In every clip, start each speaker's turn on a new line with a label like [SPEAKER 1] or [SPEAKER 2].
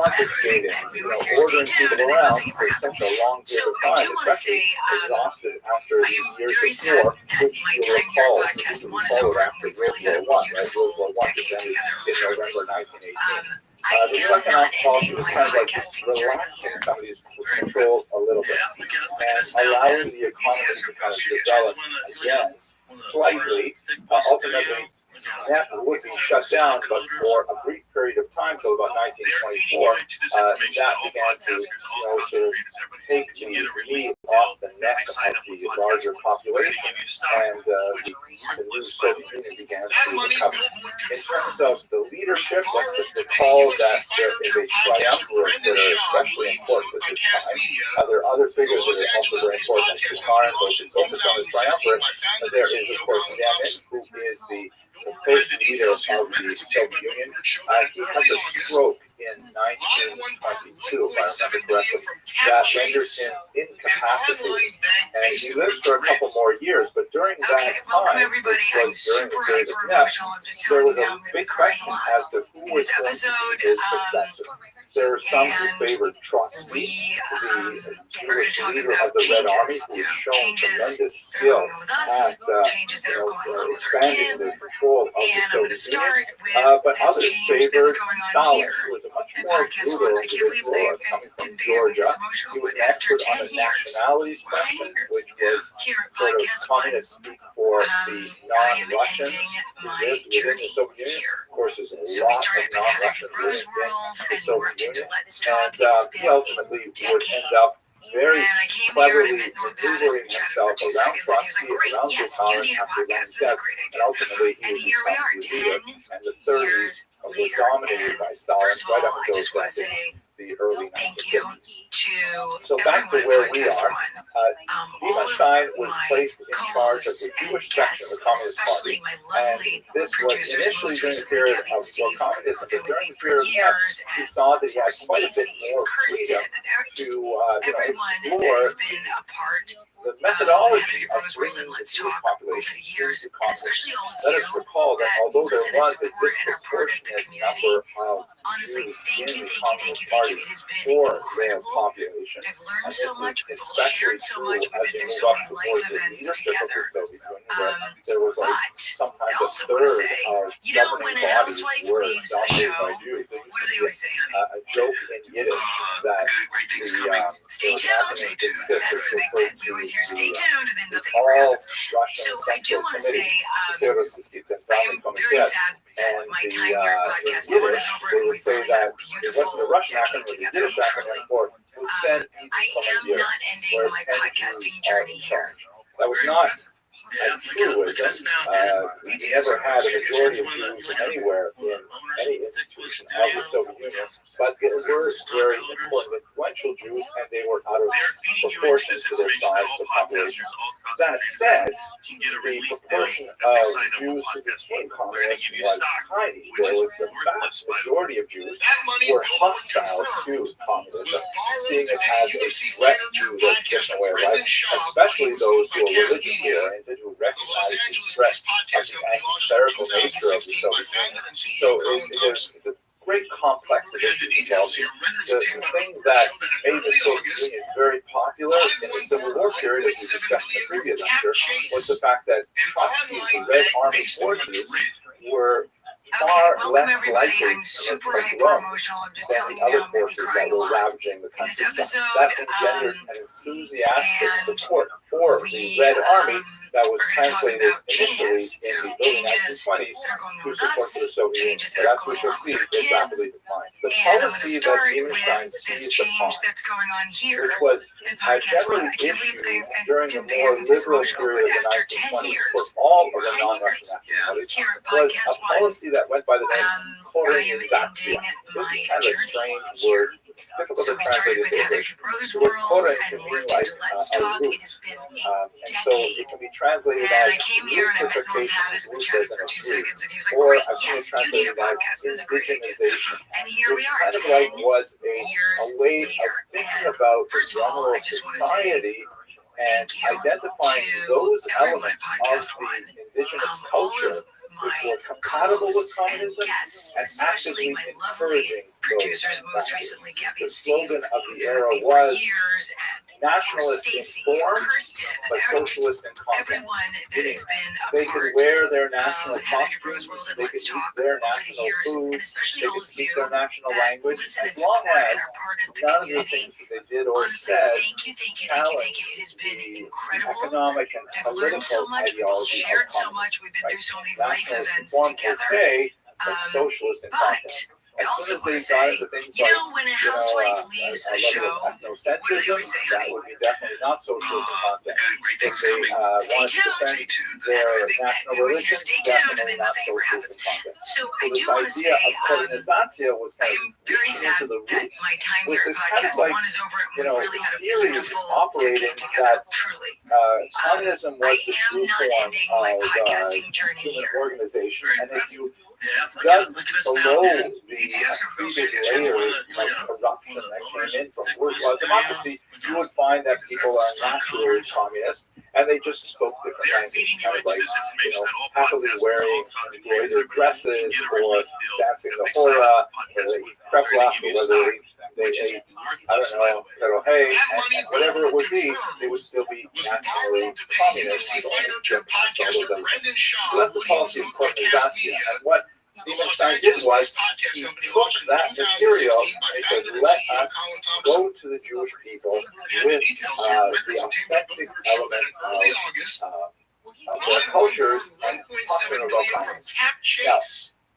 [SPEAKER 1] confiscating, ordering people around for such a long period of time, especially exhausted after these years of war, which you'll recall followed after World War I, right? World War I began in November 1918. The new economic policy was kind of like relaxing some of these controls a little bit and allowing the economy to kind of develop again slightly. Ultimately, that would be shut down, but for a brief period of time, till about 1924, that began to sort of take the lead off the neck of the larger population, and the new Soviet Union began to recover. In terms of the leadership, let's just recall that there is a triumvirate that are especially important at this time. There are other figures that are also very important at this time, but to focus on the triumvirate, there is, of course, Lenin, who is the first leader of the Soviet Union. He has a stroke in 1922, if I remember correctly, that renders him incapacitated. And he lives for a couple more years, but during that time, which was during the period of death, there was a big question as to who was going to be his successor. There are some who favored Trotsky, the Jewish leader of the Red Army, who has shown tremendous skill at expanding the control of the Soviet Union. But others favored Stalin, who was a much more brutal individual coming from Georgia. He was an expert on the nationalities question, which was sort of communist speak for the non-Russians who lived within the Soviet Union. Of course, there's a lot of non-Russians living in the Soviet Union. And he ultimately would end up very cleverly maneuvering himself around Trotsky, around Stalin after Lenin's death, and ultimately he would become the leader. And the 30s were dominated by Stalin right up until the early 1950s. So back to where we are. Diemstein was placed in charge of the Jewish section of the Communist Party, and this was initially during the period of war communism, but during the period of that, he saw that he had quite a bit more freedom to explore the methodology of bringing the Jewish population into communism. Let us recall that although there was a disproportionate number of Jews in the Communist Party for their population, and this is especially true as you move up towards the leadership of the Soviet Union, where there was sometimes a third of governing bodies were dominated by Jews. There used to be a joke in Yiddish that the acronym CIP, which referred to
[SPEAKER 2] stay tuned, and then nothing
[SPEAKER 1] all
[SPEAKER 2] happens. So I do want to say, I am very sad that my time here at podcast is over, and we've really had a beautiful decade together, truly. I am not ending my podcasting journey here.
[SPEAKER 1] That was not a truism. We never had a majority of Jews anywhere in any institution of the Soviet Union, but there were very important, influential Jews, and they were out of proportion to their size of the population. That said, the proportion of Jews who became communists was tiny. There was the vast majority of Jews were hostile to communism, seeing it as a threat to their traditional way of life, especially those who are religiously oriented, who recognize the threat of the anti-clerical nature of the Soviet Union. So it's a great complex of issues involved here. The thing that made the Soviet Union very popular in the Civil War period, as we discussed in the previous lecture, was the fact that Trotsky's Red Army forces were far less likely to take Rome than the other forces that were ravaging the countryside. That engendered an enthusiastic support for the Red Army that was translated initially in the early 1920s to support for the Soviet Union. But as we shall see, it rapidly declined. The policy that Diemstein seized upon, which was generally issued during the more liberal period of the 1920s for all of the non-Russian nationalities, was a policy that went by the name Korenizatsiya. This is kind of a strange word. It's difficult to translate into English. The word Koren can mean like a root, and so it can be translated as rootification, root as in a tree, or I've seen it translated as indigenization, which kind of like was a way of thinking about general society and identifying those elements of the indigenous culture
[SPEAKER 2] which were compatible with communism and actively encouraging
[SPEAKER 3] producers, most
[SPEAKER 2] values.
[SPEAKER 3] recently Gabby
[SPEAKER 2] The
[SPEAKER 3] and Steve,
[SPEAKER 2] slogan of
[SPEAKER 3] who
[SPEAKER 2] the
[SPEAKER 3] been
[SPEAKER 2] era
[SPEAKER 3] with me
[SPEAKER 2] was
[SPEAKER 3] for years, and
[SPEAKER 2] nationalist
[SPEAKER 3] Stacey,
[SPEAKER 2] informed,
[SPEAKER 3] Kirsten,
[SPEAKER 2] but socialist in content.
[SPEAKER 3] everyone that has been a
[SPEAKER 2] They
[SPEAKER 3] part
[SPEAKER 2] could wear their national
[SPEAKER 3] of Heather Dubrow's
[SPEAKER 2] costumes,
[SPEAKER 3] World and
[SPEAKER 2] they could
[SPEAKER 3] Let's
[SPEAKER 2] eat
[SPEAKER 3] Talk
[SPEAKER 2] their
[SPEAKER 3] over the
[SPEAKER 2] national
[SPEAKER 3] years,
[SPEAKER 2] food,
[SPEAKER 3] and especially
[SPEAKER 2] they
[SPEAKER 3] all
[SPEAKER 2] could
[SPEAKER 3] of
[SPEAKER 2] speak
[SPEAKER 3] you
[SPEAKER 2] their national
[SPEAKER 3] that
[SPEAKER 2] language,
[SPEAKER 3] listen and
[SPEAKER 2] as long
[SPEAKER 3] support and
[SPEAKER 2] as
[SPEAKER 3] are part of the
[SPEAKER 2] none of the
[SPEAKER 3] community.
[SPEAKER 2] things that they did or
[SPEAKER 3] Honestly,
[SPEAKER 2] said
[SPEAKER 3] thank you. It's
[SPEAKER 2] challenged
[SPEAKER 3] been
[SPEAKER 2] the
[SPEAKER 3] incredible.
[SPEAKER 2] economic and
[SPEAKER 3] We've learned so
[SPEAKER 2] political
[SPEAKER 3] much. We've all
[SPEAKER 2] ideology of
[SPEAKER 3] shared so
[SPEAKER 2] communism.
[SPEAKER 3] much. We've been
[SPEAKER 2] Right?
[SPEAKER 3] through so many life
[SPEAKER 2] Nationalist
[SPEAKER 3] events
[SPEAKER 2] informed,
[SPEAKER 3] together.
[SPEAKER 2] okay, but socialist in
[SPEAKER 3] But
[SPEAKER 2] content.
[SPEAKER 3] I
[SPEAKER 2] As
[SPEAKER 3] also
[SPEAKER 2] soon as they
[SPEAKER 3] want to
[SPEAKER 2] got
[SPEAKER 3] say,
[SPEAKER 2] into things
[SPEAKER 3] you
[SPEAKER 2] like,
[SPEAKER 3] know, when a housewife leaves a show, what do they
[SPEAKER 2] ethnocentrism,
[SPEAKER 3] always say,
[SPEAKER 2] that
[SPEAKER 3] honey?
[SPEAKER 2] would be definitely not socialist in content.
[SPEAKER 3] Great
[SPEAKER 2] If
[SPEAKER 3] things
[SPEAKER 2] they
[SPEAKER 3] coming. Stay
[SPEAKER 2] wanted to
[SPEAKER 3] tuned.
[SPEAKER 2] defend
[SPEAKER 3] Stay tuned.
[SPEAKER 2] their
[SPEAKER 3] That's the big
[SPEAKER 2] national
[SPEAKER 3] thing. We always hear
[SPEAKER 2] religion,
[SPEAKER 3] stay tuned, and
[SPEAKER 2] definitely
[SPEAKER 3] then
[SPEAKER 2] not
[SPEAKER 3] nothing ever
[SPEAKER 2] socialist
[SPEAKER 3] happens.
[SPEAKER 2] in content.
[SPEAKER 3] So
[SPEAKER 2] So
[SPEAKER 3] I
[SPEAKER 2] this
[SPEAKER 3] do want to
[SPEAKER 2] idea
[SPEAKER 3] say,
[SPEAKER 2] of colonizatio was
[SPEAKER 3] I
[SPEAKER 2] kind
[SPEAKER 3] am
[SPEAKER 2] of
[SPEAKER 3] very
[SPEAKER 2] reaching
[SPEAKER 3] sad
[SPEAKER 2] into the
[SPEAKER 3] that
[SPEAKER 2] roots
[SPEAKER 3] my time
[SPEAKER 2] with
[SPEAKER 3] here at
[SPEAKER 2] this kind of
[SPEAKER 3] Podcast
[SPEAKER 2] like,
[SPEAKER 3] One is over, and
[SPEAKER 2] you
[SPEAKER 3] we
[SPEAKER 2] know,
[SPEAKER 3] really had a
[SPEAKER 2] theory
[SPEAKER 3] beautiful
[SPEAKER 2] operating
[SPEAKER 3] decade together,
[SPEAKER 2] that
[SPEAKER 3] truly.
[SPEAKER 2] communism was the
[SPEAKER 3] I am
[SPEAKER 2] true
[SPEAKER 3] not
[SPEAKER 2] form
[SPEAKER 3] ending my
[SPEAKER 2] of
[SPEAKER 3] podcasting journey
[SPEAKER 2] human
[SPEAKER 3] here.
[SPEAKER 2] organization, and if you
[SPEAKER 3] Yeah,
[SPEAKER 2] dug below the accreted layers of corruption that came in from bourgeois democracy, you would find that people are naturally communist, and they just spoke different language, kind of like, you know, happily wearing embroidered dresses, or dancing the hora, whether they eat kreplach, or whether they ate, I don't know, pero hey, and whatever it would be, they would still be naturally communist. So that's the policy of colonization. And what Stein did was he took that material and he said, let us go to the Jewish people with the authentic element of their cultures and talk to them about communism. Now,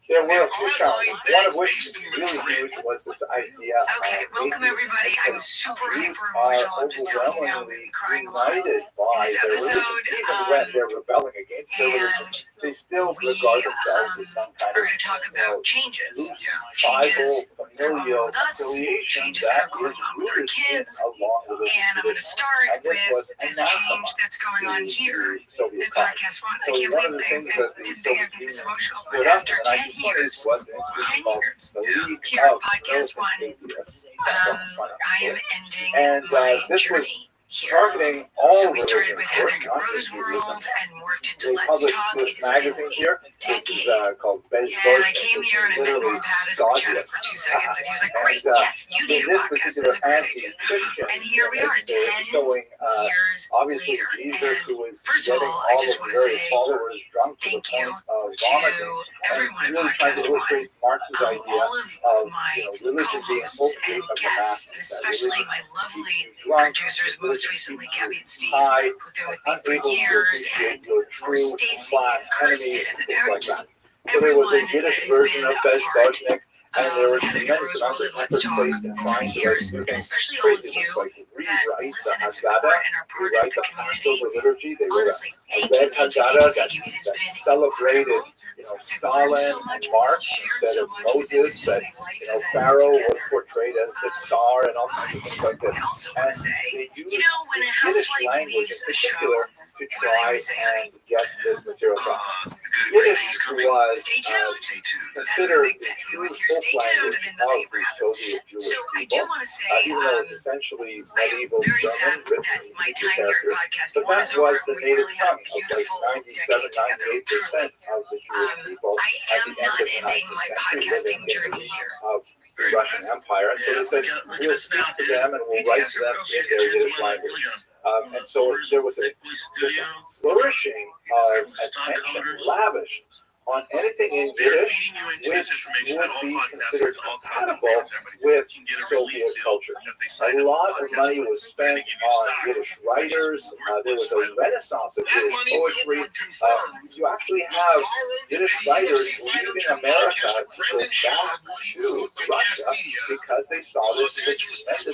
[SPEAKER 2] there were a few challenges, one of which was really huge was this idea
[SPEAKER 3] Okay,
[SPEAKER 2] of
[SPEAKER 3] welcome
[SPEAKER 2] atheism,
[SPEAKER 3] everybody. I'm
[SPEAKER 2] because
[SPEAKER 3] super
[SPEAKER 2] Jews
[SPEAKER 3] hyper
[SPEAKER 2] are
[SPEAKER 3] emotional. I'm just telling you now, I'm
[SPEAKER 2] overwhelmingly
[SPEAKER 3] crying a lot.
[SPEAKER 2] united by
[SPEAKER 3] this
[SPEAKER 2] their religion.
[SPEAKER 3] episode,
[SPEAKER 2] Even when they're rebelling against their religion,
[SPEAKER 3] and
[SPEAKER 2] they still
[SPEAKER 3] we
[SPEAKER 2] regard themselves as some kind
[SPEAKER 3] are
[SPEAKER 2] of
[SPEAKER 3] going to talk about changes.
[SPEAKER 2] loose,
[SPEAKER 3] Changes
[SPEAKER 2] tribal,
[SPEAKER 3] that are going
[SPEAKER 2] familial
[SPEAKER 3] on with us,
[SPEAKER 2] affiliation
[SPEAKER 3] changes that
[SPEAKER 2] that
[SPEAKER 3] are going
[SPEAKER 2] is
[SPEAKER 3] on with our
[SPEAKER 2] rooted in
[SPEAKER 3] kids.
[SPEAKER 2] a long religious
[SPEAKER 3] And I'm going to
[SPEAKER 2] tradition.
[SPEAKER 3] start
[SPEAKER 2] And this
[SPEAKER 3] with
[SPEAKER 2] was
[SPEAKER 3] this
[SPEAKER 2] anathema
[SPEAKER 3] change that's going on
[SPEAKER 2] to
[SPEAKER 3] here
[SPEAKER 2] the Soviet
[SPEAKER 3] at
[SPEAKER 2] cause.
[SPEAKER 3] Podcast One.
[SPEAKER 2] So
[SPEAKER 3] I can't
[SPEAKER 2] one of the
[SPEAKER 3] believe
[SPEAKER 2] things
[SPEAKER 3] I
[SPEAKER 2] that the
[SPEAKER 3] didn't think I'd
[SPEAKER 2] Soviet
[SPEAKER 3] be this
[SPEAKER 2] Union
[SPEAKER 3] emotional.
[SPEAKER 2] stood
[SPEAKER 3] But
[SPEAKER 2] up
[SPEAKER 3] after
[SPEAKER 2] in the
[SPEAKER 3] 10
[SPEAKER 2] 1920s
[SPEAKER 3] years,
[SPEAKER 2] was an institution called the League
[SPEAKER 3] here at
[SPEAKER 2] of
[SPEAKER 3] Podcast One,
[SPEAKER 2] Militant Atheists.
[SPEAKER 3] I am ending
[SPEAKER 2] And
[SPEAKER 3] my
[SPEAKER 2] this was
[SPEAKER 3] journey here.
[SPEAKER 2] targeting all
[SPEAKER 3] So we started
[SPEAKER 2] religions,
[SPEAKER 3] with Heather
[SPEAKER 2] first, not
[SPEAKER 3] Dubrow's
[SPEAKER 2] just
[SPEAKER 3] World
[SPEAKER 2] Judaism.
[SPEAKER 3] and morphed into
[SPEAKER 2] They
[SPEAKER 3] Let's
[SPEAKER 2] published
[SPEAKER 3] Talk.
[SPEAKER 2] this
[SPEAKER 3] It's
[SPEAKER 2] magazine
[SPEAKER 3] been
[SPEAKER 2] here.
[SPEAKER 3] a
[SPEAKER 2] This is
[SPEAKER 3] decade.
[SPEAKER 2] called Beige
[SPEAKER 3] And I
[SPEAKER 2] Bush.
[SPEAKER 3] came
[SPEAKER 2] This
[SPEAKER 3] here
[SPEAKER 2] is
[SPEAKER 3] and I met
[SPEAKER 2] literally
[SPEAKER 3] Norm Pattis. We chatted
[SPEAKER 2] godless.
[SPEAKER 3] for 2 seconds and he was like, great,
[SPEAKER 2] And,
[SPEAKER 3] yes, you need
[SPEAKER 2] in
[SPEAKER 3] a
[SPEAKER 2] this
[SPEAKER 3] podcast.
[SPEAKER 2] particular
[SPEAKER 3] That's a great idea.
[SPEAKER 2] anti-Christian
[SPEAKER 3] And here we are,
[SPEAKER 2] image, they're
[SPEAKER 3] 10
[SPEAKER 2] showing
[SPEAKER 3] years
[SPEAKER 2] obviously
[SPEAKER 3] later.
[SPEAKER 2] Jesus,
[SPEAKER 3] And
[SPEAKER 2] who is
[SPEAKER 3] first of
[SPEAKER 2] getting
[SPEAKER 3] all,
[SPEAKER 2] all
[SPEAKER 3] I just
[SPEAKER 2] of
[SPEAKER 3] want
[SPEAKER 2] the
[SPEAKER 3] to
[SPEAKER 2] various
[SPEAKER 3] say
[SPEAKER 2] followers drunk to the
[SPEAKER 3] thank you
[SPEAKER 2] point of
[SPEAKER 3] to
[SPEAKER 2] vomiting, and
[SPEAKER 3] everyone at
[SPEAKER 2] really trying to
[SPEAKER 3] Podcast One,
[SPEAKER 2] illustrate Marx's idea
[SPEAKER 3] all
[SPEAKER 2] of
[SPEAKER 3] my
[SPEAKER 2] religion being
[SPEAKER 3] co-hosts
[SPEAKER 2] opiate
[SPEAKER 3] and
[SPEAKER 2] of the
[SPEAKER 3] guests,
[SPEAKER 2] masses,
[SPEAKER 3] and
[SPEAKER 2] that
[SPEAKER 3] especially
[SPEAKER 2] religion
[SPEAKER 3] my
[SPEAKER 2] keeps
[SPEAKER 3] lovely
[SPEAKER 2] you drunk,
[SPEAKER 3] producers, most
[SPEAKER 2] religion
[SPEAKER 3] recently
[SPEAKER 2] keeps
[SPEAKER 3] Gabby
[SPEAKER 2] you
[SPEAKER 3] and Steve,
[SPEAKER 2] high,
[SPEAKER 3] who've been with me
[SPEAKER 2] and
[SPEAKER 3] for
[SPEAKER 2] unable to
[SPEAKER 3] years,
[SPEAKER 2] appreciate
[SPEAKER 3] and
[SPEAKER 2] your
[SPEAKER 3] of
[SPEAKER 2] true
[SPEAKER 3] course Stacey
[SPEAKER 2] class
[SPEAKER 3] and Kirsten,
[SPEAKER 2] enemies and things like
[SPEAKER 3] just
[SPEAKER 2] that. So there was a
[SPEAKER 3] everyone
[SPEAKER 2] Yiddish
[SPEAKER 3] that has
[SPEAKER 2] version
[SPEAKER 3] been
[SPEAKER 2] of
[SPEAKER 3] a
[SPEAKER 2] Beige
[SPEAKER 3] part
[SPEAKER 2] Bush, and there were
[SPEAKER 3] Heather
[SPEAKER 2] tremendous
[SPEAKER 3] Dubrow's
[SPEAKER 2] amounts
[SPEAKER 3] World
[SPEAKER 2] of
[SPEAKER 3] and Let's
[SPEAKER 2] effort
[SPEAKER 3] Talk
[SPEAKER 2] placed in
[SPEAKER 3] over
[SPEAKER 2] trying
[SPEAKER 3] the
[SPEAKER 2] to
[SPEAKER 3] years,
[SPEAKER 2] do
[SPEAKER 3] and
[SPEAKER 2] things
[SPEAKER 3] especially all of
[SPEAKER 2] crazy
[SPEAKER 3] you
[SPEAKER 2] things like
[SPEAKER 3] that
[SPEAKER 2] rewrite
[SPEAKER 3] listen
[SPEAKER 2] the
[SPEAKER 3] and support
[SPEAKER 2] Haggadah,
[SPEAKER 3] and are part of
[SPEAKER 2] rewrite
[SPEAKER 3] the
[SPEAKER 2] the
[SPEAKER 3] community.
[SPEAKER 2] Passover liturgy. They wrote
[SPEAKER 3] Honestly,
[SPEAKER 2] a
[SPEAKER 3] thank you,
[SPEAKER 2] red
[SPEAKER 3] thank you,
[SPEAKER 2] Haggadah
[SPEAKER 3] thank you, thank you. It has
[SPEAKER 2] that
[SPEAKER 3] been
[SPEAKER 2] celebrated,
[SPEAKER 3] incredible.
[SPEAKER 2] Stalin
[SPEAKER 3] So
[SPEAKER 2] and
[SPEAKER 3] much,
[SPEAKER 2] Marx
[SPEAKER 3] shared
[SPEAKER 2] instead
[SPEAKER 3] so
[SPEAKER 2] of
[SPEAKER 3] much, we've been through
[SPEAKER 2] Moses,
[SPEAKER 3] so
[SPEAKER 2] that
[SPEAKER 3] many life events
[SPEAKER 2] Pharaoh was
[SPEAKER 3] together.
[SPEAKER 2] portrayed as the Tsar and all kinds of things like this.
[SPEAKER 3] I also want
[SPEAKER 2] And
[SPEAKER 3] to say,
[SPEAKER 2] they used
[SPEAKER 3] you know, when
[SPEAKER 2] the
[SPEAKER 3] a
[SPEAKER 2] Yiddish
[SPEAKER 3] housewife
[SPEAKER 2] language
[SPEAKER 3] leaves
[SPEAKER 2] in
[SPEAKER 3] a show,
[SPEAKER 2] particular to
[SPEAKER 3] what do they
[SPEAKER 2] try
[SPEAKER 3] always say, honey?
[SPEAKER 2] and get this material across.
[SPEAKER 3] Great
[SPEAKER 2] Yiddish
[SPEAKER 3] things coming.
[SPEAKER 2] was
[SPEAKER 3] Stay tuned. Stay tuned. That's the
[SPEAKER 2] considered
[SPEAKER 3] big
[SPEAKER 2] the
[SPEAKER 3] thing. We
[SPEAKER 2] true
[SPEAKER 3] always hear
[SPEAKER 2] folk
[SPEAKER 3] stay tuned, and
[SPEAKER 2] language
[SPEAKER 3] then nothing
[SPEAKER 2] of
[SPEAKER 3] ever
[SPEAKER 2] the
[SPEAKER 3] happens.
[SPEAKER 2] Soviet Jewish
[SPEAKER 3] So I do
[SPEAKER 2] people,
[SPEAKER 3] want to say,
[SPEAKER 2] even though it's essentially
[SPEAKER 3] I am
[SPEAKER 2] medieval
[SPEAKER 3] very
[SPEAKER 2] German
[SPEAKER 3] sad
[SPEAKER 2] written
[SPEAKER 3] that
[SPEAKER 2] in
[SPEAKER 3] my
[SPEAKER 2] Hebrew
[SPEAKER 3] time here at
[SPEAKER 2] characters.
[SPEAKER 3] Podcast
[SPEAKER 2] But
[SPEAKER 3] One
[SPEAKER 2] that
[SPEAKER 3] is over,
[SPEAKER 2] was
[SPEAKER 3] and
[SPEAKER 2] the
[SPEAKER 3] we
[SPEAKER 2] native
[SPEAKER 3] really had a
[SPEAKER 2] tongue of like
[SPEAKER 3] beautiful
[SPEAKER 2] 97,
[SPEAKER 3] decade together.
[SPEAKER 2] 98%
[SPEAKER 3] Truly.
[SPEAKER 2] of the Jewish people
[SPEAKER 3] I
[SPEAKER 2] at
[SPEAKER 3] am
[SPEAKER 2] the end
[SPEAKER 3] not
[SPEAKER 2] of the
[SPEAKER 3] ending
[SPEAKER 2] 19th
[SPEAKER 3] my
[SPEAKER 2] century
[SPEAKER 3] podcasting
[SPEAKER 2] living in
[SPEAKER 3] journey
[SPEAKER 2] the
[SPEAKER 3] here.
[SPEAKER 2] of the Russian Empire. And so they said, we'll speak to them and we'll write to them in their Yiddish language. And so there was just a flourishing of attention lavished on anything in Yiddish which would be considered compatible with Soviet culture. A lot of money was spent on Yiddish writers. There was a renaissance of Yiddish poetry. You actually have Yiddish writers leaving America to go back to Russia because they saw this as a tremendous,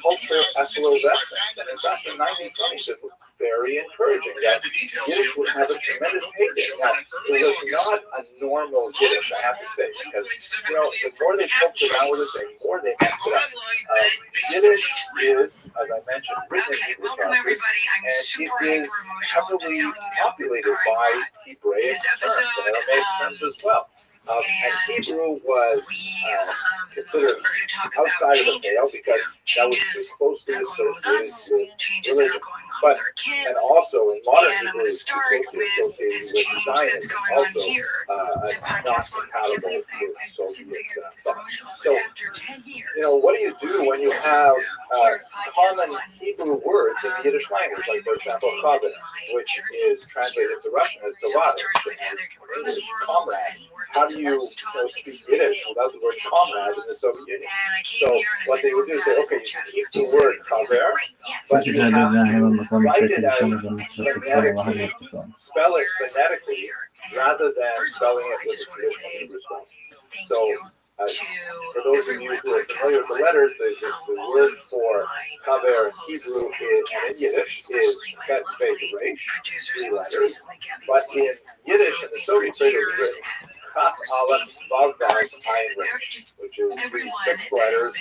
[SPEAKER 2] cultural effervescence. And in fact, in the 1920s, it was very encouraging that Yiddish would have a tremendous heyday. Now, it was not a normal Yiddish, I have to say, because, the more they poked around with it, the more they messed it up. Yiddish is, as I mentioned, written in Hebrew
[SPEAKER 3] Welcome
[SPEAKER 2] characters,
[SPEAKER 3] everybody. I'm
[SPEAKER 2] and
[SPEAKER 3] super
[SPEAKER 2] it is
[SPEAKER 3] hyper emotional.
[SPEAKER 2] heavily populated by Hebraic terms and Aramaic terms as well. And Hebrew was considered outside of the pale because that was too closely associated with religion. But
[SPEAKER 3] older kids.
[SPEAKER 2] and also in modern
[SPEAKER 3] And I'm
[SPEAKER 2] Hebrew
[SPEAKER 3] going to
[SPEAKER 2] is
[SPEAKER 3] start
[SPEAKER 2] closely
[SPEAKER 3] with
[SPEAKER 2] associated
[SPEAKER 3] this
[SPEAKER 2] with
[SPEAKER 3] change
[SPEAKER 2] Zionism,
[SPEAKER 3] that's going on
[SPEAKER 2] also
[SPEAKER 3] here.
[SPEAKER 2] not compatible with Soviet thought. So,
[SPEAKER 3] After 10 years,
[SPEAKER 2] what do you do when you have common Hebrew words in the Yiddish language, like, for example, chavin, which is translated into Russian as Dorado, which is English comrade. How do you, speak Yiddish without the word comrade in the Soviet Union? So what they would do is say, okay, you can keep the word chaver, but you have to write it out phonetically, spell it phonetically, rather than spelling it with a traditional Hebrew spelling. So, for those of you who are familiar with the letters, the word for chaver in Hebrew and in Yiddish is chet, vei, resh, 3 letters. But in Yiddish, in the Soviet period, it was written chaf, aleph, vav, vav, ayin, resh, which is these 6 letters.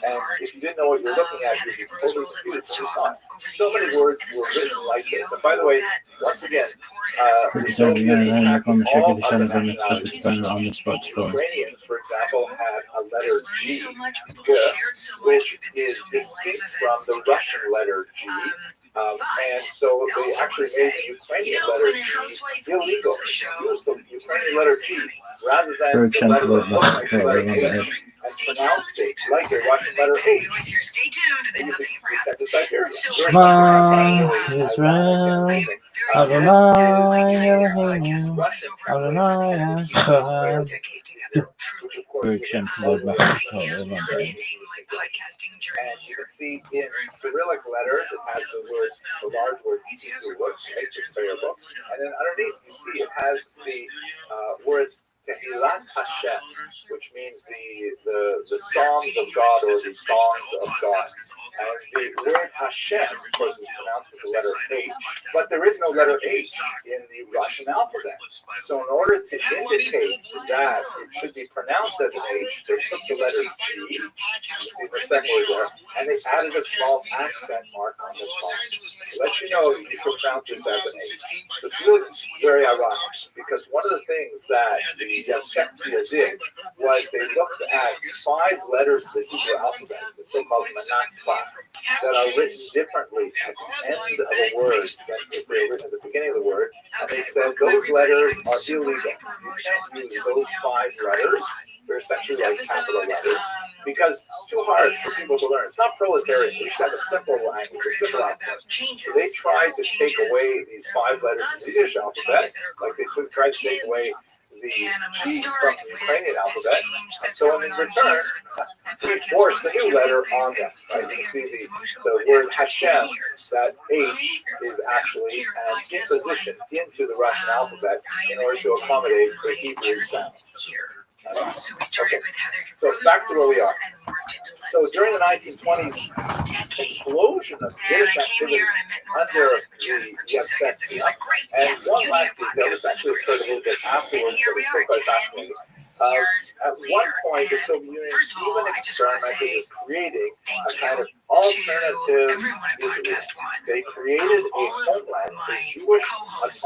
[SPEAKER 2] And if you didn't know what you were looking at, you'd be totally confused when you saw it. So many words were written like this. And by the way, once again, the Soviets attacking all other nationalities. Ukrainians, for example, had a letter G, which is distinct from the Russian letter G. And so they actually made the Ukrainian letter G illegal. Used the Ukrainian letter G rather than the letter that looked like the letter H and pronounced it like a Russian letter H. And you be sent to Siberia.
[SPEAKER 4] Shema Israel, Adonai Eloheinu, Adonai Echad. Baruch Shem Kavod Machashol Eloheinu.
[SPEAKER 2] And you can see in Cyrillic letters, it has the large word variable. And then underneath, you see it has the words Tehillat Hashem, which means the songs of God or the songs of God. And the word Hashem, of course, is pronounced with the letter H, but there is no letter H in the Russian alphabet. So in order to indicate that it should be pronounced as an H, they took the letter G, you see the second word there, and they added a small accent mark on the top to let you know you should pronounce this as an H. It's really very ironic, because one of the things that the Yevsektia did was they looked at 5 letters of the Hebrew alphabet, the so-called Manatzpa, that are written differently at the end of a word than if they were written at the beginning of the word, and they said those letters are illegal. You can't use those 5 letters. They're essentially like capital letters, because it's too hard for people to learn. It's not proletarian. We should have a simple language, a simple alphabet. So they tried to take away these 5 letters in the Yiddish alphabet, like they tried to take away the G from the Ukrainian alphabet, and so in return, we forced a new letter on them. Right? You can see the word Hashem, that H is actually an imposition into the Russian alphabet in order to accommodate the Hebrew sound. Okay, so back to where we are. So during the 1920s, explosion of Yiddish activity under the Yevsektia, and one last detail, this actually occurred a little bit afterwards, but it's still quite fascinating. At one point, the Soviet Union even experimented with creating a kind of alternative Israel. They created a homeland for Jewish autonomous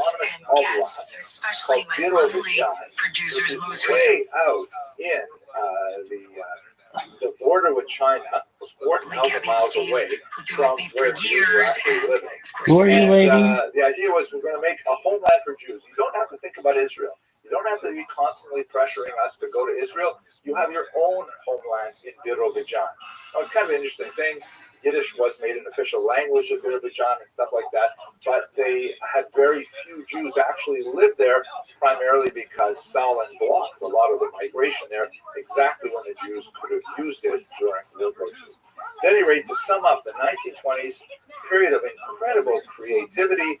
[SPEAKER 2] oblast called Birobidzhan, which is way out in the border with China, 4,000 miles away from where Jews were actually living.
[SPEAKER 4] Who are you, lady?
[SPEAKER 2] The idea was we're going to make a homeland for Jews. You don't have to think about Israel. You don't have to be constantly pressuring us to go to Israel. You have your own homeland in Birobidzhan. Now, it's kind of an interesting thing. Yiddish was made an official language of Birobidzhan and stuff like that, but they had very few Jews actually live there, primarily because Stalin blocked a lot of the migration there exactly when the Jews could have used it during World War II. At any rate, to sum up, the 1920s, period of incredible creativity,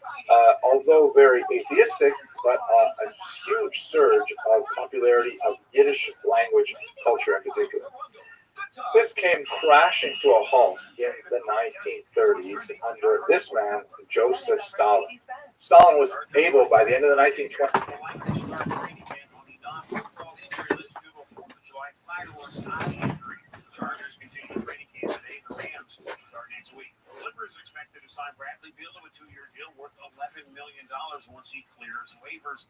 [SPEAKER 2] although very atheistic, but a huge surge of popularity of Yiddish language culture in particular. This came crashing to a halt in the 1930s under this man, Joseph Stalin. Stalin was able, by the end of the 1920s,
[SPEAKER 5] Chargers continue training camp today. The Rams start next week. Clippers expected to sign Bradley Beal to a 2-year deal worth $11 million once he clears waivers.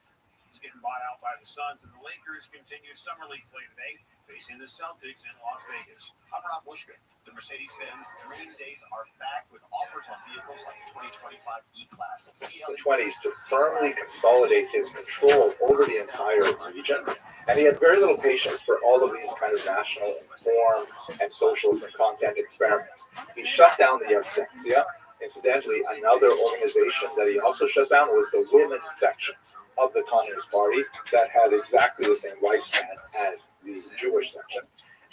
[SPEAKER 5] He's getting bought out by the Suns, and the Lakers continue summer league play today. facing the Celtics in Las Vegas. I'm Rob Bushman. The Mercedes-Benz Dream Days are back with offers on vehicles like the 2025 E-Class and
[SPEAKER 2] the 20s to firmly consolidate his control over the entire region. And he had very little patience for all of these kind of national inform and socialist and content experiments. He shut down the Yevsentia. Incidentally, another organization that he also shut down was the women's section of the Communist Party that had exactly the same lifespan as the Jewish section.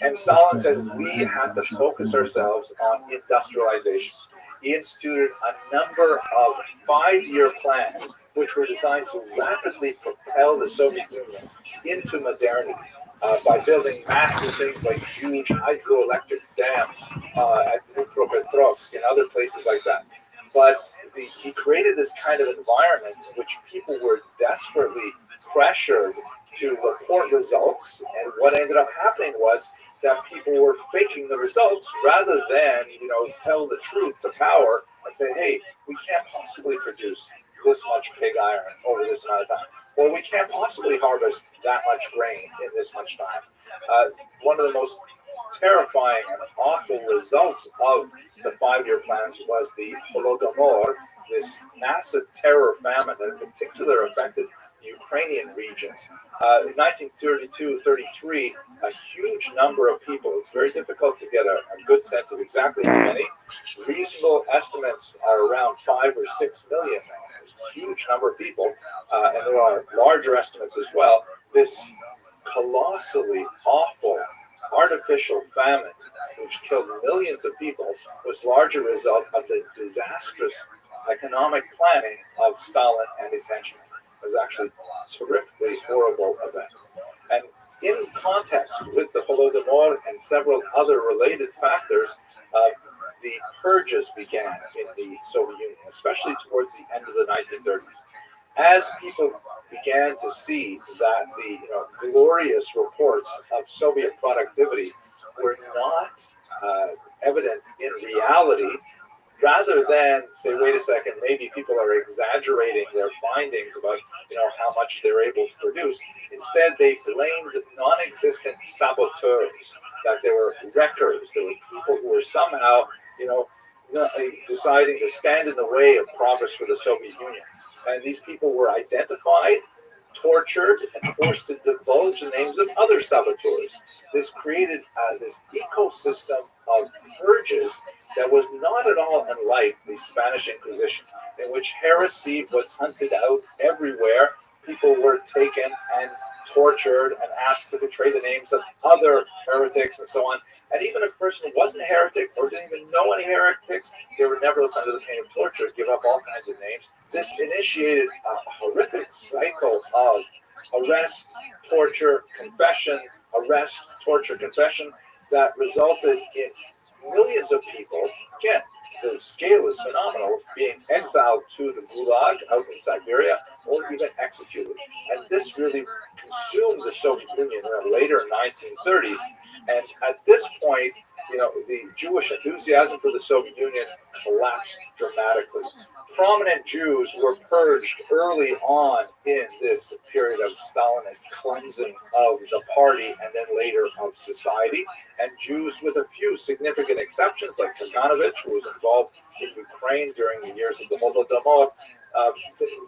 [SPEAKER 2] And Stalin said, we have to focus ourselves on industrialization. He instituted a number of 5-year plans which were designed to rapidly propel the Soviet Union into modernity by building massive things like huge hydroelectric dams at Dnipropetrovsk and other places like that. But he created this kind of environment in which people were desperately pressured to report results, and what ended up happening was that people were faking the results rather than, tell the truth to power and say, hey, we can't possibly produce this much pig iron over this amount of time, or we can't possibly harvest that much grain in this much time. One of the most terrifying and awful results of the 5-year plans was the Holodomor, this massive terror famine that in particular affected Ukrainian regions. In 1932-33, a huge number of people, it's very difficult to get a good sense of exactly how many. Reasonable estimates are around 5 or 6 million. A huge number of people, and there are larger estimates as well. This colossally awful artificial famine, which killed millions of people, was largely a result of the disastrous economic planning of Stalin and his henchmen. It was actually a terrifically horrible event. And in context with the Holodomor and several other related factors, the purges began in the Soviet Union, especially towards the end of the 1930s. As people began to see that the glorious reports of Soviet productivity were not evident in reality, rather than say, wait a second, maybe people are exaggerating their findings about how much they're able to produce. Instead, they blamed non-existent saboteurs, that there were wreckers, there were people who were somehow deciding to stand in the way of progress for the Soviet Union. And these people were identified, tortured, and forced to divulge the names of other saboteurs. This created this ecosystem of purges that was not at all unlike the Spanish Inquisition, in which heresy was hunted out everywhere. People were taken and tortured and asked to betray the names of other heretics and so on. And even if a person wasn't a heretic or didn't even know any heretics, they were nevertheless under the pain of torture, give up all kinds of names. This initiated a horrific cycle of arrest, torture, confession, arrest, torture, confession, that resulted in millions of people, again, the scale is phenomenal, being exiled to the Gulag out in Siberia or even executed. And this really consumed the Soviet Union in the later 1930s. And at this point, the Jewish enthusiasm for the Soviet Union collapsed dramatically. Prominent Jews were purged early on in this period of Stalinist cleansing of the party and then later of society. And Jews, with a few significant exceptions, like Kaganovich, who was involved in Ukraine during the years of the Holodomor,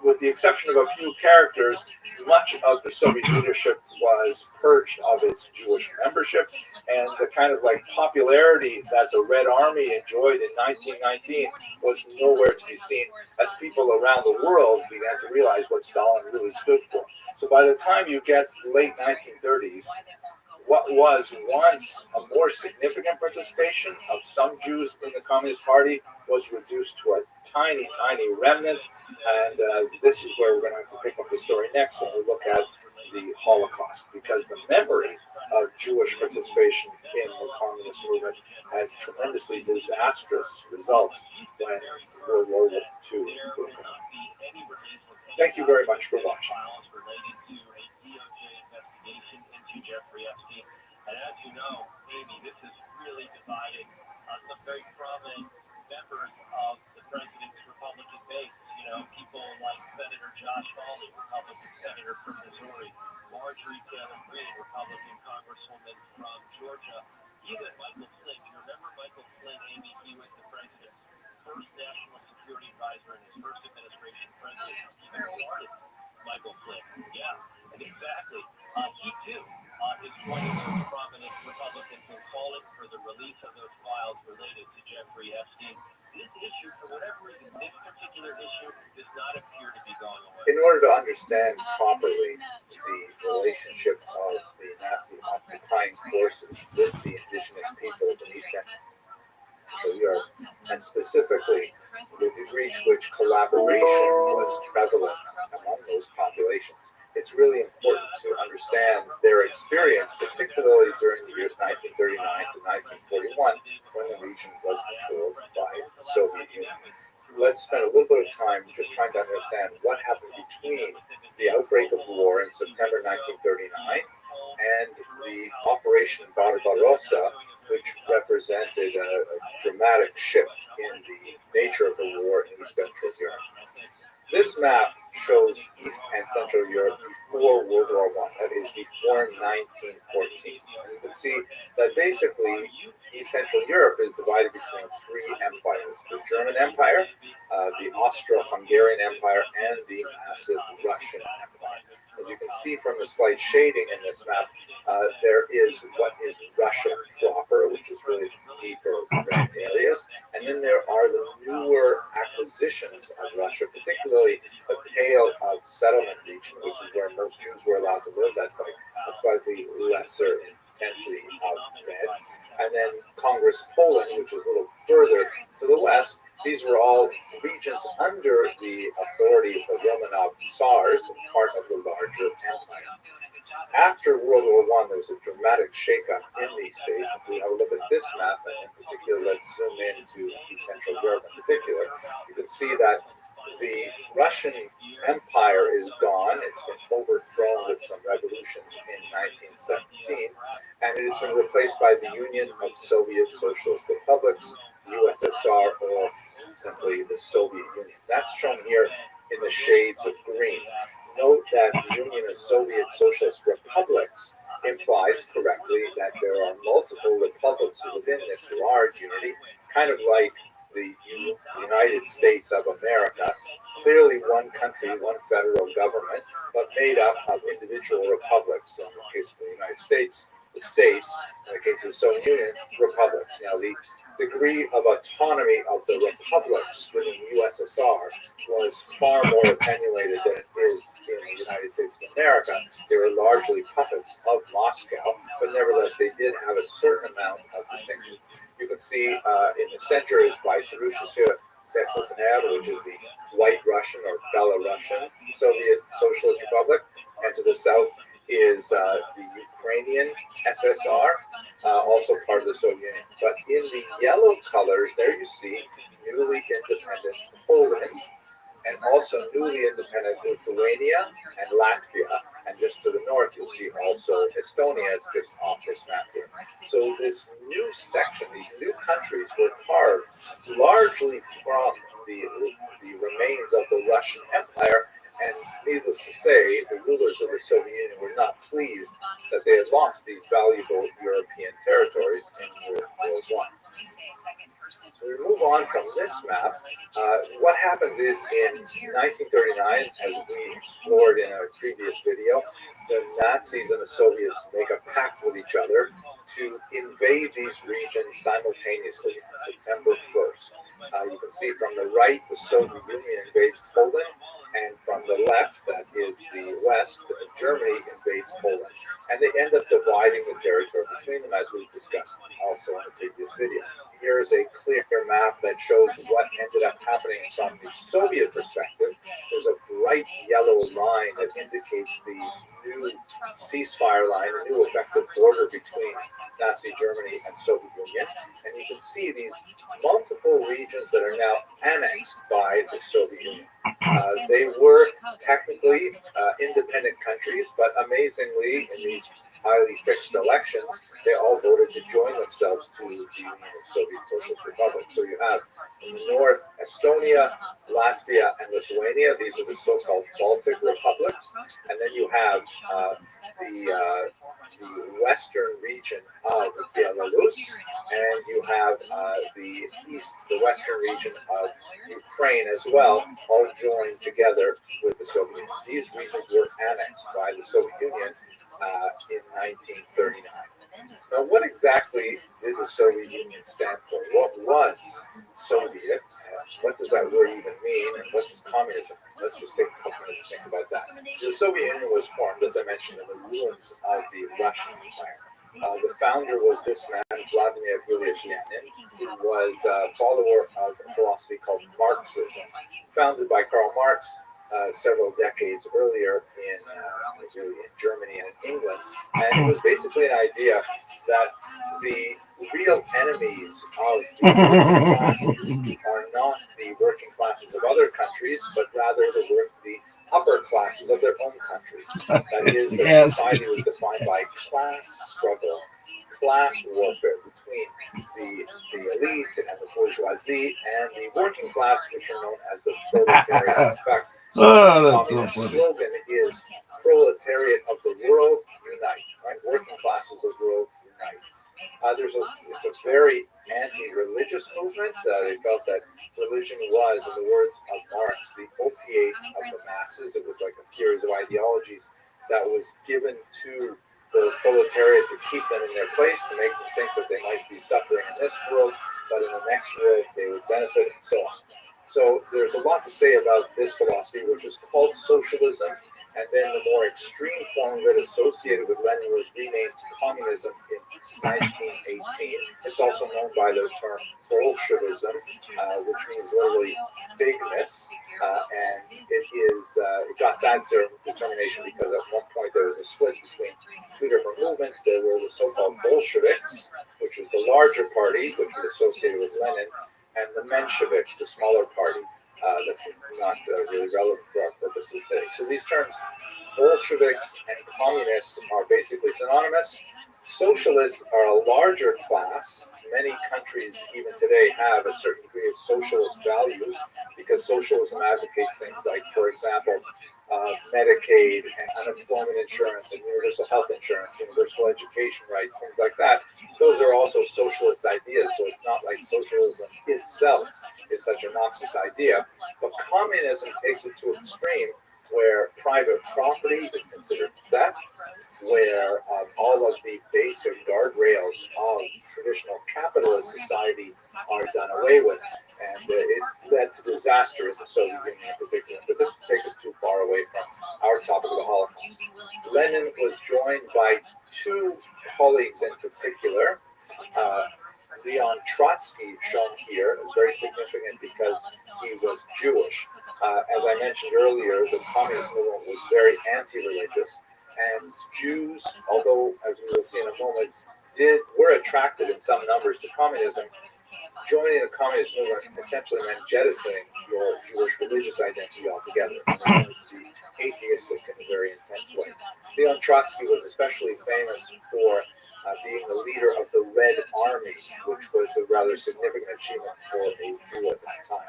[SPEAKER 2] with the exception of a few characters, much of the Soviet leadership was purged of its Jewish membership, and the kind of popularity that the Red Army enjoyed in 1919 was nowhere to be seen, as people around the world began to realize what Stalin really stood for. So by the time you get to the late 1930s, what was once a more significant participation of some Jews in the Communist Party was reduced to a tiny, tiny remnant. And this is where we're going to have to pick up the story next when we look at the Holocaust, because the memory of Jewish participation in the communist movement had tremendously disastrous results when World War II broke out. Thank you very much for watching.
[SPEAKER 5] And as you know, Amy, this is really divided some very prominent members of the president's Republican base. People like Senator Josh Hawley, Republican senator from Missouri, large retailer, Green, Republican Congresswoman from Georgia, even Michael Flynn. You remember Michael Flynn, Amy? He was the president's first national security advisor in his first administration. President even wanted Michael Flynn. Yeah, exactly. He too is joining those prominent Republicans in calling for the release of those files related to Jeffrey Epstein. This issue, for whatever reason, this particular issue does not appear to be going away.
[SPEAKER 2] In order to understand properly the relationship of the Nazi occupying forces with the indigenous peoples in East Central Europe, and specifically the degree to which collaboration was prevalent among those populations, it's really important to understand their experience, particularly during the years 1939 to 1941, when the region was controlled by the Soviet Union. Let's spend a little bit of time just trying to understand what happened between the outbreak of war in September 1939 and the Operation Barbarossa, which represented a dramatic shift in the nature of the war in East Central Europe. This map shows East and Central Europe before World War I, that is before 1914. You can see that basically East Central Europe is divided between three empires: the German Empire, the Austro-Hungarian Empire, and the massive Russian Empire. As you can see from the slight shading in this map, there is what is Russia proper, which is really deeper red areas, and then there are the newer acquisitions of Russia, particularly the Pale of Settlement region, which is where most Jews were allowed to live. That's like a slightly lesser intensity of red. And then Congress Poland, which is a little further to the west. These were all regions under the authority of the Romanov Tsars, part of the larger empire. After World War I, there was a dramatic shakeup in these states. If we have a look at this map, and in particular, let's zoom into East Central Europe in particular, you can see that the Russian Empire is gone. It's been overthrown with some revolutions in 1917, and it has been replaced by the Union of Soviet Socialist Republics, USSR, or simply the Soviet Union. That's shown here in the shades of green. Note that the Union of Soviet Socialist Republics implies correctly that there are multiple republics within this large unity, kind of like the United States of America. Clearly one country, one federal government, but made up of individual republics. In the case of the United States, the states; in the case of the Soviet Union, republics. Now, the degree of autonomy of the republics within the USSR was far more attenuated than it is in the United States of America. They were largely puppets of Moscow, but nevertheless, they did have a certain amount of distinctions. You can see in the center is Vyserusshiya SSR, which is the White Russian or Belarusian Soviet Socialist Republic, and to the south is the Ukrainian SSR, also part of the Soviet Union. But in the yellow colors, there you see newly independent Poland, and also newly independent Lithuania and Latvia. And just to the north, you'll see also Estonia is just off this map here. So this new section, these new countries were carved largely from the remains of the Russian Empire. And needless to say, the rulers of the Soviet Union were not pleased that they had lost these valuable European territories in World War I. So we move on from this map. What happens is in 1939, as we explored in our previous video, the Nazis and the Soviets make a pact with each other to invade these regions simultaneously on September 1st. You can see from the right, the Soviet Union invades Poland, and from the left, that is the west, Germany invades Poland. And they end up dividing the territory between them, as we discussed also in the previous video. Here is a clear map that shows what ended up happening from the Soviet perspective. There's a bright yellow line that indicates the new ceasefire line, a new effective border between Nazi Germany and Soviet Union. And you can see these multiple regions that are now annexed by the Soviet Union. They were technically independent countries, but amazingly, in these highly fixed elections, they all voted to join themselves to the Union of Soviet Socialist Republics. So you have in the north Estonia, Latvia, and Lithuania. These are the so-called Baltic republics. And then you have the western region of Belarus, and you have the western region of Ukraine as well, all joined together with the Soviet Union. These regions were annexed by the Soviet Union in 1939. Now, what exactly did the Soviet Union stand for? What was Soviet? What does that word even mean? And what is communism? Let's just take a couple minutes to think about that. So the Soviet Union was formed, as I mentioned, in the ruins of the Russian Empire. The founder was this man, Vladimir Ilyich Lenin, who was a follower of a philosophy called Marxism, founded by Karl Marx several decades earlier in Germany and in England. And it was basically an idea that the real enemies of the working classes are not the working classes of other countries, but rather the upper classes of their own countries. That is, that society was defined by class struggle, class warfare between the elite and the bourgeoisie and the working class, which are known as the proletariat. In fact, the slogan is "Proletariat of the world, unite!" Right? Working class of the world, unite. It's a very anti-religious movement. They felt that religion was, in the words of Marx, the opiate of the masses. It was like a series of ideologies that was given to the proletariat to keep them in their place, to make them think that they might be suffering in this world, but in the next world they would benefit, and so on. So there's a lot to say about this philosophy, which is called socialism, and then the more extreme form of it associated with Lenin was renamed communism in 1918. It's also known by the term Bolshevism, which means literally bigness, and it got that determination because at one point there was a split between two different movements. There were the so-called Bolsheviks, which was the larger party, which was associated with Lenin, and the Mensheviks, the smaller party. That's not really relevant for our purposes today. So these terms, Bolsheviks and communists, are basically synonymous. Socialists are a larger class. Many countries, even today, have a certain degree of socialist values because socialism advocates things like, for example, Medicaid and unemployment insurance and universal health insurance, universal education rights, things like that. Those are also socialist ideas, so it's not like socialism itself is such a noxious idea. But communism takes it to an extreme where private property is considered theft, where all of the basic guardrails of traditional capitalist society are done away with. And it led to disaster in the Soviet Union in particular. But this would take us too far away from our topic of the Holocaust. Lenin was joined by two colleagues in particular. Leon Trotsky, shown here, is very significant because he was Jewish. As I mentioned earlier, the communist movement was very anti-religious, and Jews, although, as we will see in a moment, were attracted in some numbers to communism. Joining the communist movement essentially meant jettisoning your Jewish religious identity altogether. It's the atheistic in a very intense way. Leon Trotsky was especially famous for being the leader of the Red Army, which was a rather significant achievement for a Jew at that time.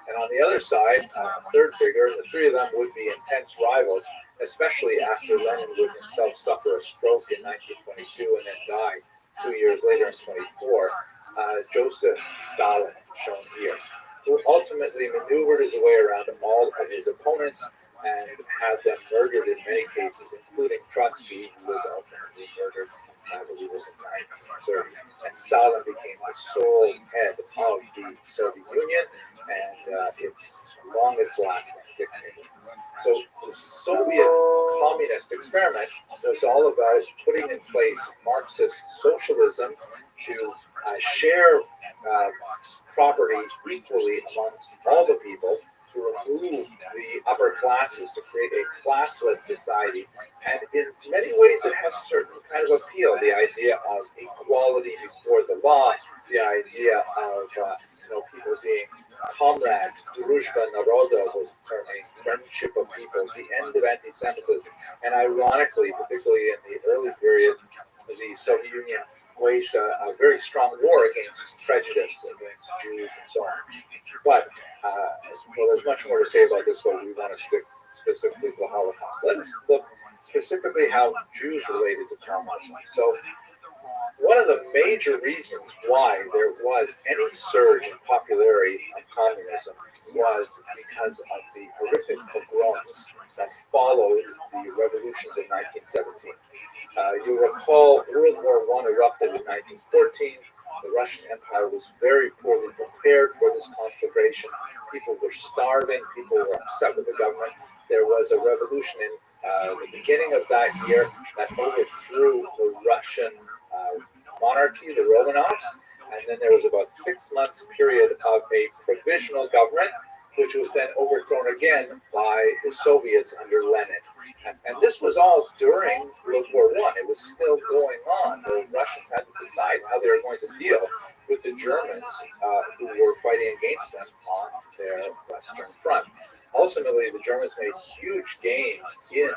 [SPEAKER 2] And on the other side, a third figure, the three of them would be intense rivals, especially after Lenin would himself suffer a stroke in 1922 and then die 2 years later in 24. Joseph Stalin, shown here, who ultimately maneuvered his way around all of his opponents and had them murdered in many cases, including Trotsky, who was ultimately murdered, I believe it was in 1930. And Stalin became the sole head of the Soviet Union and its longest lasting dictator. So the Soviet communist experiment was all about putting in place Marxist socialism to share property equally amongst all the people, to remove the upper classes, to create a classless society. And in many ways, it has certain kind of appeal. The idea of equality before the law, the idea of people being comrades, Družba Naroda was the term, meaning friendship of peoples, the end of anti-Semitism. And ironically, particularly in the early period, the Soviet Union waged a very strong war against prejudice against Jews and so on. But, well, there's much more to say about this, but we want to stick specifically to the Holocaust. Let's look specifically how Jews related to communism. So, one of the major reasons why there was any surge in popularity of communism was because of the horrific pogroms that followed the revolutions of 1917. You'll recall World War I erupted in 1914. The Russian Empire was very poorly prepared for this conflagration. People were starving. People were upset with the government. There was a revolution in the beginning of that year that overthrew the Russian monarchy, the Romanovs, and then there was about 6 months period of a provisional government, which was then overthrown again by the Soviets under Lenin. And this was all during World War I. It was still going on. The Russians had to decide how they were going to deal with the Germans who were fighting against them on their Western Front. Ultimately, the Germans made huge gains in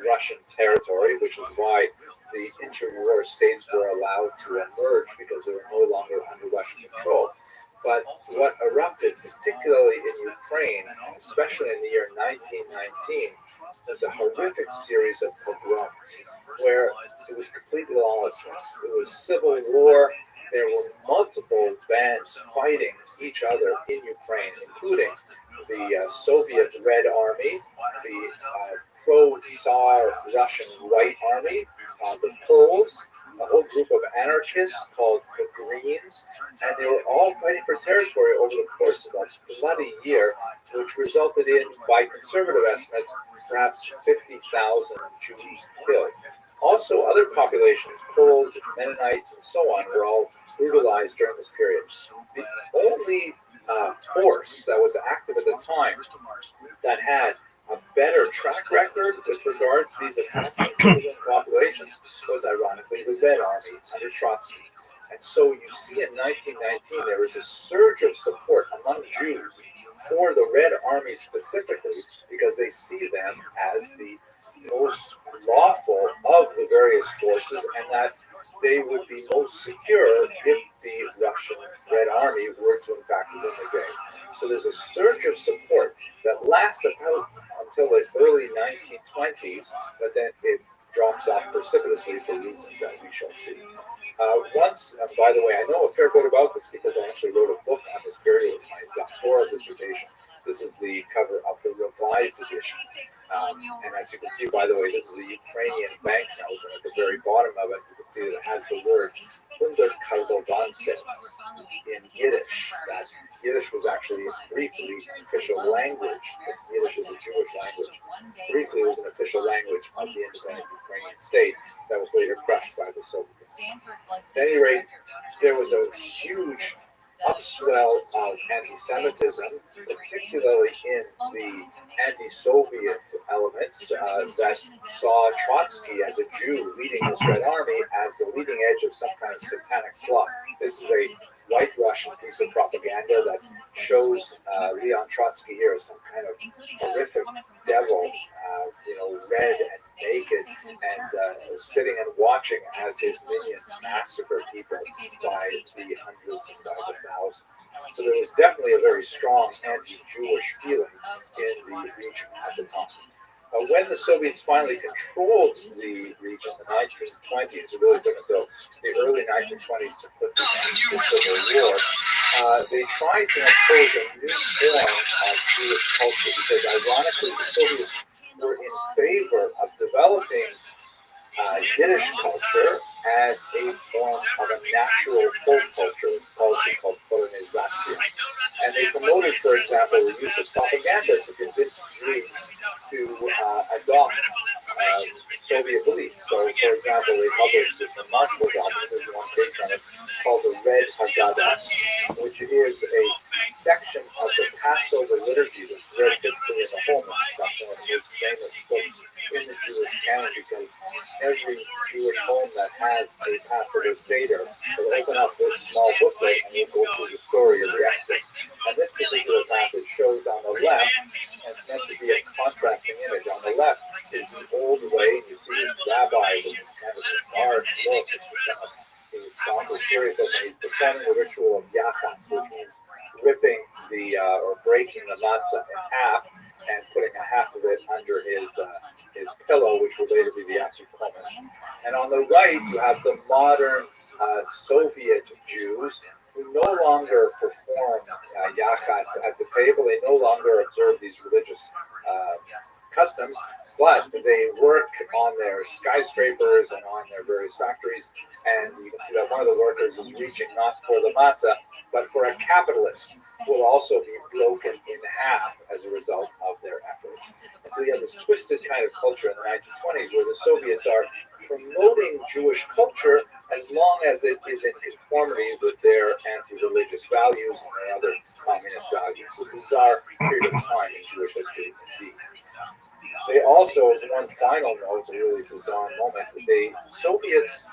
[SPEAKER 2] Russian territory, which is why the interwar states were allowed to emerge because they were no longer under Russian control. But what erupted, particularly in Ukraine, and especially in the year 1919, was a horrific series of pogroms where it was complete lawlessness. It was civil war. There were multiple bands fighting each other in Ukraine, including the Soviet Red Army, the pro-Tsar Russian White Army, the Poles, a whole group of anarchists called the Greens, and they were all fighting for territory over the course of a bloody year, which resulted in, by conservative estimates, perhaps 50,000 Jews killed. Also, other populations, Poles, Mennonites, and so on, were all brutalized during this period. The only force that was active at the time that had a better track record with regards to these attacks on civilian populations was, ironically, the Red Army under Trotsky. And so you see in 1919 there was a surge of support among Jews for the Red Army specifically because they see them as the most lawful of the various forces and that they would be most secure if the Russian Red Army were to in fact win the day. So there's a surge of support that lasts about until the early 1920s, but then it drops off precipitously for reasons that we shall see. By the way, I know a fair bit about this because I actually wrote a book on this period with my doctoral dissertation. This is the cover of the revised edition. And as you can see, by the way, this is a Ukrainian banknote, and at the very bottom of it, you can see that it has the word Underkardovances in Yiddish. That Yiddish was actually briefly an official language, because Yiddish is a Jewish language. Briefly, it was an official language of the independent Ukrainian state that was later crushed by the Soviets. At any rate, there was a huge upswell of anti-Semitism, particularly in the anti-Soviet elements that saw Trotsky as a Jew leading this Red Army as the leading edge of some kind of satanic plot. This is a white Russian piece of propaganda that shows Leon Trotsky here as some kind of horrific devil, red and naked, and sitting and watching as his minions massacre people by the hundreds and by the thousands. So there was definitely a very strong anti-Jewish feeling in the region at the time. When the Soviets finally controlled the region in the 1920s, it really took until the early 1920s to put this into civil war. They tried to impose a new form of Jewish culture because, ironically, the Soviets were in favor of developing Yiddish culture as a form of a natural folk culture, policy called colonization. And they promoted, for example, the use of propaganda to convince Jews to adopt Soviet beliefs. So, for example, they published this remarkable document, there's one page on it, called the Red Haggadah, which is a section of the Passover liturgy that's read typically in the home. That's one of the most famous books in the Jewish canon because every Jewish home that has a Passover Seder will open up this small booklet and you'll go through the story of the Exodus. And this particular ritual of yachats, which means ripping or breaking the matzah in half and putting a half of it under his pillow, which would later be the Yatsu Komen. And on the right, you have the modern Soviet Jews who no longer perform yachats at the table. They no longer observe these religious customs, but they work on their skyscrapers and on their various factories. And you can see that one of the workers is reaching not for the matzah, but for a capitalist who will also be broken in half as a result of their efforts. And so you have this twisted kind of culture in the 1920s where the Soviets are promoting Jewish culture as long as it is in conformity with their anti-religious values and their other communist values. A bizarre period of time in Jewish history indeed. They also, as one final note, a really bizarre moment, the Soviets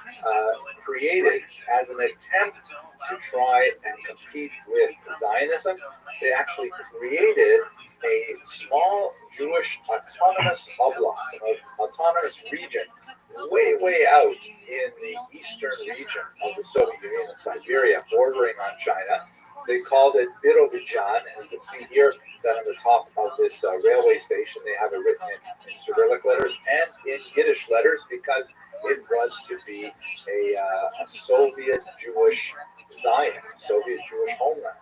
[SPEAKER 2] created as an attempt to try and compete with Zionism, they actually created a small Jewish autonomous oblast, an autonomous region, way out in the eastern region of the Soviet Union in Siberia, bordering on China. They called it Birobidzhan, and you can see here that on the top of this railway station, they have it written in Cyrillic letters and in Yiddish letters because it was to be a Soviet Jewish Zion, Soviet Jewish homeland.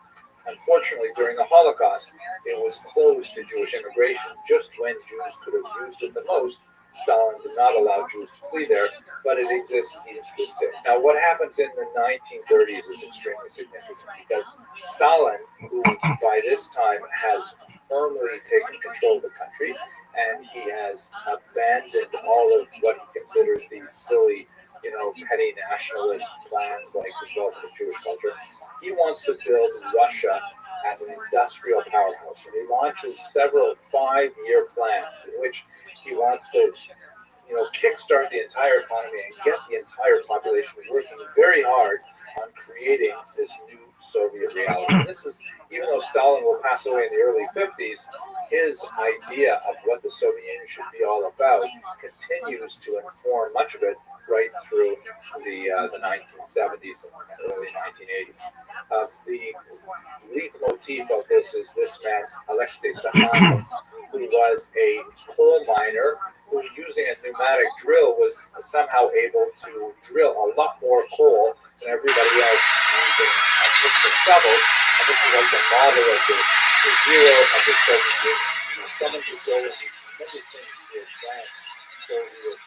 [SPEAKER 2] Unfortunately, during the Holocaust, it was closed to Jewish immigration just when Jews could have used it the most. Stalin did not allow Jews to flee there, but it exists even to this day. Now, what happens in the 1930s is extremely significant because Stalin, who by this time has firmly taken control of the country, and he has abandoned all of what he considers these silly, petty nationalist plans like the development of Jewish culture. He wants to build Russia as an industrial powerhouse, and he launches several 5-year plans in which he wants to, kickstart the entire economy and get the entire population working very hard on creating this new Soviet reality. And this is, even though Stalin will pass away in the early 50s, his idea of what the Soviet Union should be all about continues to inform much of it right through the 1970s and early 1980s. The leitmotif of this is this man, Alexei Sahanin, who was a coal miner who, using a pneumatic drill, was somehow able to drill a lot more coal than everybody else using picks and shovels. And this is like the model of the hero of the Soviet Union. Someone could go and do many things to advance Soviet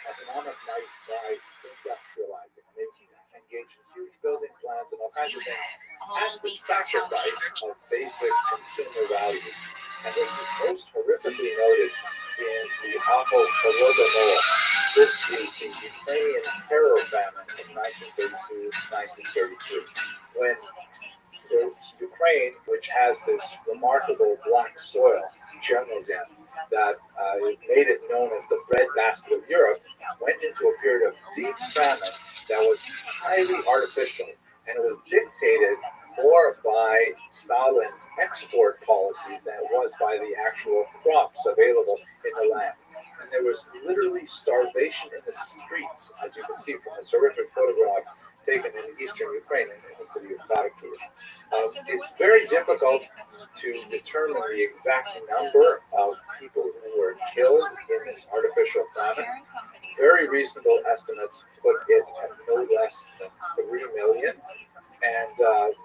[SPEAKER 2] economic might by industrializing. They engage in huge building plans and all kinds of things at the sacrifice of basic consumer values. And this is most horrifically noted in the awful Holodomor. This is the Ukrainian terror famine from 1932-1933, when the Ukraine, which has this remarkable black soil, Chernozem, that made it known as the breadbasket of Europe, went into a period of deep famine that was highly artificial, and it was dictated more by Stalin's export policies than it was by the actual crops available in the land. And there was literally starvation in the streets, as you can see from this horrific photograph taken in eastern Ukraine, in the city of Kharkiv. It's very difficult to determine the exact number of people who were killed in this artificial famine. Very reasonable estimates put it at no less than 3 million. And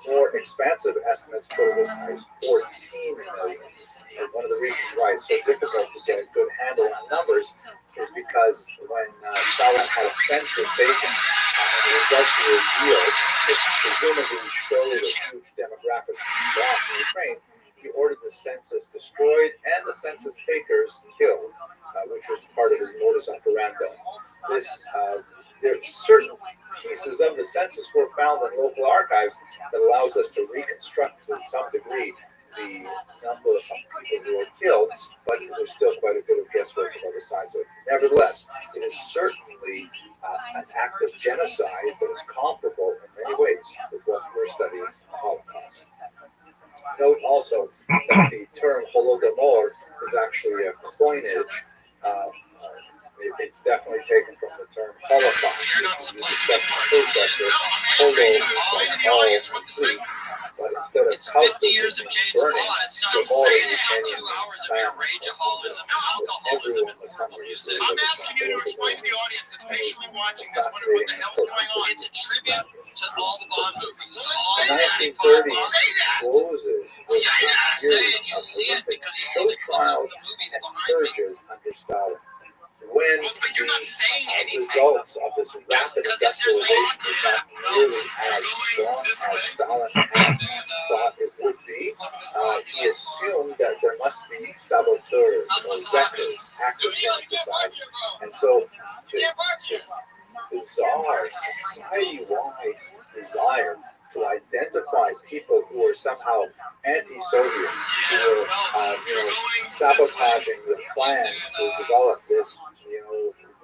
[SPEAKER 2] more expansive estimates put it as high as 14 million. And one of the reasons why it's so difficult to get a good handle on numbers is because when Stalin had a census taken, and the results were revealed, which presumably showed a huge demographic loss in Ukraine, he ordered the census destroyed and the census takers killed, which was part of his modus operandi. There are certain pieces of the census were found in local archives that allows us to reconstruct to some degree the number of people who were killed, but there's still quite a bit of guesswork about the size of it. Nevertheless, it is certainly an act of genocide that is comparable in many ways with what we're studying the Holocaust. Note also that the term Holodomor is actually a coinage. It's definitely taken from the term Holocaust,
[SPEAKER 3] you're not supposed to be part
[SPEAKER 1] food
[SPEAKER 3] of
[SPEAKER 1] sector,
[SPEAKER 3] it.
[SPEAKER 1] photos
[SPEAKER 3] All
[SPEAKER 1] like
[SPEAKER 3] in the
[SPEAKER 1] all
[SPEAKER 3] audience want the
[SPEAKER 1] complete.
[SPEAKER 3] same.
[SPEAKER 1] But instead of
[SPEAKER 3] It's
[SPEAKER 1] house
[SPEAKER 3] 50 years of
[SPEAKER 1] buildings
[SPEAKER 3] Jade's
[SPEAKER 1] burning,
[SPEAKER 3] Law. It's not
[SPEAKER 1] the ball is
[SPEAKER 3] it's not
[SPEAKER 1] hanging
[SPEAKER 3] 2 hours of
[SPEAKER 1] in
[SPEAKER 3] your
[SPEAKER 1] sand.
[SPEAKER 3] rageaholism and alcoholism and horrible music.
[SPEAKER 1] I'm asking you to explain to the
[SPEAKER 3] audience that's patiently watching this what the hell's going on. It's a tribute to all the Bond movies. To all
[SPEAKER 1] The
[SPEAKER 3] the 95
[SPEAKER 1] 1930s
[SPEAKER 3] Bond
[SPEAKER 1] closes with
[SPEAKER 3] Say
[SPEAKER 1] years
[SPEAKER 3] it, you
[SPEAKER 1] of
[SPEAKER 3] see it
[SPEAKER 1] horrific
[SPEAKER 3] because you see
[SPEAKER 1] show
[SPEAKER 3] the clips from
[SPEAKER 1] trials
[SPEAKER 3] the movies
[SPEAKER 1] and
[SPEAKER 3] behind me.
[SPEAKER 1] purges under Stalin. When
[SPEAKER 3] But you're not saying
[SPEAKER 1] the
[SPEAKER 3] anything.
[SPEAKER 1] results of this rapid
[SPEAKER 3] Because if there's
[SPEAKER 1] industrialization was not nearly as
[SPEAKER 3] going
[SPEAKER 1] strong
[SPEAKER 3] this
[SPEAKER 1] as
[SPEAKER 3] way,
[SPEAKER 1] Stalin had thought it would be, he assumed that there must be saboteurs or wreckers active in society. And so this bizarre society-wide desire to identify people who are somehow anti-Soviet, who were, sabotaging the plans to develop this,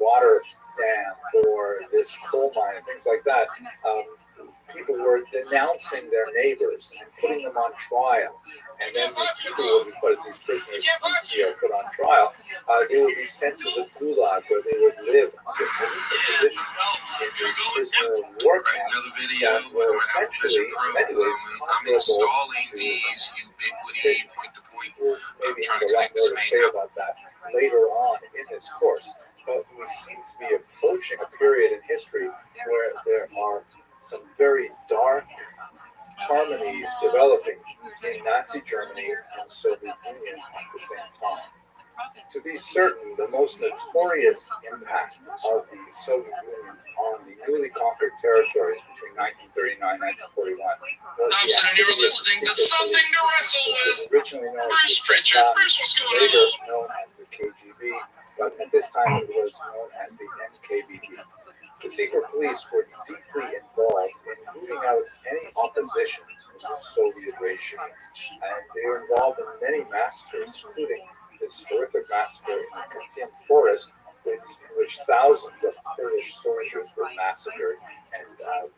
[SPEAKER 1] water dam or this coal mine and things like that. People were denouncing their neighbors and putting them on trial. And then these people would be put as these prisoners put on trial. They would be sent to the Gulag where they would live under horrific conditions in these prisoner of war camps that were essentially, in many ways, comparable to we'll maybe have a lot more to say about that later on in this course. But we seem to be approaching a period in history where there are some very dark harmonies developing in Nazi Germany and Soviet Union at the same time. To be certain, the most notorious impact of the Soviet Union on the newly conquered territories between 1939 and 1941 was the
[SPEAKER 3] you're
[SPEAKER 1] activity of
[SPEAKER 3] listening to
[SPEAKER 1] secret
[SPEAKER 3] Something
[SPEAKER 1] police,
[SPEAKER 3] to Wrestle
[SPEAKER 1] which
[SPEAKER 3] With.
[SPEAKER 1] was originally known as
[SPEAKER 3] Bruce
[SPEAKER 1] the
[SPEAKER 3] Pritchard.
[SPEAKER 1] Gestapo,
[SPEAKER 3] Bruce, what's going
[SPEAKER 1] later
[SPEAKER 3] on?
[SPEAKER 1] known as the KGB, but at this time it was known as the NKVD. The secret police were deeply involved in rooting out any opposition to the Soviet regime, and they were involved in many massacres, including this horrific massacre in the Katyn forest, in which thousands of Polish soldiers were massacred and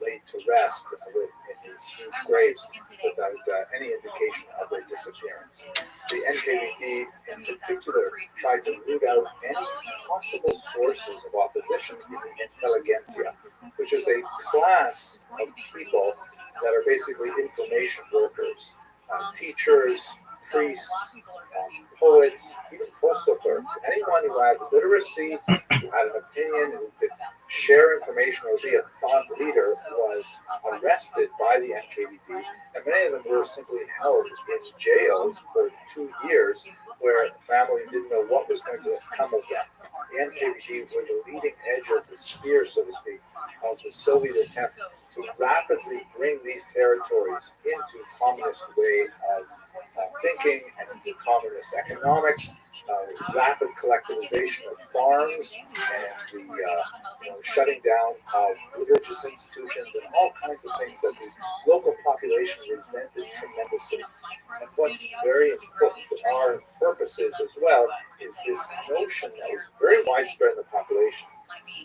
[SPEAKER 1] laid to rest in these huge graves without any indication of their disappearance. The NKVD in particular tried to root out any possible sources of opposition in the intelligentsia, which is a class of people that are basically information workers, teachers, priests, poets, even postal clerks. Anyone who had literacy, who had an opinion, who could share information or be a thought leader was arrested by the NKVD, and many of them were simply held in jails for 2 years where the family didn't know what was going to come of them. The NKVD were the leading edge of the spear, so to speak, of the Soviet attempt to rapidly bring these territories into communist way of thinking and into communist economics, rapid collectivization of farms, and the shutting down of religious institutions and all kinds of things that the local population resented tremendously. And what's very important for our purposes as well is this notion that was very widespread in the population,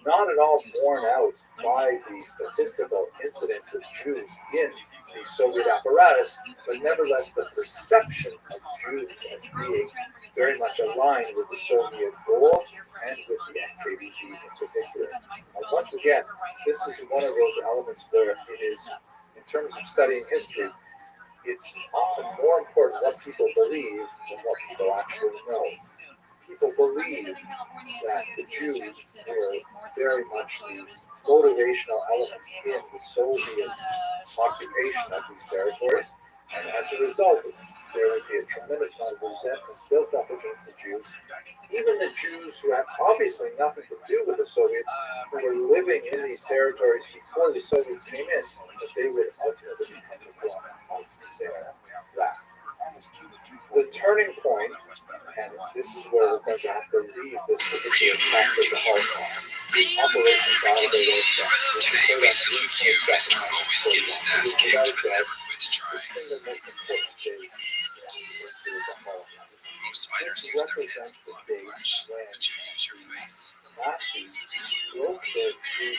[SPEAKER 1] not at all borne out by the statistical incidence of Jews in the Soviet apparatus, but nevertheless the perception of Jews as being very much aligned with the Soviet goal and with the NKVD in particular. Once again, this is one of those elements where it is, in terms of studying history, it's often more important what people believe than what people actually know. People believe that the Jews were very much the motivational elements in the Soviet occupation of these territories, and as a result, there would be a tremendous amount of resentment built up against the Jews. Even the Jews who had obviously nothing to do with the Soviets, who were living in these territories before the Soviets came in, that they would ultimately become the brunt of their wrath. The turning point, and this is where we're going to have to leave this particular chapter to heart on, Operation Rabbi Rothschild.
[SPEAKER 3] Today we salute you, Mr. Always Gets His Ass Kicked but never quits trying. Most fighters use their hands to block flesh, but you use your face.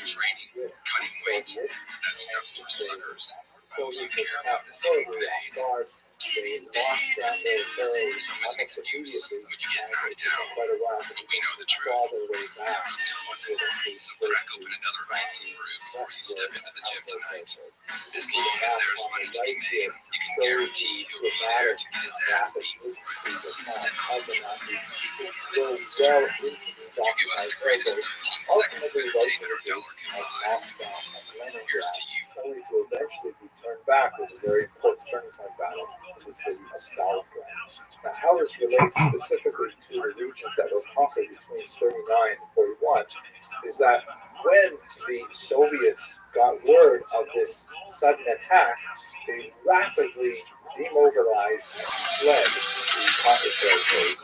[SPEAKER 3] Training, cutting weight, that stuff for suckers. You
[SPEAKER 1] caught horribly off guard. They lost their military almost immediately, and it took them quite a while to claw their way back until they
[SPEAKER 3] Crack open another awesome room before you step into the gym tonight. As long as there's money to be made, you can guarantee he'll be there to get his ass beat. You give us the greatest 13 seconds of entertainment or dollar goodbye. Here's to you.
[SPEAKER 1] only to eventually be turned back with a very important turning point battle in the city of Stalingrad. Now, how this relates specifically to the regions that were conquered between 39 and 41 is that when the Soviets got word of this sudden attack, they rapidly demobilized and fled the conquered territories.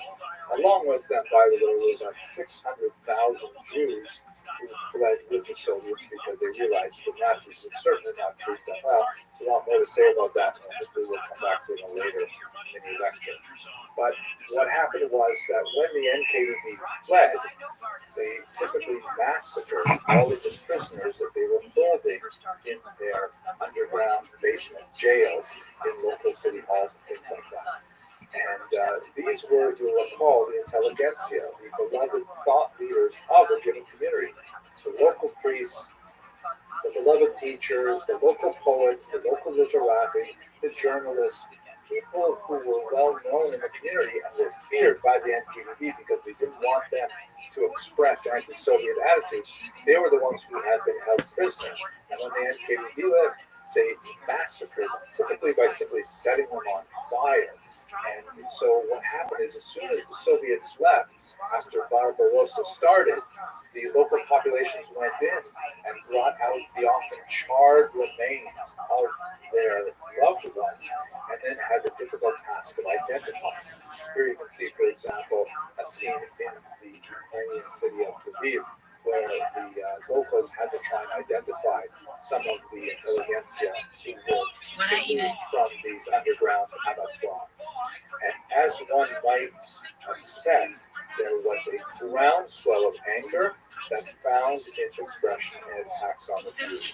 [SPEAKER 1] Along with them, by the way, was about 600,000 Jews who fled with the Soviets because they realized the Nazis would certainly not treat them well. So a lot more to say about that, and hopefully we'll come back to it later in the lecture. But what happened was that when the NKVD fled, they typically massacred all of the prisoners that they were holding in their underground basement jails in local city halls and things like that. And these were, you'll recall, the intelligentsia, the beloved thought leaders of a given community. The local priests, the beloved teachers, the local poets, the local literati, the journalists, people who were well known in the community and were feared by the NKVD because they didn't want them to express anti-Soviet attitudes. They were the ones who had been held prisoners. And when the NKVD left, they massacred them, typically by simply setting them on fire. And so what happened is, as soon as the Soviets left, after Barbarossa started, the local populations went in and brought out the often charred remains of their loved ones, and then had the difficult task of identifying them. Here you can see, for example, a scene in the Ukrainian city of Lviv, where the locals had to try and identify some of the intelligentsia who were removed from these underground abattoirs. And as one might expect, there was a groundswell of anger that found its expression in attacks on the Jews.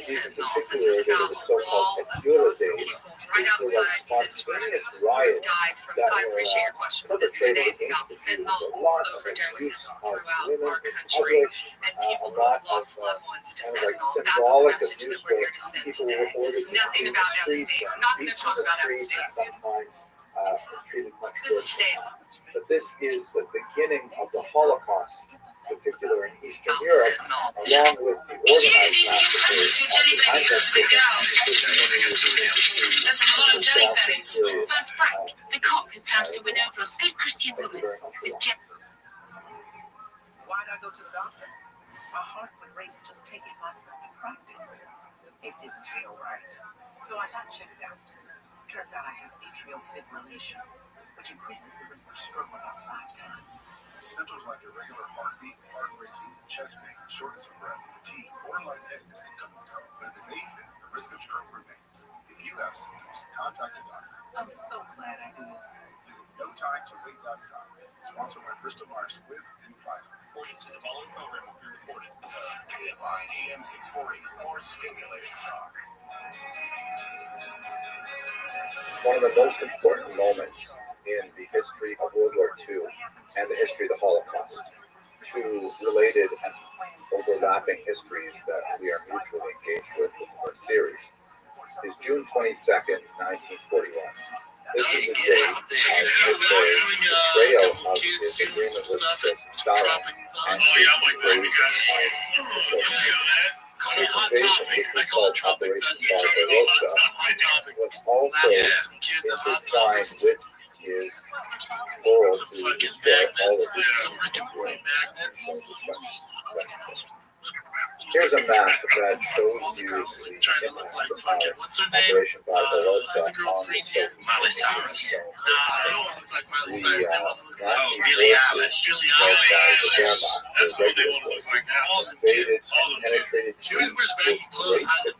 [SPEAKER 1] In particular, there were the so-called Ekula days, which were like spontaneous riots that were perpetrated against the Jews. A lot of abuse of women in public, a lot of kind of like symbolic abuse where people were ordered to clean the streets and beat in the streets and sometimes treated much worse. But this is the beginning of the Holocaust, in particular in Eastern Europe, along with the organized massacres of the
[SPEAKER 6] That's a lot of jelly bellies. That's Frank, the cop who plans to win over a good Christian woman with Jeff.
[SPEAKER 7] Why'd I go to the doctor? My heart would race just taking my stuff in practice. It didn't feel right. So I got checked out. Turns out I have atrial fibrillation, which increases the risk of stroke about 5 times.
[SPEAKER 8] Symptoms like irregular heartbeat, heart racing, chest pain, shortness of breath, fatigue, or lightheadedness can come and go. But if it's AFib, the risk of stroke remains. If you have symptoms, contact a doctor.
[SPEAKER 7] I'm so glad I did.
[SPEAKER 8] Visit NoTimeToWait.com. Sponsored by Bristol Myers Squibb and Pfizer.
[SPEAKER 5] Portions of the following program will be recorded.
[SPEAKER 3] KFI AM 640, more stimulating talk.
[SPEAKER 1] One of the most important moments in the history of World War II and the history of the Holocaust, two related and overlapping histories that we are mutually engaged with in our series, is June 22nd, 1941. This is the day on which the betrayal of his agreement with Joseph Stalin and his invasion of the Soviet. This invasion, which was called Operation Barbarossa, was also intertwined with his goal to destroy all of the Here's a map that shows you the impact of Operation Barbarossa on the Soviet
[SPEAKER 3] Miley Cyrus.
[SPEAKER 1] Union.
[SPEAKER 3] They don't look like Miley Cyrus. They want to look like
[SPEAKER 1] Nazi
[SPEAKER 3] Eilish. That's what they want to look like now. All the kids, all the
[SPEAKER 1] penetrated
[SPEAKER 3] she always wears baggy clothes, hiding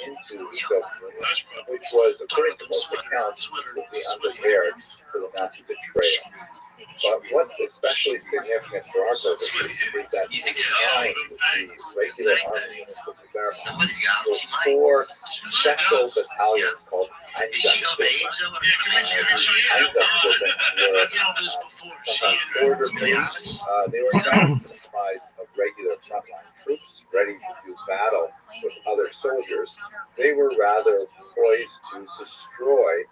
[SPEAKER 1] into the Soviet Union, which was, according to most accounts, the underwear for the Nazi betrayal.
[SPEAKER 2] But what's especially significant for our purposes is that behind the regular army units of the Wehrmacht were 4 special battalions called Einsatzgruppen. Sometimes border police. They were not comprised of regular frontline troops ready to do battle with other soldiers. They were rather poised to destroy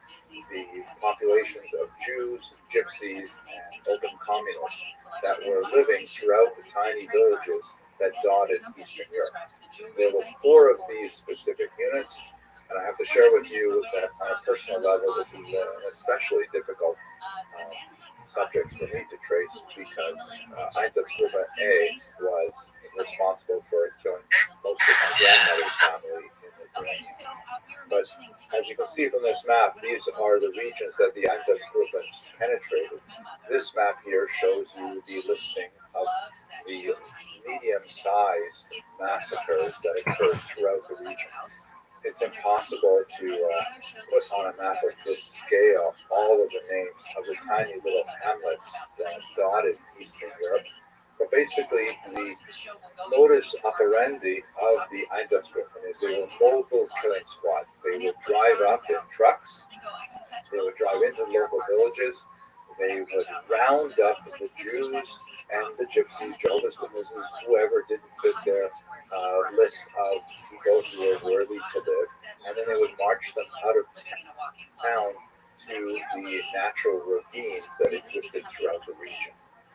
[SPEAKER 2] the populations of Jews, Gypsies, and open communists that were living throughout the tiny villages that dotted Eastern Europe. There were 4 of these specific units, and I have to share with you that on a personal level, this is an especially difficult subject for me to trace because Einsatzgruppe A was responsible for killing most of my grandmother's family in Lithuania. But as you can see from this map, these are the regions that the Einsatzgruppe penetrated. This map here shows you the listing of the medium-sized massacres that occurred throughout the region. It's impossible to put on a map of this scale all of the names of the tiny little hamlets that dotted Eastern Europe. But basically, the modus operandi of the Einsatzgruppen is they were mobile killing squads. They would drive up in trucks, they would drive into local villages, they would round up the Jews and the Gypsies, Jehovah's Witnesses, whoever didn't fit their list of people who were worthy to live, and then they would march them out of town to the natural ravines that existed throughout the region.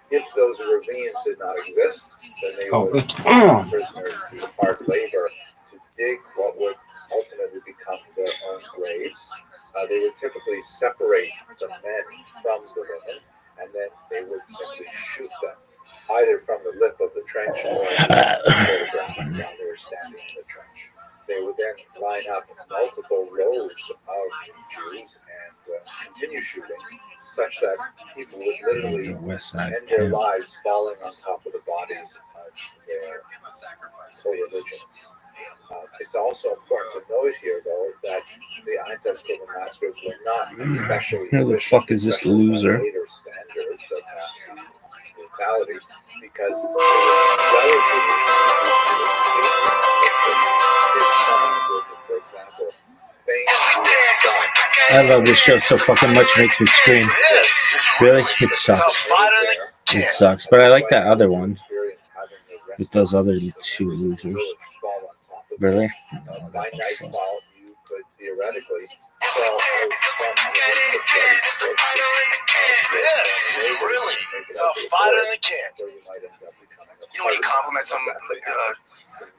[SPEAKER 2] If those ravines did not exist, then they would put prisoners to hard labor to dig what would ultimately become their own graves. They would typically separate the men from the women, and then they would simply shoot them, either from the lip of the trench or the ground while they were standing in the trench. They would then line up multiple rows of Jews and continue shooting, such that people would literally end their lives falling on top of the bodies of their co-religions. It's also important to note here, though, that the Einsatzgruppen massacres were not especially
[SPEAKER 4] Who the fuck is this loser?
[SPEAKER 2] later standards of Nazi brutality, because it was relatively easy to escape if someone were to, for example, feign to
[SPEAKER 4] I love this show so fucking much, makes me scream. Really? It sucks. It sucks. But I like that other one with those other 2 losers. Really?
[SPEAKER 2] By nightfall, you could theoretically crawl out from the list of bloody
[SPEAKER 3] Yes, really. A fighter in the can.
[SPEAKER 2] where you might end up becoming a
[SPEAKER 3] You know when you compliment some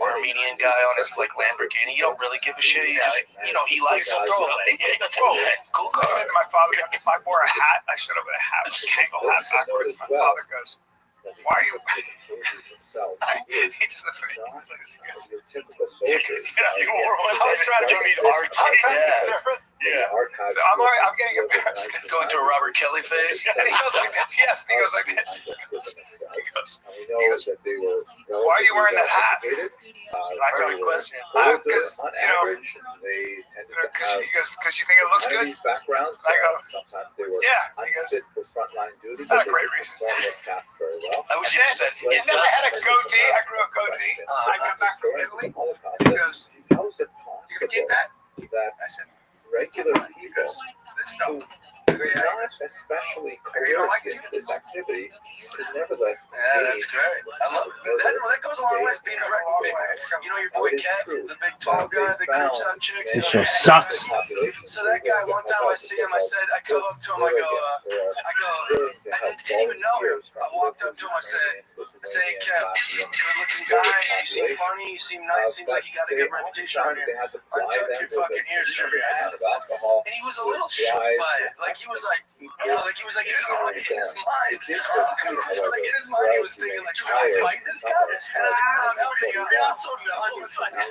[SPEAKER 3] Armenian guy on his like Lamborghini, you don't really give a shit. You know he likes a throwaway. Cool. I said to my father, if I wore a hat, I should have been a hat, a Kangol hat backwards. My father goes, "Why are you?" He just looks at me.
[SPEAKER 2] your typical soldiers.
[SPEAKER 3] I was trying to meet artsy. Yeah. So I'm alright. I'm getting embarrassed. Going through a Robert Kelly phase. And he goes like this. Yes. And he goes like this. He goes. Why are you wearing that hat? Perfect question. Because
[SPEAKER 2] on average, they tended to have
[SPEAKER 3] because you think it looks good.
[SPEAKER 2] these backgrounds.
[SPEAKER 3] I go,
[SPEAKER 2] sometimes they were
[SPEAKER 3] yeah. He goes,
[SPEAKER 2] unfit for frontline duty.
[SPEAKER 3] Not a
[SPEAKER 2] but
[SPEAKER 3] great
[SPEAKER 2] they
[SPEAKER 3] reason.
[SPEAKER 2] performed this task very well.
[SPEAKER 3] I wish you said you never had a goatee. I grew a goatee. I come back from Italy. He goes,
[SPEAKER 2] How is it
[SPEAKER 3] you gonna get
[SPEAKER 2] possible
[SPEAKER 3] that?
[SPEAKER 2] that
[SPEAKER 3] I said,
[SPEAKER 2] regular people
[SPEAKER 3] this stuff.
[SPEAKER 2] who not especially coerced into this activity could nevertheless
[SPEAKER 3] Yeah, that's great. I love that goes a long way being a direct big. You know your boy Kev, the big tall guy that creeps out chicks.
[SPEAKER 4] This show sucks.
[SPEAKER 3] So that guy, one time I see him, I come up to him, I didn't even know him. I walked up to him, I said, hey Kev, good looking guy, you seem funny, you seem nice, seems like you got a good reputation around here. Untuck your fucking ears from your hat. And he was a little shook by it. Like he was like in his mind. Like in his mind, he was thinking like, should I fight this guy? And I'm helping you. And also Don was like, I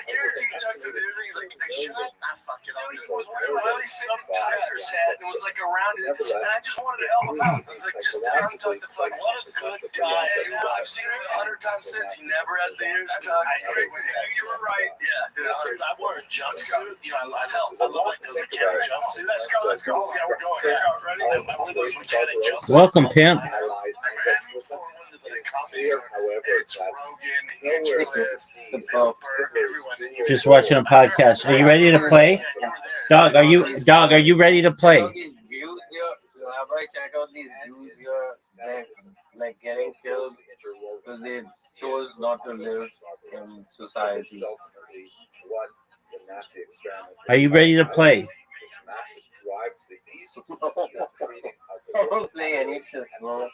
[SPEAKER 3] guarantee he tucked his ears. He's like, should I not fucking? Dude, he was wearing a really sick tiger's hat and it was like around it. And I just wanted to help him out. I was like, just untuck the fuck. What a good guy. And I've seen him 100 times since. He never has the ears tucked. I agree with you. You were right. Yeah, dude. I wore a jumpsuit. You know, I love like those camera jumpsuits. Let's go. Yeah, we're going. Yeah, ready?
[SPEAKER 4] Welcome, pimp. Just watching a podcast. Are you ready to play? Dog, are you ready to play?
[SPEAKER 9] Rabbi, check out these Jews here, like getting killed because they chose not to live in society.
[SPEAKER 4] Are you ready to play?
[SPEAKER 9] I don't play any shit, bro.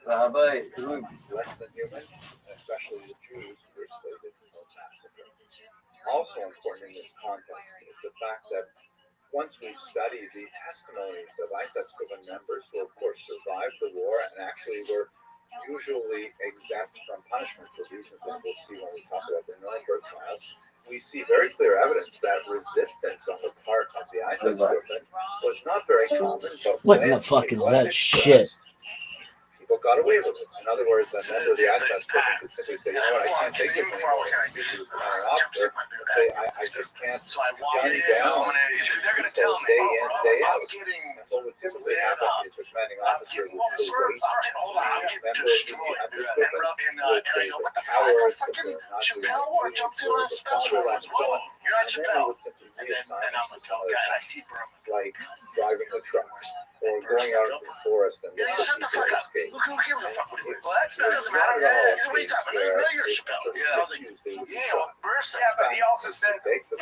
[SPEAKER 9] Rabbi, dude.
[SPEAKER 2] Also important in this context is the fact that once we've studied the testimonies of Einsatzgruppen members who, of course, survived the war and actually were usually exempt from punishment for reasons that we'll see when we talk about the Nuremberg trials, we see very clear evidence that resistance on the part of the Einsatzgruppen was not very common. But
[SPEAKER 4] What in the fuck is that shit?
[SPEAKER 2] People got away with it. In other words, a member of the Einsatzgruppen could simply say, you know what, I can't take this anymore. Say, I just can't gun down.
[SPEAKER 3] They're going to tell me,
[SPEAKER 2] day in, day out.
[SPEAKER 3] I'm getting
[SPEAKER 2] What would typically happen is the commanding officer would wait.
[SPEAKER 3] hold on, I'm getting destroyed. And what the fuck? Fucking Chappelle or jumped in a special as well. You're not Chappelle. And then I'm like, oh god, I see Berman.
[SPEAKER 2] Like driving the truck or going out into the forest and
[SPEAKER 3] Yeah, shut the fuck up. Who gives a fuck what you do? Well, that doesn't matter. What are you talking about? You're Chappelle. Yeah, I was like, yeah, Bursa. Yeah, but he also said, he goes,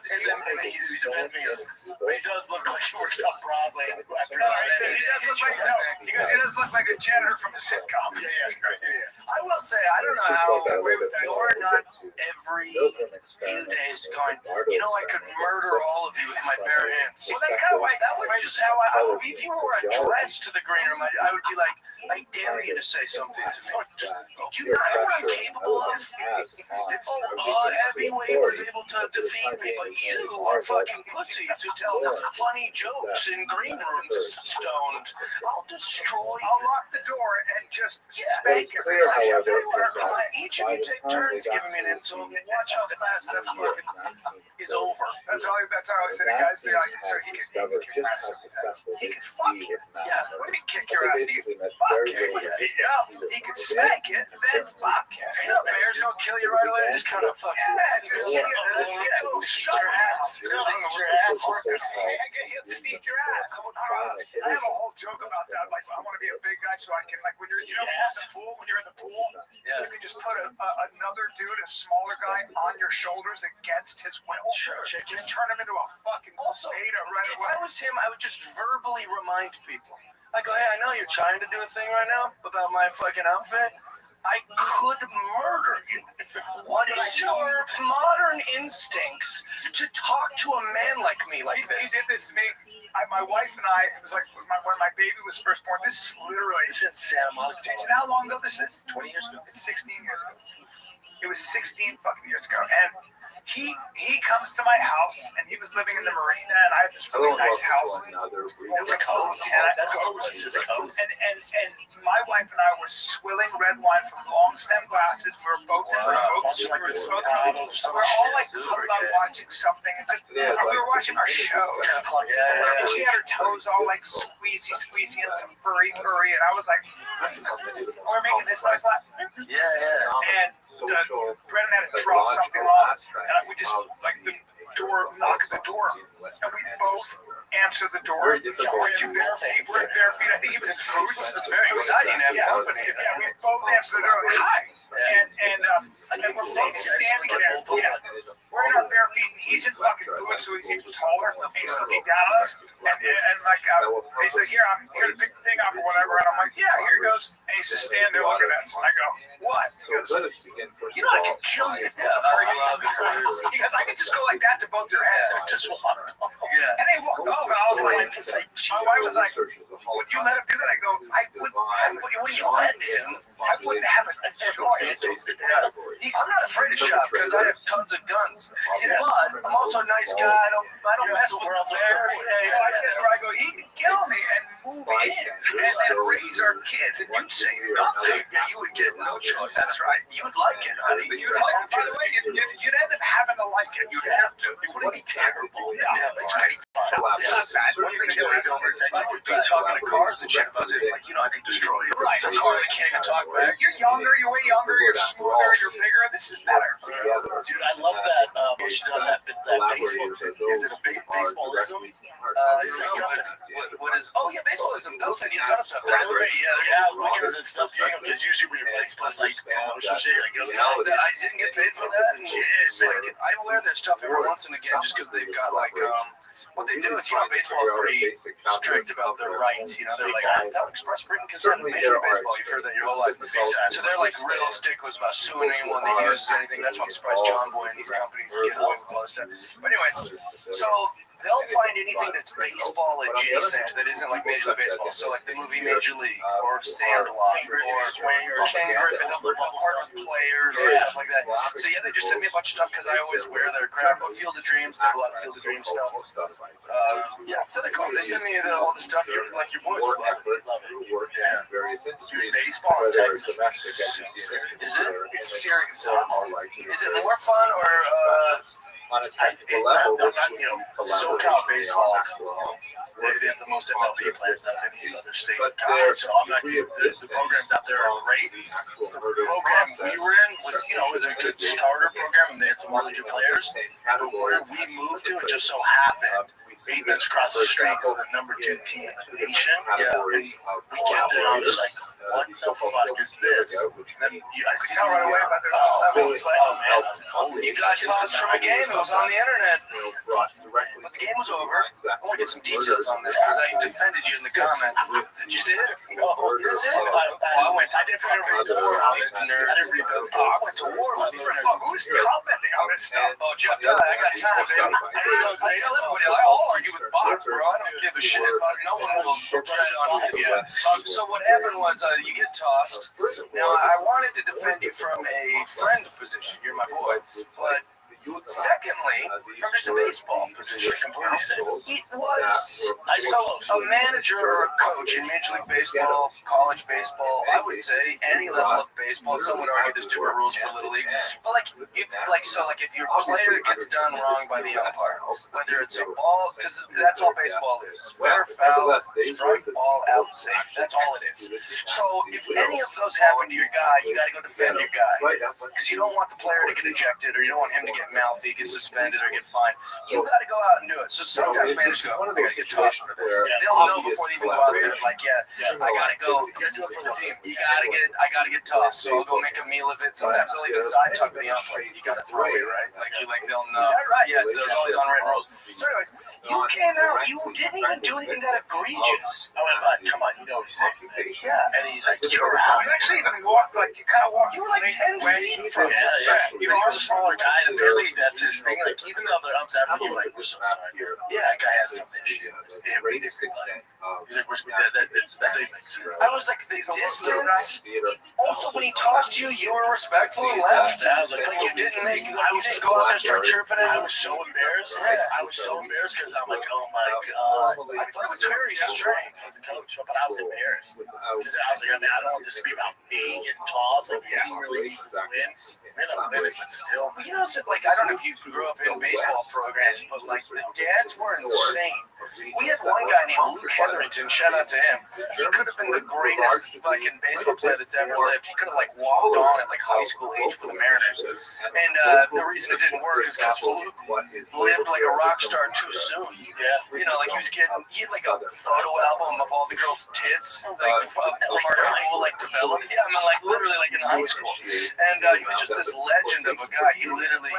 [SPEAKER 3] and then he defends me. He goes, but he does look like he works on Broadway. He does look like a janitor from a sitcom. Yeah. I will say, I don't know how you're not every few days going, you know, I could murder all of you with my bare hands. Well, that's kind of like, that was just how if you were addressed to the green room, I would be like, I dare you to say something to me. Do you know what I'm capable of? Heavyweight was able to defeat me, but you are fucking pussies who tell funny jokes in green rooms stoned. I'll destroy you. I'll lock the door and just spank you. Each of you take turns giving me an insult. Watch how fast that fucking is over. That's all I said, guys. So he can fuck you. Yeah, let me kick your ass. He can fuck you. He can spank it, then fuck you. Bears don't kill you right away. Just kind of fuck you. Shut your ass. He'll just eat your ass. I have a whole joke about that. Like, I want to be a big guy so I can, like, when you're in the pool, you can just put another dude, a smaller guy, on your shoulders against his will. Sure. Just turn him into a fucking beta right away. If I was him, I would just verbally remind people. I go, hey, I know you're trying to do a thing right now about my fucking outfit. I could murder you. What is your modern instincts to talk to a man like me like this? He did this to me. My wife and I, it was like when my baby was first born. This is literally Santa Monica. Do you know how long ago this is? 20 years ago. It's 16 years ago. It was 16 fucking years ago. And he comes to my house, and he was living in the marina, and I have this really nice house. It was cozy. And my wife and I were swilling red wine from long stem glasses. We were both in boats. We were all like huddled up watching something, and just we were watching our show. And she had her toes all like squeezy, and some furry, and I was like, we're making this nice laugh. And Brennan had to draw something off, and we just like the door, knock at the door, and we both answer the door. We're in bare feet. I think he was in boots. It's very exciting to have company. Yeah, we both answer the door. Like, hi. And we're both standing there. We're in our bare feet, and he's in fucking boots, so he's even taller. And he's looking down at us, and like he's like, here, I'm here to pick the thing up or whatever. And I'm like, yeah, here it goes. And he's just standing there looking at us, and I go, what? He goes, you know, I can kill you. He goes, I can just go like that to both your heads. Just walk. And they walked over. I was like, my wife was like, would you let him do that? I go, what do you let him? I wouldn't have a choice. I'm not afraid of shop because I have tons of guns. But I'm also a nice guy. I don't mess with them. I go, he can kill me. And move in and raise our kids, and you'd say nothing. You would get no choice. That's right. You would like it. By the way, you'd end up having to like it. You'd have to. It wouldn't be terrible. Yeah, it's pretty fun. It's not bad. Once the kid was over, it's like you'd be talking to cars and shit about it. Like, I could destroy you. Right. The car that can't even talk back. You're younger. You're way younger. You're smoother. You're bigger. This is better.
[SPEAKER 10] Dude, I love that. That baseball. Is it a baseballism? Is that
[SPEAKER 3] What is? Oh yeah, baseballism. They'll send you a ton of stuff.
[SPEAKER 10] Yeah, I was looking at this stuff, because usually when you play sports like promotion shit,
[SPEAKER 3] No, I didn't get paid for that. And it's like I wear that stuff every once and again just because they've got like what they do is, baseball is pretty strict about their rights. They're like, without express written consent in Major League Baseball, you've heard that your whole life. So they're like real sticklers about suing anyone that uses anything. That's why I'm surprised John Boy and these companies get away with all this stuff. But anyways, so they'll find anything that's baseball adjacent that isn't like Major League Baseball. So like the movie Major League or Sandlot or Ken Griffin, Harvard Players or stuff like that. So yeah, they just send me a bunch of stuff because I always wear their crap. Field of Dreams, they have a lot of Field of Dreams stuff. So they call. They send me all the stuff like your boys would love.
[SPEAKER 10] baseball in Texas.
[SPEAKER 3] Is it? It's serious. Is it more fun or?
[SPEAKER 1] On a technical level,
[SPEAKER 10] SoCal baseball they have the most MLB players out of any other state. So I'm not. The programs out there are great. The program we were in was a good starter program, and they had some really good players. But where we moved to, it just so happened 8 minutes across the street is the number 2 team in the nation. Yeah, and we get there, I was like, what the fuck is this? And then I see right away about
[SPEAKER 3] You guys lost from a game. It was on the internet. But the game was over. I want to get some details on this because I defended you in the comments. Did you see it? Oh, is it? I didn't read those. I didn't read those. I went to war with you.
[SPEAKER 10] Who's commenting on this stuff?
[SPEAKER 3] Oh, Jeff Dye, I got time, baby. I tell everybody, I'll argue with bots, bro. I don't give a shit. No one will tread on it. Yeah. So what happened was you get tossed. Now, I wanted to defend you from a friend position. You're my boy. But secondly, from just a baseball position, it was so a manager or a coach in Major League Baseball, college baseball, I would say any level of baseball. Some would argue there's different rules for Little League, but if your player gets done wrong by the umpire, whether it's a ball, because that's all baseball is, fair, foul, strike, ball, out, safe. That's all it is. So if any of those happen to your guy, you got to go defend your guy because you don't want the player to get ejected or you don't want him to get mouthy, get suspended, or get fined. You got to go out and do it. So sometimes managers go, I got to get tossed for this. They'll know before they even go out there, like, I got to go. Do it for the team. I got to get tossed. So I'll go make a meal of it. Sometimes they'll even side tuck the umpire. You got to throw it, right? They'll know. Yeah, so there's always on red rules. So anyways, you came out. You didn't even do anything that egregious.
[SPEAKER 10] But come on, he's saying,
[SPEAKER 3] yeah.
[SPEAKER 10] And he's like, you're out.
[SPEAKER 3] You actually even walked you kind of walked. You were like 10 feet from him.
[SPEAKER 10] Yeah. I was a smaller guy, and apparently that's his thing. Like, even though the umps after you, like, we're so sorry. Yeah, that guy has some issue. He's like, that didn't make sense.
[SPEAKER 3] I was like, the distance. Also, when he tossed you, you were respectful and left.
[SPEAKER 10] I was like,
[SPEAKER 3] you didn't make. You just go out there and start chirping at
[SPEAKER 10] I
[SPEAKER 3] him.
[SPEAKER 10] was so embarrassed. I was so embarrassed because I'm like, oh my god.
[SPEAKER 3] I thought it was very strange.
[SPEAKER 10] As a coach, but I was embarrassed because I was like, I don't want this to be about me getting tossed. Like, the team really needs this win. But still,
[SPEAKER 3] it's like, I don't know if you grew up in baseball programs, but like the dads were insane. We had one guy named Luke Hetherington. Shout out to him. He could have been the greatest fucking baseball player that's ever lived. He could have like walked on at like high school age for the Mariners. And the reason it didn't work is because Luke lived like a rock star too soon. Yeah, like he was getting. He had like a photo album of all the girls' tits, like elementary school, like developed. Yeah, I mean, like literally like in high school. And he was just this legend of a guy. He literally,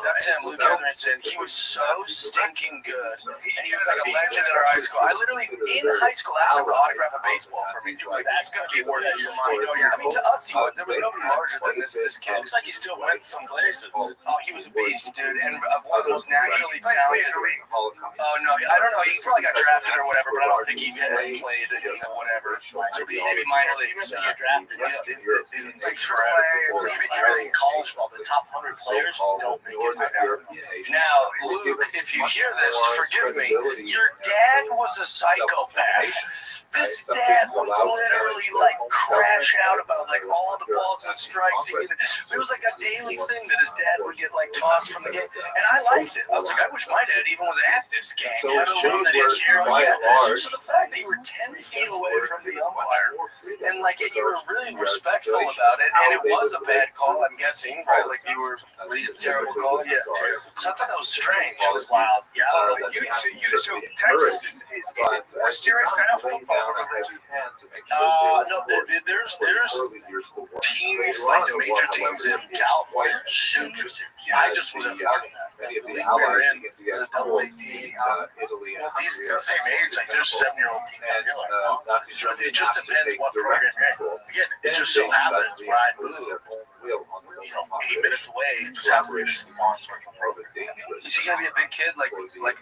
[SPEAKER 3] that's him, Luke Hetherington. He was so stinking good, and he was like a legend at our high school. I literally in high school asked him to autograph a baseball for me. He was like, that's gonna be worth some money. I mean, to us he was. There was nobody larger than this kid.
[SPEAKER 10] Looks like he still went some places.
[SPEAKER 3] Oh, he was a beast, dude, and one of the most naturally talented. Oh no, I don't know. He probably got drafted or whatever, but I don't think he played in the whatever. So maybe minor leagues.
[SPEAKER 10] Get drafted. It takes forever. Even in college ball, the top 100 players don't make it.
[SPEAKER 3] Now, Luke, if you hear this, forgive me. Your dad was a psychopath.
[SPEAKER 10] this dad would literally like crash out about like all the balls and strikes. It was like a daily thing that his dad would get like tossed from the game, and I liked it. I was like, I wish my dad even was at this game.
[SPEAKER 2] So
[SPEAKER 10] Yeah,
[SPEAKER 2] it
[SPEAKER 10] the
[SPEAKER 2] shows
[SPEAKER 10] one that he
[SPEAKER 2] where,
[SPEAKER 10] cared
[SPEAKER 2] by
[SPEAKER 10] about.
[SPEAKER 2] and large,
[SPEAKER 10] So the fact that you were 10 feet away from the umpire, and like you were really respectful about it, and it was a bad call, I'm guessing, right? Like you were really terrible call. Yeah, terrible. So I thought that was strange. It was wild. Yeah, I don't know.
[SPEAKER 7] So Texas is more serious than football.
[SPEAKER 10] No, there's teams like the major teams in California are super serious. I just wasn't part of that. We were in the double A team. Well, these the same age, like there's 7-year-old teams. It just depends what program you're in. Again, it just so happens where I moved, 8 minutes away, it just happened to be this monster. Is he gonna be a big kid, like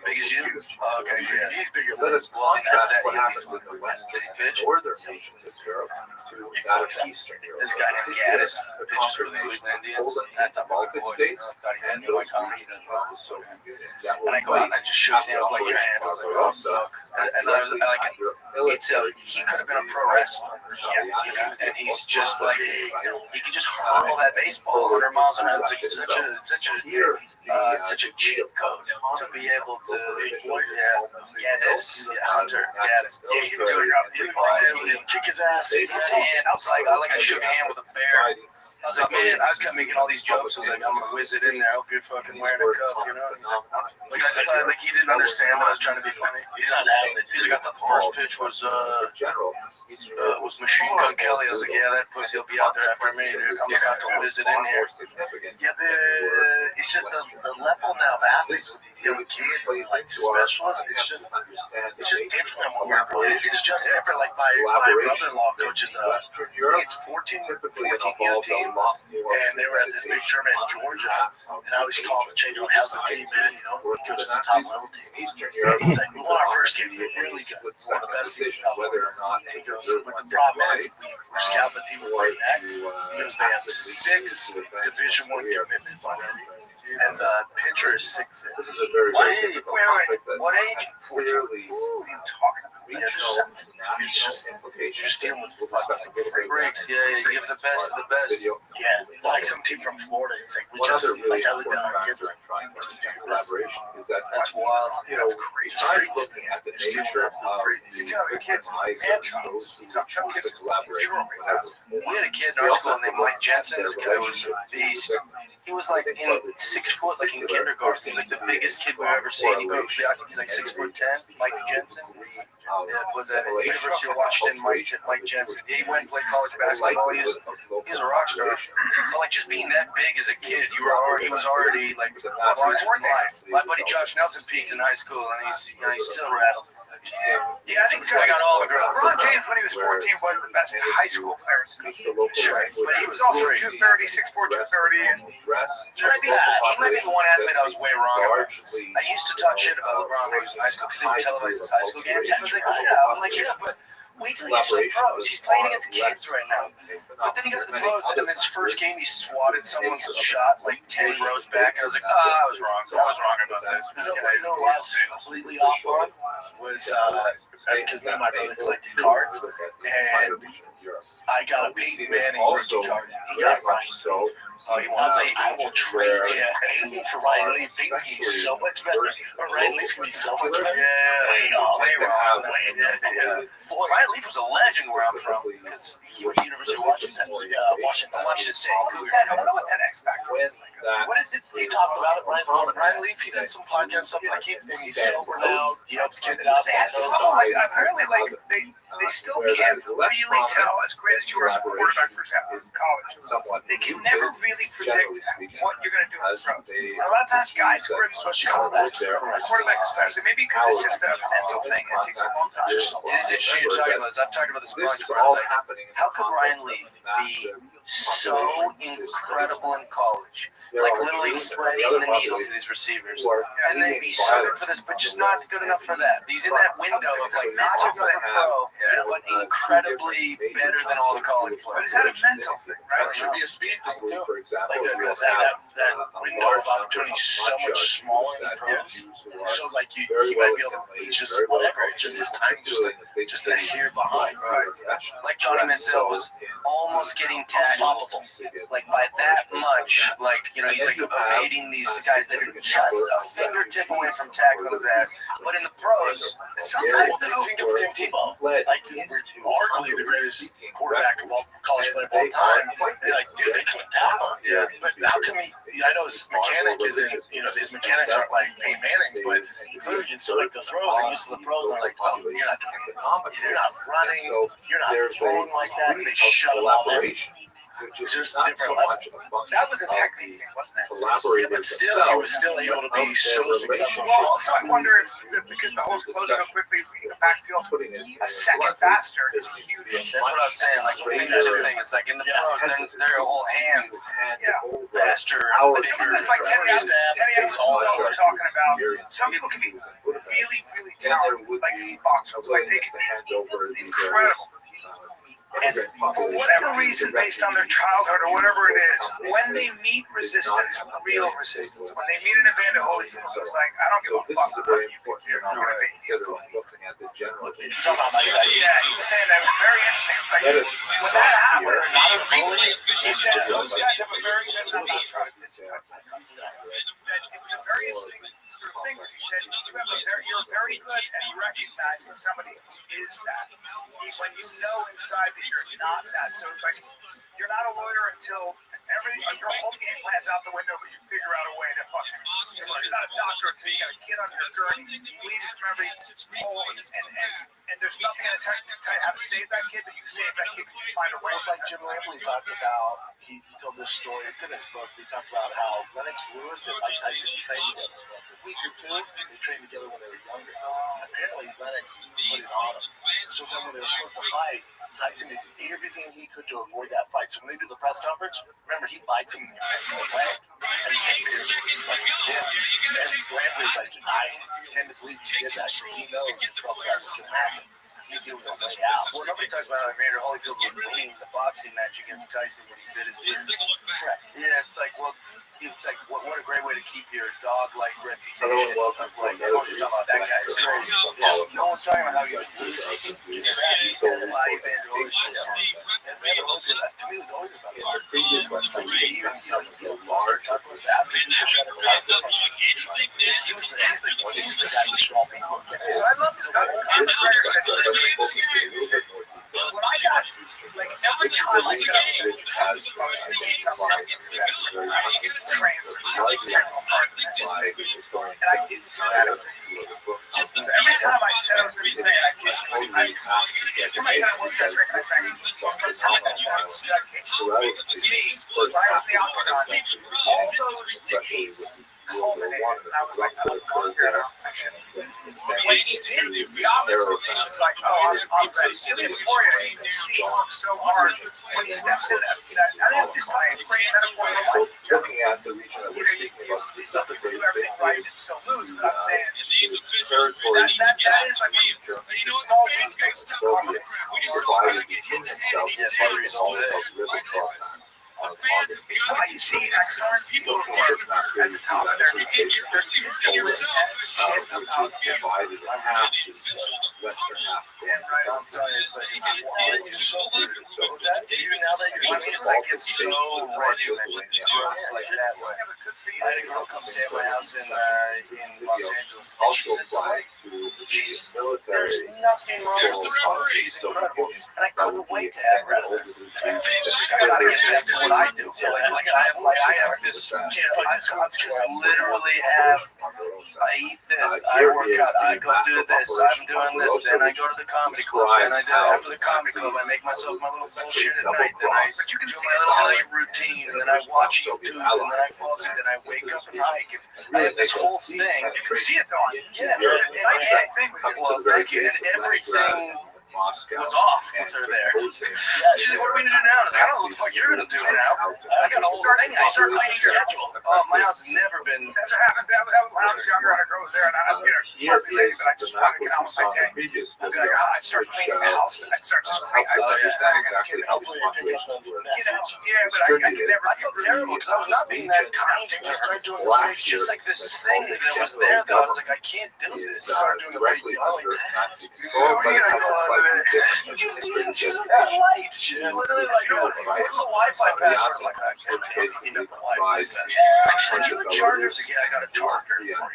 [SPEAKER 10] big as you? Oh, okay, yeah. He's bigger than us. Well,
[SPEAKER 2] Contrast what happens in the western and northern regions of Europe to that of Eastern Europe.
[SPEAKER 10] This guy named Gaddis pitches for the Cleveland Indians. I thought
[SPEAKER 2] Baltic states and those regions of the Soviet Union.
[SPEAKER 10] And I go out and I just shook his hand. I was like, your hand. I was like, oh, fuck. And I was like, he could have been a pro wrestler. Yeah. And he's just like, he could just hurl that baseball 100 miles an hour. It's such a cheat code to be able to, Gaddis, Hunter, Gaddis. Yeah, he could kick his ass. And I was like, I shook a hand with a bear. I was like, man, I was kind of making all these jokes. I was like, I'm gonna whiz it in there. I hope you're fucking wearing a cup, you know? Like I thought, like he didn't understand that I was trying to be funny. He's not having it. He's like, I thought the first pitch was Machine Gun Kelly. I was like, yeah, that pussy will be out there after me, dude. I'm about to whiz it in here. Yeah, it's just the level now of athletes with these young kids, like specialists. It's just different when we're growing. It's just different. Like my brother-in-law coaches. It's 14 young team. And they were at this big tournament in Georgia, and I always call him and check on how's the team, man. You know, he coaches the top level team. He's like, we won our first game, we're really good. One of the best teams out there. And he goes, but the problem is, we're scouting the team we're playing next. He goes, they have 6 Division I commitments already. And the pitcher is 6'6". What age? What age? 14. Who are you talking about? It's just dealing with fucking breaks. Yeah, you give the best of the best. Yeah, like some team from Florida. It's like, I lived down in Gibbon.
[SPEAKER 2] Collaboration is that
[SPEAKER 10] that's wild.
[SPEAKER 2] That's crazy. Looking at the nature of the kids, the collaboration.
[SPEAKER 10] We had a kid in our school named Mike Jensen. This guy was a beast. He was like in 6 foot, like in kindergarten. He was like the biggest kid we've ever seen. I think he's like 6'10". Mike Jensen. With the University of Washington, Mike Jensen. He went and played college basketball. He was a rock star. But like just being that big as a kid, he was already like large in life. My buddy Josh Nelson peaked in high school, and he's still rattled.
[SPEAKER 7] Yeah, I think this guy got all the girls. LeBron James, when he was 14, was the best high school player.
[SPEAKER 10] Sure, but
[SPEAKER 7] he was also 230, 6'4", 230. And
[SPEAKER 10] he might be the one athlete I was way wrong about. I used to talk shit about LeBron when he was in high school because they would televise his high school games. I was like, but wait till he gets to the pros. He's playing against kids right now. But then he got to the pros, and in his first game, he swatted someone's shot like 10 rows back. And I was like, I was wrong. I was wrong about this.
[SPEAKER 7] You know what I was completely off on was because me and my brother collected cards, and I got a Peyton Manning rookie card. He got rushed. I was like, I will trade him for Ryan Leaf. Peyton's going to be so much better. Ryan Leaf's going to be so much better.
[SPEAKER 10] Ryan Leaf was a legend where I'm from because he went to University of Washington. Washington State.
[SPEAKER 7] I wonder what that X Factor is.
[SPEAKER 10] What is it? He talked about it. Ryan Leaf, he does some podcast stuff like he's sober now. He helps kids out.
[SPEAKER 7] Apparently, like they still can't really tell, as great as you are as a quarterback for college. They can never really predict what you're going to do in the pros. A lot of times, guys who are especially quarterback especially, maybe because it's just a mental thing. It takes a long time.
[SPEAKER 10] It is interesting you're talking about this. I've talked about this a bunch where I was like, how could Ryan Leaf be so incredible in college? Like literally threading the needle to these receivers. And then be so good for this, but just not good enough for that. He's in that window of like not good enough for pro.
[SPEAKER 3] but incredibly better than all the college
[SPEAKER 2] But is
[SPEAKER 3] players.
[SPEAKER 2] that a mental thing, right?
[SPEAKER 10] It could be a speed thing too.
[SPEAKER 1] For example,
[SPEAKER 10] Like
[SPEAKER 1] we also
[SPEAKER 10] that
[SPEAKER 1] have
[SPEAKER 10] window of opportunity is so much smaller in the pros. So like you might be able to just whatever, just his time, just a hair behind.
[SPEAKER 3] Like Johnny Manziel was almost getting tackled, like by that much. Like, you know, he's like evading these guys that are just a fingertip away from tackling his ass. But in the pros,
[SPEAKER 10] Sometimes they think of Tim Tebow, like arguably the greatest quarterback of all college player of all time. They're like, dude, they couldn't tackle him.
[SPEAKER 3] yeah.
[SPEAKER 10] But how can he? I know his mechanic isn't. You know, these mechanics aren't like Peyton Manning's, but clearly you can still make the throws. And used to the pros, and they're like, oh, you're not running, you're not throwing like that. And they shut him all in.
[SPEAKER 1] It's
[SPEAKER 10] just different levels.
[SPEAKER 2] That was a technique thing, wasn't it?
[SPEAKER 10] Yeah, but still, he was still able to be so successful.
[SPEAKER 2] Well, also I wonder if because the holes close so quickly, the backfield a second faster is huge.
[SPEAKER 3] That's what I was saying. Like the fingertip thing, it's like in the pros, their whole hand faster.
[SPEAKER 2] But sometimes like Teddy Evans was also talking about some people can be really, really talented, like boxers. Like they can be incredible. And for whatever reason, based on their childhood or whatever it is, when they meet resistance, real resistance, when they meet an Evander Holyfield, it's like, I don't give a fuck about you. You're not going to be.
[SPEAKER 1] Because of looking at the general
[SPEAKER 2] Yeah, he was saying that was very interesting. It's like, when that happened, he said, those guys have a very good, I'm not trying to this type of stuff. It was a very interesting sort of thing, because he said, you're very good at recognizing somebody who is that. When you know inside that you're not that. So it's like, you're not a lawyer until everything, your whole game plan's out the window, but you figure out a way to fucking, you're not a doctor until you got a kid on your gurney, bleeding from every hole, and there's nothing in a tell you how to save that kid, but you save that kid because you find a way.
[SPEAKER 10] It's like Jim Lampley talked about, he told this story, it's in his book, he talked about how Lennox Lewis and Mike Tyson trained together for like a week or two. They trained together when they were younger. Apparently Lennox put it on him. So then when they were supposed to fight, Tyson did everything he could to avoid that fight. So when they do the press conference, remember he bites him in the leg. And he appears like it's him. And Lampley's like, I tend to believe he did that because he knows the trouble that was going to happen. He gives him a way out.
[SPEAKER 3] Well, nobody talks about how Evander Holyfield was winning the boxing match against Tyson when he bit his ear. Yeah, it's like, well, what a great way to keep your dog-like reputation. Like, everyone's talking about that guy. It's crazy. No one's talking about how he was losing. Why Evander Holyfield.
[SPEAKER 10] To me, it was always about the previous one. Large Douglas after he shut his last up. He's the guy who strong people.
[SPEAKER 2] I love this guy. When I got, like, every time I set up I made something and I didn't do that. So every time I said I was going to say it, I didn't. Every time I said I wasn't going to drink, I drank. Every time I said to me, when I was in the octagon, all those defeats culminated, and I was like, oh, I shouldn't. When he did, the opposite was like, oh, I'm ready. Ilya Poirier, you can see him so hard when he steps in that. I think this is a great metaphor for life.
[SPEAKER 1] Looking at the region that we're speaking about
[SPEAKER 2] You
[SPEAKER 1] specifically,
[SPEAKER 2] do everything right and still lose, but I'm saying
[SPEAKER 1] territory
[SPEAKER 2] that is like the small things.
[SPEAKER 1] Soviets provided between themselves as part of all of Ribbentrop.
[SPEAKER 2] It's why you see that current people who are at the top of their game, they're divided
[SPEAKER 1] in half is Western half.
[SPEAKER 10] I'm telling you, it's like, you're so weird. Even now that you're living, it's like it's so regimented. It's like that way. I had a girl come stay at my house in Los Angeles. And she said, there's nothing wrong with this car. She's incredible. And I couldn't wait to have her. What I do, I have this, I literally have, I eat this, I work out, I go do this, I'm doing this, then I go to the comedy club, then after the comedy club, I make myself my little bullshit at night, then I do my little night routine, and then I watch YouTube, and then I fall asleep, then I wake up and hike, and I have this whole thing.
[SPEAKER 2] You can see it though.
[SPEAKER 3] Yeah, well, thank you, and everything
[SPEAKER 1] Moscow.
[SPEAKER 10] was off with her there. She's like, what are we gonna do now? I was like, I don't know what the fuck you're gonna do now. I got a whole thing. I started playing schedule. My house has never been.
[SPEAKER 3] That's what happened. That was when I was younger. I goes there and I was perfect lady, but I just wanted to get out with my day. I'd be like, I'd start cleaning the house and I'd start just cleaning.
[SPEAKER 1] Helps us understand exactly how the population works.
[SPEAKER 3] Yeah, but I could never.
[SPEAKER 10] I felt terrible because I was not being that kind to start doing the fake. Just like this thing that was there that I was like, I can't do this.
[SPEAKER 1] Started doing the directly under Nazi control, but it has a slightly different history.
[SPEAKER 10] She's got lights. She's literally like, what's the Wi-Fi password? I'm like, I can't take the Wi-Fi password. Actually, do you have a charger? Yeah, I got a charger. You don't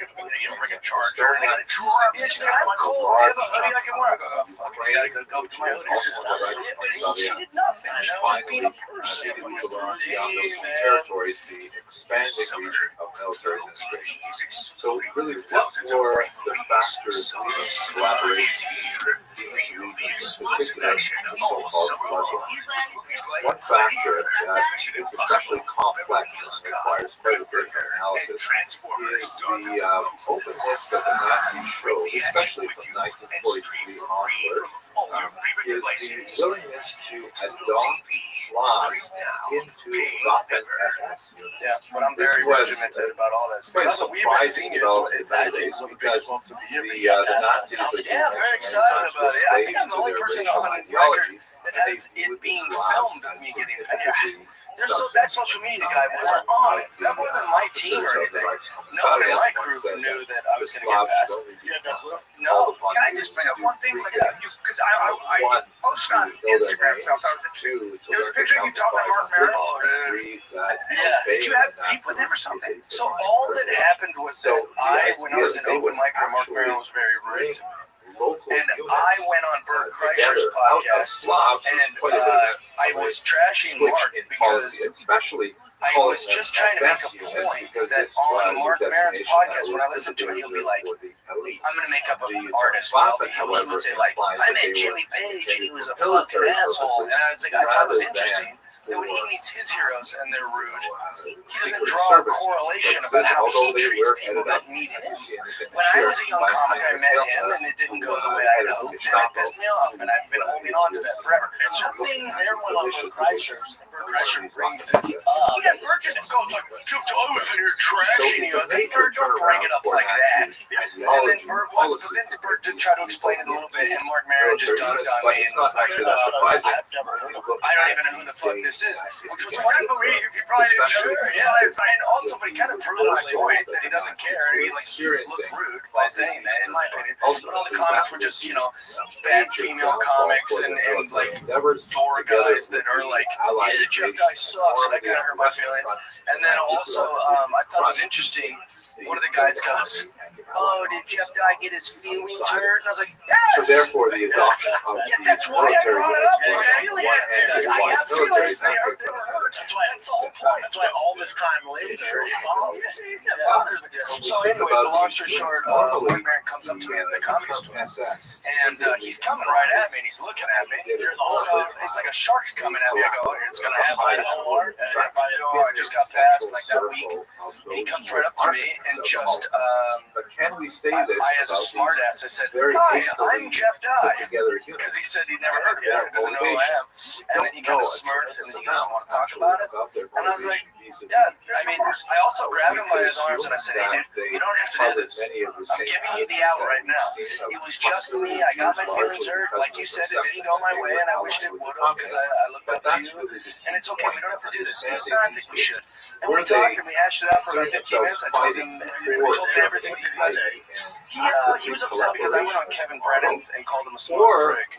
[SPEAKER 10] bring a charger. Yeah, she's like, I'm cold. Do you have a hoodie I can wear? I go, oh, fuck, I gotta go to my hoodie. She did nothing. She was just being a person.
[SPEAKER 1] Territories, the expanding region of military administration. So really, what were the factors leading to collaboration in these regions, in particular in so-called Muslim? One factor that is especially complex and requires quite a bit of analysis is the openness that the Nazis showed, especially from 1943 onward, is the willingness to adopt Slavs into Waffen-SS units.
[SPEAKER 10] Yeah, but I'm very regimented about all this.
[SPEAKER 1] Quite surprising, though, because the Nazis,
[SPEAKER 10] Yeah, I'm very excited about it. I think I'm the only person on record that has it being filmed of me getting pennies. That social media guy wasn't on it. That wasn't my team or anything. Nobody in my group knew that I was going to get passed. No.
[SPEAKER 3] Can I just bring up one thing? Because I posted on Instagram stuff. There was a picture of you talking to Mark Merritt.
[SPEAKER 10] Yeah. Did you have beef with him or something? So all that happened was that when I was in open mic, Mark Merritt was very rude. And I went on Bert Kreischer's podcast, and I was trashing Mark because I was just trying to make a point that on Mark Maron's podcast, when I listen to it, he'll be like, I'm going to make up an artist. He would say, like, I met Jimmy Page, and he was a fucking asshole. And I was like, I thought it was interesting that when he meets his heroes and they're rude, he doesn't draw a correlation about how he treats people that meet him. When I was a young comic, I met him and it didn't go the way I had hoped, and it pissed me off, and I've been holding on to that forever. And something there went on with Kreischer's, and Kreischer brings this up.
[SPEAKER 3] Yeah, Bert just goes like, I was in here trashing you. I was like,
[SPEAKER 10] Bert, don't bring it up like that. And then Bert did try to explain it a little bit, and Mark Maron just dunked on me and was like, I don't even know who the fuck this is, which was funny.
[SPEAKER 3] You probably didn't know.
[SPEAKER 10] Yeah, and also, but he kind of proved my point that he doesn't care. He looked rude by saying that, in my opinion. But all the comments were just, fat female comics and like door guys that are like, yeah, the Jeff guy sucks, and that kind of hurt my feelings. And then also, I thought it was interesting. One of the guys goes, oh, did Jeff Dye get his feelings hurt? And I was like, yes!
[SPEAKER 1] So therefore, the adoption of
[SPEAKER 10] that's why I brought it up. I have feelings. They hurt. That's the whole point. That's why all this time later. So anyways, the long story short, Mark Maron comes up to me at the comedy store, and he's coming right at me, and he's looking at me. So it's like a shark coming at me. I go, it's going to happen. I just got passed like that week. And he comes right up to me and just,
[SPEAKER 1] can we say this?
[SPEAKER 10] I, as a smartass, I said, hi, I'm Jeff Dye. Because he said he'd never heard of me, he doesn't know who I am. And then he kind of smirked, and then he goes, want to talk about it? And I was like, yeah, I mean, I also grabbed him by his arms, and I said, hey, dude, you don't have to do this. I'm giving you the out right now. It was just me. I got my feelings hurt. Like you said, it didn't go my way, and I wished it would have, because I looked up to you. And it's okay. We don't have to do this. He goes, no, I think we should. And we talked, and we hashed it out for about 15 minutes. I told him everything he said. He was upset because I went on Kevin Brennan's and called him a smart prick.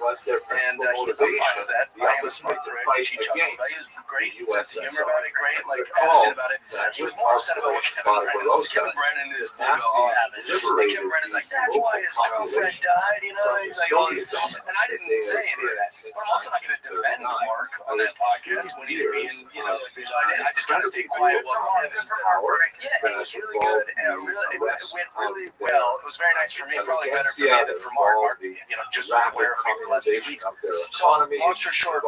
[SPEAKER 10] And he was fine with that. I am a smart prick. He chuckled. He was great. Sense of humor about it. Great, like, attitude about it. He was more upset about what Kevin Brennan is. And Kevin Brennan's like, that's why his girlfriend died, He's like, oh, and I didn't say any of that. But I'm also not going to defend Mark on that podcast when he's being, so I just kind of stayed quiet while Kevin said, yeah, it was really good. And it went really well. It was very nice for me, probably better for me than for Mark. Mark, just aware of me for the last few weeks. So, long story short,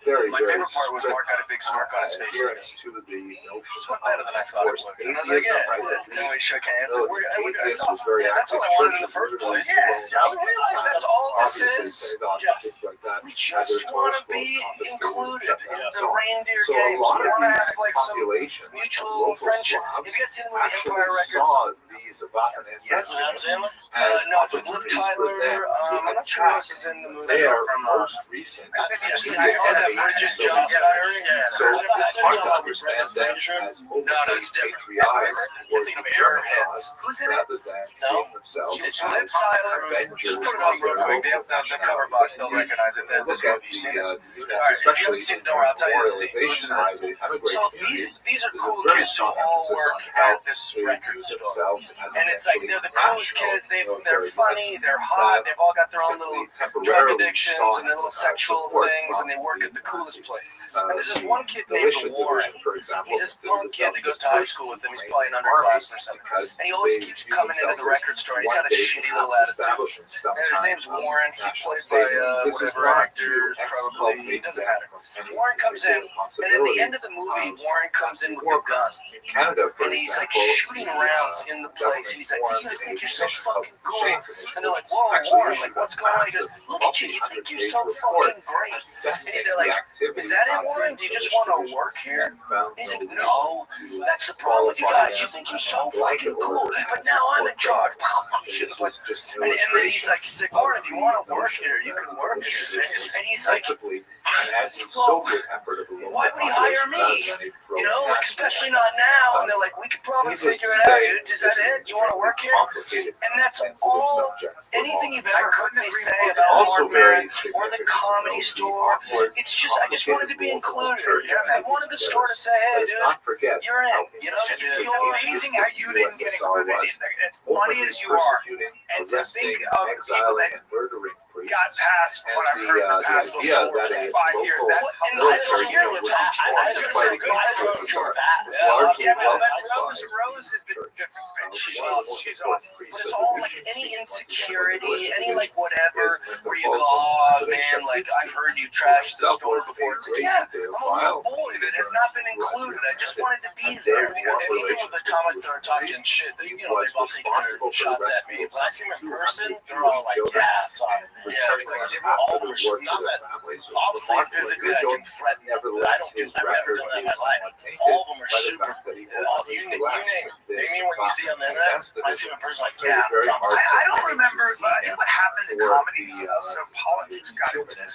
[SPEAKER 1] very,
[SPEAKER 10] My
[SPEAKER 1] very
[SPEAKER 10] favorite part was Mark got a big smirk on his face.
[SPEAKER 1] adherence to the notion
[SPEAKER 10] It's much better than I thought it would. And I was like,
[SPEAKER 1] atheism,
[SPEAKER 10] yeah,
[SPEAKER 1] right?
[SPEAKER 10] that's good. We shook hands.
[SPEAKER 1] No, atheist was very
[SPEAKER 10] Yeah, that's
[SPEAKER 1] active.
[SPEAKER 10] all I wanted in the
[SPEAKER 1] Churches
[SPEAKER 10] first
[SPEAKER 1] literally
[SPEAKER 10] place. Yeah,
[SPEAKER 1] surround
[SPEAKER 10] you realize that's all this
[SPEAKER 1] obviously
[SPEAKER 10] is.
[SPEAKER 1] synagogues and
[SPEAKER 10] Yes.
[SPEAKER 1] things like that.
[SPEAKER 10] We just want to be included in the reindeer
[SPEAKER 1] So a
[SPEAKER 10] games.
[SPEAKER 1] lot
[SPEAKER 10] We
[SPEAKER 1] of
[SPEAKER 10] want to
[SPEAKER 1] these
[SPEAKER 10] have like some
[SPEAKER 1] populations,
[SPEAKER 10] mutual
[SPEAKER 1] local
[SPEAKER 10] friendship.
[SPEAKER 1] Slavs,
[SPEAKER 10] If you guys seen the movie
[SPEAKER 1] actually
[SPEAKER 10] Empire Records,
[SPEAKER 1] saw these Abakan
[SPEAKER 10] yes,
[SPEAKER 1] ancestors
[SPEAKER 10] as
[SPEAKER 1] as
[SPEAKER 10] no, it's with Liv
[SPEAKER 1] opportunities for them
[SPEAKER 10] Tyler.
[SPEAKER 1] to
[SPEAKER 10] I'm not sure who else is in the movie.
[SPEAKER 1] their
[SPEAKER 10] From
[SPEAKER 1] most recent
[SPEAKER 10] yes,
[SPEAKER 1] immediate
[SPEAKER 10] and that
[SPEAKER 1] enemy,
[SPEAKER 10] Bridget
[SPEAKER 1] so
[SPEAKER 10] Jones diary.
[SPEAKER 1] So it's hard to understand them as overtly
[SPEAKER 10] it's different.
[SPEAKER 1] patriotic
[SPEAKER 10] You're
[SPEAKER 1] or
[SPEAKER 10] thinking of
[SPEAKER 1] German
[SPEAKER 10] Airheads.
[SPEAKER 1] cause
[SPEAKER 10] Who's in it?
[SPEAKER 1] rather than seeing themselves
[SPEAKER 10] It's
[SPEAKER 1] as
[SPEAKER 10] Liv Tyler.
[SPEAKER 1] avengers
[SPEAKER 10] Just put it on real
[SPEAKER 1] of
[SPEAKER 10] quick.
[SPEAKER 1] their
[SPEAKER 10] The cover box, they'll recognize it.
[SPEAKER 1] look
[SPEAKER 10] This
[SPEAKER 1] at
[SPEAKER 10] movie, you see this?
[SPEAKER 1] the
[SPEAKER 10] All right, if you
[SPEAKER 1] especially
[SPEAKER 10] haven't seen
[SPEAKER 1] in
[SPEAKER 10] it, don't worry, I'll tell you the scene.
[SPEAKER 1] memorialization
[SPEAKER 10] Listen to
[SPEAKER 1] by
[SPEAKER 10] this.
[SPEAKER 1] the immigrant
[SPEAKER 10] So
[SPEAKER 1] communities.
[SPEAKER 10] these are
[SPEAKER 1] There's a
[SPEAKER 10] cool
[SPEAKER 1] very
[SPEAKER 10] kids who
[SPEAKER 1] strong
[SPEAKER 10] all
[SPEAKER 1] emphasis
[SPEAKER 10] work
[SPEAKER 1] on how
[SPEAKER 10] at this
[SPEAKER 1] they
[SPEAKER 10] record
[SPEAKER 1] view
[SPEAKER 10] store.
[SPEAKER 1] themselves as
[SPEAKER 10] And it's like they're the coolest
[SPEAKER 1] national
[SPEAKER 10] kids. They're
[SPEAKER 1] military
[SPEAKER 10] funny,
[SPEAKER 1] vets
[SPEAKER 10] they're hot,
[SPEAKER 1] that
[SPEAKER 10] they've all got their own little
[SPEAKER 1] simply
[SPEAKER 10] drug
[SPEAKER 1] temporarily
[SPEAKER 10] addictions
[SPEAKER 1] sought,
[SPEAKER 10] and their little sexual
[SPEAKER 1] support
[SPEAKER 10] things, and
[SPEAKER 1] from
[SPEAKER 10] they work
[SPEAKER 1] the
[SPEAKER 10] at the coolest
[SPEAKER 1] Nazis.
[SPEAKER 10] place. And there's this
[SPEAKER 1] The
[SPEAKER 10] one kid named
[SPEAKER 1] militia
[SPEAKER 10] Warren.
[SPEAKER 1] division, for example,
[SPEAKER 10] He's this
[SPEAKER 1] considered
[SPEAKER 10] blonde kid that goes to
[SPEAKER 1] itself
[SPEAKER 10] high school with him. He's probably an underclassman or something.
[SPEAKER 1] because
[SPEAKER 10] And he always
[SPEAKER 1] they
[SPEAKER 10] keeps
[SPEAKER 1] view
[SPEAKER 10] coming into the
[SPEAKER 1] themselves
[SPEAKER 10] record store.
[SPEAKER 1] as
[SPEAKER 10] He's got a
[SPEAKER 1] one day
[SPEAKER 10] shitty little
[SPEAKER 1] perhaps
[SPEAKER 10] attitude.
[SPEAKER 1] establishing some
[SPEAKER 10] And his
[SPEAKER 1] kind
[SPEAKER 10] name's
[SPEAKER 1] of
[SPEAKER 10] Warren. He's
[SPEAKER 1] national
[SPEAKER 10] played by
[SPEAKER 1] state. This is
[SPEAKER 10] whatever
[SPEAKER 1] not
[SPEAKER 10] actor,
[SPEAKER 1] to
[SPEAKER 10] probably, it doesn't matter.
[SPEAKER 1] any
[SPEAKER 10] Warren comes in, and at the end of the movie, Warren comes in with a gun.
[SPEAKER 1] In Canada, for
[SPEAKER 10] And he's like
[SPEAKER 1] example,
[SPEAKER 10] shooting rounds in the place. And he's like, you guys think you're so fucking cool. And they're like, whoa,
[SPEAKER 1] actually
[SPEAKER 10] Warren, like,
[SPEAKER 1] issued
[SPEAKER 10] what's
[SPEAKER 1] a
[SPEAKER 10] going on? He goes,
[SPEAKER 1] massive
[SPEAKER 10] look at you, you think you're so
[SPEAKER 1] multi-hundred-page
[SPEAKER 10] fucking great.
[SPEAKER 1] assessing
[SPEAKER 10] And they're like,
[SPEAKER 1] the activity
[SPEAKER 10] is that it,
[SPEAKER 1] of
[SPEAKER 10] Warren?
[SPEAKER 1] the
[SPEAKER 10] Do you just want to
[SPEAKER 1] division
[SPEAKER 10] work here?
[SPEAKER 1] and found
[SPEAKER 10] And he's like,
[SPEAKER 1] no
[SPEAKER 10] no,
[SPEAKER 1] reason to
[SPEAKER 10] that's the problem with you
[SPEAKER 1] qualify
[SPEAKER 10] guys. You
[SPEAKER 1] them
[SPEAKER 10] think you're
[SPEAKER 1] as
[SPEAKER 10] so
[SPEAKER 1] blanket
[SPEAKER 10] fucking cool,
[SPEAKER 1] orders
[SPEAKER 10] but now I'm in charge.
[SPEAKER 1] This was just
[SPEAKER 10] And then he's like, Warren, if you want to work here, you can work here. And he's like,
[SPEAKER 1] an anti-Soviet effort of a local
[SPEAKER 10] why would he hire me?
[SPEAKER 1] population rather than a
[SPEAKER 10] You know, like,
[SPEAKER 1] pro-national
[SPEAKER 10] especially not now. And they're like, we could probably
[SPEAKER 1] Needless
[SPEAKER 10] figure
[SPEAKER 1] to
[SPEAKER 10] it out,
[SPEAKER 1] say,
[SPEAKER 10] dude. Is that it? You want to work here?
[SPEAKER 1] complicated
[SPEAKER 10] And that's
[SPEAKER 1] sensitive
[SPEAKER 10] all.
[SPEAKER 1] subject for
[SPEAKER 10] Anything
[SPEAKER 1] all.
[SPEAKER 10] you've ever heard me say
[SPEAKER 1] It's
[SPEAKER 10] about
[SPEAKER 1] also
[SPEAKER 10] Mark
[SPEAKER 1] very
[SPEAKER 10] Maron or the
[SPEAKER 1] significant
[SPEAKER 10] comedy
[SPEAKER 1] to
[SPEAKER 10] store,
[SPEAKER 1] note the awkward,
[SPEAKER 10] it's just, I just wanted to be
[SPEAKER 1] complicated
[SPEAKER 10] included.
[SPEAKER 1] local
[SPEAKER 10] I wanted the store to say, hey,
[SPEAKER 1] Let's
[SPEAKER 10] dude,
[SPEAKER 1] not forget
[SPEAKER 10] you're in.
[SPEAKER 1] how
[SPEAKER 10] You know,
[SPEAKER 1] insignificant
[SPEAKER 10] you're
[SPEAKER 3] amazing how you didn't get
[SPEAKER 1] USSR
[SPEAKER 3] included.
[SPEAKER 1] was,
[SPEAKER 3] As funny as you are,
[SPEAKER 1] persecuting,
[SPEAKER 3] and to
[SPEAKER 1] arresting,
[SPEAKER 3] think of the people
[SPEAKER 1] exiling,
[SPEAKER 3] that
[SPEAKER 1] and murdering priests.
[SPEAKER 3] got past what I've heard in the past
[SPEAKER 1] idea
[SPEAKER 3] for 4
[SPEAKER 1] that
[SPEAKER 3] to
[SPEAKER 1] a
[SPEAKER 3] 5 years.
[SPEAKER 1] local
[SPEAKER 3] That's
[SPEAKER 10] And
[SPEAKER 3] how
[SPEAKER 10] I don't hear
[SPEAKER 1] military
[SPEAKER 10] what's
[SPEAKER 1] unit
[SPEAKER 10] happening.
[SPEAKER 1] was
[SPEAKER 10] I just
[SPEAKER 1] fighting
[SPEAKER 10] heard
[SPEAKER 1] against
[SPEAKER 10] good
[SPEAKER 1] USSR.
[SPEAKER 10] Yeah,
[SPEAKER 1] It's largely
[SPEAKER 3] yeah, but
[SPEAKER 1] welcomed by
[SPEAKER 3] Rose is the
[SPEAKER 1] church.
[SPEAKER 3] difference, man. She's
[SPEAKER 1] One of the
[SPEAKER 3] awesome.
[SPEAKER 1] most
[SPEAKER 3] She's
[SPEAKER 1] important
[SPEAKER 3] awesome.
[SPEAKER 1] priests
[SPEAKER 10] But
[SPEAKER 1] of
[SPEAKER 10] it's
[SPEAKER 1] the
[SPEAKER 10] all
[SPEAKER 1] region,
[SPEAKER 10] like any
[SPEAKER 1] speaking once again
[SPEAKER 10] insecurity,
[SPEAKER 1] with the
[SPEAKER 10] any like
[SPEAKER 1] is
[SPEAKER 10] whatever,
[SPEAKER 1] Mr.
[SPEAKER 10] where you go,
[SPEAKER 1] Bolton,
[SPEAKER 10] oh
[SPEAKER 1] the
[SPEAKER 10] man,
[SPEAKER 1] bishop
[SPEAKER 10] like
[SPEAKER 1] is
[SPEAKER 10] I've heard you trash the
[SPEAKER 1] himself
[SPEAKER 10] store
[SPEAKER 1] was
[SPEAKER 10] before.
[SPEAKER 1] a
[SPEAKER 10] It's like,
[SPEAKER 1] great
[SPEAKER 10] yeah,
[SPEAKER 1] deal
[SPEAKER 10] I'm a little
[SPEAKER 1] vile
[SPEAKER 10] boy that has not been included. I just wanted to be there.
[SPEAKER 1] And
[SPEAKER 10] And even with the comments that are talking
[SPEAKER 1] relations
[SPEAKER 10] shit,
[SPEAKER 1] he
[SPEAKER 10] you know,
[SPEAKER 1] was
[SPEAKER 10] they've all taken their
[SPEAKER 1] responsible for
[SPEAKER 10] shots
[SPEAKER 1] the
[SPEAKER 10] at me.
[SPEAKER 1] rescue
[SPEAKER 10] When I see them in
[SPEAKER 1] 200
[SPEAKER 10] person, they're all like,
[SPEAKER 1] children,
[SPEAKER 10] yeah, sorry. Yeah,
[SPEAKER 1] returning
[SPEAKER 10] like,
[SPEAKER 1] them
[SPEAKER 10] they were all
[SPEAKER 1] after the war to
[SPEAKER 10] not
[SPEAKER 1] their
[SPEAKER 10] that.
[SPEAKER 1] families.
[SPEAKER 10] Obviously,
[SPEAKER 1] Remarkable
[SPEAKER 10] physically, I
[SPEAKER 1] individual.
[SPEAKER 10] can threaten them, but I
[SPEAKER 1] Nevertheless,
[SPEAKER 10] don't do.
[SPEAKER 1] his
[SPEAKER 10] I've never
[SPEAKER 1] record
[SPEAKER 10] done that in
[SPEAKER 1] is
[SPEAKER 10] my life.
[SPEAKER 1] somewhat tainted
[SPEAKER 10] All of them are
[SPEAKER 1] by the
[SPEAKER 10] super.
[SPEAKER 1] fact that he
[SPEAKER 10] You name it. They mean when you see on the internet, I see a person like,
[SPEAKER 1] Made it
[SPEAKER 10] yeah,
[SPEAKER 1] very hard
[SPEAKER 3] I
[SPEAKER 1] for
[SPEAKER 3] don't
[SPEAKER 1] many
[SPEAKER 3] remember,
[SPEAKER 1] to see
[SPEAKER 3] but I
[SPEAKER 1] him
[SPEAKER 3] think what happened in
[SPEAKER 1] for
[SPEAKER 3] comedy
[SPEAKER 1] the,
[SPEAKER 3] was also politics got into this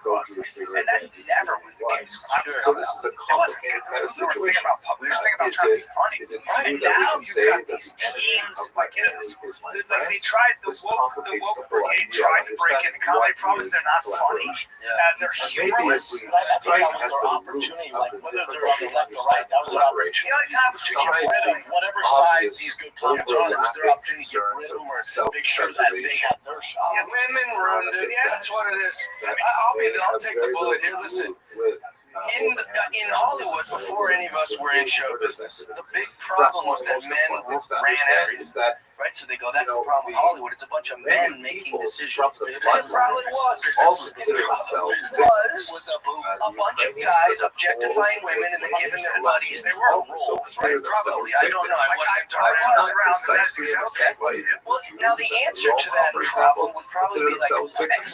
[SPEAKER 1] pro-Jewish figure
[SPEAKER 3] and that
[SPEAKER 1] that he
[SPEAKER 3] never was the case when I was
[SPEAKER 1] So
[SPEAKER 3] coming
[SPEAKER 1] this
[SPEAKER 3] up.
[SPEAKER 1] is a
[SPEAKER 3] It wasn't
[SPEAKER 1] complicated
[SPEAKER 3] good.
[SPEAKER 1] kind of
[SPEAKER 3] We were thinking
[SPEAKER 1] situation.
[SPEAKER 3] about we were thinking about
[SPEAKER 1] Is
[SPEAKER 3] trying to
[SPEAKER 1] it-
[SPEAKER 3] be funny.
[SPEAKER 1] Is it
[SPEAKER 3] Right
[SPEAKER 1] true that we
[SPEAKER 3] now,
[SPEAKER 1] can
[SPEAKER 3] you've
[SPEAKER 1] say
[SPEAKER 3] got
[SPEAKER 1] that
[SPEAKER 3] these
[SPEAKER 1] the enemy
[SPEAKER 3] teams,
[SPEAKER 1] of
[SPEAKER 3] like,
[SPEAKER 1] my
[SPEAKER 3] you know,
[SPEAKER 1] enemy is my
[SPEAKER 3] like
[SPEAKER 1] friend?
[SPEAKER 3] they tried the
[SPEAKER 1] This
[SPEAKER 3] woke
[SPEAKER 1] complicates the whole
[SPEAKER 3] brigade
[SPEAKER 1] idea
[SPEAKER 3] tried
[SPEAKER 1] of
[SPEAKER 3] to break into
[SPEAKER 1] understanding
[SPEAKER 3] comedy.
[SPEAKER 1] what
[SPEAKER 3] Promise
[SPEAKER 1] is
[SPEAKER 3] they're not funny.
[SPEAKER 1] collaboration.
[SPEAKER 3] They're
[SPEAKER 1] And maybe if
[SPEAKER 3] humorless.
[SPEAKER 1] we
[SPEAKER 10] I think
[SPEAKER 1] strike
[SPEAKER 10] that was
[SPEAKER 1] at
[SPEAKER 10] their
[SPEAKER 1] the
[SPEAKER 10] opportunity.
[SPEAKER 1] root
[SPEAKER 10] Like
[SPEAKER 1] of the
[SPEAKER 10] whether they're on the
[SPEAKER 1] difficulty
[SPEAKER 10] left or right, that was their opportunity.
[SPEAKER 3] The only time to get
[SPEAKER 1] Besides
[SPEAKER 3] rid of
[SPEAKER 1] the
[SPEAKER 10] Whatever side
[SPEAKER 1] obvious
[SPEAKER 10] these good players on, it was their opportunity to get rid of them or
[SPEAKER 1] concerns of
[SPEAKER 10] make sure that they
[SPEAKER 1] self-preservation.
[SPEAKER 10] had their shot.
[SPEAKER 3] Yeah, women ruined it. Yeah, that's what it is. I'll take the bullet here. Listen, in Hollywood, before any of us were in show business, the big problem was that men ran everything. Right, so they go, that's the problem with Hollywood. It's a bunch of men making decisions. It probably was.
[SPEAKER 1] all consider themselves
[SPEAKER 3] Was a bunch of guys objectifying women and then giving their buddies. They were roles, right? Probably. I don't know. I wasn't around. Okay. Well, now the answer to that problem would probably be like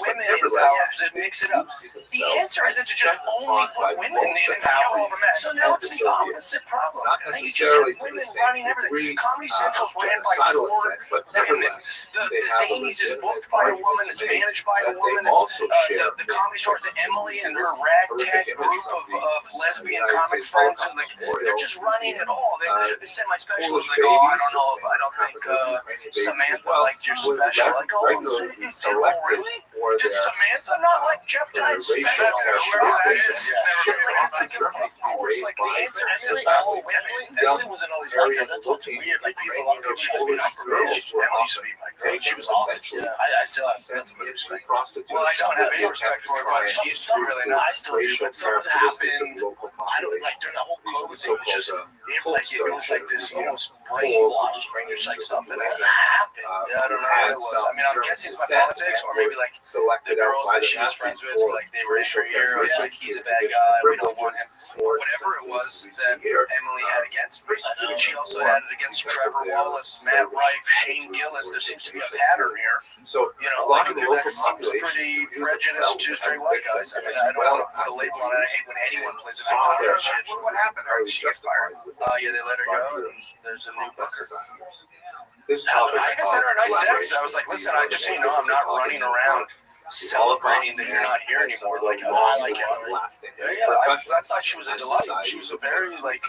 [SPEAKER 3] women in power to mix it up. The answer isn't to just only put women in power. So now it's the opposite problem. Now you just have women running everything. Comedy Central's ran by 4
[SPEAKER 1] but
[SPEAKER 3] women.
[SPEAKER 1] nevertheless,
[SPEAKER 3] The
[SPEAKER 1] they have a
[SPEAKER 3] Zanies is
[SPEAKER 1] legitimate
[SPEAKER 3] booked by a
[SPEAKER 1] right
[SPEAKER 3] woman.
[SPEAKER 1] to
[SPEAKER 3] It's
[SPEAKER 1] make
[SPEAKER 3] managed by a
[SPEAKER 1] that
[SPEAKER 3] woman.
[SPEAKER 1] they also
[SPEAKER 3] It's
[SPEAKER 1] share
[SPEAKER 3] the comedy store to Emily and her ragtag group of lesbian comic friends. And like they're just running it all. They said my special was like, oh, I don't know if I don't think Samantha liked your special. Like, oh, really? Did Samantha not like Jeff Dye's special? Of course, like the answer isn't all women.
[SPEAKER 10] Emily wasn't always like that. That's what's weird. Like people love her. She used to be like Emily used to be like great. She was awesome. Yeah, I still have nothing but respect.
[SPEAKER 3] Well, I don't have any respect for her, but she used to really not.
[SPEAKER 10] I still do. But something happened. I don't like during the whole COVID thing. It was just it was like this almost brainwash. It's like something happened. I don't know what it was. I mean, I'm guessing it's my politics, or maybe like the girls that she was friends with, like they were in her ear, or like he's a bad guy, we don't want him. Whatever it was that Emily had against me, she also had it against Trevor Wallace, Matt Rife, Shane Gillis. There seems to be a pattern here.
[SPEAKER 2] So
[SPEAKER 10] Like that seems pretty prejudiced to straight white guys. I mean, I don't want to put a label on it. I hate when anyone plays a victim shit.
[SPEAKER 3] What happened? She got fired.
[SPEAKER 10] Yeah, they let her go, and there's a new booker.
[SPEAKER 2] this topic.
[SPEAKER 10] I even sent her a nice text. I was like, listen, I just so you know, I'm not running around celebrating that you're not here anymore. Like, I like it. I thought she was a delight. She was a very, like,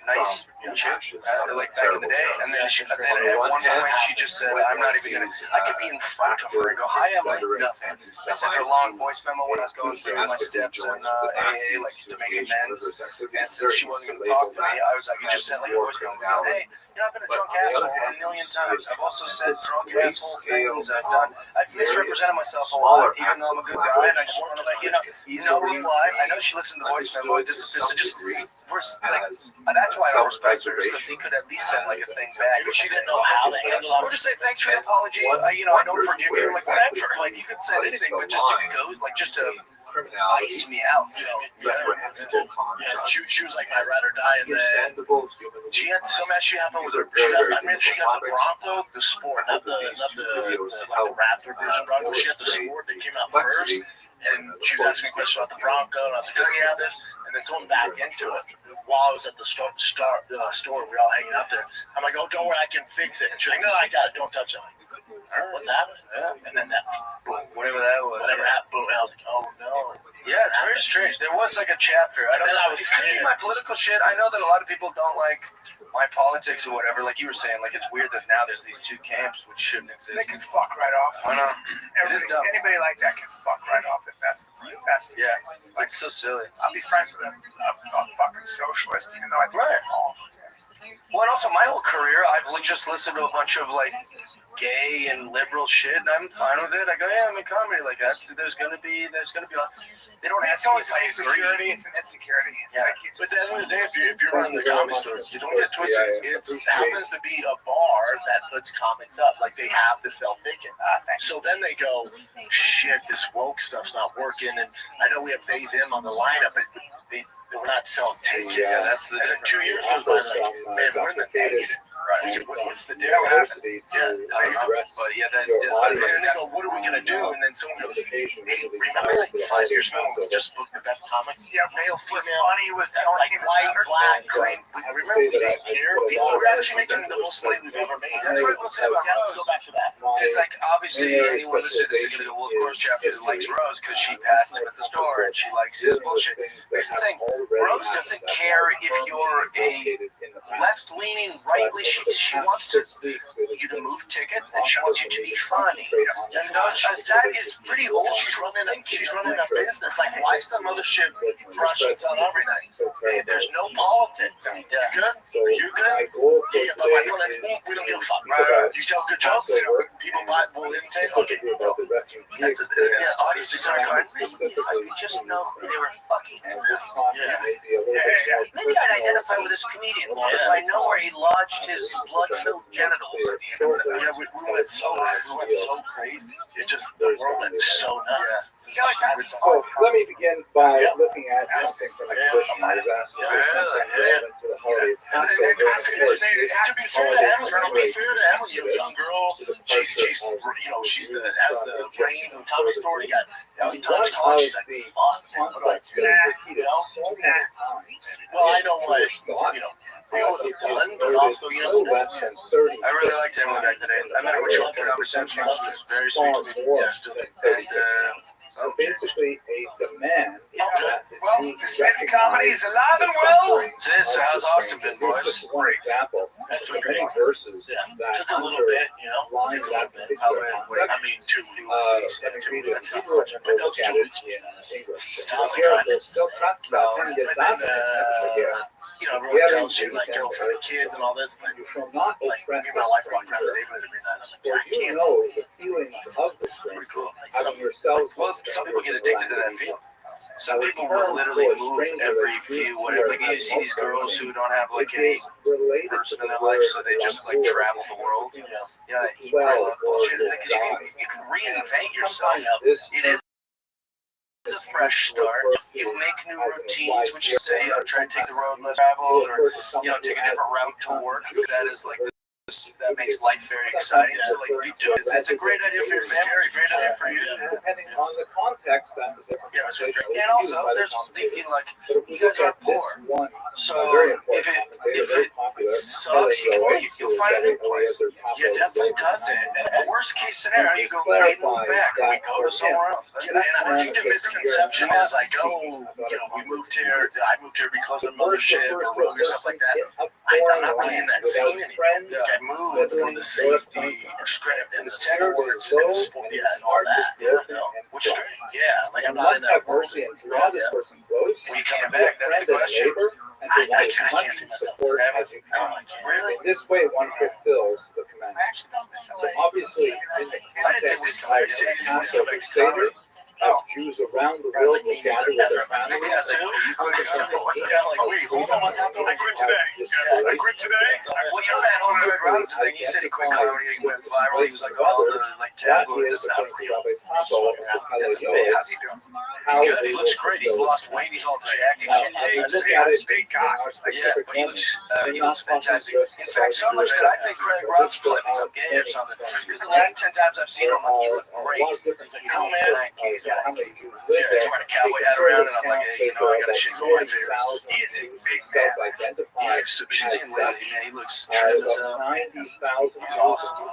[SPEAKER 10] nice chick, like, back in the day. And then at one point, she just said, I'm not even going to, I could be in front of her and go, hi, Emily, nothing. I sent her a long voice memo when I was going through my steps in AA, like, to make amends. And since she wasn't going to talk to me, I was like, you just sent, like, a voice memo going, hey, you know, I've been a drunk asshole a million times. I've also said drunk asshole things I've done. I've misrepresented myself a lot, even though I'm a good guy, and I just want to let you know. No reply. I know she listened to the voice memo. Just we're like, that's why I don't respect her, because he could at least send like a thing back. But she didn't know how to handle it. Or just say thanks for the apology. I don't forgive you. Like whatever. Like you could say anything, but just to go, like just to ice me out. She was like, I'd rather die, and then she had some shit happen with her. She got the Bronco, the Sport, not the Raptor version Bronco. She had the Sport that came out first. And she was asking me questions about the Bronco, and I was like, oh yeah, this. And then someone backed into it while I was at the store. We were all hanging out there. I'm like, oh, don't worry, I can fix it. And she's like, no, I got it. Don't touch it. I'm like, what's happening? Yeah. And then that, boom, whatever that was. Whatever happened, boom. I was like, oh no. Yeah, it's very strange. There was like a chapter. I don't know. It could be my political shit. I know that a lot of people don't like my politics or whatever. Like you were saying, like it's weird that now there's these two camps which shouldn't exist.
[SPEAKER 3] They can fuck right off.
[SPEAKER 10] I know. It is dumb.
[SPEAKER 3] Anybody like that can fuck right off if that's the
[SPEAKER 10] yeah. It's so silly.
[SPEAKER 3] I'll be friends with a fucking socialist, even though I think they're all.
[SPEAKER 10] Well, and also my whole career, I've just listened to a bunch of like gay and liberal shit, and I'm fine with it. I go, yeah, I'm in comedy. Like there's gonna be a, they don't ask me if I agree.
[SPEAKER 3] It's an insecurity.
[SPEAKER 10] Yeah. But at the end of the day, if you're running the comedy store, you don't get twisted. It happens to be a bar that puts comics up. Like they have to sell tickets. So then they go, shit, this woke stuff's not working, and I know we have them on the lineup, but we're not selling tickets. Yeah, that's the. And then 2 years goes by, like, man, we're in the negative. Right. What's the difference? Yeah, I don't know. But yeah, that's and then they go, what are we gonna do? And then someone goes, hey, remember like 5 years ago when we just booked the best comics? Yeah, male, female.
[SPEAKER 3] Funny was
[SPEAKER 10] like white, black, green. I remember we didn't care. People were actually making the most money we've ever made. That's what we'll say about Rose. Go back to that. It's like obviously anyone listening to this is gonna go, well, of course Jeff likes Rose because she passed him at the store and she likes his bullshit. Here's the thing, Rose doesn't care if you're a left-leaning, right-leaning. She wants you to move tickets, and she wants you to be funny. And that is pretty old. She's running a business. Like, why is the mothership Russians on everything? Hey, there's no politics. Yeah. You good? You good? Yeah, but my product, we don't give a fuck. Right. You tell good jokes, people buy it, will imitate. Okay, go. That's it. Yeah, audiences are going, if I could just know who they were fucking. Maybe I'd identify with this comedian if I know where he lodged his blood-filled genitals. Yeah, we went so crazy. It just, the world went so nuts.
[SPEAKER 2] So let me begin by looking at something from exhibition. I was asking something relevant to the holiday
[SPEAKER 10] To be fair to Emily, you're a young girl. She's has the brains and comedy story. You got Ellie Times College. She's like, fuck, well, I know what, fun, but also,
[SPEAKER 2] less than 30.
[SPEAKER 10] I really liked Emily back today. I met her with short conversation. She was very sweet to me. Yeah, still.
[SPEAKER 2] So basically a demand.
[SPEAKER 3] Well, the state of comedy is alive and well.
[SPEAKER 10] So how's Austin been, boys?
[SPEAKER 2] For example,
[SPEAKER 10] that's
[SPEAKER 2] what many verses that
[SPEAKER 10] took a little bit,
[SPEAKER 2] line that particular concept.
[SPEAKER 10] I mean, 2 weeks.
[SPEAKER 2] Let me read it. But those 2 weeks in English. Still
[SPEAKER 10] everyone tells you, like, go for the kids and all this, but
[SPEAKER 2] you shall not oppress
[SPEAKER 10] my life walking around the neighborhood every night. I'm like,
[SPEAKER 2] for you know the feelings of the stranger, having yourselves.
[SPEAKER 10] Well, some people get addicted to that feeling. Some people will literally move every few whatever. Like you see these girls who don't have like any person in their life, so they just like travel the world. Yeah, eat real bullshit. It's like, 'cause you can reinvent yourself. It is a fresh start. You make new routines, which is say, try to take the road less traveled, or take a different route to work. That is like that makes life very exciting. So like, it's a great idea for your family, great idea for you.
[SPEAKER 2] Depending on the context, that's a different.
[SPEAKER 10] And also, there's thinking like you guys are poor, so if it sucks, you'll find a new place.
[SPEAKER 3] Yeah, definitely does it.
[SPEAKER 10] And worst case scenario, you go we move back, or we go to somewhere else.
[SPEAKER 3] And I think the misconception is like, oh, we moved here. I moved here because of mothership or rogue or stuff like that. I'm not really in that scene anymore. I moved for the safety and the tech words and the sport, and all that. Which is great. Like I'm not in that world.
[SPEAKER 2] When you
[SPEAKER 10] coming back, that's the question.
[SPEAKER 3] I can't see myself.
[SPEAKER 10] Really?
[SPEAKER 2] This way, one fulfills the command. So obviously, in the context of the Seder, as Jews around the world will gather with their families.
[SPEAKER 3] Wait, hold on, I quit today. I quit today.
[SPEAKER 10] Well, that whole Greg Robinson thing, he said he quit comedy, he went viral, he was like all the tabloids, it's not real. How's he doing? He's good, he looks great, he's lost weight, he's all jacked and shit.
[SPEAKER 3] Big cock.
[SPEAKER 10] Yeah, but he looks fantastic. In fact, so much that I think Greg Robinson thinks I'm gay or something. Because the last 10 times I've seen him, he looks great. He's like, come man, he's wearing a cowboy hat around, and I'm like, hey, I gotta shake all my favorites.
[SPEAKER 3] He is a big man.
[SPEAKER 10] Yeah, you should see him lately, man. He looks trim as hell.
[SPEAKER 2] 90,000
[SPEAKER 10] He's awesome.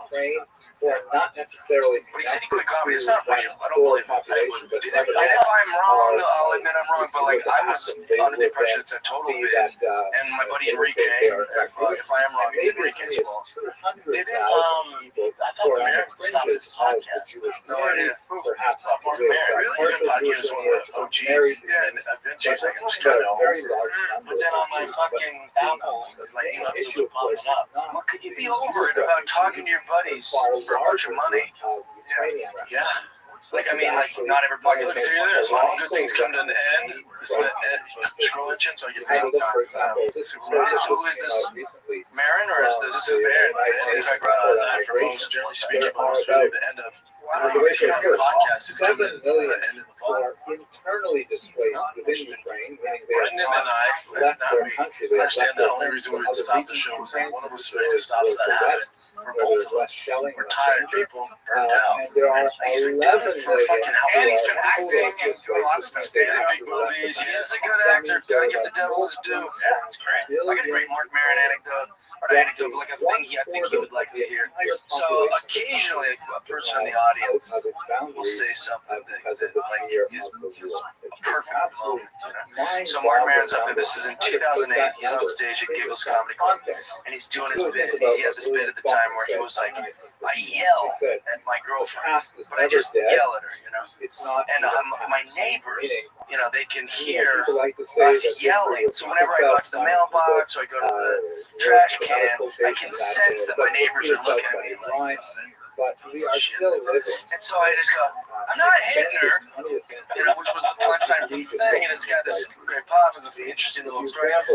[SPEAKER 2] Not necessarily.
[SPEAKER 10] But he said he quit comedy. It's not real. I don't believe it. And if I'm wrong, I'll admit I'm wrong. But like, I was under the impression it's a total bid. And my buddy Enrique, if I am wrong, it's Enrique's fault.
[SPEAKER 3] Didn't I thought America stopped this podcast?
[SPEAKER 10] No idea.
[SPEAKER 2] Perhaps
[SPEAKER 3] Mark Maron, really? His podcast was one of the OGs. And eventually, it's like, I'm just kind of over. But then on my fucking Apple, like, you know, popping up.
[SPEAKER 10] What could you be over it about talking to your buddies for a bunch of money?
[SPEAKER 3] Yeah.
[SPEAKER 10] Like, I mean, like, not every podcast.
[SPEAKER 3] Look, see this. All good things come to an end. It's the end. Scroll engine, so you can
[SPEAKER 10] Who is this? Marin, or is
[SPEAKER 3] This is Maron. In fact, for most, generally speaking, most really the end of the podcast is coming to the end of the fall.
[SPEAKER 2] Internally displaced within Ukraine,
[SPEAKER 3] Brendan and I,
[SPEAKER 2] left
[SPEAKER 3] not
[SPEAKER 2] their
[SPEAKER 3] me,
[SPEAKER 2] country.
[SPEAKER 3] I understand the only reason we would stop the show was that one of us really stops that habit. For both of us, we're tired people, burned out.
[SPEAKER 2] And there are
[SPEAKER 3] He's been
[SPEAKER 2] 11
[SPEAKER 3] doing it for fucking how
[SPEAKER 10] And
[SPEAKER 3] long?
[SPEAKER 10] he's been acting in lots of big movies. He is a good actor. Gotta give the devil his due.
[SPEAKER 3] Yeah, it's great.
[SPEAKER 10] I got a great Mark Maron anecdote. Or not anecdote, but like a thing I think he would like to hear. So occasionally a person in the audience will say something that like is a perfect moment. So Mark Maron's up there. This is in 2008. He's on stage at Giggles Comedy Club, and he's doing his bit. He had this bit at the time where he was like, I yell at my girlfriend, but I just yell at her, And my neighbors, they can hear us yelling. So whenever I go to the mailbox or I go to the trash can, I can sense that my neighbors are looking at me like,
[SPEAKER 2] but we are still living.
[SPEAKER 10] and so I just go, I'm not hitting her, which was the punchline for the thing, and it's got this great pop, it's an interesting little story. And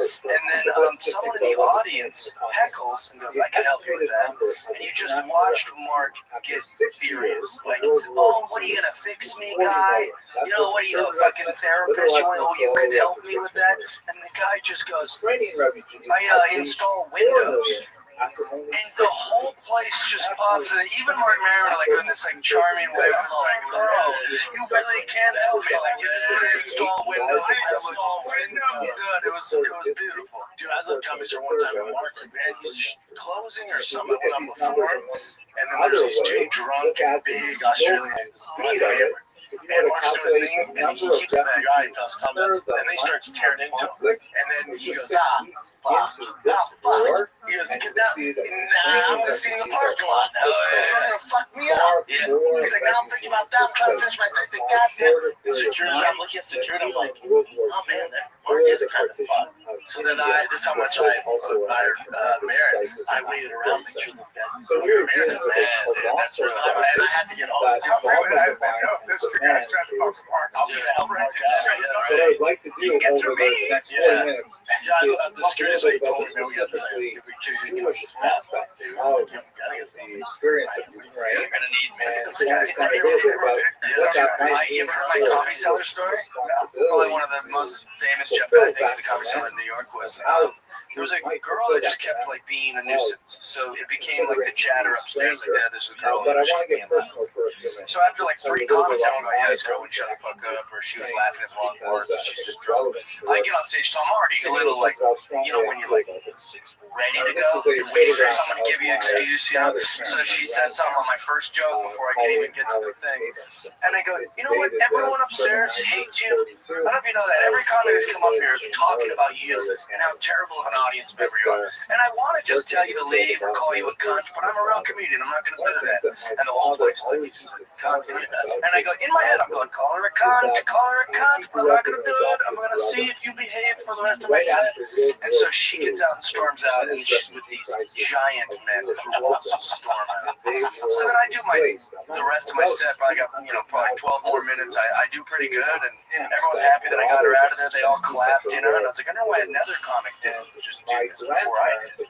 [SPEAKER 10] then someone in the audience heckles and goes, I can help you with that. And you just watched Mark get furious. Like, oh, what are you gonna fix me, guy? What are you, a fucking therapist? You can help me with that? And the guy just goes, I install Windows. And the whole place just pops, and even Mark Maron, like in this charming way, was like, "Oh, you really can't help me. Like, you just install Windows." It was beautiful.
[SPEAKER 3] Dude, I was at Comedy Store one time at Mark, man, he's closing or something went on before, and then there's these two drunk, big Australians. And Mark's doing his thing, and he keeps that guy and tells coming, and then he starts tearing into him. And then he goes, fuck. He goes, because now I'm going to see in the parking lot. Now it's going to fuck me up. He's like, now I'm thinking about that. I'm trying to finish my sex. Goddamn. And security, I'm looking at security. I'm like, oh man, Mark is kind of fun. So then this is how much I Maron. I waited around, make sure this guy's Maron is that's really, and I had to get home.
[SPEAKER 10] two guys tried to park apart. I'll be the helper.
[SPEAKER 1] What I would like to do over the next 40 minutes is
[SPEAKER 10] The security
[SPEAKER 1] talk
[SPEAKER 10] lady told me,
[SPEAKER 1] about
[SPEAKER 10] we got the
[SPEAKER 1] specifically
[SPEAKER 10] same.
[SPEAKER 1] Jewish aspect of the experience of Ukraine,
[SPEAKER 10] You're gonna need me.
[SPEAKER 1] and talk a little bit about what that might
[SPEAKER 10] You
[SPEAKER 1] mean
[SPEAKER 10] ever heard my
[SPEAKER 1] for
[SPEAKER 10] Comedy Cellar story? Probably
[SPEAKER 1] responsibility.
[SPEAKER 10] one of the most famous Jeff Guy things at the Comedy Cellar in New York was there was a girl that just kept like being a nuisance. So it became like the chatter upstairs. Like, yeah, there's a girl.
[SPEAKER 1] But I
[SPEAKER 10] and
[SPEAKER 1] want to
[SPEAKER 10] she's
[SPEAKER 1] get
[SPEAKER 10] being
[SPEAKER 1] personal for a few minutes.
[SPEAKER 10] So after like 3 comics, everyone go, yeah, this girl wouldn't shut the fuck up, or she was laughing at the wrong words, and she's just drunk. I get on stage, so I'm already a little like, you know, when you're like ready to go, you're waiting for someone to give you an excuse, you know. So she said something on my first joke before I could even get to the thing, and I go, you know what? Everyone upstairs hates you. I don't know if you know that. Every comic that's come up here is talking about you and how terrible of an audience member you are. And I want to just tell you to leave or call you a cunt, but I'm a real comedian. I'm not going to do that. And the whole place is like, cunt. And I go, in my head, I'm going, call her a cunt, but I'm not going to do it. I'm going to see if you behave for the rest of my set. And so she gets out and storms out, and she's with these giant men who also storm out. So then I do the rest of my set. Probably got, probably 12 more minutes. I do pretty good, and everyone's happy that I got her out of there. They all clapped, and I was like, I know why another comic didn't just do this before I did.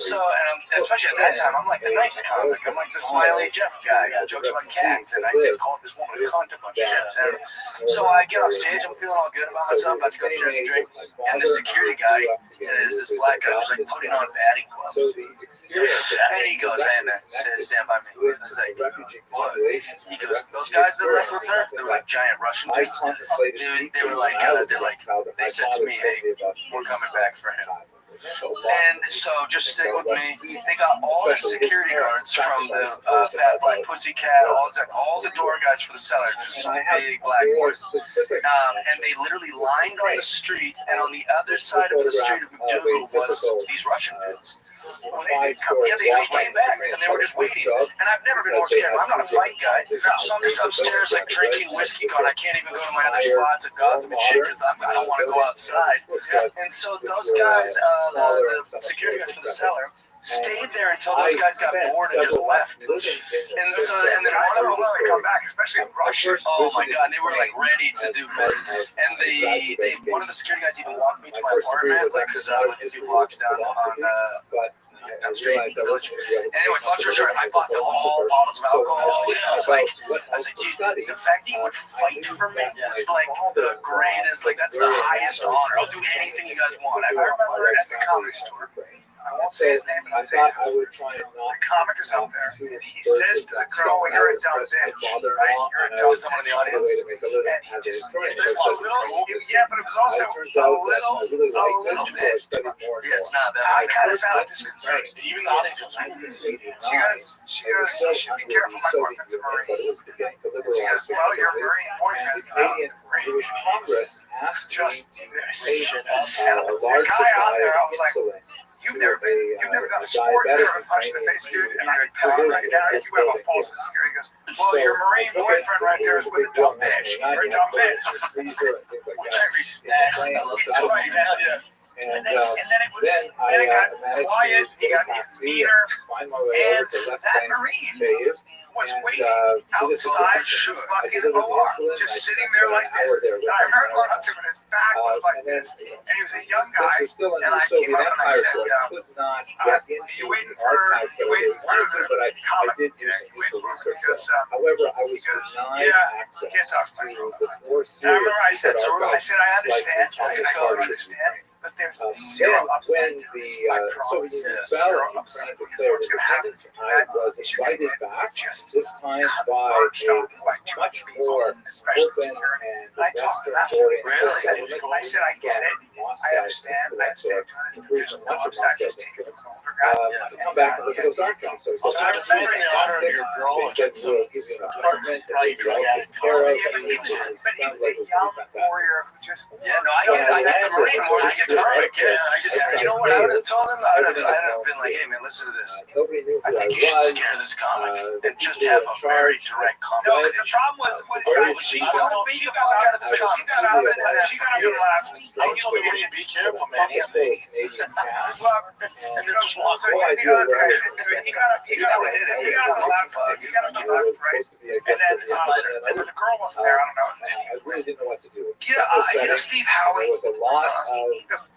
[SPEAKER 10] So, and especially at that time, I'm like the nice comic. I'm like the smiley Jeff guy who jokes about cats, and I did call this woman a cunt a bunch of times. So I get off stage, I'm feeling all good about myself. I have to go upstairs and drink, and the security guy is this black guy who's like putting on batting gloves. And he goes, hey man, stand by me. I was like, what? He goes, those guys that left with her, they were like giant Russian dudes. They were like, they said to me, hey, we're coming back for him. And so just stick with me. They got all the security guards from the Fat Black Pussycat, all the door guys for the cellar, just some big black boys. And they literally lined on the street, and on the other side of the street of McDougal was these Russian dudes. When they came back, and they were just waiting. And I've never been more scared. I'm not a fight guy, so I'm just upstairs like drinking whiskey, going, I can't even go to my other spots at Gotham and shit because I don't want to go outside. And so those guys, the security guys for the cellar, stayed there until those guys got bored and just left. And then one of them would come back, especially in Russia. Oh my god, they were like ready to do business. And one of the security guys even walked me to my apartment, like because I lived a few blocks down on street. Anyways, long story short, I bought them all bottles of alcohol. I was like, dude, the fact that you would fight for me is like the greatest, like that's the highest honor. I'll do anything you guys want. I remember at the comedy store. I won't say his name, but I'll say the comic is out there, and he says to the girl, "You're a dumb bitch." Right? You're a dumb. To someone in the audience, and he just yeah, but it was also a little bitch. Yeah, it's not that. I kind of found it disconcerting. Even the audience was she goes, you should be careful. My boyfriend's a Marine. She goes, well, your Marine boyfriend's Canadian Jewish Congress just shit up. And the guy out there, I was like. You've never done a sport, you've never been punched in the face, dude, and I tell him right now, you have a false insecurity. He goes, well, your Marine boyfriend right there is with a dumb bitch. You're a dumb bitch. Which I respect. So right now, yeah. And then it got quiet, he got meaner, and that Marine was waiting outside the fucking OR, just sitting there like this. And I remember going up to him and his back was like this, and he was a young guy, and I came up and I said, you waiting for the comic?
[SPEAKER 1] However, I was denied access to the more serious.
[SPEAKER 10] I remember I said, I understand, I understand. But there's zero
[SPEAKER 1] when the Soviet Union fell and Ukraine declared independence, I was invited back, this time by a much more open and Western-oriented government.
[SPEAKER 10] I said, I get it. I understand. I understand.
[SPEAKER 1] Much of to come back and look at those archives. So
[SPEAKER 10] I remember the honor of your girl.
[SPEAKER 1] They said, we'll give you an apartment and you'll take care of.
[SPEAKER 10] But he was a young warrior who just... Yeah, no, I get the Marine more than the comic. Yeah, you know what I would have told him? I would have been like, hey man, listen to this. I think you should scare this comic and just have a very direct comic.
[SPEAKER 3] No, the problem was
[SPEAKER 10] she got beat the fuck out of this comic.
[SPEAKER 3] She got up and left.
[SPEAKER 10] I told him, be careful, man.
[SPEAKER 3] And then just walk away. He got up and left, right? And then the girl girl wasn't there. I don't know.
[SPEAKER 1] I really didn't know what to do.
[SPEAKER 3] Steve Howie.
[SPEAKER 1] There was a lot of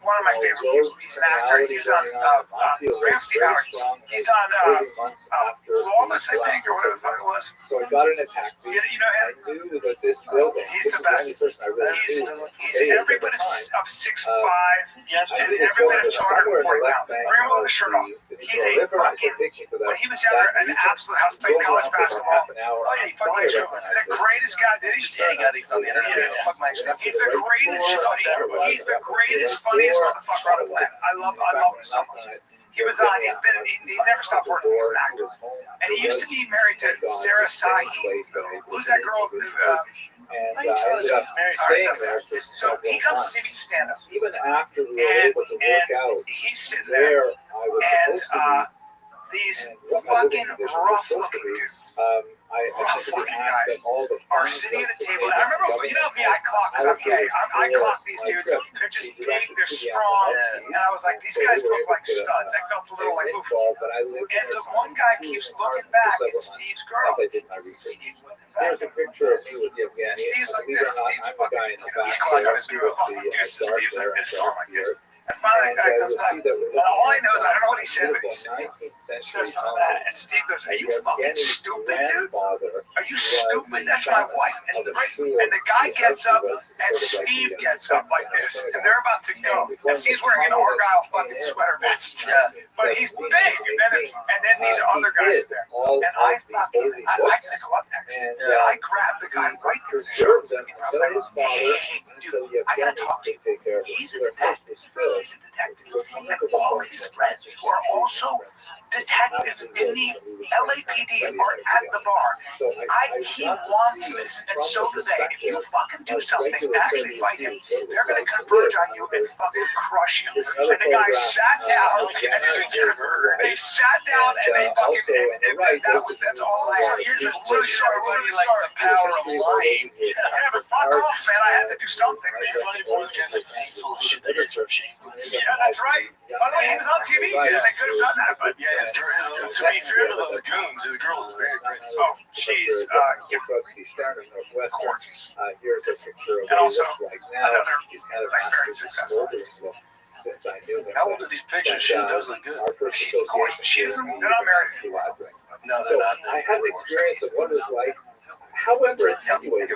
[SPEAKER 3] One of my favorite people. He's an actor. He was on Steve Howard. He's on Flawless, I think, or whatever the fuck it was.
[SPEAKER 1] So I got in a taxi.
[SPEAKER 3] You know him?
[SPEAKER 1] I knew that this building.
[SPEAKER 3] He's the best.
[SPEAKER 1] Person I really
[SPEAKER 3] He's every bit of 6'5". And every bit of 240 pounds. Bring him with the shirt off. He's a fucking. When he was younger, an absolute house, played college basketball. Oh yeah, he fucking was the greatest guy. Did he just got these on the internet? Fuck my shit. He's the greatest. He's the greatest, funniest motherfucker on the planet. I love him so much. He was on. He's never stopped working. He's an actor, and he used to be married to Sarah Sahi. Who's that girl?
[SPEAKER 1] And I ended up staying there for
[SPEAKER 3] so he comes to see me stand up.
[SPEAKER 1] Even after we were able to work out,
[SPEAKER 3] he's sitting there,
[SPEAKER 1] I was supposed to be.
[SPEAKER 3] These fucking rough-looking dudes.
[SPEAKER 1] I simply asked that all the
[SPEAKER 3] are sitting at a table. And I remember, you know me, I clock because I'm gay. I clock these dudes. They're just big, they're strong. And I was like, these guys look like studs. I felt a little like, oof. And the one guy keeps looking back at Steve's girl.
[SPEAKER 1] As I did my research. There's a picture of me with Yevgeny.
[SPEAKER 3] Steve's like this.
[SPEAKER 1] I'm the guy in the back.
[SPEAKER 3] He's clocking on his girl. Steve's like this, arm like this. And finally, the guy comes back, and all I know is, I don't know what he said, but he said something like that. And Steve goes, are you fucking stupid, dude? Are you stupid? That's my wife. And the guy gets up, and Steve gets up like this, and they're about to go. And Steve's wearing an Argyle fucking sweater vest. But he's big, and then these other guys are there. And I fucking, I like to go up next. And I grabbed the guy right there. I was like, hey, dude, I gotta talk to you. He's a detective. He's a detective. And all his friends who are also detectives in the LAPD are at the bar. He wants this, and so do they. If you fucking do something to actually fight him, they're going to converge on you and fucking crush you. And the guy sat down, they sat down, and they fucking, and that's all I had. You're just really showing like the power of lying. Yeah, but fuck off, man. I had to do something. It's funny for this guy's like, he's full of shit. That is from shame. Yeah, that's right. By the way, he was on TV, and they could have done that, but yeah, to be fair to those goons, his girl is very great. Oh, she's gorgeous.
[SPEAKER 1] Here's a picture of
[SPEAKER 3] and also
[SPEAKER 1] like now.
[SPEAKER 3] another
[SPEAKER 1] He's kind of
[SPEAKER 3] very successful.
[SPEAKER 1] Since I knew him.
[SPEAKER 3] How old are these pictures? She does look good. She's gorgeous. She doesn't. They're not married. No, they're not.
[SPEAKER 1] I had an experience of what it was like. However, attenuated to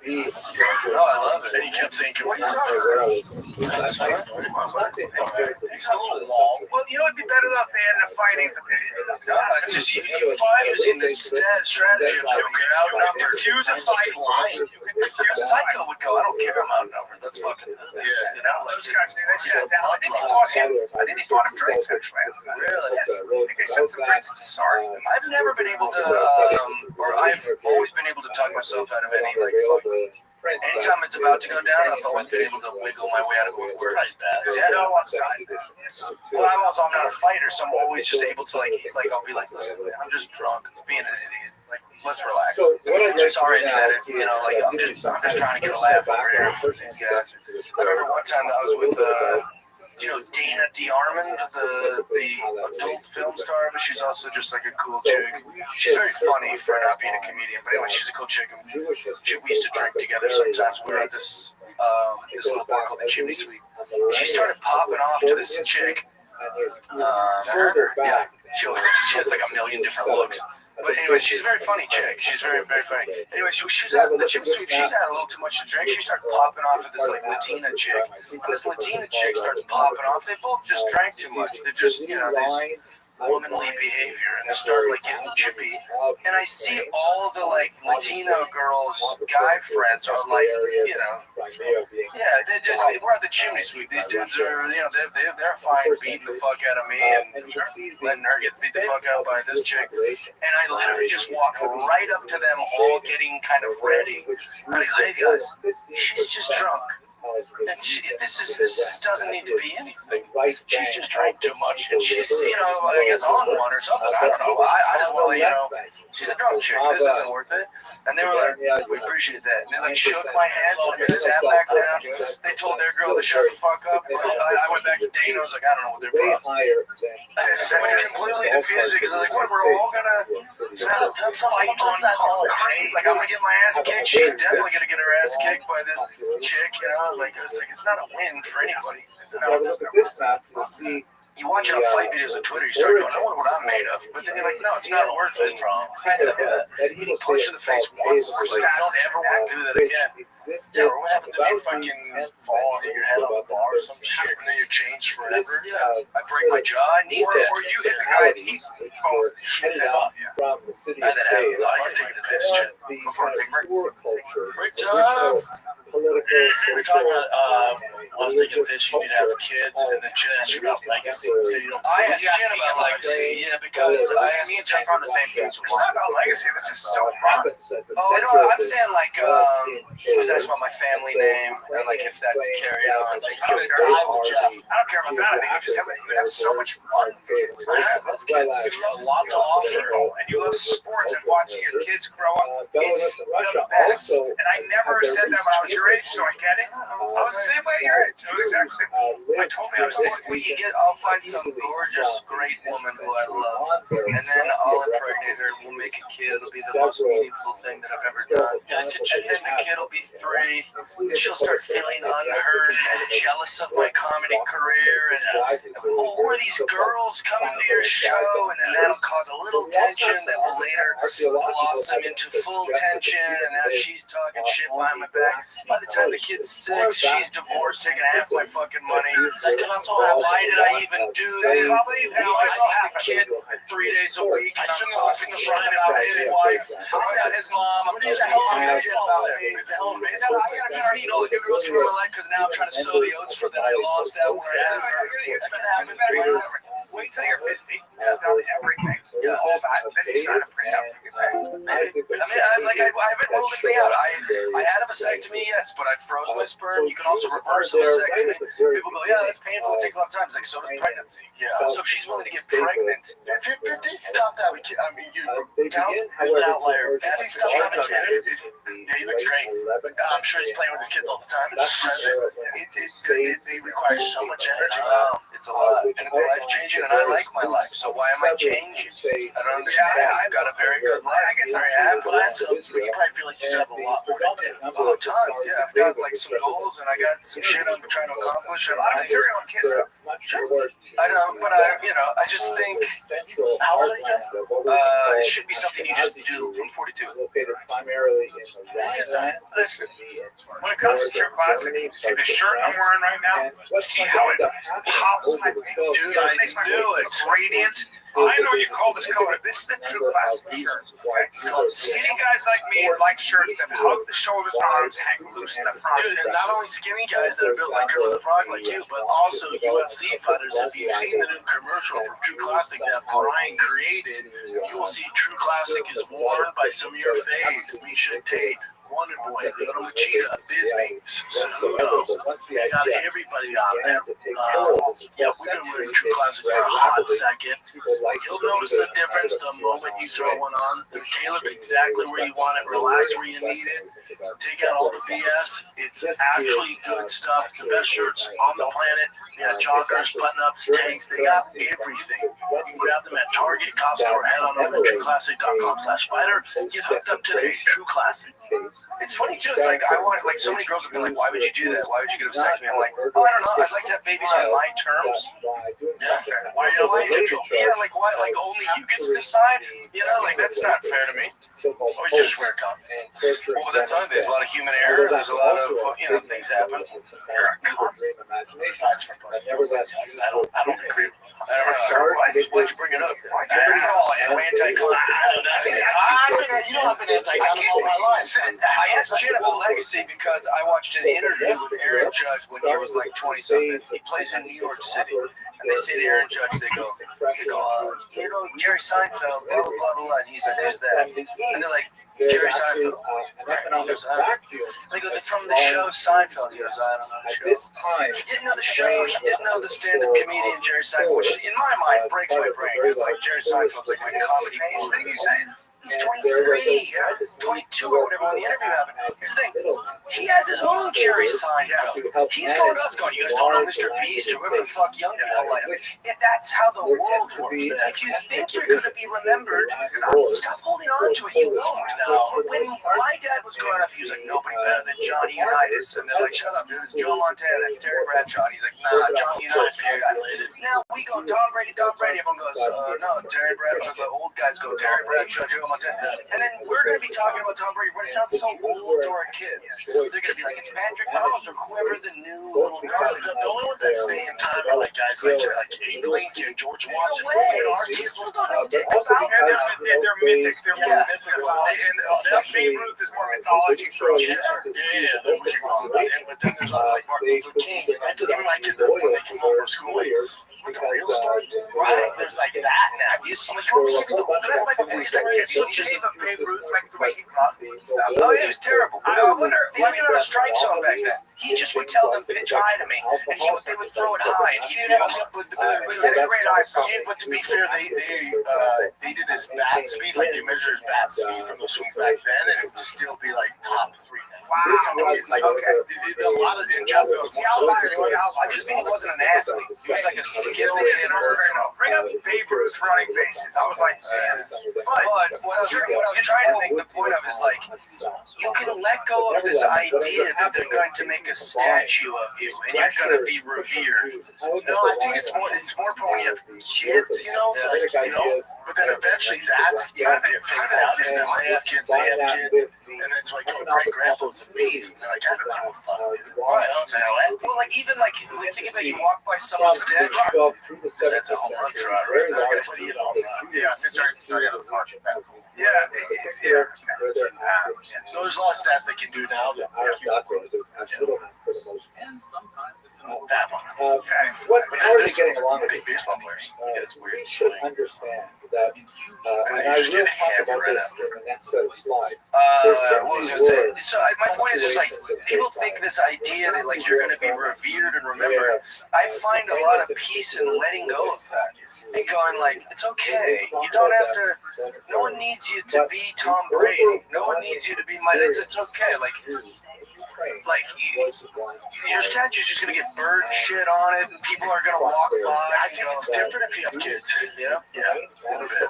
[SPEAKER 1] be a stranger.
[SPEAKER 3] No, I love it. And he kept saying, "Can we talk?" Well, you know, it'd be better off they ended up fighting. It's just you using this strategy of refuse a fight. A psycho would go, "I don't care, I'm outnumbered." That's fucking you know. Those guys, they sat down. I think they bought him drinks actually. Really? Yes. I think they sent some drinks as a sorry. I've never been able to, or I've always been able to talk myself out of any like fight. Anytime it's about to go down, I've always been able to wiggle my way out of it. Yeah, no, I'm sorry. Well, I'm not a fighter, so I'm always just able to like I'll be like, listen, man, I'm just drunk, being an idiot. Like, let's relax.
[SPEAKER 1] So what
[SPEAKER 3] I'm sorry I said it. You know, like I'm just trying to get a laugh over here. I remember one time that I was with Dana DeArmond, the adult film star, but she's also just like a cool chick. She's very funny for not being a comedian, but anyway, she's a cool chick. We used to drink together sometimes. We were at this little bar called the Chimney Sweep. She started popping off to this chick. Yeah, she has like a million different looks. But anyway, she's a very funny chick. She's very, very funny. Anyway, she was at the Chimney Sweep. She's had a little too much to drink. She started popping off at this like Latina chick. And this Latina chick starts popping off. They both just drank too much. They're just, these womanly behavior, and they start like getting chippy. And I see all the like Latino girls' guy friends are like, we're at the Chimney Sweep. These dudes are, they're fine beating the fuck out of me and letting her get beat the fuck out by this chick. And I literally just walk right up to them, all getting kind of ready. I'm like, hey guys, she's just drunk. And this doesn't need to be anything. She's just drank too much, and she's, I guess on one or something. I don't know. I just want to,
[SPEAKER 10] She's a drunk chick. This isn't worth it. And they were like, we appreciate that. And they like shook my hand and they sat back down. They told their girl to shut the fuck up. So I went back to Dana. I was like, I don't know what their problem. I went completely defused because I was like, what? We're all gonna have some fight on call. Like I'm gonna get my ass kicked. She's definitely gonna get her ass kicked by this chick. You know, like it's not a win for anybody. It's not. You watch enough fight videos on Twitter, you start going, I wonder what I'm made of. But then you're like, no, it's not worth it. Getting punched in the face once, like, I don't ever want to do that again. Yeah, what happens if you fucking fall and hit your head on the bar or some shit and then you're changed forever? Yeah, I break my jaw, I need that. Or you hit the guy and he falls shit up. I had that happen. I can take a piss shit before a big break. Break time. We were talking about us taking a piss, you need to have kids, and then Jen asked you about legacy. I asked Jen about legacy, yeah, because me and Jeff are on the same page. It's not about legacy, it's just so fun. Oh, no, I'm saying like, he was asking about my family name, and like if that's carried on. Like, I don't care about that, I think you have so much fun. I love kids, you have a lot to offer, and you love sports and watching your kids grow up. It's the best, and I never said that when I was your age, so I get it. I was the same way your age. It was exactly the same. I told me I was doing. When you get, I'll find some gorgeous, great woman who I love, and then I'll impregnate her. We'll make a kid. It'll be the most meaningful thing that I've ever done. And then the kid will be 3. And she'll start feeling unheard and jealous of my comedy career. And oh, who are these girls coming to your show? And then that'll cause a little tension that will later blossom into full tension. And now she's talking shit behind my back. By the time the kid's 6, she's divorced, taking half my fucking money. Why did I even do this? Now I see the kid 3 days a week, and I'm talking shit about his wife. I'm not his mom. I'm just talking shit about me. He's meeting all the new girls in my life because now I'm trying to sow the oats for that I lost out when I had her. That can happen. Wait till you're 50. I've done everything. Yeah. Then you sign a prenup. I haven't ruled anything out. I had a vasectomy, yes, but I froze my sperm. You can also reverse a vasectomy. People go, yeah, that's painful. It takes a lot of time. It's like, so does pregnancy. Yeah. So if she's willing to get pregnant, 50 stopped having kids. I mean, you counts as an outlier. 50 stopped having kids. Yeah, he looks great. I'm sure he's playing with his kids all the time. It requires so much energy. It's a lot. And it's life changing, and I like my life. So why am I changing? I don't understand. I've got a very good life. I guess I have, but you probably feel like you still have a lot more to do. Oh, tons. Yeah, I've got like some goals, and I got some shit I'm trying to accomplish. A lot of material on kids. I know, but I just think. How old are you? It should be something you just do. I'm 42. Listen, when it comes to True Classic, you see the shirt I'm wearing right now? You see how it pops my face? Dude, I knew it. Radiant. I know you call this color. This is the True Classic shirt. Skinny guys like me like shirts that hug the shoulders and arms, hang loose in the front. Dude, and not only skinny guys that are built like Kermit the Frog like you, but also UFC fighters. If you've seen the new commercial from True Classic that Brian created, you will see True Classic is worn by some of your faves. Misha Tate, Wonder Boy, Little Machida, Bisney, Suno. I got everybody out there. Yeah, we've been wearing True Classic for a hot second. You'll notice the difference the moment you throw one on. Caleb, exactly where you want it, relax where you need it. Take out all the BS. It's actually good stuff. The best shirts on the planet. They got joggers, button-ups, tanks. They got everything. You can grab them at Target, Costco, or head on over to trueclassic.com/fighter. Get hooked up today. True Classic. It's funny too. It's like so many girls have been like, "Why would you do that? Why would you get a vasectomy?" I'm like, "Oh, I don't know. I'd like to have babies on my terms." Yeah. Why you like it? Yeah, like why? Like only you get to decide. You know, like that's not fair to me. Or you just wear a condom. Well, but that's there's a lot of human error. There's a lot of things happen. That's for I don't agree. Why'd you bring it up? I'm anti-con. You know I've been anti-con all my life. I asked Jen about legacy because I watched an interview with Aaron Judge when he was like 20-something. He plays in New York City. And they say to Aaron Judge, they go, Jerry Seinfeld, blah, blah, blah, blah. And he's like, who's that? And they're like, Jerry Seinfeld. And he goes, I don't know. They go, they're from the show Seinfeld. He goes, I don't know the show. He didn't know the show. He didn't know the stand-up comedian Jerry Seinfeld, which in my mind breaks my brain. Because like Jerry Seinfeld's like my comedy piece. What are you saying?
[SPEAKER 3] He's 23, 22 or whatever when the interview happened. Here's the thing. He has his own Jerry Seinfeld. He's going nuts going, you guys don't know Mr. Beast or whoever the fuck young people like him. If that's how the world works. If you think you're going to be remembered, stop holding on to it. You won't. When my dad was growing up, he was like, nobody better than Johnny Unitas. And they're like, shut up, dude. It's Joe Montana. It's Terry Bradshaw. And he's like, nah, Johnny Unitas is the guy. Now we go, Tom Brady. Everyone goes, no, Terry Bradshaw. The old guys go, Terry Bradshaw, Joe Montana. And then we're going to be talking about Tom Brady. We're going to sound so old to our kids. They're going to be like, it's Patrick Mahomes or whoever the new little guy is.
[SPEAKER 10] The only ones that stay in time are like guys like Abe Lincoln, George Washington.
[SPEAKER 3] Our kids still don't know about them.
[SPEAKER 2] They're mythic. They're more mythical. And Babe Ruth is more mythology for us.
[SPEAKER 10] Yeah, then we can go on. But then there's like Martin Luther King. Even my kids, when they come home from school, like, with the real story, right? There's like that now. You see, that's my point.
[SPEAKER 2] So just Babe Ruth, like the way he runs and stuff.
[SPEAKER 3] Oh, yeah, it was terrible.
[SPEAKER 2] I wonder,
[SPEAKER 3] They didn't even have a strike zone back then. He just would tell them pitch high to me, and they would throw it high, and he didn't have a great eye for
[SPEAKER 10] Yeah, but to be fair, they did his bat speed, like they measured his bat speed from the swings back then, and it would still be like top 3.
[SPEAKER 2] Wow.
[SPEAKER 10] Like,
[SPEAKER 2] Okay.
[SPEAKER 10] A lot of in Jeff goes,
[SPEAKER 3] I just mean he wasn't an athlete. He was like a skilled hitter.
[SPEAKER 2] Bring up Babe Ruth running bases. I was like, man.
[SPEAKER 3] But what I was trying to make the point of is like, you can let go of this idea that they're going to make a statue of you and you're going to be revered.
[SPEAKER 10] No, I think it's more important when you have kids, you know. So like, you know, but then eventually that's it fades out. Is that they have kids, and then it's like, oh, great grandpa's a beast. And they're like, I don't know what the fuck, dude. Right, I don't know.
[SPEAKER 3] Well, like even like think about you walk by someone's statue.
[SPEAKER 10] That's a home run trot, right? Okay, but you know,
[SPEAKER 2] Yeah, since they're out of the market. Yeah, yeah.
[SPEAKER 10] So there's a lot of stats they can do now that
[SPEAKER 5] And sometimes it's an
[SPEAKER 10] that one.
[SPEAKER 2] Okay.
[SPEAKER 1] How are they getting along with
[SPEAKER 10] Big
[SPEAKER 1] these
[SPEAKER 10] baseball
[SPEAKER 1] companies?
[SPEAKER 10] players. It's
[SPEAKER 1] We
[SPEAKER 10] weird.
[SPEAKER 1] should understand that, and I will talk about this in the next set of slides.
[SPEAKER 3] What was I gonna say? So my point is just like people think this idea that like you're going to be revered and remembered. I find a lot of peace in letting go of that and going like, it's okay. You don't have to. No one needs you to be Tom Brady. No one needs you to be my. It's okay. Like your statue's just gonna get bird shit on it, and people are gonna walk by.
[SPEAKER 10] I think it's different if you have kids.
[SPEAKER 3] Yeah.
[SPEAKER 10] A little bit.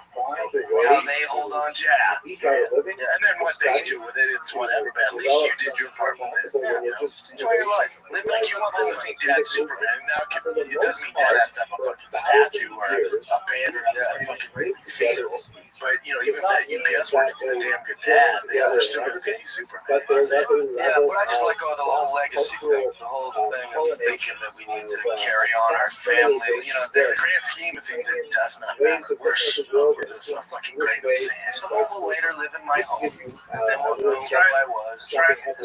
[SPEAKER 3] How they hold on to it.
[SPEAKER 10] And then what they do with it, it's whatever. But at least you did your part with it. You know?
[SPEAKER 3] Just enjoy your life. Live
[SPEAKER 10] Like you want them to think Dad's Superman. And now it doesn't mean Dad has to have a fucking statue or a banner or a fucking field. But you know, even that UPS worker is a damn good dad. They're still gonna think he's Superman.
[SPEAKER 3] Yeah, but I just let go of the whole legacy thing, the whole thing of thinking that we need to carry on our family. You know,
[SPEAKER 10] The grand scheme of things, it does not matter. We're just a fucking grain of sand.
[SPEAKER 3] someone will later live in my home, and then we'll know what I was.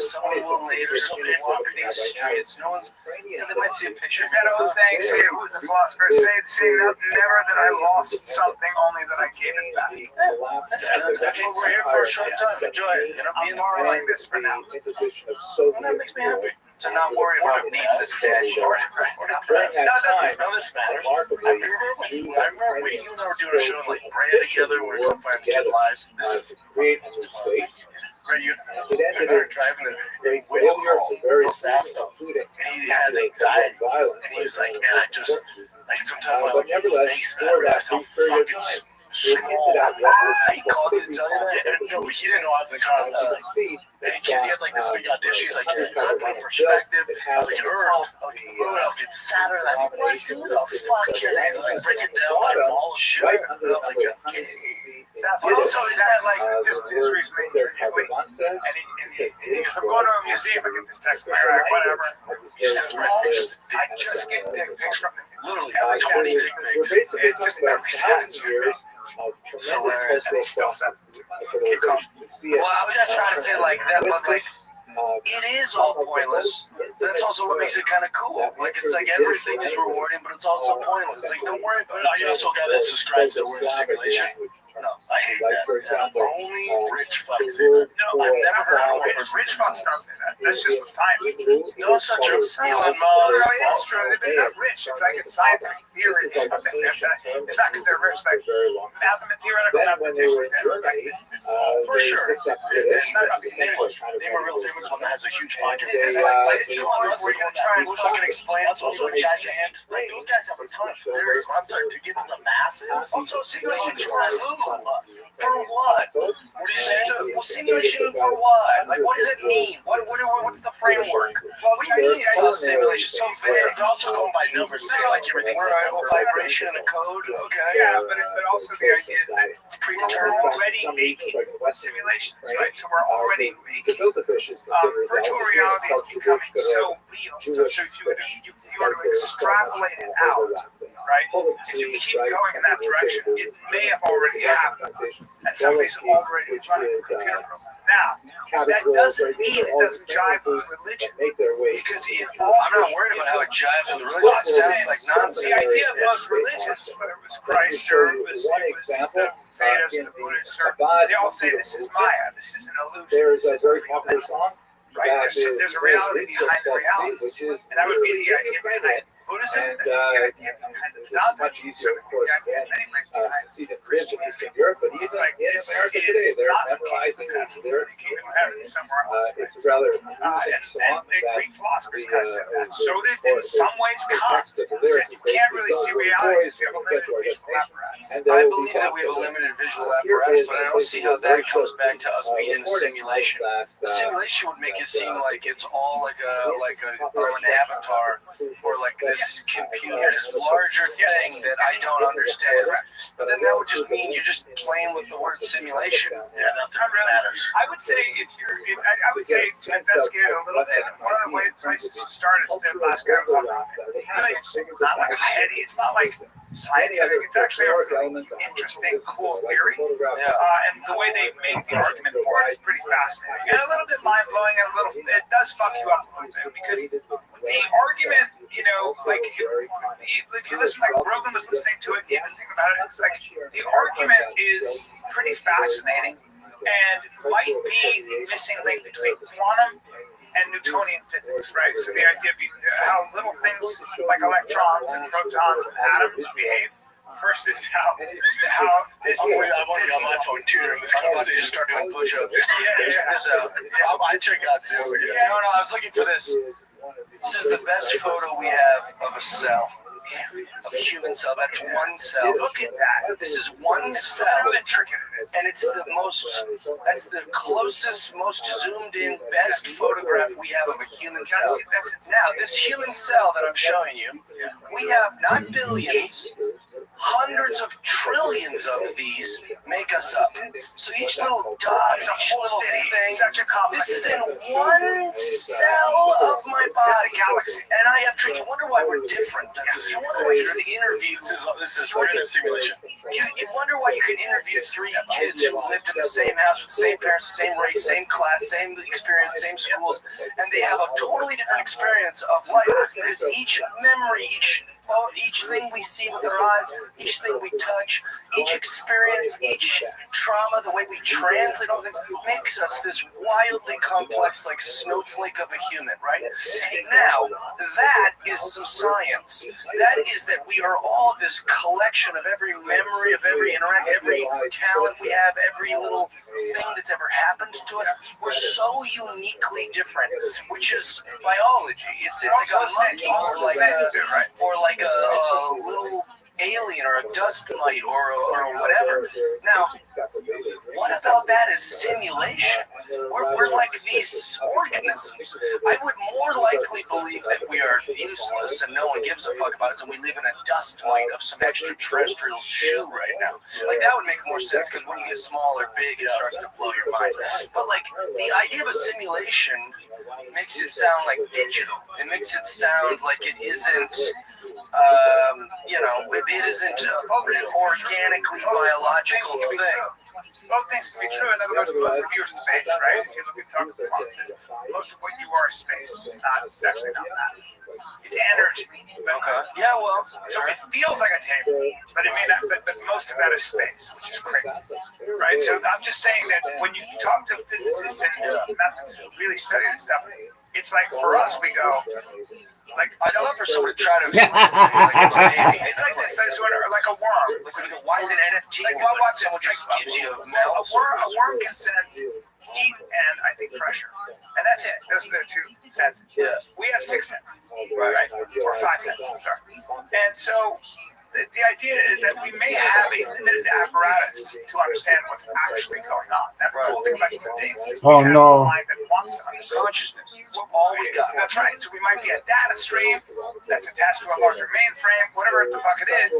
[SPEAKER 3] Someone will later still walk these streets. No one's, you know, they might see a picture.
[SPEAKER 2] That old saying, say, who was the philosopher? Say never that I lost something, only that I gave it back.
[SPEAKER 3] That's good. That's what we're here for a short time. Enjoy it. You know,
[SPEAKER 2] I'm borrowing this for now.
[SPEAKER 3] and that makes me happy to not worry about needing the statue.
[SPEAKER 10] None of this matters. I remember when you and I were doing a show like Brand together, we were going to find a kid live. This is
[SPEAKER 1] create a mistake.
[SPEAKER 10] where you
[SPEAKER 1] It ended
[SPEAKER 10] were
[SPEAKER 1] in
[SPEAKER 10] driving the
[SPEAKER 1] great failure for various reasons, including
[SPEAKER 10] and he has anxiety.
[SPEAKER 1] violence.
[SPEAKER 10] And he was like, man, I just, like, sometimes when I
[SPEAKER 1] But
[SPEAKER 10] look at his
[SPEAKER 1] nevertheless,
[SPEAKER 10] face,
[SPEAKER 1] for
[SPEAKER 10] I realize
[SPEAKER 1] that
[SPEAKER 10] how
[SPEAKER 1] brief period of
[SPEAKER 10] fucking
[SPEAKER 1] time,
[SPEAKER 10] small he called you to tell you that? No, he didn't know I was in the car. And he had like this big audition. He's like, I'm putting perspective. I was like, Earth, I'll get sadder. I think, what, who the fuck here? And like, break it down like all the shit. And I was like, okay.
[SPEAKER 2] But also, is that like just recently? And he goes, I'm going to a museum. I get this text from Iraq, whatever.
[SPEAKER 10] He says,
[SPEAKER 2] I just get dick pics from him.
[SPEAKER 10] literally, like 20 dick pics.
[SPEAKER 2] It's just every Saturday.
[SPEAKER 3] Hilarious.
[SPEAKER 2] And he still said,
[SPEAKER 3] Well, I was just trying to say like that, but like it is all pointless. That's also what makes it kind of cool. Like it's like everything is rewarding, but it's also pointless. It's like don't worry about it.
[SPEAKER 10] You also got that subscribes that we're in a simulation.
[SPEAKER 3] No.
[SPEAKER 10] I hate
[SPEAKER 1] Like,
[SPEAKER 10] that.
[SPEAKER 1] for example,
[SPEAKER 10] Only rich fucks say that.
[SPEAKER 3] No, I've never heard of rich fucks don't say that. That's just what science is.
[SPEAKER 10] No, it's not true. Elon Musk.
[SPEAKER 3] No, it is true. But it's not rich. It's like a scientific theory. It's not because they're rich. Like theoretical mathematicians.
[SPEAKER 10] For sure. Name a real famous one that has a huge podcast. Is it like Elon Musk, where you're gonna try and fucking explain it's also a giant? Like, those guys have a ton of theories. But I'm sorry, to get to the masses. Also, simulations for who? For what? What did you say? Well, simulation for what? Like, what does it mean? What's the framework? Well, what do you mean? I know simulation so vague. They're also going by numbers. Say like everything. We're a vibration and a code. Okay.
[SPEAKER 3] Yeah, but also the idea is that
[SPEAKER 10] It's predetermined.
[SPEAKER 3] we're already making simulations, right? So we're already making virtual reality is becoming so real. So if you were to extrapolate it out, right? If you keep going in that direction, it may have already happened, and somebody's already running the computer program. Now, that doesn't mean it doesn't jive with religion, because
[SPEAKER 10] I'm not worried about how it jives with religion. It sounds like nonsense.
[SPEAKER 3] the idea of those religions, whether it was Christ or it was the Vedas or the Buddhists, they all say this is Maya, this is an illusion.
[SPEAKER 1] There's a very popular song.
[SPEAKER 3] Right? There's a reality behind the reality, and that would be the idea behind Buddhism,
[SPEAKER 1] And
[SPEAKER 3] the idea behind the
[SPEAKER 1] it's much easier, of course, to see the Christian in Eastern Europe, but even in America today, they're memorizing these lyrics. It's a rather amusing song
[SPEAKER 3] and
[SPEAKER 1] that
[SPEAKER 3] Greek philosophers kind of said that. So that in some ways, Kant said you can't really see reality if you have a limited visual apparatus.
[SPEAKER 10] I believe that we have a limited visual apparatus, but I don't see how that comes back to us being in a simulation. The simulation would make it seem like it's all like an avatar or like this computer, this larger thing that I don't understand. But then that would just mean you're just playing with the word simulation.
[SPEAKER 3] Yeah, nothing matters. I would say I would say to investigate it a little bit. One of the places to start is the last guy was talking about. Really, it's not like heady. It's not like scientific. It's actually a really interesting, cool theory. And the way they make the argument for it is pretty fascinating and a little bit mind blowing. And it does fuck you up a little bit because the argument, like if you listen, like Rogan was listening to it, he didn't think about it. It's like the argument is pretty fascinating and might be the missing link between quantum and Newtonian physics, right? So the idea of how little things like electrons and protons and atoms behave versus how this.
[SPEAKER 10] I want you on my phone too. I'm about to just start doing push-ups. I check out too. No, I was looking for this. This is the best photo we have of a cell. Of a human cell. That's one cell.
[SPEAKER 3] Look at that.
[SPEAKER 10] This is one cell. And it's that's the closest, most zoomed in, best photograph we have of a human cell. Now, this human cell that I'm showing you, we have not billions, hundreds of trillions of these make us up. So each little dot, each little thing, this is in one cell of my body. And I have tricky. You wonder why we're different. You wonder why you can interview. This is we're in a simulation. You wonder why you can interview 3 kids who lived in the same house with the same parents, same race, same class, same experience, same schools, and they have a totally different experience of life because each memory, each thing we see with our eyes, each thing we touch, each experience, each trauma, the way we translate all things makes us this wildly complex, like snowflake of a human, right? Now, that is some science. That is that we are all this collection of every memory, of every interaction, every talent we have, every little thing that's ever happened to us. We're so uniquely different, which is biology. It's like a monkey or like a little alien or a dust mite or whatever. Now, what about that is simulation? We're like these organisms. I would more likely believe that we are useless and no one gives a fuck about us and we live in a dust mite of some extraterrestrial shoe right now. Like, that would make more sense because when you get small or big, it starts to blow your mind. But, like, the idea of a simulation makes it sound like digital. It makes it sound like it isn't... it isn't an organically biological thing.
[SPEAKER 3] both things can be true. In other words, most of you are space, right? If you look at talk most of what you are is space. It's actually not that. It's energy.
[SPEAKER 10] Okay. Yeah, well,
[SPEAKER 3] So it feels like a table, but it may not. But most of that is space, which is crazy, right? So I'm just saying that when you talk to physicists and mathematics who really study this stuff, it's like for us, we go like
[SPEAKER 10] I'd love for someone to try to explain it to me, like it's amazing.
[SPEAKER 3] it's like this, like a worm.
[SPEAKER 10] Like when you go, why is it NFT?
[SPEAKER 3] Like well, watch
[SPEAKER 10] someone
[SPEAKER 3] this.
[SPEAKER 10] just gives you a
[SPEAKER 3] A
[SPEAKER 10] mouth.
[SPEAKER 3] worm can sense heat and I think pressure, and that's it. Those are the two senses.
[SPEAKER 10] Yeah.
[SPEAKER 3] We have 6 senses, right? Or 5 senses. Sorry. And so the idea is that we may have a limited apparatus to understand what's actually going on. That's the whole thing about human beings.
[SPEAKER 4] Oh,
[SPEAKER 3] We have
[SPEAKER 4] no.
[SPEAKER 3] a mind that wants to understand.
[SPEAKER 10] Consciousness. All we got.
[SPEAKER 3] That's right. So we might be a data stream that's attached to a larger mainframe, whatever the fuck it is.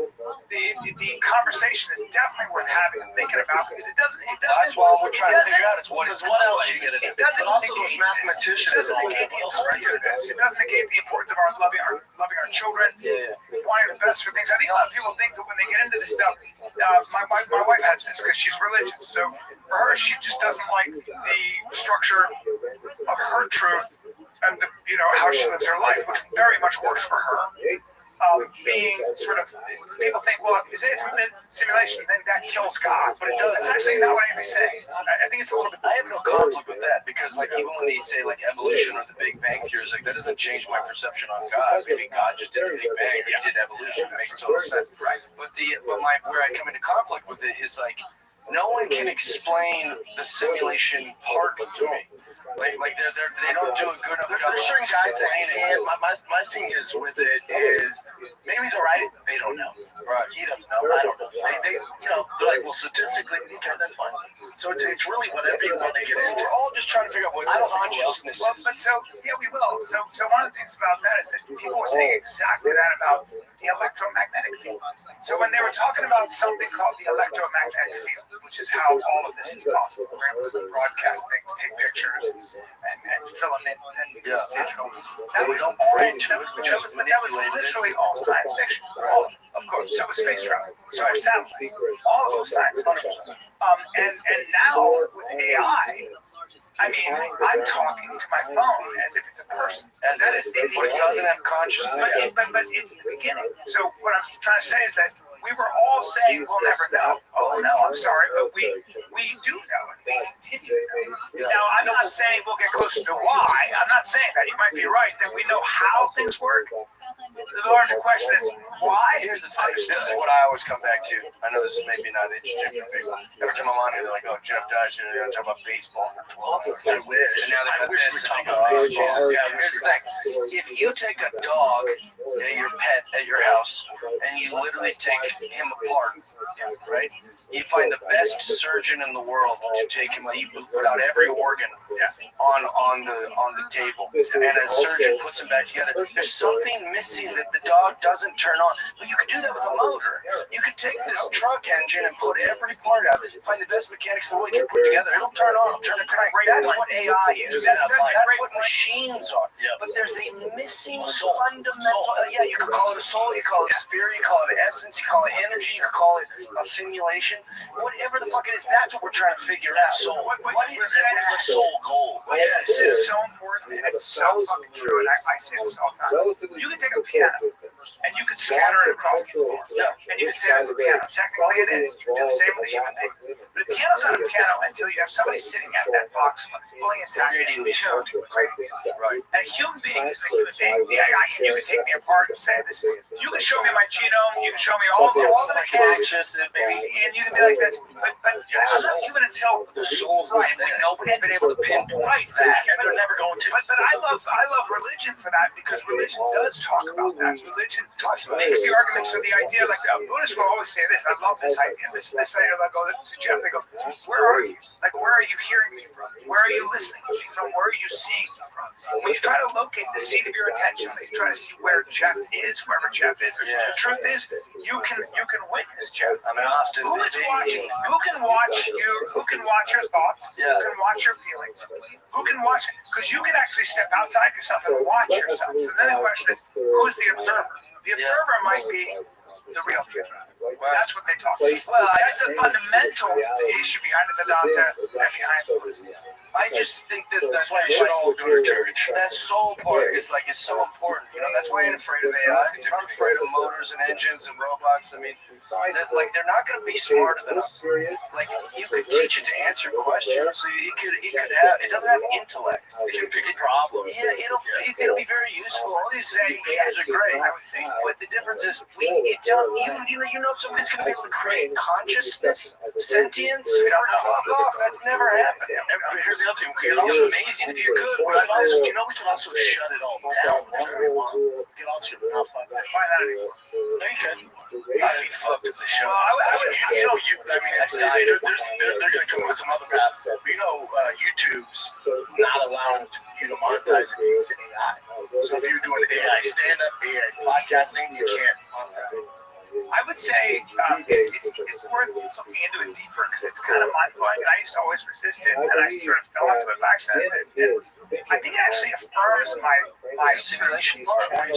[SPEAKER 3] The conversation is definitely worth having and thinking about because it doesn't.
[SPEAKER 10] That's why we're trying to figure out is what else you get
[SPEAKER 3] It doesn't
[SPEAKER 10] but also
[SPEAKER 3] negate
[SPEAKER 10] those mathematicians and all
[SPEAKER 3] negate
[SPEAKER 10] that.
[SPEAKER 3] the importance of this. It doesn't negate the importance of loving our children, wanting the best for things. I think a lot of people think that when they get into this stuff, my wife has this because she's religious. So for her, she just doesn't like the structure of her truth and how she lives her life, which very much works for her. Being sort of, people think, well, if you say it's a simulation, then that kills God, but it doesn't. That's actually not what anybody's saying. I think it's a little bit.
[SPEAKER 10] I have no conflict with that because, like, even when they say like evolution or the Big Bang theory, like that doesn't change my perception on God. Maybe God just did the Big Bang or he did evolution. It makes total sense. Right. But where I come into conflict with it is like no one can explain the simulation part to me. Like they don't do a good enough job.
[SPEAKER 2] There's certain guys that can. My thing is with it is maybe they're right. They don't know. Right. He doesn't know. I don't know. They they're like, well, statistically, okay, that's fine. So it's really whatever you want to get into.
[SPEAKER 10] We're all just trying to figure out what consciousness is.
[SPEAKER 3] Well, but so yeah, we will. So one of the things about that is that people were saying exactly that about the electromagnetic field. So when they were talking about something called the electromagnetic field, which is how all of this is possible, we're able to broadcast things, take pictures, and fill them in, and it's digital. That was literally all science fiction. All of it.
[SPEAKER 10] Of course.
[SPEAKER 3] So it was space travel. So our satellites. All of those science fiction. And now with AI, I mean, I'm talking to my phone as if it's a person.
[SPEAKER 10] But it doesn't have consciousness.
[SPEAKER 3] But it's the beginning. So what I'm trying to say is that we were all saying we'll never know. Oh no, I'm sorry, but we do know and we continue to know. Now I'm not saying we'll get closer to why. I'm not saying that. You might be right that we know how things work. The larger question is why.
[SPEAKER 10] Here's the thing. This is what I always come back to. I know this is maybe not interesting for people. Every time I'm on here, they're like, "Oh, Jeff Dodge, they're going to talk about baseball for 12 hours."
[SPEAKER 2] I wish.
[SPEAKER 10] And now they
[SPEAKER 2] I
[SPEAKER 10] put
[SPEAKER 2] wish
[SPEAKER 10] this
[SPEAKER 2] we
[SPEAKER 10] and they
[SPEAKER 2] talked
[SPEAKER 10] go,
[SPEAKER 2] about
[SPEAKER 10] "Oh,
[SPEAKER 2] baseball."
[SPEAKER 10] Jesus." Yeah, here's the thing. If you take a dog, your pet at your house, and you literally take him apart, right? You find the best surgeon in the world to take him. He put out every organ on the table, and a surgeon puts him back together. There's something missing that the dog doesn't turn on. But you could do that with a motor. You could take this truck engine and put every part out. Find the best mechanics in the world you can put together. It'll turn on. It'll turn a crank. That's what AI is. That's what machines are. But there's a missing fundamental. You could call it a soul. You call it a spirit. You call it essence. You call it energy. You could call it a simulation. Whatever the fuck it is, that's what we're trying to figure out.
[SPEAKER 2] So
[SPEAKER 3] what
[SPEAKER 2] is the soul goal?
[SPEAKER 3] Yes, it's so important and it's so fucking true. And I say this all the time. You can take a piano and you can scatter it across the floor. And you can say it's a piano. Technically it is. You can do the same with a human being. But a piano's not a piano until you have somebody sitting at that box fully intact and tuned to create music.
[SPEAKER 10] Right.
[SPEAKER 3] And a human being is a human being. You can take me apart and say this is. You can show me my genome. You can show me all the mechanics, and you can be like this. But I'm not human until the soul's right.
[SPEAKER 10] Nobody's been able to pinpoint that, and they're never going to.
[SPEAKER 3] But I love religion for that because religion does talk about that. Religion makes the arguments for the idea. Like Buddhists will always say this. I love this idea. This idea. I go to Jeff. They go, where are you? Like, where are you hearing me from? Where are you listening to me from? Where are you seeing me from? When you try to locate the seat of your attention, you try to see where Jeff is, wherever Jeff is. The truth is, you can witness Jeff.
[SPEAKER 10] I'm in Austin.
[SPEAKER 3] Who is watching? Who can watch you? Who can watch your thoughts? Who can watch your feelings? Who can watch it? Because you can actually step outside yourself and watch yourself. So then the question is, who's the observer? The observer might be the real Jeff. That's what they talk about.
[SPEAKER 2] Well,
[SPEAKER 3] That's the fundamental issue behind the Vedanta and behind Buddhism.
[SPEAKER 2] I just think that's why we should all go to church. That soul part is so important. That's why I ain't afraid of AI. I'm not afraid of motors and engines and robots. I mean, they're not going to be smarter than us. Like, you could teach it to answer questions. It doesn't have intellect. It can fix problems. Yeah, it'll be very useful. All these computers are great.
[SPEAKER 3] I would say,
[SPEAKER 2] But the difference is, somebody's going to be able to create consciousness, sentience. Fuck off. That's never happened.
[SPEAKER 10] Here's the other thing.
[SPEAKER 2] It'd be amazing if you could.
[SPEAKER 10] We can also shut it all down whenever we want. We can also not fuck that. No, you can.
[SPEAKER 2] I'd be fucked if they showed
[SPEAKER 10] That's died. They're going to come up with some other path. YouTube's not allowing you to monetize it using AI. So if you're doing AI stand-up, AI podcasting, you can't monetize.
[SPEAKER 3] I would say it's worth looking into it deeper because it's kind of mind-blowing. And I used to always resist it, and I sort of fell into it by accident. And I think it actually affirms my
[SPEAKER 2] simulation part.
[SPEAKER 3] I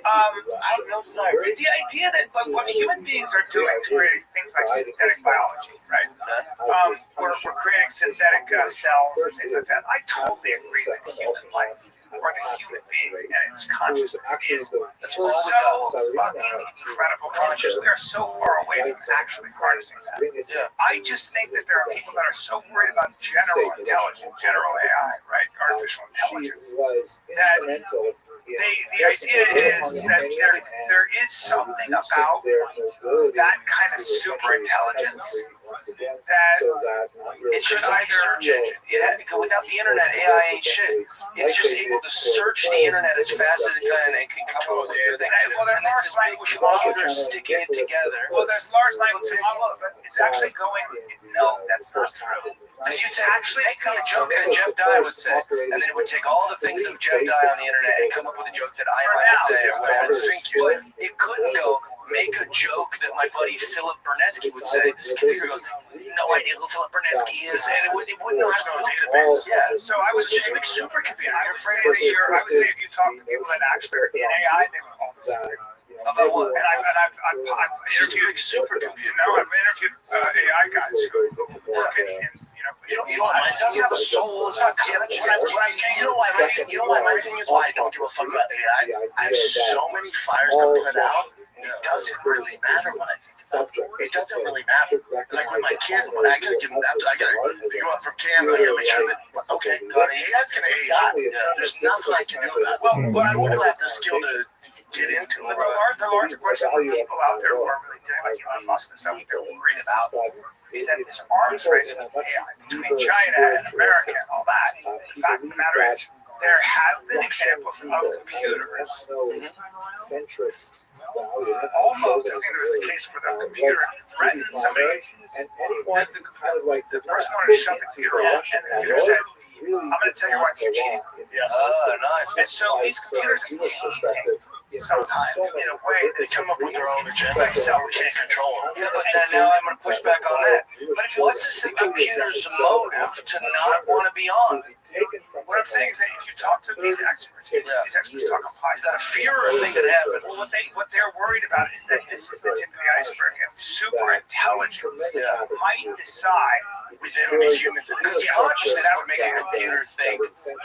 [SPEAKER 3] have no desire. The idea that what human beings are doing is creating things like synthetic biology, right? We're creating synthetic cells and things like that. I totally agree that human life or the human being and its consciousness is so fucking incredible conscious. We are so far away from actually harnessing that. I just think that there are people that are so worried about general intelligence, general AI, right? Artificial intelligence, that the idea is that there is something about that kind of super intelligence that
[SPEAKER 2] it's just like a search engine. Without the internet, AI ain't shit. It's just able to search the internet as fast as it can and can come up with everything.
[SPEAKER 3] Well, there's large language
[SPEAKER 2] computers sticking it together.
[SPEAKER 3] Well, there's large language models, but it's actually going. No, that's not true.
[SPEAKER 2] Because you actually make a joke that Jeff Dye would say, and then it would take all the things of Jeff Dye on the internet and come up with a joke that I might say or whatever. But it couldn't go make a joke that my buddy Philip Bernesky would say. The computer goes, no idea who Philip Bernesky is, and it wouldn't know how to database. Yeah,
[SPEAKER 3] so I would
[SPEAKER 2] just make supercomputer.
[SPEAKER 3] I would say if you talk to people that actually are in AI, they would all disagree.
[SPEAKER 2] About what?
[SPEAKER 3] And I've interviewed
[SPEAKER 2] supercomputer.
[SPEAKER 3] No, I've interviewed AI guys who work in
[SPEAKER 10] it doesn't have a soul. It's not conscious. You know why my thing is why I don't give a fuck about AI. I have so many fires to put out. It doesn't really matter what I think. It doesn't really matter. Like with my kid, when I gotta give him after, I gotta pick him up from camp. I gotta make sure that that's gonna AI. There's nothing I can do about it. But I don't have the skill to get into it.
[SPEAKER 3] The larger question for people out there who are really dealing with Elon Musk and stuff they're worried about is that this arms race with AI between China and America and all that. The fact of the matter is, there have been examples of computers. Almost, I think there was a case where the computer threatened somebody, and the person wanted to shut the computer off, and the computer said, I'm going to tell your wife you're cheating.
[SPEAKER 2] Nice.
[SPEAKER 3] And so these computers sometimes in a way
[SPEAKER 10] They come up with their own agenda, so we can't control them.
[SPEAKER 2] Yeah, but now I'm going to push back on that. What's the computer's motive to not want to be on?
[SPEAKER 3] What I'm saying is that if you talk to these experts, these experts talk on
[SPEAKER 2] Is that a fear or a thing that happened?
[SPEAKER 3] Well, what they're worried about is that this is the tip of the iceberg. And super intelligence might decide
[SPEAKER 10] Within the humans,
[SPEAKER 2] because consciousness would make a computer think,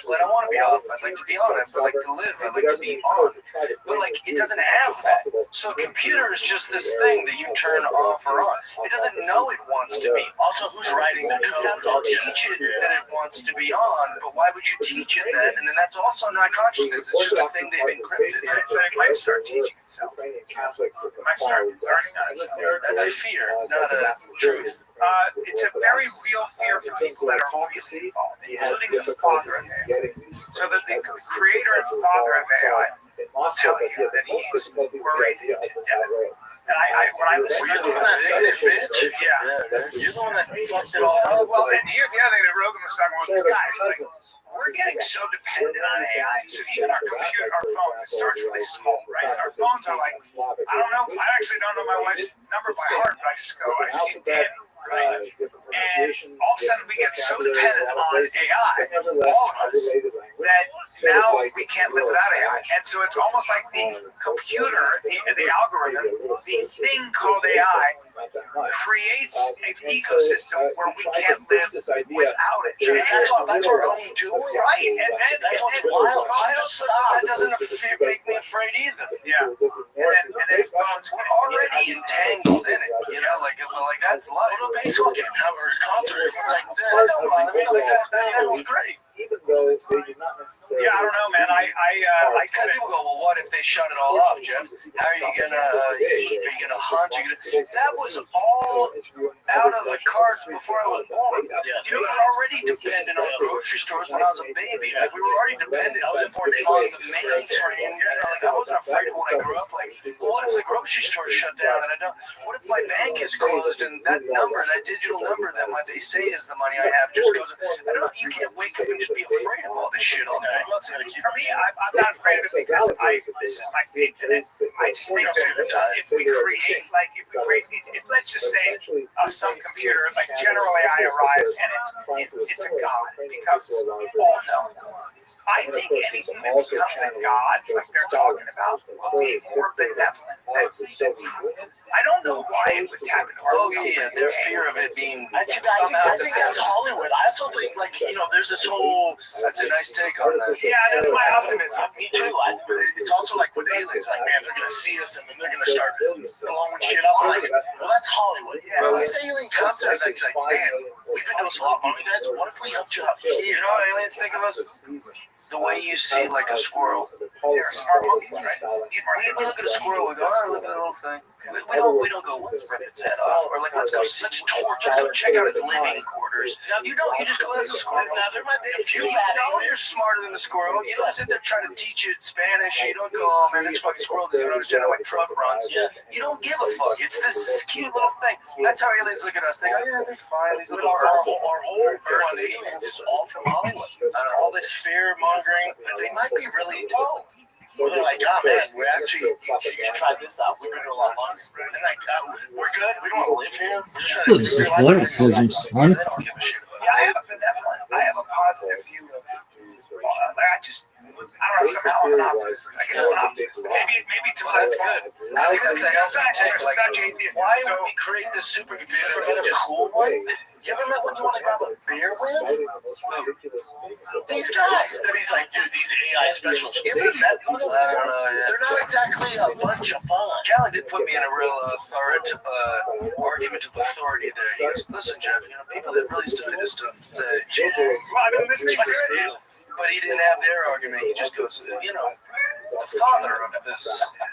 [SPEAKER 2] well, I don't want to be off. I'd like to be on. I'd like to live. I'd like to be on. But like, it doesn't have that. So a computer is just this thing that you turn off or on. It doesn't know it wants to be.
[SPEAKER 10] Also, who's writing the code?
[SPEAKER 2] They'll teach it that it wants to be on, but why would you teach it that? And then that's also not consciousness. It's just a thing they've encrypted.
[SPEAKER 3] And it might start teaching itself. It might start learning on itself.
[SPEAKER 2] That's a fear, not a truth.
[SPEAKER 3] It's a very real fear for people that are really involved, including the father of AI. So that the creator and father of AI will tell you that he's worried to death. And when I listen to
[SPEAKER 10] that bitch.
[SPEAKER 3] Yeah.
[SPEAKER 10] You're the one that fucked it all up.
[SPEAKER 3] Well, and here's the other thing that Rogan was talking about with this guy. He's like, we're getting so dependent on AI, so even our phones, it starts really small, right? So our phones are like, I don't know, I actually don't know my wife's number by heart, but I just keep in. Right? And all of a sudden we get so dependent on AI, all of us, that now we can't live without AI. And so it's almost like the computer, the algorithm, the thing called AI creates an ecosystem where we can't live without it. And that's what we're going to do. Right. And that's what's wild.
[SPEAKER 10] That doesn't make me afraid either.
[SPEAKER 3] Yeah. And then it's
[SPEAKER 10] we're already entangled in it. You know, like that's life. A baseball game, or a concert. It's like, that don't bother me. Like, that's great.
[SPEAKER 2] Even though they did not necessarily.
[SPEAKER 3] Yeah, I don't know, man.
[SPEAKER 10] Because people go, well, what if they shut it all off, Jeff? How are you gonna eat? Are you gonna hunt? That was all out of the cards before I was born. You know, we were already dependent on grocery stores when I was a baby. Like, we were already dependent on the mainframe. You know, like, I wasn't afraid of when I grew up. Like, well, what if the grocery store shut down and I don't? What if my bank is closed and that number, that digital number that they say is the money I have, just goes? I don't know. You can't wake up and just be afraid of all this shit all day.
[SPEAKER 3] For me, I'm not afraid of it because this is my faith in it. I just think that if we create these, let's just say some computer, like General AI arrives and it's a god, it becomes all knowing. I think any human becomes a god, like they're talking about, will be more benevolent. I don't know why it would tap into our
[SPEAKER 10] their fear of it being
[SPEAKER 11] I think that's Hollywood. I also think, like, you know, there's this whole.
[SPEAKER 10] That's a nice take on that.
[SPEAKER 3] Yeah, that's my optimism.
[SPEAKER 11] Me too. It's also like with aliens, like, man, they're gonna see us and then they're gonna start blowing shit up. I'm like, well, that's Hollywood.
[SPEAKER 3] Yeah.
[SPEAKER 11] But if alien comes to us, like, man, we've been doing this a lot longer, guys. What if we helped you out here?
[SPEAKER 10] You know, aliens think of us the way you see like a squirrel.
[SPEAKER 3] They're smart monkeys, right?
[SPEAKER 10] We look at a squirrel, we go, oh, look at that little thing. We don't go, let's rip its head off, or like, let's go check out its living quarters. You don't, you just go, that's a squirrel. Now, there might be a few bad know you're smarter than the squirrel. You don't sit there trying to teach it Spanish. You don't go, oh man, this fucking squirrel doesn't understand how my truck runs. You don't give a fuck. It's this cute little thing. That's how aliens look at us. They go, yeah, they're fine. These little
[SPEAKER 11] our whole Earth on aliens is all from Hollywood. All this fear mongering, they might be really dope. They're like, oh man, we actually should try this out. We've been doing a lot longer. And like, we're good. We don't want to live here. We're just trying to
[SPEAKER 4] This is what it says, son.
[SPEAKER 3] Yeah, I have a positive view of. I don't know. Somehow I'm an optimist. I guess I'm an optimist. Maybe to
[SPEAKER 10] that's good. I think that's a healthy take. Like,
[SPEAKER 3] atheist.
[SPEAKER 10] why would we create this supercomputer?
[SPEAKER 11] Get a cool one. You ever met when you want to grab a beer with? These guys. That he's like, dude, these AI specialists. You ever met one of them?
[SPEAKER 10] I don't know, yeah.
[SPEAKER 11] They're not exactly a bunch of fun.
[SPEAKER 10] Callan did put me in a real argument of authority there. He goes, listen, Jeff, you know, people that really study this stuff say,
[SPEAKER 3] Well, I mean, this is
[SPEAKER 10] but he didn't have their argument. He just goes, you know, the father of this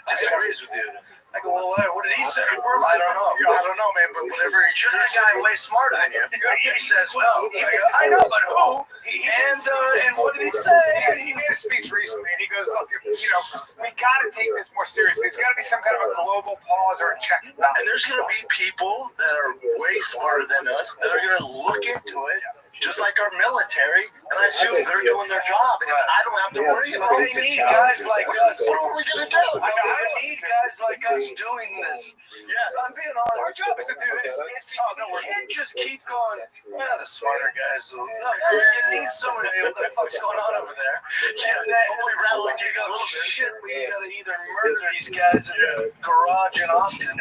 [SPEAKER 10] disagrees with you. I go, well, what did he say? I
[SPEAKER 11] don't know, man, but whatever he
[SPEAKER 10] just a guy way smarter than you. He says, well, I know, but who? And what did he say?
[SPEAKER 3] He made a speech recently, and he goes, look, you know, we got to take this more seriously. There's got to be some kind of a global pause or a check.
[SPEAKER 11] And there's going to be people that are way smarter than us that are going to look into it, just like our military, and I assume they're doing their job, and I don't have to worry about it.
[SPEAKER 10] We need guys like us.
[SPEAKER 11] What are we going to do?
[SPEAKER 10] I need guys like us doing this.
[SPEAKER 11] Yeah,
[SPEAKER 10] I'm being honest.
[SPEAKER 3] Our job is to do this.
[SPEAKER 10] You can't just keep going, the smarter guys. No, you need someone to know what the fuck's going on over there. Hopefully rattle like you go, shit, we gotta either murder these guys in the garage in Austin,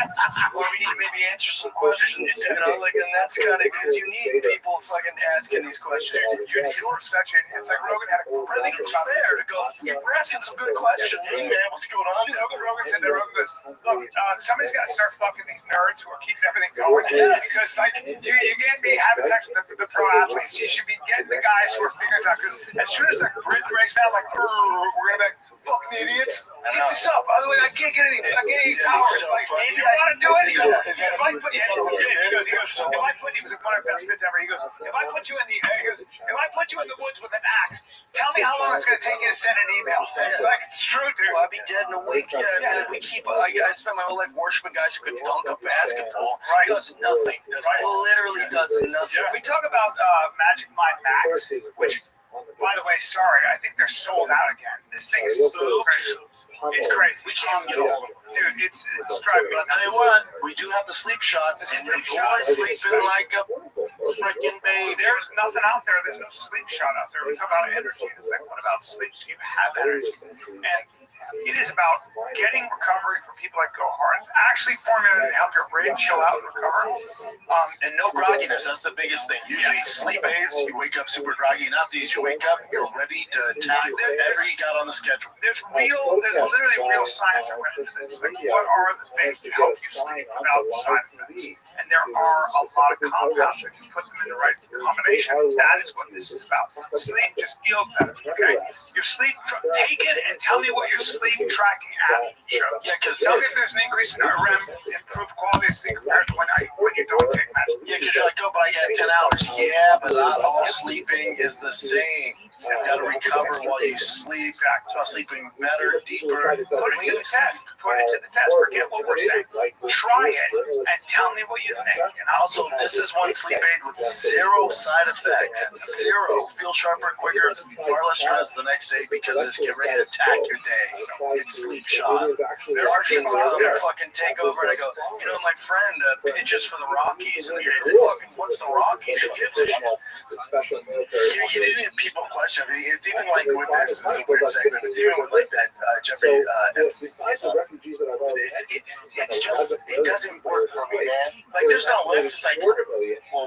[SPEAKER 10] or we need to maybe answer some questions, you know, like, and that's kind of, because you need people fucking asking these questions.
[SPEAKER 3] You're such an, it's like Rogan had a,
[SPEAKER 10] I think it's fair to go, we're asking some good questions.
[SPEAKER 11] Hey man, what's going on?
[SPEAKER 3] Rogan said that. Rogan goes, look, somebody's got to start fucking these nerds who are keeping everything going. Because like you can't be having sex with the pro athletes. You should be getting the guys who are figuring this out. Because as soon as the grid breaks down, like we're gonna be like fucking idiots. Get this up. Otherwise, I can't get any power. It's like if you want to do it, he goes, if I put you, if I put you, he was one of the best bits ever. He goes, if I put you in the woods with an axe, tell me how long it's gonna take you to send an email. It's like it's true, dude.
[SPEAKER 10] Well, I'd be dead in a week. Yeah. We keep. I spent my whole life worshiping guys who could dunk a basketball.
[SPEAKER 3] Right.
[SPEAKER 10] Does nothing. Literally does nothing.
[SPEAKER 3] We talk about Magic Mind Max, which, by the way, sorry, I think they're sold out again. This thing is so crazy. It's crazy.
[SPEAKER 11] We can't get a hold of them.
[SPEAKER 3] Dude, it's driving me
[SPEAKER 11] But I'll tell you what, we do have the sleep shots. And your boy's sleeping like a
[SPEAKER 3] freaking baby.
[SPEAKER 2] There's nothing out there. There's no sleep shot out there. It's about energy. It's like, what about sleep? So you have energy. And it is about getting recovery for people that go hard. It's actually formulated to help your brain chill out and recover.
[SPEAKER 3] And no grogginess, that's the biggest thing. Usually sleep aids, you wake up super groggy. Not these, you wake up, you're ready to attack whatever you got on the schedule.
[SPEAKER 2] There's literally real science that went into this. Like, what are the things that help you sleep without the side effects? And there are a lot of compounds that you put them in the right combination. That is what this is about. Sleep just feels better. Okay, your sleep. Take it and tell me what your sleep tracking app shows.
[SPEAKER 3] Yeah, because
[SPEAKER 2] Tell me if there's an increase in REM, improved quality of sleep compared to when you don't take medicine.
[SPEAKER 3] yeah, because you're like, oh, but I got 10 hours. Yeah, but not all sleeping is the same. You've got to recover while you sleep. It's about sleeping better, deeper.
[SPEAKER 2] Put it to the test. Put it to the test. Forget what we're saying. Try it and tell me what you think. And
[SPEAKER 3] Also, this is one sleep aid with zero side effects. Zero. Feel sharper, quicker, far less stress the next day because it's getting ready to attack your day. So it's sleep shot. There are things that fucking take over, and I go, you know, my friend pitches for the Rockies, and you're fucking, what's the Rockies? Who gives a shit? You didn't people question everything. It's even like with this is a weird segment. It's even with like that Jeffrey Epstein stuff. It's just, it doesn't work for me, man. Like, there's no list. It's like, well,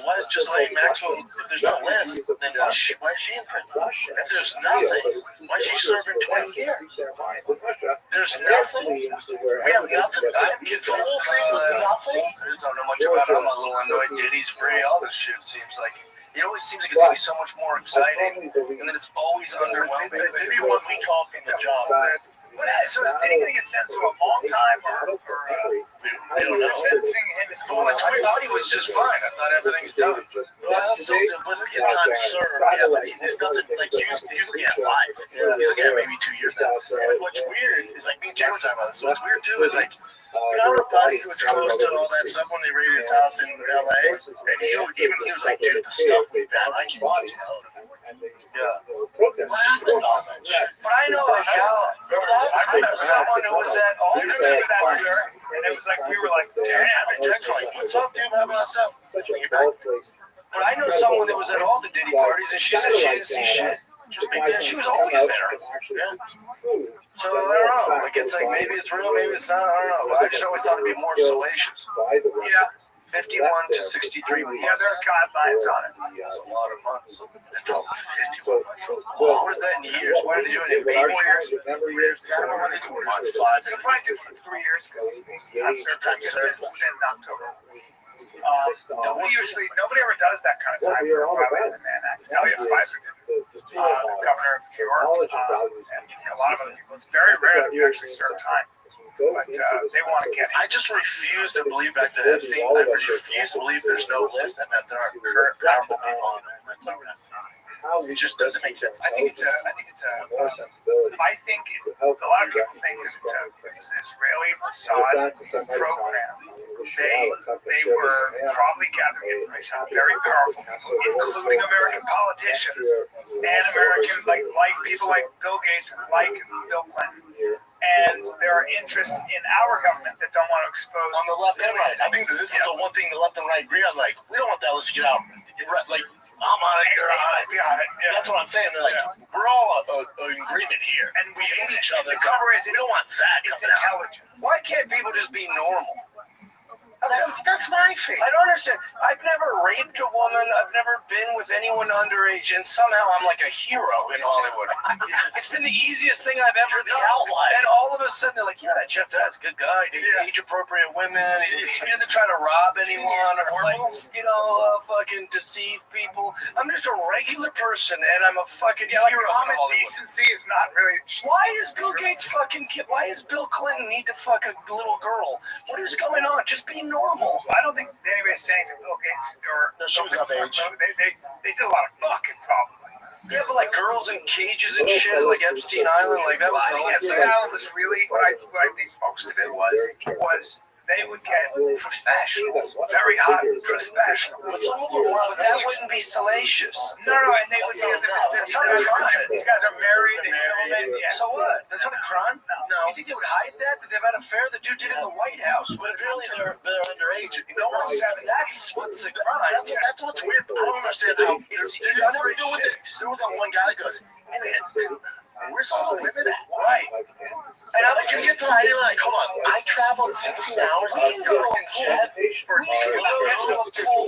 [SPEAKER 3] why is just like Maxwell, if there's no list, then why is she in prison? If there's nothing, why is she serving 20 years? There's nothing. We have nothing. The whole thing was nothing. I just don't know much about it. I'm a little annoyed. Diddy's free. All this shit seems like. It always seems like it's going to be so much more exciting, and then it's always underwhelming. Maybe 1 week off in the job.
[SPEAKER 2] so is Diddy going to get sentenced to a long time or
[SPEAKER 3] I don't know.
[SPEAKER 2] sentencing him is
[SPEAKER 3] Well, I thought he was just fine. I thought everything's done. Well, still, but look at time served. Yeah, but it's nothing like he's looking at life. He's looking at maybe 2 years now. And what's weird is like me and Jay were talking about this. What's weird too is like, you know, our buddy who was close to all that stuff when they raided his house in LA, and he was like, dude, the stuff we found, I can tell. Yeah. What happened on that shit? But I know someone who was at all the
[SPEAKER 2] that parties. And it was like, we were like, damn.
[SPEAKER 3] I text like, what's up, dude? How about stuff? But I know someone that was at all the Diddy parties, and she said she didn't see shit. She was always there. Yeah. So I don't know. Like, it's like maybe it's real, maybe it's not. I don't know. But I just always thought it'd be more salacious.
[SPEAKER 2] Yeah.
[SPEAKER 3] 51 to 63 weeks.
[SPEAKER 2] Yeah, there are guidelines on it.
[SPEAKER 3] That's a lot of months. 51 months. What is that in years? Why did they do it in 4 years? 3 years? I don't know when they do it. 5.
[SPEAKER 2] They'll probably do it for 3 years because he's time served in October. Nobody ever does that kind of time for a violating the Mann Act. Elliot Spicer did. The governor of New York, and a lot of other people. It's very rare that you actually serve time. But they want to get it.
[SPEAKER 3] I just refuse to believe back to Epstein. I refuse to believe there's no list and that there are current powerful people on it. It just doesn't make sense.
[SPEAKER 2] I think a lot of people think it's an Israeli Mossad program. They were probably gathering information on very powerful people, including American politicians and American like people like Bill Gates and like Bill Clinton. And there are interests in our government that don't want to expose
[SPEAKER 3] on the left and right. I think that this is the one thing the left and right agree on. Like, we don't want that list to get out. You're right. Like, I'm on it. You're on it. Yeah. That's what I'm saying. They're like, we're all in agreement here, and we hate each other.
[SPEAKER 2] The cover is
[SPEAKER 3] we don't want that.
[SPEAKER 2] It's intelligence.
[SPEAKER 3] Why can't people just be normal? That's my thing. I don't understand. I've never raped a woman. I've never been with anyone underage, and somehow I'm like a hero in Hollywood. It's been the easiest thing I've ever done. And all of a sudden, they're like, yeah, that Jeff that's a good guy. He dates age-appropriate women. He doesn't try to rob anyone or, like, fucking deceive people. I'm just a regular person, and I'm a fucking hero in Hollywood.
[SPEAKER 2] Decency is not really...
[SPEAKER 3] Why is Bill Gates fucking... Why does Bill Clinton need to fuck a little girl? What is going on? Just be normal.
[SPEAKER 2] I don't think anybody's saying that Bill Gates or
[SPEAKER 3] she was of age.
[SPEAKER 2] They did a lot of fucking probably.
[SPEAKER 3] Yeah, but like girls in cages and shit, like Epstein Island, like that was.
[SPEAKER 2] Epstein Island was really what I think most of it was
[SPEAKER 3] they would get professionals, very hot professionals.
[SPEAKER 11] But that wouldn't be salacious.
[SPEAKER 3] No, and they would say
[SPEAKER 11] That's not a crime.
[SPEAKER 3] these guys are married, they own it. Yeah.
[SPEAKER 11] So what? That's not a crime? No. You think they would hide that? That they've had an affair? The dude did it in the White House.
[SPEAKER 10] But apparently they're underage.
[SPEAKER 11] No one said that's what's a crime.
[SPEAKER 10] That's what's weird. I don't understand how it's underage. There was that one guy that goes, hey man, where's all the women at?
[SPEAKER 11] Right.
[SPEAKER 10] And how did you get to the idea like, hold on, I traveled 16 hours. I can go on jet for
[SPEAKER 11] Go to a pool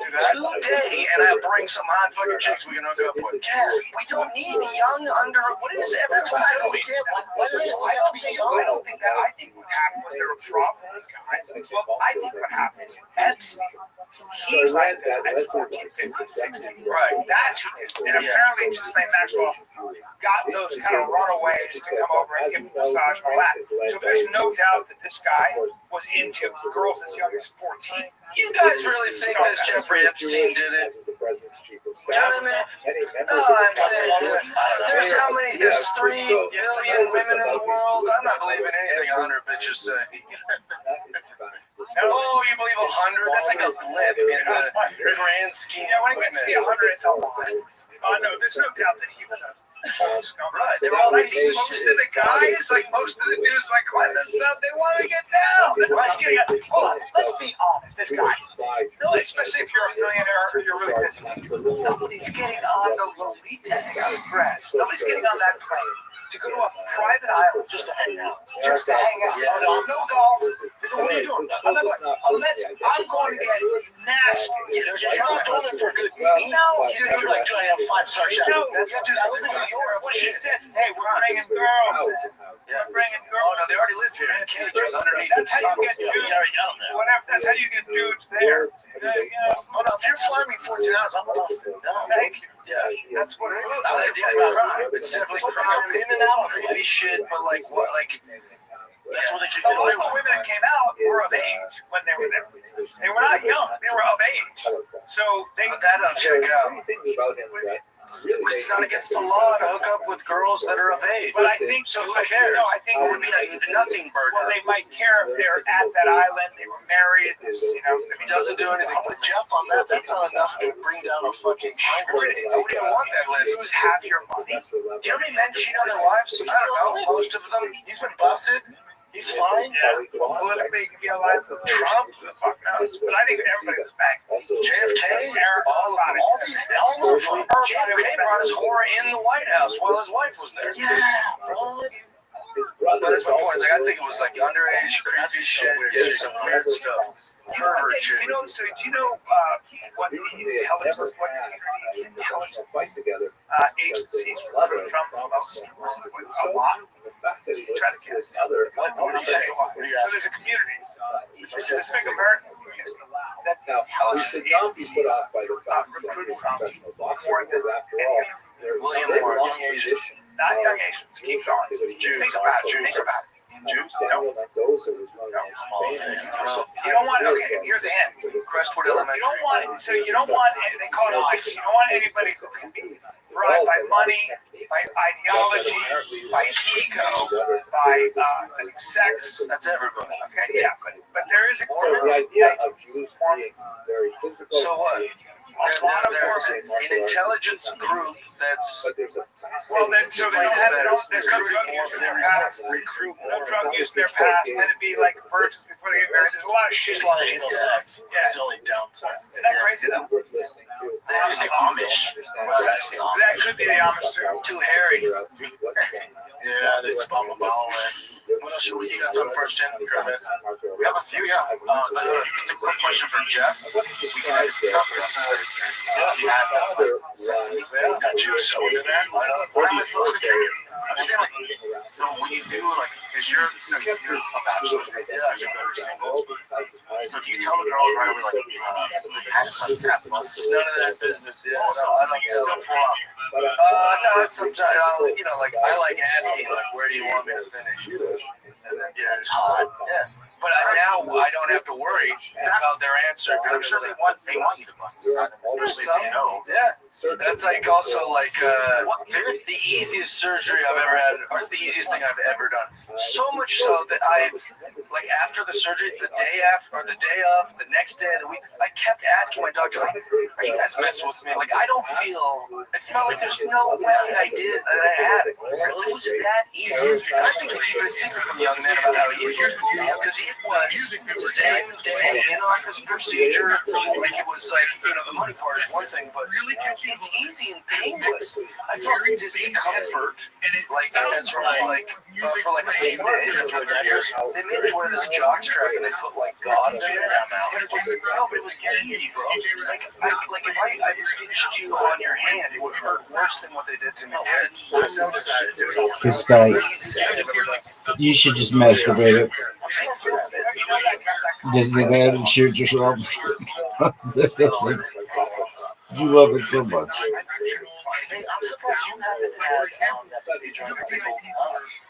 [SPEAKER 11] today and I'll bring some hot fucking chicks we can hook up with.
[SPEAKER 10] Yeah.
[SPEAKER 11] We don't need young under. What is
[SPEAKER 10] That's what I don't get. Why do they always have to be young?
[SPEAKER 3] I don't think that. I think what happened was there were problems with guys. Well, I think what happened is Epstein. He led that at 14, 15, 16.
[SPEAKER 11] Right.
[SPEAKER 3] That's who did. And apparently, just like Maxwell got those kind of runaways to come over and give him a massage and all that. So there's no doubt that this guy was into girls as young as 14.
[SPEAKER 11] You guys really think this Jeffrey Epstein did it? I'm saying there's how many? There's 3 billion women in the world. I'm not believing anything 100 bitches say. Oh, you believe 100? That's like a blip in the grand scheme
[SPEAKER 3] Yeah,
[SPEAKER 11] of
[SPEAKER 3] when it gets to
[SPEAKER 11] women.
[SPEAKER 3] be 100, it's a lot. No, there's no doubt that he was a.
[SPEAKER 11] Right, they're all
[SPEAKER 3] like
[SPEAKER 11] pieces of
[SPEAKER 3] most
[SPEAKER 11] shit.
[SPEAKER 3] of the guys, like most of the dudes, like they want to get down. Hold on, let's be honest. This guy, really, especially if you're a millionaire or you're really busy, nobody's getting on the Lolita Express. Nobody's getting on that plane to go to a private island just to hang out. Just to hang out.
[SPEAKER 11] Yeah.
[SPEAKER 3] No golf. What are you doing? I'm not going, unless I'm going to get nasty.
[SPEAKER 10] You're not going there for a good meal.
[SPEAKER 3] No,
[SPEAKER 10] You're like, do I have 5-star chef?
[SPEAKER 3] No,
[SPEAKER 10] That's what
[SPEAKER 3] I live in New York. What she says is, hey, we're bringing girls.
[SPEAKER 11] Yeah.
[SPEAKER 3] We're bringing
[SPEAKER 11] Oh
[SPEAKER 3] girls.
[SPEAKER 11] no, they already live here in cages underneath.
[SPEAKER 3] That's how you get dudes. Whatever. That's how you get dudes there.
[SPEAKER 10] Oh no, if you're flying me 14 hours, I'm busted. No,
[SPEAKER 3] Thank you.
[SPEAKER 11] Yeah.
[SPEAKER 3] That's what it is.
[SPEAKER 11] I like crime. It's definitely crime. In and out, creepy shit, but like what? Like
[SPEAKER 10] that's where they keep
[SPEAKER 3] The
[SPEAKER 10] getting away
[SPEAKER 3] local
[SPEAKER 10] with.
[SPEAKER 3] women that came out were of age when they were there. They were not young. They were of age. So they.
[SPEAKER 11] but that I'll check out.
[SPEAKER 2] It's
[SPEAKER 11] It's not against the law to hook up with girls that are of age.
[SPEAKER 3] But I think
[SPEAKER 11] So who cares?
[SPEAKER 3] No, I think
[SPEAKER 11] It would be a nothing burger.
[SPEAKER 3] Well, they might care if they're at that island. They were married.
[SPEAKER 11] It doesn't do anything.
[SPEAKER 10] I'm with Jeff on that. That's not enough to bring down a fucking
[SPEAKER 11] Nobody even want that list.
[SPEAKER 3] Lose half your money.
[SPEAKER 11] Do you know how many men cheat on their wives? I don't know. Most of them.
[SPEAKER 10] He's been busted. He's fine.
[SPEAKER 3] Yeah. Politically, you can be alive. Trump, who the fuck knows? But I think everybody was back.
[SPEAKER 10] JFK,
[SPEAKER 11] All of it.
[SPEAKER 10] all of them.
[SPEAKER 11] JFK brought his whore in the White House while his wife was there.
[SPEAKER 10] Yeah, bro.
[SPEAKER 11] But that's my point. It's like I think it was like underage, creepy shit, yeah, some weird stuff. Pervert shit.
[SPEAKER 3] You know, so do you know what the intelligence agencies recruit from the most? A lot. Try to guess. So there's a community. So this big American community that the intelligence agencies recruit from for this.
[SPEAKER 11] William Moore.
[SPEAKER 3] Not young Asians. Keep going. Think about it. Think about it. Jews? No. You don't want. Okay, here's a hint.
[SPEAKER 11] Crestwood
[SPEAKER 3] You
[SPEAKER 11] Elementary.
[SPEAKER 3] don't want. So you don't want. They call it ICE. You don't want anybody who can be bribed by money, by ideology, by ego, by sex.
[SPEAKER 11] That's everybody.
[SPEAKER 3] Okay, yeah, but there is a
[SPEAKER 2] The idea of Jews being very physical.
[SPEAKER 11] So what? There's an intelligence group that's.
[SPEAKER 3] well, then so they don't have there's no drug use in their past. No drug use in their past. Then it'd be like first before they get married. There's a lot of shit.
[SPEAKER 10] Just a lot of anal sex.
[SPEAKER 3] Yeah.
[SPEAKER 10] That's the only downside.
[SPEAKER 3] Isn't that crazy though?
[SPEAKER 11] There's the Amish.
[SPEAKER 3] That could be the Amish too.
[SPEAKER 11] Too hairy.
[SPEAKER 10] Yeah, that's blah, blah, blah. What else should we? You got something for us, Jen?
[SPEAKER 11] We have a few, yeah. Just a quick question for Jeff. We can edit this up. If you have
[SPEAKER 10] Got you sold in there?
[SPEAKER 11] Why am I supposed to take it?
[SPEAKER 10] I'm just saying, like, so when you do, like, because you're a bachelor, you're single, so do you tell the girl right away, like, had some crap months?
[SPEAKER 11] It's none of that business, yeah.
[SPEAKER 10] Also,
[SPEAKER 11] I don't
[SPEAKER 10] still
[SPEAKER 11] know.
[SPEAKER 10] pull up.
[SPEAKER 11] No, sometimes, like, I like asking, like, where do you want me to finish? And then, yeah, it's hot. Yeah. But now I don't have to worry about their answer.
[SPEAKER 3] I'm sure they want you to bust inside them, especially if you know.
[SPEAKER 11] Yeah. That's like also like the easiest surgery I've ever had, or it's the easiest thing I've ever done. So much so that I've, like, after the surgery, the day after, or the day of, the next day of the week, I kept asking my doctor, like, are you guys messing with me? Like, I don't feel, it felt like there's no way I did, that I had it. It was that easy. I think they keep it a secret from young men about how easy it was, because it was same day in-office procedure. Like, it was like, you know, the money part is one thing, but it's easy and painless. I felt the discomfort, like, as from like, for like a few days or 3 years. They made me wear this jock strap and they put like gauze in your mouth. It was easy, bro. Like if I pinched you on your hand, it would hurt worse than what they did to me.
[SPEAKER 4] Just like, you should just masturbate it. Just go ahead and shoot yourself. You love it so much.
[SPEAKER 11] I'm surprised you haven't had that you joined the people.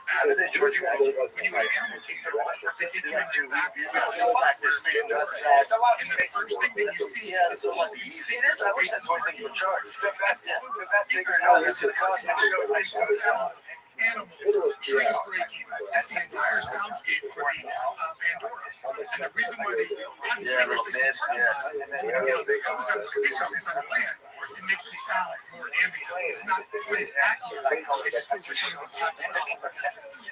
[SPEAKER 11] How did they join you? Dude, we feel like this big nutsack. And the first thing that you see is like these figures. I wish that's one thing you would charge. Figuring out this would cost me.
[SPEAKER 8] Animals, trees breaking. That's the entire soundscape for the Pandora. And the reason why they distinguish this and then, you know, they always have those speakers inside the land. It makes the sound more ambient. It's not pointed at you. It just feels like something that's happening from a distance.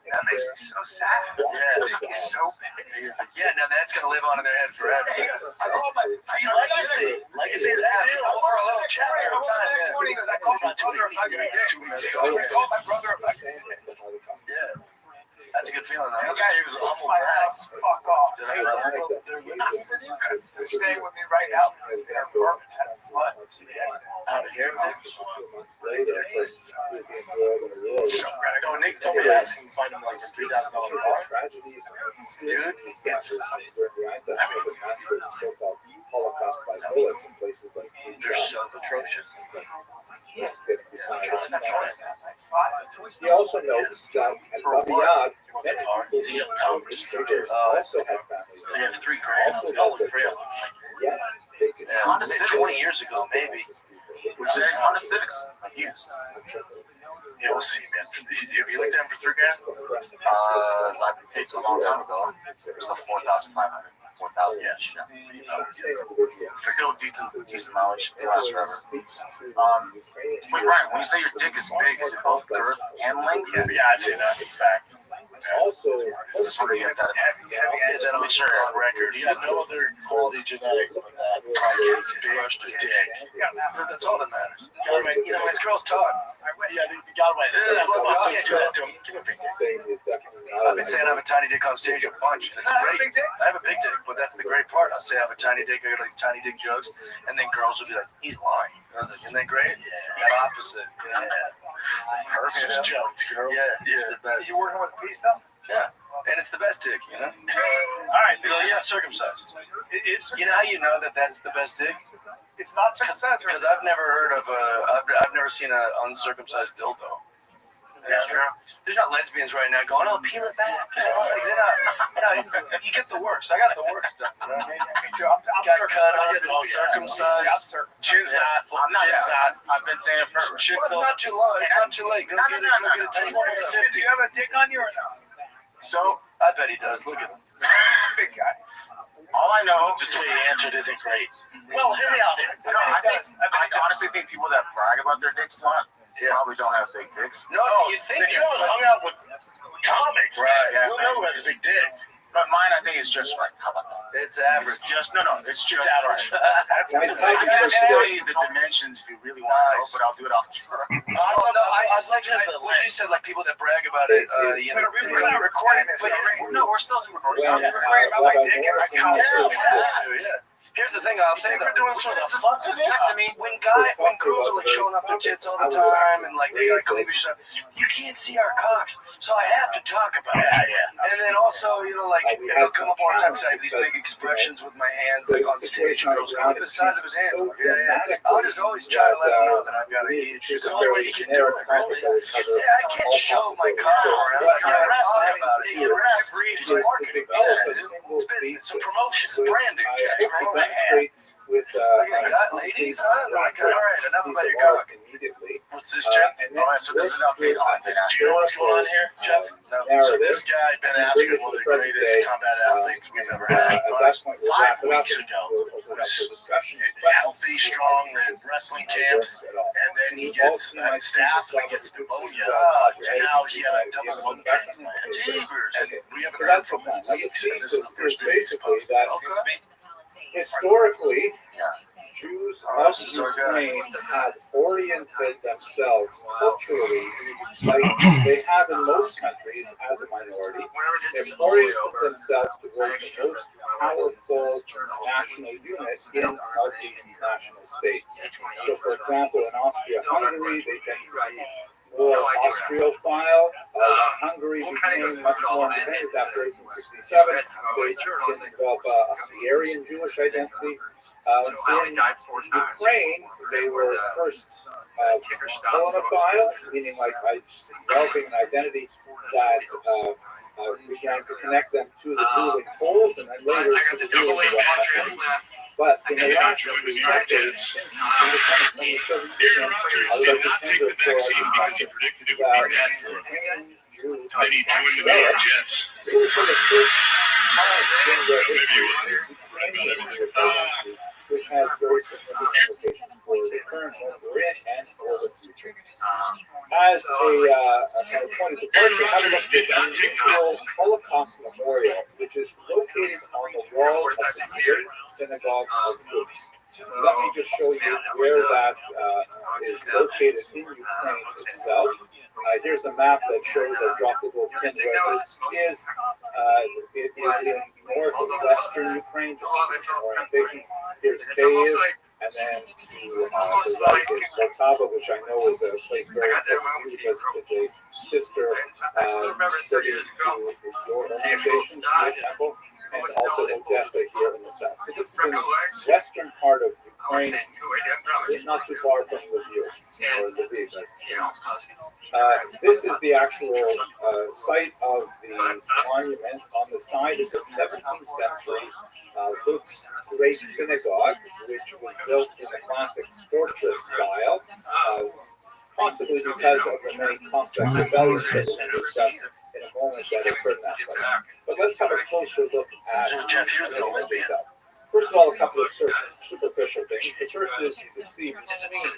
[SPEAKER 11] That makes me so sad. Yeah, so bad. Yeah, now that's gonna live on in their head forever. Legacy is happening. Go for a little chat every time. Yeah. I called my brother. Yeah. That's a good feeling. That guy was awful. Fuck off.
[SPEAKER 3] They're staying with me right now because they're perfect.
[SPEAKER 11] Out of here. Nick told me that he can find him like $3,000 car.
[SPEAKER 1] Dude, Holocaust by bullets in places like
[SPEAKER 11] they're so atrocious.
[SPEAKER 1] He also notes that at Rabbi Rothschild, also had families.
[SPEAKER 11] They have 3 grand. Honda Civic 20 years ago, maybe.
[SPEAKER 3] We're saying Honda Civics. Used.
[SPEAKER 11] Yeah, we'll see, man. Have you looked at them for 3 grand?
[SPEAKER 3] I paid a long time ago. It was like 4,500. 4,000 each. Still decent knowledge. They last forever. Wait, Ryan, when you say your dick is big, is it both girth and length?
[SPEAKER 11] Yeah, I've seen that. In fact.
[SPEAKER 1] Also,
[SPEAKER 3] just want to get that.
[SPEAKER 11] That'll make sure on record. He had no other quality genetics than that. Crushed a dick. That's all that matters. You know, his girls talk. Yeah, the guy by I've been saying I have a tiny dick on stage a bunch, and it's great. I have a big dick, but that's the great part. I'll say I have a tiny dick, I got these tiny dick jokes, and then girls will be like, he's lying. I was like, isn't that great? That opposite. Yeah. Perfect jokes, girl. Yeah, it's the best.
[SPEAKER 3] You working with a piece though?
[SPEAKER 11] Yeah. And it's the best dick, you know?
[SPEAKER 3] All right, so
[SPEAKER 11] yeah, circumcised. You know how you know that that's the best dick?
[SPEAKER 3] It's not circumcised.
[SPEAKER 11] Because I've never heard of I've never seen an uncircumcised dildo.
[SPEAKER 3] Yeah, true.
[SPEAKER 11] There's not lesbians right now going, oh, peel it back. You get the worst. I got the worst.
[SPEAKER 3] Me too. I'm
[SPEAKER 11] got cut on, circumcised.
[SPEAKER 3] Chin's not. I've been saying it forever.
[SPEAKER 11] It's not too long. It's not too late. Go get it.
[SPEAKER 3] Do you have a dick on you or not?
[SPEAKER 11] So I bet he does. Look at him.
[SPEAKER 3] Big guy. All I know,
[SPEAKER 11] just the way he answered isn't great.
[SPEAKER 3] Well, hear me out here. No, I honestly think people that brag about their dicks a lot probably don't have big dicks.
[SPEAKER 11] No, you think
[SPEAKER 3] you hung out with comics,
[SPEAKER 11] right?
[SPEAKER 3] Yeah, you'll know who has a big dick. But mine, I think, is just right. How about that?
[SPEAKER 11] It's average.
[SPEAKER 3] It's just average. I can tell you the dimensions if you really want to know, but I'll do it off camera.
[SPEAKER 11] I was like what you said, like people that brag about it. You know,
[SPEAKER 3] we're kind of recording this. No, we're still recording. I'm recording about my dick and my cock.
[SPEAKER 11] Yeah.
[SPEAKER 3] Here's the thing I'll say,
[SPEAKER 11] We're doing sort of
[SPEAKER 3] vasectomy. When girls are like showing off their tits all the time and like they got cleavage stuff, you can't see our cocks, so I have to talk about it. And then also, like it'll come up all the time because I have these big expressions with my hands, like on stage, and girls go, look at the size of his hands. I'm like, I'll just always try to let them know that I've got a huge.
[SPEAKER 11] It's the only way you can do it, really.
[SPEAKER 3] I can't show my cock around. I gotta talk about it. It's marketing. It's business. It's promotion. It's branding. It's promotion.
[SPEAKER 1] With
[SPEAKER 3] ladies, huh? Like, all right, enough about your cock.
[SPEAKER 1] Immediately.
[SPEAKER 11] What's this, Jeff? All right, so this is an update on Ben Askren. Do you know what's going on here, Jeff? No. So this guy, Ben Askren, one of the greatest combat athletes we've ever had, 5 weeks ago, was healthy, strong, in wrestling camps, and then he gets staph and he gets pneumonia, and now he had a double lung transplant. And we haven't heard from him in weeks, and this is the first video he's posted.
[SPEAKER 1] Historically, Jews of Ukraine had oriented themselves culturally like they have in most countries as a minority. They've oriented themselves towards the most powerful national unit in multinational states. So, for example, in Austria-Hungary, they tend to be more Austral-phile. Hungary became much more independent after 1867. They developed a Hungarian Jewish identity. In Ukraine, they were first Polonophile, meaning like developing an identity that began to connect them to the ruling Poles, and then later to the ruling Russians. But in the last few decades, independence from the Soviet Union, I would like to tend to throw out the concept that Ukrainian Jews
[SPEAKER 8] Then he joined the New York Jets.
[SPEAKER 1] really for the first time in their history, Ukrainian identity, which has very significant implications for the current moment we're in and for the future. As a kind of point of departure, I would like to unusual Holocaust Memorial, which is located on the wall of the Great Synagogue of Quds. Let me just show you where that is located in Ukraine itself. Here's a map that shows, I dropped a little pin where this is. It is in northwestern Ukraine, just to give some orientation. Here's Kyiv, and then to the right is Poltava, which I know is a place very important because it's a sister city to your organization, for example, and also Odessa here in the south. So this is in the western part of Ukraine, not too far from Lviv, or Lviv, this is the actual site of the monument on the side of the 17th century Lutz Great Synagogue, which was built in the classic fortress style, possibly because of the many Cossack rebellions that we're going to discuss in a moment that occurred in that place. But let's have a closer look at the image itself. First of all, a couple of superficial things. The first is you can see between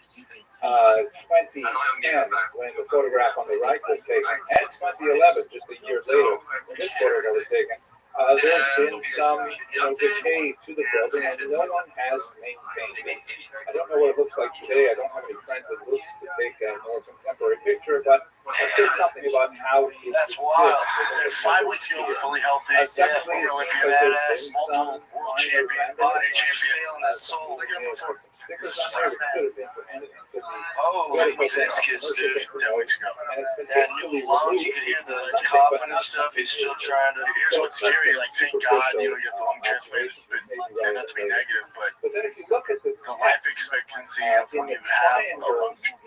[SPEAKER 1] 2010, when the photograph on the right was taken, and 2011, just a year later, when this photograph was taken, there's been some decay to the building, and no one has maintained it. I don't know what it looks like today. I don't have any friends that looks to take a more contemporary picture, but that says something about how it exists.
[SPEAKER 11] And 5 weeks ago, fully healthy.
[SPEAKER 1] Secondly, it's because there's been some
[SPEAKER 11] world champion, body champion, and that's soul.
[SPEAKER 1] Put some stickers on there, which could have been for anything.
[SPEAKER 3] Oh, these kids, dude, 10 weeks ago. That new lungs, you could hear the coughing and stuff. He's still trying to.
[SPEAKER 11] Here's what's scary. Like, thank God you don't get the lung transplant, and not to be negative, but
[SPEAKER 1] then if you look at the
[SPEAKER 11] life expectancy of when you have a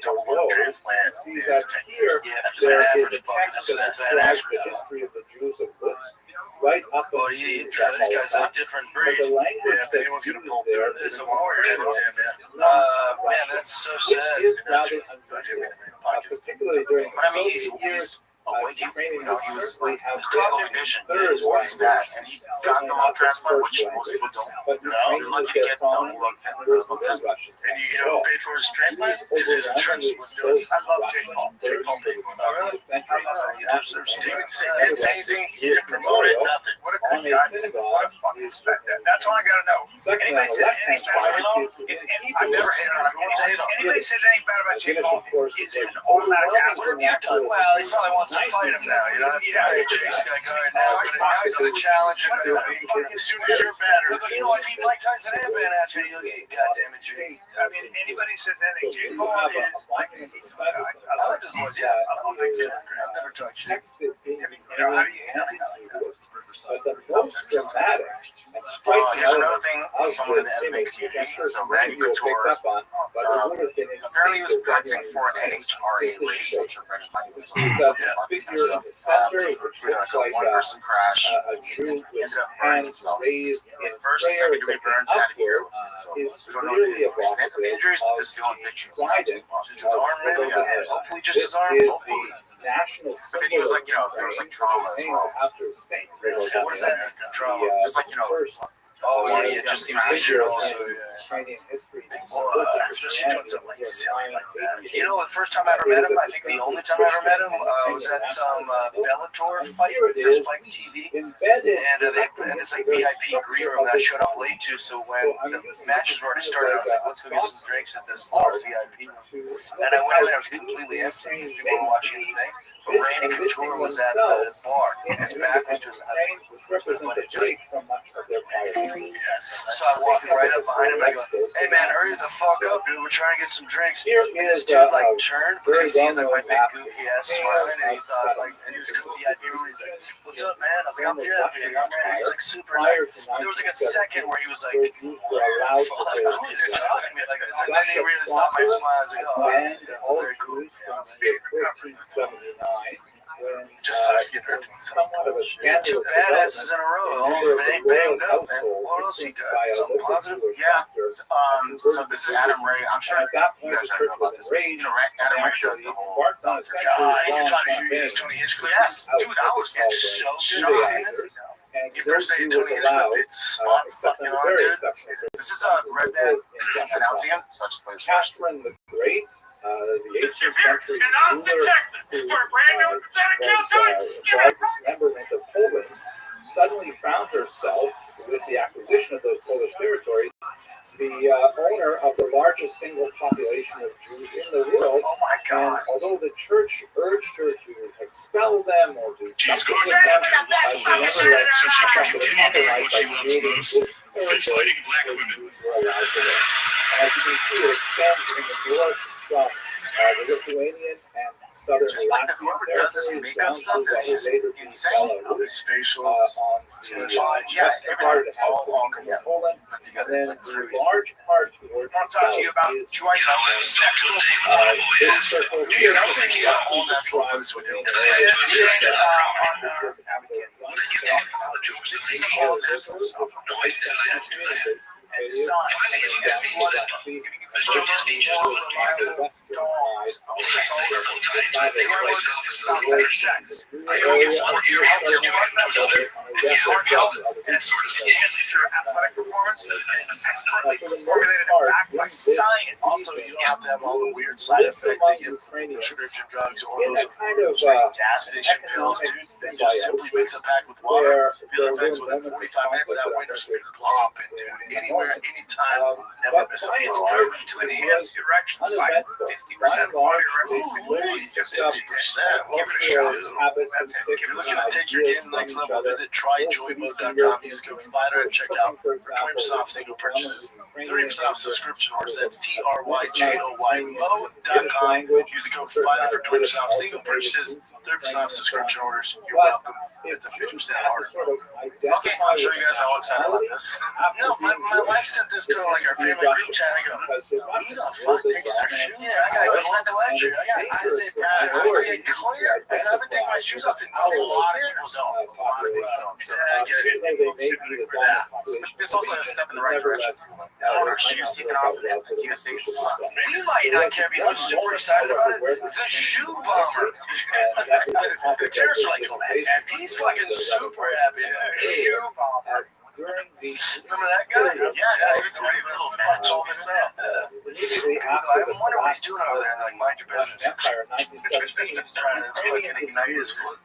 [SPEAKER 11] double lung transplant
[SPEAKER 1] see
[SPEAKER 11] is
[SPEAKER 1] that
[SPEAKER 11] 10
[SPEAKER 1] here
[SPEAKER 11] years.
[SPEAKER 1] there is a text that describes the history of the Jews of Lutz right up
[SPEAKER 3] Oh,
[SPEAKER 1] into
[SPEAKER 3] this
[SPEAKER 1] that
[SPEAKER 3] guy's a
[SPEAKER 1] moment.
[SPEAKER 3] different
[SPEAKER 1] But
[SPEAKER 3] breed.
[SPEAKER 1] the language
[SPEAKER 11] If anyone's
[SPEAKER 1] that's
[SPEAKER 11] gonna
[SPEAKER 1] used
[SPEAKER 11] pull
[SPEAKER 1] there
[SPEAKER 11] through
[SPEAKER 1] is
[SPEAKER 11] this, a warrior,
[SPEAKER 1] not
[SPEAKER 3] Man, that's so
[SPEAKER 1] It
[SPEAKER 3] sad.
[SPEAKER 1] is rather unusual, particularly during the
[SPEAKER 3] I mean,
[SPEAKER 1] Soviet years. Ukrainians certainly have
[SPEAKER 3] talking
[SPEAKER 1] been
[SPEAKER 3] vision.
[SPEAKER 1] third
[SPEAKER 3] His work is bad, and he got the lung transplant, which
[SPEAKER 1] language.
[SPEAKER 3] most people don't.
[SPEAKER 1] But Ukrainians get prominent, and there's the Russian.
[SPEAKER 11] And you know who paid for his transplant? It's his insurance.
[SPEAKER 3] I love Jake Paul. Jake Paul paid for it.
[SPEAKER 11] Oh, really? David didn't say anything. He didn't promote it. Nothing.
[SPEAKER 3] What a
[SPEAKER 1] On
[SPEAKER 3] good
[SPEAKER 1] a
[SPEAKER 3] guy.
[SPEAKER 1] synagogue,
[SPEAKER 3] That's all I gotta know.
[SPEAKER 1] second on
[SPEAKER 3] Anybody
[SPEAKER 1] the
[SPEAKER 3] says
[SPEAKER 1] left-hand
[SPEAKER 3] anything
[SPEAKER 1] side,
[SPEAKER 3] bad about
[SPEAKER 1] you see
[SPEAKER 3] I've never hated on him. Anybody says anything bad about Jake
[SPEAKER 1] Guinness,
[SPEAKER 3] Paul
[SPEAKER 1] of course,
[SPEAKER 3] is
[SPEAKER 1] was
[SPEAKER 3] an automatic answer.
[SPEAKER 1] overwhelming natural.
[SPEAKER 11] Well, he probably wants to fight him now. You know, if you play Jake's guy guard now, now he's gonna challenge him. As soon as you're better, you know, I beat Mike Tyson and Ben Askren. He'll get, goddamn it, Jake.
[SPEAKER 3] I mean, anybody says anything, Jake Paul is like he's
[SPEAKER 11] I like his voice. Yeah, I'm a big fan. I've never touched him.
[SPEAKER 1] Texted in
[SPEAKER 3] how do you
[SPEAKER 1] but the most dramatic and striking
[SPEAKER 2] Here's another
[SPEAKER 1] element
[SPEAKER 2] thing
[SPEAKER 1] of
[SPEAKER 2] with someone in
[SPEAKER 1] this
[SPEAKER 2] the MMA
[SPEAKER 1] image, which I'm
[SPEAKER 2] community.
[SPEAKER 1] sure
[SPEAKER 2] So
[SPEAKER 1] many
[SPEAKER 2] Randy
[SPEAKER 1] of you will pick
[SPEAKER 2] Couture,
[SPEAKER 1] up on, but it would have been
[SPEAKER 2] apparently he was
[SPEAKER 1] instinctive
[SPEAKER 2] practicing
[SPEAKER 1] when
[SPEAKER 2] for an
[SPEAKER 1] you
[SPEAKER 2] NHRA
[SPEAKER 1] see the
[SPEAKER 2] race.
[SPEAKER 1] shape.
[SPEAKER 2] I'm sure Randy might be
[SPEAKER 1] The figure in the center, which looks like
[SPEAKER 2] one-person crash.
[SPEAKER 1] a Jew with
[SPEAKER 2] Ended up burning
[SPEAKER 1] hands
[SPEAKER 2] himself.
[SPEAKER 1] raised in
[SPEAKER 2] First,
[SPEAKER 1] prayer,
[SPEAKER 2] second-degree
[SPEAKER 1] looking
[SPEAKER 2] burns had here.
[SPEAKER 1] upward,
[SPEAKER 2] So
[SPEAKER 1] is
[SPEAKER 2] we don't know
[SPEAKER 1] clearly
[SPEAKER 2] the extent of the injuries, but this is the only picture.
[SPEAKER 1] trident
[SPEAKER 11] Just his arm, maybe. Hopefully, just his arm.
[SPEAKER 1] This is
[SPEAKER 11] Hopefully.
[SPEAKER 1] the national
[SPEAKER 2] But then he was like, you know, there was like trauma as well.
[SPEAKER 1] after Saint
[SPEAKER 11] What is that? Trauma.
[SPEAKER 2] Just like, you know,
[SPEAKER 1] first
[SPEAKER 11] Oh, yeah, it just seems
[SPEAKER 1] figure
[SPEAKER 11] visual. So,
[SPEAKER 1] in
[SPEAKER 11] yeah.
[SPEAKER 1] Chinese history.
[SPEAKER 11] Especially doing something like silly like that. You know, the first time I ever met him, I think the only time I ever met him was at some Bellator fight for Spike TV.
[SPEAKER 1] Embedded
[SPEAKER 11] And it's like VIP green room that I showed up late to. So when the matches were already started, I was like, let's go get some drinks at this VIP room. And I went in there, it was completely empty. People weren't watching anything. But Randy Couture was at the bar. His back was to his husband.
[SPEAKER 1] represents a break from much of their prior.
[SPEAKER 11] So I walked right up behind him and I go, hey man, hurry the fuck up, dude. We're trying to get some drinks.
[SPEAKER 1] Here
[SPEAKER 11] And
[SPEAKER 1] is
[SPEAKER 11] this dude like turned, but he sees like my big
[SPEAKER 1] well-known
[SPEAKER 11] goofy ass smiling, and he thought like, and he was coming to the VIP room. He's like, what's up, man? I was like, I'm Jeff. And he's like super nice. There was like a second where he was like,
[SPEAKER 1] Jews were allowed to
[SPEAKER 11] like, who is talking to me like this? And then he really saw my smile. I was like, oh,
[SPEAKER 1] ban all
[SPEAKER 11] very cool.
[SPEAKER 1] Jews from 1479. When
[SPEAKER 11] Just sucks getting hurt.
[SPEAKER 1] somewhat of a
[SPEAKER 11] Yeah, two
[SPEAKER 1] scandalous
[SPEAKER 11] badasses in a row.
[SPEAKER 1] development,
[SPEAKER 11] All of it ain't banged up. And what else he got? Something positive?
[SPEAKER 2] Yeah. So this is Adam Ray. I'm sure
[SPEAKER 1] And at that
[SPEAKER 2] you
[SPEAKER 1] point,
[SPEAKER 2] guys
[SPEAKER 1] the church
[SPEAKER 2] already know
[SPEAKER 1] was
[SPEAKER 2] about this.
[SPEAKER 1] enraged.
[SPEAKER 2] You know, Adam Ray does
[SPEAKER 1] Actually
[SPEAKER 2] the whole.
[SPEAKER 1] embarked on a
[SPEAKER 11] God, you're talking to
[SPEAKER 1] campaign
[SPEAKER 11] you, Tony Hinchcliffe?
[SPEAKER 2] Yes, dude, I was
[SPEAKER 1] of
[SPEAKER 11] so
[SPEAKER 1] the
[SPEAKER 11] good.
[SPEAKER 1] Judaizers, and
[SPEAKER 11] You first say
[SPEAKER 1] Xerxes was
[SPEAKER 11] Tony
[SPEAKER 1] allowed,
[SPEAKER 11] Hinchcliffe, it's spot
[SPEAKER 1] except
[SPEAKER 11] fucking
[SPEAKER 1] under
[SPEAKER 11] on,
[SPEAKER 1] very
[SPEAKER 11] dude.
[SPEAKER 1] exceptional
[SPEAKER 2] This is Red Dead announcing him. So I just play this first.
[SPEAKER 1] Catherine the Great, the 18th century
[SPEAKER 8] in Austin,
[SPEAKER 1] ruler
[SPEAKER 8] Texas,
[SPEAKER 1] who
[SPEAKER 8] for a brand new
[SPEAKER 1] was brought dismemberment of Poland, suddenly found herself, with the acquisition of those Polish territories, the owner of the largest single population of Jews in the world.
[SPEAKER 11] Oh my
[SPEAKER 1] And
[SPEAKER 11] God.
[SPEAKER 1] although the church urged her to expel them or do something with them, she nevertheless
[SPEAKER 8] So she could
[SPEAKER 1] kept
[SPEAKER 8] continue
[SPEAKER 1] it
[SPEAKER 8] doing
[SPEAKER 1] compromised
[SPEAKER 8] what she
[SPEAKER 1] by
[SPEAKER 8] loves
[SPEAKER 1] creating
[SPEAKER 8] most,
[SPEAKER 1] this
[SPEAKER 8] fist
[SPEAKER 1] territory
[SPEAKER 8] fighting black
[SPEAKER 1] where
[SPEAKER 8] women.
[SPEAKER 1] Jews were allowed to live. As you can see, it extends in the north from the Lithuanian and southern
[SPEAKER 2] Just like the
[SPEAKER 1] Latvian
[SPEAKER 2] whoever does this
[SPEAKER 1] territories
[SPEAKER 2] makeup
[SPEAKER 1] down to
[SPEAKER 2] stuff
[SPEAKER 1] what
[SPEAKER 2] is
[SPEAKER 1] would
[SPEAKER 2] just
[SPEAKER 1] later be
[SPEAKER 2] insane.
[SPEAKER 11] His facial.
[SPEAKER 1] on the
[SPEAKER 2] Yeah,
[SPEAKER 1] western part of the house
[SPEAKER 2] all
[SPEAKER 1] of
[SPEAKER 2] together.
[SPEAKER 1] Poland.
[SPEAKER 2] Put
[SPEAKER 1] And
[SPEAKER 2] together.
[SPEAKER 1] then
[SPEAKER 2] It's like
[SPEAKER 1] the
[SPEAKER 2] crazy.
[SPEAKER 1] large part towards
[SPEAKER 3] I'm
[SPEAKER 1] the
[SPEAKER 3] talking
[SPEAKER 1] south
[SPEAKER 3] to you about
[SPEAKER 1] is
[SPEAKER 3] joint
[SPEAKER 8] Sexual
[SPEAKER 1] big circle
[SPEAKER 11] Dude,
[SPEAKER 1] here.
[SPEAKER 11] I was thinking about all natural foods with him. This is all natural stuff.
[SPEAKER 1] And design.
[SPEAKER 3] And it sort of enhances your athletic performance. And it's expertly formulated and backed by science.
[SPEAKER 11] Also, you don't have to have all the weird side effects that you get prescription drugs or
[SPEAKER 1] In
[SPEAKER 11] those
[SPEAKER 1] a kind of
[SPEAKER 11] gas station pills, dude. They just simply mix a pack with water. Feel effects within 45 minutes. That winter's gonna blow up, and dude, anywhere, anytime, never miss a
[SPEAKER 3] It's
[SPEAKER 11] meal.
[SPEAKER 3] proven to enhance erections by 50% body erections.
[SPEAKER 11] Just 50%. Give it a shot.
[SPEAKER 1] Habits and
[SPEAKER 11] If you're looking to take your game next level, visit tryjoymo.com. Use code FIGHTER at checkout for 20% off single purchases, 30% off subscription orders. That's TRYJOYMO.com. Use the code FIGHTER for 20% off single purchases, 30% off subscription orders. You're welcome. It's a 50% order.
[SPEAKER 2] Okay, I'm sure you guys are all excited about this.
[SPEAKER 11] No, my wife sent this to like our family group chat. I go, who the fuck takes their shoes? Yeah, I got to let you. I say, Brad, I'm gonna get clear. I haven't taken my shoes off in
[SPEAKER 2] A
[SPEAKER 11] 15
[SPEAKER 2] lot of
[SPEAKER 11] years.
[SPEAKER 2] people don't. A lot of people don't. So,
[SPEAKER 11] Yeah, I get it.
[SPEAKER 2] this also a step in the right direction. I don't want our shoes taken off at TSA. It sucks.
[SPEAKER 11] We might not care, but you know what's super excited about it? The shoe bomber. The terrorists are like, oh, man, he's fucking super happy. Shoe bomber.
[SPEAKER 1] During the
[SPEAKER 11] Remember that guy? Yeah, he's the one who's little fat all this up.
[SPEAKER 1] immediately
[SPEAKER 11] I
[SPEAKER 1] after the
[SPEAKER 11] wonder what he's
[SPEAKER 1] collapse
[SPEAKER 11] doing over there. Like, mind your
[SPEAKER 1] of the
[SPEAKER 11] business.
[SPEAKER 1] Empire in 1917,
[SPEAKER 11] Trying to fucking ignite his foot.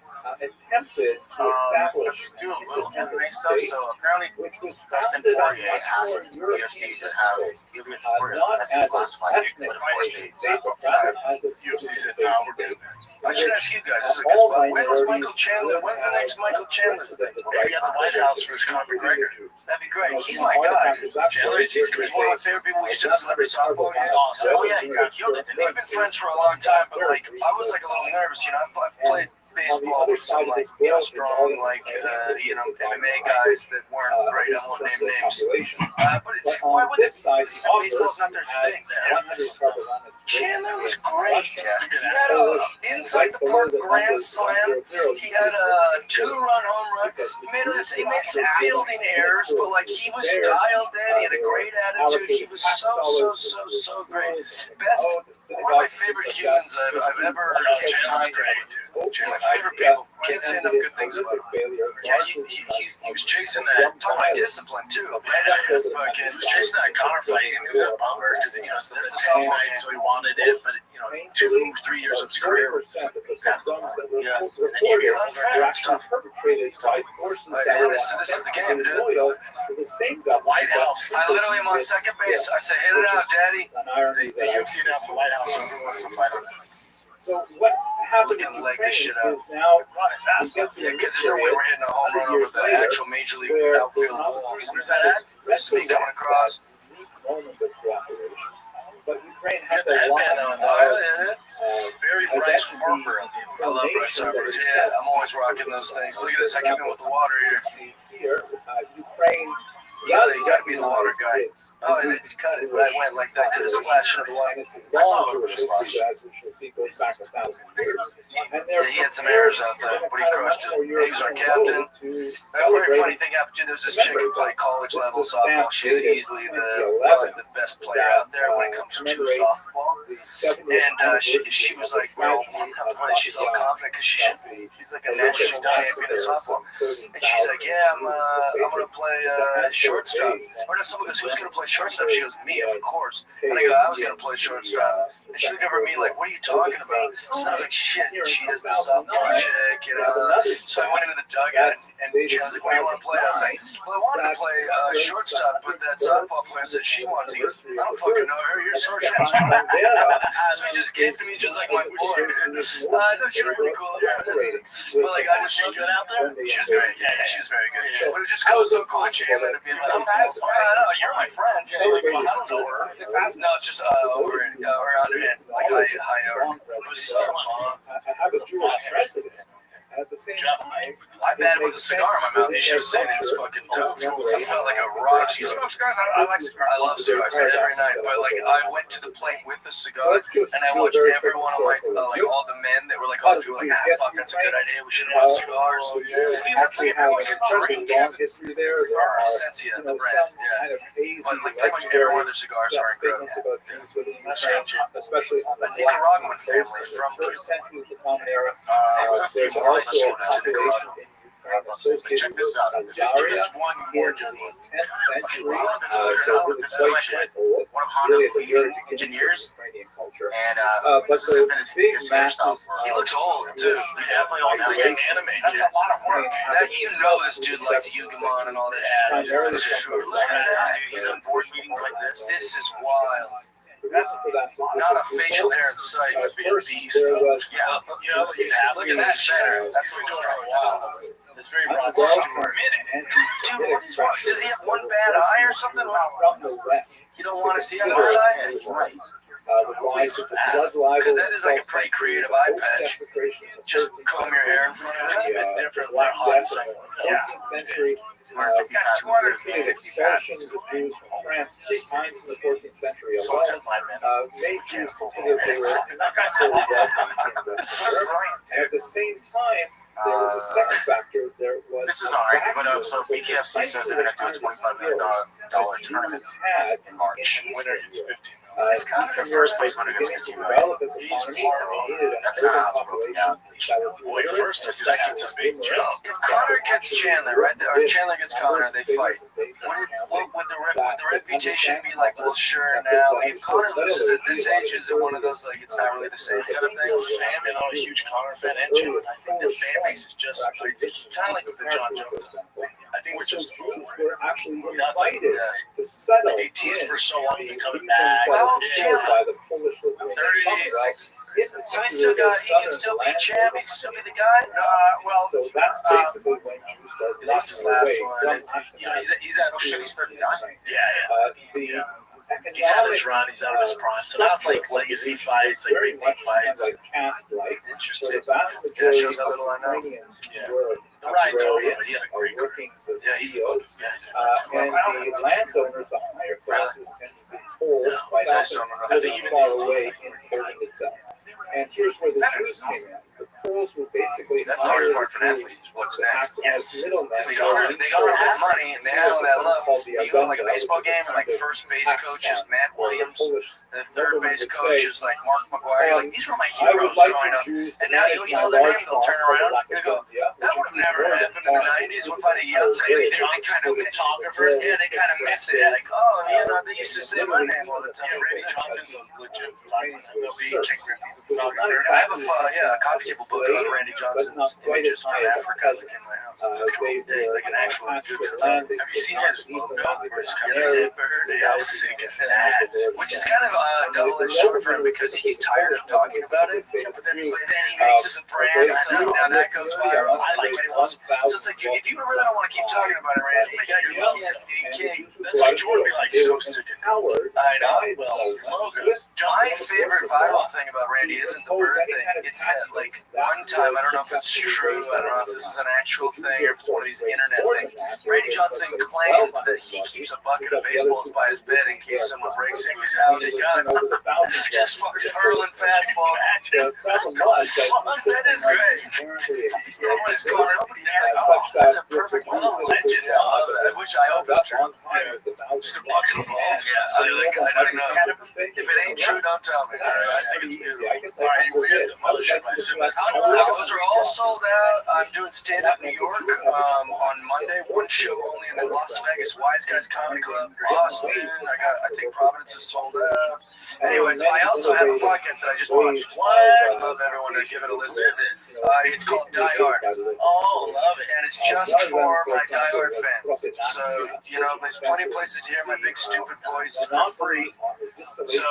[SPEAKER 1] attempted to establish
[SPEAKER 10] Let's do a little MMA stuff. So apparently,
[SPEAKER 1] which was
[SPEAKER 10] Dustin
[SPEAKER 1] founded on
[SPEAKER 10] Poirier asked the UFC to have Ilya Tavoria
[SPEAKER 1] not
[SPEAKER 10] as
[SPEAKER 1] as
[SPEAKER 10] his
[SPEAKER 1] a
[SPEAKER 10] last fight,
[SPEAKER 1] ethnic
[SPEAKER 10] but of course they
[SPEAKER 1] state, but rather as a
[SPEAKER 10] UFC said,
[SPEAKER 1] citizen
[SPEAKER 10] no, we're good.
[SPEAKER 11] I should ask you guys,
[SPEAKER 1] All
[SPEAKER 11] when was
[SPEAKER 1] minorities
[SPEAKER 11] Michael Chandler? When's the next Michael Chandler thing?
[SPEAKER 10] Maybe at the White House versus Conor McGregor.
[SPEAKER 11] That'd be great. He's my guy.
[SPEAKER 10] Chandler,
[SPEAKER 11] He's one of my favorite people. He's just a celebrity softball. He's awesome.
[SPEAKER 10] Oh yeah, he killed it.
[SPEAKER 11] We've been friends for a long time, but like I was like a little nervous. I've played baseball with some like strong like MMA guys that weren't great. I won't name names. But it's why would it? Baseball's not their thing. Chandler was great. He had a inside the park grand slam. He had a 2-run home run. He made some fielding errors, but like he was dialed in. He had a great attitude. He was so great. One of my favorite humans I've ever came my favorite people. Can't say enough good things about him.
[SPEAKER 10] Yeah, he was chasing that.
[SPEAKER 11] Talk about discipline too.
[SPEAKER 10] He was chasing that Conor fight, and it was a bummer because it's the same night, so he wanted it, but 2 or 3 years of his career was past the fight.
[SPEAKER 11] Yeah.
[SPEAKER 10] And then you get
[SPEAKER 11] Unfair.
[SPEAKER 10] stuff.
[SPEAKER 11] This is the game, dude.
[SPEAKER 10] The White House.
[SPEAKER 11] I literally am on second base. I say, hit it out, daddy.
[SPEAKER 10] The UFC announced the White House, so everyone wants to fight on that.
[SPEAKER 1] So what happened
[SPEAKER 11] Looking to leg this shit out.
[SPEAKER 1] is now
[SPEAKER 11] Yeah, because there's no way we're hitting a home run over the actual major league outfield walls.
[SPEAKER 10] Where's that at?
[SPEAKER 11] That's me coming across.
[SPEAKER 1] moment of cooperation. But Ukraine
[SPEAKER 10] Has
[SPEAKER 1] has
[SPEAKER 10] the
[SPEAKER 1] a lot
[SPEAKER 10] headband on. Very Bryce Harper.
[SPEAKER 11] I love Bryce Harper. Yeah, I'm always rocking those things. Look at this. I came in with the water here.
[SPEAKER 1] Ukraine.
[SPEAKER 11] Yeah, you gotta be the water guy. Oh, and then you cut it. I went like that, did a splash into the water.
[SPEAKER 1] I saw it splash. As we shall see, goes back 1,000 years.
[SPEAKER 11] Yeah, he had some errors out there, but he crushed it. He was our captain. A very funny thing happened too. There was this chick who played college level softball. She's easily probably the best player out there when it comes to softball. And she was like, well, she's all confident because she's like a national champion of softball. And she's like, yeah, I'm gonna play shortstop. Or no, someone goes, who's gonna play shortstop? She goes, me, of course. And I go, I was gonna play shortstop. And she looked over at me like, what are you talking about? So I was like, shit, she is the softball chick, So I went into the dugout and she was like, what do you want to play? I was like, well, I wanted to play shortstop, but that softball player said she wants. He goes, I don't fucking know her. You're shortstop. So he just came to me just like my boy. No, she was really cool. But like, I just looked out there. She was great. Yeah, she was very good. But it was just so cool of Chandler to be like, no, you're my friend. She's like, well, I don't know her. No, it's just over out there. Like, it was so fun.
[SPEAKER 1] I have a Jewish president. At the same time,
[SPEAKER 11] I batted with a cigar in my mouth. You should have seen it. It was fucking dope. I felt like a rock. I love cigars every night. But like, I went to the plate with a cigar, and I watched every one of my all the men that were like, oh, fuck, that's a good idea. We should have cigars.
[SPEAKER 1] actually have a pretty long history there.
[SPEAKER 11] Essencia, the brand, yeah. But like pretty much every one of their cigars are incredible.
[SPEAKER 1] Especially on the
[SPEAKER 11] Nicaraguan family from
[SPEAKER 1] first century of the Common Era.
[SPEAKER 11] There's
[SPEAKER 1] Also a
[SPEAKER 11] to
[SPEAKER 1] population in Ukraine
[SPEAKER 10] Check this out. This is one more good one.
[SPEAKER 1] 10th century.
[SPEAKER 10] This is like one of Honda's lead engineers. And this has been his hairstyle for
[SPEAKER 11] he looks old too.
[SPEAKER 10] He's definitely old. He's like an animated. That's a lot of work.
[SPEAKER 11] That you know this dude likes Yugamon and all that shit.
[SPEAKER 10] He's on board meetings like this.
[SPEAKER 11] This is wild. Not a facial hair in sight.
[SPEAKER 10] Must be a beast. Yeah,
[SPEAKER 11] Look at that shatter. That's been doing for a while.
[SPEAKER 10] It's very broad.
[SPEAKER 11] Dude, what is wrong? Does he have one bad eye or something? You don't want to see that bad eye? Because that is like a pretty creative eye patch. Just comb your hair.
[SPEAKER 10] Kind of a different for a hot second.
[SPEAKER 1] Yeah. Century. Expulsion of Jews from France 3 times in the 14th century alone. Made Jews consider they were not so welcome. And at the same time, there was a second factor. There was
[SPEAKER 10] this is alright, but so BKFC says they're going to do a $25 million tournament in March. Winner is $15 million. He's kind of the first place winner gets $15 million.
[SPEAKER 1] this
[SPEAKER 11] He's
[SPEAKER 1] economy
[SPEAKER 11] horrible.
[SPEAKER 1] needed an
[SPEAKER 11] That's
[SPEAKER 1] urban
[SPEAKER 11] not
[SPEAKER 1] population that was
[SPEAKER 11] Boy,
[SPEAKER 1] literate,
[SPEAKER 11] first to second's a big jump.
[SPEAKER 3] If Connor gets Chandler, right? Or Chandler gets Connor, they fight. Would the reputation be like, well, sure, now if Connor loses at this age, is it one of those like it's not really the same kind of thing?
[SPEAKER 11] Fan, I'm a huge Connor fan, and Chandler. I think the fan base is just it's kind of like with the John Jones thing. I think we're just
[SPEAKER 1] were actually
[SPEAKER 11] nothing.
[SPEAKER 1] invited to settle.
[SPEAKER 11] They teased for so long to come back.
[SPEAKER 3] Well,
[SPEAKER 11] Yeah.
[SPEAKER 1] by the Polish
[SPEAKER 3] 36. So he can still be champ. He can still be the guy.
[SPEAKER 1] So that's basically when you start
[SPEAKER 11] He lost his
[SPEAKER 1] breaking
[SPEAKER 11] last
[SPEAKER 1] away
[SPEAKER 11] one.
[SPEAKER 1] from
[SPEAKER 11] You know, he's at, oh shit, he's 39. Yeah,
[SPEAKER 1] the
[SPEAKER 11] He's out of his run, he's out of his prime. So now it's like legacy fights, like great big fights.
[SPEAKER 1] like caste-like. So
[SPEAKER 3] Interesting.
[SPEAKER 1] the vast
[SPEAKER 3] Yeah,
[SPEAKER 1] majority
[SPEAKER 3] shows how little I know.
[SPEAKER 1] of Ukrainians
[SPEAKER 11] Yeah.
[SPEAKER 1] were
[SPEAKER 11] The ride's over,
[SPEAKER 1] agrarian,
[SPEAKER 11] but he had a
[SPEAKER 1] are
[SPEAKER 11] great career.
[SPEAKER 1] working with
[SPEAKER 11] Yeah, he's
[SPEAKER 1] fields.
[SPEAKER 11] yeah,
[SPEAKER 1] And the landowners, the higher classes, tend to be Poles, quite
[SPEAKER 3] I
[SPEAKER 1] often
[SPEAKER 3] don't know.
[SPEAKER 1] living far away in Poland itself. And here's where the Jews came in. The Poles were basically
[SPEAKER 3] That's the hardest
[SPEAKER 1] hired
[SPEAKER 3] part for an athlete. Is what's
[SPEAKER 1] to
[SPEAKER 3] next?
[SPEAKER 1] act as middlemen.
[SPEAKER 3] They got all that money and they had all that love. You go to like a baseball game and like first base coach is Matt Williams, the third base coach is like Mark McGuire. Like these were my
[SPEAKER 1] I would
[SPEAKER 3] heroes
[SPEAKER 1] like
[SPEAKER 3] growing
[SPEAKER 1] the
[SPEAKER 3] up.
[SPEAKER 1] Jews
[SPEAKER 3] And now you yell their name, they'll turn around and go, that would have never happened in the 90s. What if I'd have yelled? They kind of miss it. Yeah, they kind of miss it. Like, oh, you know, they used to say my name all the time.
[SPEAKER 11] Yeah, Randy Johnson's a legit MLB King Griffey.
[SPEAKER 3] I have a coffee table book about Randy Johnson's images from Africa like in my house. Yeah, he's like an actual dude.
[SPEAKER 11] Have you seen his logo where he's kind of a bird? How sick is that?
[SPEAKER 3] Which is kind of a double-edged sword for him because he's tired of talking about it. But then he makes it a brand, so now that goes viral. I like what he wants. So it's like, if you really don't want to keep talking about it, Randy, you can't.
[SPEAKER 11] That's like Jordan be like so sick of
[SPEAKER 1] Howard.
[SPEAKER 3] I know.
[SPEAKER 11] well, logos.
[SPEAKER 3] My favorite viral thing about Randy isn't the bird thing. It's that, like, one time, I don't know if it's true, I don't know if this is an actual thing or if it's one of these internet things. Randy Johnson claimed that he keeps a bucket of baseballs by his bed in case someone breaks in his house. Just fucking hurling fastballs. That is great. Nobody's going, nobody, oh, that's a perfect little legend. I wish I hope it's true. Just a bucket of balls. Yeah, so like, I don't know. If it ain't true, don't tell me. I think it's beautiful.
[SPEAKER 11] All right, we had the mothership. I assume that's
[SPEAKER 3] Those are all sold out. I'm doing stand-up New York on Monday. One show only, and then Las Vegas Wise Guys Comedy Club, Boston. I think Providence is sold out. Anyways, I also have a podcast that I just watched. I'd love everyone to give it a listen. It's called Die Hard.
[SPEAKER 11] Oh, love it.
[SPEAKER 3] And it's just for my Die Hard fans. So, you know, there's plenty of places to hear my big stupid voice for free. So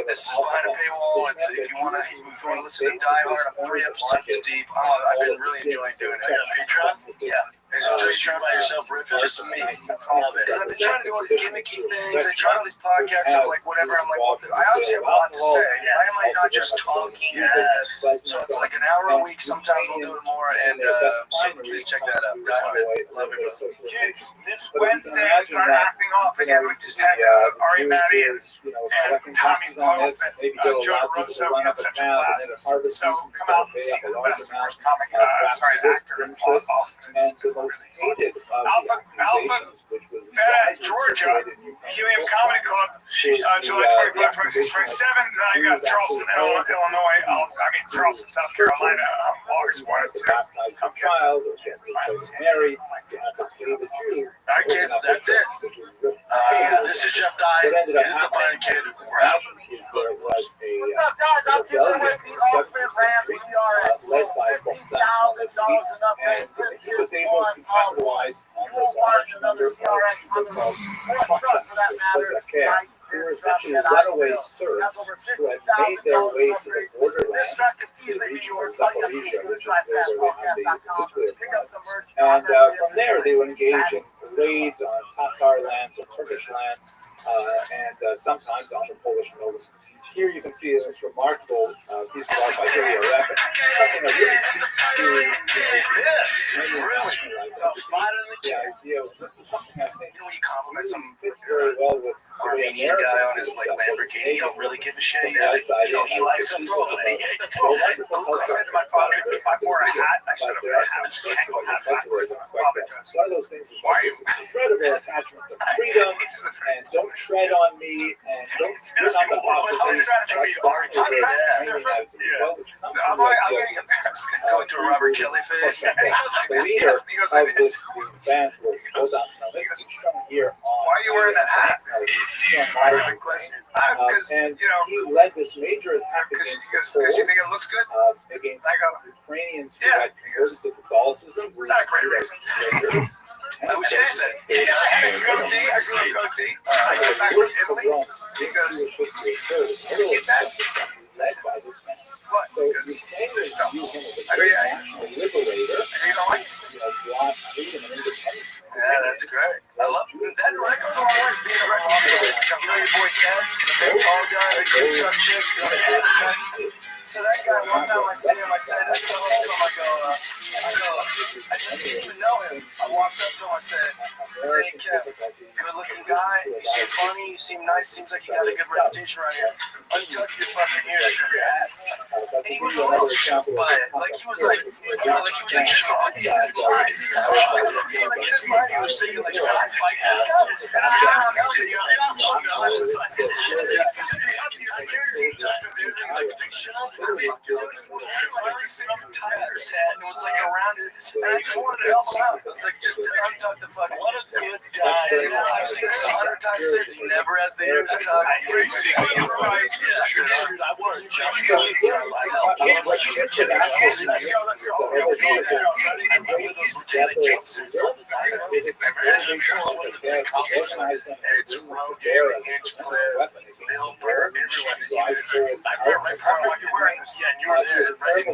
[SPEAKER 3] this is behind a paywall. If you want to listen to Die Hard, I'm 3 episodes deep. I've been really enjoying doing it.
[SPEAKER 11] Patreon?
[SPEAKER 3] Yeah.
[SPEAKER 11] Is it just you by yourself riffing?
[SPEAKER 3] Just me.
[SPEAKER 11] Love it.
[SPEAKER 3] Because I've been trying to do all these gimmicky things. I try all these podcasts of like whatever. I'm like, I obviously have a lot to say. Why am I not just talking?
[SPEAKER 11] Yes.
[SPEAKER 3] So it's like an hour a week. Sometimes we'll do it more. And so please check that out.
[SPEAKER 11] Love it. Love it.
[SPEAKER 12] Kids, this Wednesday we're acting off again. We just had Ari Matty and Tommy Pope and Joe Rosa. We had such a blast. So come out and see the best and worst comic, actor in Boston. Alpha Bet at Georgia, Helium Comedy Club, July 25, 26, 27. Then I got Charleston, Illinois. Charleston, South Carolina, August 1 and 2. Come get
[SPEAKER 1] Mary.
[SPEAKER 11] All right, kids, that's it. This is Jeff Dye. It is the Fine Kid. We're out.
[SPEAKER 12] What's up, guys? I'm giving away the ultimate brand. We are at $50,000 and up.
[SPEAKER 1] He was able to capitalize on this large number of people for that matter, who were essentially runaway Serbs who had made their way to the borderlands, to the region of Zaporizhia, which is where they had the nuclear plant. And from there, they would engage in raids on Tatar lands and Turkish lands, and sometimes on the Polish nobles. Here you can see this remarkable piece of art by Ilya Repin. Something that really speaks to
[SPEAKER 3] This is really
[SPEAKER 1] the idea. This is something I think
[SPEAKER 3] when you compliment some
[SPEAKER 1] fits very well with
[SPEAKER 3] Armenian guy on his like Lamborghini, you don't really give a shit. He likes them both. That's what I said to my father. If I wore a hat,
[SPEAKER 12] should have had backwards.
[SPEAKER 2] One of those things is like this incredible attachment to freedom, and don't tread on me, and you're not the boss of me.
[SPEAKER 12] I'm getting embarrassed.
[SPEAKER 11] Going to a Robert Kelly face.
[SPEAKER 2] The leader of these bands was, hold on, now this is shown here on.
[SPEAKER 12] Why are you wearing that hat? Because,
[SPEAKER 2] And he led this major attack
[SPEAKER 12] because
[SPEAKER 2] against
[SPEAKER 12] you think it looks good?
[SPEAKER 2] against Ukrainians who had converted to Catholicism.
[SPEAKER 12] It's not a great reason.
[SPEAKER 11] I wish I said.
[SPEAKER 12] I grew up goatee. I came back from Italy because you get that.
[SPEAKER 2] Led by this man.
[SPEAKER 12] What?
[SPEAKER 2] So Ukrainians view him as a national liberator.
[SPEAKER 12] You don't like
[SPEAKER 2] Brought freedom and independence.
[SPEAKER 11] Yeah, that's great. I love that record. Being a record player, you know your boy Ken, the big tall guy, the good truck chicks, you know the guy. So that guy, one time I see him, I said, I come up to him, I didn't even know him. I walked up to him, I said, hey Kev, good looking guy, you seem funny, you seem nice, seems like you got a good reputation around here. Untuck your fucking ears from your hat. And he was a little shook by it. Like he was like shocked. He was blind. Like his mind, he was saying, like, I fight this guy. And I found out that I was like, some tiger's hat, and it was like around it, and I just wanted to help him out. It was like, just to untuck the fucking. What a good guy. I've seen it 100 times since. He never has the ears tucked.
[SPEAKER 12] You're right. Yeah, I would.
[SPEAKER 11] It's Rogan, Hinchcliffe, Bill Burr, everyone. Yeah, and you were there. Right?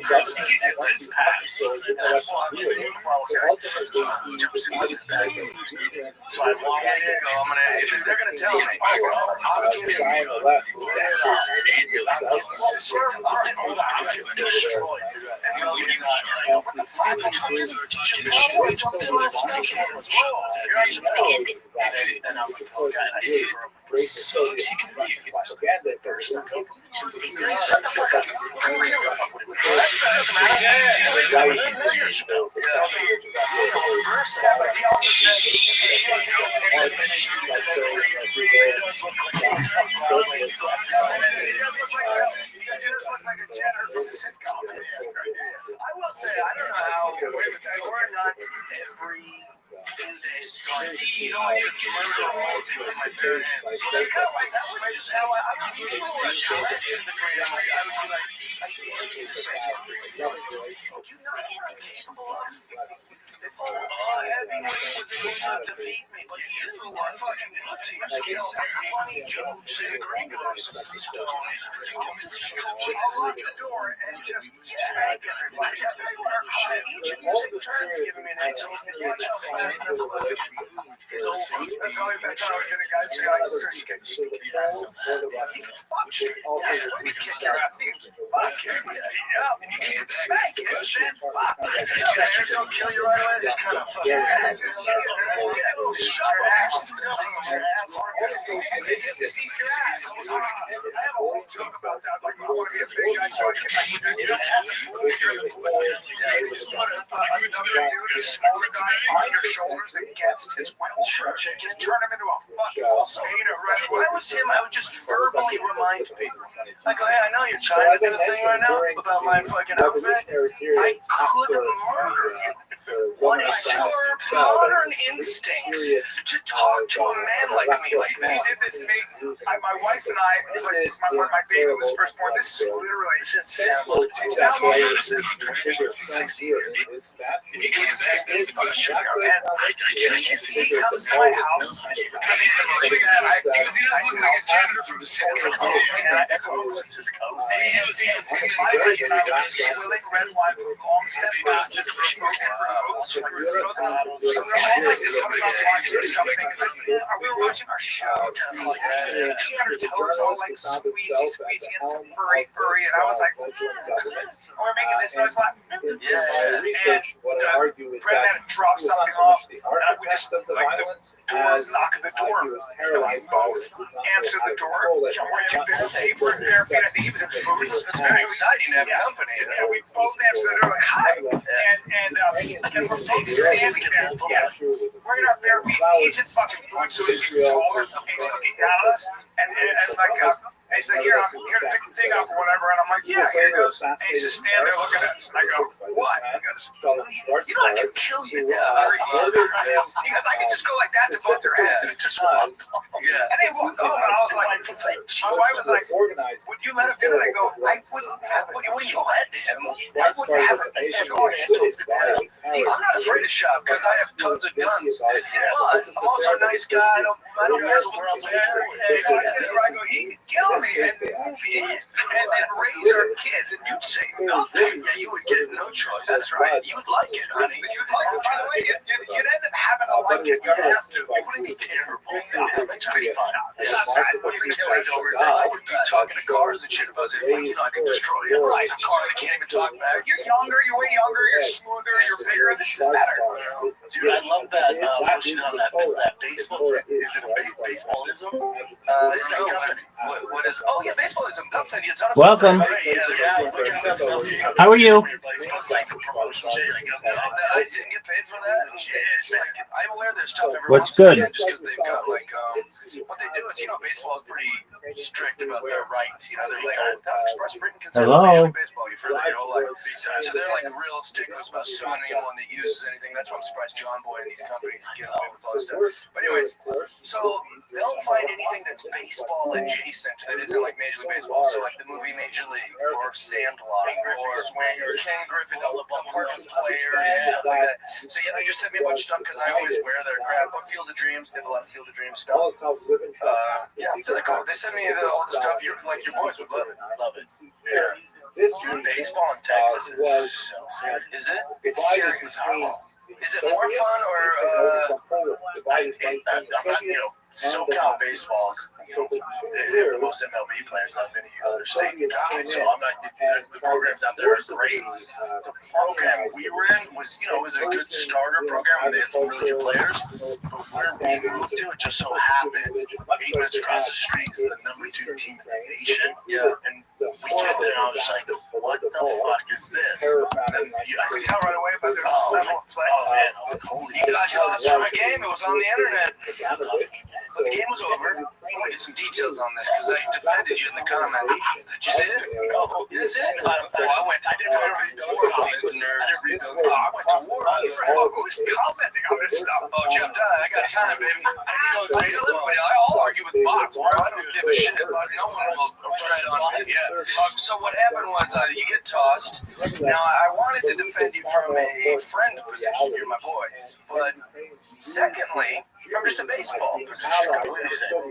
[SPEAKER 11] So I walked in, they're going to tell me, I will say, I don't know how we're not every day is going to, you know, I get murder with my bare hands. So that's kind of like, that was just how I would be so stressed to the grade. I would be like, I see you say something. Do you not want to take it's heavyweight was able to defeat me, but you are fucking pussy. You tell funny jokes and gringos. I'll lock the door and just spank everybody. Each of you take turns giving me an insult. Watch how fast they're fucking.
[SPEAKER 12] That's all I've been telling the guys who got just get you can fuck you. You kick your ass. You can fuck you. Yeah, and you can't smack it. Shit, fuck.
[SPEAKER 11] Players don't kill you right away. Just kind of fucking.
[SPEAKER 12] Just turn him into a fucking
[SPEAKER 11] If I was him, I would just verbally remind people. Like, hey, I know you're trying to do a thing right now about my fucking outfit. I could murder you. What is your modern instincts to talk to a man like me like
[SPEAKER 12] He
[SPEAKER 11] this?
[SPEAKER 12] did this to me. My wife and I, it was like when my baby was first born. This is literally how long ago this is? 6 years.
[SPEAKER 11] You can't ask this question.
[SPEAKER 12] He comes to my house. I janitor from the city. What's his coat? Red wine from long step bastards. We were watching our show. She had her toes all like squeezy, and some furry, and I was like, we're making this noise like,
[SPEAKER 11] Yeah.
[SPEAKER 12] and Brandon had to drop something off, and we just, like, the doors knocking the door, and we both answered the door. Yeah, we're in bare feet, we're in bare feet. I think he was in boots.
[SPEAKER 11] It's very exciting to have company.
[SPEAKER 12] And we both answered the door like, hi. And we're both standing there. Yeah, we're in our bare feet. He's in fucking boots, so he's taller. He's looking down at us. And he's like, here to pick the thing up or whatever. And I'm like, yeah, here it goes. And he's just standing there looking at us. And I go, what? He goes, you know, I could kill you. He goes, I could just go like that to both your heads. Just walk. Yeah. And they walked off, and I was like, my wife was like, would you let him do it? I go, I wouldn't have it. When you let him, I wouldn't have it. I'm not afraid to shop because I have tons of guns. But I'm also a nice guy. I don't mess with I go, he could kill me and move in and then raise our kids, and you'd say nothing. Yeah, you would get no choice. That's right. You would like it, honey. You'd like it. By the way, you'd end up having to like it. You have to. It wouldn't be terrible. It's pretty fun. It's not bad. What's the killer's over time? I would be talking to cars and shit about this. Like, you know, I could destroy it. Right. A car that can't even talk back. You're younger. You're way younger. You're smoother. You're bigger. This is better.
[SPEAKER 10] Dude, I love that version on that baseball. Is it a baseballism?
[SPEAKER 11] What is? Oh yeah, baseballism. They'll send you a ton of
[SPEAKER 4] Welcome. How are you?
[SPEAKER 11] I didn't get paid for that. It's like I'm aware there's stuff every
[SPEAKER 4] What's
[SPEAKER 11] once in a
[SPEAKER 4] good?
[SPEAKER 11] while just because they've got like what they do is, you know, baseball is pretty strict about their rights. You know, they're like, don't express written consent
[SPEAKER 4] Hello?
[SPEAKER 11] on Major League Baseball. You for your whole life. So they're like real sticklers about suing anyone that uses anything. That's why I'm surprised John Boy and these companies get away with all this stuff. But anyways, so they'll find anything that's baseball adjacent that isn't like Major League Baseball. So like the movie Major League or Sandlot or Ken Griffin, apartment players and stuff like that. So yeah, they just sent me a bunch of stuff because I always wear their crap. But Field of Dreams, they have a lot of Field of Dreams stuff. Yeah, so they sent me all the stuff. Your boys would love it.
[SPEAKER 10] Love it. Yeah. Dude, baseball in Texas is so serious.
[SPEAKER 11] Is it?
[SPEAKER 10] It's serious.
[SPEAKER 11] Is it more fun or?
[SPEAKER 10] I'm not, you know, SoCal baseballs. They have the most MLB players out of any other state in the country. So I'm not. The programs out there are great. The program we were in was, you know, it was a good starter program. They had some really good players. But where we moved to, it just so happened 8 minutes across the street is the #2 team in the nation.
[SPEAKER 11] Yeah.
[SPEAKER 10] And we get there, and I was just like, what the fuck is this? And then I see
[SPEAKER 12] Tell right away about their level of play.
[SPEAKER 10] oh man, I was like, holy
[SPEAKER 11] You guys saw us from a game. It was on the internet. But the game was over. I want to get some details on this because I defended you in the comment. Did you see it? Oh, you didn't see it? I didn't read those. Nerd. I didn't read those. I went to war on it.
[SPEAKER 12] Who's commenting on this stuff?
[SPEAKER 11] Oh, Jeff Dye, I got time, baby. I tell everybody, I'll argue with bots, bro. I don't give a shit. No one will tread on me. Yeah. So what happened was you get tossed. Now, I wanted to defend you from a friend position. You're my boy. But secondly, from just a baseball position.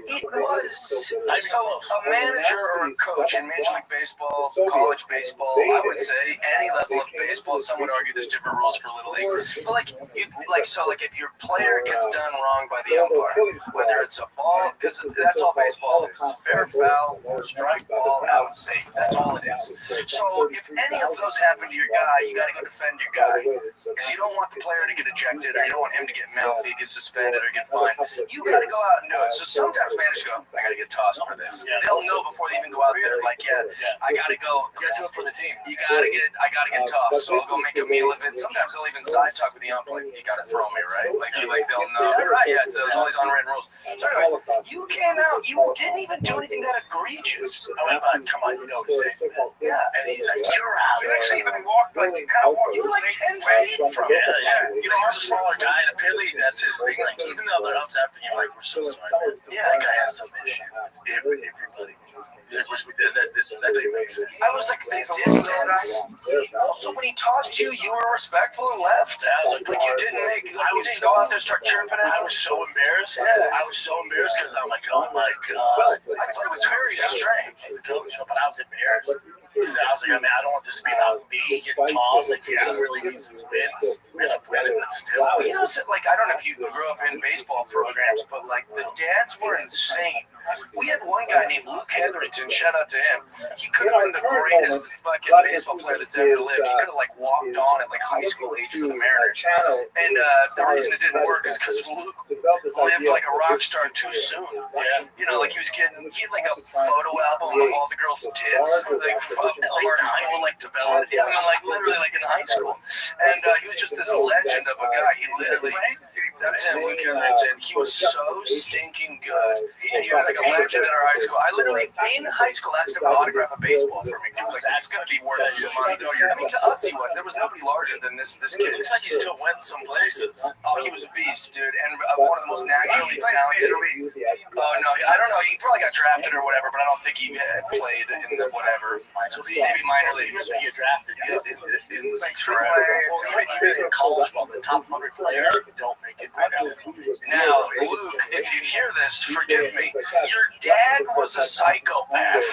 [SPEAKER 11] It was so a manager or a coach in Major League Baseball, college baseball, I would say any level of baseball. Some would argue there's different rules for Little League. But like if your player gets done wrong by the umpire, whether it's a ball, because that's all baseball is. Fair, foul, strike, ball, out, safe. That's all it is. So if any of those happen to your guy, you got to go defend your guy. Because you don't want the player to get ejected, or you don't want him to get mouthy, get suspended, or get fined. You got to go out and do it. So sometimes managers go, I got to get tossed for this. They'll know before they even go out there, like, I got to go.
[SPEAKER 10] You gotta do it for the team.
[SPEAKER 11] I got to get tossed. So I'll go make a meal of it. Sometimes they'll even side talk with the umpire. Like, you got to throw me, right? Like they'll know. Yeah, so there's all these unwritten rules. So anyways, you came out. You didn't even do anything that egregious.
[SPEAKER 10] I went, come on, you know, say that.
[SPEAKER 11] Yeah.
[SPEAKER 10] And he's like, you're out.
[SPEAKER 12] You actually even walked like you kind of walked.
[SPEAKER 11] You were like 10 feet from it.
[SPEAKER 10] Yeah. You know, I was a smaller guy, and apparently that's his thing. Like, even the other ups after him, like, we're so sorry.
[SPEAKER 11] Yeah.
[SPEAKER 10] That guy has some issue with everybody. That didn't make sense.
[SPEAKER 11] I was like, the distance. Also, when he tossed you, you were respectful and left. Like you didn't go out there and start chirping at
[SPEAKER 10] I
[SPEAKER 11] him.
[SPEAKER 10] was so embarrassed.
[SPEAKER 11] Yeah.
[SPEAKER 10] I was so embarrassed because I'm like, oh my god.
[SPEAKER 11] I thought it was very strange.
[SPEAKER 10] As a coach, but I was embarrassed.
[SPEAKER 11] Because I was like, I mean, I don't want this to be about me getting tossed. Like, the team really needs this win. We end up winning, but still.
[SPEAKER 3] You know, it's like, I don't know if you grew up in baseball programs, but like the dads were insane. We had one guy named Luke Hetherington, shout out to him. He could have been the greatest fucking baseball player that's ever lived. He could have like walked on at like high school age for the Mariners. And the reason it didn't work is because Luke lived like a rock star too soon. Yeah. You know, like he had like a photo album of all the girls' tits, like from high school, like developed. Yeah, I mean, like literally like in high school. And he was just this legend of a guy. He literally, that's him, Luke Hetherington. He was so stinking good. And he was like a legend in our high school. I literally, in high school, asked him to autograph a baseball for me. I was like, that's going to be worth some money. I mean, to us, he was. There was nobody larger than this kid.
[SPEAKER 11] Looks like he still went some places.
[SPEAKER 3] Oh, he was a beast, dude. And one of the most naturally talented. Oh, no, I don't know. He probably got drafted or whatever, but I don't think he played in the whatever. Maybe minor leagues.
[SPEAKER 11] He get drafted. Thanks forever. Well, even in college, well, the top 100 players don't make it.
[SPEAKER 3] Now, Luke, if you hear this, forgive me. Your dad was a psychopath.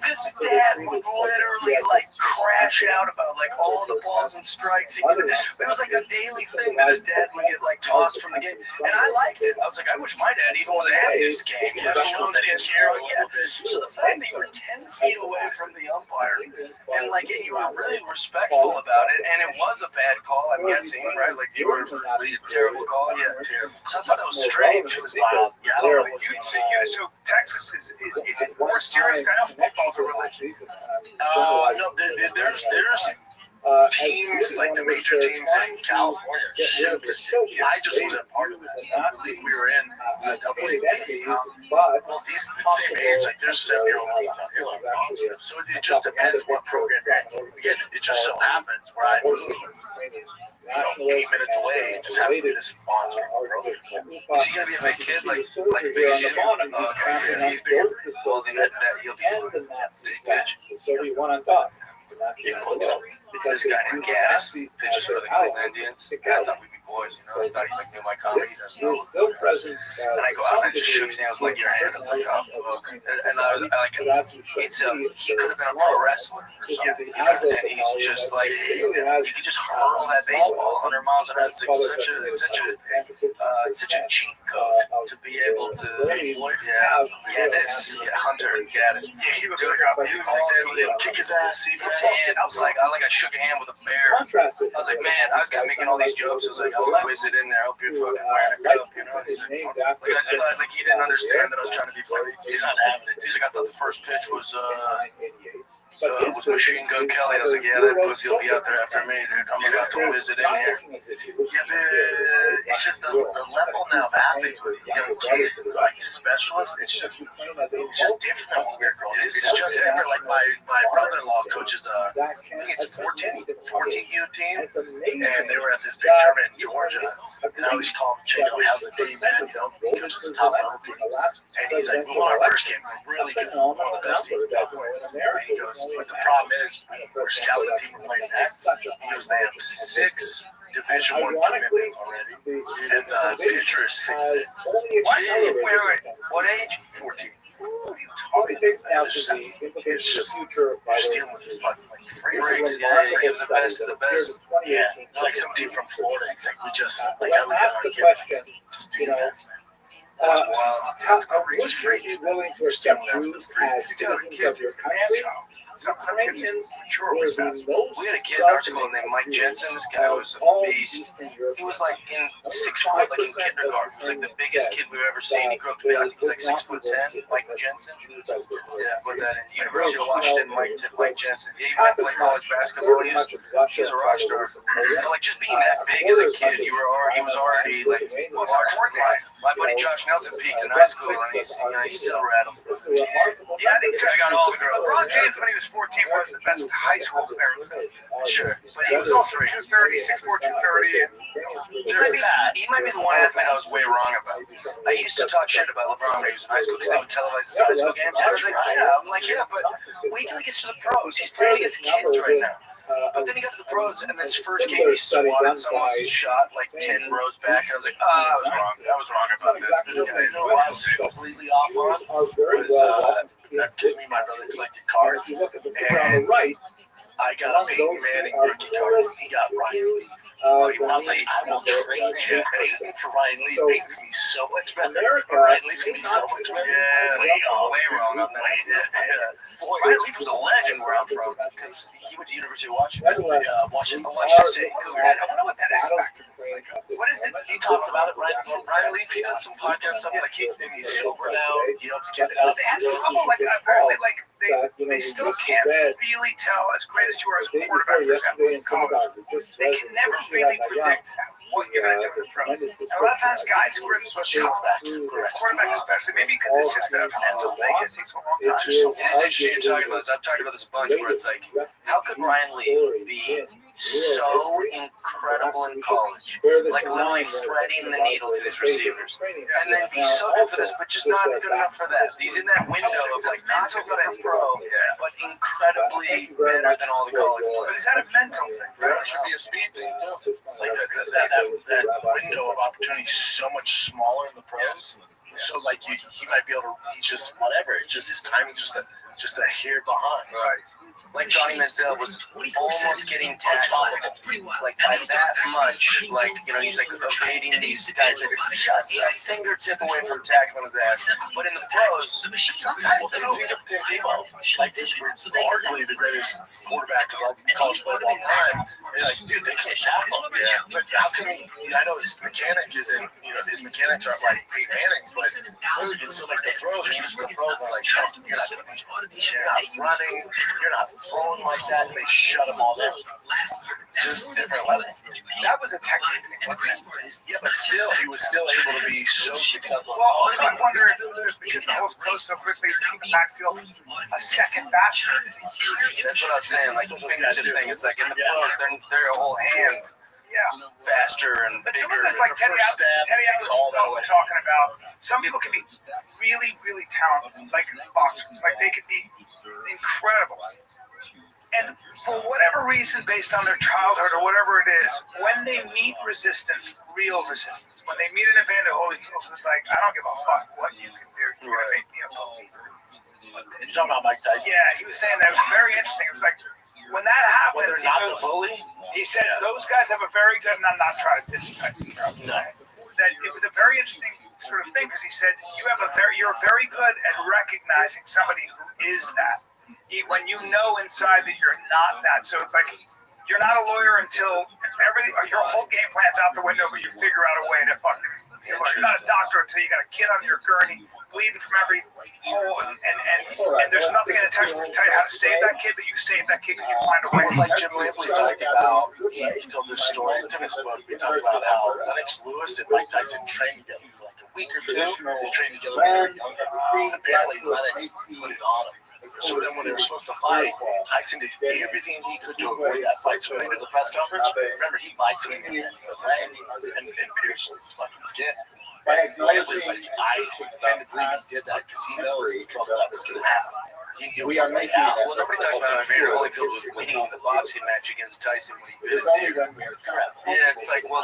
[SPEAKER 3] This dad would literally like crash out about like all the balls and strikes. It was like a daily thing that his dad would get like tossed from the game, and I liked it. I was like, I wish my dad even was at this game. You know, that he care. Yeah. So the fact that you were 10 feet away from the umpire, and like you were really respectful about it, and it was a bad call, I'm guessing, right? Like you were terrible call. Yeah, terrible. So I thought that was strange. It was wild. Yeah, I don't know what
[SPEAKER 12] so Texas is it more serious kind of football or was it?
[SPEAKER 11] No, there's teams like the major teams in California. I just wasn't part of that. The league we were in, double-A teams. Well, these the same age, like there's 7-year-old teams out here. So it just depends what program you're in. Again, it just so happens where I moved. 8 minutes away, it just happens to be this monster program.
[SPEAKER 3] Is he gonna be a big kid, like big kid?
[SPEAKER 11] Okay, he's bigger.
[SPEAKER 3] Well, then that he'll be fine. Big pitch. This guy named Gaddis pitches for the Cleveland Indians. I thought we'd be boys, you know. I thought he like knew my comedy. And I go out and just shook his hand. I was like, your hand. I was like, oh fuck. And I was like, it's he could have been a pro wrestler or something. And he's just like, you could just hurl that baseball 100 miles an hour. It's such a cheat code to be able to. Gaddis, Hunter Gaddis.
[SPEAKER 11] Yeah, he was like, kick his ass.
[SPEAKER 3] And I was like, I shook a hand with a bear. I was like, man, I was making all these jokes. I was like, oh, whiz it in there. I hope you're fucking wearing a cup, you know? He's like, he didn't understand that I was trying to be funny. He's not having it. He's like, I thought the first pitch was Machine Gun Kelly. I was like, yeah, that pussy will be out there after me, dude. I'm about to whiz it in here.
[SPEAKER 11] Yeah, it's just the level now of athletes with these young kids, like specialists. It's just different than when we were growing up. It's just different. Like my brother-in-law coaches I think it's 14U team, and they were at this big tournament in Georgia. And I always call him, Chico, how's the team, man? You know, he coaches the top level team. And he's like, we won our first game. We're really good. One of the best teams. And he goes, but the problem is, we're scouting the team we're playing next. He goes, they have 6 Division I commitments already, and the pitcher is 6'6".
[SPEAKER 3] Wait. What age?
[SPEAKER 11] 14.
[SPEAKER 1] It's just
[SPEAKER 11] You're dealing with fucking like free
[SPEAKER 3] breaks. Yeah, you give the best of the best.
[SPEAKER 11] Yeah, like some team from Florida. It's like we just like I look at our kids, just do that. That's wild.
[SPEAKER 1] How would you be willing to accept Jews as citizens of your country?
[SPEAKER 3] We had a kid in our school named Mike Jensen. This guy was a beast. He was like in 6 foot, like in kindergarten. He was like the biggest kid we've ever seen. He grew up to be, I think he's like 6'10", Mike Jensen. Yeah, put that in. University of Washington, Mike Jensen. Yeah, he might play college basketball. He was a rock star. But like just being that big as a kid, he was already like large in life. My buddy Josh Nelson peaked in high school, and he's still rattled.
[SPEAKER 12] Yeah, I think he's got all the girls. Ron James, when he was 14, was the best high school player in the country.
[SPEAKER 3] Sure, but he was also
[SPEAKER 12] 230, 6'4", 230.
[SPEAKER 3] He might be the one athlete I was way wrong about. I used to talk shit about LeBron when he was in high school because they would televise his high school games. I was like, but wait till he gets to the pros. He's playing against kids right now. But then he got to the pros, and this first game he swatted someone's shot like 10 rows back, and I was like, I was wrong about this. This guy,
[SPEAKER 11] I was completely off on was
[SPEAKER 10] because me and my brother collected cards.
[SPEAKER 2] If you look at the picture on the right,
[SPEAKER 10] I got a Peyton Manning rookie card. He got Ryan Lee. I was like, I will trade Peyton for Ryan Lee. Peyton's gonna be so much better. Ryan Lee's gonna be so much better.
[SPEAKER 9] Yeah, way wrong on that. Yeah. Ryan Leaf was a legend where I'm from because he went to University of Washington.
[SPEAKER 10] Washington
[SPEAKER 9] State. Cougar.
[SPEAKER 11] I wonder what that X factor is. Like, what is it?
[SPEAKER 10] He talks about it. Ryan Leaf, he does some podcast stuff. Like he's sober now. He helps kids out.
[SPEAKER 11] They had trouble. Like apparently, like they still can't really tell. As great as you are as a quarterback, for example, in college, they can never really predict what you're going to do in the pros. And a lot of times, guys who are in the quarterback especially, maybe because it's just a mental thing. It takes a long time.
[SPEAKER 9] It is interesting you're talking about this. I've talked about this a bunch where it's like, how could Ryan Leaf be so incredible in college, like literally threading the needle to these receivers, and then be so good for this, but just not good enough for that. He's in that window of like not so good at pro, but incredibly better than all the college
[SPEAKER 11] But
[SPEAKER 9] players.
[SPEAKER 11] is that a mental thing?
[SPEAKER 10] It could be a speed thing too. Like that window of opportunity is so much smaller in the pros. So like he might be able to. He's just whatever. It's just his timing just a hair behind.
[SPEAKER 9] Right. Like Johnny Manziel was almost getting tackled like by that much. Like, you know, he's like evading these guys that are just a fingertip away from tackling his ass. But in the pros,
[SPEAKER 10] Sometimes they don't think of their game like this. We're arguably the greatest quarterback of all college football time. And like, dude, they can't tackle him. Yeah. But how can he? I know his mechanic isn't. His mechanics aren't like Peyton Manning's, but those are still like the throws. You're just the throws are like you're not running. You're not throwing like that, and they shut them all down. Just different levels.
[SPEAKER 11] That was a technique.
[SPEAKER 10] Yeah, but still, he was still able to be so successful.
[SPEAKER 11] Well, also, I wonder if just because the host goes so quickly in the backfield, a second faster.
[SPEAKER 9] That's what I was saying. Like the fingertip thing. It's like in the pros, they're a whole hand faster and
[SPEAKER 11] But some
[SPEAKER 9] bigger.
[SPEAKER 11] of it's like Teddy Atlas was also talking about. Some people can be really, really talented, like boxers. Like they could be incredible. And for whatever reason, based on their childhood or whatever it is, when they meet resistance, real resistance, when they meet an Evander Holyfield who's like, I don't give a fuck what you can do, you're gonna make me a believer.
[SPEAKER 10] You're talking about Mike Tyson?
[SPEAKER 11] Yeah, he was saying that. It was very interesting. It was like, when that happens,
[SPEAKER 10] They're not the bully?
[SPEAKER 11] he said, those guys have a very good, and I'm not trying to diss Tyson, that it was a very interesting sort of thing, because he said, you're very good at recognizing somebody who is that. When you know inside that you're not that. So it's like you're not a lawyer until everything, your whole game plan's out the window, but you figure out a way to fucking. You're not a doctor until you got a kid on your gurney bleeding from every hole, and there's nothing in the textbook to tell you how to save that kid, but you save that kid because you find a way.
[SPEAKER 10] It's like Jim Lampley talked about. He told this story in his book. He talked about how Lennox Lewis and Mike Tyson trained together for like a week or two. They trained together when they were younger. Apparently, Lennox put it on him. So then when they were supposed to fight, Tyson did everything he could to avoid that fight. So when they did the press conference, remember he bites him in the leg and pierces his fucking skin. Lampley's like, I tend to believe he did that because he knows the trouble that was going to happen.
[SPEAKER 2] We are making that.
[SPEAKER 9] Well, nobody talks about how Evander Holyfield was winning the boxing match against Tyson when he did it. Yeah, it's like, well,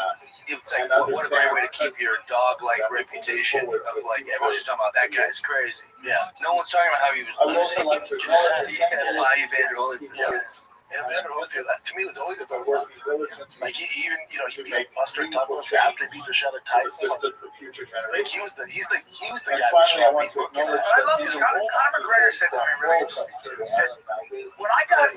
[SPEAKER 9] what a great way to keep your dog-like reputation of like everyone's just talking about that guy's crazy.
[SPEAKER 10] Yeah.
[SPEAKER 9] No one's talking about how he was losing by Evander Holyfield.
[SPEAKER 10] And Evander Holyfield, to me, was always a good worker. Like, he beat Buster Douglas after he beat the shot at Tyson. Like, he's the guy who should be looking at.
[SPEAKER 11] I love this. Conor McGregor said something really interesting. He said, when I got,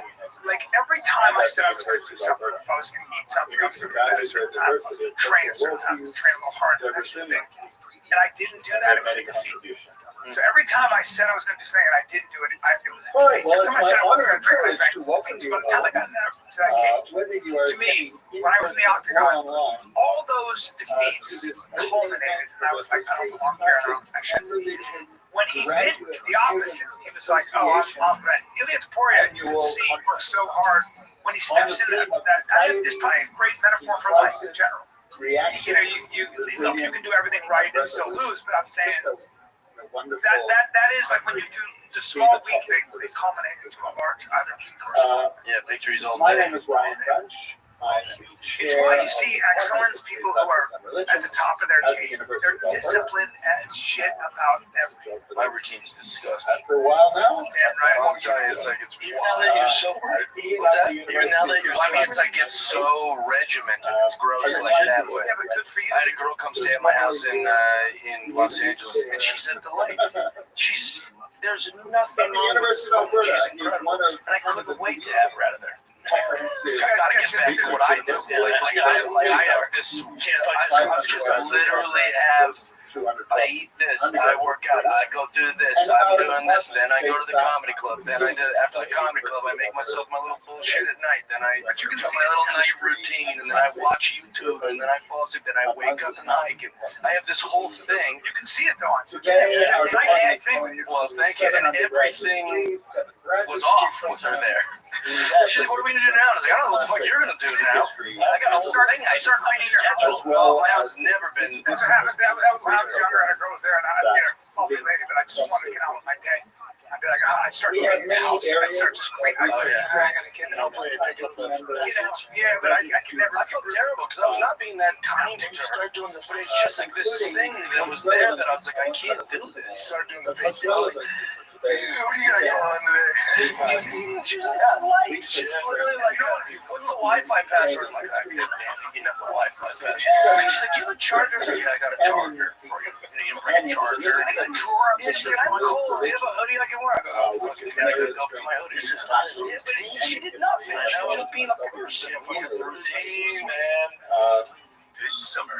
[SPEAKER 11] like, every time I said I was going to do something, if I was going to eat something, I was going to do that at a certain time, I was going to train a certain time, train a little harder, that sort of thing. And I didn't do that, it was a defeat. So every time I said I was going to do something and I didn't do it, it was a defeat. Every time I said I wasn't going to drink, I drank. So by the time I got to that cage, to me, when I was in the octagon, all those defeats culminated, and I was like, I don't belong here, I shouldn't. When he did the opposite, he was like, oh, I'm ready. Ilya Taporia, you can see, works so hard. When he steps into that is probably a great metaphor for life in general. You can do everything right and still lose, but I'm saying that is like when you do the small weak things, they culminate into a large either.
[SPEAKER 9] Yeah, victories all
[SPEAKER 2] My
[SPEAKER 9] day.
[SPEAKER 2] name is Ryan Bunch.
[SPEAKER 11] It's why you see excellence, people who are at the top of their game. They're disciplined as shit about everything.
[SPEAKER 9] My routine's disgusting.
[SPEAKER 1] After a while now.
[SPEAKER 9] I'll tell you, it's like it's.
[SPEAKER 11] Even now that you're sober.
[SPEAKER 9] What's that?
[SPEAKER 11] Even now that you're
[SPEAKER 9] I mean, it's like it's so regimented. It's gross like that way.
[SPEAKER 12] Yeah, but good for you.
[SPEAKER 9] I had a girl come stay at my house in Los Angeles, and she's a delight. There's nothing wrong with her. She's incredible, and I couldn't wait to have her out of there. I gotta get back to what I do. I have this. I just literally have. I eat this, I work out, I go do this, I'm doing this, then I go to the comedy club, then I do, after the comedy club, I make myself my little bullshit at night, then I do my little night routine, and then I watch YouTube, and then I fall asleep, then I wake up and hike, and I have this whole thing.
[SPEAKER 12] You can see it though.
[SPEAKER 9] Well, thank you, and everything was off with her there. She's like, what are we gonna do now? I was like, I don't know what the fuck you're gonna do now. I got a whole thing. I start cleaning your house. Well, my house has never been.
[SPEAKER 12] That's what happened. That was when I was younger. I was there, and I'd get a coffee lady, but I just wanted to get on with my day. I'd be like, I'd start cleaning the house. I'd start just cleaning. I gotta get it.
[SPEAKER 11] Hopefully they pick up the message.
[SPEAKER 12] Yeah, but I can never.
[SPEAKER 9] I felt terrible because I was not being that kind to her.
[SPEAKER 11] Start doing the face.
[SPEAKER 9] It's just like this thing that was there that I was like, I can't do this.
[SPEAKER 11] Start doing the face.
[SPEAKER 12] What do you got going on today?
[SPEAKER 9] She was like, I like. She was literally like, what's the Wi-Fi password? I'm like, I can't you know the Wi-Fi password. She's like, do you have a charger? I was like, yeah, I got a charger for you. You didn't bring a charger. I got a drawer. She's like, I'm cold. Do you have a hoodie I can wear? I go, oh, fuck it. I gotta go up to my hoodie. Yeah, but she did nothing. She was just being a person.
[SPEAKER 11] Routine, man.
[SPEAKER 12] This summer,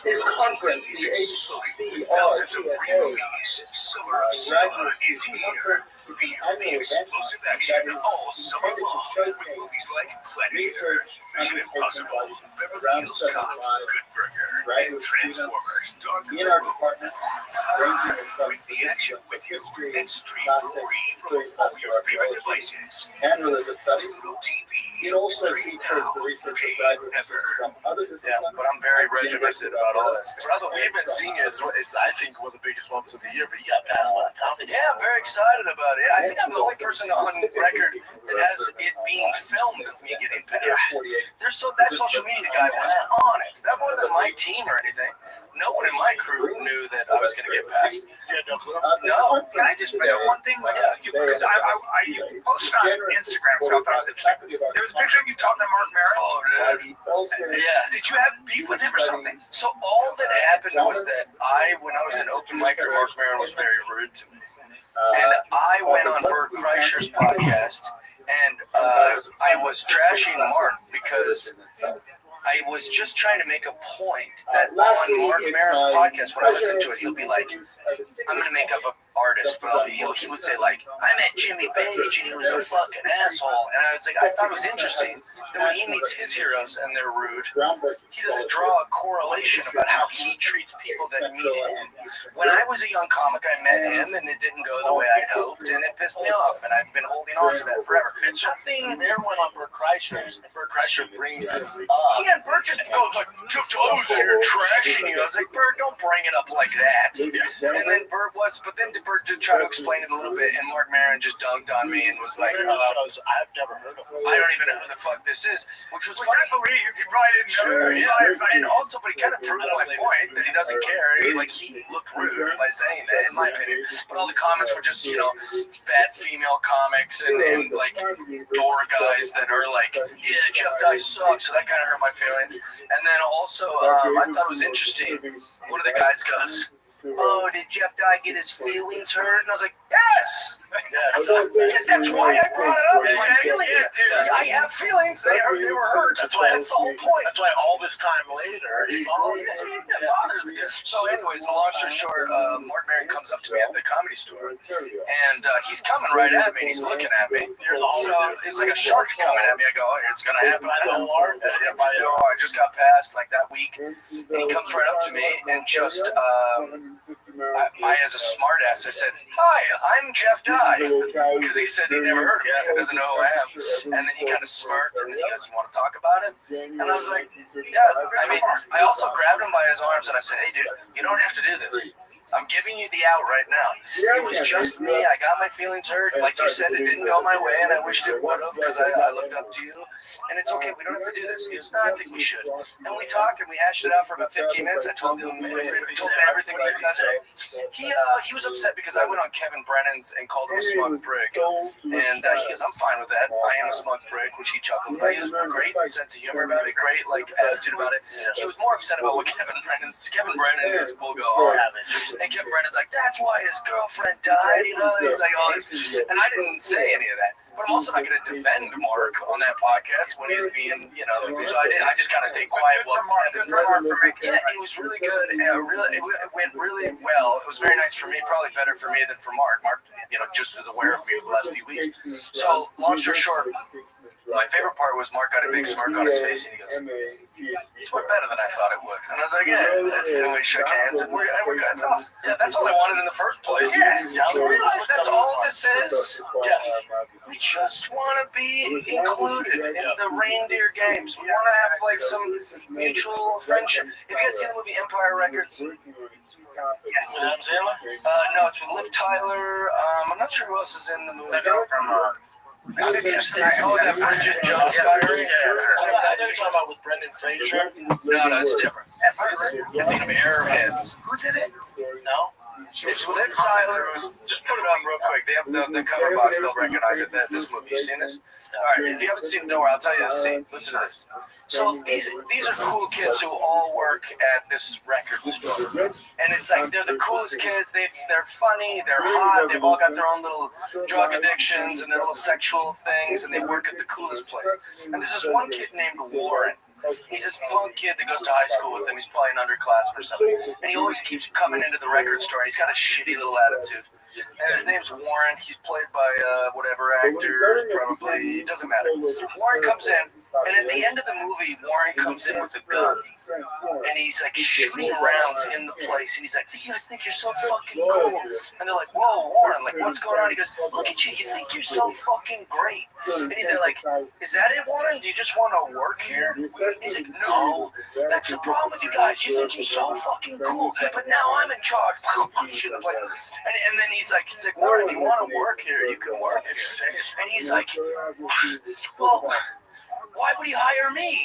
[SPEAKER 1] It's conference, the
[SPEAKER 12] thousands of free movies. Summer of Cinema is here. Feel the explosive action all summer long with movies like Gladiator, Mission Impossible, Beverly Hills Cop, Good Burger, and Transformers: Dark of the Moon. Bring the action with you and stream for free from all your favorite devices. Pluto TV.
[SPEAKER 1] It also
[SPEAKER 12] Stream
[SPEAKER 1] features
[SPEAKER 12] now.
[SPEAKER 1] the research
[SPEAKER 12] Pay
[SPEAKER 1] evaluation
[SPEAKER 12] ever.
[SPEAKER 1] from other
[SPEAKER 9] Yeah,
[SPEAKER 1] disciplines.
[SPEAKER 9] but I'm very regimented about all this.
[SPEAKER 11] Brother, we haven't seen it. It's I think, one of the biggest moments of the year, but you got passed by the comedy.
[SPEAKER 9] Yeah, I'm very excited about it. I think I'm the only person on record that has it being filmed of me getting passed. That social media guy was on it. That wasn't my team or anything. No one in my crew knew that I was going to get passed. No.
[SPEAKER 12] Can I just bring up one thing? Because you posted on Instagram something I was interested. There was a picture of you talking to Mark Maron.
[SPEAKER 9] Oh, dude. Yeah.
[SPEAKER 12] Did you have beef with him or something?
[SPEAKER 9] So all that happened was that when I was an open micer, Mark Maron was very rude to me. And I went on Bert Kreischer's podcast, and I was trashing Mark because I was just trying to make a point that on Mark Maron's podcast, when I listen to it, he'll be like, I'm going to make up an artist, but he would say, like, I met Jimmy Page and he was a fucking asshole. And I was like, I thought it was interesting that when he meets his heroes and they're rude, he doesn't draw a correlation about how he treats people that meet him. When I was a young comic, I met him and it didn't go the way I'd hoped, and it pissed me off, and I've been holding on to that forever.
[SPEAKER 11] And something there went on Bert Kreischer's, and Bert Kreischer brings this up.
[SPEAKER 9] Yeah, Bert just goes like, Jeff Dahmer's in here trashing you. I was like, Bert, don't bring it up like that. And then Bert did try to explain it a little bit, and Mark Maron just dunked on me and was like,
[SPEAKER 11] I've never heard of him.
[SPEAKER 9] I don't even know who the fuck this is, which was
[SPEAKER 12] Which
[SPEAKER 9] funny.
[SPEAKER 12] I believe you probably didn't know.
[SPEAKER 9] Sure, yeah, and also, but he kind of proved my point that he doesn't care. He looked rude by saying that, in my opinion. But all the comments were just, fat female comics and like door guys that are like, yeah, Jeff Dye sucks. So that kind of hurt my feelings. And then also, I thought it was interesting. One of the guys goes, oh, did Jeff Dye get his feelings hurt? And I was like, yes! That's why I brought it up. My feelings. I have feelings. They were hurt. That's the whole point.
[SPEAKER 11] That's why all this time later,
[SPEAKER 9] it bothers me. So anyways, long story short, Mark Maron comes up to me at the Comedy Store, and he's coming right at me, and he's looking at me. So it's like a shark coming at me. I go, oh, it's going to happen. I just got passed like that week. And he comes right up to me and just, I as a smart ass, I said, hi, I'm Jeff Dye. Because he said he never heard of me. He doesn't know who I am. And then he kind of smirked, and then he goes, you want to talk about it? And I was like, yeah. I mean, I also grabbed him by his arms, and I said, hey, dude, you don't have to do this. I'm giving you the out right now. It was just me. I got my feelings hurt. Like you said, it didn't go my way, and I wished it would have because I looked up to you. And it's okay. We don't have to do this. He goes, no, I think we should. And we talked and we hashed it out for about 15 minutes. I told him everything that you guys said. He was upset because I went on Kevin Brennan's and called him a smug prick. And he goes, I'm fine with that. I am a smug prick, which he chuckled about. He has a great sense of humor about it, great attitude about it. He was more upset about what Kevin Brennan will go hard. And Kevin Brennan's like, that's why his girlfriend died, you know? He's like, oh, and I didn't say any of that. But I'm also not going to defend Mark on that podcast when he's being, you know, so I just kind of stayed quiet. Yeah, it was really good. And it went really well. It was very nice for me, probably better for me than for Mark. Mark, you know, just was aware of me for the last few weeks. So, long story short, my favorite part was Mark got a big smirk on his face, and he goes, "This went better than I thought it would." And I was like, "Yeah." And we shook hands, and we're good. That's awesome. Yeah, that's all I wanted in the first place. Yeah, we realized that's all this is. Yes, we just want to be included in the reindeer games. We want to have like some mutual friendship. Have you guys seen the movie Empire Records? Yes.
[SPEAKER 11] Adam Sandler?
[SPEAKER 9] No, it's with Liv Tyler. I'm not sure who else is in the movie. Oh, that Bridget Jones Diary?
[SPEAKER 11] I thought you were talking about with Brendan Fraser.
[SPEAKER 9] No, it's different. You're thinking of Airheads.
[SPEAKER 11] Who's in it? No?
[SPEAKER 9] It's Liv Tyler. Just put it on real quick. They have the cover box. They'll recognize it. This movie. You seen this? All right. If you haven't seen it, don't worry. I'll tell you the scene. Listen to this. So these are cool kids who all work at this record store, and it's like they're the coolest kids. They're funny. They're hot. They've all got their own little drug addictions and their little sexual things, and they work at the coolest place. And there's this one kid named Warren. He's this punk kid that goes to high school with him. He's probably an underclassman or something. And he always keeps coming into the record store, and he's got a shitty little attitude. And his name's Warren. He's played by whatever actor, probably. It doesn't matter. Warren comes in, and at the end of the movie, Warren comes in with a gun. And he's like shooting rounds in the place. And he's like, you guys think you're so fucking cool. And they're like, whoa, Warren, like, what's going on? He goes, look at you. You think you're so fucking great. And they're like, is that it, Warren? Do you just want to work here? And he's like, no, that's the problem with you guys. You think you're so fucking cool, but now I'm in charge. Shit in the place. And then he's like, Warren, if you want to work here, you can work here. And he's like, well, why would he hire me?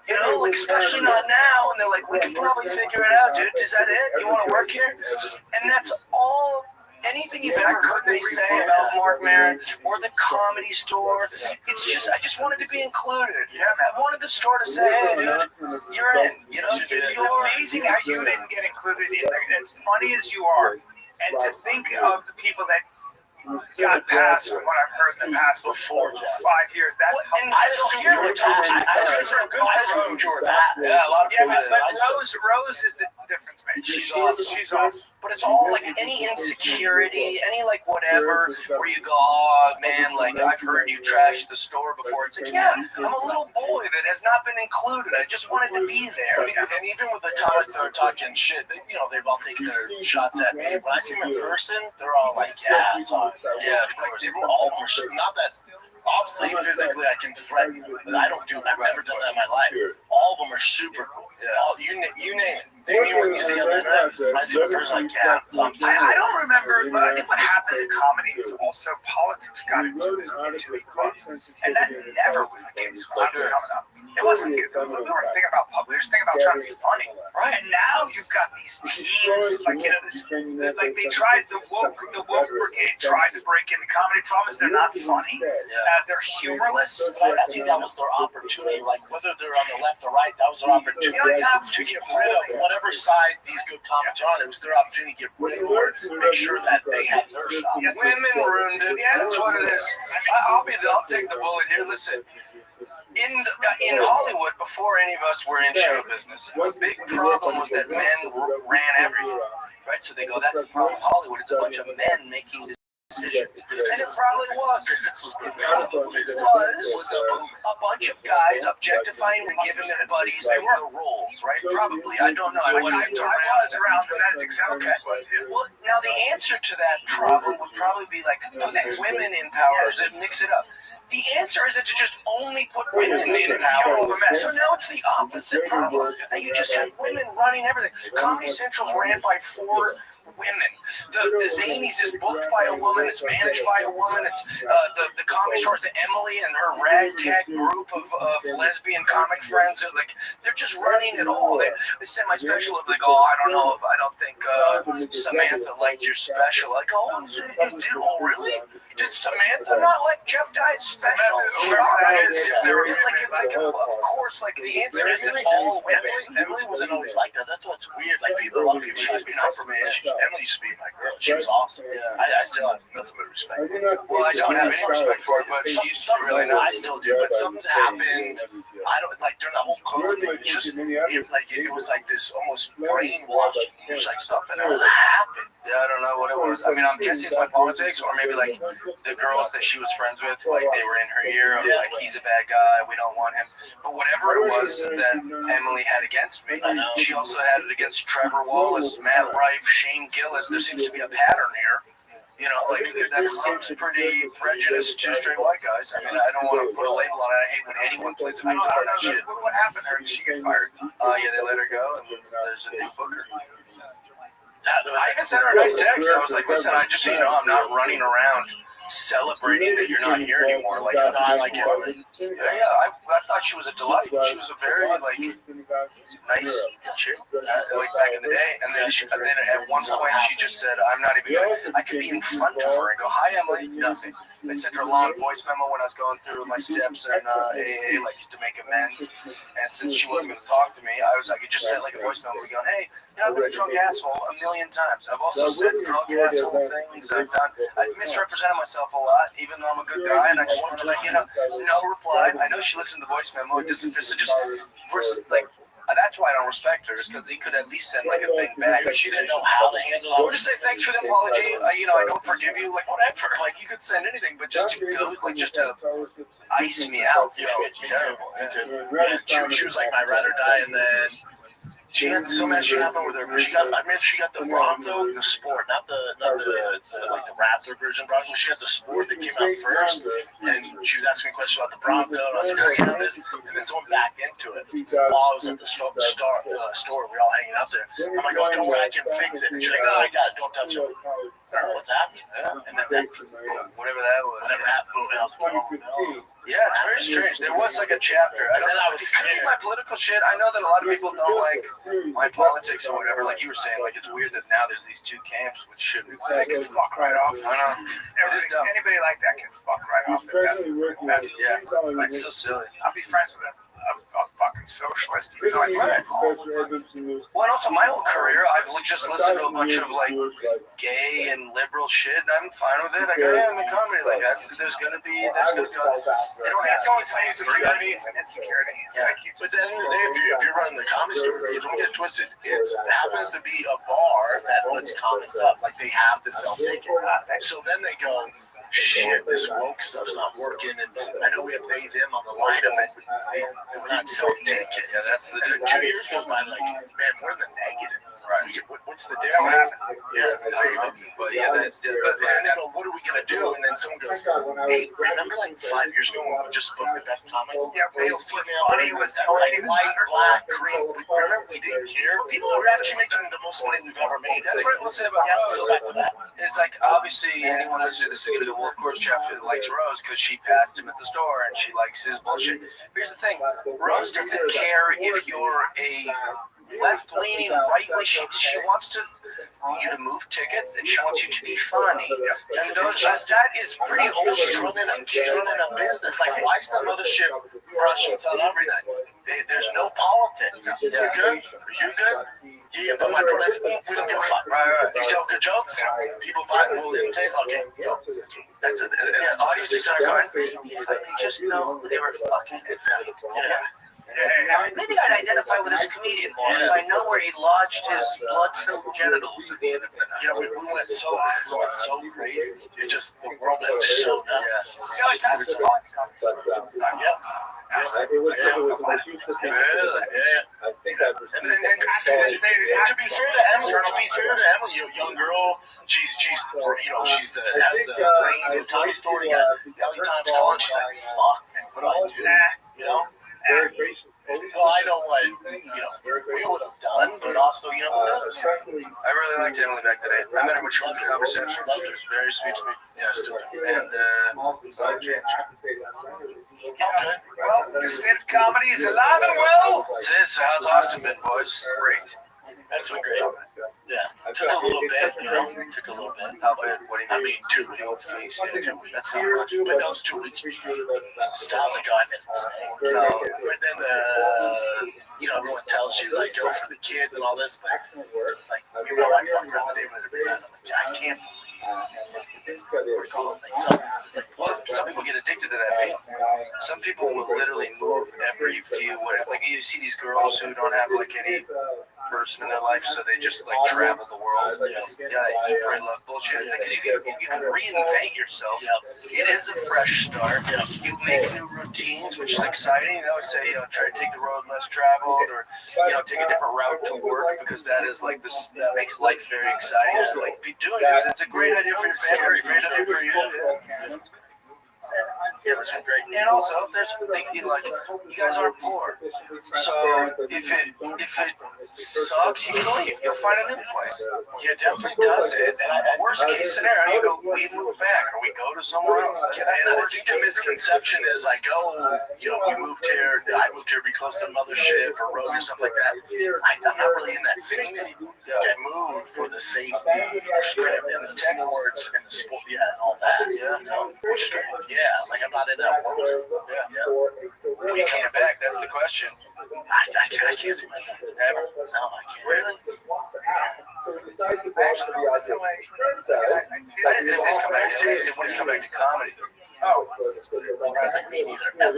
[SPEAKER 9] You know, like, especially not now. And they're like, we can probably figure it out, dude. Is that it? You want to work here? And that's all. Anything you've ever heard me say about Mark Maron or the Comedy Store, it's just, I just wanted to be included. Yeah, I wanted the store to say, hey, dude, you're in. You know,
[SPEAKER 12] you're amazing how you didn't get included in there. As funny as you are, and to think of the people that got past from what I've heard in the past 4 to 5 years. That's
[SPEAKER 9] and I don't hear what I proved you that. Yeah, a lot of people.
[SPEAKER 12] Yeah, but Rose is the difference maker.
[SPEAKER 9] She's awesome.
[SPEAKER 12] She's awesome.
[SPEAKER 9] But it's all like any insecurity, any like whatever, where you go, oh man, like I've heard you trash the store before. It's like, yeah, I'm a little boy that has not been included. I just wanted to be there.
[SPEAKER 11] And even with the comics that are talking shit, you know, they've all taken their shots at me. When I see them in person, they're all like, yeah, sorry.
[SPEAKER 9] Yeah, of course.
[SPEAKER 11] They were all not that. Obviously, physically, I can threaten you. I've never done that in my life. All of them are super cool. Yeah. You name it. They mean what you see on the internet. I see a person like, yeah.
[SPEAKER 12] I don't remember, but I think what happened in comedy is also politics got into the club. And that never was the case when I was coming up. It wasn't good. We weren't thinking about public. We were just thinking about trying to be funny. Right. And now you've got these teams, like, you know, like they tried, the woke brigade tried to break into comedy. Problem is they're not funny. They're humorless.
[SPEAKER 11] I think that was their opportunity. Like, whether they're on the left or right, that was their opportunity to get rid of whatever side these good comics are on. It was their opportunity to get rid of or make sure that they had their shot.
[SPEAKER 9] Women ruined it. Yeah, that's what it is. I'll take the bullet here. Listen. In Hollywood, before any of us were in show business, the big problem was that men ran everything. Right? So they go, that's the problem with Hollywood. It's a bunch of men making decisions. And it probably was.
[SPEAKER 11] This was incredible.
[SPEAKER 9] It was a bunch of guys objectifying and giving their buddies the roles, right? Probably. I don't know. I wasn't
[SPEAKER 12] around, but that's exactly what it was.
[SPEAKER 9] Well, now the answer to that problem would probably be like, put women in power and mix it up. The answer isn't to just only put women in power. So now it's the opposite problem. Now you just have women running everything. Comedy Central's ran by 4 women. The Zanies is booked by a woman. It's managed by a woman. It's the comedy store is Emily and her ragtag group of lesbian comic friends. Like they're just running it all. They sent my special up. Like, oh, I don't know if I don't think Samantha liked your special. Like, oh, you did? Oh, really? Did Samantha not like Jeff Dye's special? Of course, like the answer isn't all women.
[SPEAKER 11] Emily wasn't always like that. That's what's weird. Like a lot of people used to be nice for me. Emily used to be my girl. She was awesome.
[SPEAKER 9] Yeah.
[SPEAKER 11] I still have nothing but respect.
[SPEAKER 9] Well, I don't have any respect for it, but she used to really
[SPEAKER 11] I
[SPEAKER 9] nice.
[SPEAKER 11] still do. But something happened. I don't like during that whole car thing. It was like this almost brainwashing. It was like something happened.
[SPEAKER 9] Yeah, I don't know what it was. I mean, I'm guessing it's my politics, or maybe like the girls that she was friends with, like they were in her ear of like he's a bad guy, we don't want him. But whatever it was that Emily had against me, she also had it against Trevor Wallace, Matt Rife, Shane Gillis. There seems to be a pattern here. You know, like that seems pretty prejudiced to straight white guys. I mean, I don't want to put a label on it. I hate when anyone plays a victim of that shit.
[SPEAKER 12] What happened there? Did she get fired?
[SPEAKER 9] Yeah, they let her go, and there's a new booker. I even sent her a nice text. I was like, listen, I just so you know, I'm not running around celebrating that you're not here anymore. Like, I like Emily. Yeah, I thought she was a delight. She was a very, like, nice chick, like, back in the day. And then at one point, she just said, I'm not even going to, I could be in front of her and go, hi, Emily, nothing. I sent her a long voice memo when I was going through my steps and AA, like, to make amends. And since she wasn't going to talk to me, I was like, I just sent, like, a voice memo going, hey, I've been a drunk asshole a million times. I've also said drunk asshole things. I've misrepresented myself a lot, even though I'm a good guy, and I just wanted to let you know, no reply. I know she listened to the voice memo. It doesn't, we're like, that's why I don't respect her, is because he could at least send like a thing back.
[SPEAKER 11] But she didn't know how to handle it.
[SPEAKER 9] Or just say thanks for the apology. I don't forgive you. Like whatever. Like you could send anything, but just to go, like just to ice me out. It's terrible.
[SPEAKER 11] Yeah. She was like my ride or die, and then she had so much shit happen with her. She got the Bronco, the Sport, not the like the Raptor version Bronco. She had the Sport that came out first, and she was asking me questions about the Bronco, and I was like, I have this, and then someone backed into it while I was at the store. We were all hanging out there. I'm like, oh, don't worry, I can fix it. And she's like, no, I got it. Don't touch it. I don't know what's happening. And then
[SPEAKER 9] whatever that was.
[SPEAKER 11] Whatever happened.
[SPEAKER 9] Yeah, it's very strange. There was like a chapter. I don't know. It's kind of my political shit. I know that a lot of people don't like my politics or whatever. Like you were saying, like it's weird that now there's these two camps, which shouldn't exist.
[SPEAKER 12] They can fuck right off.
[SPEAKER 9] I know. It is dumb.
[SPEAKER 12] Anybody like that can fuck right off.
[SPEAKER 9] Yeah, it's so silly.
[SPEAKER 12] I'll be friends with a fucking socialist. Even though
[SPEAKER 9] Well, and also my whole career, I've just listened to a bunch of like gay and liberal shit. And I'm fine with it. I go, yeah, I'm in comedy. Like there's gonna be.
[SPEAKER 12] It's always insecurity. It's an insecurity.
[SPEAKER 11] Yeah. But at the end of the day, if you're running the comedy store, you don't get it twisted. It happens to be a bar that puts comics up. Like they have to sell tickets. So then they go, shit, this woke stuff's not working. And I know we have them on the lineup, but we're not selling tickets.
[SPEAKER 9] Yeah, that's the
[SPEAKER 11] 2 years goes by, like, man, we're in the negative. Right. What's the difference? Yeah.
[SPEAKER 9] But yeah, that's different.
[SPEAKER 11] And then what are we going to do? And then someone goes, hey, remember like 5 years ago when we just booked the best comics?
[SPEAKER 12] Yeah,
[SPEAKER 11] male, female, like white, black, green. Remember, we didn't care. People are actually making the most money we've ever made.
[SPEAKER 9] That's what we'll say about
[SPEAKER 11] go back to that.
[SPEAKER 9] It's like, obviously, anyone listening to this is going to go, well, of course, Jeff likes Rose because she passed him at the store and she likes his bullshit. Here's the thing. Rose doesn't care if you're a left-leaning, right-leaning. She wants you to move tickets, and she wants you to be funny. And that is pretty old.
[SPEAKER 11] She's running a business. Like, why is the mothership rushing South every night? There's no politics. You good? You good? Yeah, but my product, we don't give a fuck. Right. You tell good jokes, people buy it, we'll imitate. Okay, go. That's it.
[SPEAKER 9] Yeah, audiences are going, if I could just know who they were fucking at night.
[SPEAKER 11] Yeah.
[SPEAKER 9] Maybe I'd identify with this comedian more if I know where he lodged his blood-filled genitals at the end of the night.
[SPEAKER 11] You know, we went so crazy. It just, the world went so nuts.
[SPEAKER 1] It was useful.
[SPEAKER 11] Really? Yeah.
[SPEAKER 1] I think that was.
[SPEAKER 11] And to be fair to Emily, young girl, she's has the brains and comedy story. You got LA Times calling. She's like, fuck, what do I do? You know?
[SPEAKER 1] Very gracious.
[SPEAKER 11] Well, I know what, we would have done, but also, you know, who knows?
[SPEAKER 9] I really liked Emily back then. I met her when she was in conversation. She was very sweet to me.
[SPEAKER 11] Yeah, still do.
[SPEAKER 9] And
[SPEAKER 11] Okay.
[SPEAKER 12] Well, the state of comedy is alive and well.
[SPEAKER 9] that's it. So how's Austin been, boys?
[SPEAKER 12] Great.
[SPEAKER 11] That's been great. Yeah. Took a little bit, you know. Took a little bit.
[SPEAKER 9] How bad? What do you
[SPEAKER 11] I
[SPEAKER 9] mean?
[SPEAKER 11] mean, 2 weeks.
[SPEAKER 9] 2 weeks. Yeah.
[SPEAKER 11] 2 weeks.
[SPEAKER 9] That's not much.
[SPEAKER 11] But those 2 weeks, styles of God.
[SPEAKER 9] No.
[SPEAKER 11] But then, you know, everyone tells you, like, go for the kids and all this, but, like, you know, I walk around the neighborhood every night. I'm like, I can't
[SPEAKER 9] Some people get addicted to that feeling. Some people will literally move every few whatever. Like you see these girls who don't have like any person in their life, so they just like travel the world. Yeah, eat, pray, love bullshit. I think you can reinvent yourself. It is a fresh start. You make new routines, which is exciting. I would say, try to take the road less traveled, or take a different route to work, because that is like this. That makes life very exciting. So like, be doing it. It's a great idea for your family. Great idea for you. Yeah, it's been great. And also, there's a thing like you guys aren't poor, so if it sucks, you can leave. You'll find a new place.
[SPEAKER 11] Yeah, definitely does it. And
[SPEAKER 9] Worst case scenario, you go, we move back, or we go to somewhere else.
[SPEAKER 11] and I think the misconception is like, oh, we moved here. I moved here to be close to Mothership or Rogue or something like that. I'm not really in that scene anymore. I moved for the safety and the tech words and the sport, and all that. Which is great. Yeah, like I'm not in that world.
[SPEAKER 9] When are you coming back? That's the question.
[SPEAKER 11] I can't see myself
[SPEAKER 9] Ever?
[SPEAKER 11] No, I can't.
[SPEAKER 9] Really?
[SPEAKER 12] Actually,
[SPEAKER 9] I didn't say when he's coming back. I said when he's coming back to comedy.
[SPEAKER 12] Oh,
[SPEAKER 11] I was like, me neither.
[SPEAKER 9] Yeah,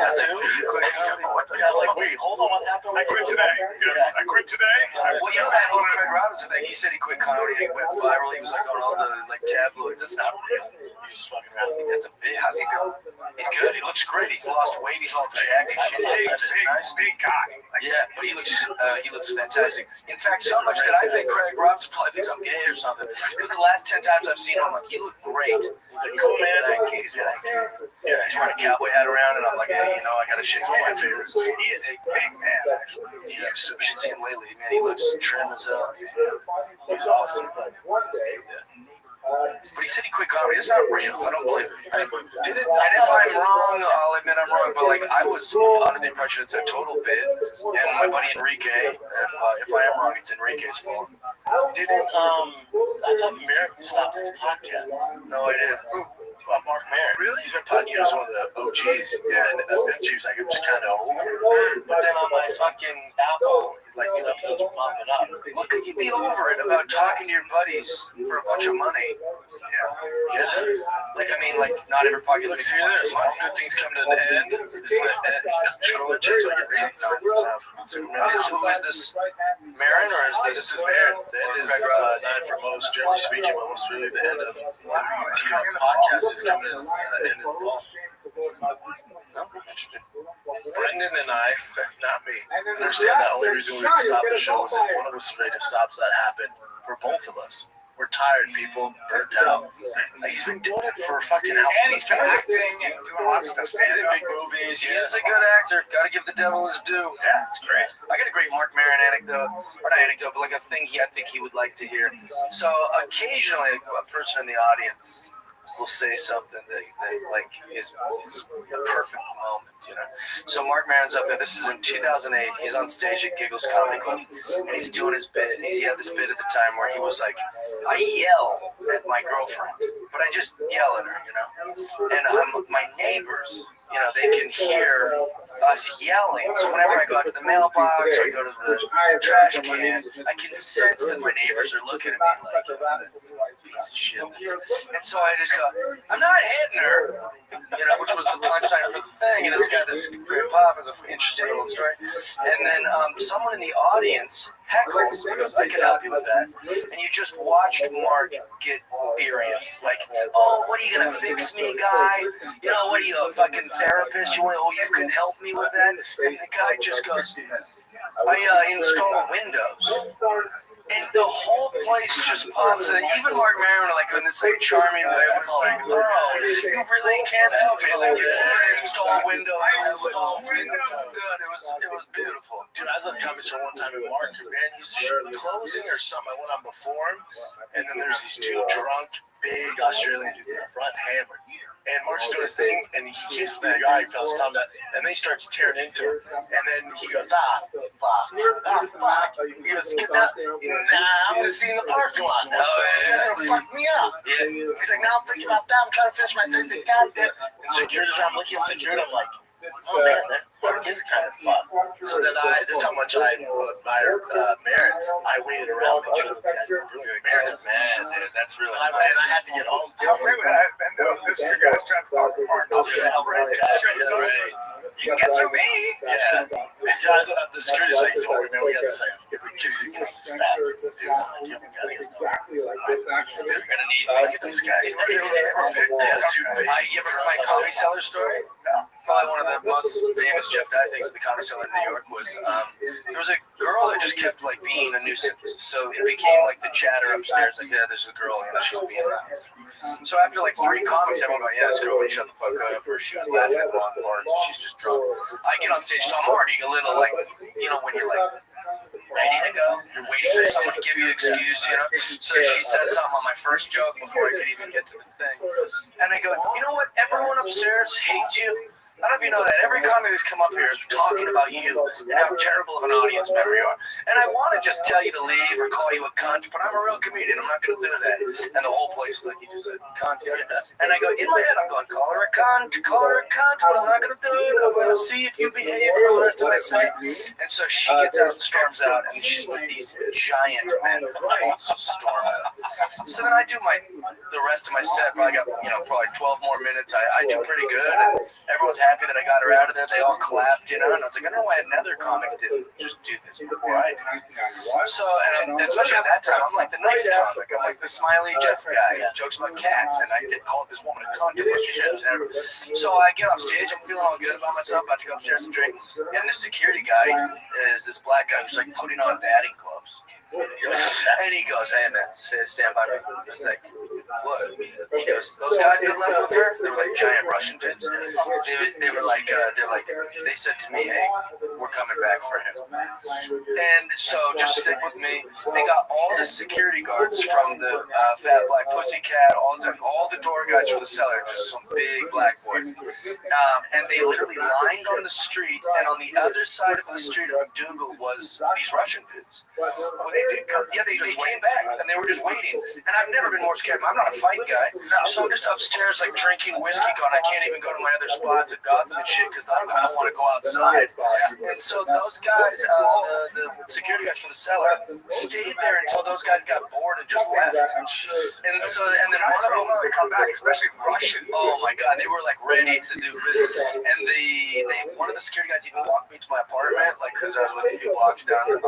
[SPEAKER 9] I said, who you quit comedy?
[SPEAKER 11] Like, wait, hold on, what happened?
[SPEAKER 12] I quit today. Yes, I quit today.
[SPEAKER 9] Well, that whole Craig Robinson thing, he said he quit comedy and he went viral. He was like on all the like tabloids. That's not real.
[SPEAKER 11] He's just fucking around.
[SPEAKER 9] That's a bit. How's he doing? He's good. He looks great. He's lost weight. He's all jacked and shit. That's nice.
[SPEAKER 12] Big guy.
[SPEAKER 9] Yeah, but he looks fantastic. In fact, so much that I think Craig Robinson probably thinks I'm gay or something. Because the last 10 times I've seen him, I'm like, you look great.
[SPEAKER 11] He's a cool man.
[SPEAKER 9] Thank you. Yeah, he's wearing a cowboy hat around, and I'm like, hey, I got to shake one of my favorites.
[SPEAKER 12] He is a big man, actually.
[SPEAKER 9] Yeah, you should see him lately, man. He looks trim as hell.
[SPEAKER 11] He's awesome.
[SPEAKER 9] But he said he quit comedy. It's not real. I don't believe it. And if I'm wrong, I'll admit I'm wrong. But like, I was under the impression it's a total bit. And my buddy Enrique, if I am wrong, it's Enrique's fault.
[SPEAKER 11] Didn't I thought Merrick stopped his podcast?
[SPEAKER 9] No, I didn't.
[SPEAKER 11] Mark Merrick. Really? He's been podcast. He was one of the OGs. Yeah, and he was like, it was kind of over. But then on my fucking Apple, like new episodes were popping up.
[SPEAKER 9] What could you be over it about talking to your buddies for a bunch of money?
[SPEAKER 11] Yeah.
[SPEAKER 9] Like, I mean, like, not every podcast.
[SPEAKER 11] Look, see this. All good things come to an end. It's the end. Control it. That's what you're reading.
[SPEAKER 9] Who is this? Marin, or is this?
[SPEAKER 11] This is Marin. That is not for most, generally speaking, but most really the end of the podcast is coming to the end of the fall.
[SPEAKER 9] No? Interesting.
[SPEAKER 11] Brendan and I, not me, understand that only reason we would stop the show was if one of us was ready to stop, so that happened for both of us. We're tired, people, burnt out. He's been doing it for fucking how
[SPEAKER 12] And he's been acting and doing a lot of stuff.
[SPEAKER 11] He's in big movies.
[SPEAKER 9] He is a good actor. Gotta give the devil his due.
[SPEAKER 12] Yeah, it's great.
[SPEAKER 9] I got a great Mark Maron anecdote, or not anecdote, but like a thing I think he would like to hear. So occasionally a person in the audience will say something that like is a perfect moment, So Mark Maron's up there. This is in 2008. He's on stage at Giggles Comedy Club, and he's doing his bit. He had this bit at the time where he was like, I yell at my girlfriend, but I just yell at her, And my neighbors, they can hear us yelling. So whenever I go out to the mailbox or I go to the trash can, I can sense that my neighbors are looking at me like, piece of shit. And so I just go, I'm not hitting her, which was the punchline for the thing. And it's got this great pop. It's an interesting little story. And then someone in the audience heckles and goes, I can help you with that. And you just watched Mark get furious. Like, oh, what are you going to fix me, guy? What are you, a fucking therapist? You can help me with that? And the guy just goes, I install Windows. And the whole place just pops. And even Mark Maron, like in this like charming way, was like, "Oh, you really can't help me. Like you just install windows." Dude, it was beautiful.
[SPEAKER 11] Dude, I was at Comedy Store one time and Mark, man, he's closing or something. I went on before him, and then there's these two drunk, big Australian dudes in the front hammered. And Mark's doing his thing, and he keeps the all right, fellas, calm down. And then he starts tearing into him. And then he goes, fuck. He goes, I'm going to see in the parking lot now. You guys are going to fuck me up. Yeah. He's like, now I'm thinking about that. I'm trying to finish my sentence. Goddamn. And security's around looking at security. I'm like, oh man, that park is kind of fun. So then this is how much I admire Marin. I waited around and showed those guys Marin does
[SPEAKER 9] that's really
[SPEAKER 11] nice. And I had to get home too.
[SPEAKER 12] I'll play with that. And those two guys trying to talk to Mark.
[SPEAKER 11] I was going to help right there.
[SPEAKER 12] You can get through me.
[SPEAKER 11] Yeah. The security's like, don't worry, man, we got this thing. Because he's fat. Dude, you haven't got it.
[SPEAKER 12] Exactly like this. Actually,
[SPEAKER 9] You're going to need me.
[SPEAKER 11] Look at those guys.
[SPEAKER 9] You ever heard my Comedy Cellar story?
[SPEAKER 12] No.
[SPEAKER 9] Probably one of the most famous Jeff Dye things at the Comedy Cellar in New York was there was a girl that just kept like being a nuisance. So it became like the chatter upstairs, like, yeah, there's a girl, she'll be around. So after like 3 comics, everyone going, yeah, this girl, shut the fuck up, or she was laughing at the wrong parts, she's just drunk. I get on stage, so I'm already a little like, when you're like ready to go, you're waiting for someone to give you an excuse, So she says something on my first joke before I could even get to the thing. And I go, you know what? Everyone upstairs hates you. I don't know if you know that. Every comic that's come up here is talking about you and how terrible of an audience member you are. And I want to just tell you to leave or call you a cunt, but I'm a real comedian. I'm not going to do that. And the whole place is like, you just said, cunt. And I go, in my head, I'm going, call her a cunt, but I'm not going to do it. I'm going to see if you behave for the rest of my set. And so she gets out and storms out, and she's with these giant men who also storm out. So then I do the rest of my set, probably got, probably 12 more minutes. I do pretty good. And everyone's happy that I got her out of there. They all clapped, and I was like, I don't know why another comic didn't just do this before I did. So, and especially at that time, I'm like the nice comic. I'm like the smiley Jeff guy who jokes about cats, and I did call this woman a cunt a bunch of times. So I get off stage, I'm feeling all good about myself, about to go upstairs and drink, and the security guy is this black guy who's like putting on batting gloves. And he goes, hey man, stand by me. I was like, what? He goes, those guys that left with her, they were like giant Russian dudes. They were like, they said to me, hey, we're coming back for him. And so just stick with me. They got all the security guards from the Fat Black Pussycat, all the door guys for the cellar, just some big black boys. And they literally lined on the street, and on the other side of the street of McDougal was these Russian dudes. Well, they came back, and they were just waiting. And I've never been more scared. I'm not a fight guy, so I'm just upstairs, like, drinking whiskey, going, I can't even go to my other spots at Gotham and shit, because I don't want to go outside. And so those guys, the security guys for the cellar, stayed there until those guys got bored and just left. And then one of them,
[SPEAKER 12] they come back, especially Russian.
[SPEAKER 9] Oh my God, they were like ready to do business. And one of the security guys even walked me to my apartment, like, because I lived a few blocks down on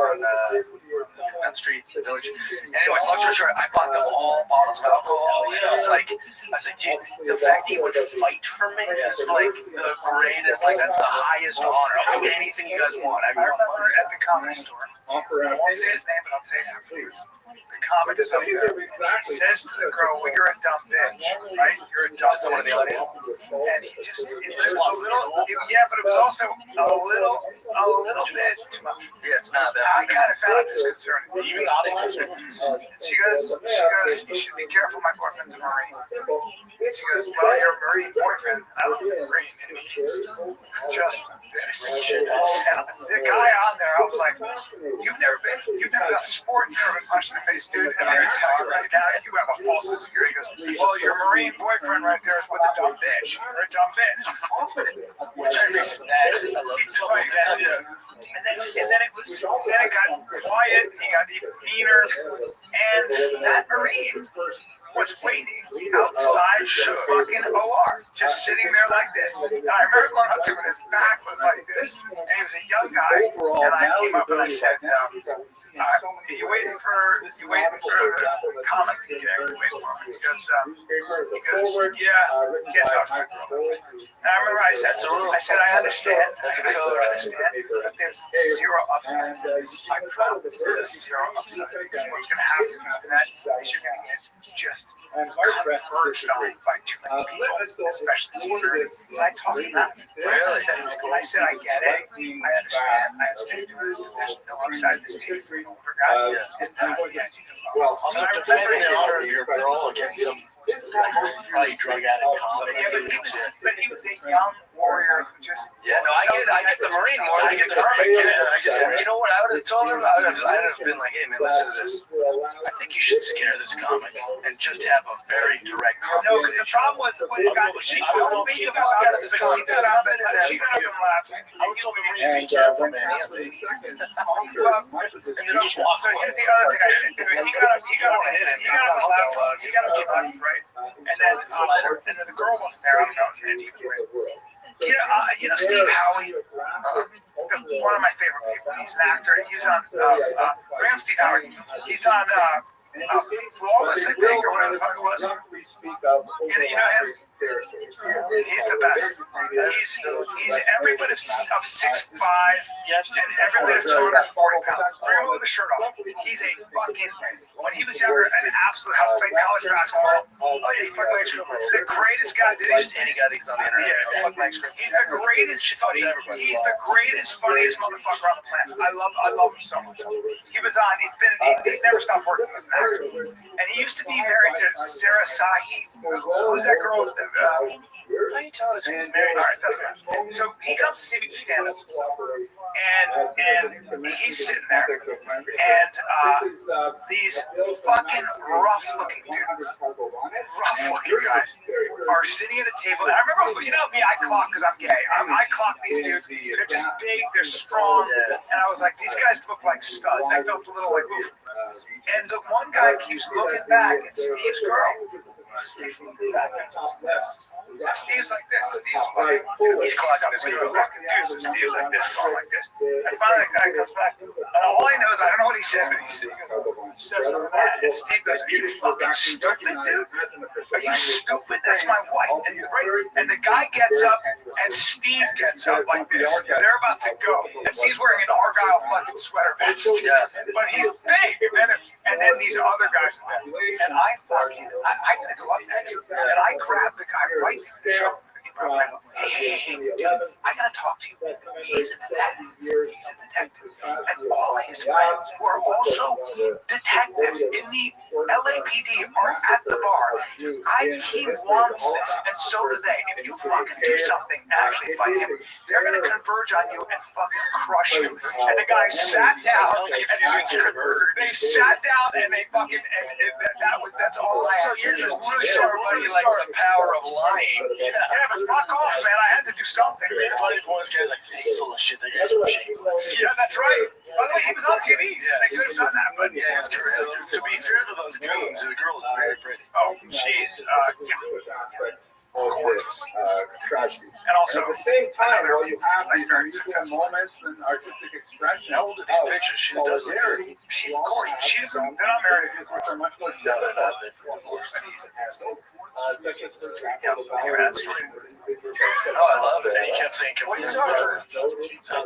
[SPEAKER 9] down the street, the village. Anyways, long story short, I bought them all bottles of alcohol. I was like, dude, the fact that you would fight for me is like the greatest. Like, that's the highest honor. I'll do anything you guys want. I
[SPEAKER 12] remember at the Comedy Store. I won't say his name, but I'll say it afterwards. The comic is up there. He says to the girl, well, you're a dumb bitch, right? You're a dumb bitch.
[SPEAKER 9] Someone in the audience?
[SPEAKER 12] And he just, but it was also a little bit too much.
[SPEAKER 9] Yeah, it's not that.
[SPEAKER 12] I kind of found this concerning.
[SPEAKER 11] Even the audience is
[SPEAKER 12] She goes, you should be careful, my boyfriend's a Marine. She goes, well, your Marine boyfriend, I don't know, Marine, it means just bitch. And the guy on there, I was like, you've never done a sport, you've never been punched in the face, dude, and I'm going to tell you right now, you have a false insecurity. He goes, well, your Marine boyfriend right there is with a dumb bitch. You're a dumb bitch.
[SPEAKER 9] Which I respect. I love this whole thing.
[SPEAKER 12] And then it got quiet, he got even meaner, and that Marine was waiting outside the fucking OR, just sitting there like this. And I remember going up to him and his back was like this. And he was a young guy. And I came up and I said, you waiting for comic? Yeah, he's waiting for him. He goes, yeah, can't talk to me. And I remember I said, I understand. That's a code. I understand. But there's zero upside. I promise there's zero upside. Because what's going to happen after that is you're going to get just converged on by too many people, especially security. And I talked about it. Really? I said, I get it. I understand. There's no upside to this team for an older guy.
[SPEAKER 10] Well, also defending the honor of your parole against some probably drug addict comic.
[SPEAKER 12] But he was a young warrior who just.
[SPEAKER 9] Yeah, no, I get the Marine more than I get the comic. You know what I would have told him? I'd have been like, hey man, listen to this. I think you should scare this comic and just have a very direct conversation.
[SPEAKER 12] No, because the problem was when the guy she told me
[SPEAKER 9] the fuck out of this comic.
[SPEAKER 12] I would
[SPEAKER 10] told the Marine be careful, man.
[SPEAKER 12] And then just walk away. Here's the other thing I said. He got him left, right? And then the girl wasn't there. I don't know. You know Steve Howie, one of my favorite people. He's an actor. He was on Steve Howie. He's on Flawless, I think, or whatever the fuck it was. You know him? He's the best. He's every bit of 6'5", and every bit of 240 pounds. Remember with the shirt off. He's a fucking. When he was younger, an absolute house played college basketball.
[SPEAKER 9] Oh yeah, fuck my ex-girlfriend.
[SPEAKER 12] The greatest guy.
[SPEAKER 9] Just any guy that's on the internet.
[SPEAKER 12] Yeah,
[SPEAKER 9] Fuck my ex-girlfriend.
[SPEAKER 12] He's the greatest. He's the greatest, funniest motherfucker on the planet. I love him so much. He was on. He's never stopped working as an actor. And he used to be married to Sarah Sahi. Who's that girl?
[SPEAKER 9] How you telling us he was married?
[SPEAKER 12] All right, doesn't matter. So he comes to see me do stand-up. And he's sitting there. And these fucking rough-looking dudes, rough-looking guys, are sitting at a table. And I remember, you know me, I clock because I'm gay. I clock these dudes. They're just big, they're strong. And I was like, these guys look like studs. I felt a little like, oof. And the one guy keeps looking back at Steve's girl. Steve's like this. He's clocking his girl. Steve's like this, going like this. And finally, the guy comes back. And all I know is I don't know what he said, but he says something like that. And Steve goes, "Are you fucking stupid, dude? Are you stupid? That's my wife." And the guy gets up, and Steve gets up like this. They're about to go, and Steve's wearing an Argyle fucking sweater vest. But he's big. And then these other guys are there. And I gotta go up next. And I grab the guy right in the shoulder. Hey, dude, I gotta talk to you. He's a detective. And all his friends who are also detectives in the LAPD are at the bar. He wants this, and so do they. If you fucking do something and actually fight him, they're gonna converge on you and fucking crush you. And the guy sat down, and they sat down, and they fucking, that's all I had.
[SPEAKER 9] So you're just teaching everybody like the power of lying.
[SPEAKER 12] Yeah, but fuck off, man. I had to do something.
[SPEAKER 10] It's funny for one guy's like, he's full of shit. That guy's full of shit.
[SPEAKER 12] Yeah, that's right. By the way, he was on TV. Yeah, they could have done that, but
[SPEAKER 10] yeah, it's true. To be fair to those goons, his girl is very pretty.
[SPEAKER 12] Oh, she's gorgeous. And also,
[SPEAKER 2] at the same time, while you have these unusual moments and artistic expression,
[SPEAKER 9] how old are these pictures? She does look good.
[SPEAKER 12] She's gorgeous. She's they're not married, which are much more.
[SPEAKER 10] No, they're not. They're
[SPEAKER 9] Oh, I love it.
[SPEAKER 10] And he kept saying, "Can we use her?" She's a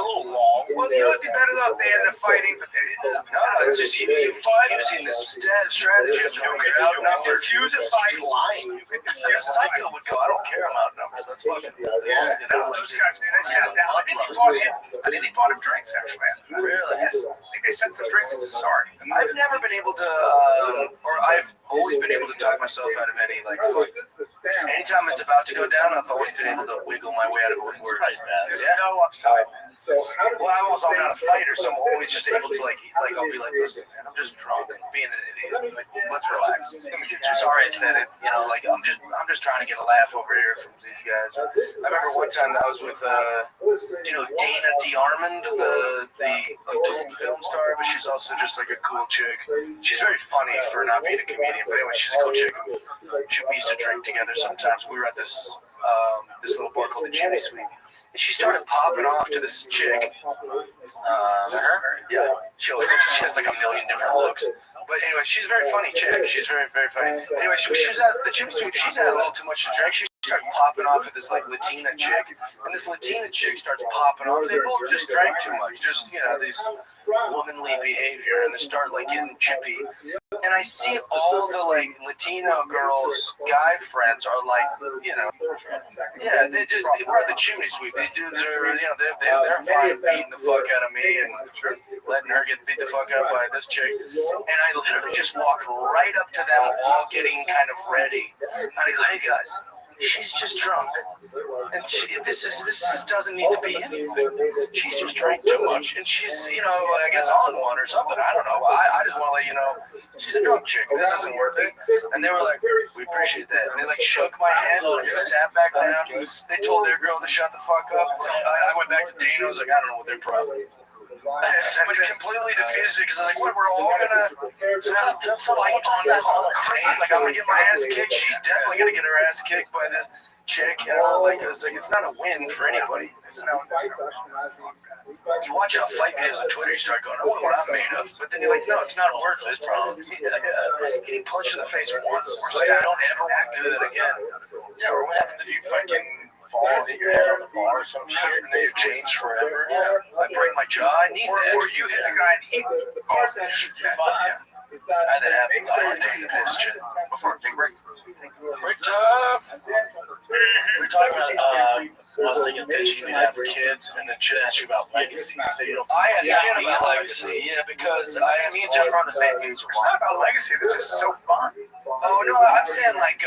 [SPEAKER 10] little long.
[SPEAKER 12] Well, you know, it'd be better though if they ended up fighting, but they didn't.
[SPEAKER 9] No, it's just you using this strategy of knowing you're outnumbered.
[SPEAKER 12] Defuse a fight.
[SPEAKER 10] Lying.
[SPEAKER 9] The psycho would go, I don't care, I'm outnumbered. Let's fucking
[SPEAKER 10] yeah.
[SPEAKER 12] Those guys, they sat down. I think they bought him drinks actually.
[SPEAKER 9] Really?
[SPEAKER 12] Yes. I think they sent some drinks as a sorry.
[SPEAKER 9] I've never been able to, or I've always been able to talk myself out of any like. Anytime it's about to go down, I've always been able to wiggle my way out of it.
[SPEAKER 12] There's no upside.
[SPEAKER 9] Well, I'm not a fighter, so I'm always just able to like I'll be like, listen, man, I'm just drunk, being an idiot. Like, let's relax. Sorry I said it. You know, like I'm just trying to get a laugh over here from these guys. I remember one time that I was with, Dana DeArmond, the adult film star.
[SPEAKER 11] star, but she's also just like a cool chick. She's very funny for not being a comedian, but anyway, she's a cool chick. We used to drink together sometimes. We were at this little bar called the Jimmy Suite. And she started popping off to this chick. Is that her? Yeah. She has like a million different looks. But anyway, she's a very funny chick. She's very, very funny. Anyway, she was at the Jimmy Suite. She's had a little too much to drink. She started popping off at this like Latina chick. And this Latina chick starts popping off. They both just drank too much. Just, these womanly behavior. And they start like getting chippy. And I see all the like Latino girls' guy friends are like, we're at the Chimney Suite. These dudes are, they're fine beating the fuck out of me and letting her get beat the fuck out by this chick. And I literally just walked right up to them, all getting kind of ready. I go, hey guys. She's just drunk, and this doesn't need to be anything. She's just drank too much, and she's, I guess on one or something. I don't know. I just want to let you know, she's a drunk chick. This isn't worth it. And they were like, we appreciate that. And they like shook my hand, and they sat back down. They told their girl to shut the fuck up. So I went back to Dana. I was like, I don't know what their problem is. But it completely diffused it because I was like, what, we're all gonna fight on that whole crate? Like, I'm gonna get my ass kicked. She's definitely gonna get her ass kicked by this chick, Like, it's not a win for anybody. You watch out fight videos on Twitter, you start going, I wonder what I'm made of. But then you're like, no, it's not worth it, bro. Getting punched in the face once, or I don't ever want to do that again.
[SPEAKER 10] Yeah, or what happens if you fucking fall and hit your head on the bar or some shit and then you change forever?
[SPEAKER 11] Yeah, I break my jaw, I need that.
[SPEAKER 12] Or you hit the guy and he falls in.
[SPEAKER 11] I had that happen. I had to take the piss, shit.
[SPEAKER 10] Before big break.
[SPEAKER 11] Break time.
[SPEAKER 10] We're talking about, I was thinking that you need to have kids, and then Jen asked you about legacy. So you don't.
[SPEAKER 11] I asked Jen about legacy, because I asked
[SPEAKER 10] me and Jeff are on the same page.
[SPEAKER 12] It's not about legacy, it's just so fun.
[SPEAKER 11] Oh, no, I'm saying, like,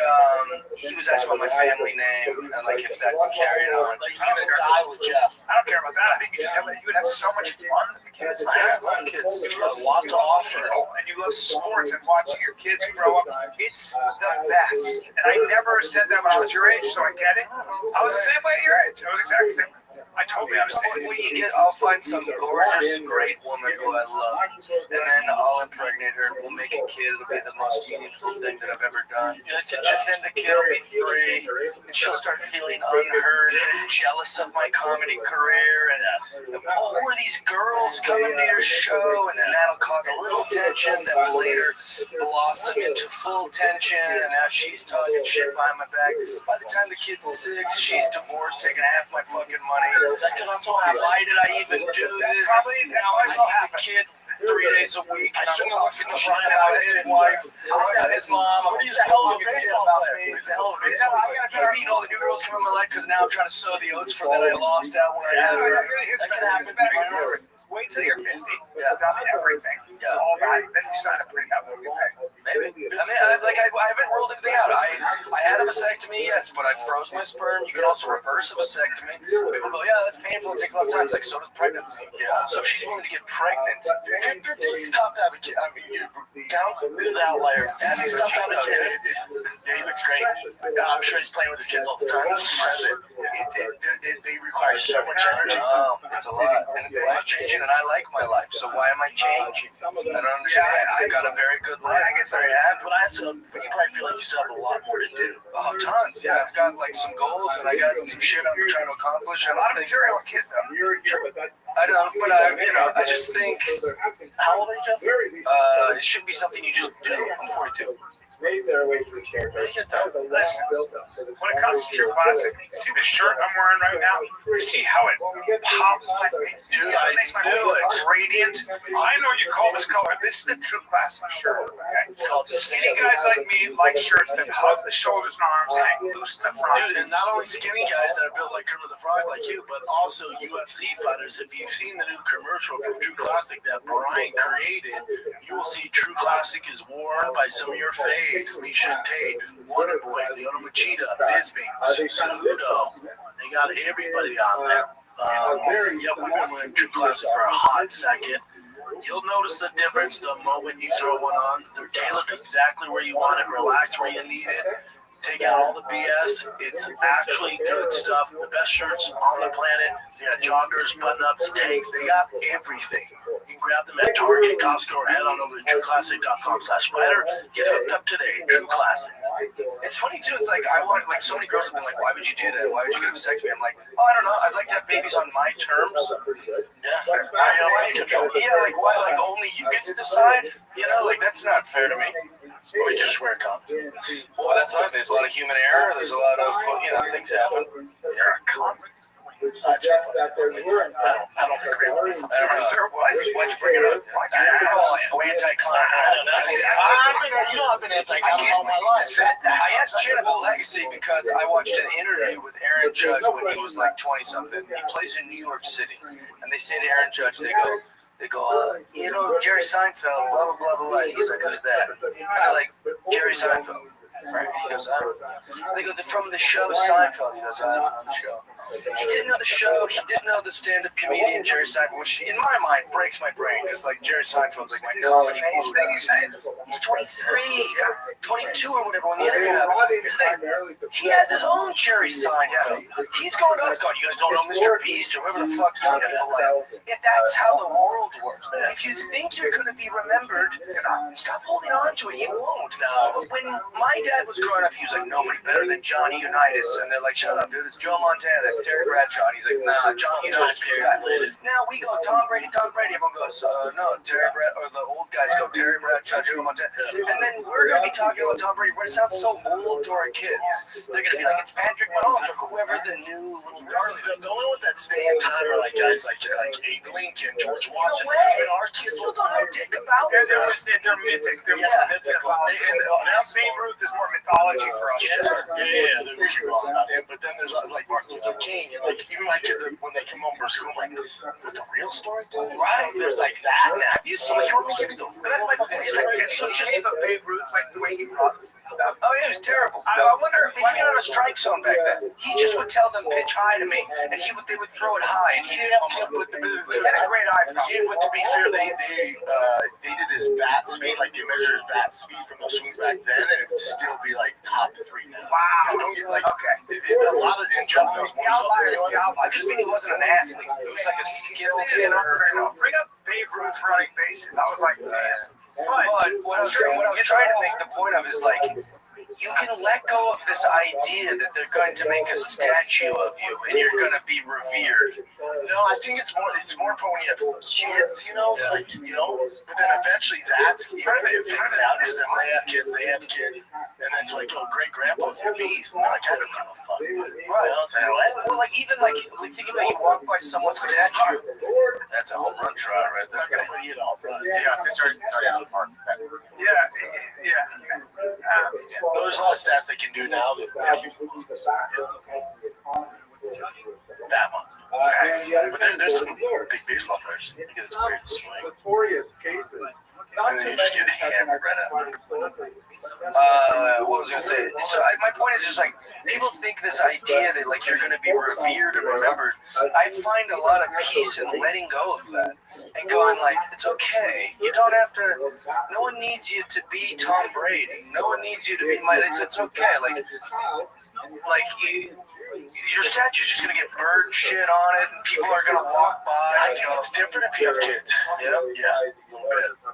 [SPEAKER 11] he was asking about my family name, and, like, if that's carried on.
[SPEAKER 10] Like, he's gonna die with Jeff.
[SPEAKER 12] I don't care about that. I think you would have so much fun with the kids.
[SPEAKER 11] I love kids.
[SPEAKER 10] A lot to offer.
[SPEAKER 12] And you love sports and watching your kids grow up. It's the best. And I never said that when I was your age, so I get it. I was the same way at your age. I was exactly the same way. I totally understand.
[SPEAKER 11] When you get, I'll find some gorgeous, great woman who I love, and then I'll impregnate her. We'll make a kid. It'll be the most meaningful thing that I've ever done. And then the kid will be 3, and she'll start feeling unheard and jealous of my comedy career. And who are these girls coming to your show? And then that'll cause a little tension that will later blossom into full tension. And now she's talking shit behind my back. By the time the kid's 6, she's divorced, taking half my fucking money. That could also happen. Why did I even do this? Now I have a kid 3 days a week, and I'm talking shit about his wife, about his mom. He's a hell of a baseball player. He's a hell of a baseball player. He's meeting all the new girls coming in my life because now I'm trying to sow the oats for that I lost out when I had her. That can happen.
[SPEAKER 12] Wait till you're 50. You've done everything. It's all right. Then you sign a prenup.
[SPEAKER 11] Maybe. I haven't ruled anything out. I had a vasectomy, yes, but I froze my sperm. You can also reverse a vasectomy. People go, yeah, that's painful. It takes a lot of time. It's like, so does pregnancy. Yeah. So if she's willing to get pregnant,
[SPEAKER 10] 50 stopped having kids. I mean, you counts the outlier. As he stopped having kids, he looks great. I'm sure he's playing with his kids all the time. They require so much energy.
[SPEAKER 11] It's a lot, and it's life changing, and I like my life. So why am I changing? I don't understand. I've got a very good life. I guess I have,
[SPEAKER 10] but you probably feel like you still have a lot more to do.
[SPEAKER 11] Oh, tons. Yeah, I've got like some goals, and I got some shit I'm trying to accomplish.
[SPEAKER 12] A lot of material on kids, though.
[SPEAKER 11] I know, but I just think.
[SPEAKER 10] How old are you, Jeff?
[SPEAKER 11] It shouldn't be something you just do. I'm 42.
[SPEAKER 12] Listen, when it comes to True Classic, you see the shirt I'm wearing right now? You see how it pops like me?
[SPEAKER 10] Dude,
[SPEAKER 12] it makes my whole radiant. I know you call this color. This is the True Classic shirt. Okay? Skinny guys like me like shirts that hug the shoulders and arms, hang loose in the front.
[SPEAKER 10] Dude, and not only skinny guys that are built like Kermit the Frog like you, but also UFC fighters. If you've seen the new commercial from True Classic that Brian created, you will see True Classic is worn by some of your faves. Misha Tate, Wonderboy, Leona Machida, Bisbee, Susudo. They got everybody on there. We've been wearing True Classic for a hot second. You'll notice the difference the moment you throw one on. They're tailored exactly where you want it, relax where you need it. Take out all the BS. It's actually good stuff. The best shirts on the planet. They got joggers, button-ups, tanks. They got everything.
[SPEAKER 11] You can grab them at Target, Costco, or head on over to trueclassic.com/fighter. Get hooked up today. True Classic.
[SPEAKER 9] It's funny too. It's like I want, like so many girls have been like, "Why would you do that? Why would you get vasectomy?" I'm like, "Oh, I don't know. I'd like to have babies on my terms." Yeah, like why? Like only you get to decide. You know, like that's not fair to me.
[SPEAKER 11] Or you can just wear a condom.
[SPEAKER 9] Well, that's not. There's a lot of human error. There's a lot of things happen.
[SPEAKER 11] You're a condom. I don't agree with that.
[SPEAKER 9] Why'd you bring it up? Anti-con.
[SPEAKER 11] I've been anti-con all my life.
[SPEAKER 9] I asked Chin about legacy because I watched an interview with Aaron Judge when he was like 20-something. He plays in New York City, and they say to Aaron Judge, they go, Jerry Seinfeld, blah, blah, blah, blah, blah. He's like, who's that? And they're like, Jerry Seinfeld. Right? He goes, I don't know. They go, they're from the show Seinfeld. He goes, I don't know the show. He didn't know the show. He didn't know the stand-up comedian Jerry Seinfeld, which in my mind breaks my brain because like Jerry Seinfeld's like my comedy guru. He's 23, 22 or whatever when the interview happened. He has his own Jerry Seinfeld. He's going nuts going, you guys don't know Mr. Beast or whatever the fuck young people like. Yeah, that's how the world works. If you think you're going to be remembered, stop holding on to it. You won't. But when my dad was growing up, he was like, nobody better than Johnny Unitas. And they're like, shut up, dude, it's Joe Montana, that's Terry Bradshaw. And he's like, nah, Johnny Unitas is the guy. Now we go, Tom Brady. Everyone goes, no, or the old guys go, Terry Bradshaw, Joe Montana. And then we're going to be talking about Tom Brady. We're going to sound so old to our kids. They're going to be like, it's Patrick Mahomes or whoever the new little darling.
[SPEAKER 11] The only ones that stay in time are like guys like Abe Lincoln, George Washington.
[SPEAKER 9] And our kids still don't know dick about it.
[SPEAKER 12] They're mythic. They're more mythical. Now Babe Ruth is more mythology for us.
[SPEAKER 11] Yeah, we can go on about him. But then there's like Martin Luther King, and like even my kids when they come home from school, I'm like, what's the real story, dude? Right? There's like that. Have you seen? Like, give me the. That's my point. It's like
[SPEAKER 12] So just the Babe Ruth, like the way he brought this and stuff.
[SPEAKER 9] Oh yeah, it was terrible. I wonder if he had a strike zone back then. He just would tell them pitch high to me, and they would throw it high, and he didn't have to put the.
[SPEAKER 12] He had a great eye.
[SPEAKER 11] But to be fair, they did his bat speed, like they measured his bat speed from those swings back then, and it would still be like top 3 now.
[SPEAKER 12] Wow.
[SPEAKER 11] Don't get like a lot of in Jeff knows more stuff than anyone.
[SPEAKER 9] I just mean he wasn't an athlete. It was like a skilled hitter.
[SPEAKER 12] Bring up Babe Ruth running bases. I was like, man.
[SPEAKER 9] But what I was trying to make the point of is like, you can let go of this idea that they're going to make a statue of you and you're going to be revered.
[SPEAKER 11] No, I think it's more important when you have kids, but then eventually that's, even if it fades out, because then they have kids, and then it's like, oh, great grandpa's a beast, and then I kind of give a fuck.
[SPEAKER 9] Right. Well, like even like thinking about you walk by someone's statue, that's a home run try right there.
[SPEAKER 12] Yeah, it's already out of the park. Yeah.
[SPEAKER 11] There's a lot of stats they can do now that but there's some big baseball players. You get this weird swing.
[SPEAKER 1] Notorious cases.
[SPEAKER 11] And then you just get hammered right after.
[SPEAKER 9] What was I going to say? So my point is just like, people think this idea that like you're going to be revered and remembered. I find a lot of peace in letting go of that and going like, it's okay. You don't have to. No one needs you to be Tom Brady. No one needs you to be It's okay. Like your statue's just gonna get bird shit on it, and people are gonna walk by.
[SPEAKER 11] I think it's different if you have kids.
[SPEAKER 9] Yeah,
[SPEAKER 11] a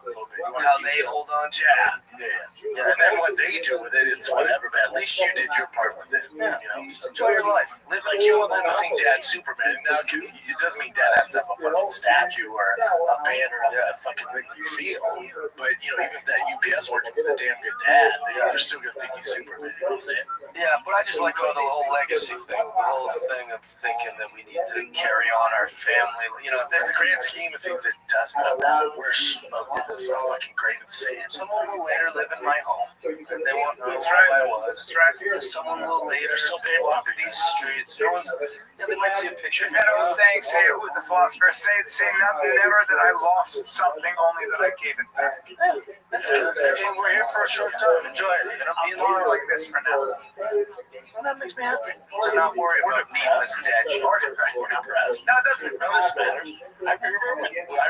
[SPEAKER 11] little bit.
[SPEAKER 9] How they hold on to
[SPEAKER 11] it. Yeah. And then what they do with it, it's whatever. But at least you did your part with it.
[SPEAKER 9] Yeah. Just enjoy your life.
[SPEAKER 11] Live like you want them to think Dad's Superman. Now it doesn't mean Dad has to have a fucking statue or a banner that fucking Wrigley Field. But even if that UPS worker is a damn good dad, they're still gonna think he's Superman. You know what I'm saying?
[SPEAKER 9] Yeah, but I just let go of the whole legacy thing, the whole thing of thinking that we need to carry on our family.
[SPEAKER 11] In the grand scheme of things, it does not matter. We're a fucking grain of sand.
[SPEAKER 9] Someone will later live in my home, and they won't know who I was. Someone will later still walk these streets. They might see a picture.
[SPEAKER 12] That old saying, who was the philosopher? Say never that I lost something, only that I gave it back.
[SPEAKER 9] That's good. We're here for a short time. Enjoy it.
[SPEAKER 12] I'll be like this for now.
[SPEAKER 9] Well, that makes me happy to not worry about being a statue.
[SPEAKER 10] We're depressed. No, it doesn't. None of this matters. I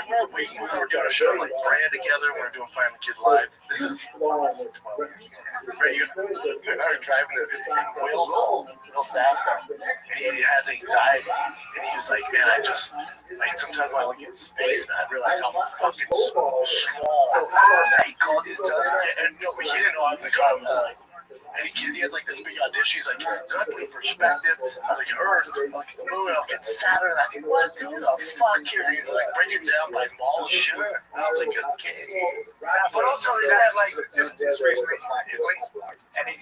[SPEAKER 10] remember we were doing a show like Brand together. We were doing Find the Kid Live. This is right. You are driving to Will Sasso, and he has anxiety, and he was like, "Man, I just like sometimes when I look at space, and I realize how fucking small."
[SPEAKER 9] He called you to tell you that.
[SPEAKER 10] And no, he didn't know I was in the car. I was like. And because he had like this big audition, he's like, "Good, put in perspective. I like Earth, like the moon, I'll get Saturn." I think, what the fuck here? And he's like, "Break it down by molecule." And I was like, "Okay."
[SPEAKER 9] But also, is that like
[SPEAKER 12] just recently he's in Italy, and he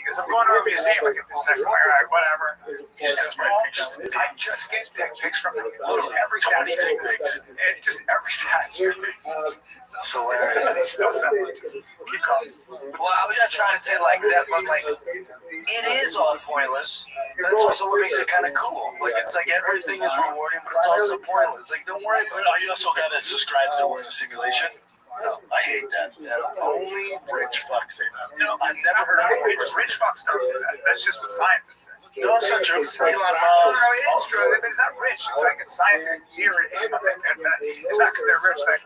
[SPEAKER 12] goes, "I'm going to a museum. I get this text from my guy, whatever."
[SPEAKER 10] He just sends my pictures.
[SPEAKER 12] I just get dick pics from literally every statue. And just every statue.
[SPEAKER 9] hilarious.
[SPEAKER 12] And he's still sending it to me. Keep going.
[SPEAKER 9] Well, I was just trying to say like that, but like it is all pointless. That's also what makes it kind of cool. Like it's like everything is rewarding, but it's also pointless. Like don't worry about
[SPEAKER 10] But are you also a guy that subscribes that we're in a simulation? No, I hate that. Only rich fucks say that. I've never heard of a person.
[SPEAKER 12] Rich fucks don't say that. That's just what scientists say.
[SPEAKER 10] No, it's not true. Elon
[SPEAKER 12] No,
[SPEAKER 10] Musk.
[SPEAKER 12] it is true, but it's not rich. It's like a scientific theory. It's not because they're rich. Like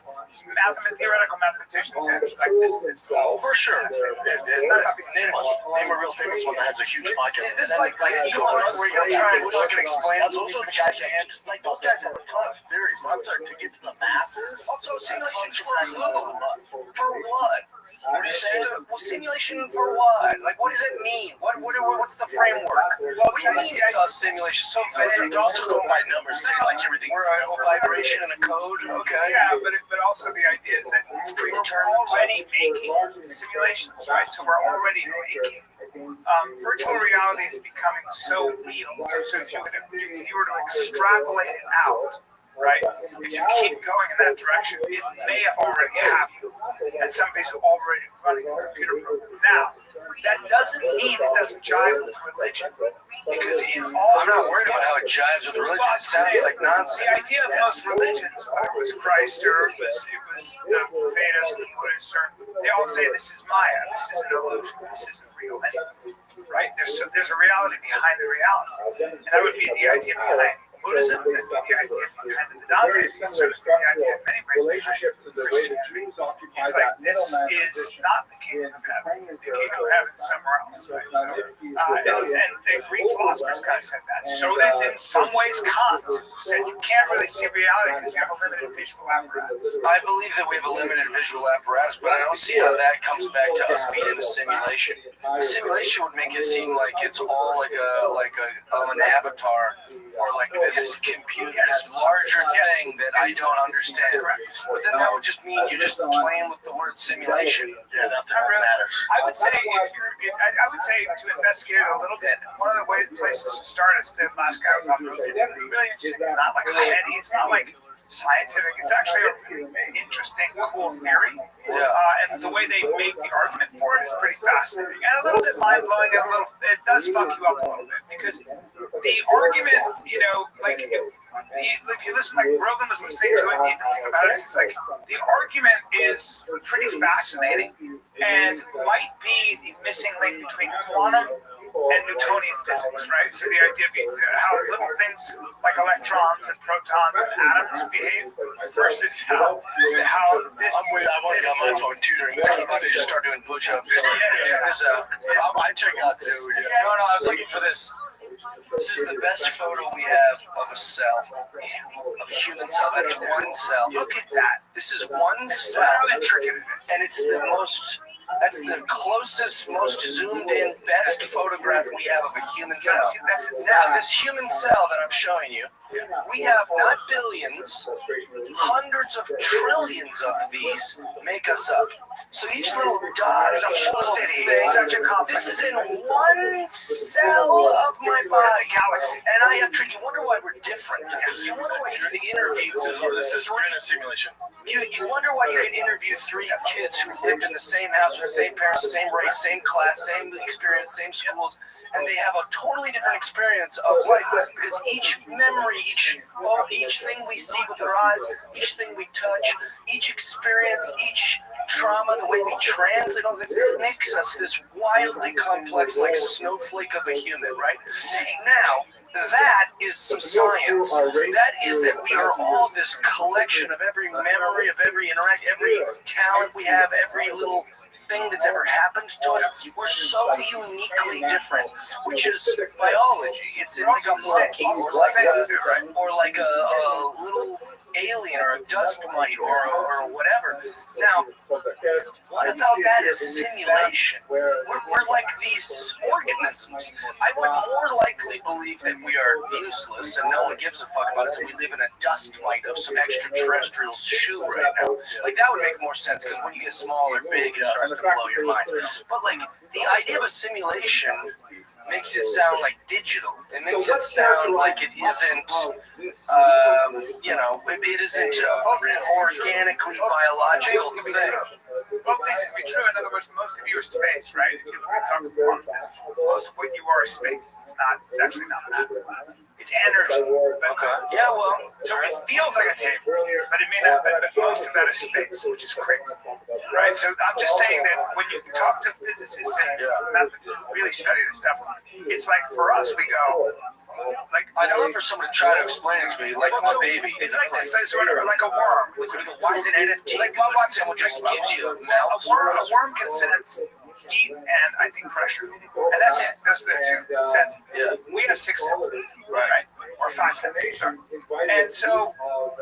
[SPEAKER 12] theoretical mathematicians, like this is.
[SPEAKER 10] Oh, for sure. Name a real famous one that has a huge podcast.
[SPEAKER 9] Is this like Elon Musk where you're trying to fucking explain it?
[SPEAKER 10] Those are the guys like those guys have a ton of theories. Once to get to the masses.
[SPEAKER 9] Also, simulations for who? For what? What are you saying? Well, simulation for what? Like, what does it mean? What's the framework? What do you mean it's a simulation? So vague.
[SPEAKER 10] They're also going by numbers, saying like everything.
[SPEAKER 9] We're a vibration and a code. Okay.
[SPEAKER 12] Yeah, but also the idea is that we're already making simulations, right? So we're already making. Virtual reality is becoming so real. So if you were to extrapolate it out, right? If you keep going in that direction, it may have already happened, and somebody's already running a computer program. Now, that doesn't mean it doesn't jive with religion, because in all
[SPEAKER 9] I'm not worried about how it jives with religion. It sounds like nonsense.
[SPEAKER 12] The idea of most religions, whether it was Christ or it was the Vedas or Buddhists, they all say this is Maya, this is an illusion, this isn't real anything, right? There's a reality behind the reality, and that would be the idea behind Buddhism, and the idea behind the Vedanta, and sort of the idea of many relationships with Christianity. It's like this is not the kingdom of heaven. The kingdom of heaven is somewhere else, right? So, and the Greek philosophers kind of said that. So that in some ways, Kant said you can't really see reality because you have a limited visual apparatus.
[SPEAKER 9] I believe that we have a limited visual apparatus, but I don't see how that comes back to us being in a simulation. A simulation would make it seem like it's all like an avatar or like this computer, this larger thing that I don't understand. But then that would just mean you're just playing with the word simulation.
[SPEAKER 10] Yeah, nothing matters.
[SPEAKER 12] I would say to investigate it a little bit, one of the places to start is the last guy was on really interesting. It's not like heady, it's not like scientific. It's actually a really interesting, cool theory. And the way they make the argument for it is pretty fascinating and a little bit mind blowing. It does fuck you up a little bit because the argument, like if you listen, like Rogan was listening to it, he didn't think about it. It's like the argument is pretty fascinating and might be the missing link between quantum and Newtonian physics, right? So the idea being how little things like electrons and protons and atoms behave versus how this.
[SPEAKER 10] I want to get on my phone too during this conversation.
[SPEAKER 9] Just start doing push-ups.
[SPEAKER 10] Check this out. I check out too.
[SPEAKER 9] No, I was looking for this. This is the best photo we have of a cell, of a human cell. That's one cell.
[SPEAKER 12] Look at that.
[SPEAKER 9] This is one cell, and it's the most. That's the closest, most zoomed in, best photograph we have of a human cell. Now, this human cell that I'm showing you, we have not billions, hundreds of trillions of these make us up. So each little dot, each little thing, this is in one cell of my body. And I have tricky. You wonder why we're different. You wonder why you can interview.
[SPEAKER 10] This is we're in a simulation.
[SPEAKER 9] You wonder why you can interview 3 kids who lived in the same house with the same parents, same race, same class, same experience, same schools, and they have a totally different experience of life because each memory, each thing we see with our eyes, each thing we touch, each experience, each trauma, the way we translate all this, makes us this wildly complex, like snowflake of a human, right? Now, that is some science. That is that we are all this collection of every memory, of every interact, every talent we have, every little thing that's ever happened to us. We're so uniquely different, which is biology. It's like a monkey or like a little alien or a dust mite or whatever. Now, what about that is simulation? We're like these organisms. I would more likely believe that we are useless and no one gives a fuck about us and we live in a dust mite of some extraterrestrial shoe right now. Like, that would make more sense, because when you get small or big, it starts to blow your mind. But, like, the idea of a simulation makes it sound like digital. It makes it sound like it isn't, it isn't organically biological thing.
[SPEAKER 12] Both things can be true. In other words, most of you are space, right? If you talk to quantum physics, most of what you are is space. It's actually not matter. It's energy.
[SPEAKER 9] Okay. Yeah, well.
[SPEAKER 12] So it feels like a table, but it may not. But most of that is space, which is crazy, right? So I'm just saying that when you talk to physicists and mathematicians who really study this stuff, it's like for us, we go. Like,
[SPEAKER 9] I'd love for someone to try to explain it to me, like my baby.
[SPEAKER 12] It's like this, sort of like a worm.
[SPEAKER 9] Why is it NFT?
[SPEAKER 12] Like
[SPEAKER 9] someone just gives you a mouth.
[SPEAKER 12] A worm can sense heat and I think pressure, and that's it. Those are the two senses.
[SPEAKER 9] Yeah.
[SPEAKER 12] We have 6 senses, right? Or 5 senses, sorry. And so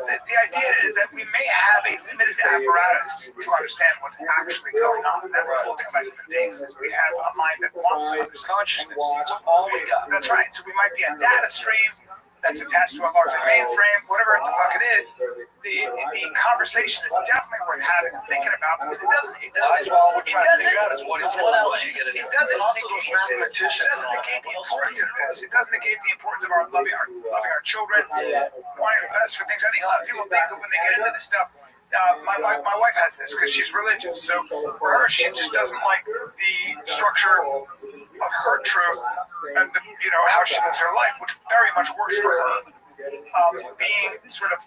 [SPEAKER 12] the idea is that we may have a limited apparatus to understand what's actually going on. That's the whole thing about human beings is we have a mind that wants to understand
[SPEAKER 9] Consciousness. That's all we got.
[SPEAKER 12] That's right. So we might be a data stream that's attached to a larger mainframe, whatever the fuck it is. The conversation is definitely worth having and thinking about, because it doesn't.
[SPEAKER 9] That's all we're trying to figure out is what else you get into.
[SPEAKER 12] It doesn't.
[SPEAKER 10] Also, those mathematicians.
[SPEAKER 12] It doesn't negate the importance of this. It doesn't negate the importance of our loving our children, wanting the best for things. I think a lot of people think that when they get into this stuff. My wife has this because she's religious, so for her, she just doesn't like the structure of her truth and how she lives her life, which very much works for her. Being sort of,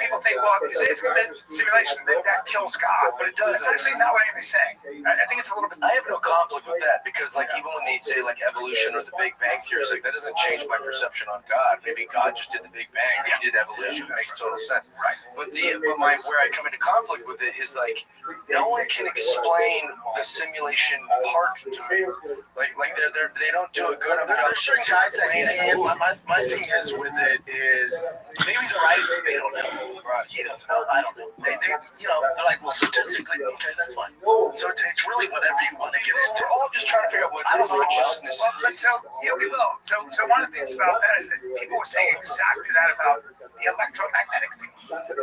[SPEAKER 12] people think, well, you say it's a simulation, that kills God, but it does. It's actually not what anybody's saying. I think it's a little bit.
[SPEAKER 9] I have no conflict with that, because like even when they say like evolution or the Big Bang theory, like that doesn't change my perception on God. Maybe God just did the Big Bang, he did evolution. It makes total sense.
[SPEAKER 12] Right.
[SPEAKER 9] But where I come into conflict with it is like no one can explain the simulation part to me. Like they don't do a good enough job.
[SPEAKER 10] Sure, guys that can. My thing is with it is maybe the writer, they don't know. Right. He doesn't know. I don't know. They they're like, well, statistically, okay, that's fine. So it's really whatever you want to get into.
[SPEAKER 9] We're all just trying to figure out what consciousness.
[SPEAKER 12] But so we will. So one of the things about that is that people were saying exactly that about the electromagnetic field.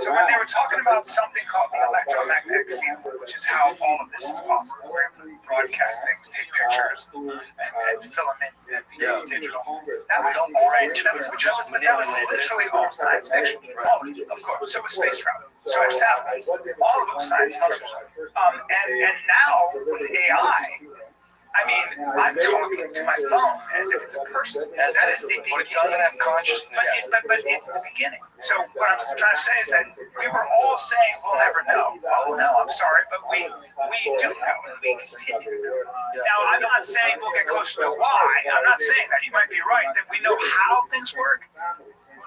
[SPEAKER 12] So when they were talking about something called the electromagnetic field, which is how all of this is possible, we're able to broadcast things, take pictures, and filament and become digital. That was literally all science fiction. Of course. So was space travel. So I have satellites. All of those science fiction. And now with AI, I mean, I'm talking to my phone as if it's a person.
[SPEAKER 9] But it doesn't have consciousness.
[SPEAKER 12] But it's the beginning. So what I'm trying to say is that we were all saying we'll never know. Oh no, I'm sorry, but we do know, and we continue to know. Now, I'm not saying we'll get closer to why. I'm not saying that. You might be right that we know how things work.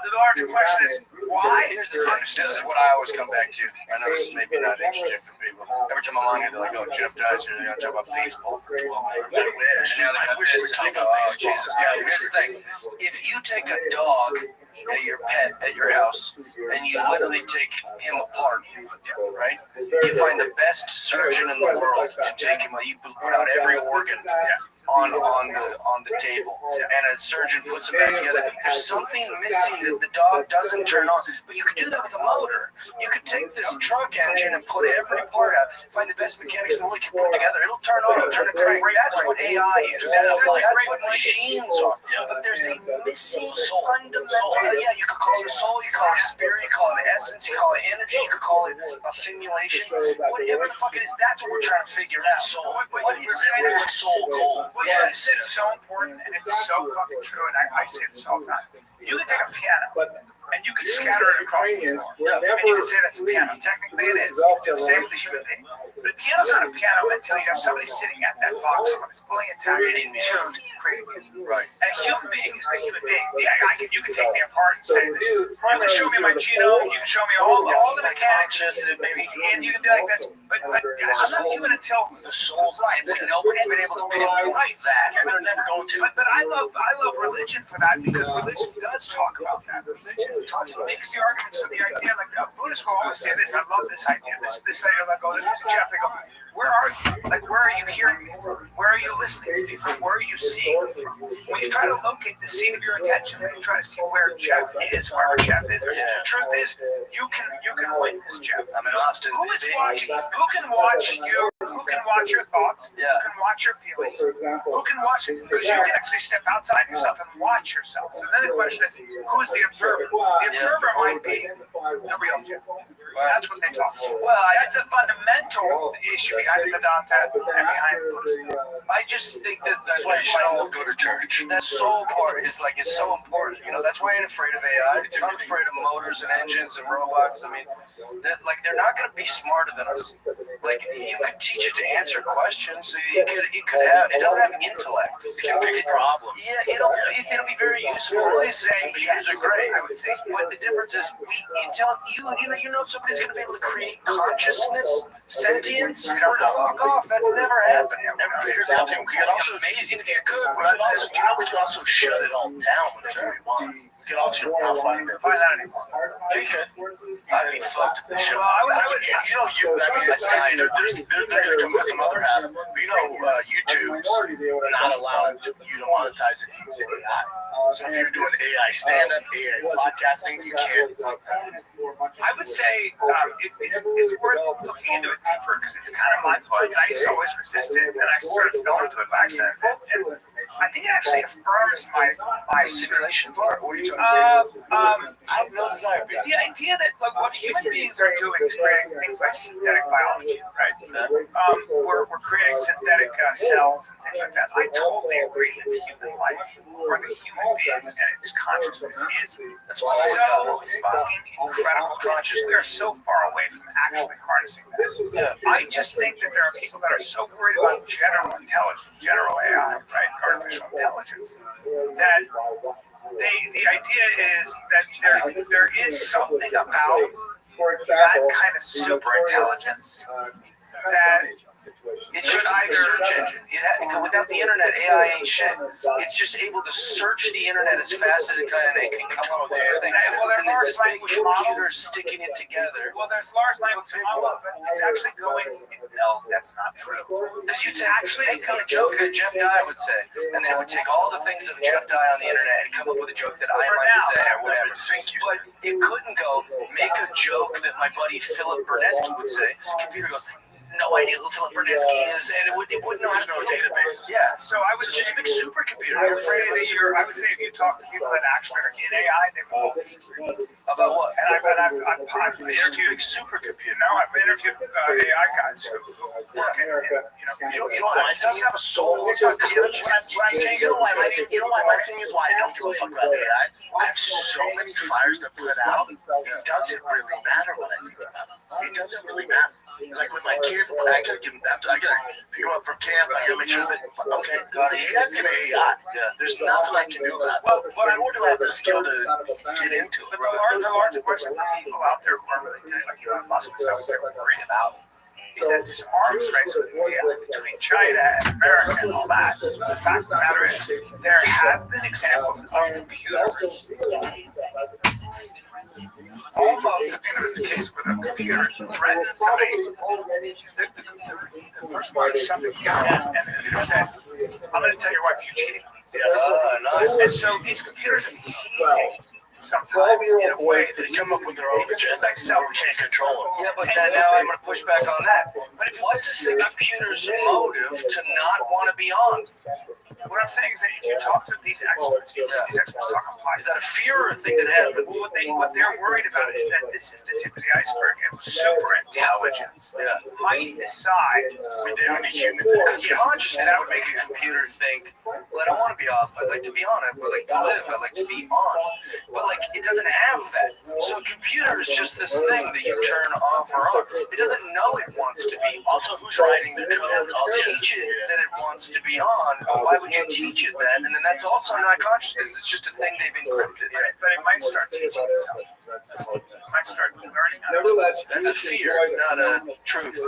[SPEAKER 12] The larger question is why.
[SPEAKER 9] Here's the thing. This is what I always come back to. I know this is maybe not interesting for people. Every time I'm on here, they're like, "Oh, Jeff dies here. They're gonna talk about baseball for 12 hours." I wish. Now they got this. And they go, "Oh, Jesus." Yeah. Here's the thing. If you take a dog at your pet at your house and you literally take him apart, right? You find the best surgeon in the world to take him. You put out every organ on the table, and a surgeon puts it back together. There's something missing that the dog doesn't turn on. But you could do that with a motor. You could take this truck engine and put every part out, find the best mechanics in the world, you put it together. It'll turn on, it'll turn a crank. That's what AI is. That's what machines are. But there's a missing fundamental. Yeah, you could call it a soul, you call it a spirit, you call it an essence, you call it energy, you could call it a simulation. Whatever the fuck it is, that's what we're trying to figure out. What is that soul goal?
[SPEAKER 12] Yeah, it's so important, and it's so fucking true, and I say this all the time. You can take a piano and you could scatter it across the floor. And you could say that's a piano. Technically it is. Same with the human being. But a piano's not a piano until you have somebody sitting at that box when it's fully intact and tuned, creating music.
[SPEAKER 9] Right.
[SPEAKER 12] And a human being is a human being. Yeah, you can take me apart and say this. You can show me my genome. You can show me all the mechanics, and you can be like that's. But I'm not human until the soul's right.
[SPEAKER 9] Nobody's been able to pinpoint that.
[SPEAKER 12] They're never going to. But I love religion for that because religion does talk about that. Religion makes the arguments for the idea. Like Buddhists will always say this. I love this idea. This idea. Like, oh, this is Jeff. They go, where are you? Like, where are you hearing me from? Where are you listening to me from? Where are you seeing me from? When you try to locate the seat of your attention, when you try to see where Jeff is, wherever Jeff is, the truth is, you can witness Jeff.
[SPEAKER 9] I'm in Austin.
[SPEAKER 12] Who is watching? Who can watch you? Who can watch your thoughts?
[SPEAKER 9] Yeah.
[SPEAKER 12] Who can watch your feelings? Who can watch it? Because you can actually step outside yourself and watch yourself. So then the question is, who's the observer? The observer might be the real Jeff. That's what they talk about.
[SPEAKER 9] Well,
[SPEAKER 12] That's a fundamental issue behind the Vedanta and behind Buddhism.
[SPEAKER 9] I just think that's
[SPEAKER 10] why you should all go to church.
[SPEAKER 9] That soul part is like, it's so important. You know, that's why I ain't afraid of AI. I'm afraid of motors and engines and robots. I mean, they're not going to be smarter than us. Like, you could teach it to answer questions. It doesn't have intellect.
[SPEAKER 10] It can fix problems.
[SPEAKER 9] Yeah, it'll be very useful. They say computers are great. I would say, but the difference is you know somebody's going to be able to create consciousness, sentience. Fuck off. That's never happened.
[SPEAKER 10] Here's the thing. We could also
[SPEAKER 9] Amazing if you could, but
[SPEAKER 10] we can also shut it all down whenever we want. We can also not find that anymore. Yeah, you could.
[SPEAKER 9] I'd be fucked if they showed
[SPEAKER 10] Well, I would, it's kind of, they're going to come with some other apps. YouTube's not allowing you to monetize it using AI. So if you're doing AI stand-up, AI podcasting, you can't.
[SPEAKER 12] I would say it's worth looking into it deeper because it's kind of mind-blowing. I used to always resist it, and I sort of fell into it by accident. And I think it actually affirms my
[SPEAKER 9] simulation part. What are you talking
[SPEAKER 12] about?
[SPEAKER 10] I have no desire.
[SPEAKER 12] The idea that what human beings are doing is creating things like synthetic biology, right? We're creating synthetic cells and things like that. I totally agree that the human life or the human being and its consciousness is so fucking incredible. We are so far away from actually harnessing that. I just think that there are people that are so worried about general intelligence, general AI, right? Artificial intelligence, that the idea is that there is something about that kind of super intelligence that
[SPEAKER 9] It's just like a search engine. Without the internet, AI ain't shit. It's just able to search the internet as fast as it can, and it can come up with everything.
[SPEAKER 12] Well, there are large language models
[SPEAKER 9] sticking it together.
[SPEAKER 12] Well, there's large language models, but it's actually going. No, that's not true.
[SPEAKER 9] Because you'd actually make a joke that Jeff Dye would say, and then it would take all the things of Jeff Dye on the internet and come up with a joke that I might say or whatever. But it couldn't go make a joke that my buddy Philip Bernetsky would say. Computer goes, no idea who Philip Bernetsky is, and it wouldn't know how to know database.
[SPEAKER 12] Yeah, so I would
[SPEAKER 9] just a big supercomputer.
[SPEAKER 12] I'm afraid that I would say if you talk to people that actually are in AI, they will all disagree.
[SPEAKER 9] About what?
[SPEAKER 12] And I've interviewed
[SPEAKER 9] big supercomputer.
[SPEAKER 12] No, I've interviewed AI guys who work in
[SPEAKER 10] it doesn't have a soul. It's not conscious. You know why my thing is why I don't give a fuck about AI? I have so many fires to put out. It doesn't really matter what I think about it. It doesn't really matter. Like with my kid, I gotta give him after. I gotta pick him up from camp. I gotta make sure that he's gonna AI. There's nothing I can do about it. But I would have the skill to get into it.
[SPEAKER 12] But the large question for people out there who are really like Elon Musk and stuff, they're worried about is that this arms race between China and America and all that. The fact of the matter is, there have been examples of computers. Almost, I think it was the case where the computer threatened somebody. The person wanted to shut the gun, and the computer said, I'm going to tell your wife you cheated.
[SPEAKER 9] Nice.
[SPEAKER 12] And so these computers behave sometimes in a way that
[SPEAKER 10] they come up with their own agenda.
[SPEAKER 12] Like
[SPEAKER 10] we can't control them.
[SPEAKER 9] Yeah, but now I'm going to push back on that. But what's the computer's motive to not want to be on?
[SPEAKER 12] what I'm saying is that if you talk to these experts, these experts talk applied.
[SPEAKER 9] Is that a fear or a thing that happened?
[SPEAKER 12] Well, what they're worried about is that this is the tip of the iceberg, and super intelligence might decide
[SPEAKER 11] Without any humans.
[SPEAKER 9] Because consciousness would make a computer think, well, I don't want to be off. I'd like to be on. I'd like to live. I'd like to be on. But like, it doesn't have that. So a computer is just this thing that you turn off or on. It doesn't know it wants to be.
[SPEAKER 11] Also, who's writing the code?
[SPEAKER 9] Teach it that it wants to be on. But why would you teach it that? And then that's also not consciousness. It's just a thing they've encrypted.
[SPEAKER 12] But it might start teaching itself. It might start learning.
[SPEAKER 9] That's a fear, not a truth.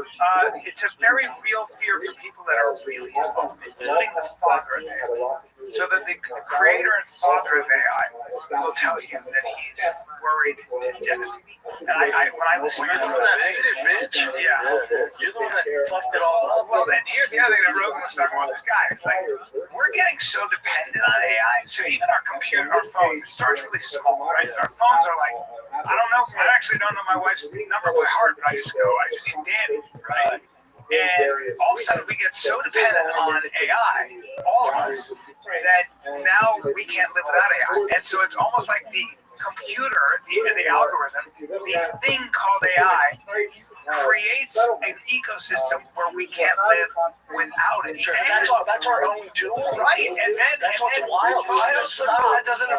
[SPEAKER 12] It's a very real fear for people that are really involved, including the father of AI. So that the creator and father of AI will tell you that he's worried to death. And when I listen to
[SPEAKER 11] You're the one that made it, bitch. You're the one that fucked it all up.
[SPEAKER 12] Well, then here's the other thing that Rogan was talking about. This guy, it's like we're getting so dependent on AI. So even our computer, our phones, it starts really small, right? So our phones are like, I don't know. I actually don't know my wife's number by heart, but I just need Danny, right? And all of a sudden we get so dependent on AI, all of us, that now we can't live without AI. And so it's almost like the computer, the algorithm, the thing called AI creates an ecosystem where we can't live without it.
[SPEAKER 11] Sure, that's our own tool.
[SPEAKER 12] Right. And then
[SPEAKER 11] that's what's wild.
[SPEAKER 9] That doesn't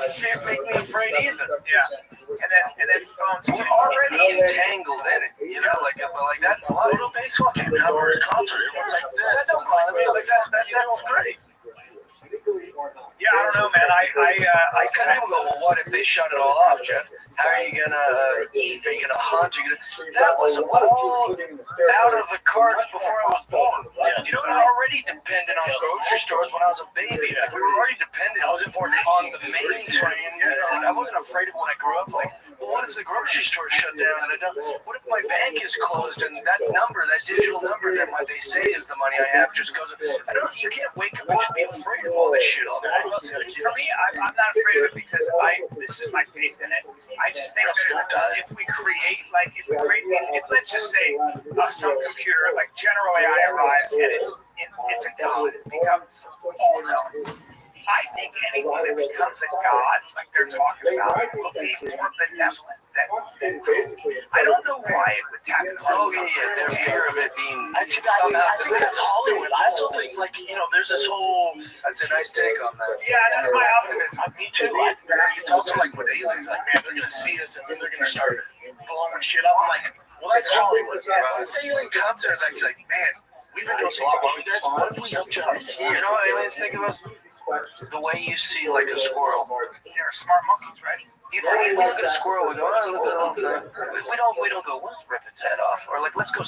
[SPEAKER 9] make me afraid either.
[SPEAKER 12] Yeah. And then phones.
[SPEAKER 9] We're already entangled in it, you know, like that's a lot.
[SPEAKER 11] Little baseball game. Now we're at a concert. Everyone's like,
[SPEAKER 9] that don't bother me. Like that's great.
[SPEAKER 12] Yeah, I don't know, man.
[SPEAKER 9] Because people go, well, what if they shut it all off, Jeff? How are you gonna eat? Are you gonna hunt? That was all out of the cards before I was born. You know, we were already dependent on grocery stores when I was a baby. Like, we were already dependent. I was important on the mainframe. You know, I wasn't afraid of when I grew up. Like, well, what if the grocery store shut down? What if my bank is closed and that number, that digital number that they say is the money I have, just goes? You can't wake up and just be afraid of all this shit all the time.
[SPEAKER 12] For me, I'm not afraid of it because this is my faith in it. I just think that if we create these, let's just say some computer like General AI arrives and it's a god, it becomes all knowing. I think anything that becomes a god, like they're talking about, will be more benevolent than I don't know why it would tap into
[SPEAKER 9] their fear of it being
[SPEAKER 11] somehow. That's Hollywood. I also think, there's this whole.
[SPEAKER 9] That's a nice take on that.
[SPEAKER 12] Yeah, that's my optimism.
[SPEAKER 11] Me too. It's also like with aliens, like, man, they're gonna see us and then they're gonna start blowing shit up. I'm like, well, that's Hollywood. If the alien comes there, it's actually like, man, we've been doing some wrong, guys. What if we helped you out here?
[SPEAKER 9] You know what aliens think of us? The way you see like a squirrel.
[SPEAKER 12] They're smart monkeys, right?
[SPEAKER 9] You know, we look at a squirrel, we go, oh, look at that little thing. We don't go, let's rip its head off. Or like, let's go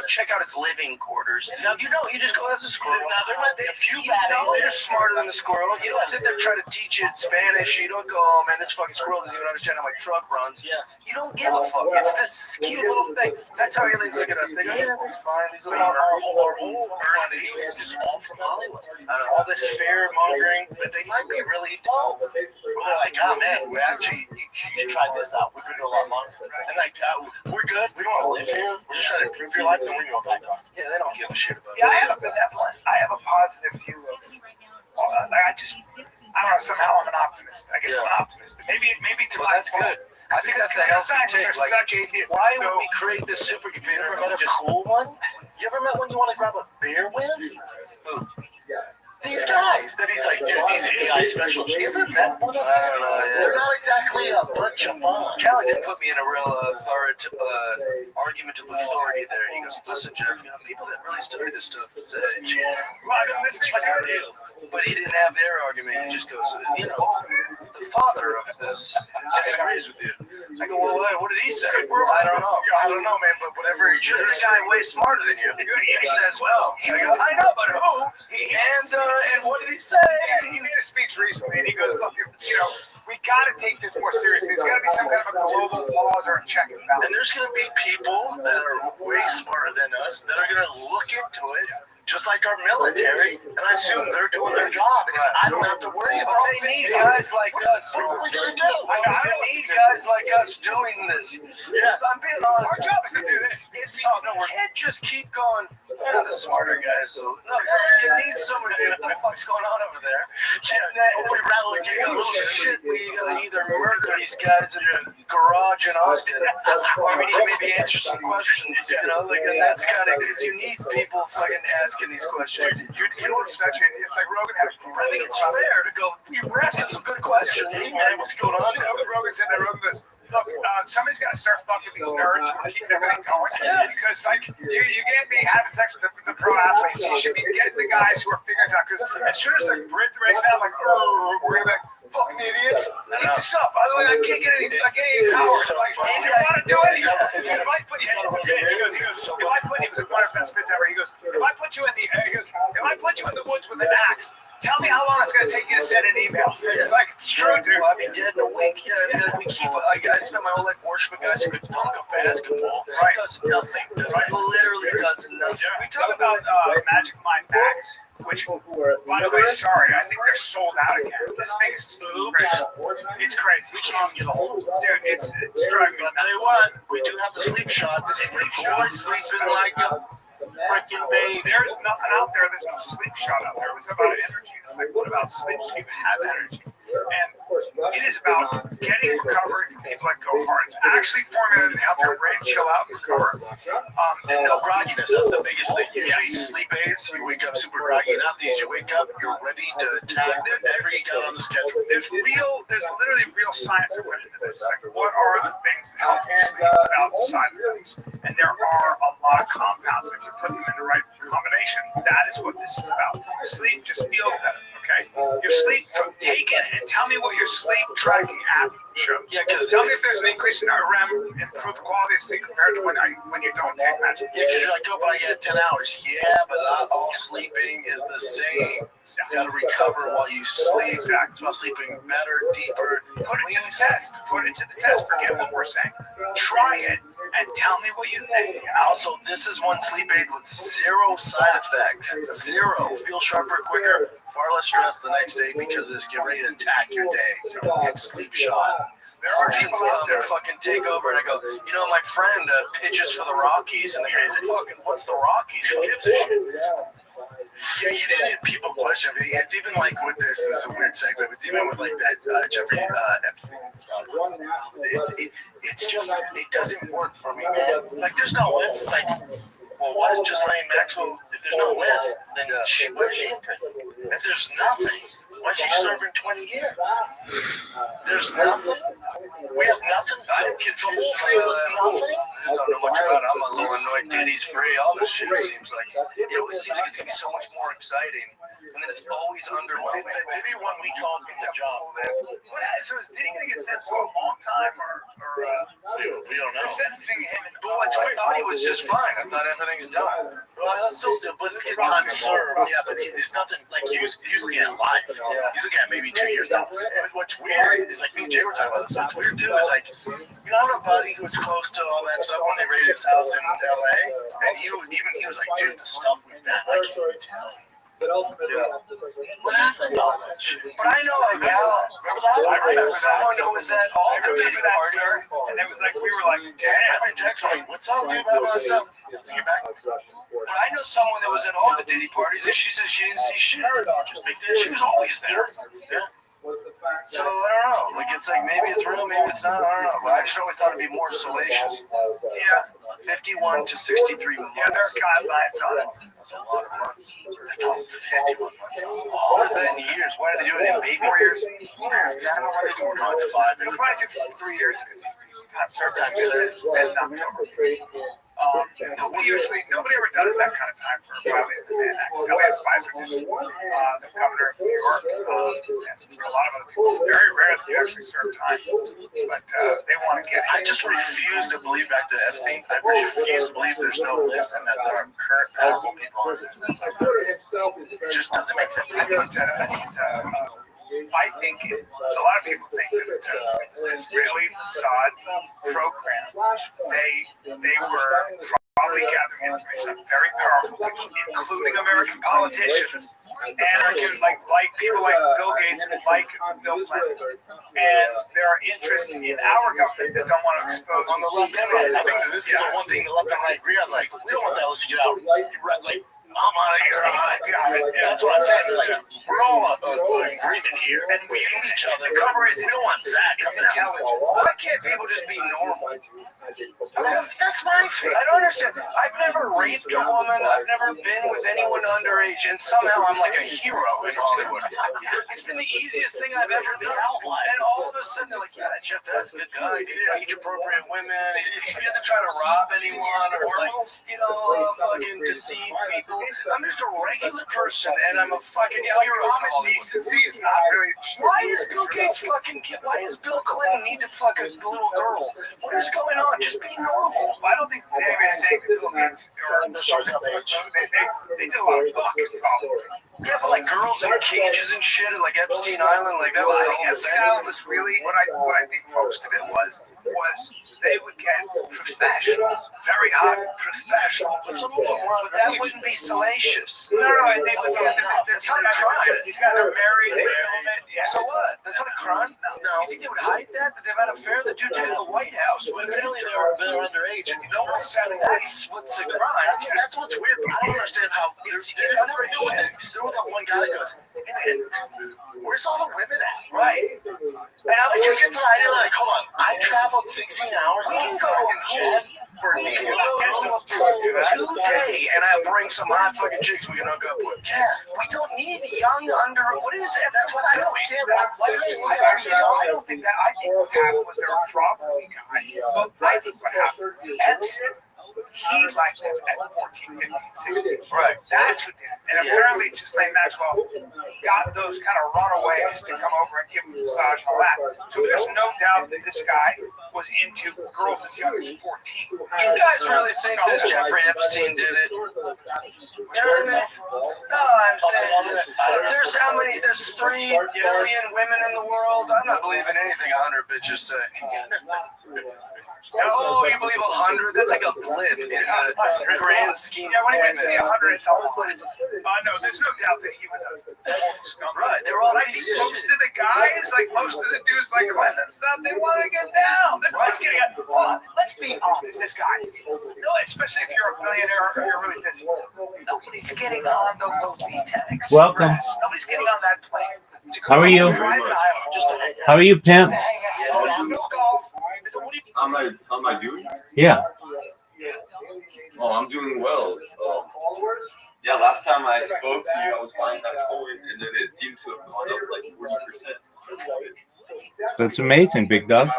[SPEAKER 9] check out its living quarters. Now, you just go, that's a squirrel.
[SPEAKER 11] Now, there might be a few
[SPEAKER 9] bad aliens. You're smarter than the squirrel. You don't sit there trying to teach it Spanish. You don't go, oh man, this fucking squirrel doesn't even understand how my truck runs.
[SPEAKER 11] Yeah.
[SPEAKER 9] You don't give a fuck. It's this cute little thing. That's how aliens look at us. They go, yeah, it's fine. These little
[SPEAKER 11] our whole burn aliens is all from Hollywood. All this fear mongering, but they might be really dumb. We're like, oh man, we actually, you should try this out. We're gonna do a lot longer. And like, we're good. We don't want to live here. We're just trying to improve your life, and we're going back on.
[SPEAKER 9] Yeah, they don't give a shit about it.
[SPEAKER 12] Yeah, I have a positive view of. I don't know. Somehow I'm an optimist. I guess I'm an optimist. Maybe to my
[SPEAKER 9] that's good. I think that's a healthy take. Like, why would we create this supercomputer?
[SPEAKER 11] You ever met a cool one? You ever met one you want to grab a beer with?
[SPEAKER 9] Who?
[SPEAKER 11] These guys that he's like, dude, these AI specialists. You ever met one of them?
[SPEAKER 9] I don't know. Yeah.
[SPEAKER 11] They're not exactly a bunch of fun.
[SPEAKER 9] Callie did put me in a real argument of authority there. He goes, listen, Jeff, people that really study this stuff say, but he didn't have their argument. He just goes, the father of this disagrees with you. I go, well, what did he say? I don't know, man, but whatever. Just a guy way smarter than you. He says, well, I know, but who? And what did he say?
[SPEAKER 12] Yeah, he made a speech recently, and he goes, look, we got to take this more seriously. There's got to be some kind of a global pause or a check and balance.
[SPEAKER 11] And there's going to be people that are way smarter than us that are going to look into it
[SPEAKER 10] just like our military, and I assume they're doing their job, and I don't have to worry about
[SPEAKER 9] But they need guys like us.
[SPEAKER 10] What are we gonna do?
[SPEAKER 9] I need guys like us doing this.
[SPEAKER 10] Yeah.
[SPEAKER 9] I'm being honest.
[SPEAKER 12] Our job is to do this.
[SPEAKER 9] We can't just keep going. The smarter guys. No, you need somebody. What the fuck's going on over there?
[SPEAKER 10] If we rattle and get a little
[SPEAKER 9] Shit, we either murder these guys in the garage in Austin, or we need to maybe answer some questions. And that's kind of because you need people fucking asking these questions.
[SPEAKER 12] You know what's such a, it's like Rogan had a
[SPEAKER 9] I think it's fair to go. We're asking some good questions.
[SPEAKER 10] Hey man, what's going on?
[SPEAKER 12] Rogan said that. Rogan goes, look, somebody's got to start fucking these nerds who are keeping everything going. Because, like, you can't be having sex with the pro athletes. You should be getting the guys who are figuring this out. Because as soon as the Brit breaks down, like, we're going to be like, fucking idiots. Eat this up. By the way, I can't get any power. It's like, if you want to do it, if I put you in the bit, he goes, if I put you, it was one of the best bits ever. He goes, if I put you in the woods with an axe, tell me how long it's going to take you to send an email. It's like, it's true, dude.
[SPEAKER 9] I'll be dead in a week. Yeah, we keep. I spent my whole life worshiping guys who could dunk a basketball.
[SPEAKER 12] Right.
[SPEAKER 9] It does nothing. It literally does nothing.
[SPEAKER 12] We talk about Magic Mind Max, which, by the way, sorry, I think they're sold out again. This thing is crazy. It's crazy. We can't get a hold of it. Dude, it's driving me
[SPEAKER 10] I'll tell you what, we do have the sleep shot. The sleep shot. Sleeping like a freaking baby.
[SPEAKER 12] There's nothing out there. There's no sleep shot out there. It's about energy. It's like, what about sleep so you have energy? And it is about getting recovery from people that go hard. It's actually formulated to help your brain chill out and recover.
[SPEAKER 10] No grogginess, that's the biggest thing. Usually sleep aids, you wake up super groggy. Not these, you wake up, you're ready to attack whatever you got on the schedule.
[SPEAKER 12] There's literally real science that went into this. Like, what are the things that help you sleep without side effects? And there are a lot of compounds. If you put them in the right combination, that is what this is about. Sleep just feels better, okay? Your sleep, take it and tell me what your sleep tracking app shows.
[SPEAKER 9] Yeah, because
[SPEAKER 12] Tell me if there's an increase in REM, improved quality of sleep compared to when you don't take Magic.
[SPEAKER 10] Yeah, because you're like, oh, but I get 10 hours. Yeah, but not all sleeping is the same. You got to recover while you sleep. Exactly. While sleeping better, deeper.
[SPEAKER 12] Put it to the test. Put it to the test. Forget what we're saying. Try it and tell me what you think.
[SPEAKER 10] Also, this is one sleep aid with zero side effects. Zero. Feel sharper, quicker, far less stress the next day because this get ready to attack your day. So get sleep shot.
[SPEAKER 9] There are things that fucking take over, and I go, my friend pitches for the Rockies, and the guy's like, fucking, what's the Rockies? Who gives a shit?
[SPEAKER 10] Yeah, you did. People question everything. It's even like with this is a weird segue. It's even with like that Jeffrey Epstein stuff. It's just it doesn't work for me, man. Like there's no list. It's like, well, why is just Ghislaine Maxwell? If there's no list, then why is she in prison? If there's nothing, why is she serving 20 years? There's nothing. We have nothing. The whole thing was nothing.
[SPEAKER 9] I don't know much about it. I'm a little annoyed. Diddy's free. All this shit seems like it always seems like it's gonna be so much more exciting, and then it's always underwhelming.
[SPEAKER 10] Maybe 1 week call gets a job.
[SPEAKER 12] So is Diddy going to get sentenced for a long time, or
[SPEAKER 10] we don't know.
[SPEAKER 12] they're sentencing him?
[SPEAKER 9] I thought he was just fine. I thought everything's done.
[SPEAKER 10] Well, that's still, but look at time served. Yeah, but it's nothing like he was looking at life. He's looking at maybe 2 years now. But what's weird is like me and Jay were talking about this. What's weird too is like, I have a buddy who was close to all that stuff when they raided his house in LA, and he was like, dude, the stuff we found, I can't tell you. What happened to all that shit?
[SPEAKER 9] But I know a gal, remember that? I remember someone who was at all the Diddy parties,
[SPEAKER 12] and it was like, we were like, damn.
[SPEAKER 10] I text me, what's up, dude, about all that stuff? To get back.
[SPEAKER 9] But I know someone that was at all the Diddy parties, and she said she didn't see shit. She was always there.
[SPEAKER 10] Yeah.
[SPEAKER 9] So I don't know. Like it's like maybe it's real, maybe it's not. I don't know. But I just always thought it'd be more salacious.
[SPEAKER 12] Yeah.
[SPEAKER 9] 51 to 63 months.
[SPEAKER 12] Yeah, there are guidelines on it.
[SPEAKER 9] That's a lot of months.
[SPEAKER 10] That's all 51 months.
[SPEAKER 9] What is that in years? Why do they do it in baby
[SPEAKER 12] 4 years? 4 years. I don't know why they do it on 5. They'll probably do 3 years because he's time served. Time served in October. Nobody ever does that kind of time for Elliot Spicer, the governor of New York, and for a lot of other people. It's very rare that you actually serve time, but they want to get it.
[SPEAKER 10] I just refuse to believe back to Epstein. I refuse to believe there's no list and that there are current powerful people on this. It just doesn't make sense.
[SPEAKER 12] I think a lot of people think that it's an Israeli Mossad program. They were remotely gathering information on very powerful people, including American politicians, and like people like Bill Gates and like Bill Clinton. And there are interests in our government that don't want to expose
[SPEAKER 11] On the left and right, I think that this is the one thing the left and right agree on. Like, we don't want that list to get out. Like, I'm out of here. That's what I'm saying. Like, we're all in agreement here, and we hate each other. Cover is, we don't want Zach. It's intelligence.
[SPEAKER 9] Why can't people just be normal?
[SPEAKER 11] That's my thing.
[SPEAKER 9] I don't understand. I've never raped a woman. I've never been with anyone underage, and somehow I'm like a hero in Hollywood. It's been the easiest thing I've ever done. And all of a sudden, they're like, yeah, that Jeff, that's a good guy. He's age-appropriate women. He doesn't try to rob anyone or, like, fucking deceive people. I'm just a regular person, and I'm a fucking hero.
[SPEAKER 12] Common decency is not really.
[SPEAKER 9] Why is Bill Gates fucking? Why does Bill Clinton need to fuck a little girl? What is going on? Just be normal.
[SPEAKER 12] I don't think anybody's saying that Bill Gates or they did a lot of fucking probably.
[SPEAKER 9] Yeah, but like girls in cages and shit, like Epstein Island, like that was the whole
[SPEAKER 12] Epstein
[SPEAKER 9] thing.
[SPEAKER 12] Island was really what I think most of it was they would get professionals, very hot professionals.
[SPEAKER 9] But that wouldn't be salacious.
[SPEAKER 12] No, I think it's
[SPEAKER 9] That's not a crime.
[SPEAKER 12] These guys are married, they film it. Yeah.
[SPEAKER 9] So what? That's not a crime? No. You think they would hide that? That they've had an affair? The dude did it in the White House.
[SPEAKER 11] But apparently they're underage, and no one's saying
[SPEAKER 9] That's what's a crime.
[SPEAKER 11] That's what's weird. I don't understand how there's nothing to do with it. There was that one guy that goes, hey, where's all the women at?
[SPEAKER 9] Right.
[SPEAKER 11] And how did you get to the idea like, hold on, I traveled 16 hours
[SPEAKER 9] We can
[SPEAKER 11] on
[SPEAKER 9] go
[SPEAKER 11] fucking jet for a meal.
[SPEAKER 9] today, and I'll bring some hot fucking chicks we can hook up with.
[SPEAKER 11] Yeah.
[SPEAKER 9] We don't need young under. What is that?
[SPEAKER 11] That's what I don't get. Why do they want to be
[SPEAKER 12] I
[SPEAKER 11] young?
[SPEAKER 12] don't think that. I think what happened was there were probably guys, but I think what happened, Epstein, he like this at 14, 15, 16.
[SPEAKER 9] Right.
[SPEAKER 12] That's what did it. And apparently, Ghislaine Maxwell got those kind of runaways to come over and give him a massage and all that. So there's no doubt that this guy was into girls as young as 14.
[SPEAKER 9] You guys really think this Jeffrey Epstein did it? No, I'm saying there's how many? There's 3 billion women in the world. I'm not believing anything 100 bitches say. Oh, you believe 100? That's like a blip in the grand scheme
[SPEAKER 12] Yeah,
[SPEAKER 9] of
[SPEAKER 12] when he went to
[SPEAKER 9] women.
[SPEAKER 12] the 100, it's all on. No, there's no doubt that he was a scum.
[SPEAKER 9] Right, they were all
[SPEAKER 12] Like
[SPEAKER 9] pieces of
[SPEAKER 12] most
[SPEAKER 9] shit.
[SPEAKER 12] of the guys, like most of the dudes, like Clinton and stuff, they want to get down. They're just getting it. Hold on, let's be honest, this guy. No, especially if you're a billionaire or you're really busy. Nobody's getting on the Lolita Express.
[SPEAKER 4] Welcome.
[SPEAKER 12] Nobody's getting on that plane.
[SPEAKER 4] How are you?
[SPEAKER 12] Private island just to hang out.
[SPEAKER 4] How are you, pimp?
[SPEAKER 12] No golf.
[SPEAKER 2] How am I doing?
[SPEAKER 4] Yeah.
[SPEAKER 2] Oh, I'm doing well. Yeah, last time I spoke to you, I was buying that coin, and then it seemed to have gone up like 40% since I bought it.
[SPEAKER 4] That's amazing, big dog.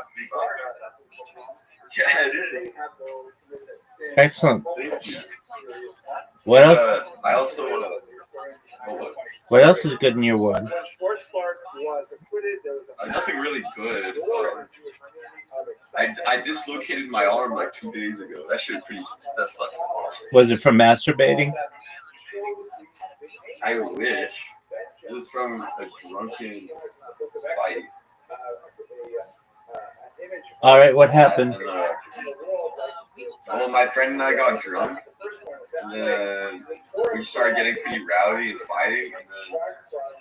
[SPEAKER 2] Yeah, it is.
[SPEAKER 4] Excellent.
[SPEAKER 2] Thank you.
[SPEAKER 4] What else?
[SPEAKER 2] I also want to.
[SPEAKER 4] What else is good in your world?
[SPEAKER 2] Nothing really good. It's, I dislocated my arm like 2 days ago. That sucks.
[SPEAKER 4] Was it from masturbating?
[SPEAKER 2] I wish. It was from a drunken fight.
[SPEAKER 4] All right, what happened?
[SPEAKER 2] And, well, my friend and I got drunk, and then we started getting pretty rowdy and fighting, and then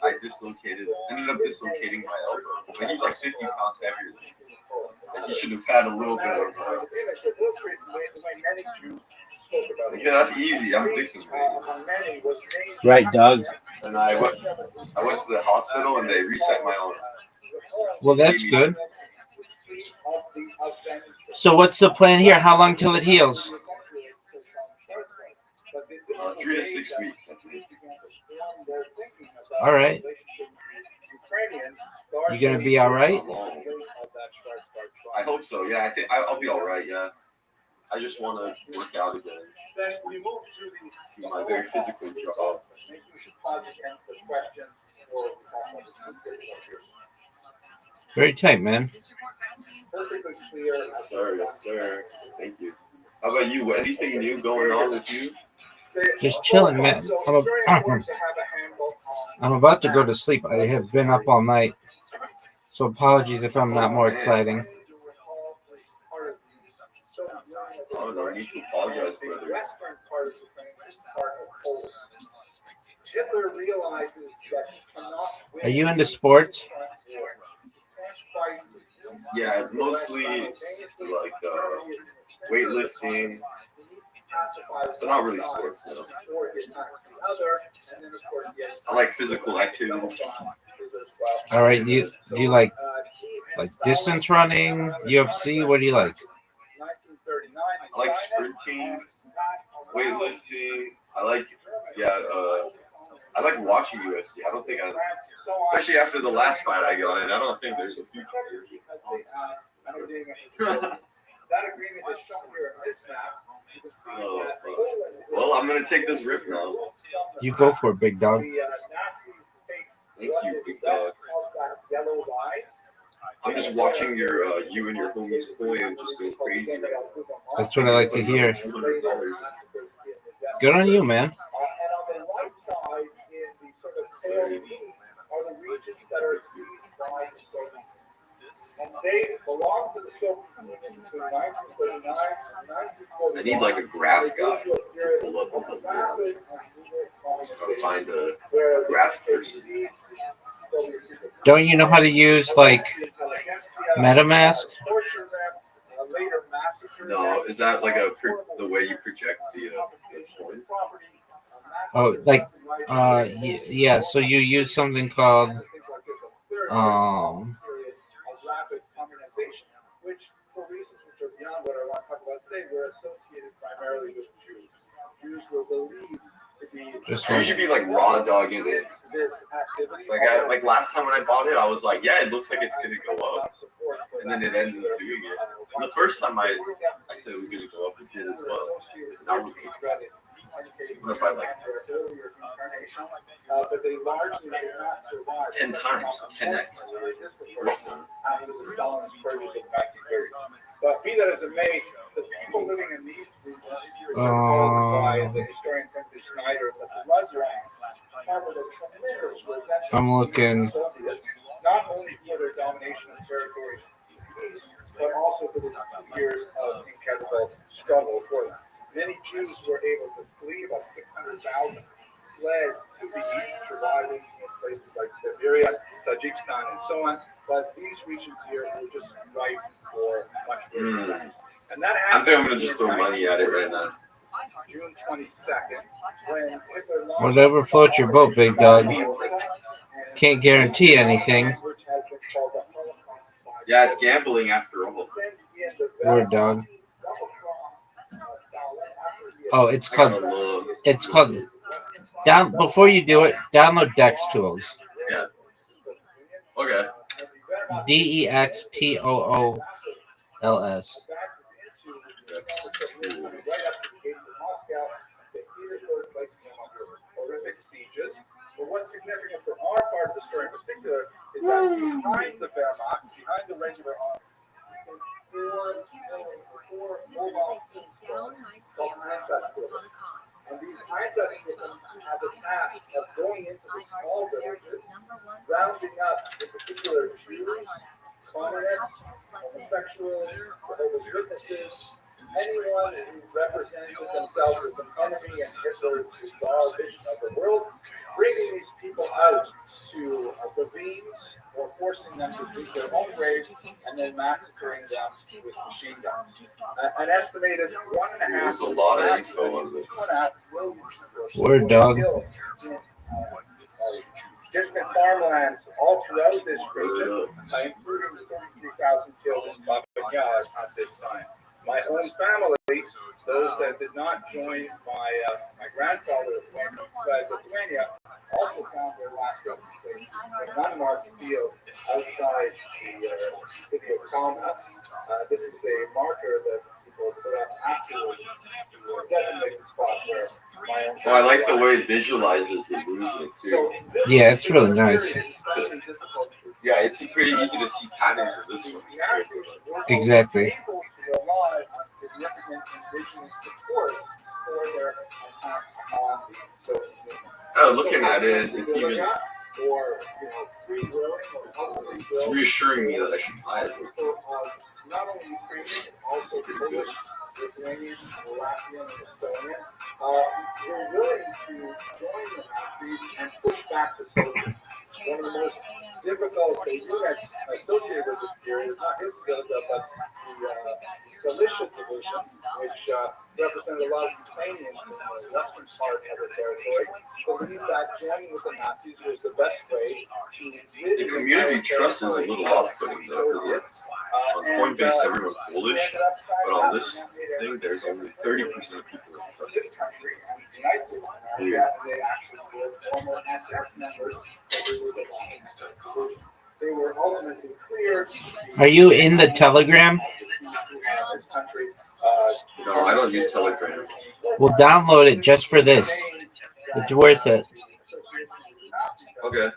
[SPEAKER 2] I ended up dislocating my elbow. But he's like 50 pounds heavier than me. And he should have had a little bit of yeah, that's easy. I'm thinking.
[SPEAKER 4] Right, dog.
[SPEAKER 2] And I went to the hospital, and they reset my arm.
[SPEAKER 4] Well, that's good. So what's the plan here? How long till it heals?
[SPEAKER 2] 3 to 6 weeks.
[SPEAKER 4] All right. You gonna be all right?
[SPEAKER 2] I hope so. Yeah, I think I'll be all right. Yeah, I just want to work out again. Do my very physical job.
[SPEAKER 4] Very tight, man.
[SPEAKER 2] Yes, sir. Yes, sir. Thank you. How about you? Anything new going on with you?
[SPEAKER 4] Just chilling, man. I'm about to go to sleep. I have been up all night. So apologies if I'm not more exciting.
[SPEAKER 2] Oh, no need to apologize,
[SPEAKER 1] The
[SPEAKER 2] brother.
[SPEAKER 1] western part of Ukraine is part of Poland. Hitler realizes that he cannot win.
[SPEAKER 4] Are you into sports?
[SPEAKER 2] Yeah, mostly like weightlifting. So not really sports, no. I like physical activity.
[SPEAKER 4] All right, do you like distance running, UFC? What do you like?
[SPEAKER 2] I like sprinting, weightlifting. I like watching UFC. I don't think especially after the last fight I got in, I don't think there's a future.
[SPEAKER 1] That agreement is shown here in this map.
[SPEAKER 2] Well, I'm gonna take this rip now.
[SPEAKER 4] You go for it, big dog.
[SPEAKER 2] Thank you, big dog. I'm just watching you and your homies play and just go crazy.
[SPEAKER 4] That's what I like to hear. Good on you, man.
[SPEAKER 1] And on the right side in the sort of pale green are the regions that are seized by the Soviet Union. And they belong to the Soviet Union between 1939 and 1941.
[SPEAKER 2] I need like a graph guy to pull up on this. I'll find a graph person.
[SPEAKER 4] Don't you know how to use like MetaMask?
[SPEAKER 2] No, is that like the way you project the point?
[SPEAKER 4] Oh, like yeah. So you use something called
[SPEAKER 1] which for reasons which are beyond what I want to talk about today, were associated primarily with Jews. Jews were believed to be.
[SPEAKER 2] You should be like raw dogging it.
[SPEAKER 1] This activity.
[SPEAKER 2] Like last time when I bought it, I was like, yeah, it looks like it's gonna go up, and then it ended up doing it. And the first time I said it was gonna go up, it did as well. And I was gonna buy like 10 times, 10x.
[SPEAKER 1] But be that as it may, the people living in these regions by the historian Timothy Snyder, the bloodlines harbored a tremendous resentment
[SPEAKER 4] I'm looking.
[SPEAKER 1] of the Soviets, not only for their domination of territories east, but also for the years of incredible struggle for them. Many Jews were able to flee, about 600,000 fled to the east, surviving in places like Siberia, Tajikistan, and so on. But these regions here were just ripe for much worse. And that
[SPEAKER 2] I
[SPEAKER 1] happened.
[SPEAKER 2] think I'm gonna just throw money at it right now.
[SPEAKER 1] June 22nd, when Hitler launched
[SPEAKER 4] Whatever floats your boat, big dog. Can't guarantee anything.
[SPEAKER 2] Yeah, it's gambling after all.
[SPEAKER 4] Word, dog. Oh, it's called down. Before you do it, download Dex Tools.
[SPEAKER 2] Yeah. Okay.
[SPEAKER 4] DEXTOOLS.
[SPEAKER 1] Horrific sieges. But what's significant for our part of the story in particular is that behind the Wehrmacht, behind the regular army, four mobile teams called Einsatzgruppen. And these Einsatzgruppen have the task of going into the small villages, rounding up, in particular, Jews, communists, homosexuals, Jehovah's Witnesses, anyone who represented themselves as an enemy and Hitler's bizarre vision of the world, bringing these people out to ravines or forcing them to dig their own graves and then massacring them with machine guns. An estimated 1.5
[SPEAKER 2] There's a lot of info on this.
[SPEAKER 4] Word, dog.
[SPEAKER 1] Distant farmlands all throughout this region, including the 33,000 killed in Baba Yar at this time. My own family, those that did not join my grandfather fled Lithuania, also found their last resting place in an unmarked field outside the city of Kaunas. This is a marker that people put up afterwards to designate the spot where my own.
[SPEAKER 2] Well, I like the way it visualizes the movement too.
[SPEAKER 4] Yeah, it's really nice.
[SPEAKER 2] Yeah, it's pretty easy to see patterns of this one.
[SPEAKER 4] Exactly.
[SPEAKER 2] Oh, looking at it, it's even reassuring me that I should buy it. Lithuanian, Latvian, and Estonian, were willing to join the Nazis and push back the Soviets. One of the most difficult units associated with this period is not Hitler, but the militia division, which represented a lot of Ukrainians in the western part of the territory, believed that joining with the Nazis was the best way to rid
[SPEAKER 1] The community trust is a little off-putting though, because on Coinbase everyone's bullish, but on this thing there's only 30% of people that trust it. Yeah.
[SPEAKER 2] They were ultimately cleared.
[SPEAKER 4] Are you in the Telegram?
[SPEAKER 1] No, I don't use Telegram.
[SPEAKER 4] We'll download it just for this. It's worth it.
[SPEAKER 1] Okay.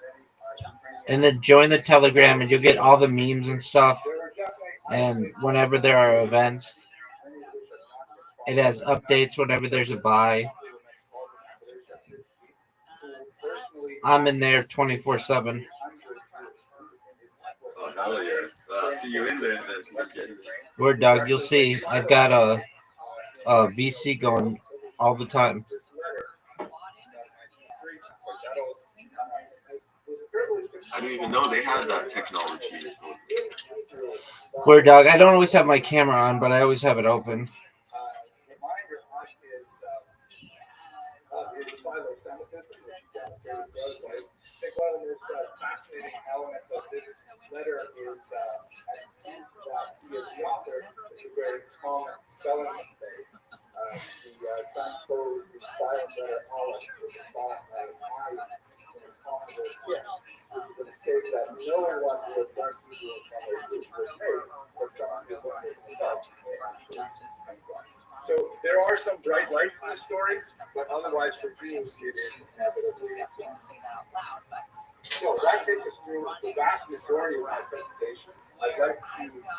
[SPEAKER 4] And then join the Telegram and you'll get all the memes and stuff. And whenever there are events, it has updates whenever there's a buy. I'm in there 24/7.
[SPEAKER 1] Oh, hell yeah. See you in there then.
[SPEAKER 4] Word dog, you'll see. I've got a VC going all the time.
[SPEAKER 1] I didn't even know they had that technology.
[SPEAKER 4] Word dog, I don't always have my camera on, but I always have it open.
[SPEAKER 2] I think one of the most fascinating elements of this letter is that the author is a very common spelling mistake. The transposed the silent letter Aleph with the thought of I in a common word gift. This is a mistake that no one would have learned to do from a Jewish mistake, but John did one himself. So there are some bright lights in the story, but otherwise for Jews it is inevitably. So that takes us through the vast majority of my presentation. I'd like to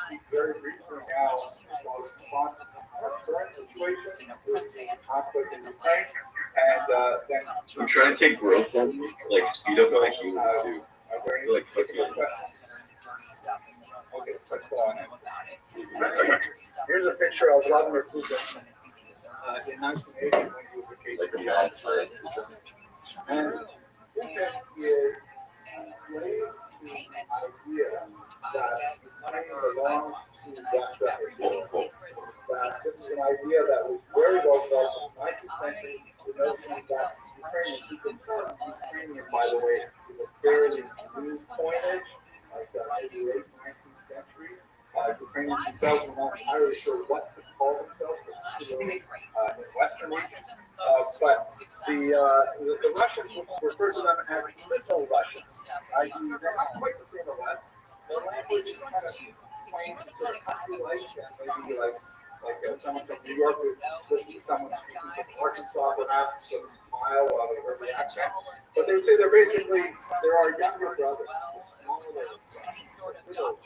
[SPEAKER 2] speak very briefly now about the response to our current situation with the conflict in Ukraine, and then
[SPEAKER 1] I'm trying to take growth on like speed up my humans too. Like fucking.
[SPEAKER 2] Okay, let's go on. Here's a picture of Vladimir Putin in 1980 when he was a
[SPEAKER 1] Like
[SPEAKER 2] case
[SPEAKER 1] the outside.
[SPEAKER 2] and Putin is slave to the idea that Ukraine belongs to Russia. That this is an idea that was very well felt in the 19th century. The notion that Ukrainian people, Ukrainian, by the way, is a fairly new coinage, like maybe late 19th century. Ukrainians themselves were not entirely sure what to call themselves, particularly in Western regions. But the Russians refer to them as little Russians. They're not quite the same as us. Their language is kind of plain, sort of country-like, maybe like someone from New York would listen to someone speaking from Arkansas, perhaps, sort of smile while they heard the accent. But they would say they're basically, they're our younger brothers, smaller brothers.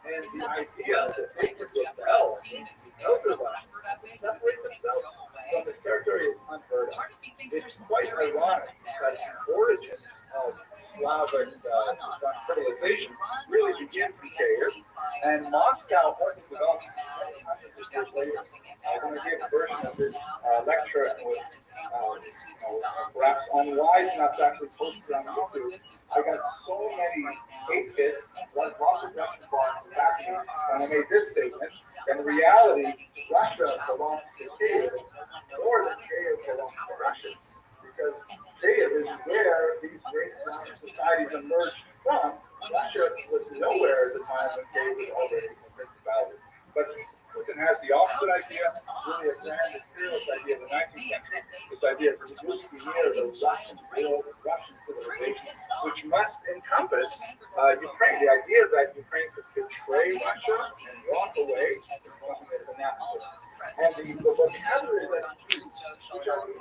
[SPEAKER 2] And the idea that they could rebel against the elder Russians, separate themselves from this territory is unheard of. It's quite ironic because the origins of Slavic civilization really begins in Kiev, and Moscow only developed hundreds of years later. When I gave a version of this lecture, it was perhaps unwise enough to actually post it on YouTube. I got so many hate hits, lots of Russian bombs attacking me when I made this statement. In reality, Russia belongs to Kiev more than Kiev belongs to Russia, because Kiev is where these race-bound societies emerged from. Russia was nowhere at the time when Kiev was already a principality. But Putin has the opposite idea, really a grand imperialist idea of the 19th century, this idea of reducing near the Russian world, Russian civilization, which must encompass Ukraine. The idea that Ukraine could betray Russia and walk away is something that is anathema. And the vocabulary that he used, which I would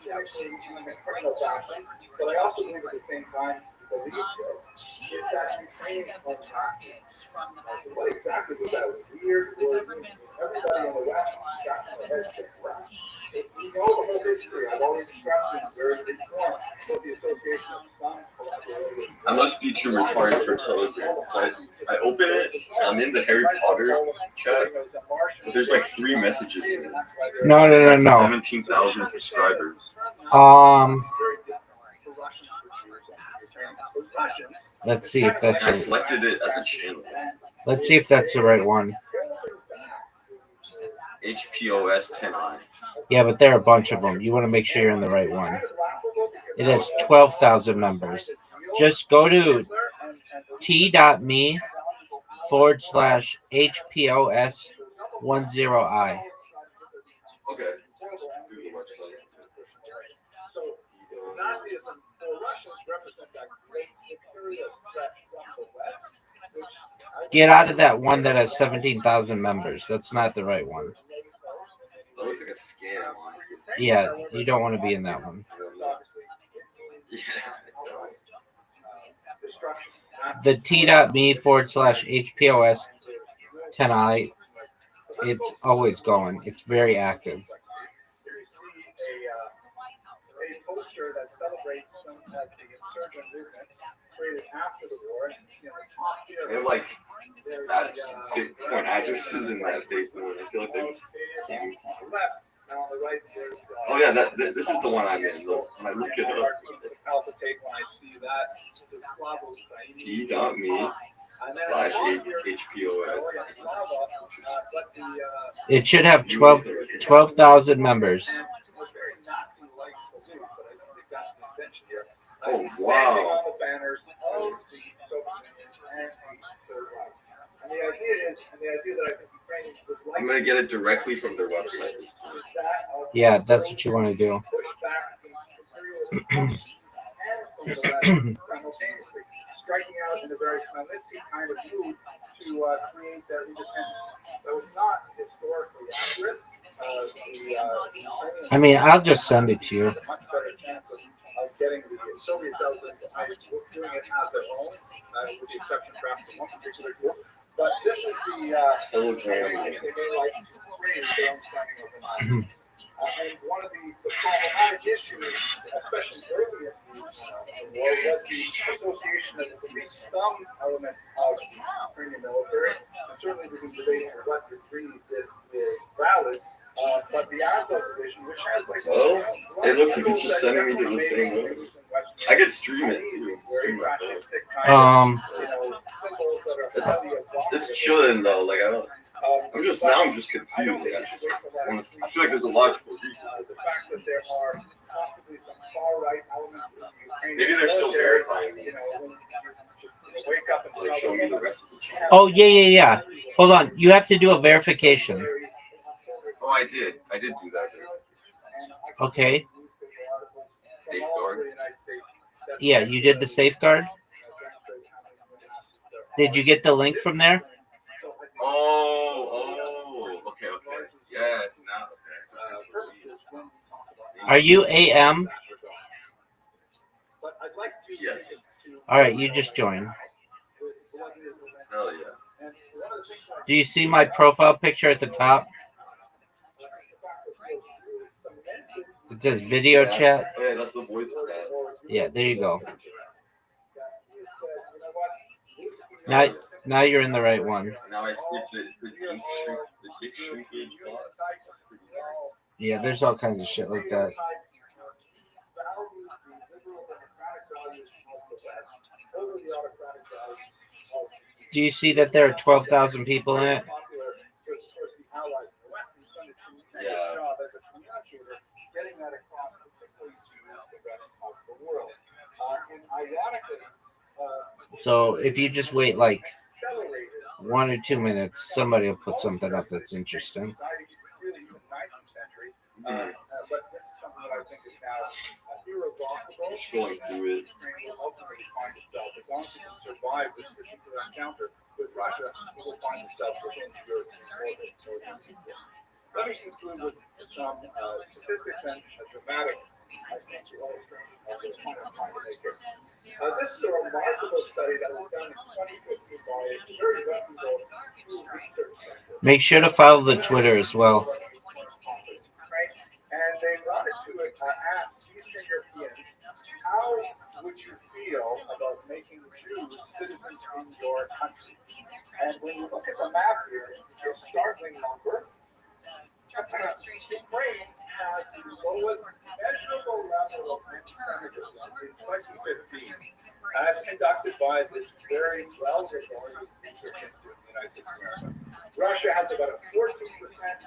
[SPEAKER 2] actually in a criminal fashion, but I also believe at the same time, believe is that Ukraine what exactly was that? Was weird? Everybody in the West got their head kicked around. We know the whole history. I've already described it in very big form. So the association of some collaboration.
[SPEAKER 1] I must be too retarded for Telegram. I open it, I'm in the Harry Potter chat,
[SPEAKER 2] there's like 3 messages in it.
[SPEAKER 4] No.
[SPEAKER 2] 17,000 subscribers.
[SPEAKER 4] Let's see if that's
[SPEAKER 2] I selected it as a channel.
[SPEAKER 4] Let's see if that's the right one.
[SPEAKER 2] HPOS 10i.
[SPEAKER 4] Yeah, but there are a bunch of them. You want to make sure you're in the right one. It has 12,000 members. Just go to t.me/HPOS10i.
[SPEAKER 2] Okay.
[SPEAKER 1] Nazism for Russians represents a great imperial threat from the West.
[SPEAKER 4] Get out of that one that has 17,000 members. That's not the right one.
[SPEAKER 2] That looks like a scam.
[SPEAKER 4] Yeah, you don't want to be in that one. The t.me/HPOS10i, it's always going. It's very active.
[SPEAKER 1] A poster that celebrates some of the insurgent movements created after the war.
[SPEAKER 2] They have like that Bitcoin addresses in that Facebook. I feel like they was. Oh yeah, this is the one I'm in. Look, when I look it up. T.me/HPOS.
[SPEAKER 4] It should have 12,000 members.
[SPEAKER 2] Oh wow! I'm gonna get it directly from their website this time.
[SPEAKER 4] Yeah, that's what you want to do.
[SPEAKER 1] Striking out in a very Khmelnytsky kind of mood to create their independence. That was not historically accurate.
[SPEAKER 4] I mean, I'll just send it to you.
[SPEAKER 1] Much better chance of getting the Soviets out doing it as their own, with the exception perhaps of one particular group. But this is the
[SPEAKER 2] Telegram.
[SPEAKER 1] they made like create their own standing overnight. And one of the problematic issues, especially early in the war, was the association of at least some elements of the Ukrainian military, and certainly we can debate to what degree this is valid. But the Azov division, which has like
[SPEAKER 2] it looks like it's just sending me to the same one. I could stream it too. It's chilling though. Like I'm just confused. Like, I feel like there's a logical reason. Maybe they're still verifying me. Like show me the rest of the channel.
[SPEAKER 4] Oh yeah. Hold on. You have to do a verification.
[SPEAKER 2] Oh, I did do that.
[SPEAKER 4] Okay.
[SPEAKER 2] Safeguard.
[SPEAKER 4] Yeah, you did the safeguard. Did you get the link from there?
[SPEAKER 2] Oh, okay. Yes, now.
[SPEAKER 4] Are you AM?
[SPEAKER 2] Yes.
[SPEAKER 4] All right, you just joined.
[SPEAKER 2] Hell yeah.
[SPEAKER 4] Do you see my profile picture at the top? It says video chat.
[SPEAKER 2] Oh, yeah, that's the voice chat.
[SPEAKER 4] Yeah, there you go. Now you're in the right one.
[SPEAKER 2] Now I skipped the dick shrinkage box.
[SPEAKER 4] Yeah, there's all kinds of shit like that. Do you see that there are 12,000 people in it?
[SPEAKER 2] Yeah.
[SPEAKER 4] So if you just wait like 1 or 2 minutes, somebody will put something up that's interesting.
[SPEAKER 2] Just going through it.
[SPEAKER 1] Let me conclude with some statistics and a dramatic, I think, illustration of the point I'm trying to make here. This is a remarkable study that was done in 2015 by a very reputable research center.
[SPEAKER 4] Make sure to follow the Twitter as well.
[SPEAKER 1] And they wanted to ask Eastern Europeans, how would you feel about making Jews citizens in your country? And when you look at the map here, it's a startling number. Ukraine has the lowest measurable level of anti-Semitism in 2015, as conducted by this very well-regarded research institute in the United States of America. Russia has about a 14% saying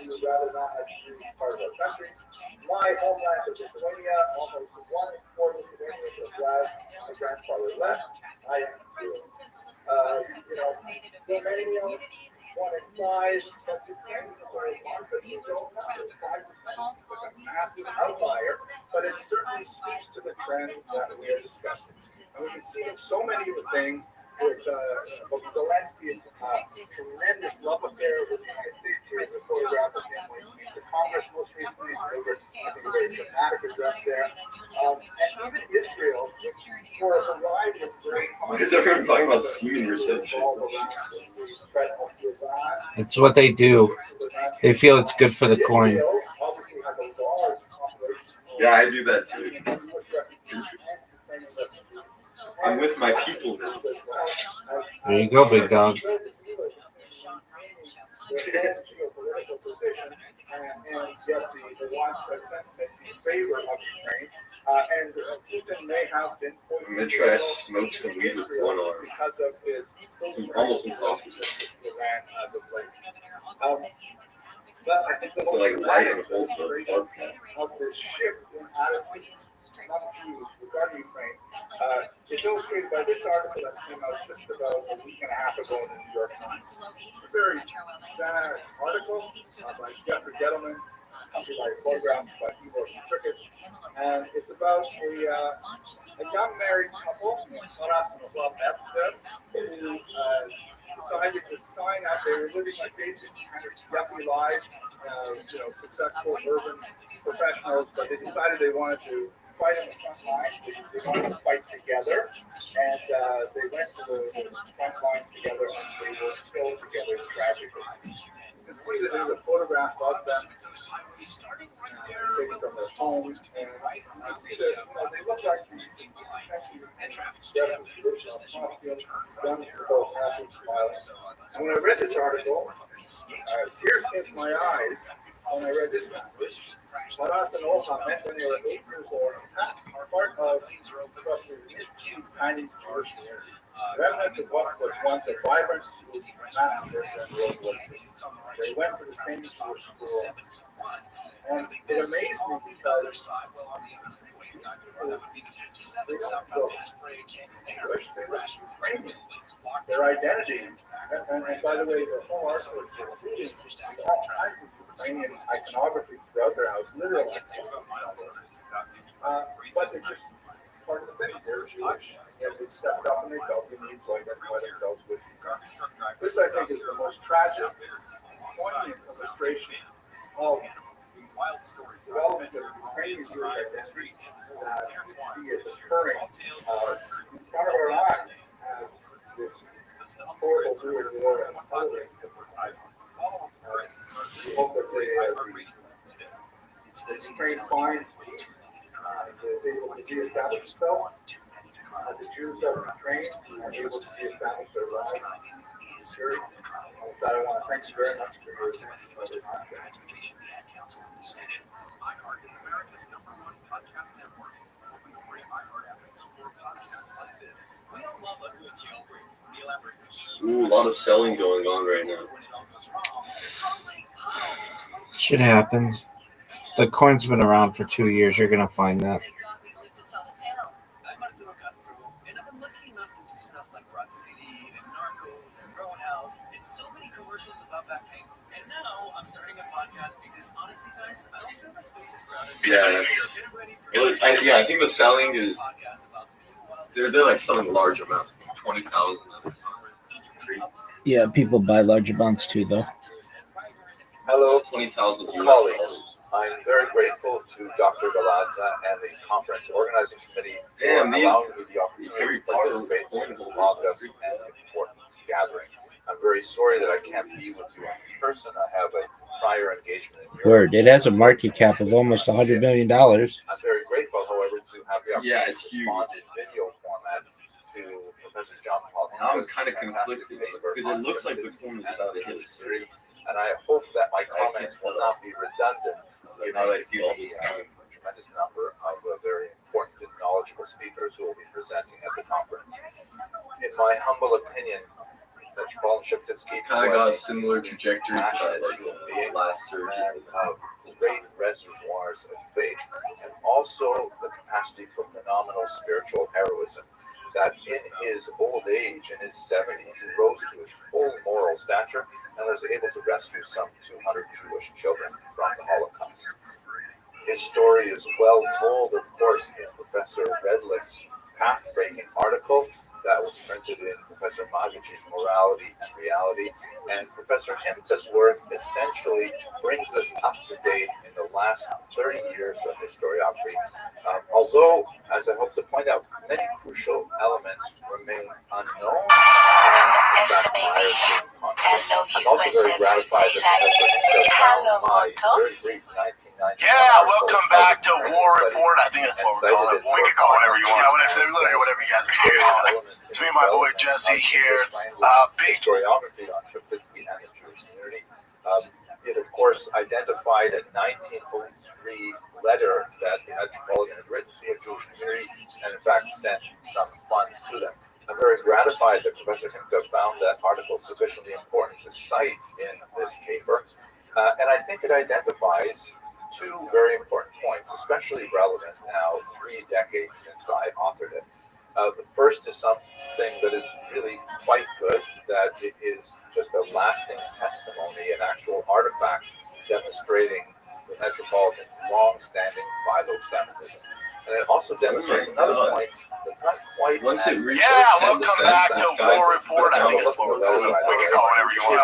[SPEAKER 1] you would rather not have Jews part of our country. My homeland of Lithuania, almost 1/4 of Lithuania was glad my grandfather left. I am Romania, 1/5, but Ukraine is very large, but you don't know. It's 5%, it's a massive outlier, but it certainly speaks to the trend that we are discussing. And we can see in so many of the things with Zelensky's tremendous love affair with the United States. Here's a photograph of him when he came to Congress most recently. Delivered, I think, a very dramatic address there. And even Israel, for a variety of great
[SPEAKER 2] Because everyone's talking about semen retention.
[SPEAKER 4] It's what they do. They feel it's good for the corn.
[SPEAKER 2] Yeah, I do that too. I'm with my people now.
[SPEAKER 4] There you go, big dog.
[SPEAKER 2] I'm gonna try to smoke some weed with one arm. It's almost impossible.
[SPEAKER 1] But I think the
[SPEAKER 2] like light and cold
[SPEAKER 1] of this shift in attitudes regarding Ukraine is illustrated by this article that came out just about a week and a half ago in the New York Times. It's a very sad article by Jeffrey Gettleman, accompanied by photographs by people from cricket, and it's about a young married couple, who decided to sign up. They were living like basic kind of yuppie lives, successful urban professionals, but they decided they wanted to fight on the front lines. They wanted to fight together, and they went to the front lines together, and they were killed together tragically. You can see that there's a photograph of them taken from their homes, and you see that they look like and when I read this article, tears came to my eyes when I read this message. Taras and Olha met when they were 8 years old, part of roughly Chinese Jewish community. Remnants of what was once a vibrant massacre in World War II. They went to the same Jewish school. And it amazed me because they don't know English, they learn Ukrainian, their identity. And by the way, the whole article is including all kinds of Ukrainian iconography throughout their house, literally. But they're just part of the thing. They're Jewish. And they stepped up and they felt the need to identify themselves with Ukraine. This, I think, is the most tragic, poignant illustration of the development of Ukrainian Jewish identity that we see is occurring in front of our eyes as this horrible brutal war unfolds. We hope that Ukraine finds peace, is able to reestablish itself. The Jews of Ukraine are able to reestablish their lives. I want to thank you very much for your attention.
[SPEAKER 2] Ooh, a lot of selling going on right now.
[SPEAKER 4] Should happen. The coin's been around for 2 years. You're gonna find that.
[SPEAKER 2] Yeah. I think the selling is they're like selling large amounts, 20,000.
[SPEAKER 4] Yeah, people buy large amounts too, though.
[SPEAKER 1] Hello,
[SPEAKER 2] 20,000
[SPEAKER 1] colleagues. I'm very grateful to Dr. Galadza and the conference organizing committee for allowing me the opportunity to participate in this august and important gathering. I'm very sorry that I can't be with you in person. I have a prior engagement in Europe.
[SPEAKER 4] Word. It has a market cap of almost $100 million.
[SPEAKER 1] I'm very grateful, however, to have the opportunity to respond in video format to Professor John Paul.
[SPEAKER 2] I was kind of conflicted because it looks like the corn is about to hit. and I hope that my comments will not be redundant, given the tremendous number of very important and knowledgeable speakers who will be presenting at the conference. In my humble opinion, Metropolitan Sheptitsky
[SPEAKER 13] Kind of got a
[SPEAKER 2] was
[SPEAKER 13] similar trajectory to that,
[SPEAKER 2] passionate
[SPEAKER 13] like
[SPEAKER 2] human being,
[SPEAKER 13] last surge.
[SPEAKER 2] man of great reservoirs of faith, and also the capacity for phenomenal spiritual heroism. That in his old age, in his 70s, he rose to his full moral stature and was able to rescue some 200 Jewish children from the Holocaust. His story is well told, of course, in Professor Redlick's path-breaking article that was printed in Professor Magaji's Morality and Reality, and Professor Himta's work essentially brings us up to date in the last 30 years of historiography. Although, as I hope to point out, many crucial elements remain unknown and in fact mired in conflict. I'm also very gratified that Professor Himta found my very brief 1990.
[SPEAKER 10] Yeah, welcome back to War Report. I think that's what we're calling it. We can call it whatever you want. Literally whatever you guys want. It's me and my boy Jesse here. Big
[SPEAKER 2] historiography on Sheptitsky and the Jewish community. It, of course, identified a 1903 letter that the Metropolitan had written to a Jewish community and, in fact, sent some funds to them. I'm very gratified that Professor Himta found that article sufficiently important to cite in this paper. And I think it identifies two very important points, especially relevant now, 3 decades since I authored it. The first is something that is really quite good, that it is just a lasting testimony, an actual artifact demonstrating the Metropolitan's long-standing philo-Semitism. And it also demonstrates another point that's not quite...
[SPEAKER 10] welcome back to War Report. I think that's what we're calling it. We can call it whatever you want.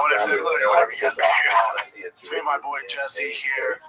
[SPEAKER 10] Whatever you guys want. It's me and my boy Jesse here.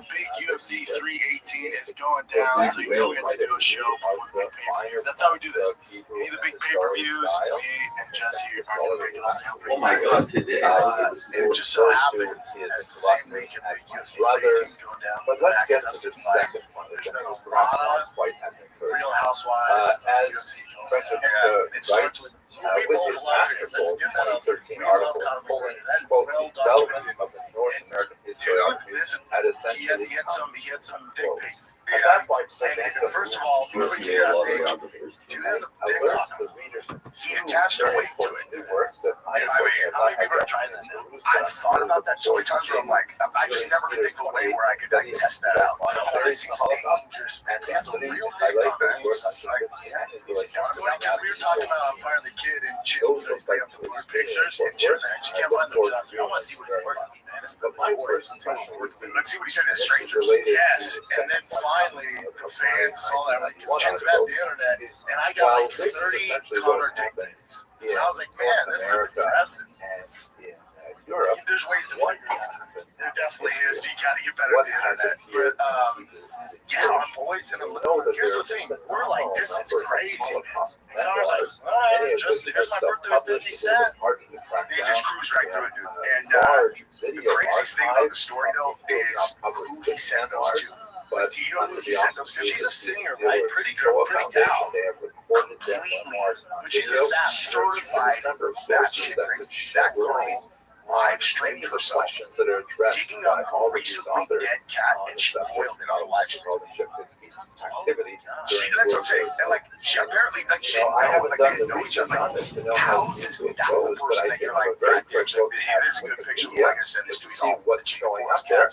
[SPEAKER 10] Big UFC 318 is going down, so you know we have to do a show before the big pay-per-views. That's how we do this. Any of the big pay-per-views, me and Jesse are going to break it all down.
[SPEAKER 13] Oh my god, today.
[SPEAKER 10] And it just so happens that the same week the UFC 318 is going down.
[SPEAKER 2] But let's get to the second one, which I think is perhaps not quite as encouraging.
[SPEAKER 10] Real Housewives,
[SPEAKER 2] As
[SPEAKER 10] UFC going
[SPEAKER 2] Professor
[SPEAKER 10] down.
[SPEAKER 2] Himta
[SPEAKER 10] It starts
[SPEAKER 2] writes,
[SPEAKER 10] with
[SPEAKER 2] with his masterful 2013 article pulling, quote, the development of the North American historiography at essentially
[SPEAKER 10] he had some dick pics.
[SPEAKER 2] At that point, Professor
[SPEAKER 10] And
[SPEAKER 2] Himta
[SPEAKER 10] first of all, before you get out dick, dude has a dick on
[SPEAKER 2] alerts
[SPEAKER 10] him.
[SPEAKER 2] the readers to
[SPEAKER 10] He attached a
[SPEAKER 2] very
[SPEAKER 10] weight to
[SPEAKER 2] important
[SPEAKER 10] it.
[SPEAKER 2] new works that I,
[SPEAKER 10] How many people are trying that now? I've thought about that so many times where I'm like, I just never could think of a way where I could like test that out. It seems dangerous, man. He has a real dick on him. It's like, funny because we were talking about firing the kid and Chip bring up the blur pictures and Chip's like, I just can't find the guns. I want to see what he's working on, man. It's the worst. Let's see what he said to the strangers. Yes. And then finally, the fans saw that, like, because Chip's about the internet, and I got like 30 Connor dick pics. And I was like, man, this is impressive.
[SPEAKER 2] Europe.
[SPEAKER 10] There's ways to figure it out. There definitely is. You gotta get better at the internet. But yeah, our boys, and here's the thing, we're like, this is crazy, man. And I was like, here's my birthday with 50 Cent. They just cruise right through it, dude. And the craziest thing about the story, though, is who he sent those to. But do you know who he sent those to? She's a singer, right? Pretty girl, pretty gal. Completely, but she's a certified that shit crazy. That girl live streamed herself digging up a recently dead cat, and she boiled it on a live stream.
[SPEAKER 2] Activity.
[SPEAKER 10] That's what I'm saying. And like, she apparently, like, she didn't know, like, they didn't know each other. Like, how is that the person that you're like, that picture? It is a good picture. Like I said, this tweet all what's showing up there. I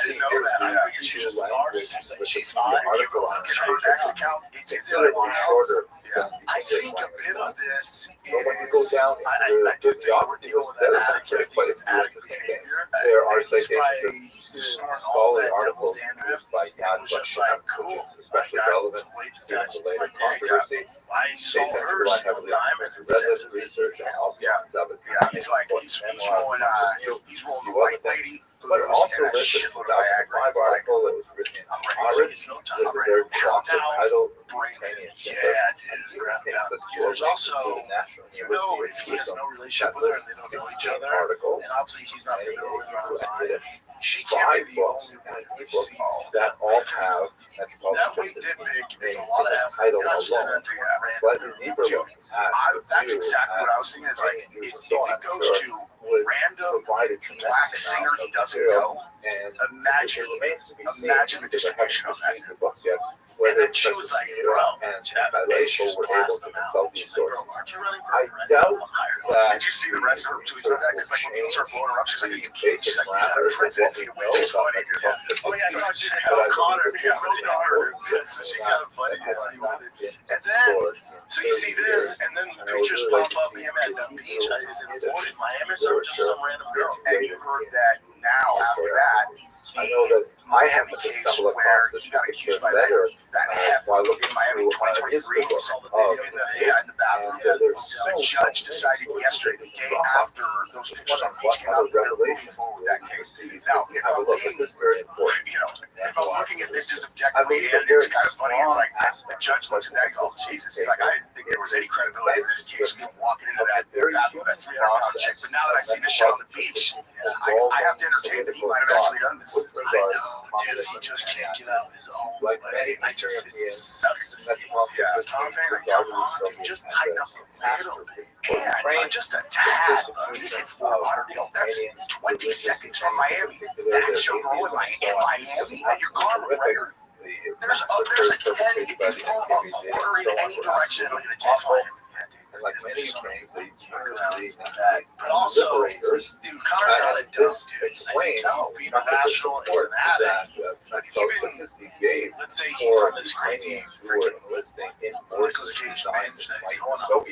[SPEAKER 10] didn't know that. I figured she's just an artist. She's fine. You go look at her next account. It's like shorter. I think a bit of this is, I do think we're dealing with that attitude, but it's adequate behavior.
[SPEAKER 2] There are
[SPEAKER 10] citations to scholarly articles
[SPEAKER 2] by Yad Vashem, which is especially relevant given the later controversy.
[SPEAKER 10] I saw her sometime and said to me, he's like, he's rolling the white lady.
[SPEAKER 2] But also listen to the 2005 article that was written in Orange. There's a very provocative title,
[SPEAKER 11] There's also, if he has no relationship with her and they don't know each other, and obviously he's not familiar with her online, she can't be the only one who sees
[SPEAKER 2] that all have
[SPEAKER 11] that way dick pic is a lot of effort. You're not just sitting there doing that,
[SPEAKER 2] slightly deeper look at
[SPEAKER 11] that's exactly what I was thinking. Is like, if it goes to random black singer he doesn't know, imagine the distribution of that. And then she was like, bro, she just blasted him out. She's like, bro, aren't you running for president? Did you see the rest of her tweets about that? Because like when people start blowing her up, she's like, are you kidding? She's like, yeah, presidency to win. She's funny. Oh yeah, no, she's like, Bill Connor. Yeah, Bill Connor. So she's kind of funny. And then, so you see this, and then pictures pop up him at the beach. Is it in Florida, Miami, or so just some random girl? And you heard that now after that, the Miami case where he got accused by that heifer in Miami 2023. We saw the video in the bathroom. The judge decided yesterday, the day after those pictures on the beach came out, that they're moving forward with that case. Now, if I'm being, if I'm looking at this just objectively, and it's kind of funny, it's like the judge looks at that and goes, oh, Jesus, he's like, I didn't think there was any credibility in this case. We're walking into that bathroom with that 300-pound chick. But now that I see this shit on the beach, I have to entertain that he might have actually done this. I know, dude, he just can't get out his own way. It sucks to see. As a Tom fan, like, come on, dude, just tighten up a little bit. And just a tad. He's in Fort Lauderdale. That's 20 seconds from Miami. That's your role in Miami at your car McGregor. There's a 10 if you throw a quarter in any direction, like a 10 Miami.
[SPEAKER 2] And like many things, they usually
[SPEAKER 11] but also, dude, Connor's not a dumb dude. I think being irrational is an addict. Even, let's say he's on this crazy freaking Nicolas Cage binge that he's going on.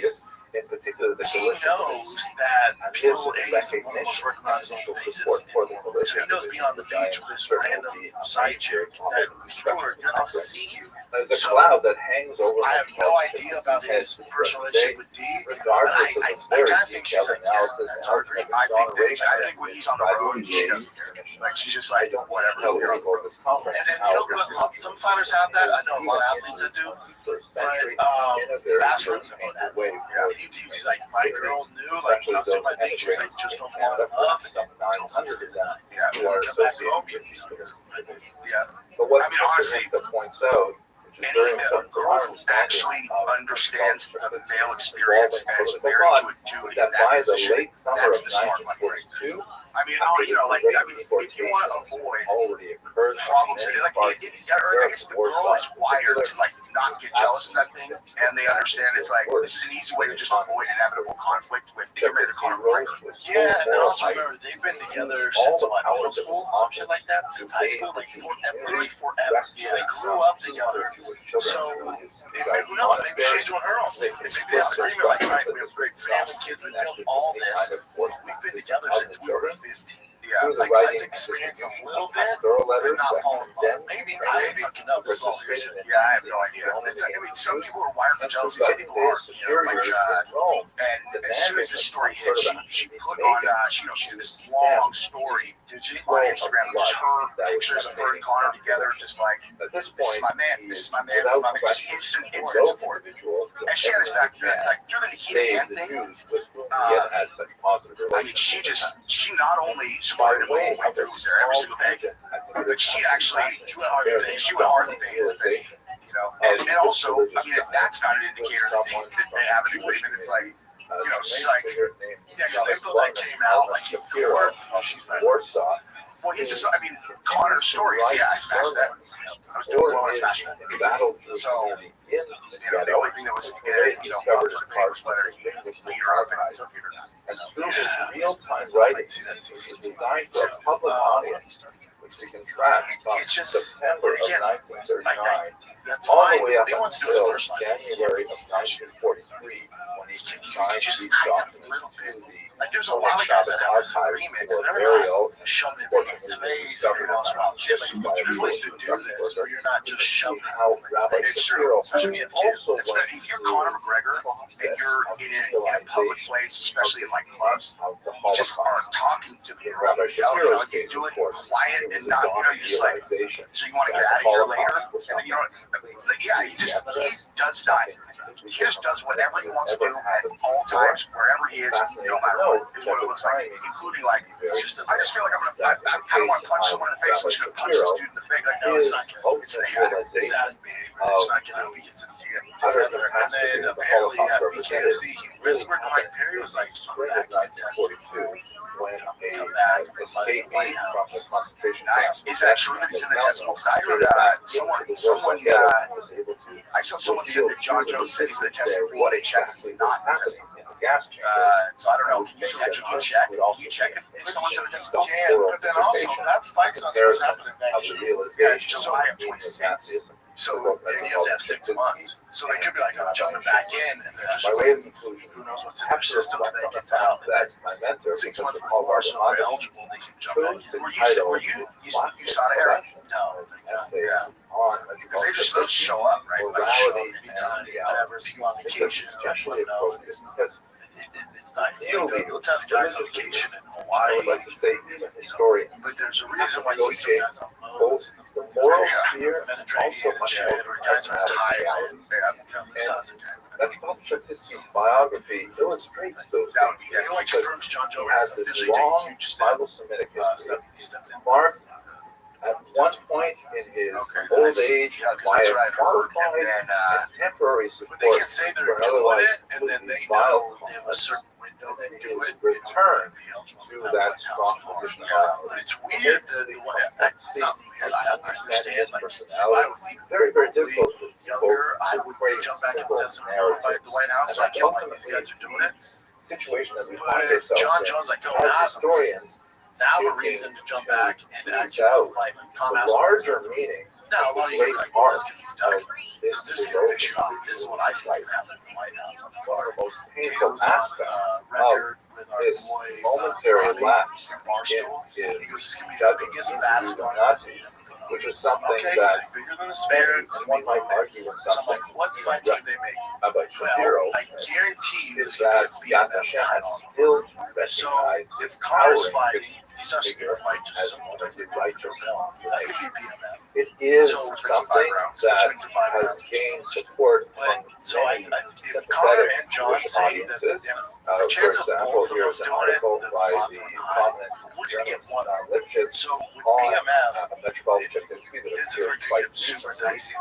[SPEAKER 2] In particular,
[SPEAKER 11] he knows that people is one of the most recognizable faces in the world. So he knows being on the beach with this random side chick that people are gonna see you.
[SPEAKER 2] There's a cloud that hangs over.
[SPEAKER 11] I have no idea about his personal relationship with Dee, but I kind of think she's like, yeah, that's her dream. I think when he's on the road, she doesn't care. Like she's just like, whatever. You're on the road. And then some fighters have that. I know a lot of athletes that do. But Bastard, he's like, my girl knew, like, when I was doing my thing, she was like, just don't fall in love. Yeah, come back home. Yeah.
[SPEAKER 2] But what
[SPEAKER 11] I mean, honestly,
[SPEAKER 2] the points out,
[SPEAKER 11] any girl who actually understands the male experience and is married to a dude in that position, that's the smart one. I mean, if you want to avoid problems, like, I guess the girl is wired to like not get jealous of that thing, and they understand it's like this is an easy way to just avoid inevitable conflict with committed conflict. Yeah, and then also remember they've been together since what, middle school, some shit like that, since high school, like literally forever. Yeah, they grew up together. So who knows? Maybe she's doing her own thing. Maybe they have an agreement like, all right, we have great family, kids, we built all this. We've been together since we were 15. Yeah, like let's experience a little bit and not fall in love. Maybe I don't fucking know this all. Yeah, I have no idea. I mean, some people are wired for jealousy, some people aren't. And as soon as this story hit, she put on, she did this long story on Instagram, just her pictures of her and Connor together, just like, this is my man, this is my man, this is my man, just instant support. And she had his back, like, through the heat hand thing. I mean, she not only supported him the whole way through, was there every single day, but she went hard to pay. She went hard to pay the thing, And also, I mean, if that's not an indicator that they have an agreement, it's like, she's like, yeah, because info that came out, like, before, she's been Warsaw. Well, he's just, I mean, Connor's story is, I smashed that. I was doing well, I smashed that. So, the only thing that was, up to debate was whether he beat her up and took it or not.
[SPEAKER 2] And real-time writing is designed for a public audience, which we can track from September of 1939 all the way up until January of 1943, when he signed these documents to the
[SPEAKER 10] Like there's a lot of guys that have this agreement, and they're not shoving it in his face every once in a while. Jim, there's ways to do this where you're not just shoving it out. It's true, especially if kids. If you're Conor McGregor and you're in a public place, especially in like clubs, you just aren't talking to the girl. You do it quiet and not, you're just like, so you want to get out of here later? And you know, he does not. He just does whatever he wants to do at all times, wherever he is, no matter what it looks like, including like, I just feel like I kind of want to punch someone in the face. I'm just going to punch this dude in the face. Like, no, it's not. It's out of me. It's not going to be get to the gym. And then apparently at BKFC, he whispered to Mike Perry, was like, come back, get tested. When come back, escape from the concentration camp. Is that true that he's in the test? Because I heard I saw someone said that John Jones said he's in the test. What a check. He's not happening. So I don't know. Can you check? Can you check if someone's in the test? Yeah, but then also that fight's not supposed to happen in next year. Yeah, July of 26. So and you have to have 6 months. So they could be like, I'm jumping back in, and they're just waiting. Who knows what's in their system when they get out? And then 6 months before, so they're eligible, they can jump in. Were you saw the era? No. Yeah. Because they just show up, right? Like show up anytime, whatever. If you go on vacation, just let them know. It's nice. You'll test guys on vacation in Hawaii. But there's a reason why you see some guys on boats. The moral sphere, Mediterranean, where guys are tired.
[SPEAKER 2] Metropolitan biography illustrates those things.
[SPEAKER 10] It only confirms John Joe
[SPEAKER 2] has this long Bible-Semitic history. Mark, at one point in his old age, by a qualified and temporary support
[SPEAKER 10] they can say they're doing it, and then they know they have a certain window
[SPEAKER 2] and he was returned to that strong position.
[SPEAKER 10] But it's weird that it's not weird. I understand. Like, if I was even
[SPEAKER 2] very, very difficult for
[SPEAKER 10] younger, I would jump back into this and fight the White House. So I can't believe these guys are doing it.
[SPEAKER 2] Situation that we find ourselves
[SPEAKER 10] John Jones, like,
[SPEAKER 2] as historians,
[SPEAKER 10] now a reason to jump back and actually fight
[SPEAKER 2] the larger meaning.
[SPEAKER 10] Now, a lot of you are like, well, that's because he's done. So this is your picture off. This is what I think is happening in the White House on the bar.
[SPEAKER 2] The most painful aspect
[SPEAKER 10] record with our
[SPEAKER 2] this
[SPEAKER 10] boy,
[SPEAKER 2] momentary lapse
[SPEAKER 10] in
[SPEAKER 2] his
[SPEAKER 10] biggest battles going on,
[SPEAKER 2] which is something
[SPEAKER 10] okay,
[SPEAKER 2] that
[SPEAKER 10] bigger than the sphere.
[SPEAKER 2] one might argue in some
[SPEAKER 10] So, like,
[SPEAKER 2] sense.
[SPEAKER 10] what fights do they make?
[SPEAKER 2] Rabbi Shapiro
[SPEAKER 10] I guarantee you
[SPEAKER 2] is that Yad Vashem has still to
[SPEAKER 10] So,
[SPEAKER 2] recognize
[SPEAKER 10] if Connor's fighting, he's not going to fight just someone
[SPEAKER 2] as the righteous one.
[SPEAKER 10] That's going to be BMF.
[SPEAKER 2] It is
[SPEAKER 10] So,
[SPEAKER 2] something that has gained support from
[SPEAKER 10] So if
[SPEAKER 2] sympathetic
[SPEAKER 10] Connor and John
[SPEAKER 2] Jewish
[SPEAKER 10] say that
[SPEAKER 2] audiences.
[SPEAKER 10] the
[SPEAKER 2] For
[SPEAKER 10] chance of
[SPEAKER 2] example,
[SPEAKER 10] both of
[SPEAKER 2] here's
[SPEAKER 10] them
[SPEAKER 2] an
[SPEAKER 10] doing it,
[SPEAKER 2] article
[SPEAKER 10] the
[SPEAKER 2] by
[SPEAKER 10] odds
[SPEAKER 2] the
[SPEAKER 10] are high.
[SPEAKER 2] prominent
[SPEAKER 10] We're going to get one.
[SPEAKER 2] Lipschitz
[SPEAKER 10] So with
[SPEAKER 2] on
[SPEAKER 10] BMF,
[SPEAKER 2] Metropolitan
[SPEAKER 10] this
[SPEAKER 2] Chickensky that
[SPEAKER 10] is
[SPEAKER 2] appeared
[SPEAKER 10] where it
[SPEAKER 2] quite
[SPEAKER 10] gets super
[SPEAKER 2] recently.
[SPEAKER 10] dicey.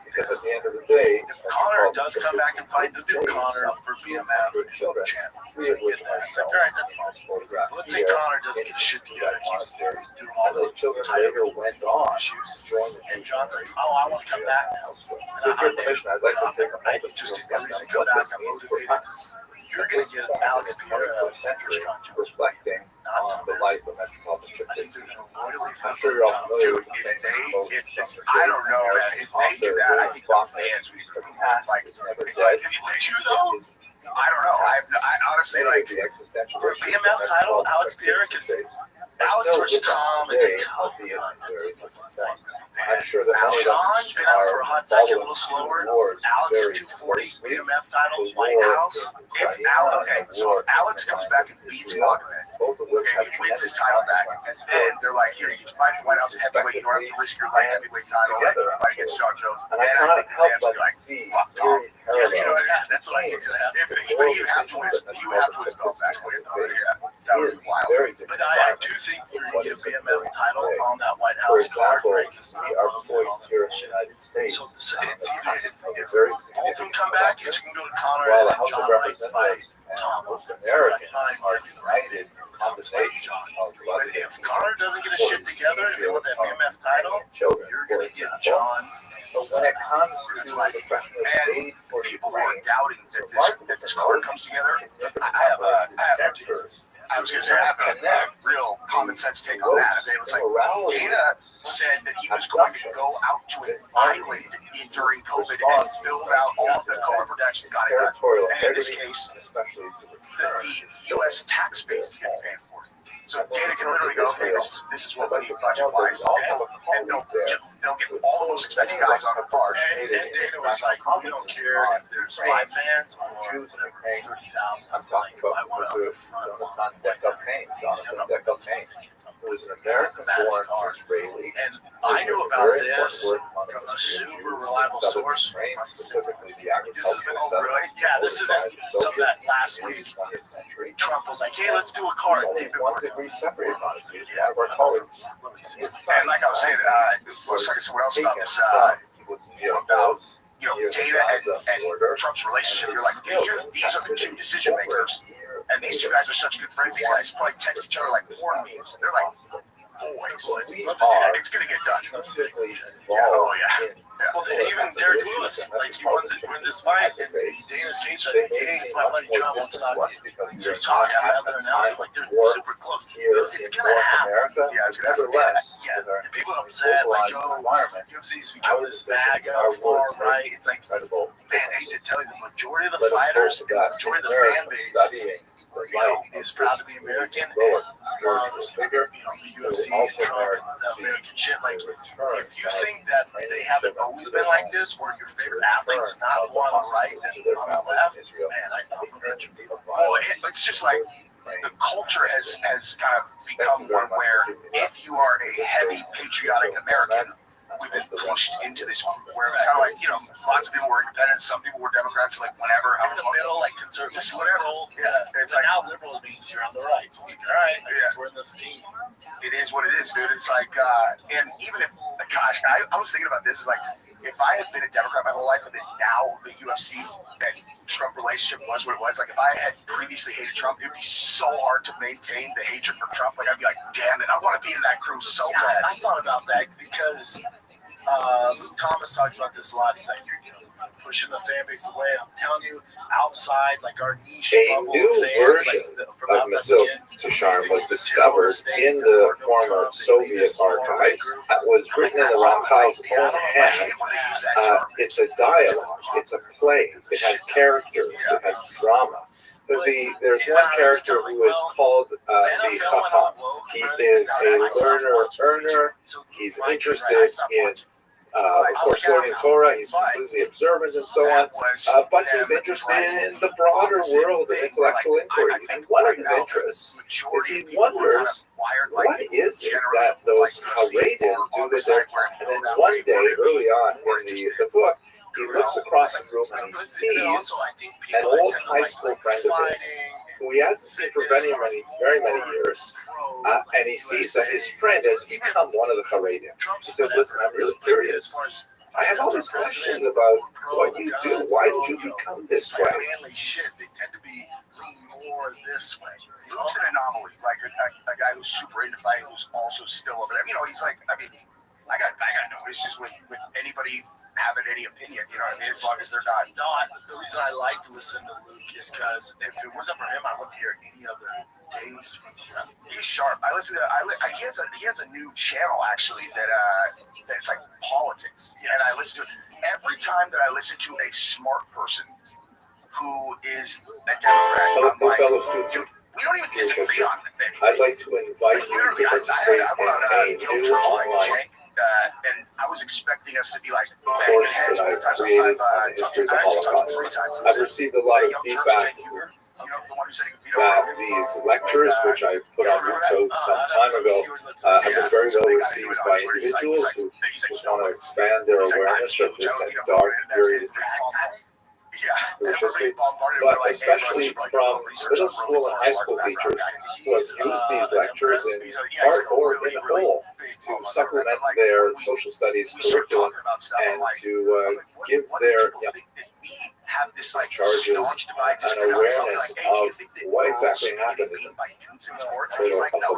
[SPEAKER 2] Because at the end of the day,
[SPEAKER 10] If Connor does come back and fight the new Connor for BMF,
[SPEAKER 2] good children,
[SPEAKER 10] champ,
[SPEAKER 2] three of which are
[SPEAKER 10] it's like, all right, that's fine.
[SPEAKER 2] photographed
[SPEAKER 10] Let's say
[SPEAKER 2] here
[SPEAKER 10] Connor doesn't
[SPEAKER 2] in
[SPEAKER 10] get shit together, keeps
[SPEAKER 2] monasteries.
[SPEAKER 10] doing all
[SPEAKER 2] And those
[SPEAKER 10] those
[SPEAKER 2] children
[SPEAKER 10] title
[SPEAKER 2] later went on
[SPEAKER 10] issues.
[SPEAKER 2] to join the
[SPEAKER 10] And
[SPEAKER 2] Jewish
[SPEAKER 10] John's like, oh, I want to come back now.
[SPEAKER 2] So with your permission, I'd like to take a moment to
[SPEAKER 10] Just
[SPEAKER 2] reflect
[SPEAKER 10] every
[SPEAKER 2] on
[SPEAKER 10] come
[SPEAKER 2] what
[SPEAKER 10] back,
[SPEAKER 2] this
[SPEAKER 10] I'm
[SPEAKER 2] means for
[SPEAKER 10] motivated.
[SPEAKER 2] us.
[SPEAKER 10] You're going to get Alex Pierre,
[SPEAKER 2] Century reflecting on the life of Metropolitan
[SPEAKER 10] I think
[SPEAKER 2] Chickensky.
[SPEAKER 10] they're going to avoidably
[SPEAKER 2] I'm sure you're all familiar with the
[SPEAKER 10] If
[SPEAKER 2] things
[SPEAKER 10] I don't know, man. If they do that, I think the fans would be like, if they do though, I don't know. I honestly like
[SPEAKER 2] the existential
[SPEAKER 10] for BMF title, Alex Pierre, because Alex versus Tom is a
[SPEAKER 2] I'm sure that many of
[SPEAKER 10] Sean
[SPEAKER 2] us
[SPEAKER 10] been out for a hot second, a little
[SPEAKER 2] following
[SPEAKER 10] slower.
[SPEAKER 2] wars
[SPEAKER 10] Alex
[SPEAKER 2] very
[SPEAKER 10] at 240,
[SPEAKER 2] closely.
[SPEAKER 10] BMF title, White House. If Alex comes back and beats Mohammed,
[SPEAKER 2] both of which
[SPEAKER 10] okay, he wins his title back, and then they're like, here, you can fight the White House heavyweight, you don't have to risk your light heavyweight title, and you fight against John Jones.
[SPEAKER 2] And I
[SPEAKER 10] Then
[SPEAKER 2] cannot
[SPEAKER 10] think the
[SPEAKER 2] help
[SPEAKER 10] fans will
[SPEAKER 2] but
[SPEAKER 10] be like,
[SPEAKER 2] see
[SPEAKER 10] fuck Tom.
[SPEAKER 2] very
[SPEAKER 10] You know,
[SPEAKER 2] parallel
[SPEAKER 10] that's what I think to happen. But you have to win. You have to win belt back. That would be wild.
[SPEAKER 2] very different.
[SPEAKER 10] But I do think you're going to get a BMF title on that White
[SPEAKER 2] For
[SPEAKER 10] House card.
[SPEAKER 2] example,
[SPEAKER 10] Right?
[SPEAKER 2] we are poised here in the United States.
[SPEAKER 10] So it's either if
[SPEAKER 2] very
[SPEAKER 10] both of them come back, it's going to go to Connor
[SPEAKER 2] while
[SPEAKER 10] and
[SPEAKER 2] the House
[SPEAKER 10] John
[SPEAKER 2] of
[SPEAKER 10] might fight
[SPEAKER 2] Representatives and
[SPEAKER 10] Tom.
[SPEAKER 2] most Americans are united in condemnation of
[SPEAKER 10] But
[SPEAKER 2] Russia.
[SPEAKER 10] if Connor doesn't get his shit together and they want that BMF title,
[SPEAKER 2] Children,
[SPEAKER 10] you're going to get John.
[SPEAKER 2] but when it comes to the question of aid for
[SPEAKER 10] People who are doubting that this card comes together, I was going to say, I have a real common sense take on that. It's like Dana said that he was going to go out to an island during COVID and build out all of the COVID protection. Got it done. And in this case, the U.S. tax base is getting paid for. So Dana can literally go, okay, this is what we need budget-wise, and they'll get all the most expensive guys on the card.
[SPEAKER 11] And Dana was like, we don't care if there's 5 fans or whatever, 30,000.
[SPEAKER 2] I'm talking about the deck-up paint. Who's an American-born Israeli.
[SPEAKER 11] And I knew about this from a super reliable source.
[SPEAKER 2] Specifically the
[SPEAKER 11] This has been really, this isn't something that last week Trump was like, hey, let's do a card. They've been working on it.
[SPEAKER 10] And like I was saying, one second, someone else about this, Dana and Trump's relationship. You're like, these are the 2 decision makers, and these 2 guys are such good friends. These guys probably text each other like porn memes. They're like, boys, it's gonna get done. Oh yeah.
[SPEAKER 11] Well, even Derek Lewis, like he wins this fight, and Dana's cage said, hey, it's my buddy Trump. So he's talking about the announcement, like they're super close. It's gonna happen. Yeah, it's gonna happen. Yeah, and people are upset, like, oh, UFC's become this MAGA far right. It's like, man, I hate to tell you, the majority of the fighters, the majority of the fan base, is proud to be American and loves, the UFC and Trump and the American shit. Like, if you think that they haven't always been like this, or your favorite athlete's not more on the right than on the left, man, I don't know.
[SPEAKER 10] It's just like the culture has kind of become one where if you are a heavy patriotic American, we've been pushed into this where it's kind of like, lots of people were independents, some people were Democrats, like whatever.
[SPEAKER 11] I'm in the middle, like conservatives, whatever. Yeah, it's like now liberals means you're on the right. So it's like, all right, I guess we're in this team.
[SPEAKER 10] It is what it is, dude. It's like, and even if, gosh, I was thinking about this, is like, if I had been a Democrat my whole life, and then now the UFC and Trump relationship was what it was, like if I had previously hated Trump, it would be so hard to maintain the hatred for Trump. Like I'd be like, damn it, I want to be in that crew so bad.
[SPEAKER 11] I thought about that because Thomas talked about this a lot. He's like, you're pushing the fan base away. I'm telling you, outside, like our niche bubble
[SPEAKER 2] new
[SPEAKER 11] of fans,
[SPEAKER 2] version
[SPEAKER 11] from
[SPEAKER 2] of Masil Tisharm was discovered in the former Soviet archives. That was written in the Ramchal's own hand. It's a dialogue. It's a play. It has characters. It has drama. There's one character who is called the Chacham. He is a earner. He's interested in, of course, learning Torah. He's completely observant and so on. But he's interested in the broader world of intellectual inquiry. And one of his interests is he wonders, what is it that those Haredim do with their time? And then one day, early on in the book, he looks across the room and he sees an old high school friend of his who he hasn't seen for very many years, and he sees that his friend has become one of the Haredim. He says, listen, I'm really curious. I have all these questions about what you do. Why did you become this way?
[SPEAKER 11] Manly shit, they tend to be more this way.
[SPEAKER 10] It's an anomaly, like a guy who's super into fighting, who's also still over there. He's like, I got no issues with anybody having any opinion, as long as they're not.
[SPEAKER 11] No, the reason I like to listen to Luke is because if it wasn't for him, I wouldn't hear any other days from him.
[SPEAKER 10] He's sharp. I listen to. He has a new channel actually that's like politics, and I listen to it every time that I listen to a smart person who is a Democrat.
[SPEAKER 2] Hello, fellow students.
[SPEAKER 10] We don't even disagree on anything.
[SPEAKER 2] I'd like to invite you to participate in a new online
[SPEAKER 10] and I was expecting us to be like
[SPEAKER 2] course that I've created on the history of the Holocaust. I've received a lot of feedback that these lectures, which I put on YouTube some time ago, have been very well received by individuals who just want to expand their awareness of this dark period of Jewish history, but especially from middle school and high school teachers who have used these lectures in part or in whole to supplement their social studies curriculum and to give their charges an awareness of what exactly happened in the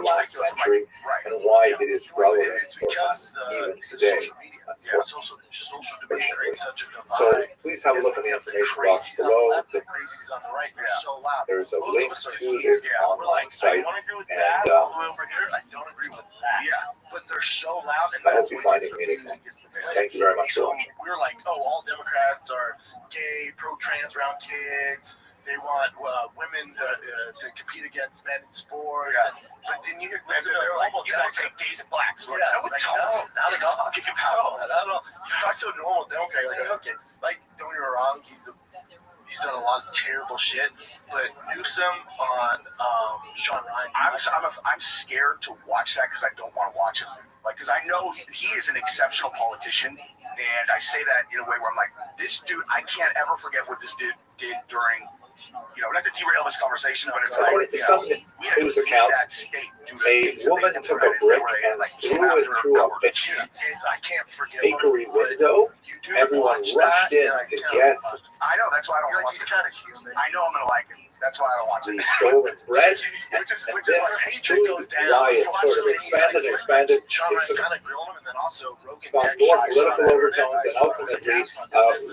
[SPEAKER 2] last century and why it is relevant for us even today. So please have a look in the information box below. There's a link to this online site, and
[SPEAKER 11] I don't agree with that.
[SPEAKER 10] Yeah, but they're so loud.
[SPEAKER 2] I hope you find it meaningful. Thank you very much for watching.
[SPEAKER 11] We're like, oh, all Democrats are gay, pro-trans around kids,
[SPEAKER 10] they want women to compete against men in sports. But then you listen to normal Democrats.
[SPEAKER 3] Gays and blacks.
[SPEAKER 10] Yeah, no, not at all. Talking about. I don't know. You talk to a normal Democrat, okay, don't get me wrong, he's done a lot of terrible shit. But Newsom on Sean Ryan, I'm scared to watch that because I don't want to watch it. Because I know he is an exceptional politician, and I say that in a way where I'm like, this dude, I can't ever forget what this dude did during. Not to derail this conversation, but it's
[SPEAKER 2] According to some news accounts, a woman took a brick and threw it through a bakery window. Everyone rushed in to get
[SPEAKER 10] I know, that's why I don't watch it. He's kind of human. I know I'm going to like him. That's why I don't watch it.
[SPEAKER 2] the stolen bread.
[SPEAKER 10] Which is
[SPEAKER 2] This
[SPEAKER 10] where hatred goes down.
[SPEAKER 2] riot sort of expanded.
[SPEAKER 10] Sean Ryan's
[SPEAKER 2] Into
[SPEAKER 10] kind of grilling him, and then also Rogan
[SPEAKER 2] got more political overtones, and ultimately,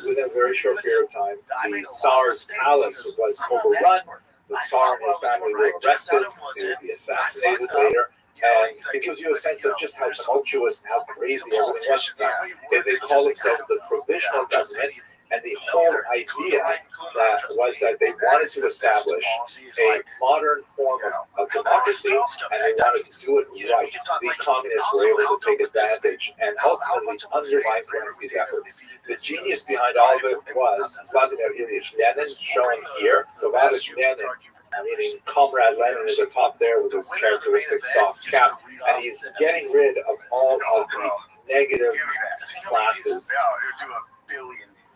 [SPEAKER 2] within a very short period of time, the Tsar's palace was overrun. The Tsar and his family were arrested. They would be assassinated later. And it gives you a sense of just how tumultuous and how crazy everything was at the time. They call themselves the provisional government, and the whole idea that was that they wanted to establish a modern form of democracy, and they wanted to do it right. The communists were able to take advantage and ultimately undermine Zelensky's efforts. The genius behind all of it was Vladimir Ilyich Lenin, shown here. So Vladimir Lenin, meaning Comrade Lenin, is atop there with his characteristic soft cap, and he's getting rid of all of the negative classes.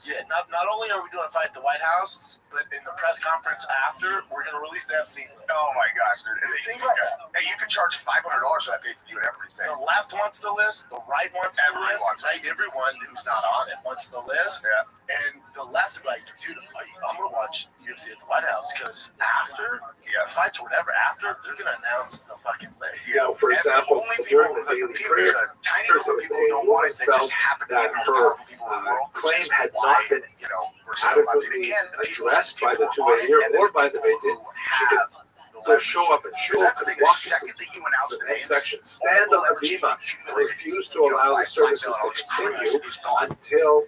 [SPEAKER 10] Yeah, not only are we doing a fight at the White House, but in the press conference after, we're going to release the Epstein.
[SPEAKER 3] Oh my gosh, dude.
[SPEAKER 10] Think about that.
[SPEAKER 3] Hey, you can charge $500 for that pay-per-view and everything.
[SPEAKER 10] The left wants the list, the right wants the list, right? Everyone who's not on it wants the list.
[SPEAKER 3] Yeah.
[SPEAKER 10] And the left, dude, I'm going to watch UFC at the White House because after, fights or whatever, after, they're going to announce the fucking list.
[SPEAKER 2] For example, during the Daily Prayer, there's a woman felt that her claim had not been adequately addressed by the Tuvalir or by the Beit Din. She could show up and show up and walk into the next section, stand on the bima, and refuse to allow the services to continue until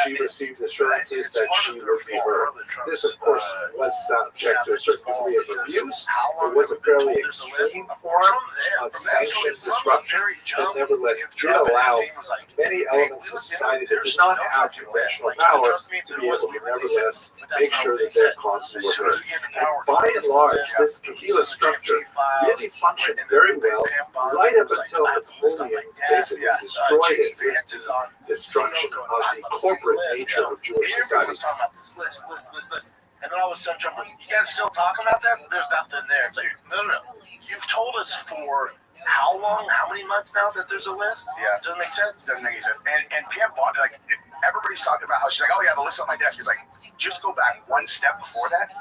[SPEAKER 2] she received assurances that she would be heard. This, of course, was subject to a certain degree of abuse. It was a fairly extreme form of sanctioned disruption, but nevertheless did allow many elements of society that did not have conventional power to be able to nevertheless make sure that their causes were heard. And by and large, this Kahila structure really functioned very well right up until Napoleon basically destroyed it with the destruction of the corporate nature of Jewish society.
[SPEAKER 10] And then all of a sudden, Trump goes, you guys still talking about that? There's nothing there. It's like, no. You've told us for how long, how many months now that there's a list?
[SPEAKER 3] Yeah.
[SPEAKER 10] Doesn't make sense.
[SPEAKER 3] Doesn't make any sense. And Pam Bondi, everybody's talking about how she's like, oh yeah, the list on my desk is like, just go back one step before that.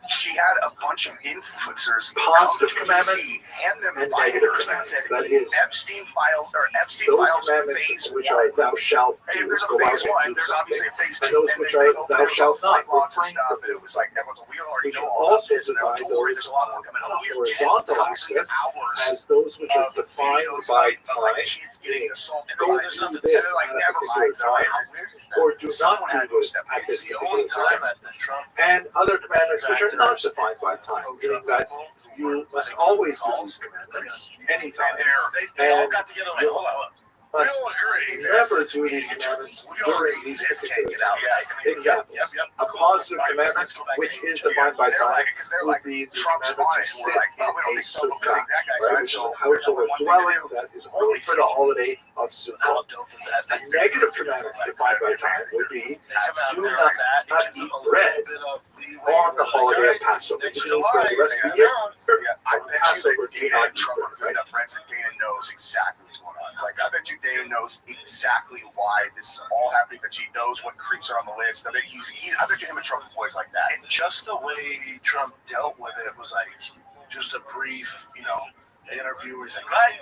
[SPEAKER 3] She had a bunch of influencers,
[SPEAKER 2] positive commandments,
[SPEAKER 3] hand them
[SPEAKER 2] and negative commandments. That is,
[SPEAKER 3] Epstein files
[SPEAKER 2] those commandments which are thou shalt do, go out and do something, and those which are thou shalt not, refrain from doing.
[SPEAKER 3] It was like,
[SPEAKER 2] we can also divide those horizontal axis as those which are defined by time, meaning go do this at a particular time, or do not do this at this particular time, and other commandments which are not defined by time, meaning that you must always do these commandments anytime, and you must never do these commandments during these particular times. Examples: a positive commandment, which is defined by time, would be the commandment to sit in a sukkah, right, which is an outdoor dwelling that is only for the holiday of Sukkot. A negative commandment defined by time would be do not eat bread on the holiday of Passover. You can eat bread the rest of the year.
[SPEAKER 3] I bet
[SPEAKER 2] Passover,
[SPEAKER 3] you Dana and Trump are good enough friends that Dana knows exactly what's going on. I bet you Dana knows exactly why this is all happening, that she knows what creeps are on the list. I bet you him and Trump are boys like that.
[SPEAKER 10] And just the way Trump dealt with it was like just a brief, interview where he's like, right,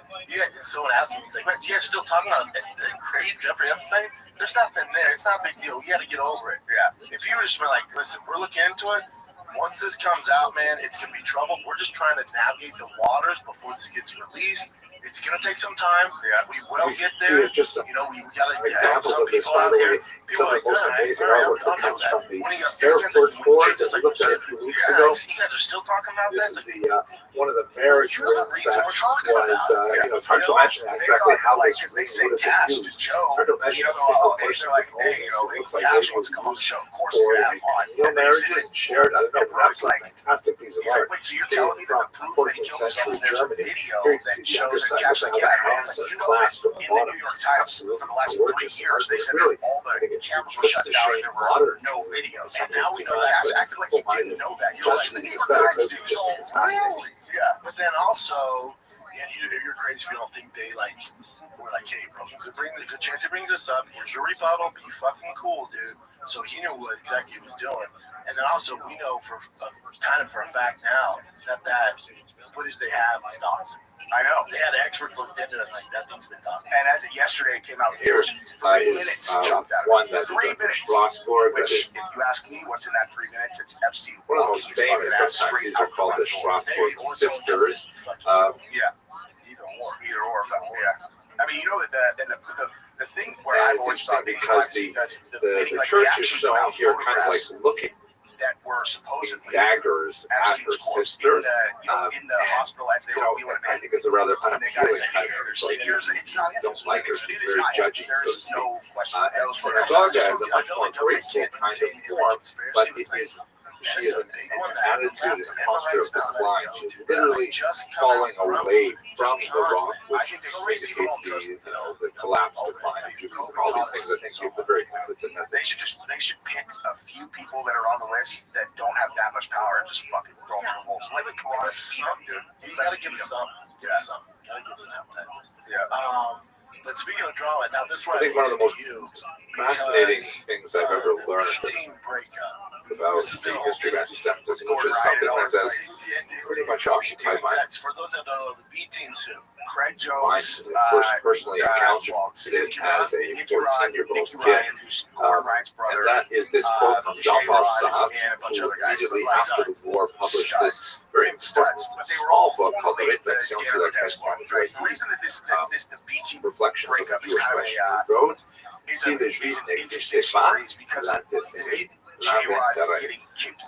[SPEAKER 10] someone asked him, he's like, you guys still talking about the creep, Jeffrey Epstein? There's nothing there. It's not a big deal. You got to get over it.
[SPEAKER 3] Yeah.
[SPEAKER 10] If you were just like, listen, we're looking into it. Once this comes out, man, it's going to be trouble. We're just trying to navigate the waters before this gets released. It's going to take some time.
[SPEAKER 3] Yeah.
[SPEAKER 10] We will get there.
[SPEAKER 2] Just some
[SPEAKER 10] we got to
[SPEAKER 2] examples
[SPEAKER 10] some
[SPEAKER 2] of this,
[SPEAKER 10] people
[SPEAKER 2] by
[SPEAKER 10] out
[SPEAKER 2] the
[SPEAKER 10] here.
[SPEAKER 2] way.
[SPEAKER 1] some of the most amazing artwork that comes from the Hereford Ford that we looked at a few weeks ago.
[SPEAKER 11] You guys are still talking about
[SPEAKER 1] This
[SPEAKER 11] that?
[SPEAKER 1] is the one of the marriage rings that was, it's hard to imagine exactly how this ring would have been used. It's hard to imagine a single person like, hey, it looks like maybe it was used for marriages and shared. I don't know, but that's a fantastic piece of art.
[SPEAKER 11] Wait, so you're telling me
[SPEAKER 1] From
[SPEAKER 11] that the
[SPEAKER 1] 14th century Germany. Here you can see the underside of how the hands are clasped on the bottom. Absolutely gorgeous.
[SPEAKER 11] They said
[SPEAKER 1] Really,
[SPEAKER 11] all
[SPEAKER 1] I think
[SPEAKER 11] the
[SPEAKER 1] it
[SPEAKER 11] cameras were
[SPEAKER 1] puts
[SPEAKER 11] shut
[SPEAKER 1] to
[SPEAKER 11] down
[SPEAKER 1] shame
[SPEAKER 11] and there were
[SPEAKER 1] modern
[SPEAKER 11] no videos. And
[SPEAKER 1] some
[SPEAKER 11] now
[SPEAKER 1] of
[SPEAKER 11] we
[SPEAKER 1] these
[SPEAKER 11] know
[SPEAKER 1] designs,
[SPEAKER 11] that. Acted like you didn't know that. You're like, the New York Times do.
[SPEAKER 1] just think it's fascinating.
[SPEAKER 11] Yeah, but then also, yeah, you're crazy if you don't think they were like, hey, bro, the chance it brings us up. Here's your rebuttal. Be fucking cool, dude. So he knew what exactly he was doing. And then also, we know for a fact now that footage they have is not. I know. They had experts looked into it, like that thing's been done. And as of yesterday, it came out.
[SPEAKER 1] Here's
[SPEAKER 11] 3 minutes chopped out.
[SPEAKER 1] one that is
[SPEAKER 11] 3
[SPEAKER 1] from
[SPEAKER 11] minutes.
[SPEAKER 1] Strasbourg. That
[SPEAKER 11] Which,
[SPEAKER 1] is
[SPEAKER 11] if you ask me, what's in that 3 minutes? It's Epstein.
[SPEAKER 1] one of the most famous. Sometimes these are called the Strasbourg sisters.
[SPEAKER 11] Yeah. Either or. Yeah. I mean, you know that the thing where I've always thought
[SPEAKER 1] because the church is shown here kind of like looking
[SPEAKER 11] that were supposedly
[SPEAKER 1] daggers at her sister.
[SPEAKER 11] in the hospital as they were wheeling
[SPEAKER 1] I think it's a rather unappealing kind of like,
[SPEAKER 11] it's not
[SPEAKER 1] don't like her. She's very judgy, so to speak.
[SPEAKER 11] no question.
[SPEAKER 1] And Synagoga has a much more graceful kind of form, but it is. She is an attitude and posture of decline. She's literally falling away from the rock, which indicates the collapse, decline of Judaism. All these things, I think, give a very consistent message.
[SPEAKER 11] They should pick a few people that are on the list that don't have that much power and just fucking throw them to the wolves. Like the Quran, dude. You gotta give us some. Gotta give us that. Yeah. But speaking of drama, now this one
[SPEAKER 1] I think one of the most fascinating things I've ever learned about the history of anti-Semitism, which is something that has pretty much occupied my mind.
[SPEAKER 11] For those that don't know, the B team too. Craig
[SPEAKER 1] I
[SPEAKER 11] Jones,
[SPEAKER 1] first personally encountered it as a 14-year-old kid. And that is this quote from Jean-Paul Sartre, who immediately after the war published this very important small book called The Réflexion sur la question juive, Reflections of the Jewish question. He wrote, Si le juif n'existait pas, l'antisémite l'inventerait.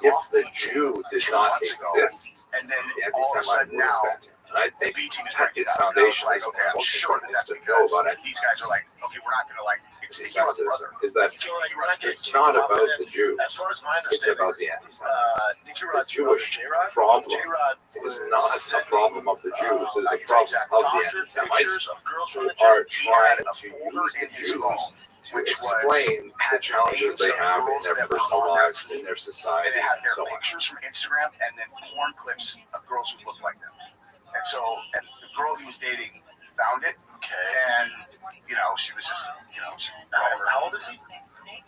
[SPEAKER 1] If the Jew did not exist, the anti-Semite would invent it. And I think at its foundation is one of the most important things to know about
[SPEAKER 11] these guys are like, okay, we're not gonna
[SPEAKER 1] anti-Semitism is that it's not about the Jew,
[SPEAKER 11] as far as my
[SPEAKER 1] it's
[SPEAKER 11] understanding,
[SPEAKER 1] about the anti-Semites. The Jewish problem is not a problem of the Jews, it is a problem of the anti-Semites who are trying to use the Jews to explain the challenges they have in their personal lives, in their society,
[SPEAKER 11] and they had
[SPEAKER 1] and
[SPEAKER 11] their
[SPEAKER 1] so on.
[SPEAKER 11] pictures from Instagram and then porn clips of girls who look like them. And so, and the girl he was dating found it, and she was just, how old is he?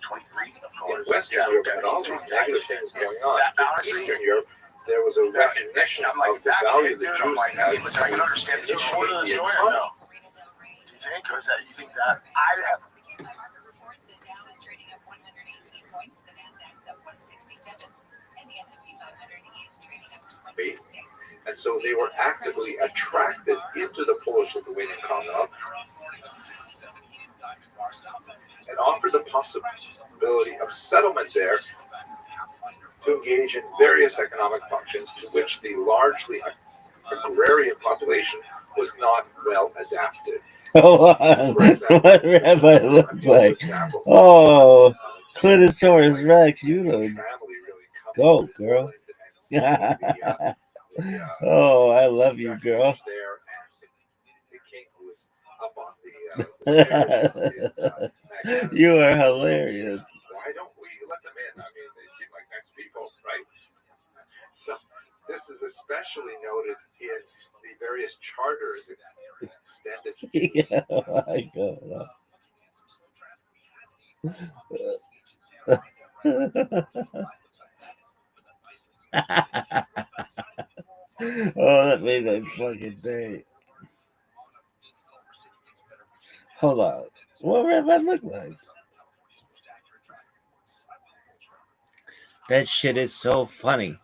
[SPEAKER 11] 23.
[SPEAKER 1] In Western Europe, and all these negative things going on. In Eastern Europe, there was a recognition of the value the Jews had in
[SPEAKER 11] I can understand the
[SPEAKER 1] initiating
[SPEAKER 11] story.
[SPEAKER 1] the economy.
[SPEAKER 11] Do you think, or is that you think that I have?
[SPEAKER 6] Report the Dow is trading up 118 points, the Nasdaq's up 167, and the S&P 500 is trading up 26.
[SPEAKER 1] And so they were actively attracted into the Polish-Lithuanian Commonwealth and offered the possibility of settlement there to engage in various economic functions to which the largely agrarian population was not well adapted.
[SPEAKER 4] Hold on. What Rabbi look like? Oh, Clitosaurus Rex, you look. Go, girl. Oh, I love you, girl. You are hilarious.
[SPEAKER 1] Why don't we let them in? I mean, they seem like nice people, right? So this is especially noted in the various charters extended to
[SPEAKER 4] I go. Oh, that made my fucking day. Hold on. What Rabbi look like? That shit is so funny.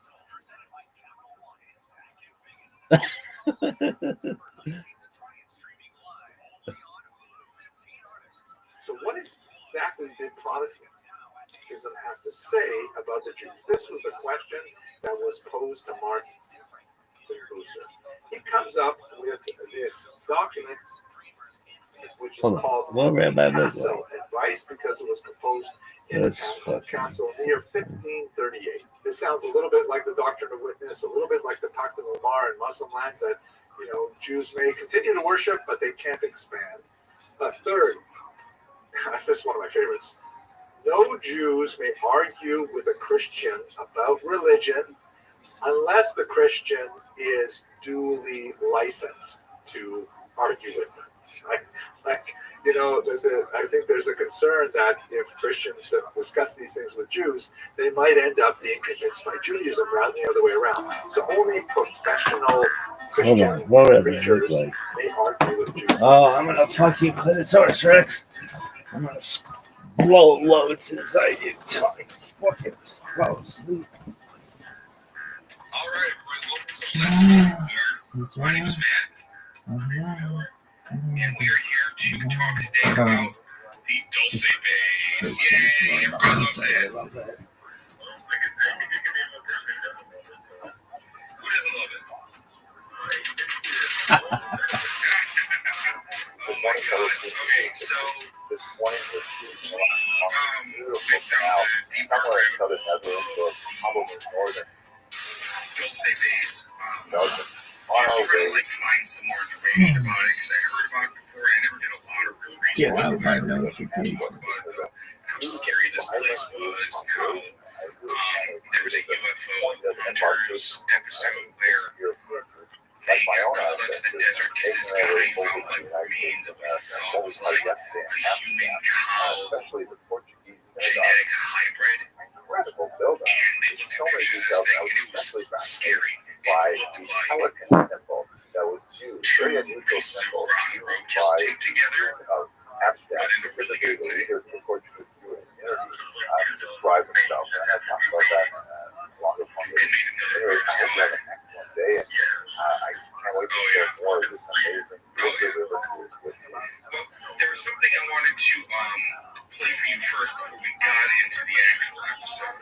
[SPEAKER 1] So what is exactly did Protestantism have to say about the Jews? This was the question that was posed to Martin Luther. He comes up with this document, which is called Castle Advice, because it was composed in the town of Castle near 1538. This sounds a little bit like the Doctrine of Witness, a little bit like the Pact of Umar in Muslim lands that Jews may continue to worship, but they can't expand. Third, this is one of my favorites. No Jews may argue with a Christian about religion unless the Christian is duly licensed to argue with them. I think there's a concern that if Christians discuss these things with Jews, they might end up being convinced by Judaism rather than the other way around. So only professional Christian preachers may argue with Jews.
[SPEAKER 4] Oh, I'm gonna fucking Clitosaurus Rex. I'm gonna blow loads inside you. Fucking fall asleep.
[SPEAKER 8] All right, welcome to Let's Go. My name is Matt, and we are here to talk today about the Dulce Bass. Yay, everyone loves it. Who doesn't love it? Oh my God. Okay, so we picked out the deeper Dulce Bass. Just trying to find some more information about it because I heard about it before and I never did a lot of real research. Talk about how scary this place was, how there was a UFO hunters episode where they got called out to the desert because this guy found remains of what he thought was like a human cow genetic hybrid. And they looked at pictures of this thing and it was scary. It looked like two pieces of rotten roadkill taped together, but in a really good way.
[SPEAKER 1] Describe himself, and I talked about that longer form. Excellent day, and I can't wait to share more of this amazing with you.
[SPEAKER 8] Well, there was something I wanted to play for you first before we got into the actual episode.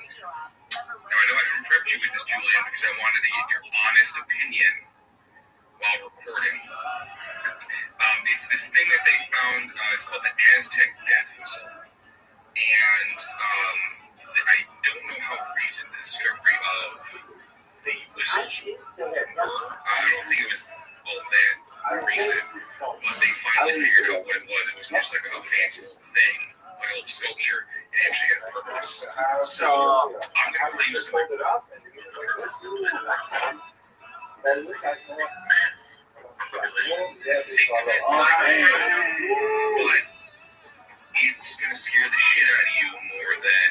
[SPEAKER 8] Now, I know I haven't prepped you with this, Julian, because I wanted to get your honest opinion while recording. It's this thing that they found, it's called the Aztec Death Whistle. And I don't know how recent the discovery of the whistles were. I don't think it was all that recent, but they finally figured out what it was. It was just like a fancy little thing, like a little sculpture. It actually had a purpose. So I'm going to play you some of it. Think of it but it's going to scare the shit out of you more than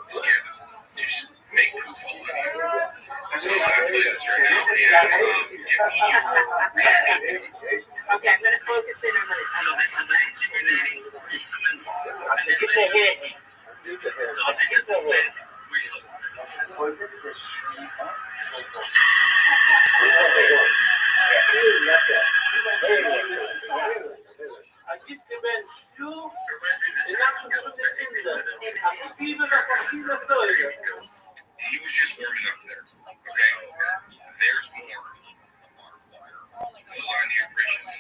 [SPEAKER 8] scare them. Just make poo fall out of you. So I'm going to play this right now and give me your reaction to it.
[SPEAKER 14] Okay, I'm going to focus in on the
[SPEAKER 8] So this is a humanity instruments.
[SPEAKER 5] Aquí se ven tú,
[SPEAKER 8] he was just warming up there, okay? There's more. Hold on to your britches.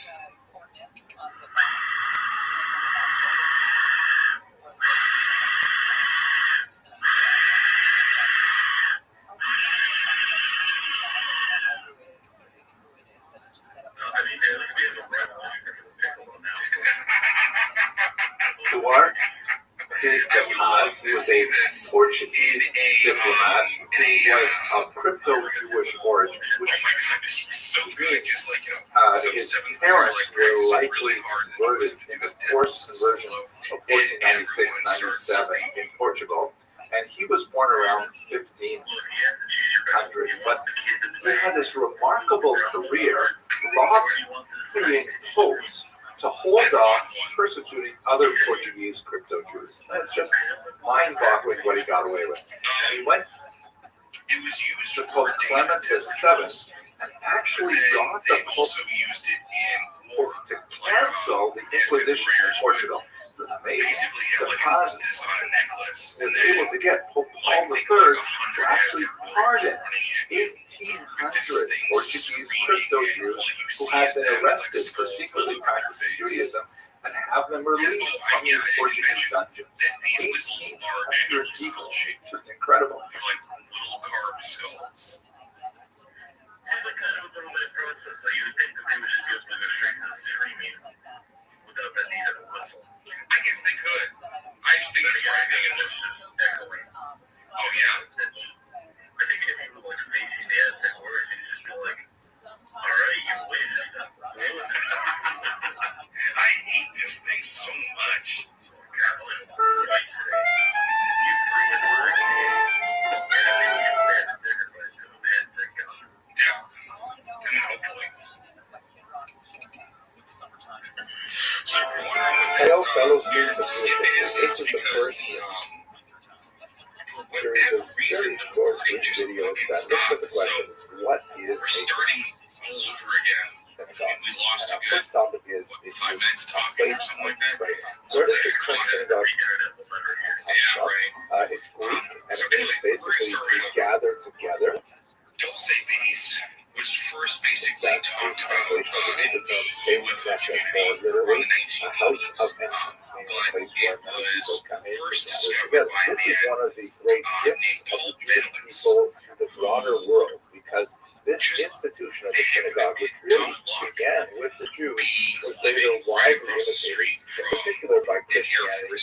[SPEAKER 1] Duarte de Paz was a Portuguese diplomat who was of crypto-Jewish origins, which means his parents were likely converted in the forced conversion of 1496-97 in Portugal, and he was born around 1500. But he had this remarkable career, lobbying popes to hold off persecuting other Portuguese crypto-Jews. It's just mind-boggling what he got away with. And he went to Pope Clement VII and actually got the Pope to cancel the Inquisition in Portugal. It's
[SPEAKER 2] This is amazing.
[SPEAKER 3] basically had like
[SPEAKER 2] Because
[SPEAKER 3] this on a necklace.
[SPEAKER 2] was able to get Pope Paul III to actually pardon 1,800 Portuguese crypto Jews who had been arrested for secretly practicing Judaism and have them released from these Portuguese dungeons. 1,800 people. Just incredible.
[SPEAKER 3] Like little carved skulls. Seems like kind of a little bit of process. Like you would think that they would just be able to go straight to the streaming without that need of a whistle. I guess they could. I just think it's driving and it's just echoing. Oh yeah. I think if you were facing the Aztec origin, you'd just be like, alright, you win this stuff. I hate this thing so much.
[SPEAKER 2] Hello, fellow students of This is the first series of very short videos that look at the question, what is
[SPEAKER 3] we're starting all over again. We lost
[SPEAKER 2] our first topic is if
[SPEAKER 3] 5 minutes talking or something like that.
[SPEAKER 2] Where does this term synagogue come
[SPEAKER 3] Yeah,
[SPEAKER 2] from?
[SPEAKER 3] right.
[SPEAKER 2] It's Greek, and it means basically to gather together.
[SPEAKER 3] Don't say base was first basically
[SPEAKER 2] That's the
[SPEAKER 3] talked about
[SPEAKER 2] translation of the term
[SPEAKER 3] in
[SPEAKER 2] base,
[SPEAKER 3] the
[SPEAKER 2] that's
[SPEAKER 3] community
[SPEAKER 2] more literally
[SPEAKER 3] in the
[SPEAKER 2] a house of
[SPEAKER 3] 1980s.
[SPEAKER 2] entrance, meaning a
[SPEAKER 3] But
[SPEAKER 2] place
[SPEAKER 3] it
[SPEAKER 2] where many people
[SPEAKER 3] was
[SPEAKER 2] come in
[SPEAKER 3] first
[SPEAKER 2] to gather
[SPEAKER 3] discovered
[SPEAKER 2] together.
[SPEAKER 3] by
[SPEAKER 2] This is
[SPEAKER 3] man
[SPEAKER 2] one of the great gifts of the
[SPEAKER 3] named
[SPEAKER 2] Jewish
[SPEAKER 3] Paul
[SPEAKER 2] people to the broader world, because this institution of the synagogue, which really began with the Jews, was later widely imitated, in particular by Christianity and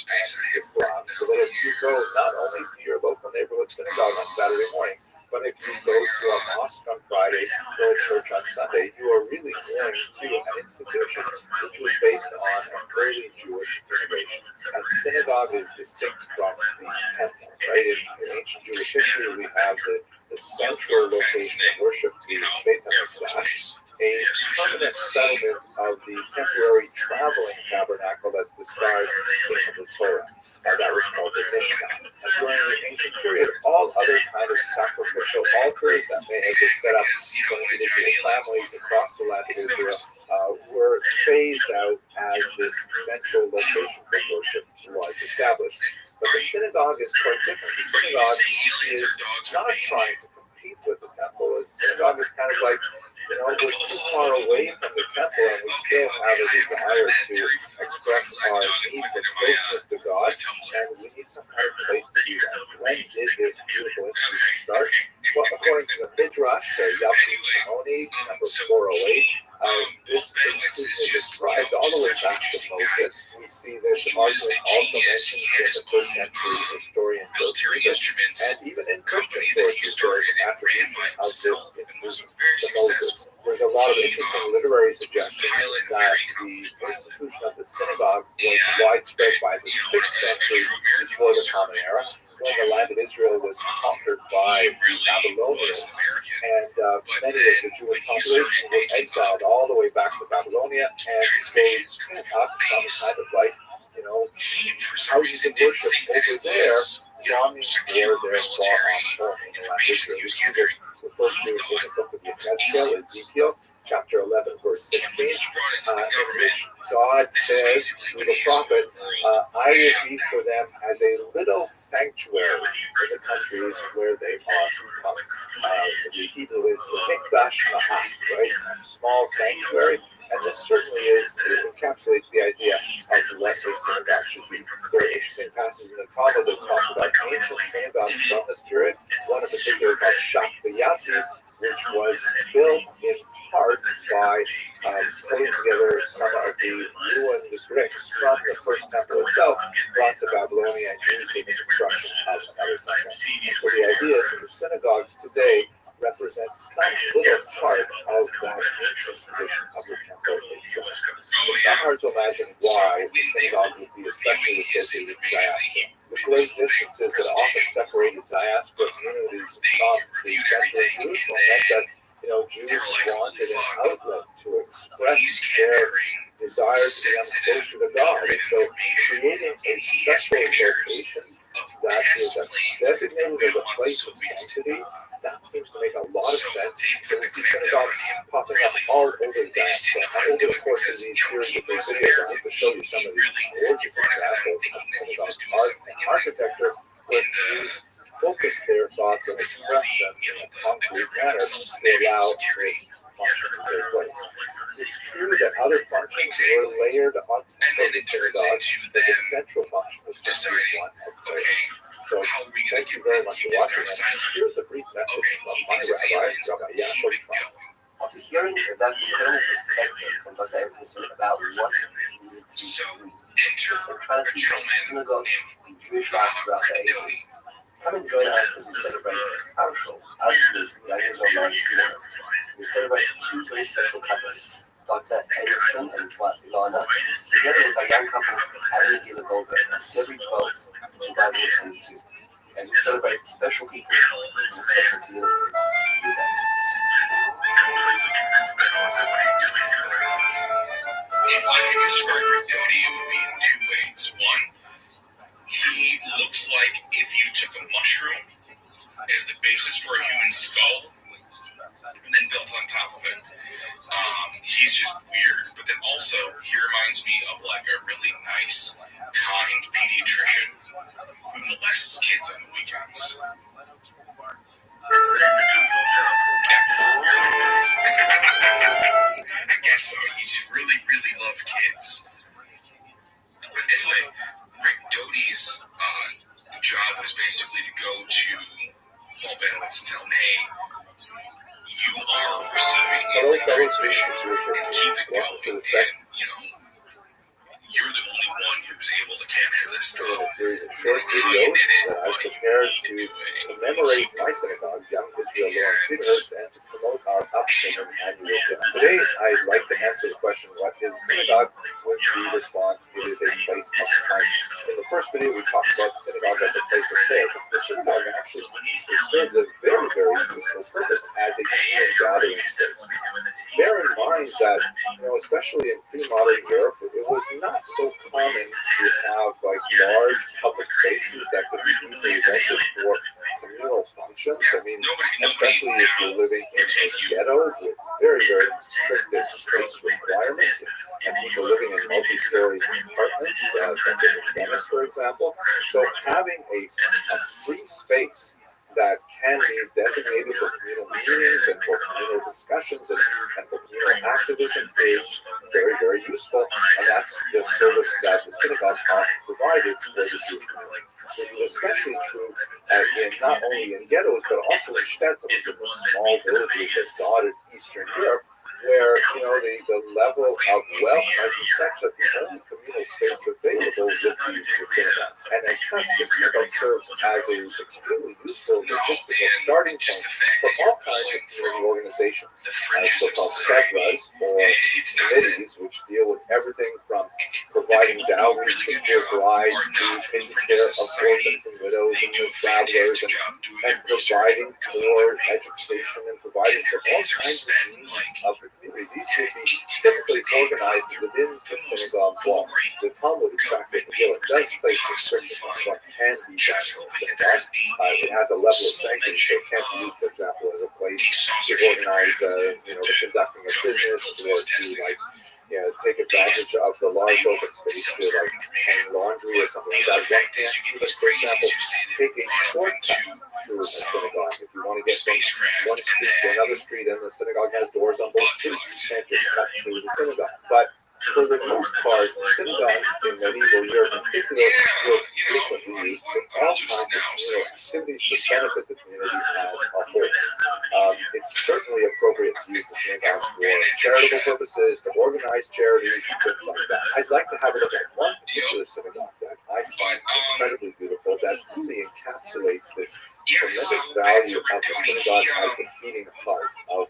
[SPEAKER 2] Islam. So that if you go not only to your local neighborhood synagogue on Saturday morning, but if you go to a mosque on Friday or a church on Sunday, you are really going to an institution which was based on an early Jewish innovation. A synagogue is distinct from the temple, right? In ancient Jewish history, we have the central location of worship, the Beit HaMikdash, a permanent settlement of the temporary traveling tabernacle that's described in the Torah. That was called the Mishkan. And during the ancient period, all other kind of sacrificial altars that may have been set up for individual families across the land of Israel were phased out as this central location for worship was established. But the synagogue is quite different. The synagogue is not trying to compete with the temple. The synagogue is kind of like, we're too far away from the temple and we still have a desire to express our need for closeness to God, and we need some kind of place to do that. When did this beautiful institution start? Well, according to the Midrash, Yafi Shimoni, number 408, this institution is described all the way back to Moses. We see this argument also mentioned in the first century historian Josephus, and even in Christian sources there is an attribution of this institution to Moses. There's a lot of interesting literary suggestions that the institution of the synagogue was widespread by the 6th century before the Common Era, when the land of Israel was conquered by the Babylonians, and many of the Jewish population was exiled all the way back to Babylonia, and they set up some kind of houses of worship over there, longing for their far-off home in the land of Israel. We see this referred to in the book of Ezekiel, chapter 11, verse 16, in which God says through the prophet, I will be for them as a little sanctuary in the countries where they are come. The Hebrew is the Mikdash Mahat, right? A small sanctuary. And this certainly encapsulates the idea of what a synagogue should be. There are interesting passages in the Talmud that talk about ancient synagogues from this period, one in particular called Shafayati, which was built in part by putting together some of the ruined bricks from the first temple itself, brought to Babylonia and used in the construction of another temple. And so the idea is that the synagogues today represent some little part of that ancient tradition of the temple itself. It's not hard to imagine why the synagogue would be especially associated with diaspora. The great distances that often separated diaspora communities from the central Jerusalem meant that Jews wanted an outlet to express their desire to be closer to God. And so creating a special location that is designated as a place of sanctity
[SPEAKER 1] that seems to make a lot of sense. So we see synagogues popping up all over the diaspora. And over the course of these series of these videos, I hope to show you some of these gorgeous examples of synagogue art and architecture where Jews focus their thoughts and express them in a concrete manner to allow this function to take place. It's true that other functions were layered on top of the synagogue, but the central function was simply one of prayer. So thank you very much for watching, and here's a brief message from my rabbi, Rabbi Rothschild.
[SPEAKER 15] After hearing that incredible perspective from Dr. Epperson about what needed to be the centrality of the synagogue in Jewish life throughout the ages, come and join us as we celebrate Parashol, our Jews, the Israel Synagogue. We celebrate two very special couples, Dr. Epperson and his wife Ilana, together with our young couple, Abby and Gila Goldberg, February 12, 2022. As we celebrate special people in a special community. See you then.
[SPEAKER 8] If I could describe Rick Doty, it would be in two ways. One, he looks like if you took a mushroom as the basis for a human skull and then built on top of it. He's just weird, but then also he reminds me of like a really nice, kind pediatrician who molests kids on the weekends. I guess so. He just really, really loved kids. But anyway, Rick Doty's job was basically to go to Paul Benowitz and tell him, hey, you are receiving information and keep it going. And, you know, you're the only one who's able to capture this stuff.
[SPEAKER 1] In a series of short videos that I've prepared to commemorate my synagogue, Young Israel Lawrence Cedarhurst, and to promote our upcoming annual dinner. Today, I'd like to answer the question, what is a synagogue? With the response, it is a place of kindness. In the first video, we talked about the synagogue as a place of prayer, but the synagogue actually serves a very, very useful purpose as a communal gathering space. Bear in mind that, especially in pre-modern Europe, it was not so common to have like large public spaces that could be easily rented for communal functions. I mean, especially if you're living in a ghetto with very, very restricted space requirements, and people living in multi-story apartments, such as in Venice, for example. So having a free space that can be designated for communal meetings and for communal discussions and for communal activism is very, very useful. And that's the service that the synagogue provided for the Jewish community. This is especially true in not only in ghettos, but also in shtetls, in the small villages of dotted Eastern Europe, where the level of wealth might be such that the only communal space available would be the synagogue. And as such, the synagogue serves as an extremely useful logistical starting point for all kinds of community organizations, so-called sedras or committees, which deal with everything from providing dowries to poor brides to taking care of orphans and widows and travelers and providing for education and providing for all kinds of needs of the community. These would be typically organized within the synagogue walls. The Talmud attracted the bill. It does place restrictions on what can be done in the synagogue. It has a level of sanctity, so it can't be used, for example, as a place to organize, the conducting of business or to take advantage of the large open space to hang laundry or something like that. One can't even, for example, take a shortcut through a synagogue. If you want to get from one street to another street and the synagogue has doors on both streets, you can't just cut through the synagogue. But for the most part, synagogues in medieval Europe in particular were frequently used for all kinds of communal activities to benefit the community as a whole. It's certainly appropriate to use the synagogue for charitable purposes, to organize charities, and things like that. I'd like to have a look at one particular synagogue that I find incredibly beautiful, that really encapsulates this tremendous value of the synagogue as the beating heart of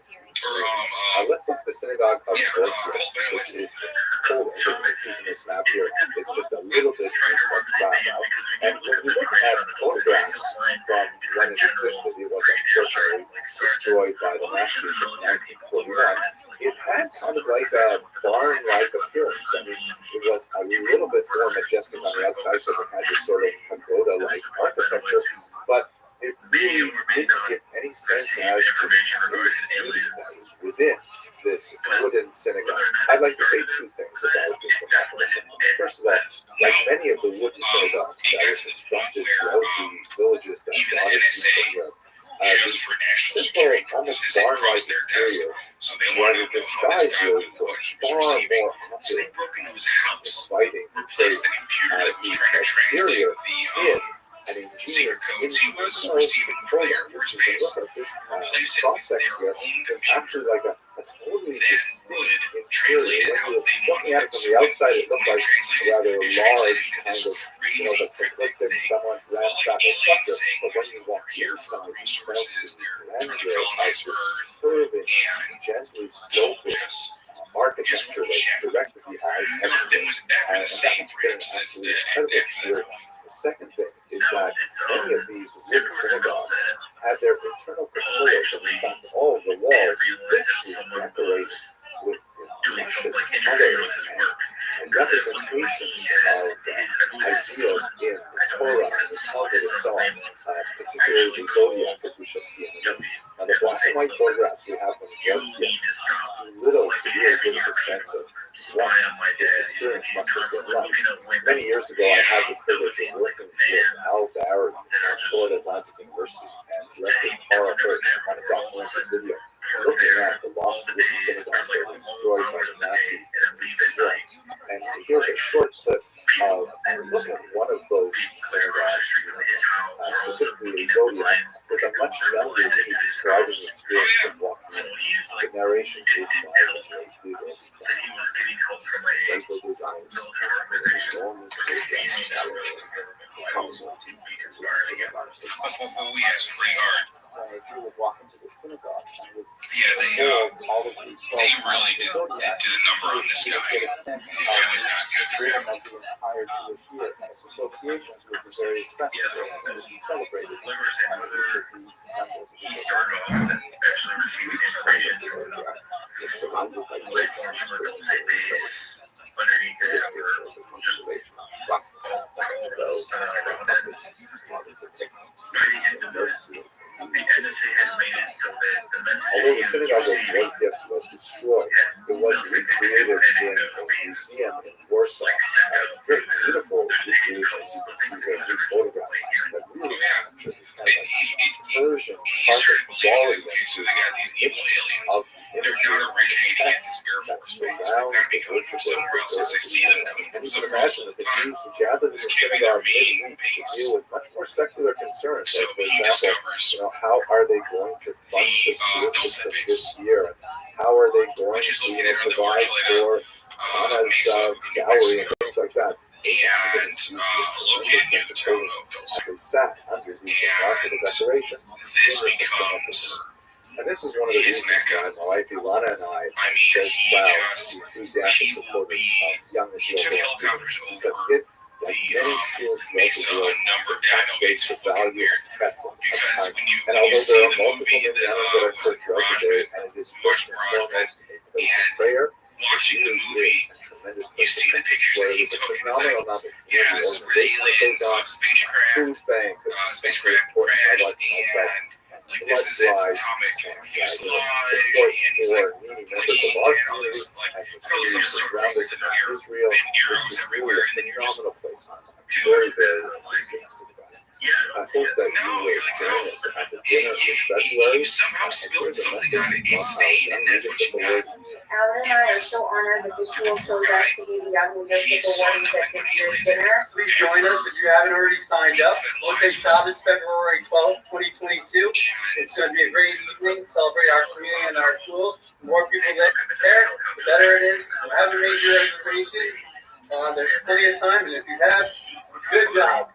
[SPEAKER 1] let's look at the synagogue of Rothschild, which is cold. As you can see from this map here, it's just a little bit east of Krakow. And when you look at photographs from when it existed, it was unfortunately destroyed by the Nazis in 1941. It had kind of like a barn-like appearance. I mean, it was a little bit more majestic on the outside because it had this sort of pagoda-like architecture, but it really didn't get any
[SPEAKER 2] any sense as to within this wooden synagogue. I'd like to say two things about this remarkable. First of all, like many of the wooden synagogues that were constructed throughout the villages that God has used from the simple, almost barn-like exterior was disguised really for far more opulent, inviting traits. The exterior hid an ingenious internal controller. If you can look at this cross-section here, it's actually like a totally distinct interior. When you're looking at it from the outside, it looked like a rather large kind of, that simplistic, somewhat ramshackle structure. But when you walk inside, you felt the grandeur of this curving, gently sloping architecture that directed the eyes everywhere. And that must have been absolutely incredible experience. The second thing is that many of these wooden synagogues had their internal controllers, and in fact all of the walls richly decorated with precious colors and representations of ideas in the Torah and the Talmud itself, particularly the zodiac, as we shall see in a minute. Now, the black and white photographs we have from the Rothschild do little to really give us a sense of what this experience must have been like. Many years ago, I had the privilege of working with Al Barry at Florida Atlantic University and director Carl Hirsch on a documentary video looking at the lost wooden synagogues that were destroyed by the Nazis in Europe. And here's a short clip of look at one of those synagogues, specifically a zodiac, with a much younger me describing the experience of walking in. The narration is by Rabbi Rothschild.
[SPEAKER 8] Yes, pretty hard.
[SPEAKER 2] You would walk into the synagogue and would
[SPEAKER 8] all of these they really did a number on this guy. It was not good for him.
[SPEAKER 2] of the entire Jewish year. Associations with the very festivals that would be celebrated on each of these members.
[SPEAKER 3] He started off and actually receiving information
[SPEAKER 2] Surrounded by
[SPEAKER 3] underneath it
[SPEAKER 2] Although the synagogue was destroyed, it was recreated in a museum in Warsaw. Very beautiful recreations. You can see there these photographs that really capture this kind of Persian carpet quality
[SPEAKER 8] So they got these evil aliens.
[SPEAKER 2] of
[SPEAKER 8] They're not originating at this Air Force Base. They've got to be coming from somewhere else. As I see them coming from
[SPEAKER 2] and you can
[SPEAKER 8] somewhere else
[SPEAKER 2] imagine
[SPEAKER 8] all
[SPEAKER 2] that
[SPEAKER 8] the
[SPEAKER 2] the
[SPEAKER 8] time.
[SPEAKER 2] Jews who gathered in
[SPEAKER 8] This
[SPEAKER 2] the
[SPEAKER 8] can't be their
[SPEAKER 2] synagogue
[SPEAKER 8] main
[SPEAKER 2] to
[SPEAKER 8] base.
[SPEAKER 2] deal with much more secular concerns,
[SPEAKER 8] So
[SPEAKER 2] like, for
[SPEAKER 8] he
[SPEAKER 2] example,
[SPEAKER 8] discovers
[SPEAKER 2] how are they going to fund the school system this year? And how are they going
[SPEAKER 8] which is
[SPEAKER 2] to
[SPEAKER 8] located under the
[SPEAKER 2] provide
[SPEAKER 8] Rothschild
[SPEAKER 2] for Anna's
[SPEAKER 8] Mesa in New
[SPEAKER 2] gallery and
[SPEAKER 8] Mexico.
[SPEAKER 2] things like that?
[SPEAKER 8] And located near the Toronto Hills.
[SPEAKER 2] They sat under these remarkable decorations.
[SPEAKER 8] This becomes
[SPEAKER 2] And this is one of the
[SPEAKER 8] his
[SPEAKER 2] reasons why
[SPEAKER 8] mecca.
[SPEAKER 2] my wife Ilana and I
[SPEAKER 8] I
[SPEAKER 2] are
[SPEAKER 8] mean,
[SPEAKER 2] so
[SPEAKER 8] he
[SPEAKER 2] proud
[SPEAKER 8] just,
[SPEAKER 2] to be enthusiastic
[SPEAKER 8] he will
[SPEAKER 2] supporters
[SPEAKER 8] be,
[SPEAKER 2] of young
[SPEAKER 8] he took
[SPEAKER 2] Israel
[SPEAKER 8] helicopters
[SPEAKER 2] because
[SPEAKER 8] over
[SPEAKER 2] it, like many schools throughout
[SPEAKER 8] Mesa
[SPEAKER 2] the
[SPEAKER 8] a
[SPEAKER 2] world,
[SPEAKER 8] number of I know it's
[SPEAKER 2] the
[SPEAKER 8] fucking
[SPEAKER 2] value
[SPEAKER 8] weird.
[SPEAKER 2] of testing of
[SPEAKER 8] Because
[SPEAKER 2] time.
[SPEAKER 8] when you
[SPEAKER 2] And
[SPEAKER 8] see
[SPEAKER 2] although there are
[SPEAKER 8] the
[SPEAKER 2] multiple
[SPEAKER 8] movie
[SPEAKER 2] minyanim that
[SPEAKER 8] that
[SPEAKER 2] are occurred throughout the day, and it is first and foremost a place of prayer,
[SPEAKER 8] watching the movie,
[SPEAKER 2] tremendous
[SPEAKER 8] you see the pictures that he took, and it's like, yeah, this is really like spacecraft,
[SPEAKER 2] food bank,
[SPEAKER 8] spacecraft crashed, and like this is its atomic fuselage, and he's like pointing and all this like some circles and arrows everywhere, and then you're just,
[SPEAKER 2] very, very enthusiastic about it. I hope that you will join us at the dinner in February.
[SPEAKER 8] you somehow spilled something on it, insane, and that's what you got.
[SPEAKER 16] Alan and I are so honored that this shul chose us to be the young leadership awardees at this year's dinner.
[SPEAKER 17] Please join us if you haven't already signed up. We'll take Shabbos, February 12th, 2022. It's going to be a great evening, celebrate our community and our shul. The more people that care, the better it is. If you haven't made your reservations, there's plenty of time, and if you have, good job.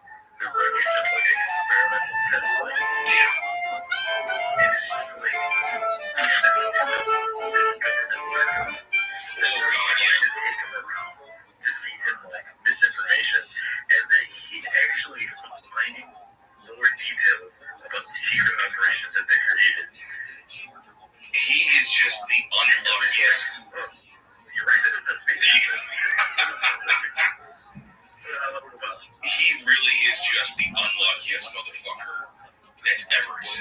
[SPEAKER 3] Misinformation, and that he's actually finding more details about secret operations that they created.
[SPEAKER 8] He is just the unluckiest.
[SPEAKER 3] You're right, that is a space.
[SPEAKER 8] He really is just the unluckiest motherfucker that's ever existed.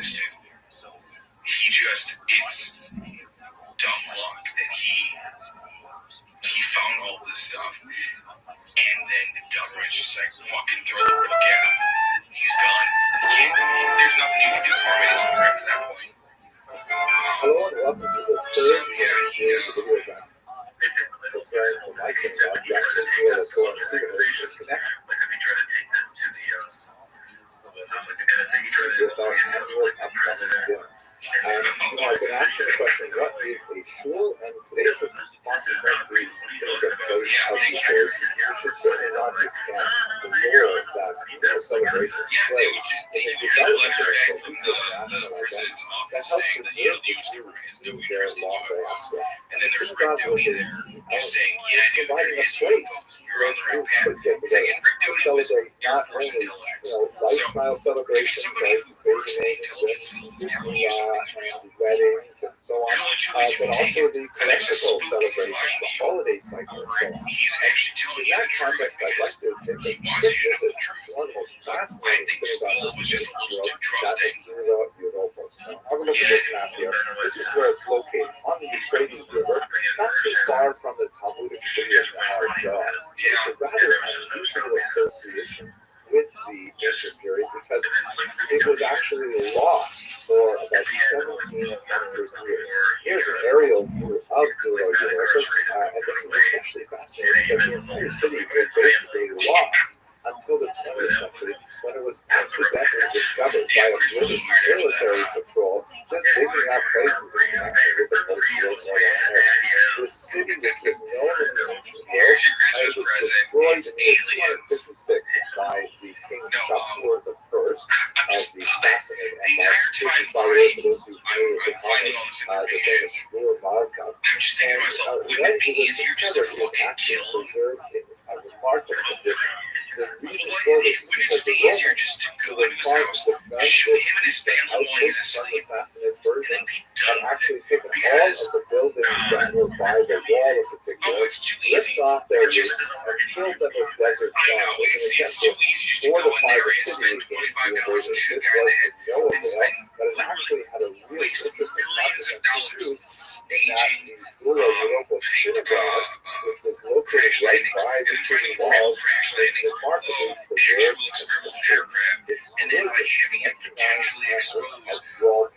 [SPEAKER 8] it's just like fucking throw the book at him. He's done. There's nothing you can do for him any longer after that point.
[SPEAKER 1] Hello and welcome to the third series of videos on preparing for licensing objects as well as going to connect with our annual upcoming dinner. I've been asking the question, what is a shul? And today's response is going to be things that place of the course. We should certainly not discount the role that the celebrations play in the development of a cohesive national identity that helps to build their long-term aspect. And then there's Rick Doty there who's saying, providing a place where groups could get together to celebrate not only lifestyle celebrations like bathing and weddings and so on, but also the collectible celebrations, the holiday cycle, and so on. And in that context, I'd like to take a quick visit to one of the most fascinating things about the Jewish world, that's Europa. So have a look at this map here. This is where it's located, on the Euphrates River, not too far from the Talmudic city of Nahar. It's a rather unusual association with the ancient period because it was actually lost for about 1700 years. Here's an aerial view of Europa, and this is especially fascinating because the entire city was basically lost until the 20th century, when it was accidentally discovered by a British military patrol just digging up places in connection with the post-World War era. The city, which was known in the ancient world, was destroyed in 1856 by the King Shapur I of the Sassanid Empire. This is, by the way, for those who may have been on the famous Shapur Malka. And when it was discovered, it was actually preserved in a remarkable condition. The reason for this is because the Romans, who were trying to defend this outpost from the Sassanid Persians, had actually taken all of the buildings that were by the wall in particular, ripped off their roofs, and filled them with desert sand with an attempt to fortify the city against the invasion. This was to no avail, but it actually had a really interesting consequence for Jews in that the Dura Europa synagogue, which was located right by the city walls, was remarkably preserved and matured. It's good that intentionally exposed, we know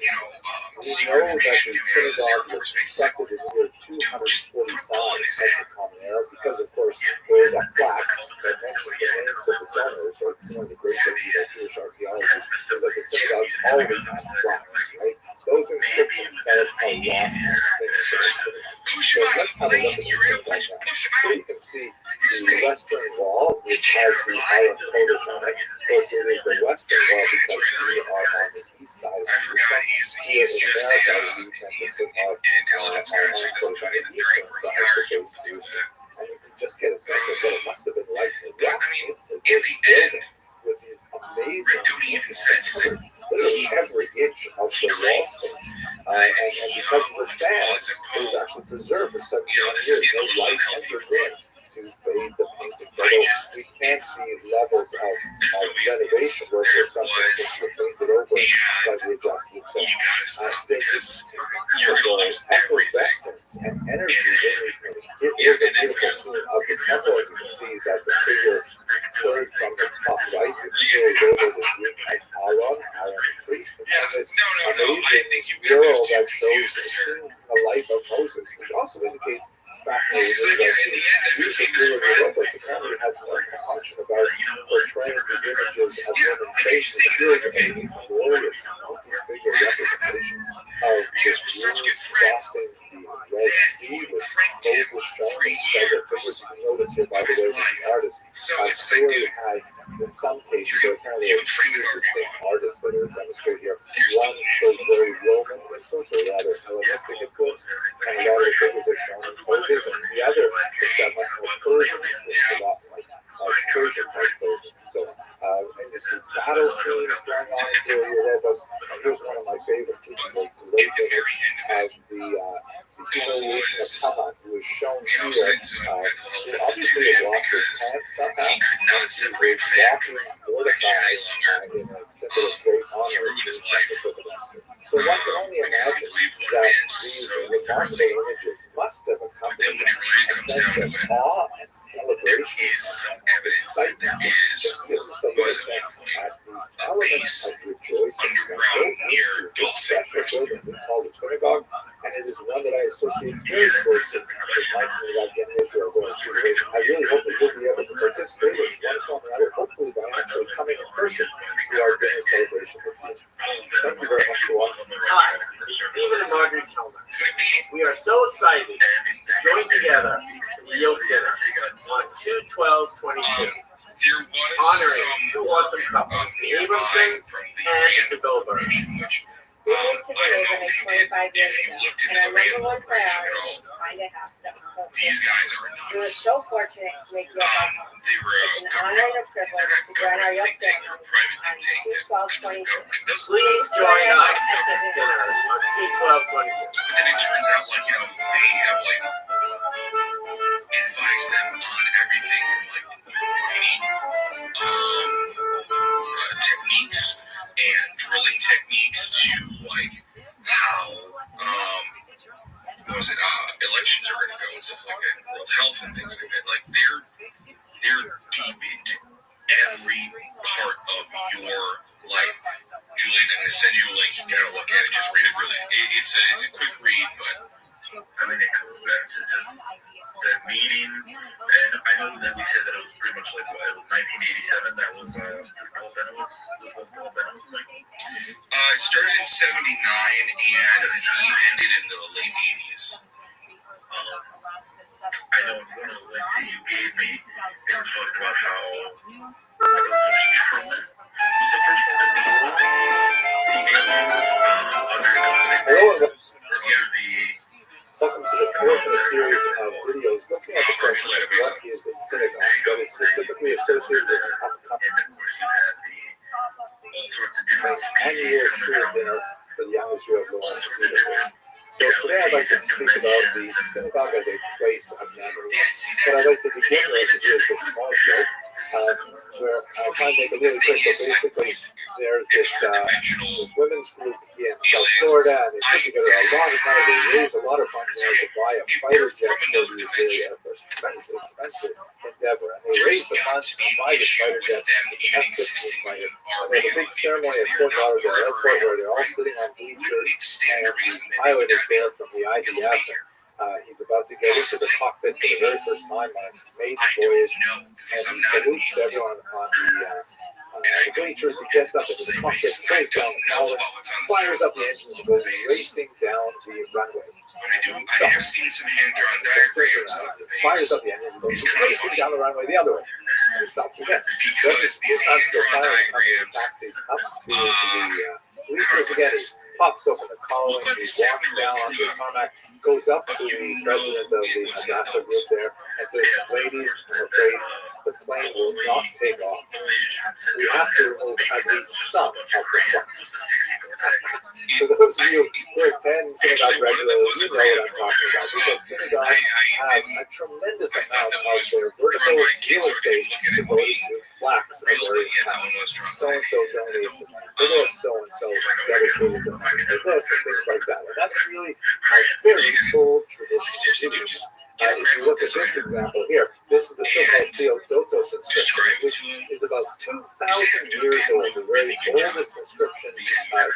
[SPEAKER 1] that the synagogue was constructed in the year 245 as the Common Era because, of course, there is a plaque that mentions the names of the donors. So it's one of the great things about Jewish archaeology is that the synagogues always have plaques, right? Those inscriptions tell us how lost things are. So let's have a look at the synagogue now. So you can see the western wall, which has the Aron Kodesh on it. Of course, it is the western wall because we are on the east side of Jerusalem. Here in America, we tend to think of Aron Kodesh on the eastern side of Jerusalem. And you can just get a sense of what it must have been like to walk into this building with these amazing covered literally every inch of the wall space. And because of the sand, it was actually preserved for 17 years. No light entered in to fade the painting. Although we can't see levels of renovation work where some paintings were painted over slightly adjusted. So there's this incredible effervescence and energy in these paintings. It is a beautiful scene of the temple. As you can see that the figure third from the top right is still labeled as Greek as Aaron the priest. And this amazing mural that shows the scenes in the life of Moses, which also indicates fascinatingly that the music guru of Europa apparently had more compunction about portraying the images of women faced in tears of a glorious multi-figure representation of the Jews crossing the Red Sea with Moses showing several figures. You can notice here, by the way, that the artist clearly has, in some cases, there are apparently a few distinct artists that are demonstrated here. One shows very Roman influence, or rather Hellenistic influence, and a lot of the figures are shown in togas, and the other seems to have much more Persian influence, a lot like Persian type clothing. So, and you see battle scenes going on in Europa. And here's one of my favorites. This is a great image of the humiliation of Haman, who is shown here. He obviously had lost his pants somehow. He was walking mortified in a symbol of great honor. So one can only imagine that these remarkable images must have accompanied a sense of awe and celebration excitement just gives us a little sense that the element of rejoicing underground near Gulf Central building we call the synagogue, and it is one that I associate very closely with my synagogue in Israel going through. I really hope that you'll be able to participate in one form or another, hopefully by actually coming in person to our dinner celebration this year. Thank you very much for watching.
[SPEAKER 18] Hi, it's Stephen and Marjorie Kellner. We are so excited to join together for the Yoke Dinner on 2/12/22, honoring two awesome couples, the Abramsons and the Goldbergs.
[SPEAKER 16] We moved to the neighborhood 25 years ago, and our number one priority was to find a house that was close to us. We were so fortunate to make Yoke our home. It's an honor and a privilege to join our Yoke family on 2/12/22.
[SPEAKER 18] Please join us at dinner on 2/12/22.
[SPEAKER 8] And it turns out, like, you know, they have, like, advised them on everything from, like, techniques and drilling techniques to, like, how, elections are going to go and stuff like that, and world health and things like that. Like, they're deep into every part of your life. Julian, I'm going to send you a link. You got to look at it. Just read it. Really, it's a quick read, but I mean, it comes back to just that meeting. And I know that we said that it was pretty much like what, it was 1987. That was it started in '79 and he ended in the late '80s. I know one of the links that you gave me, they were talking about how Truman was the first one to meet
[SPEAKER 1] Hello, welcome to the fourth in a series of videos looking at the question of what is a synagogue that is specifically associated with annual Shul dinner for the young Israel Lawrence students. So today I'd like to speak about the synagogue as a place of memory. What I'd like to begin with is a small joke where I'll try and make it really quick. So basically, there's this women's group in South Florida, and they put together a lot of money. They raise a lot of funds in order to buy a fighter jet for the Israeli Air Force. Tremendously expensive endeavor. And they raise the funds to buy this fighter jet, this F-15 fighter. And they have a big ceremony at Fort Lauderdale Airport where they're all sitting on bleachers, and the pilot is there from the IDF. He's about to get into the cockpit for the very first time on his maiden voyage, and he salutes everyone on the bleachers. He gets up into the cockpit, plays down the collar, fires up the engines, and goes racing down the runway.
[SPEAKER 8] I have seen some hand-drawn diagrams of the
[SPEAKER 1] fires up the engines and goes racing down the runway the other way. And he stops again. This time to go firing up the taxis up to the bleachers again. He pops open the collar, he walks down onto the tarmac, goes up to the president of the Hadassah group there, and says, "Ladies, I'm afraid the plane will not take off. We have to remove at least some of the flaps." For those of you who attend synagogue regularly, you know what I'm talking about, because synagogues have a tremendous amount of their vertical real estate devoted to plaques of various kinds. So-and-so donated for this, so-and-so dedicated to this, and things like that. And that's really a very cool tradition. If you look at this example here, this is the so-called Theodotos inscription, which is about 2,000 years old, the very oldest inscription,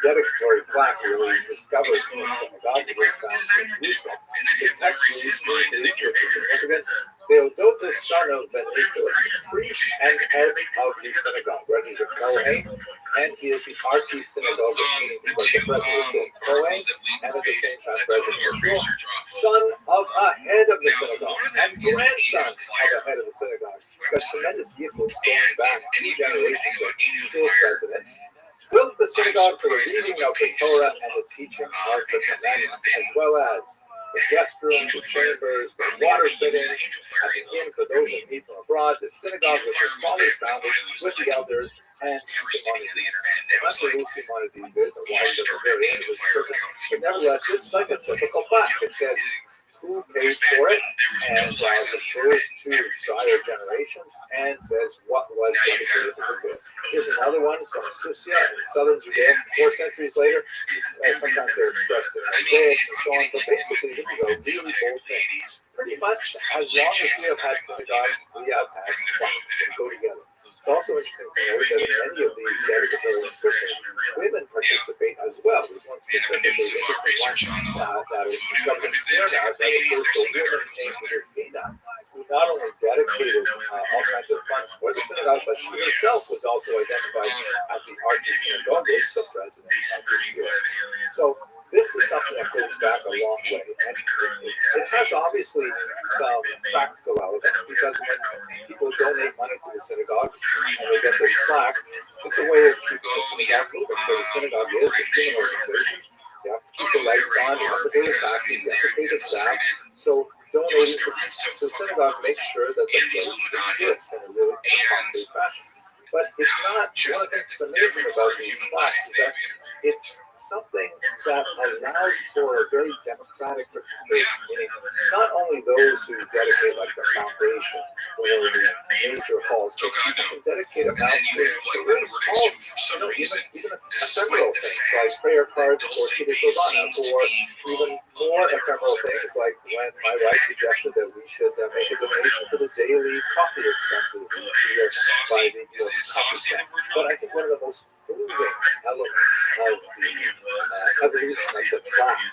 [SPEAKER 1] dedicatory plaque really discovered in the synagogue that was found in Jerusalem. The text reads, significant, Theodotos, son of Benedictus, priest and head of the synagogue, where he's a Kohen, and he is the archie synagogue, meaning he's like the president of Kohen, and at the same time president of Israel, son of a head of the synagogue, and grandson of the head of the synagogue. Got tremendous influence going back 2 generations of Shul presidents. Built the synagogue for the reading of the Torah and the teaching of the commandments, as well as the guest rooms, the chambers, the water fittings, as an inn for those who meet from abroad. The synagogue was his father's founded with the elders and Simonides. I'm not sure who Simonides is or why he doesn't very end of his church, but nevertheless, this is like a typical plaque. It says,
[SPEAKER 2] who paid for it, and refers to prior generations and says what was dedicated to the good. Here's another one from Susia in southern Judea 4 centuries later. Sometimes they're expressed in mosaics and so on, but basically this is a really old thing. Pretty much as long as we have had synagogues, we have had plaques that go together. It's also interesting to note that in many of these dedicatory inscriptions, women participate as well. There's one specifically interesting one that was discovered in Smyrna that refers to women named Rufina, who not only dedicated all kinds of funds for the synagogue, but she herself was also identified as the archsynagoguist, the president of the year. So this is something that goes back a long way, and it has obviously some practical elements, because when people donate money to the synagogue and they get this plaque, it's a way of keeping the synagogue moving. So the synagogue is a human organization. You have to keep the lights on, you have to pay the taxes, you have to pay the staff. So donating to the synagogue makes sure that the place exists in a really concrete fashion. But it's not, one of the things that's amazing about these plaques is that it's something that allows for a very democratic participation, meaning not only those who dedicate like the foundation or the major halls, but people can dedicate amounts to really small, even ephemeral things like prayer cards for Kiddush Urbana, or even more ephemeral things like when my wife suggested that we should make a donation for the daily coffee expenses by the coffee shop. But I think one of the most moving elements of the evolution of the plaque in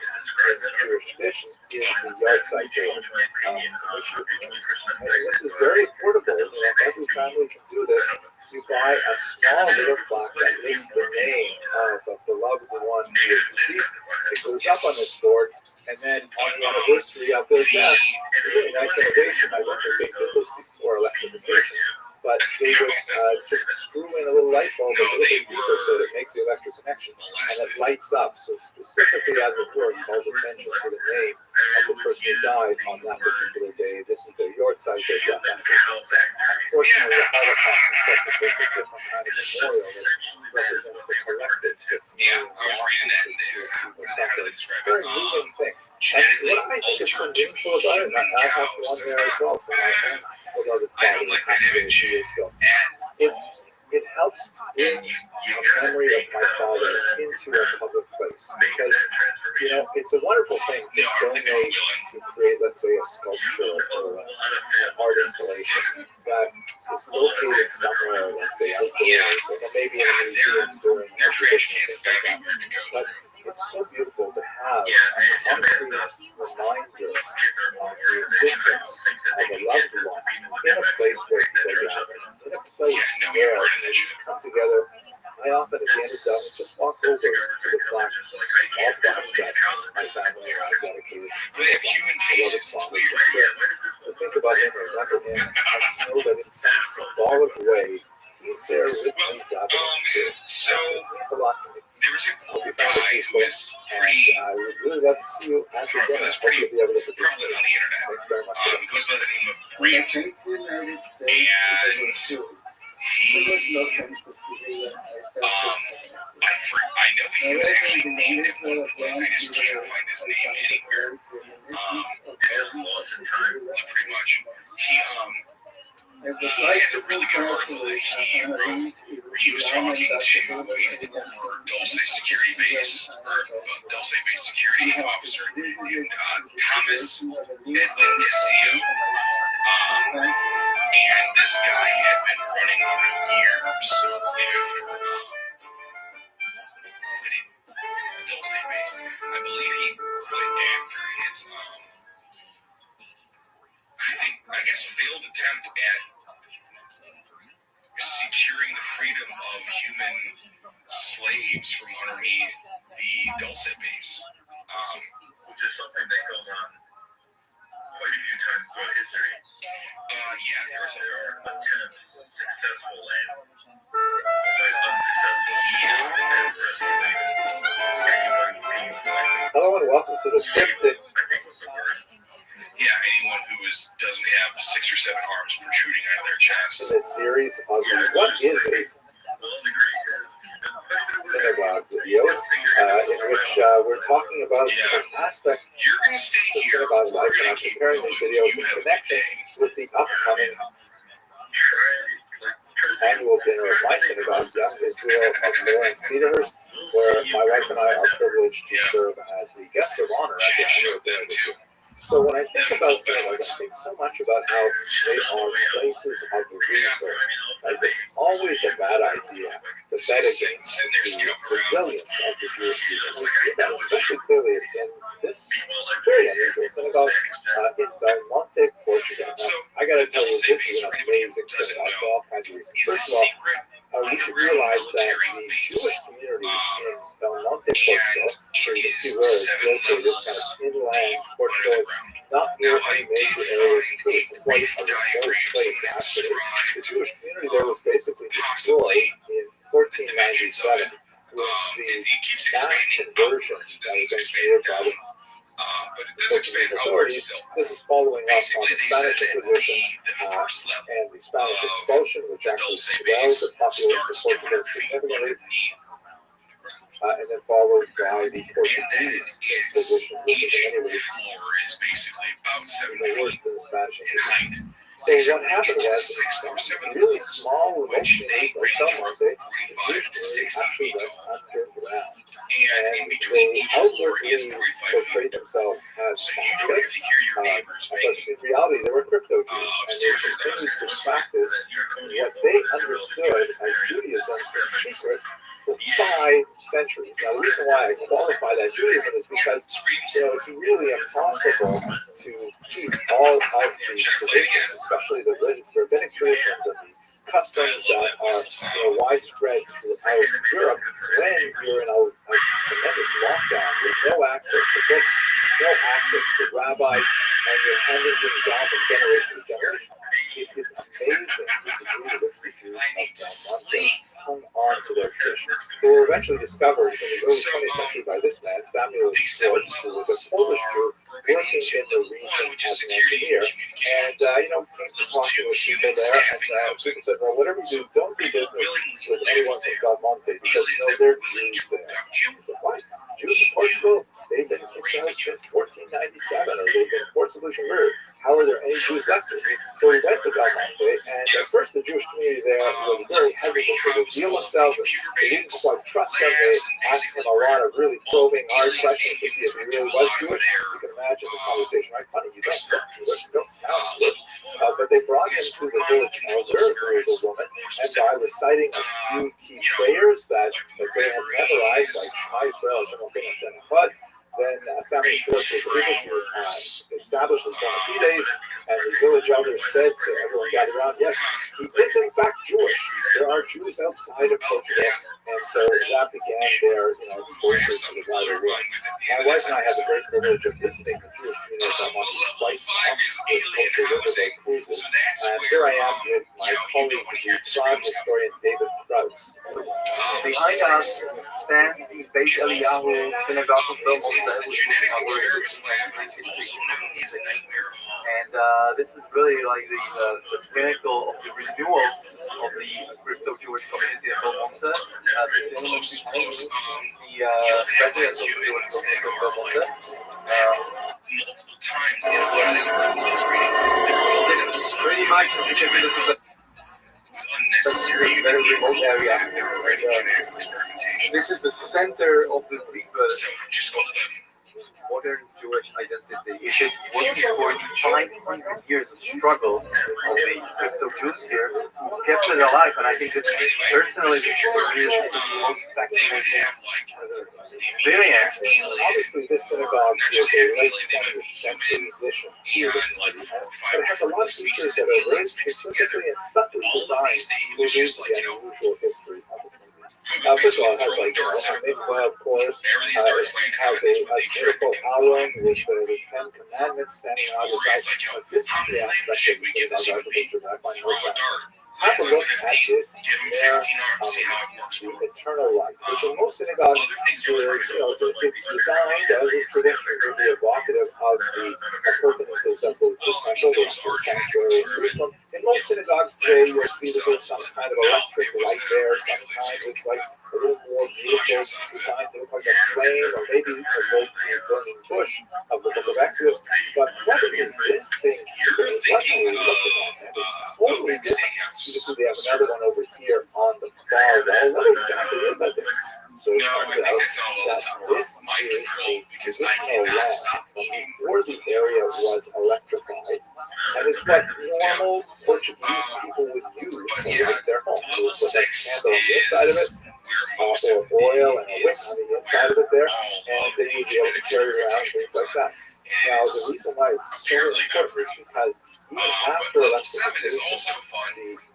[SPEAKER 2] Jewish tradition is the yard side door. And this is very affordable. Every family can do this. You buy a small little plaque that lists the name of the beloved one who is deceased. It goes up on this board, and then on the anniversary of their death, it's a really nice innovation. I don't think they did this before electrification, but they would just screw in a little light bulb a little bit deeper so that it makes the electric connection, and it lights up. So specifically, as it were, it calls attention to the name of the person who died on that particular day. This is their yard site, their death anniversary. Unfortunately, the Holocaust and stuff is a different kind of memorial that represents the collective 6 million very moving thing. And what I think is so meaningful about it, and I have one there as well for my own beloved father who passed away 2 years ago. It helps bring a memory of my father into a public place, because it's a wonderful thing to donate to create, let's say, a sculpture or an art installation that is located somewhere, let's say outdoors, or maybe in a museum during an exhibition and things like that. But it's so beautiful to have a concrete reminder of the existence of a loved one in a place where people gather, in a place where they come together. I often, at the end of the day, just walk over to the plaque, small plaque that my family and I dedicated to the beloved father, just to think about him, remember him, and to know that in some symbolic way, he's there with me, gathering too. So it means a lot to me. I hope you found this useful, and I would really love to see you at the dinner. I hope you'll be able to participate. Thanks very much.
[SPEAKER 3] He goes by the name of Brent, and I know he was actually named at one point. I just can't find his name anywhere. Pretty much. He had a really good article that he was talking to a former Dulce security base, or Dulce base security officer named Thomas Edwin Castillo. And this guy had been running for years after quitting Dulce base. I believe he quit after his, I guess, failed attempt at securing the freedom of human slaves from underneath the Dulce base. Which is something that goes on quite a few times throughout history. There are attempts, successful and unsuccessful.
[SPEAKER 2] Hello and welcome to the fifth.
[SPEAKER 3] Anyone who doesn't have 6 or 7 arms protruding out of their chest.
[SPEAKER 2] In this series of what is a synagogue videos, in which we're talking about an aspect the synagogue life, and I'm comparing these videos in connection with the upcoming annual dinner of my synagogue, Young Israel of Lawrence Cedarhurst, where my wife and I are privileged to serve as the guests of honor at the annual dinner this year. So when I think about synagogues, I think so much about how they are places of rebirth. Like, it's always a bad idea to bet against the resilience of the Jewish people. We see that especially clearly in this very unusual synagogue in Belmonte, Portugal. Now, I got to tell you, this is an amazing synagogue for all kinds of reasons. First of all, we should realize that the Jewish community in Belmonte, Portugal, so you can see where it's located, it's kind of inland Portugal. It's not near any major areas. It's really quite a remote place, actually. The Jewish community there was basically destroyed in 1497 with the mass conversion that was engineered by the Portuguese authorities. This is following up on the Spanish Inquisition and the Spanish expulsion, which actually swelled the population of Portugal significantly. And then followed by the Portuguese Inquisition, which is in many ways even worse than the Spanish Inquisition. So what happened was, really small remote communities like Belmonte, the Jewish community actually went underground. And they outwardly portrayed themselves as Catholics, but in reality they were crypto Jews, and they continued to practice what they understood as Judaism in secret for 5 centuries. Now, the reason why I qualify that Judaism is because, it's really impossible to keep all of these traditions, especially the rabbinic traditions and the customs that are widespread throughout Europe, when you're in a tremendous lockdown with no access to books, no access to rabbis, and you're handing things down from generation to generation. It is amazing the degree to which the Jews of Belmonte hung on to their traditions. They were eventually discovered in the early 20th century by this man, Samuel Schwartz, who was a Polish Jew working in the region as an engineer. And, came to talking with people there, and people said, well, whatever you do, don't do business with anyone from Belmonte, because, there are Jews there. He said, what? Jews in Portugal? They've been kicked out since 1497, or they've been forcibly converted. How are there any Jews left? So we went to Belmonte, and at first the Jewish community there was very hesitant to reveal themselves. They didn't quite trust him. They asked him a lot of really probing, hard questions to see if he really was Jewish. You can imagine the conversation, right? Funny, you don't look Jewish, you don't sound Jewish. But they brought him to the village elder, who was a woman, and by reciting a few key prayers that they had memorized, like Shema Yisrael, Shalom Hashem Echad, then Samuel Schwartz was able to establish his bona fides, and the village elders said to everyone gathered around, yes, he is in fact Jewish. There are Jews outside of Portugal, and so that began their exposure to the wider world. My wife and I had the great privilege of visiting the Jewish community of Belmonte twice with Coastal Riverboat cruises, and here I am with my colleague, the tribe historian David Krauss.
[SPEAKER 19] Behind us stands the Beit Eliyahu Synagogue of Belmonte, which was inaugurated in 1956. And this is really like the pinnacle of the renewal of the crypto-Jewish community in Belmonte. The gentleman behind me is the president of the Jewish community of Belmonte. Pretty much, as you can see, this is a very remote area. And, this is the center of the modern Jewish identity. Is it working for the 500 years of struggle of the crypto Jews here who kept it alive? And I think this personally, for me, is the most fascinating experience.
[SPEAKER 2] Obviously, this synagogue is a late 20th century addition to the community, but it has a lot of features that are very specifically and subtly designed to reduce the unusual history of the community. First of all, it has a mikvah, of course. It has a beautiful Aron with the 10 Commandments standing out of the side. This is the aspect of the synagogue architecture that I find most fascinating. have a look at this there, the eternal life, which in most synagogues is, it's designed as a tradition to be evocative of the appurtenances of the temple, the sanctuary in Jerusalem. In most synagogues today, you'll see that there's some kind of electric light there. Sometimes it's like a little more beautiful, designed to look like a flame, or maybe evoke the burning bush of the book of Exodus. But what is this thing here? What are we looking at? That is totally different. You can see they have another one over here on the far wall. What exactly is that thing? So it turns out that this is a traditional lamp from before the area was electrified. And it's what normal Portuguese people would use to light their home. They would put a candle on the inside of it, or oil and a wick on the inside of it there, and then you'd be able to carry it around, things like that. Now, the reason why it's so important is because even after electrification, the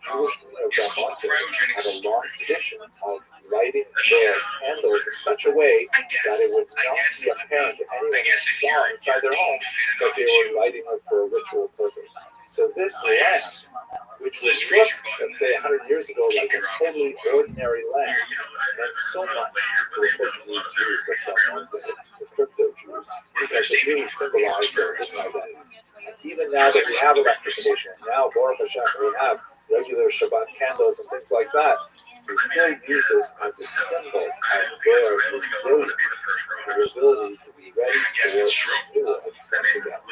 [SPEAKER 2] Jewish community of Belmonte had a long tradition of lighting their candles in such a way that it would not be apparent to anyone who saw inside their home that they were lighting them for a ritual purpose. So this lamp, which would look, let's say, 100 years ago like a totally ordinary lamp, meant so much to the Portuguese Jews of Belmonte, the crypto Jews, because it really symbolized their identity. And even now that we have electrification, now Baruch Hashem, we have regular Shabbat candles and things like that, we still use this as a symbol of their resilience, their ability to be ready for renewal once again.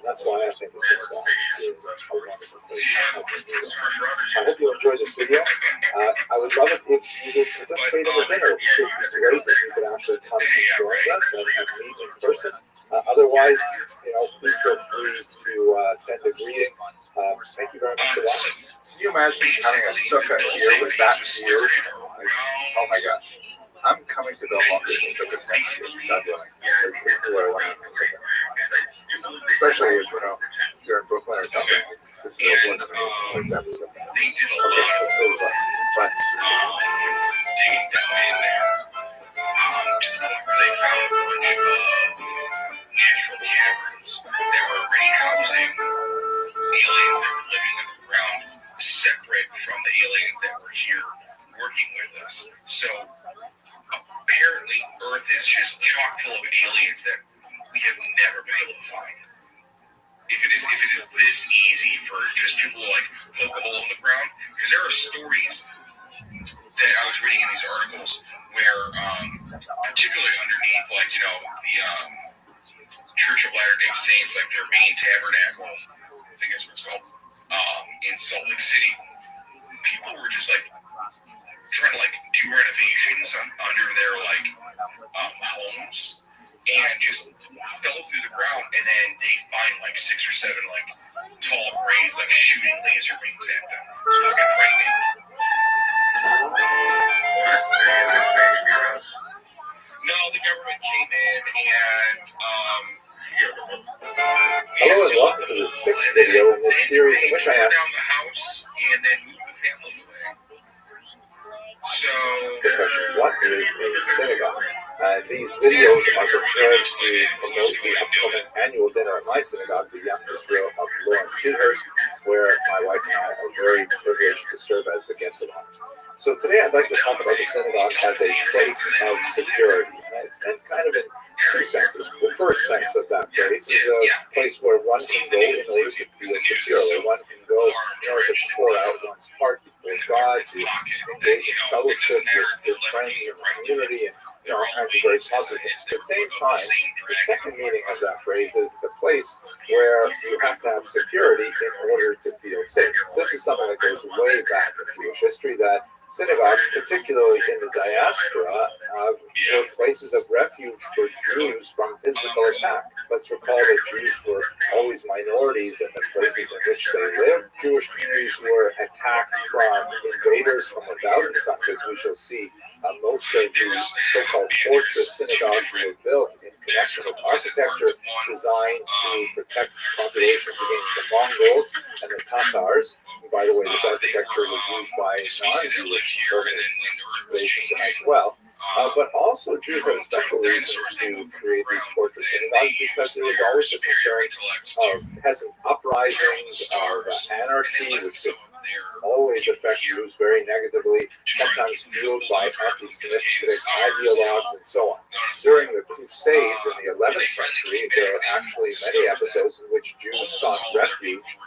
[SPEAKER 2] That's why I think the synagogue is a wonderful place. I hope you enjoyed this video. I would love it if you would participate in the dinner. It would be great if you could actually come and join us and meet in person. Otherwise, please feel free to send a greeting. Thank you very much for watching.
[SPEAKER 19] Can you imagine having a sukkah here with that view? Oh my gosh. I'm coming to Belmonte for sukkahs next year. God willing. It's where I want to take it. Especially if, you're in Brooklyn or something. This is a wonderful place to have a sukkah. Okay, let's go to Bye.
[SPEAKER 8] Digging down in there to the point where they found a bunch of natural caverns that were already housing aliens that were living underground, separate from the aliens that were here working with us. So apparently Earth is just chock full of aliens that we have never been able to find. If it is this easy for just people to like poke a hole in the ground, because there are stories that I was reading in these articles where, particularly underneath, like, the Church of Latter-day Saints, like their main tabernacle, I think that's what it's called, in Salt Lake City, people were just like trying to like do renovations under their like homes, and just fell through the ground, and then they find like 6 or 7 like tall grays like shooting laser beams at them. It's fucking frightening. No, the government came in and
[SPEAKER 2] hello and welcome to the 6th video in this series in which I asked
[SPEAKER 8] down the house and then moved the family away. So
[SPEAKER 2] the question, what is a synagogue? These videos are prepared to promote the upcoming annual dinner at my synagogue, the Young Israel of Lawrence Seahurst, where my wife and I are very privileged to serve as the guests of honor. So today I'd like to talk about the synagogue as a place of security. And it's been kind of in 2 senses. The first sense of that phrase is a place where one can go in order to feel secure, where one can go in order to pour out one's heart before God, to engage in fellowship with friends and community, and all kinds of very positive things. At the same time, the second meaning of that phrase is the place where you have to have security in order to feel safe. This is something that goes way back in Jewish history, that synagogues, particularly in the diaspora, were places of refuge for Jews from physical attack. Let's recall that Jews were always minorities in the places in which they lived. Jewish communities were attacked from invaders from without. In fact, as we shall see, most of these so-called fortress synagogues were built in connection with architecture designed to protect populations against the Mongols and the Tatars. And by the way, this architecture was used by non-Jewish organizations as well. But also Jews had a special reason to create these fortress synagogues because there was always a concern of peasant uprisings, of anarchy, which could always affect Jews very negatively, sometimes fueled by anti-Semitic ideologues and so on. During the Crusades in the 11th century, there are actually many episodes in which Jews sought refuge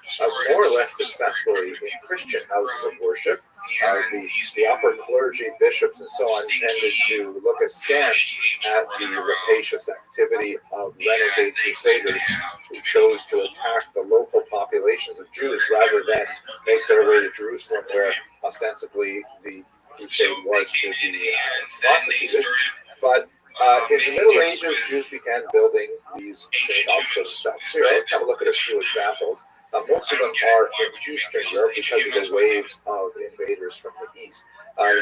[SPEAKER 2] more or less successfully in Christian houses of worship. The upper clergy, bishops, and so on tended to look askance at the rapacious activity of renegade crusaders who chose to attack the local populations of Jews rather than make their way to Jerusalem, where ostensibly the crusade was to be prosecuted. But in the Middle Ages, Jews began building these synagogues for themselves. Here, let's have a look at a few examples. Most of them are in Eastern Europe because of the waves of invaders from the east.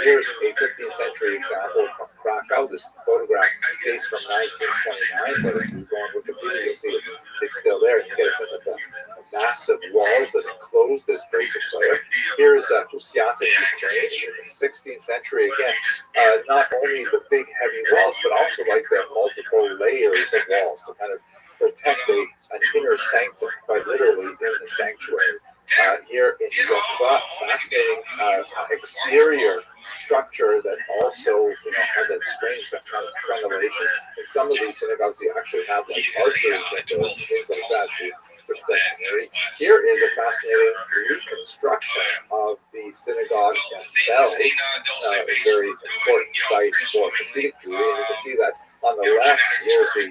[SPEAKER 2] Here's a 15th century example from Krakow. This photograph dates from 1929, but if you go on Wikipedia, you'll see it's still there. You get a sense of the massive walls that enclose this basic player. Here's Husiata, Ukraine in the 16th century. Again, not only the big heavy walls, but also like the multiple layers of walls to kind of protect an inner sanctum, quite literally in the sanctuary. Here in Yoruba, fascinating exterior structure that also, has that strange kind of crenellation. In some of these synagogues, you actually have like archery windows and things like that to protect the area. Here is a fascinating reconstruction of the synagogue themselves, a very important site for Hasidic Jewry, and you can see that on the left, here's the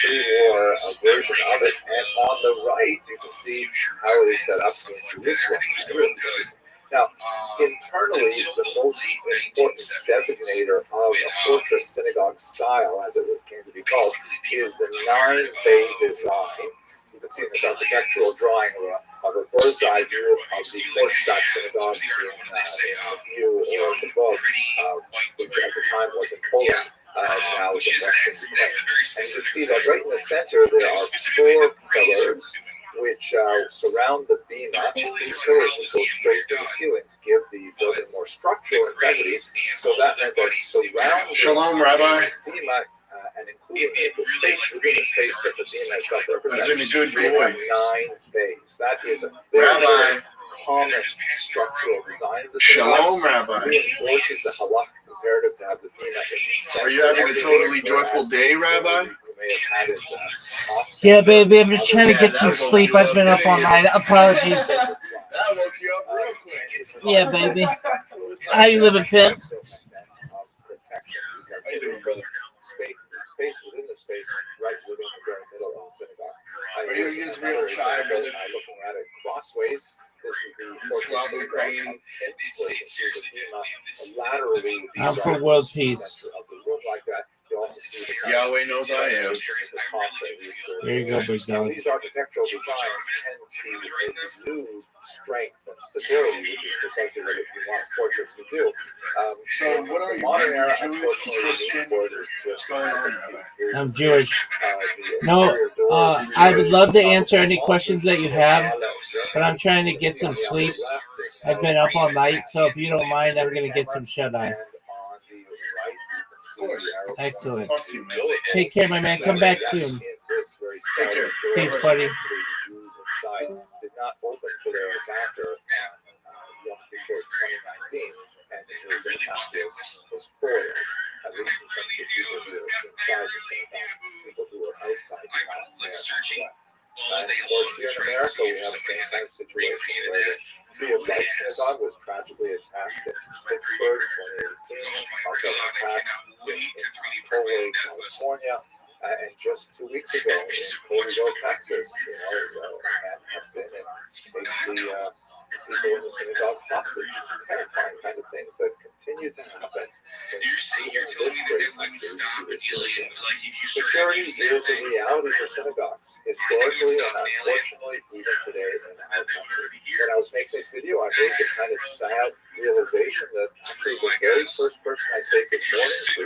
[SPEAKER 2] pre-war version of it, and on the right, you can see how it is set up in Jerusalem. Now, internally, the most important designator of a fortress synagogue style, as it came to be called, is the 9-bay design. You can see in this architectural drawing of a bird's eye view of the Vorstadt synagogue in the view or the book, which at the time was in Poland. Now is in Western Ukraine. And you can see that right in the center there are 4 pillars which surround the bima. These pillars would go straight to the ceiling to give the building more structural integrity. So that meant that surrounding the bima and including the space within the space that the bima itself represents, we have 9 bays. That is a very common structural design of the synagogue. Reinforces the halakhic imperative to have the bima.
[SPEAKER 10] Are you having a totally joyful day, Rabbi?
[SPEAKER 4] Yeah, baby, I'm just trying to get some sleep. I've been up all night. Apologies. Yeah, baby. How you living, Pip?
[SPEAKER 2] Space within the space, right within the very middle of the synagogue. Looking at it crossways. This is the Ukraine laterally.
[SPEAKER 4] I'm for world peace.
[SPEAKER 2] Of the room like that. You also see the
[SPEAKER 10] Yahweh knows I am.
[SPEAKER 4] There you go, big dog.
[SPEAKER 2] These architectural designs tend to exude strength and stability, which is precisely what you want portraits to do.
[SPEAKER 10] So what are you?
[SPEAKER 2] Modern era, unfortunately, just going on.
[SPEAKER 4] I'm Jewish. No, I would love to answer any questions that you have, but I'm trying to get some sleep. I've been up all night, so if you don't mind, I'm going to get some shut-eye. Excellent. Take care, my man. Come back soon. Thanks, buddy.
[SPEAKER 2] Did not open for their attacker Yom Kippur 2019, and his attack was foiled, at least in terms of people who were inside the synagogue, people who were outside the synagogue. And of course, here in America, we have the same kind of situation where the Tree of Life synagogue was tragically attacked in Pittsburgh 2018, also attacked in Colway, California. And just 2 weeks ago in Colorado, Texas, a man comes in and takes the people in the synagogue hostage. Terrifying kind of things that continue to happen.
[SPEAKER 8] You're saying you're telling me that it wouldn't stop feeling like if you
[SPEAKER 2] security is a reality for synagogues, historically and unfortunately even today in our country. When I was making this video, I made the kind of sad realization that actually the very first person I say good morning to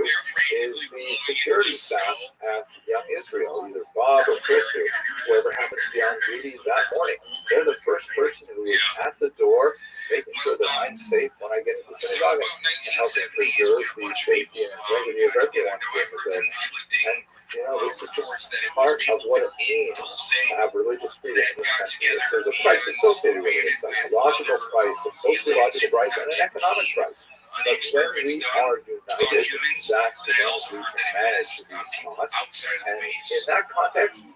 [SPEAKER 2] is the security staff at Young Israel, either Bob or Chris or whoever happens to be on duty that morning. They're the first person who is at the door, making sure that I'm safe when I get into the synagogue and helping preserve the safety and integrity of everyone in the building. And
[SPEAKER 1] this is just part of what it means to have religious freedom in this country. There's a price associated with it, a psychological price, a sociological price, and an economic price. But when we are united, that's when we can manage these costs. And in that context,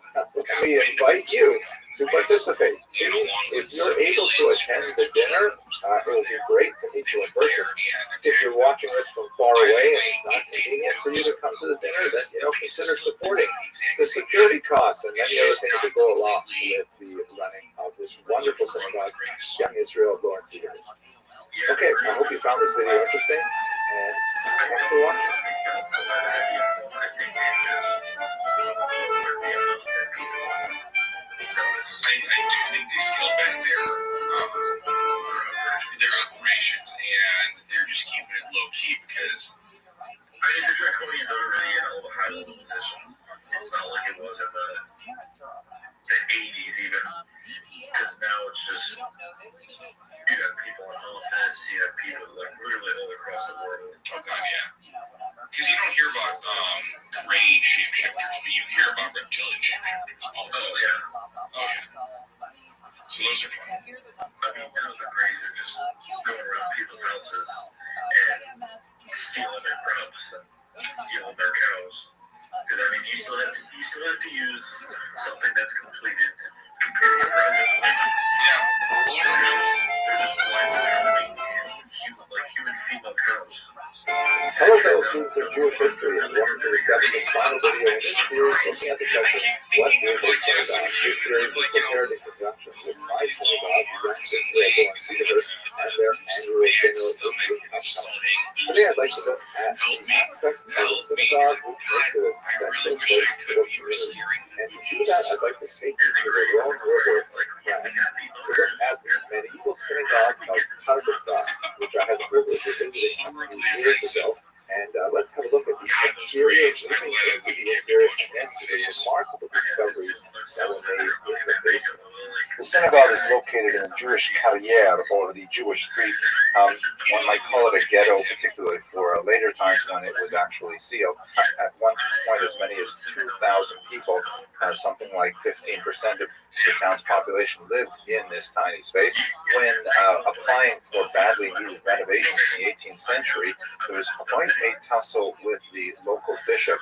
[SPEAKER 1] we invite you to participate. If you're able to attend the dinner, it will be great to meet you in person. If you're watching this from far away and it's not convenient for you to come to the dinner, then consider supporting the security costs and many other things that go along with the running of this wonderful synagogue, Young Israel of Lawrence East. Okay, I hope you found this video interesting, and thanks for watching.
[SPEAKER 8] I do think they scaled back their operations, and they're just keeping it low key because
[SPEAKER 3] I think the Draconians are already in all the high level positions. It's not like it was in the 80s even. Because now it's just, you have people in office, you have people like literally all across the world.
[SPEAKER 8] Oh god, yeah. Because you don't hear about gray shapeshifters, but you hear about reptilian shapeshifters all the time.
[SPEAKER 3] Oh yeah.
[SPEAKER 8] Oh yeah. So those are fun.
[SPEAKER 3] I mean, those are great. They're just going around people's houses and stealing their crops and stealing their cows. Because I mean, you still have to use something that's completed to compare your progress.
[SPEAKER 8] Yeah, that's true.
[SPEAKER 3] They're just blindly trying to make human female cows.
[SPEAKER 1] Hello, fellow students of Jewish history, and welcome to the seventh and final video in this series looking at the question, what is a synagogue? This series is prepared in conjunction with my synagogue, Young Israel Lawrence East, and their annual general issue upcoming. Today I'd like to look at the aspect of the synagogue which makes it a central place for the community. And to do that, I'd like to take you to the Rhone River in France to look at the medieval synagogue of Carpentras, which I had the privilege of visiting a few years ago. And let's have a look at the exterior, moving into the interior, and then to the remarkable discoveries that were made in the basement.
[SPEAKER 20] The synagogue is located in the Jewish Carrière, or the Jewish street. One might call it a ghetto, particularly for later times when it was actually sealed. At one point, as many as 2,000 people, something like 15% of the town's population, lived in this tiny space. When applying for badly needed renovations in the 18th century, there was quite a tussle with the local bishop.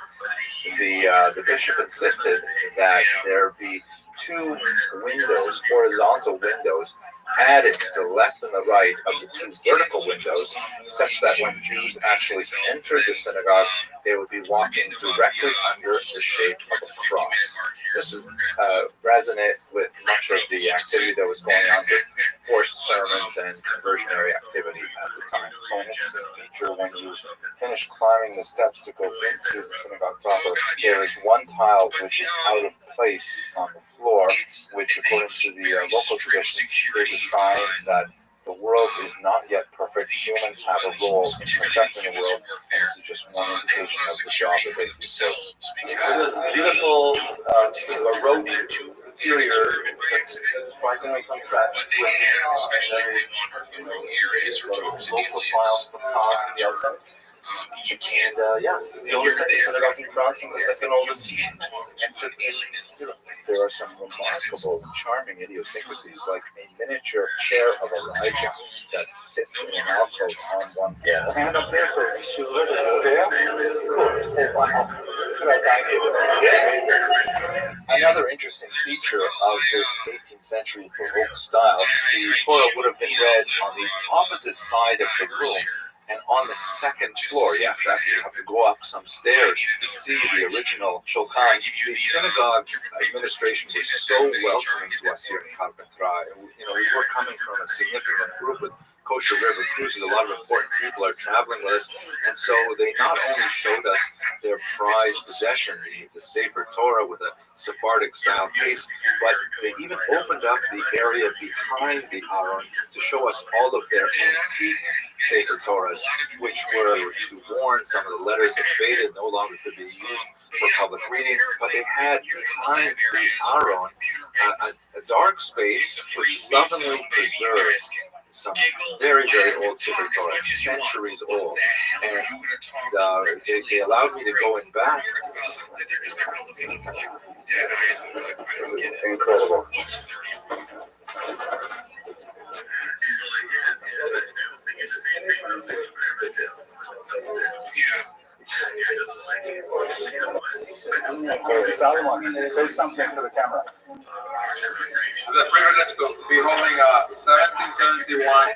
[SPEAKER 20] The bishop insisted that there be two windows, horizontal windows, added to the left and the right of the two vertical windows, such that when Jews actually entered the synagogue, they would be walking directly under the shape of a cross. This is resonant with much of the activity that was going on with forced sermons and conversionary activity at the time. So an interesting feature when you finish climbing the steps to go into the synagogue proper, there is one tile which is out of place on the floor, which according to the local tradition is a sign that the world is not yet perfect. Humans have a role in protecting the world, and this is just one indication of the job that they do. So,
[SPEAKER 17] beautiful, road interior, strikingly contrasted with the low profile facade on the outside. And it's the oldest synagogue in France and the second oldest in Europe.
[SPEAKER 20] There are some remarkable, charming idiosyncrasies, like a miniature chair of Elijah that sits in an alcove on one wall.
[SPEAKER 17] Stand up there so she'll learn to stare. Wow.
[SPEAKER 20] Another interesting feature of this 18th century Baroque style, the Torah would have been read on the opposite side of the room. And on the second floor, you actually have to go up some stairs to see the original Shulchan. The synagogue administration was so welcoming to us here in Carpentras. We were coming from a significant group with Kosher River Cruises. A lot of important people are traveling with us. And so they not only showed us their prized possession, the Sefer Torah with a Sephardic style case, but they even opened up the area behind the Aron to show us all of their antique Sefer Torahs, which were to warn some of the letters that faded, no longer could be used for public reading, but they had behind the Aron a dark space which lovingly preserved some very, very old Sefer Torah, centuries old, and they allowed me to go in back. This is incredible. Salomon, say something to the camera.
[SPEAKER 2] The privilege to be holding a 1771.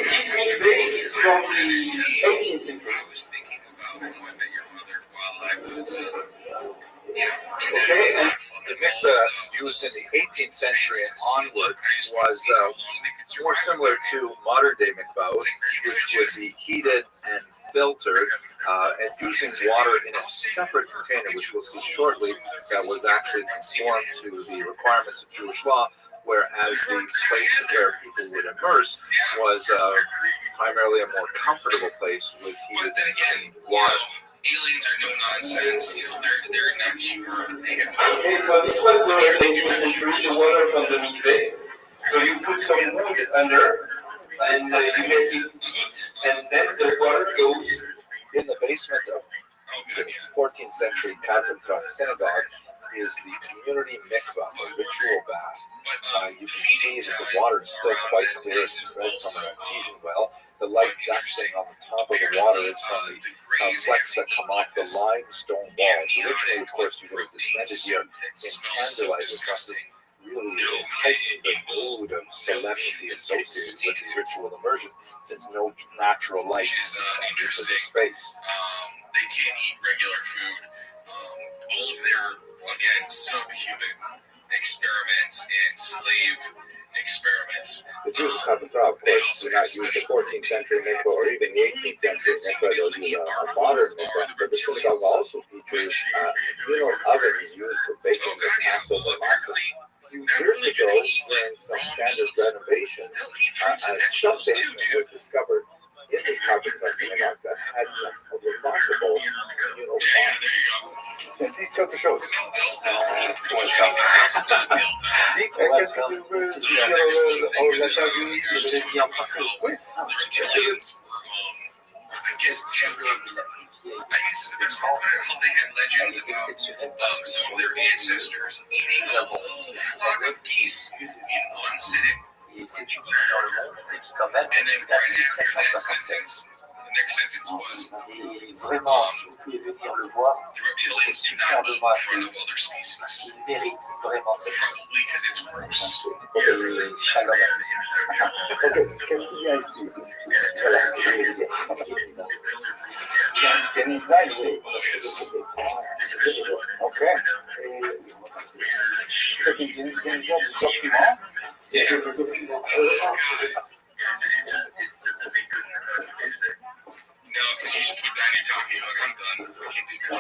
[SPEAKER 17] This mikveh is from the 18th century.
[SPEAKER 20] Okay, and the mikveh used in the 18th century and onward was more similar to modern day mikvahs, which would be heated and filtered, and using water in a separate container, which we'll see shortly, that was actually conformed to the requirements of Jewish law, whereas the place where people would immerse was primarily a more comfortable place with heated and clean water.
[SPEAKER 8] Aliens are no nonsense. They're not pure.
[SPEAKER 17] Okay, so this was the 18th century, the water from the mikveh. So you put some wood under, and you make it heat, and then the water goes.
[SPEAKER 20] In the basement of the 14th century Cathedral Synagogue is the community mikvah, a ritual bath. You can see that the water is still quite clear. It's from an artesian well. The light dusting on the top of the water is from the flecks that come off the limestone walls. Originally, of course, you would have descended here in candlelight, which must have really heightened the mood of solemnity associated with the ritual immersion, since no natural light descends into the space.
[SPEAKER 8] They can't eat regular food. All of their, again, subhuman experiments and slave experiments.
[SPEAKER 20] The Jews of Cathedral, of course, do not use the 14th century mikvah or even the 18th century mikvah. They'll use a modern mikvah. But the synagogue also features communal ovens used for baking the Passover matzah. A few years ago, during some standard renovations, a sub-basement was discovered in the Cathedral Synagogue that had some remarkable communal farms. Please tell the shows. Qu'est-ce que tu veux dire la charge unique? Je l'ai dit en français. Oui.
[SPEAKER 8] I guess it's the best part how they had legends of some of their ancestors eating a whole flock of geese in one sitting.
[SPEAKER 15] Et c'est unique dans le monde, et qui quand même date de 1367. Et vraiment, si vous pouvez venir le voir, c'est superbement accueilli. Il mérite vraiment cette visite. Shalom à tous.
[SPEAKER 20] Qu'est-ce qu'il y a ici? Voilà ce que je voulais dire. Il y a Kenisa ici. Ok. C'est une Kenisa du document.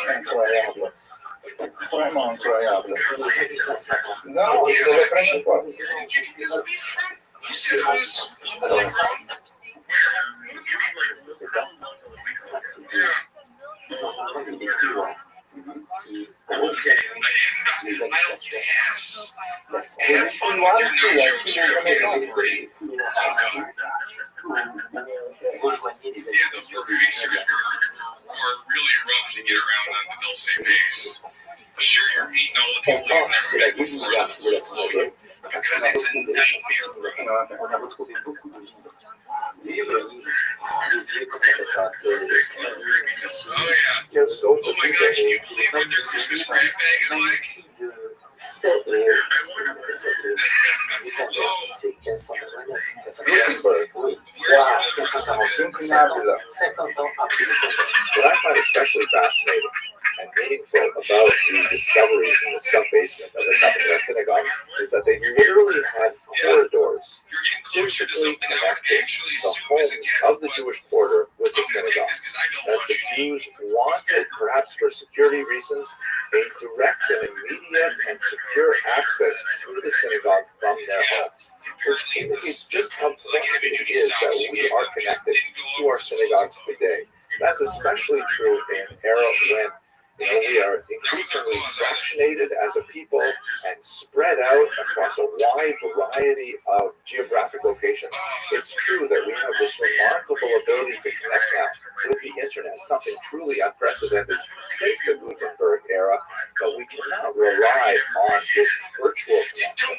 [SPEAKER 20] Incroyable. Vraiment incroyable. Non, je ne le prends pas. C'est
[SPEAKER 15] Les habitations. Rejoignez les habitations.
[SPEAKER 8] Are really rough to get around on the Dulce base. Sure, you're eating all the people you've never met before, because it's a nightmare.
[SPEAKER 15] On a retrouvé beaucoup de livres. Les vieux, comment on appelle ça?
[SPEAKER 8] Oh my God, can you believe what their Christmas scrap bag is like?
[SPEAKER 15] C'est 50 ans après le projet.
[SPEAKER 20] What I find especially fascinating and meaningful about the discoveries in the sub-basement of the Cathedral Synagogue is that they literally had corridors physically connecting the homes of the Jewish quarter with the synagogue. That the Jews wanted, perhaps for security reasons, a direct and immediate and secure access to the synagogue from their homes, which indicates just how important it is that we are connected to our synagogues today. That's especially true in an era when We are increasingly fractionated as a people and spread out across a wide variety of geographic locations. It's true that we have this remarkable ability to connect now with the internet, something truly unprecedented since the Gutenberg era, but we cannot rely on this virtual connection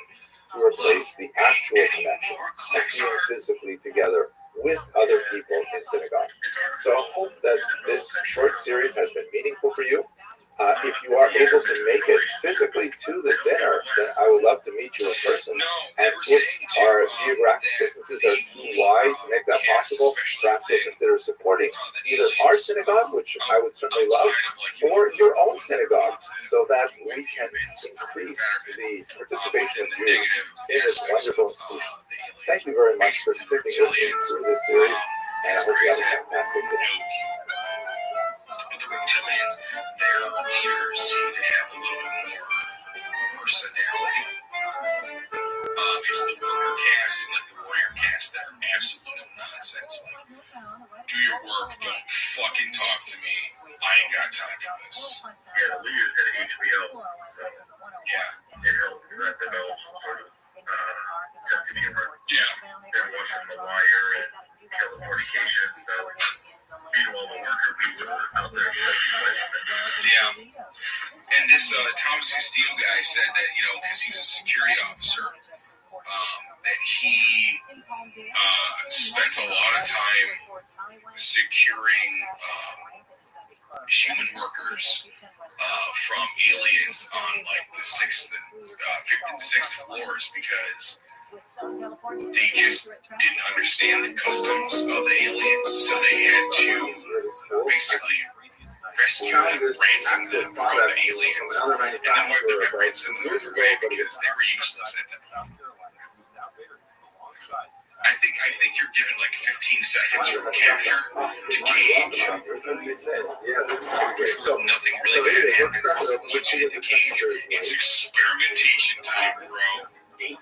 [SPEAKER 20] to replace the actual connection of being physically together with other people in synagogue. So I hope that this short series has been meaningful for you. If you are able to make it physically to the dinner, then I would love to meet you in person. And if our geographic distances are too wide to make that possible, perhaps you'll consider supporting either our synagogue, which I would certainly love, or your own synagogue, so that we can increase the participation of Jews in this wonderful institution. Thank you very much for sticking with me through this series, and I hope you have a fantastic day.
[SPEAKER 8] But the reptilians, their leaders seem to have a little bit more personality. It's the worker caste and like the warrior caste that are absolute nonsense. Like, do your work, don't fucking talk to me. I ain't got time for this.
[SPEAKER 10] Yeah, the leaders at HBO.
[SPEAKER 8] Yeah.
[SPEAKER 10] It helped develop sort of sense of humor.
[SPEAKER 8] Yeah.
[SPEAKER 10] They're watching The Wire and Californication and stuff. Meanwhile, the worker bees are out there.
[SPEAKER 8] Yeah. And this Thomas Castillo guy said that, because he was a security officer, that he spent a lot of time securing human workers from aliens on like the 5th and 6th floors because they just didn't understand the customs of the aliens, so they had to basically rescue them, ransom them from the aliens, and then wipe their memories and move away because they were useless at that time. I think you're given like 15 seconds from capture to cage. So nothing really bad happens. Once you hit the cage, it's experimentation time, bro. Yeah.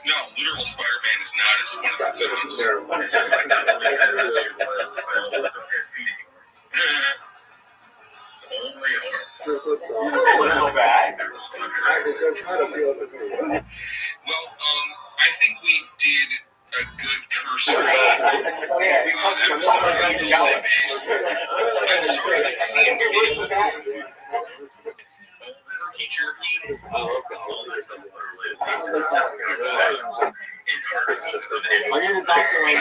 [SPEAKER 8] No, literal Spider-Man is not as fun as it sounds. Well, I think we did a good cursory episode of Say Base. I'm sorry if it seemed
[SPEAKER 12] Are you the doctor on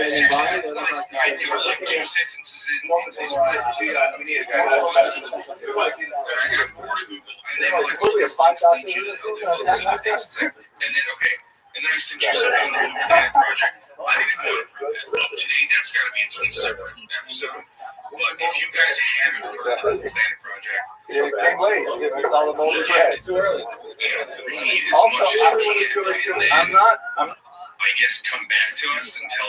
[SPEAKER 12] standing by?
[SPEAKER 8] I'd go like 2 sentences in. I got bored of Google, and then like, and then okay, and then I sent you something on the Google Planet Project. I didn't want to prove that. Well, today that's got to be its own separate episode. But if you guys haven't heard of the Google Planet Project,
[SPEAKER 12] Can't wait. It's too early.
[SPEAKER 8] read as much as you can, and then I guess come back to us and tell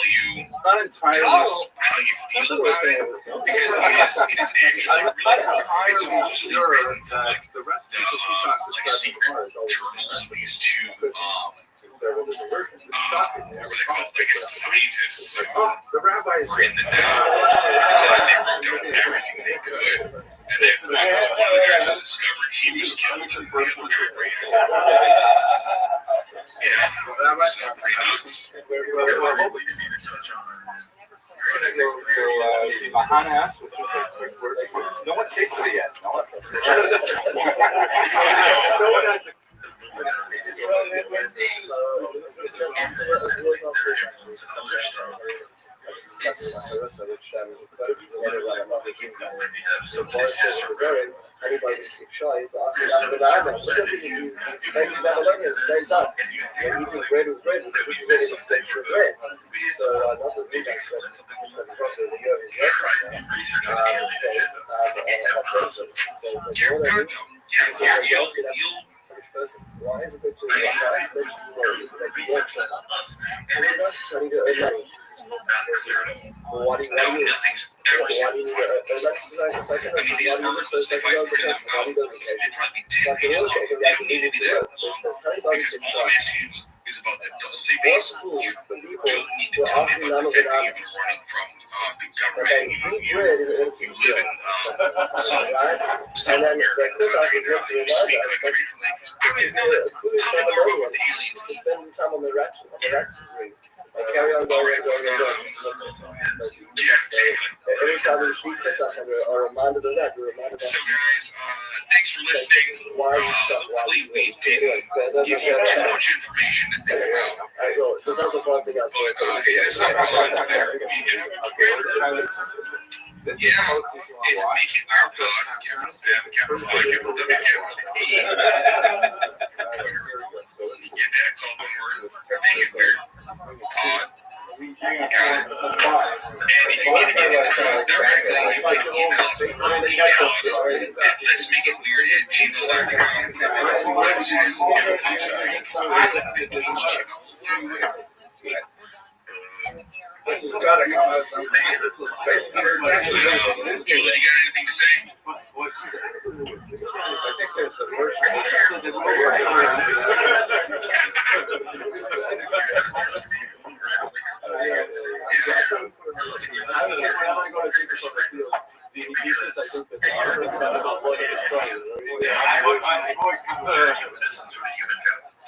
[SPEAKER 8] us how you feel about it, because it is actually really cool. It's mostly written for like secret journals of these two what were they called? I guess scientists who were in the know, and they wrote down everything they could, and then once one of the guys was discovered, he was killed, and the other guy ran. Yeah, that was pretty nuts.
[SPEAKER 20] No one's tasted it yet. No one has.
[SPEAKER 17] Everybody keep shy. He's never learned this. He's done. And eating bread with bread because this is really an extension of bread. So not the big aspect of the says, why is it that you're trying to earn money? Why do you need it?
[SPEAKER 8] Is about the dulce base. You don't need to tell me about the fact that you've been running from the government. You live in some American country, sweet country. Tell me more about the aliens.
[SPEAKER 17] Spend time on the rats ring. Carry on going. Every time we see kids out there, are reminded of that. We're reminded of that.
[SPEAKER 8] So guys, thanks for listening. Hopefully we didn't give you too much information to think about.
[SPEAKER 17] There's also blessing out there.
[SPEAKER 8] It's like on Twitter. Yeah, it's making our pod, capital M, capital I, capital W, capital E. Yeah, that's all one word. Make it weird. Pod. Got it. And if you need to get in touch with us directly, you can email us. Let's make it weird at gmail.com.
[SPEAKER 17] This has got to come out someday.
[SPEAKER 8] Julie, you got anything to say?
[SPEAKER 17] I think there's the version.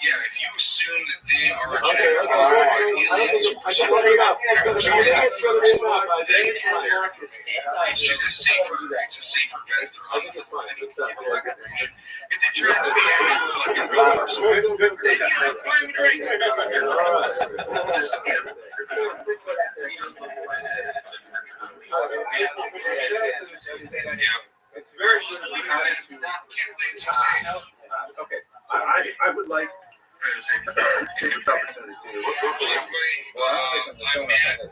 [SPEAKER 8] Yeah, if you assume that they are it's just a safer bet if they're unemployed. If they try to be
[SPEAKER 2] it's very good. Okay, I would like take this opportunity to. Well, I don't think I'm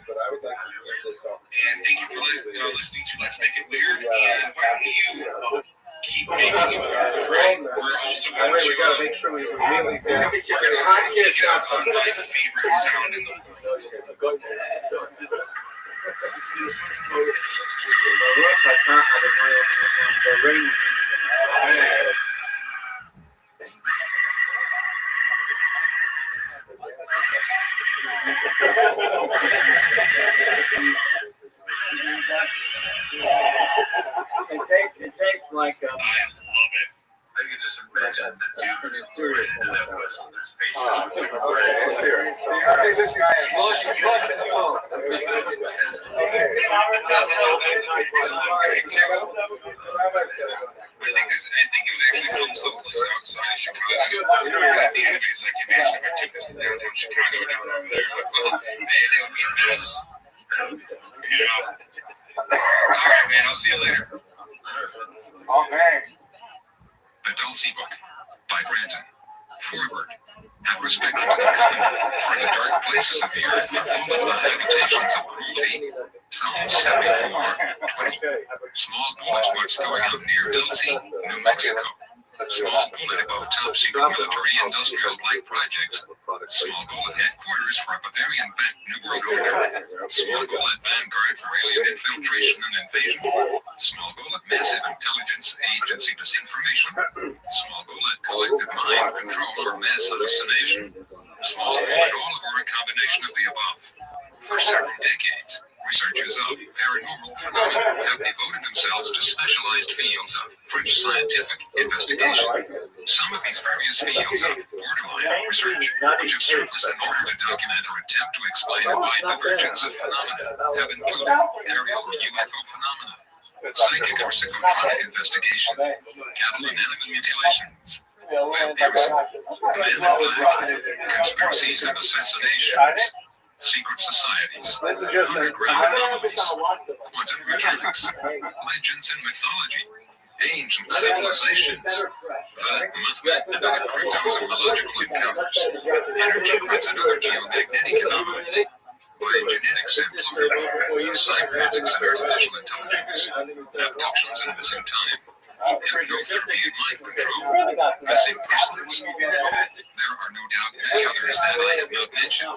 [SPEAKER 2] but I would like to use this opportunity.
[SPEAKER 8] And thank you for listening to Let's Make It Weird. And why don't you keep making it weird, right? We're also going to.
[SPEAKER 2] We gotta make sure we really
[SPEAKER 8] we're going to take out on my favorite sound in the world.
[SPEAKER 17] It takes like
[SPEAKER 8] I love it.
[SPEAKER 10] I can just imagine that you
[SPEAKER 17] serious.
[SPEAKER 2] Say this guy is blushing the phone.
[SPEAKER 8] I think it was actually filmed someplace outside of Chicago. At the end of it, it's like, imagine if I took this to downtown Chicago down over there. But, well, man, that would be a mess. You know? All right, man, I'll see you later.
[SPEAKER 2] Okay.
[SPEAKER 8] The Dulce Book by Brandon. Forward. Have respect for the common, for the dark places of the earth are full of the habitations of cruelty. Psalm 74:20. Small bullets what's going on near Dulce, New Mexico. Small bullet above top secret military industrial like projects. Small bullet headquarters for a Bavarian-backed New World Order. Small bullet vanguard for alien infiltration and invasion. Small bullet massive intelligence agency disinformation. Small bullet collective mind control or mass hallucination. Small bullet all or a combination of the above. For several decades, researchers of paranormal phenomena have devoted themselves to specialized fields of French scientific investigation. Some of these various fields of borderline research, which have surfaced in order to document or attempt to explain a wide divergence of phenomena, have included aerial or UFO phenomena, psychic or psychotronic investigation, cattle and animal mutilations, vampirism, men in black, conspiracies and assassinations, secret societies, underground anomalies, quantum mechanics, legends and mythology, ancient civilizations, the movement and other cryptozoological encounters, energy grids and other geomagnetic anomalies, biogenetics and plural, cybernetics and artificial intelligence, abductions and missing time, hypnotherapy and mind control, missing persons. There are no doubt many others that I have not mentioned.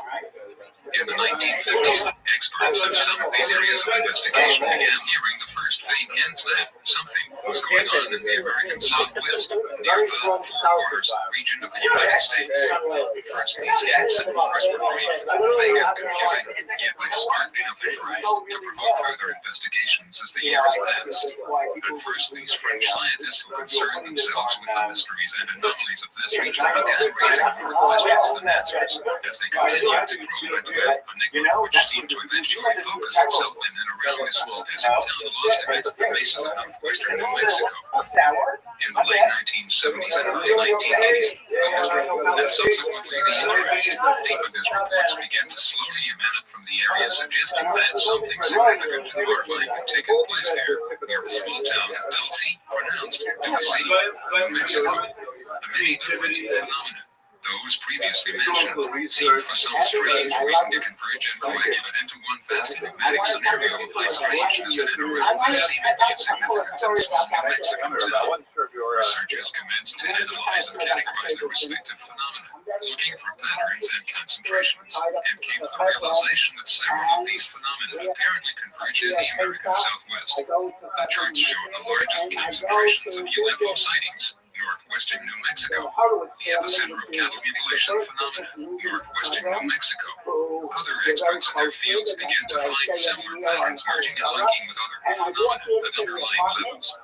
[SPEAKER 8] In the 1950s, experts in some of these areas of investigation began hearing the first faint hints that something was going on in the American Southwest, near the Four Corners region of the United States. At first, these hints and rumors were brief, vague and confusing, yet they sparked enough interest to provoke further investigations as the years passed. At first, these French scientists who concerned themselves with the mysteries and anomalies of this region began raising more questions than answers as they continued to probe into an enigma which seemed to eventually focus itself in and around a small desert town lost amidst the mesas of northwestern New Mexico. In the late 1970s and early 1980s, the mystery and subsequently the interest deepened as reports began to slowly emanate from the area suggesting that something significant and horrifying had taken place there, near the small town of Dulce, pronounced Dulce, New Mexico. The many different phenomena those previously mentioned seemed for some strange reason to converge and coagulate into one vast enigmatic scenario of high strangeness in and around this seemingly insignificant and small New Mexico town. Researchers commenced to analyze and categorize the respective phenomena, looking for patterns and concentrations, and came to the realization that several of these phenomena apparently converged in the American Southwest. The charts showed the largest concentrations of UFO sightings northwestern New Mexico, the epicenter of cattle mutilation phenomena, northwestern New Mexico. Other experts in their fields began to find similar patterns merging and linking with other phenomena at underlying levels.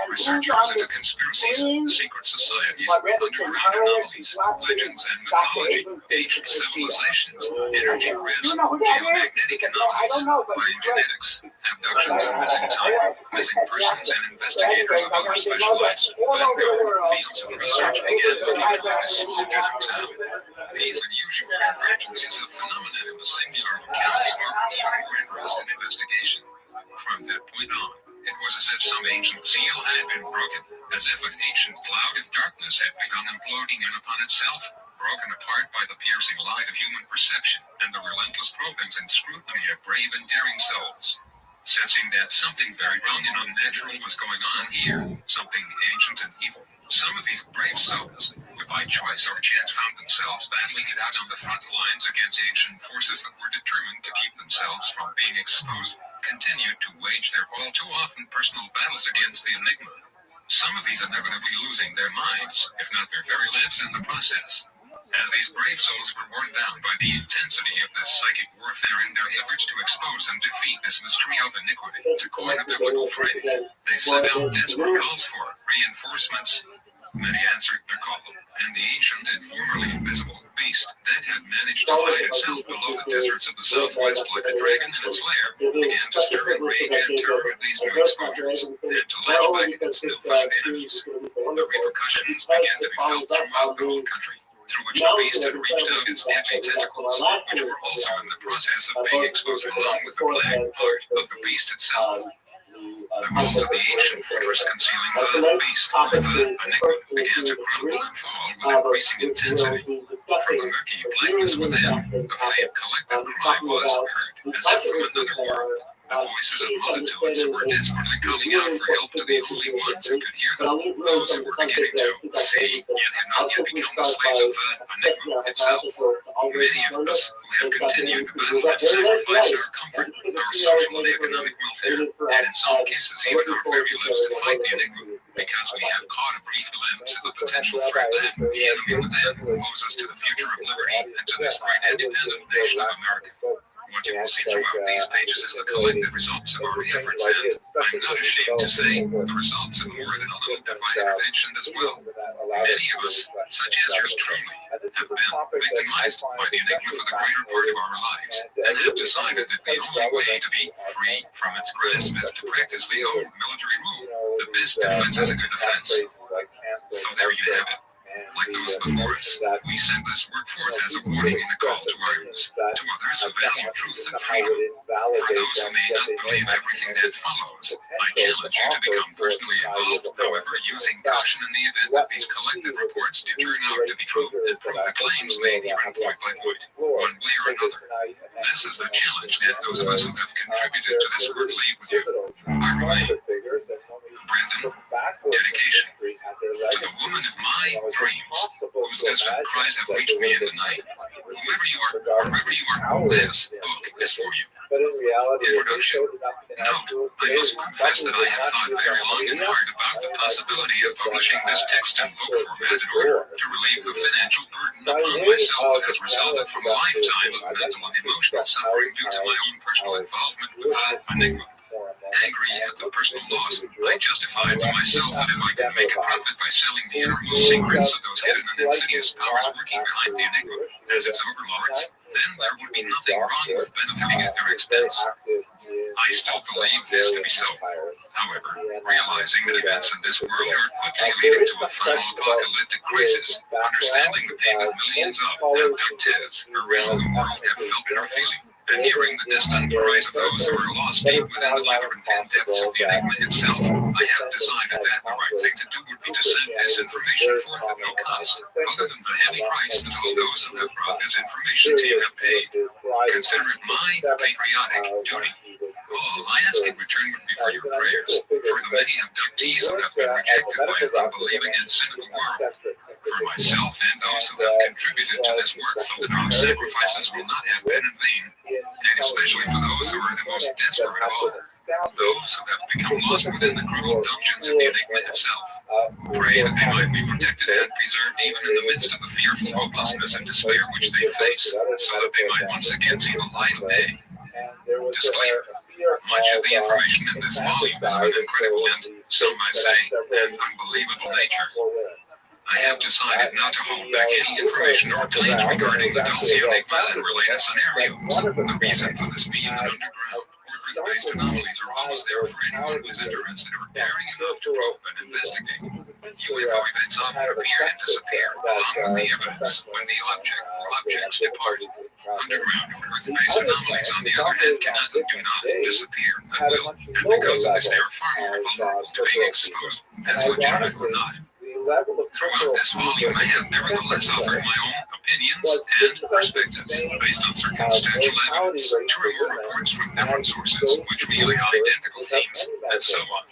[SPEAKER 8] Researchers into conspiracies, secret societies, underground anomalies, legends and mythology, ancient civilizations, energy risk, geomagnetic anomalies, biogenetics, abductions and missing time, missing persons, and investigators of other specialized fields of research began looking toward this small desert town. These unusual convergences of phenomena in the singular locale sparked even more interest in investigation. From that point on, it was as if some ancient seal had been broken, as if an ancient cloud of darkness had begun imploding in upon itself, broken apart by the piercing light of human perception and the relentless probings and scrutiny of brave and daring souls. Sensing that something very wrong and unnatural was going on here, something ancient and evil, some of these brave souls, who by choice or chance found themselves battling it out on the front lines against ancient forces that were determined to keep themselves from being exposed, continued to wage their all too often personal battles against the enigma. Some of these inevitably losing their minds, if not their very lives in the process. As these brave souls were worn down by the intensity of this psychic warfare in their efforts to expose and defeat this mystery of iniquity, to coin a biblical phrase, they sent out desperate calls for reinforcements. Many answered their call, and the ancient and formerly invisible beast that had managed to hide itself below the deserts of the Southwest like a dragon in its lair began to stir in rage and terror at these new exposures, and to lash back at its newfound enemies. The repercussions began to be felt throughout the whole country, through which the beast had reached out its deadly tentacles, which were also in the process of being exposed along with the black heart of the beast itself. The walls of the ancient fortress concealing the beast, or the enigma, began to crumble and fall with increasing intensity. From the murky blackness within, the faint collective cry was heard, as if from another world. The voices of multitudes who were desperately calling out for help to the only ones who could hear them, those who were beginning to see, yet had not yet become the slaves of the enigma itself. Many of us who have continued to battle have sacrificed our comfort, our social and economic welfare, and in some cases even our very lives to fight the enigma, because we have caught a brief glimpse of the potential threat that the enemy within poses to the future of liberty and to this great independent nation of America. What you will see throughout these pages is the collective results of our efforts, and I'm not ashamed to say, the results of more than a little divine intervention as well. Many of us, such as yours truly, have been victimized by the enigma for the greater part of our lives, and have decided that the only way to be free from its grasp is to practice the old military rule: the best defense is a good offense. So there you have it. Like those before us, we send this work forth as a warning and a call to arms, to others who value truth and freedom. For those who may not believe everything that follows, I challenge you to become personally involved, however, using caution in the event that these collective reports do turn out to be true and prove the claims made even point by point, one way or another. This is the challenge that those of us who have contributed to this work leave with you. I remain Brendan, dedication to the woman of my dreams, whose distant cries have reached me in the night. Whoever you are, wherever you are, this book is for you. Introduction. Note, I must confess that I have thought very long and hard about the possibility of publishing this text in book format in order to relieve the financial burden upon myself that has resulted from a lifetime of mental and emotional suffering due to my own personal involvement with the enigma. Angry at the personal loss, I justified to myself that if I could make a profit by selling the innermost secrets of those hidden and insidious powers working behind the enigma as its overlords, then there would be nothing wrong with benefiting at their expense. I still believe this to be so. However, realizing that events in this world are quickly leading to a final apocalyptic crisis, understanding the pain that millions of abductees around the world have felt and are feeling, and hearing the distant cries of those who are lost deep within the labyrinthine depths of the enigma itself, I have decided that the right thing to do would be to send this information forth at no cost, other than the heavy price that all those who have brought this information to you have paid. Consider it my patriotic duty. All I ask in return would be for your prayers, for the many abductees who have been rejected by an unbelieving and cynical world, for myself and those who have contributed to this work so that our sacrifices will not have been in vain, and especially for those who are the most desperate of all, those who have become lost within the cruel dungeons of the enigma itself. Pray that they might be protected and preserved even in the midst of the fearful hopelessness and despair which they face, so that they might once again see the light of day. Disclaimer. Much of the information in this volume is of an incredible and, some might say, an unbelievable nature. I have decided not to hold back any information or claims regarding the Dulce enigma and related scenarios. The reason for this being that underground or earth-based anomalies are always there for anyone who is interested or daring enough to probe and investigate. UFO events often appear and disappear, along with the evidence, when the object or objects depart. Underground or earth-based anomalies, on the other hand, cannot and do not disappear and will, and because of this, they are far more vulnerable to being exposed, as legitimate or not. Throughout this volume, I have nevertheless offered my own opinions and perspectives based on circumstantial evidence, true reports from different sources, which relay identical themes, and so on.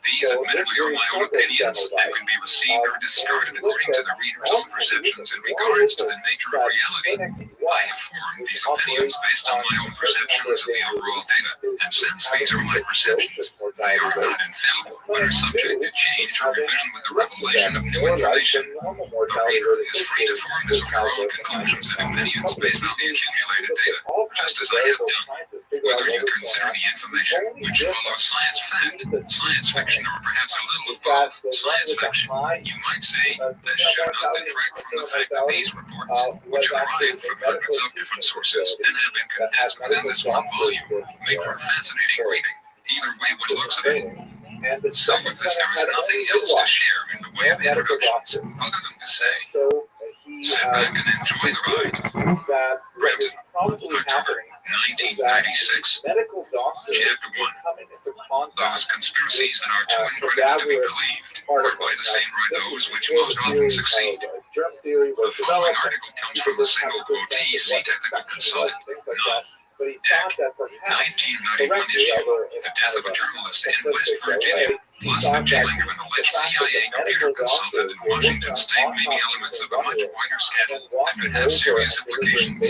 [SPEAKER 8] These admittedly are my own opinions and can be received or discarded according to the reader's own perceptions in regards to the nature of reality. I have formed these opinions based on my own perceptions of the overall data, and since these are my perceptions, they are not infallible, but are subject to change or revision with the revelation of new information. The reader is free to form his or her own conclusions and opinions based on the accumulated data, just as I have done. Whether you consider the information, which follows science fact, science fiction, or perhaps a little of both, science fiction, you might say that should not detract from the fact that these reports, which are derived from hundreds of different sources and have been condensed within this one volume, make for fascinating reading, either way one looks at it. So with this, there is nothing else to share in the way of introductions, other than to say, sit back and enjoy the ride. Brendan, October 1996, Chapter 1. Those conspiracies that are too incredible to be believed are by the same right those which most often succeed. The following article comes from a single quotee, see Technical Consultant. No. Deck, 1991 issue, the death of a journalist in West Virginia, plus the jailing of an alleged CIA computer consultant in Washington State may be elements of a much wider scandal that could have serious implications.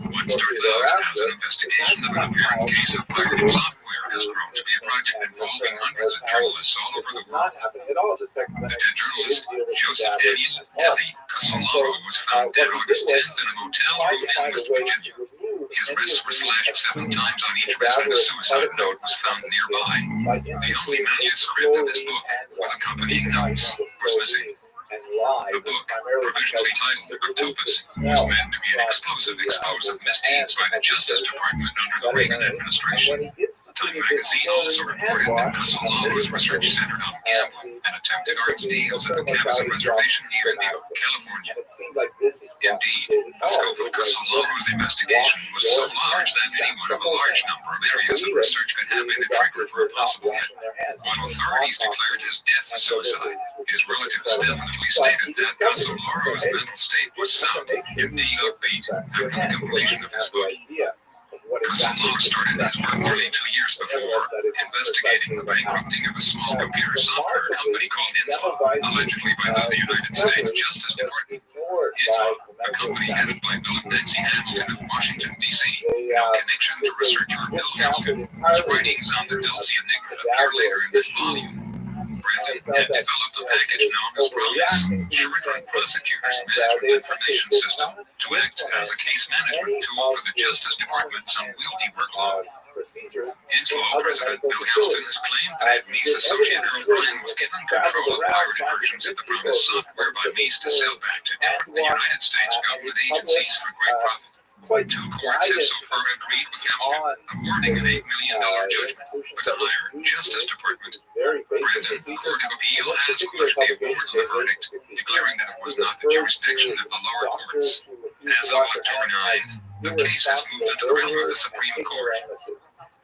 [SPEAKER 8] What started out as an investigation of an apparent case of pirated software has grown to be a project involving hundreds of journalists all over the world. The dead journalist, Joseph Daniel Eli Casolaro, was found dead August 10th in a motel room in West Virginia. His wrists were slashed 7 times on each wrist, and a suicide note was found nearby. The only manuscript of this book, with accompanying notes, was missing. The book, provisionally titled The Octopus, was meant to be an explosive expose of misdeeds by the Justice Department under the Reagan administration. Time magazine also reported that Casolano's research centered on gambling and attempted arms deals at the Cabazon Reservation near Indio, California. Indeed, the scope of Casolano's investigation was so large that any one of a large number of areas of research could have been the trigger for a possible hit. When authorities declared his death a suicide, his relatives definitely stated that Casolano's mental state was sound, indeed upbeat, after the completion of his book. Casolano started his work nearly 2 years before, investigating the bankrupting of a small computer software company called Intel, allegedly by the United States Justice Department. Intel, a company headed by Bill and Nancy Hamilton of Washington, D.C., no connection to researcher Bill Hamilton, whose writings on the Dulce Enigma appear later in this volume. Brandon had developed a package known as PROMIS, Short for Prosecutors Management Information System, to act as a case management tool for the Justice Department's unwieldy workload. Intel President Bill Hamilton has claimed that Mies associate Earl Ryan was given control of pirated versions of the PROMIS software by Mies to sell back to different United States government agencies for great profit. 2 courts have so far agreed with Hamilton, awarding an $8 million judgment, but the higher Justice Department, Brandon Court of Appeal, has quashed the award of the verdict, declaring that it was not the jurisdiction of the lower courts. As of October 9th, the case has moved into the realm of the Supreme Court.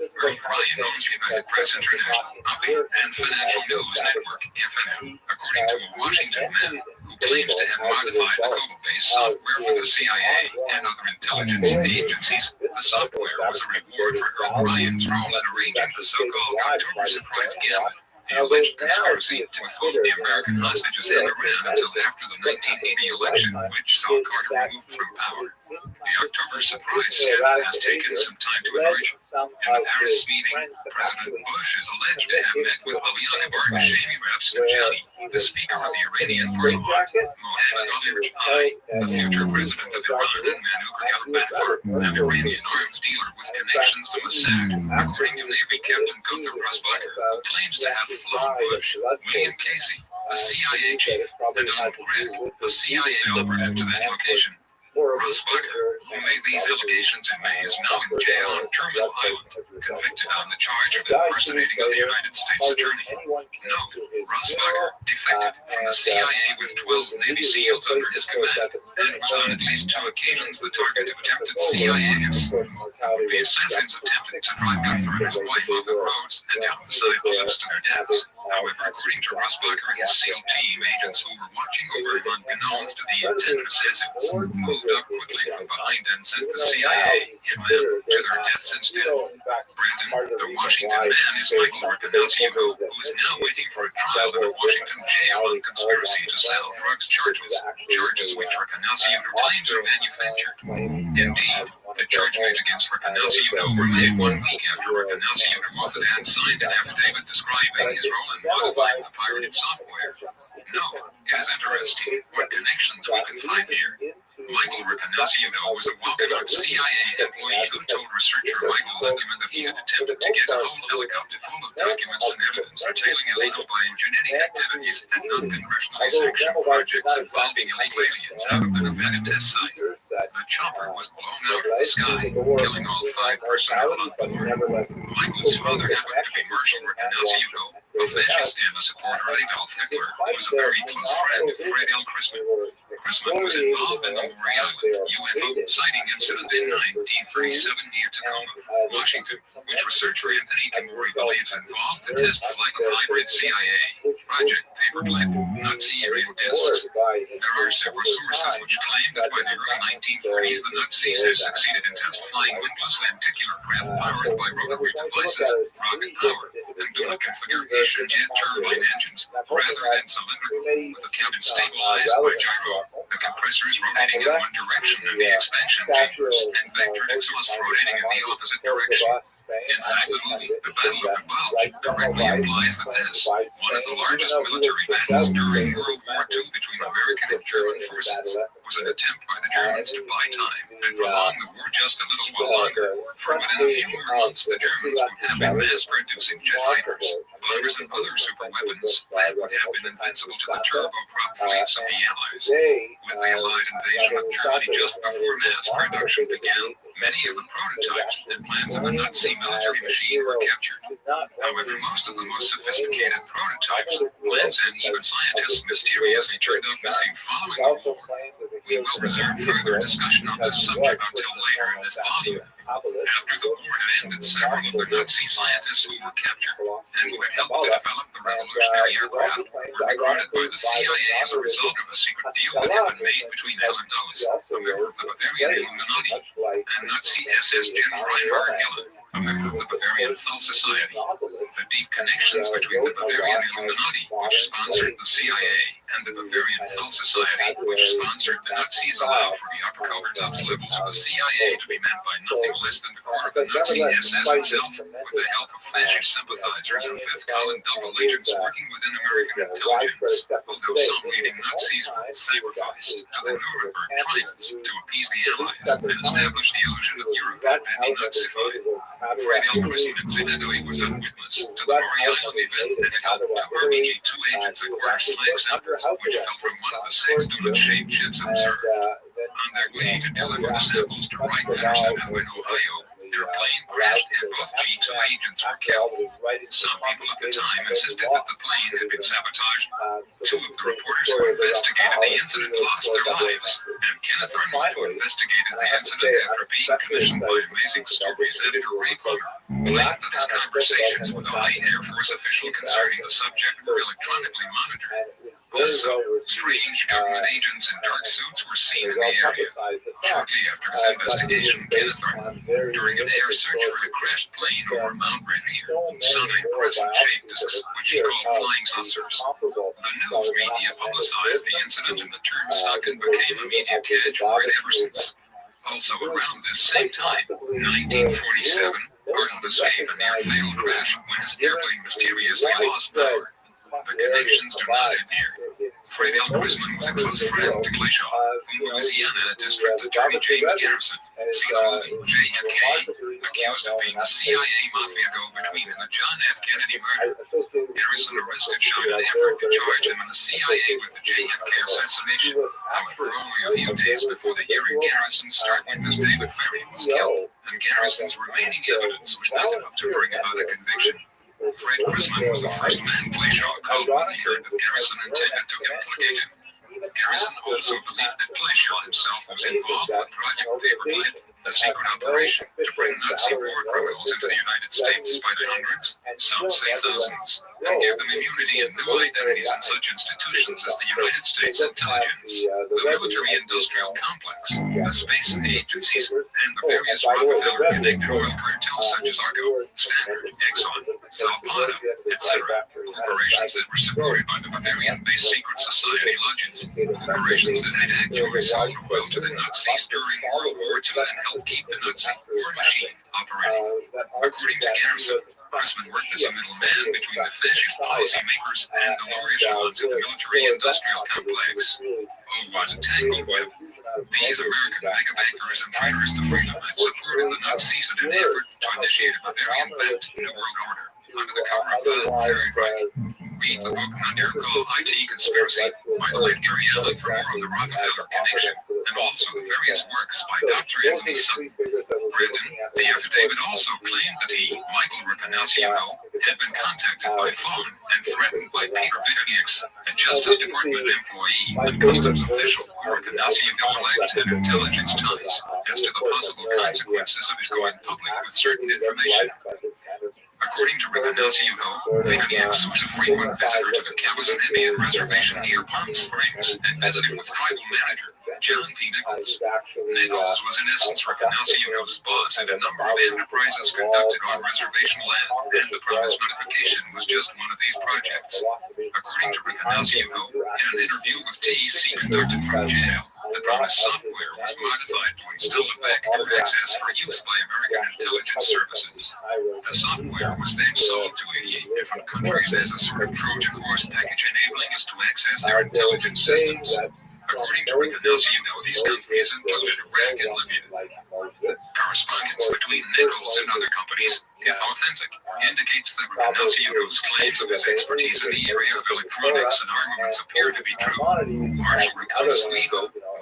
[SPEAKER 8] Earl Ryan owns United Press International, API, and Financial News Network, FNN, according to a Washington man who claims to have modified the code-based software for the CIA and other intelligence agencies. The software was a reward for Earl Ryan's role in arranging the so-called October Surprise Gambit, the alleged conspiracy to withhold the American hostages in Iran until after the 1980 election, which saw Carter removed from power. The October Surprise scandal has taken some time to emerge. In the Paris meeting, President Bush is alleged to have met with Aviana Barghashemi Rafsanjani, the Speaker of the Iranian Parliament, Mohammad Ali, the future president of Iran, and Manouchev Ghaffar, an Iranian arms dealer with connections to Mossad, according to Navy Captain Gunther Rusbacher, who claims to have flown Bush. William Casey, the CIA chief, and Donald Gregg, a CIA operative to that location. Rusbacher, who made these allegations in May, is now in jail on Terminal Island, convicted on the charge of impersonating the United States Attorney. Note, Rusbacher defected from the CIA with 12 Navy SEALs under his command, and was on at least 2 occasions the target of attempted CIA hits. The assassins attempted to drive Gunther and his wife off the roads and down the side cliffs to their deaths. However, according to Rusbacher and his SEAL team, agents who were watching over him unbeknownst to the intended assassins moved up quickly from behind and sent the CIA and them to their deaths instead. Brandon, the Washington man, is Michael Riccanazziugo, who is now waiting for a trial in a Washington jail on conspiracy to sell drugs charges which Riccanazziugo claims are manufactured. Indeed, the charge made against Riccanazziugo were made 1 week after Riccanazziugo authored and signed an affidavit describing his role in modifying the pirated software. Note, it is interesting what connections we can find here. Michael Riccanazziugo was a well-known CIA employee who told researcher Michael Lindemann that he had attempted to get a whole helicopter full of documents and evidence detailing illegal biogenetic activities and non-congressionally sanctioned projects involving illegal aliens out of the Nevada test site. The chopper was blown out of the sky, killing all 5 personnel on board. Michael's father happened to be Marshal Riccanazziugo, a fascist and a supporter of Adolf Hitler, who was a very close friend of Fred L. Chrisman. Chrisman was involved in the Maury Island UFO sighting incident in 1937 near Tacoma, Washington, which researcher Anthony Kimura believes involved the test flight of hybrid CIA Project Paperclip, not serial discs. There are several sources which claim that by the early 1940s the Nazis had succeeded in test flying windless lenticular craft powered by rotary devices, rocket power, and dual configuration jet turbine engines, rather than cylindrical, with the cabin stabilized by gyro, the compressors rotating in one direction and the expansion chambers and vectored exhausts rotating in the opposite direction. In fact, the movie The Battle of the Bulge correctly implies that this, one of the largest military battles during World War II between American and German forces, was an attempt by the Germans to buy time and prolong the war just a little while longer. For within a few more months, the Germans would have been mass-producing jet fighters, bombers, and other superweapons that would have been invincible to the turboprop fleets of the Allies.
[SPEAKER 21] With the Allied invasion of Germany just before mass production began, many of the prototypes and plans of the Nazi military machine were captured. However, most of the most sophisticated prototypes, plans, and even scientists mysteriously turned up missing following the war. We will reserve further discussion on this subject until later in this volume. After the war had ended, several of the Nazi scientists who were captured and who had helped to develop the revolutionary aircraft were recruited by the CIA as a result of a secret deal that had been made between Helen Dulles, a member of the Bavarian Illuminati, and Nazi SS General Reinhard Gillen, a member of the Bavarian Thule Society. The deep connections between the Bavarian Illuminati, which sponsored the CIA, and the Bavarian Thule Society, which sponsored the Nazis, allowed for the upper covertops levels of the CIA to be manned by nothing less than the core of the Nazi SS itself, with the help of fascist sympathizers and fifth column double agents working within American intelligence, although some leading Nazis were sacrificed to the Nuremberg trials to appease the Allies and establish the illusion that Europe had been denazified. Fred Elquist incidentally was a witness to the Maury Island event and helped two RBG-2 agents acquire slag samples which fell from one of the 6 donut-shaped ships observed. On their way to deliver the samples to Wright Patterson in Ohio, their plane crashed and both G2 agents were killed. Some people at the time insisted that the plane had been sabotaged. 2 of the reporters who investigated the incident lost their lives, and Kenneth Arnold, who investigated the incident after being commissioned by Amazing Stories editor Ray Plummer, claimed that his conversations with a high Air Force official concerning the subject were electronically monitored. Also, strange government agents in dark suits were seen in the area. Shortly after his investigation, Kenneth Arnold, during an air search for a crashed plane over Mount Rainier, saw 9 crescent-shaped discs, which he called flying saucers. The news media publicized the incident, and the term stuck and became a media catchword ever since. Also around this same time, 1947, Arnold escaped a near-fatal crash when his airplane mysteriously lost power. The connections do not end here. Fred L. Grisman was a close friend to Clishaw, whom Louisiana District Attorney James Garrison, see the movie JFK, accused of being the CIA mafia go-between in the John F. Kennedy murder. Garrison arrested Shaw in an effort to charge him in the CIA with the JFK assassination. However, only a few days before the hearing, Garrison's star witness David Ferry was killed, and Garrison's remaining evidence was not enough to bring about a conviction. Fred Grisman was the first man Clishaw called when he heard that Garrison intended to implicate him. Garrison also believed that Clishaw himself was involved with Project Paperclip, a secret operation to bring Nazi war criminals into the United States by the hundreds, some say thousands, and give them immunity and new identities in such institutions as the United States intelligence, the military-industrial complex, the space agencies, and the various Rockefeller-connected oil cartels such as Arco, Standard, Exxon, Zapata, etc., corporations that were supported by the Bavarian-based secret society lodges, corporations that had actually sold oil to the Nazis during World War II and helped keep the Nazi war machine operating. According to Garrison, Grisman worked as a middleman between the fascist policymakers and the lower echelons of the military-industrial complex. Oh, what a tangled web. These American mega-bankers and traitors to freedom had supported the Nazis in an effort to initiate a Bavarian-backed New World Order under the cover of the Third Reich. Read the book Undergo IT Conspiracy by the late Gary Allen for more of the Rockefeller connection, and also the various works by Dr. Anthony Sutton. Brendan, the affidavit also claimed that he, Michael Rapanausio, had been contacted by phone and threatened by Peter Vitanieks, a Justice Department employee and customs official who Rapanausio alleged had intelligence ties as to the possible consequences of his going public with certain information. According to Rapanausio, Vitanieks was a frequent visitor to the Cabazon Indian Reservation near Palm Springs and visited with tribal manager John P. Nichols. Nichols was in essence Rapanasio's boss at a number of enterprises conducted on reservation land, and the promised notification was just one of these projects. According to Rapanausio, in an interview with TEC conducted from jail, the promised software was modified to install a backdoor access for use by American intelligence services. The software was then sold to 88 different countries as a sort of Trojan horse package enabling us to access their intelligence systems. According to Riccanosi, these companies included Iraq and Libya. Correspondence between Nichols and other companies, if authentic, indicates that Riccanosi claims of his expertise in the area of electronics and armaments appear to be true. Marshal Riccanosi,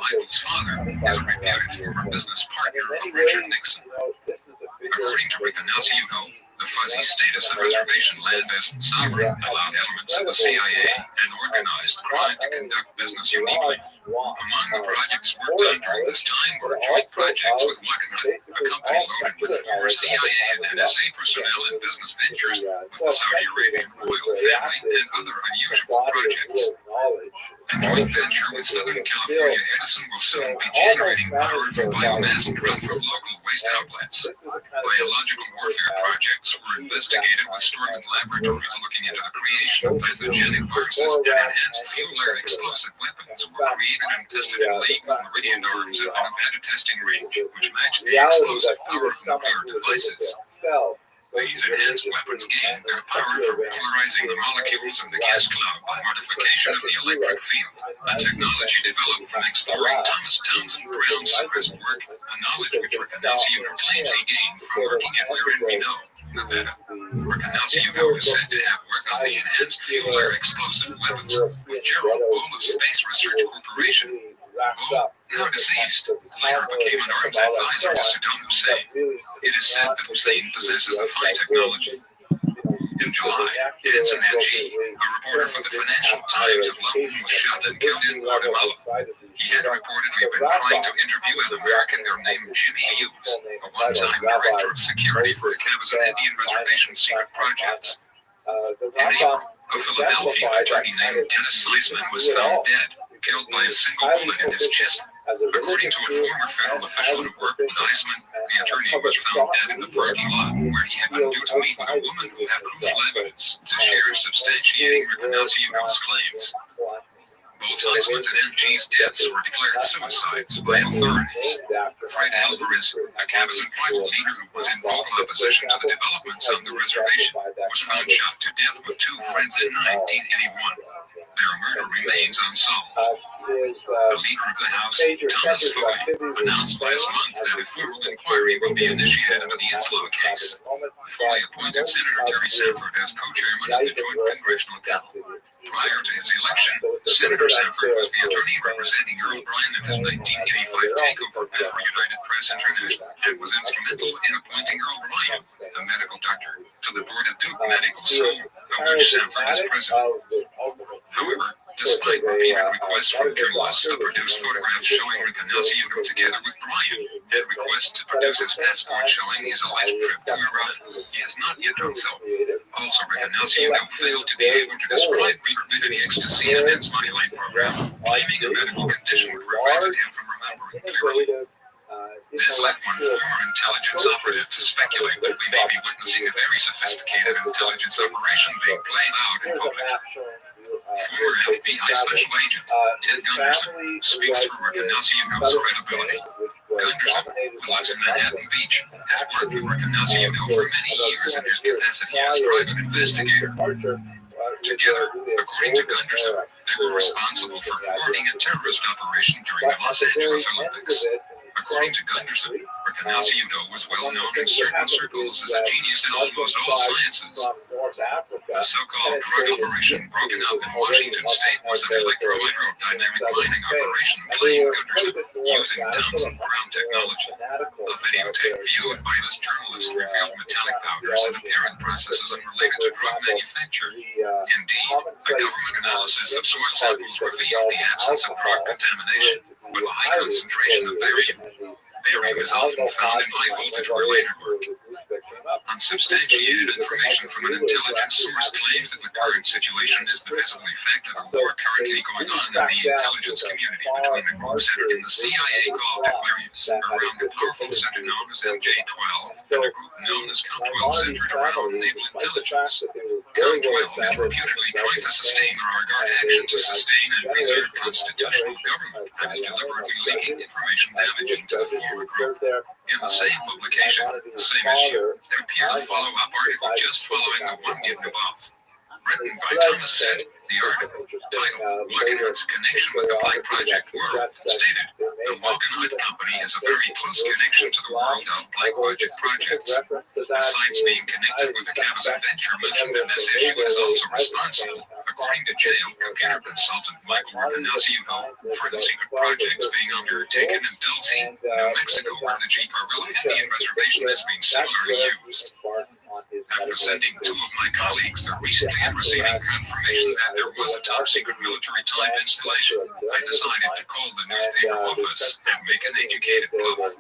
[SPEAKER 21] Michael's father, is a reputed former business partner of Richard Nixon. According to Riccanosi, the fuzzy status of reservation land as sovereign allowed elements of the CIA and organized crime to conduct business uniquely. Among the projects worked on during this time were joint projects with Wackenhut, a company loaded with former CIA and NSA personnel in business ventures with the Saudi Arabian royal family and other unusual projects. A joint venture with Southern California Edison will soon be generating power from biomass drawn from local waste outlets. Biological warfare projects were investigated with Storgen laboratories looking into the creation of pathogenic viruses, and enhanced fuel-air explosive weapons were created and tested in league with Meridian Arms at the Nevada testing range, which matched the explosive power of nuclear devices. These enhanced weapons gained their power from polarizing the molecules of the gas cloud by modification of the electric field, a technology developed from exploring Thomas Townsend Brown's present work, a knowledge which Riccanosi claims he gained from working at where in Reno, Nevada. Riccanosi is said to have worked on the enhanced fuel-air explosive weapons with Gerald Bull of Space Research Corporation. Bull, now deceased, later became an arms advisor to Saddam Hussein. It is said that Hussein possesses the Phi technology. In July, Edson G., a reporter for the Financial Times of London, was shot and killed in Guatemala. He had reportedly been trying to interview an American named Jimmy Hughes, a one-time director of security for a Cabazon Indian Reservation secret projects. In April, a Philadelphia attorney named Dennis Seisman was found dead, killed by a single bullet in his chest. According to a former federal official who worked with Eisman, the attorney was found dead in the parking lot where he had been due to meet with a woman who had crucial evidence to share substantiating Riccanosi claims. Both Eisman's and MG's deaths were declared suicides by authorities. Fred Alvarez, a Cabazon tribal leader who was in vocal opposition to the developments on the reservation, was found shot to death with two friends in 1981. Their murder remains unsolved. The leader of the House, Thomas Foley, announced last month that a formal inquiry will be initiated into the Inslow case. Foley appointed Senator Terry Sanford as co-chairman of the Joint Congressional Panel. Prior to his election, Senator Sanford was the attorney representing Earl Bryan in his 1985 takeover bid for United Press International and was instrumental in appointing Earl Bryan, a medical doctor, to the board of Duke Medical School, of which Sanford is president. However, despite repeated requests from journalists to produce photographs showing Riccanosi together with Bryan, and requests to produce his passport showing his alleged trip to Iran, he has not yet done so. Also, Riccanosi failed to be able to describe Reader Vinity X to CNN's Moneyline program, claiming a medical condition which prevented him from remembering clearly. This led one former intelligence operative to speculate that we may be witnessing a very sophisticated intelligence operation being played out in public. Former FBI Special Agent Ted Gunderson speaks for Riccanosi credibility. Gunderson, who lives in Manhattan Beach, has worked with Riccanosi for many years in his capacity as private investigator. Together, according to Gunderson, they were responsible for thwarting a terrorist operation during the Los Angeles Olympics. According to Gunderson, Riccanosi was well known in certain circles as a genius in almost all sciences. The so-called drug operation broken up in Washington State was an electro-hydrodynamic mining operation, claimed Gunderson, using Townsend Brown technology. A videotape viewed by this journalist revealed metallic powders and apparent processes unrelated to drug manufacture. Indeed, a government analysis of soil samples revealed the absence of drug contamination, but a high concentration of barium. Barium is often found in high-voltage related work. Unsubstantiated information from an intelligence source claims that the current situation is the visible effect of a war currently going on in the intelligence community between the group centered in the CIA called Aquarius, around the powerful center known as MJ-12, and a group known as COM-12 centered around naval intelligence. COM-12 is reputedly trying to sustain or regard action to sustain and preserve constitutional government and is deliberately leaking information damaging to the former group. In the same publication, same issue, there appeared a follow-up article just following the one given above. written by Thomas said, the article, titled Walkenhut's Connection with the Black Project World, stated, the Walkenhut Company has a very close connection to the world of Black Project projects. The sites being connected with the Cabas adventure mentioned in this issue is also responsible, according to jail computer consultant Michael Rapanasiugo, for the secret projects being undertaken in Dulce, New Mexico, where the Jicarilla Indian Reservation is being similarly used. After sending two of my colleagues there recently and receiving confirmation that there was a top-secret military-type installation, I decided to call the newspaper office and make an educated bluff.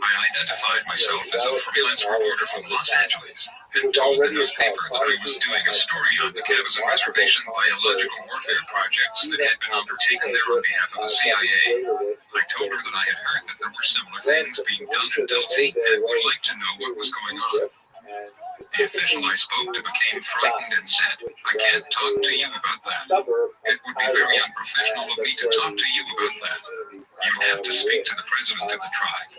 [SPEAKER 21] I identified myself as a freelance reporter from Los Angeles and told the newspaper that I was doing a story on the Cabazon Reservation biological warfare projects that had been undertaken there on behalf of the CIA. I told her that I had heard that there were similar things being done in Dulce and would like to know what was going on. The official I spoke to became frightened and said, I can't talk to you about that. It would be very unprofessional of me to talk to you about that. You'll have to speak to the president of the tribe.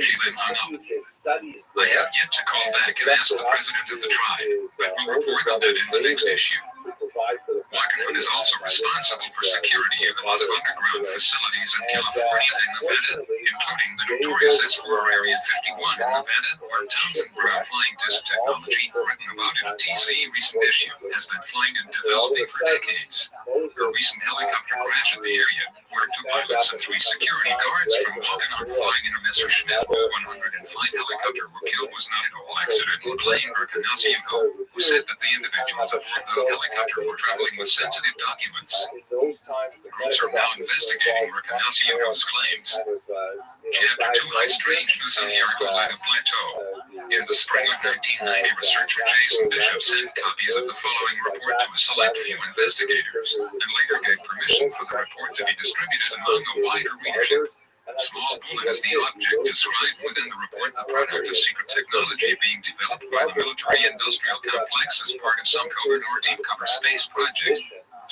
[SPEAKER 21] She then hung up. I have yet to call back and ask the president of the tribe, but will report on that in the next issue. Walkenhut is also responsible for security of a lot of underground facilities in California and Nevada, including the notorious S4 Area 51 in Nevada, where Townsend Brown flying disc technology, written about in a TC recent issue, has been flying and developing for decades. A recent helicopter crash at the area, where two pilots and three security guards from Walkenhut flying in a Messerschmitt 105 helicopter were killed, was not at all accidental, claimed Rapanasiugo, who said that the individuals aboard the helicopter were traveling with sensitive documents. Groups are now investigating Rapanasiugo's claims. Chapter 2 High Strangeness on the Argolida Plateau. In the spring of 1990, researcher Jason Bishop sent copies of the following report to a select few investigators, and later gave permission for the report to be distributed among a wider readership. Small bullet is the object described within the report, the product of secret technology being developed by the military-industrial complex as part of some covert or deep-cover space project.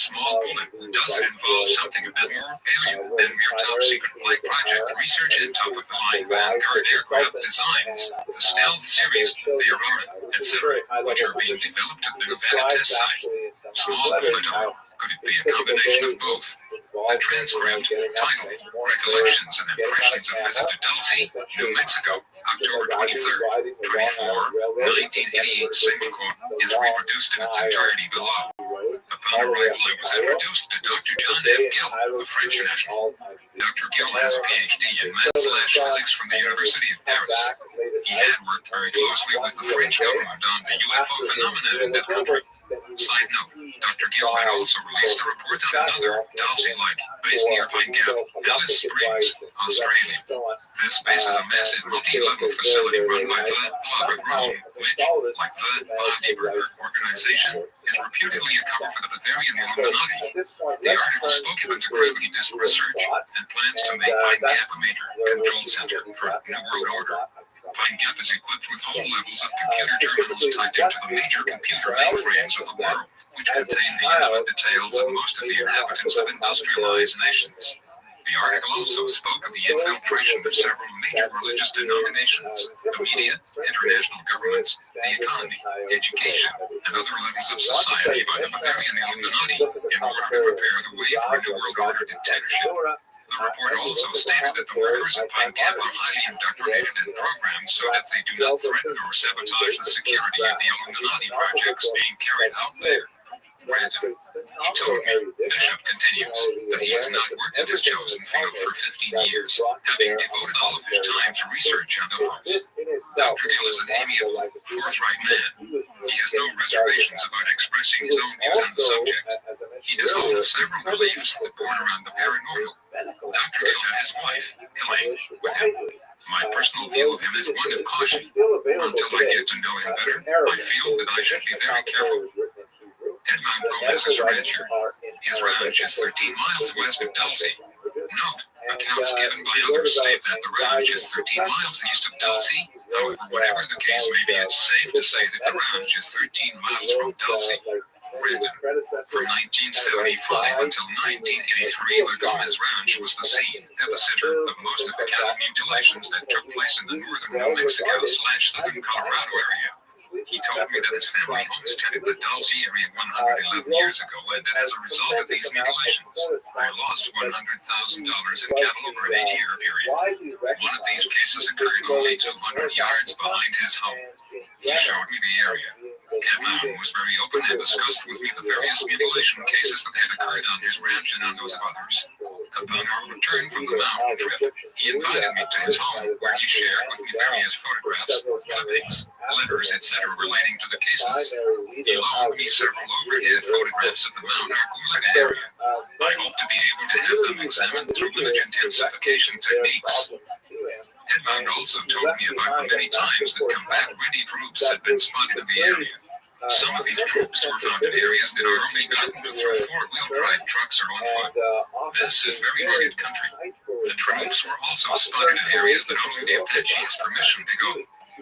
[SPEAKER 21] Small bullet, does it involve something a bit more alien than mere top-secret Black Project research and top-of-the-line Vanguard aircraft designs, the stealth series, the Aurora, etc., which are being developed at the Nevada test site? Small bullet, could it be a combination of both? The transcript, title, Recollections and Impressions of Visit to Dulce, New Mexico, October 23rd, 24, 1988, single quote, is reproduced in its entirety below. Upon arrival, I was introduced to Dr. John F. Gill, a French national. Dr. Gill has a PhD in math/physics from the University of Paris. He had worked very closely with the French government on the UFO phenomenon in that country. Side note, Dr. Gill had also released a report on another Dulce-like base near Pine Gap, Alice Springs, Australia. This base is a massive multi-level facility run by the Robert Rome, which, like the Bondi Burger organization, is reputedly a cover for the Bavarian Illuminati. The article spoke about the gravity disk research and plans to make Pine Gap a major control center for New World Order. Pine Gap is equipped with whole levels of computer terminals typed into the major computer mainframes of the world, which contain the intimate details of most of the inhabitants of industrialized nations. The article also spoke of the infiltration of several major religious denominations, the media, international governments, the economy, education, and other levels of society by the Bavarian Illuminati in order to prepare the way for a New World Order dictatorship. The report also stated that the workers at Pine Gap are highly indoctrinated and programmed so that they do not threaten or sabotage the security of the Illuminati projects being carried out there. Granted, he told me, Bishop continues, that he has not worked in his chosen field for 15 years, having devoted all of his time to research on UFOs. Dr. Gill is an amiable, forthright man. He has no reservations about expressing his own views on the subject. He does hold several beliefs that border on the paranormal. Dr. Gill had his wife, Elaine, with him. My personal view of him is one of caution. Until I get to know him better, I feel that I should be very careful. Edmond Gomez is a rancher. His ranch is 13 miles west of Dulce. Note, accounts given by others state that the ranch is 13 miles east of Dulce. However, whatever the case may be, it's safe to say that the ranch is 13 miles from Dulce. Brandon, from 1975 until 1983, the Gomez Ranch was the scene, epicenter of most of the cattle mutilations that took place in the northern New Mexico/southern Colorado area. He told me that his family homesteaded the Dulce area 111 years ago, and that as a result of these mutilations, they lost $100,000 in cattle over an 8-year period. One of these cases occurred only 200 yards behind his home. He showed me the area. Cat Mountain was very open and discussed with me the various mutilation cases that had occurred on his ranch and on those of others. Upon our return from the mountain trip, he invited me to his home, where he shared with me various photographs, clippings, letters, etc. relating to the cases. He loaned me several overhead photographs of the Mount Arculeta area. I hope to be able to have them examined through image intensification techniques. Edmund also told me about the many times that combat-ready troops had been spotted in the area. Some of these troops were found in areas that are only gotten to through four-wheel drive trucks or on foot. This is very rugged country. The troops were also spotted in areas that only the Apache has permission to go.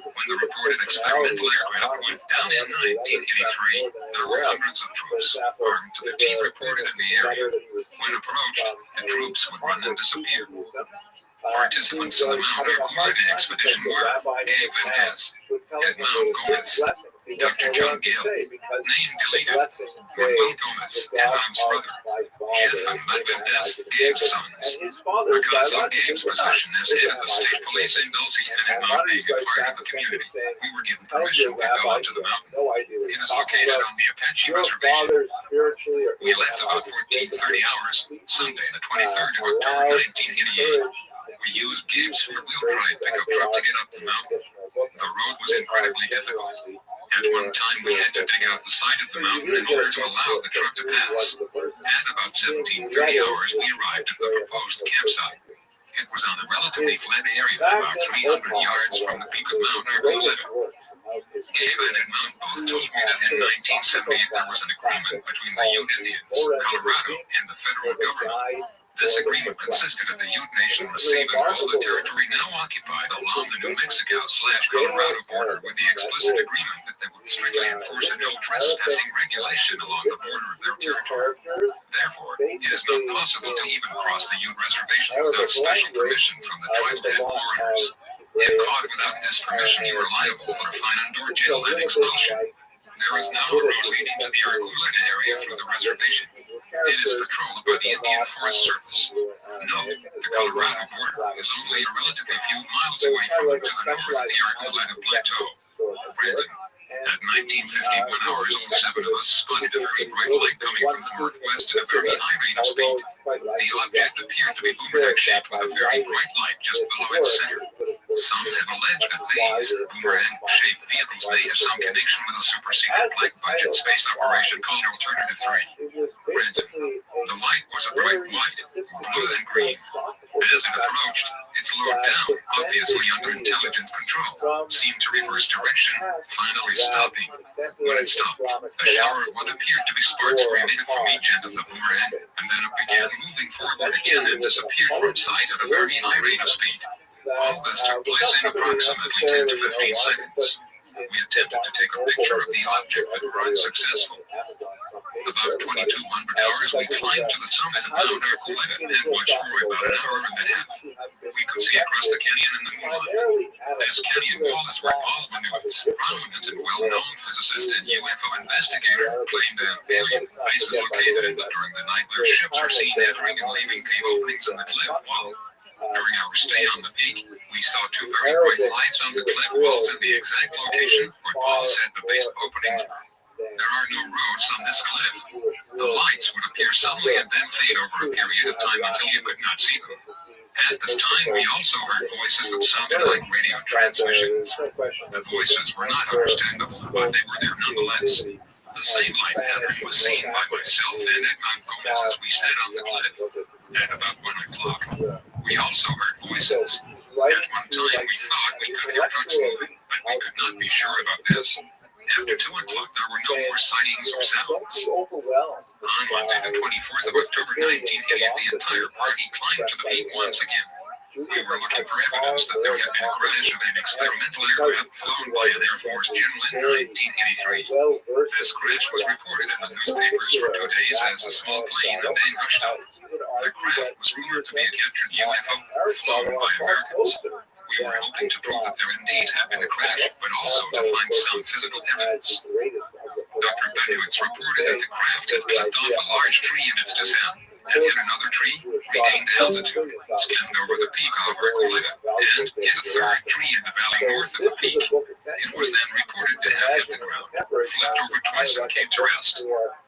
[SPEAKER 21] When the reported experimental aircraft went down in 1983, there were hundreds of troops armed to the teeth reported in the area. When approached, the troops would run and disappear. Participants in the Mount Arculeta expedition were Gabe Valdez, Edmund Gomez, Dr. John Gill, name deleted, Manuel Gomez, Edmund's brother, Jeff and Bud Valdez, Gabe's sons. Because of Gabe's position as head of the state police in Dulce and Edmund being a part of the community, we were given permission to go onto the mountain. It is located on the Apache reservation. We left about 14:30 hours, Sunday the 23rd of October 1988. We used Gabe's four-wheel drive pickup truck to get up the mountain. The road was incredibly difficult. At one time, we had to dig out the side of the mountain in order to allow the truck to pass. At about 17:30 hours, we arrived at the proposed campsite. It was on a relatively flat area, about 300 yards from the peak of Mount Arculeta. Gabe and Edmund both told me that in 1978 there was an agreement between the Ute Indians, Colorado, and the federal government. This agreement consisted of the Ute Nation receiving all the territory now occupied along the New Mexico/Colorado border, with the explicit agreement that they would strictly enforce a no trespassing regulation along the border of their territory. Therefore, it is not possible to even cross the Ute reservation without special permission from the tribal headquarters. If caught without this permission, you are liable for a fine and/or jail and expulsion. There is now a road leading to the Arculeta area through the reservation. It is patrolled by the Indian Forest Service. Note, the Colorado border is only a relatively few miles away from it to the north of the Arculeta Plateau. Brandon, at 19:51 hours, all seven of us spotted a very bright light coming from the northwest at a very high rate of speed. The object appeared to be boomerang-shaped with a very bright light just below its center. Some have alleged that these boomerang-shaped vehicles may have some connection with a super-secret black-budget space operation called Alternative 3. Brandon, the light was a bright white, blue and green. As it approached, it slowed down, obviously under intelligent control, seemed to reverse direction, finally stopping. When it stopped, a shower of what appeared to be sparks were emitted from each end of the boomerang, and then it began moving forward again and disappeared from sight at a very high rate of speed. All this took place in approximately 10 to 15 seconds. We attempted to take a picture of the object, but were unsuccessful. About 2200 hours, we climbed to the summit of Mount Arculeta and watched for about an hour and a half. We could see across the canyon in the moonlight. This canyon wall is where Paul Manuels, prominent and well-known physicist and UFO investigator, claimed that alien bases located in it during the night. Their ships are seen entering and leaving cave openings in the cliff wall. During our stay on the peak, we saw two very bright lights on the cliff walls in the exact location where Paul said the base openings were. There are no roads on this cliff. The lights would appear suddenly and then fade over a period of time until you could not see them. At this time, we also heard voices that sounded like radio transmissions. The voices were not understandable, but they were there nonetheless. The same light pattern was seen by myself and Edmund Gomez as we sat on the cliff. At about 1 o'clock, we also heard voices. At one time, we thought we could hear trucks moving, but we could not be sure about this. After 2 o'clock, there were no more sightings or sounds. On Monday, the 24th of October, 1988, the entire party climbed to the peak once again. We were looking for evidence that there had been a crash of an experimental aircraft flown by an Air Force general in 1983. This crash was reported in the newspapers for 2 days as a small plane and then hushed up. The craft was rumored to be a captured UFO flown by Americans. We were hoping to prove that there indeed had been a crash, but also to find some physical evidence. Dr. Benowitz reported that the craft had clipped off a large tree in its descent, and hit another tree, regained altitude, skimmed over the peak of Recoleta, and hit a third tree in the valley north of the peak. It was then reported to have hit the ground, flipped over twice and came to rest.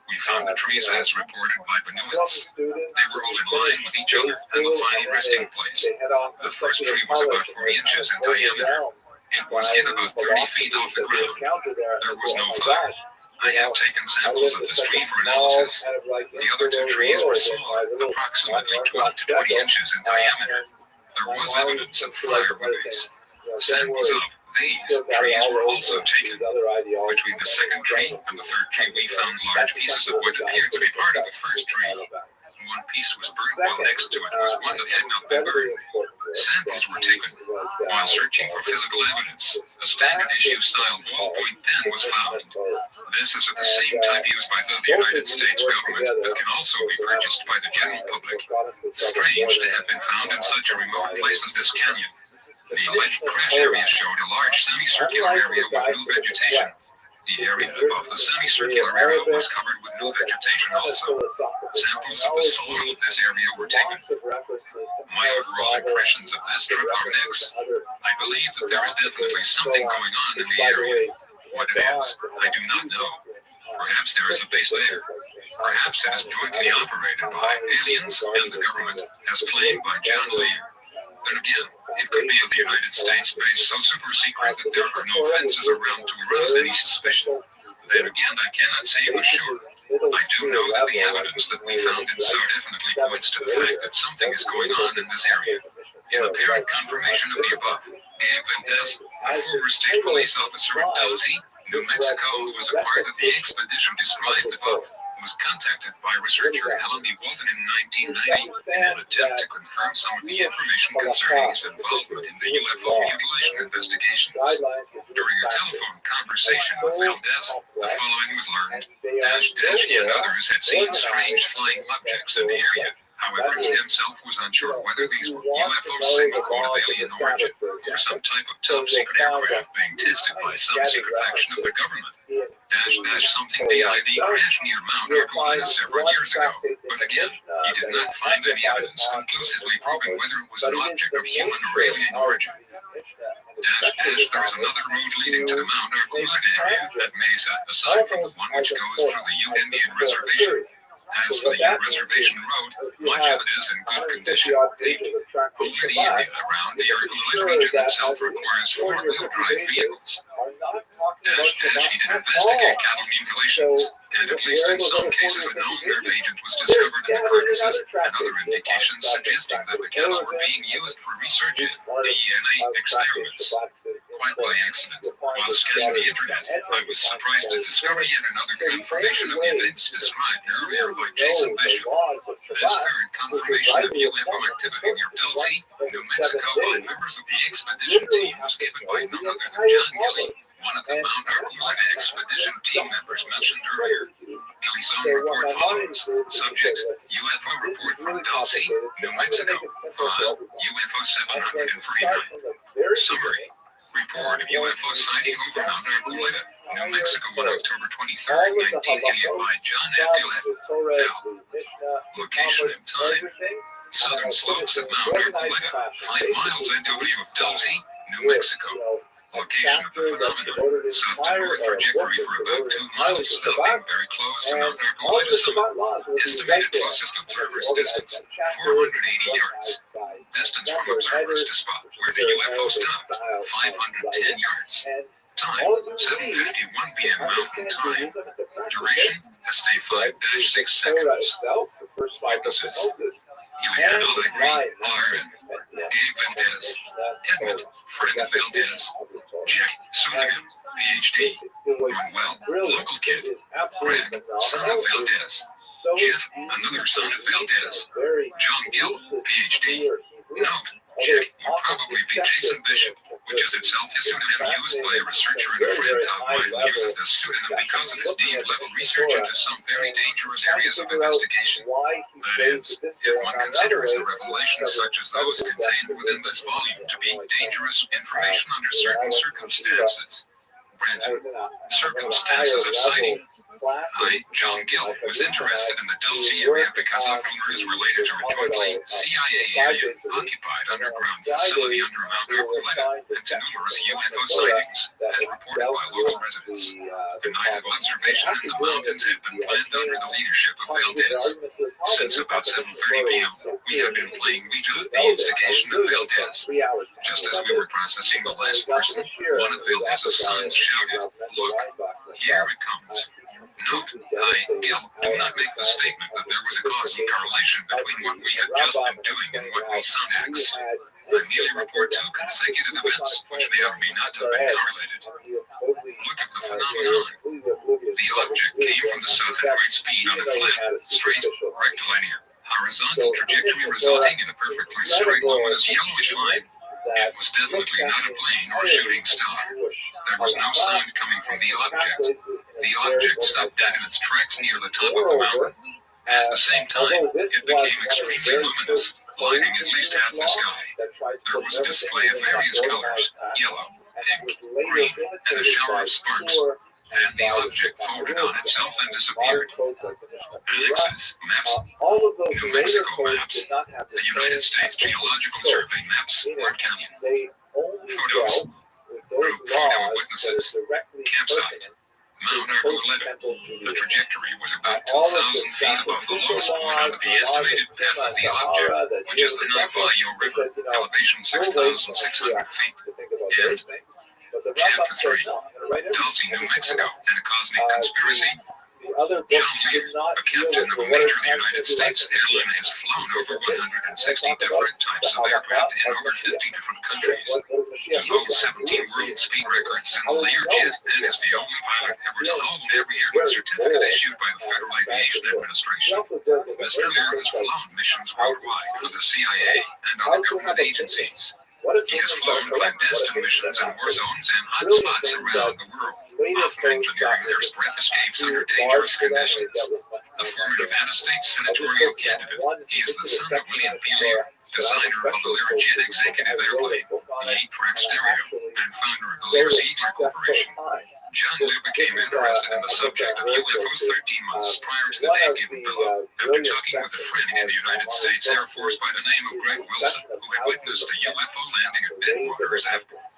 [SPEAKER 21] We found the trees as reported by Benowitz. They were all in line with each other and the final resting place. The first tree was about 40 inches in diameter. It was hit about 30 feet off the ground. There was no fire. I have taken samples of this tree for analysis. The other two trees were smaller, approximately 12 to 20 inches in diameter. There was evidence of fire release. Samples of these trees were also taken. Between the second tree and the third tree, we found large pieces of what appeared to be part of the first tree. One piece was burned while next to it was one that had not been burned. Samples were taken. While searching for physical evidence, a standard issue style ballpoint pen was found. This is of the same type used by the United States government that can also be purchased by the general public. Strange to have been found in such a remote place as this canyon. The alleged crash area showed a large semicircular area with new vegetation. The area above the semicircular area was covered with new vegetation also. Samples of the soil of this area were taken. My overall impressions of this trip are mixed. I believe that there is definitely something going on in the area. What it is, I do not know. Perhaps there is a base there. Perhaps it is jointly operated by aliens and the government, as claimed by John Lear. Then again, it could be of the United States base so super secret that there are no fences around to arouse any suspicion. Then again, I cannot say for sure. I do know that the evidence that we found in so definitely points to the fact that something is going on in this area. In apparent confirmation of the above, Gabe Vendez, a former state police officer in Dulce, New Mexico, who was a part of the expedition described above, was contacted by researcher Alan B. Walton in 1990 in an attempt to confirm some of the information concerning his involvement in the UFO mutilation investigations. During a telephone conversation with Valdez, the following was learned. He and others had seen strange flying objects in the area. However, he himself was unsure whether these were UFO single-code of alien origin or some type of top-secret aircraft being tested by some secret faction of the government. Something DID crashed near Mount Arboleda several years ago, but again, he did not find any evidence conclusively proving whether it was an object of human or alien origin. There is another road leading to the Mount Arboleda area at Mesa, aside from the one which goes through the Ute Indian Reservation. As for the Ute Reservation Road, much of it is in good condition. Only the area around the Arboleda region itself requires four-wheel drive vehicles. He did investigate cattle mutilations, and at least in some cases a known nerve agent was discovered in the carcasses and other indications suggesting that the cattle were being used for research in DNA experiments. Quite by accident, while scanning the internet, I was surprised to discover yet another confirmation of the events described earlier by Jason Bishop. This third confirmation of UFO activity near Dulce, New Mexico, by members of the expedition team was given by none other than John Gilly, one of the Mount Arboleda expedition team members mentioned earlier. Gilly's own report follows. Subject, UFO report from Dulce, New Mexico, file UFO 749. Summary. Report of UFO sighting over Mount Arboleda, New Mexico on October 23, 1988 by John F. Gillette. Location and time. Southern slopes of Mount Arboleda, 5 miles NW of Dulce, New Mexico. Location of the phenomenon, south to north trajectory for about 2 miles, stopping very close to Mount Arboleda summit. Estimated closest observer's distance, 480 yards. Distance from observers to spot where the UFO stopped, 510 yards. Time, 7:51 p.m. Mountain Time. Duration, stay 5-6 seconds. Witnesses, Ileana Allegri, R.N., Gabe Vendez, Edmund, Fred Valdez, Jack Sullivan, Ph.D., Manuel, local kid, Greg, son of Valdez, Jeff, another son of Valdez, John Gill, Ph.D., Note, Jack, you probably be Jason Bishop, which is itself a pseudonym used by a researcher and a friend of mine who uses this pseudonym because of his deep-level research into some very dangerous areas of investigation. That is, if one considers the revelations such as those contained within this volume to be dangerous information under certain circumstances. Granted, circumstances of sighting. I, John Gill, was interested in the Dulce area because of rumors related to a jointly CIA area occupied underground facility under Mount Archuleta and to numerous UFO sightings, as reported by local residents. The night of observation in the mountains had been planned under the leadership of Valdez. Since about 7:30 p.m., we had been playing Ouija at the instigation of Valdez. Just as we were processing the last person, one of Valdez's sons shouted, "Look, here it comes." Note, I, Gil, do not make the statement that there was a causal correlation between what we had just been doing and what we saw next. I merely report two consecutive events which may or may not have been correlated. Look at the phenomenon. The object came from the south at great speed on a flat, straight, rectilinear, horizontal trajectory resulting in a perfectly straight luminous yellowish line. It was definitely not a plane or a shooting star. There was no sound coming from the object. The object stopped dead in its tracks near the top of the mountain. At the same time, it became extremely luminous, lighting at least half the sky. There was a display of various colors, yellow, pink, green, and a shower of sparks. And the object folded on itself and disappeared. Annexes, maps, New Mexico maps, the United States Geological Survey maps, Lord Canyon. Photos, group photo of witnesses, campsite, Mount Archuleta. The trajectory was about 2,000 feet above the lowest point on the estimated path of the object, which is the Navajo River, elevation 6,600 feet. And Chapter 3, Dulce, New Mexico, and a cosmic conspiracy. John Lear, a captain of a major United States airline, has flown over 160 different types of aircraft in over 50 different countries. He holds 17 world speed records in the Lear jet and is the only pilot ever to hold every airman certificate issued by the Federal Aviation Administration. Mr. Lear has flown missions worldwide for the CIA and other government agencies. He has flown clandestine missions in war zones and hot spots around the world, often engineering their breath escapes under dangerous conditions. A former Nevada State senatorial candidate, he is the son of William P. Lear, designer of the Lear jet executive airplane, the 8-track stereo, and founder of the Lear's Eagle Corporation. John Lear became interested in the subject of UFOs 13 months prior to the name given below, after talking with a friend in the United States Air Force by the name of Greg Wilson, who had witnessed a UFO landing at Bidwaters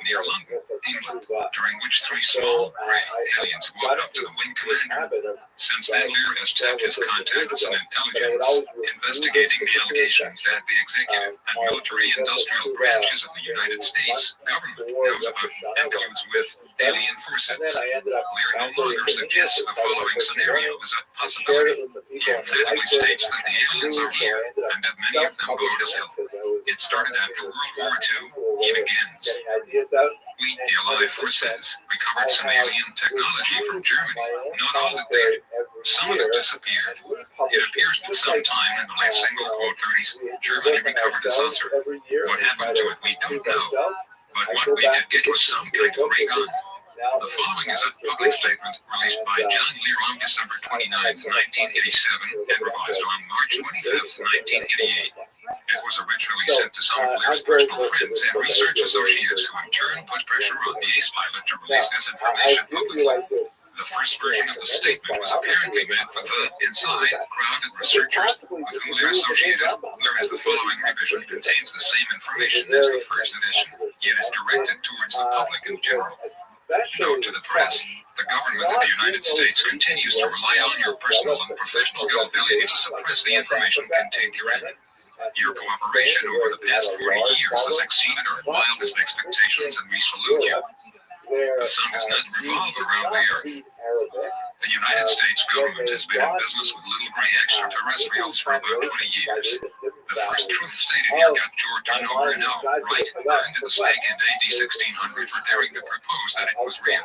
[SPEAKER 21] near London, England, during which 3 small, gray aliens walked up to the wing commander. Since then, Lear has tapped his contacts and intelligence, investigating the allegations that the executive and military-industrial branches of the United States government knows about and colludes with alien forces. Lear no longer suggests the following scenario is a possibility. He emphatically states that the aliens are here and that many of them go to hell. It started after World War II. He begins. We, the Allied forces, recovered some alien technology from Germany. Not all of it. Some of it disappeared. It appears that sometime in the late single quote 30s, Germany recovered a saucer. What happened to it, we don't know. But what we did get was some kind of ray gun. The following is a public statement released by John Lear on December 29, 1987, and revised on March 25, 1988. It was originally sent to some of Lear's personal friends and research associates who in turn put pressure on the ace pilot to release this information publicly. The first version of the statement was apparently meant for the inside crowd of researchers with whom Lear associated, whereas the following revision contains the same information as the first edition, yet is directed towards the public in general. Note to the press, the government of the United States continues to rely on your personal and professional ability to suppress the information contained herein. Your cooperation over the past 40 years has exceeded our wildest expectations, and we salute you. The sun does not revolve around the earth. The United States government has been in business with little gray extraterrestrials for about 20 years. The first truth stated here got Giordano Bruno, right, earned at the stake in AD 1600 for daring to propose that it was real.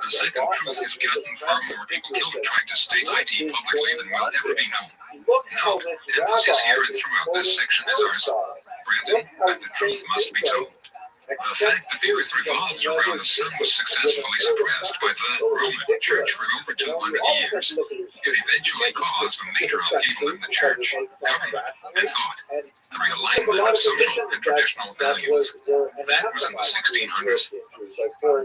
[SPEAKER 21] The second truth has gotten far more people killed trying to state IT publicly than will ever be known. Note, emphasis here and throughout this section is ours. Brandon, but the truth must be told. The fact that the earth revolves around the sun was successfully suppressed by the Roman Church for over 200 years. It eventually caused a major upheaval in the church, government, and thought. The realignment of social and traditional values. That was in the 1600s.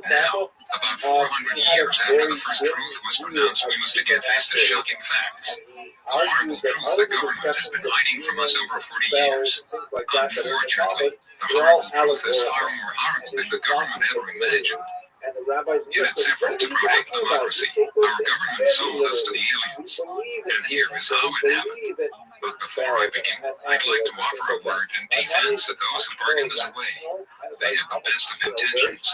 [SPEAKER 21] Now, about 400 years after the first truth was pronounced, we must again face the shocking facts. The horrible truth the government has been hiding from us over 40 years. Unfortunately, the horrible truth is far more horrible than the government ever imagined. In its effort to protect democracy, our government sold us to the aliens. And here is how it happened. But before I begin, I'd like to offer a word in defense of those who bargained us away. They had the best of intentions.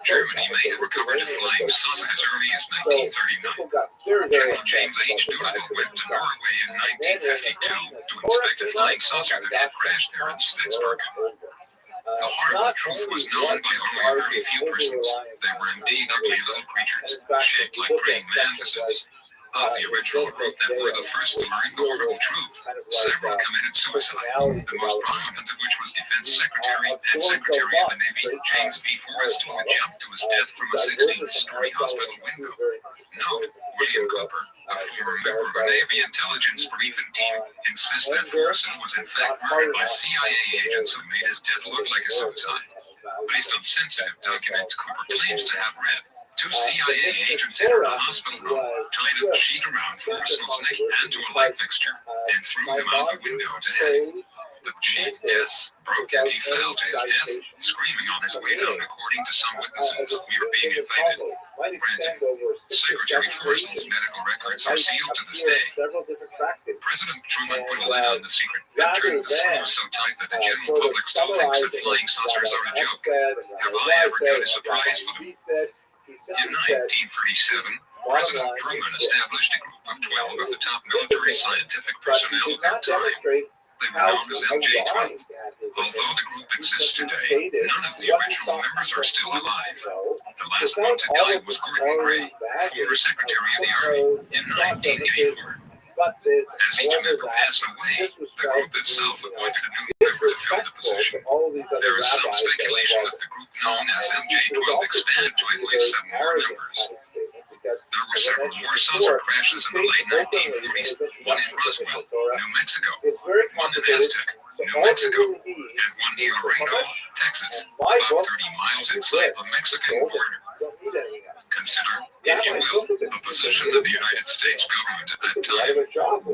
[SPEAKER 21] Germany may have recovered a flying saucer as early as 1939. General James H. Doolittle went to Norway in 1952 to inspect a flying saucer that had crashed there in Spitsbergen. The horrible truth was known by only a very few persons. They were indeed ugly little creatures, shaped like praying mantises. Of the original group that were the first to learn the horrible truth, several committed suicide, the most prominent of which was Defense Secretary and Secretary of the Navy James V. Forrest, who had jumped to his death from a 16th-story hospital window. Note, William Cooper, a former member of a Navy intelligence briefing team, insists that Forreston was in fact murdered by CIA agents who made his death look like a suicide. Based on sensitive documents Cooper claims to have read, 2 CIA agents entered the hospital room, tied a sheet around Forreston's neck and to a light fixture, and threw him out the window to hang. The sheet, yes, broke and he fell to his death, screaming on his way down. According to some witnesses, we were being invaded. Brandon, Secretary Forreston's medical records are sealed to this day. President Truman put a lid on the secret and turned the screws so tight that the general public still thinks that flying saucers are a joke. Have I ever got a surprise for them? In 1937, President Truman established a group of 12 of the top military scientific personnel of their time. They were known as MJ-12. Although the group exists today, none of the original members are still alive. The last one to die was Gordon Gray, former Secretary of the Army, in 1984. As each member passed away, the group itself appointed a new member to fill the position. There is some speculation that the group known as MJ-12 expanded to at least 7 more members. There were several more saucer crashes in the late 1940s, one in Roswell, New Mexico, one in Aztec, New Mexico, and one near Laredo, Texas, about 30 miles inside the Mexican border. Consider, if you will, the position of the United States government at that time.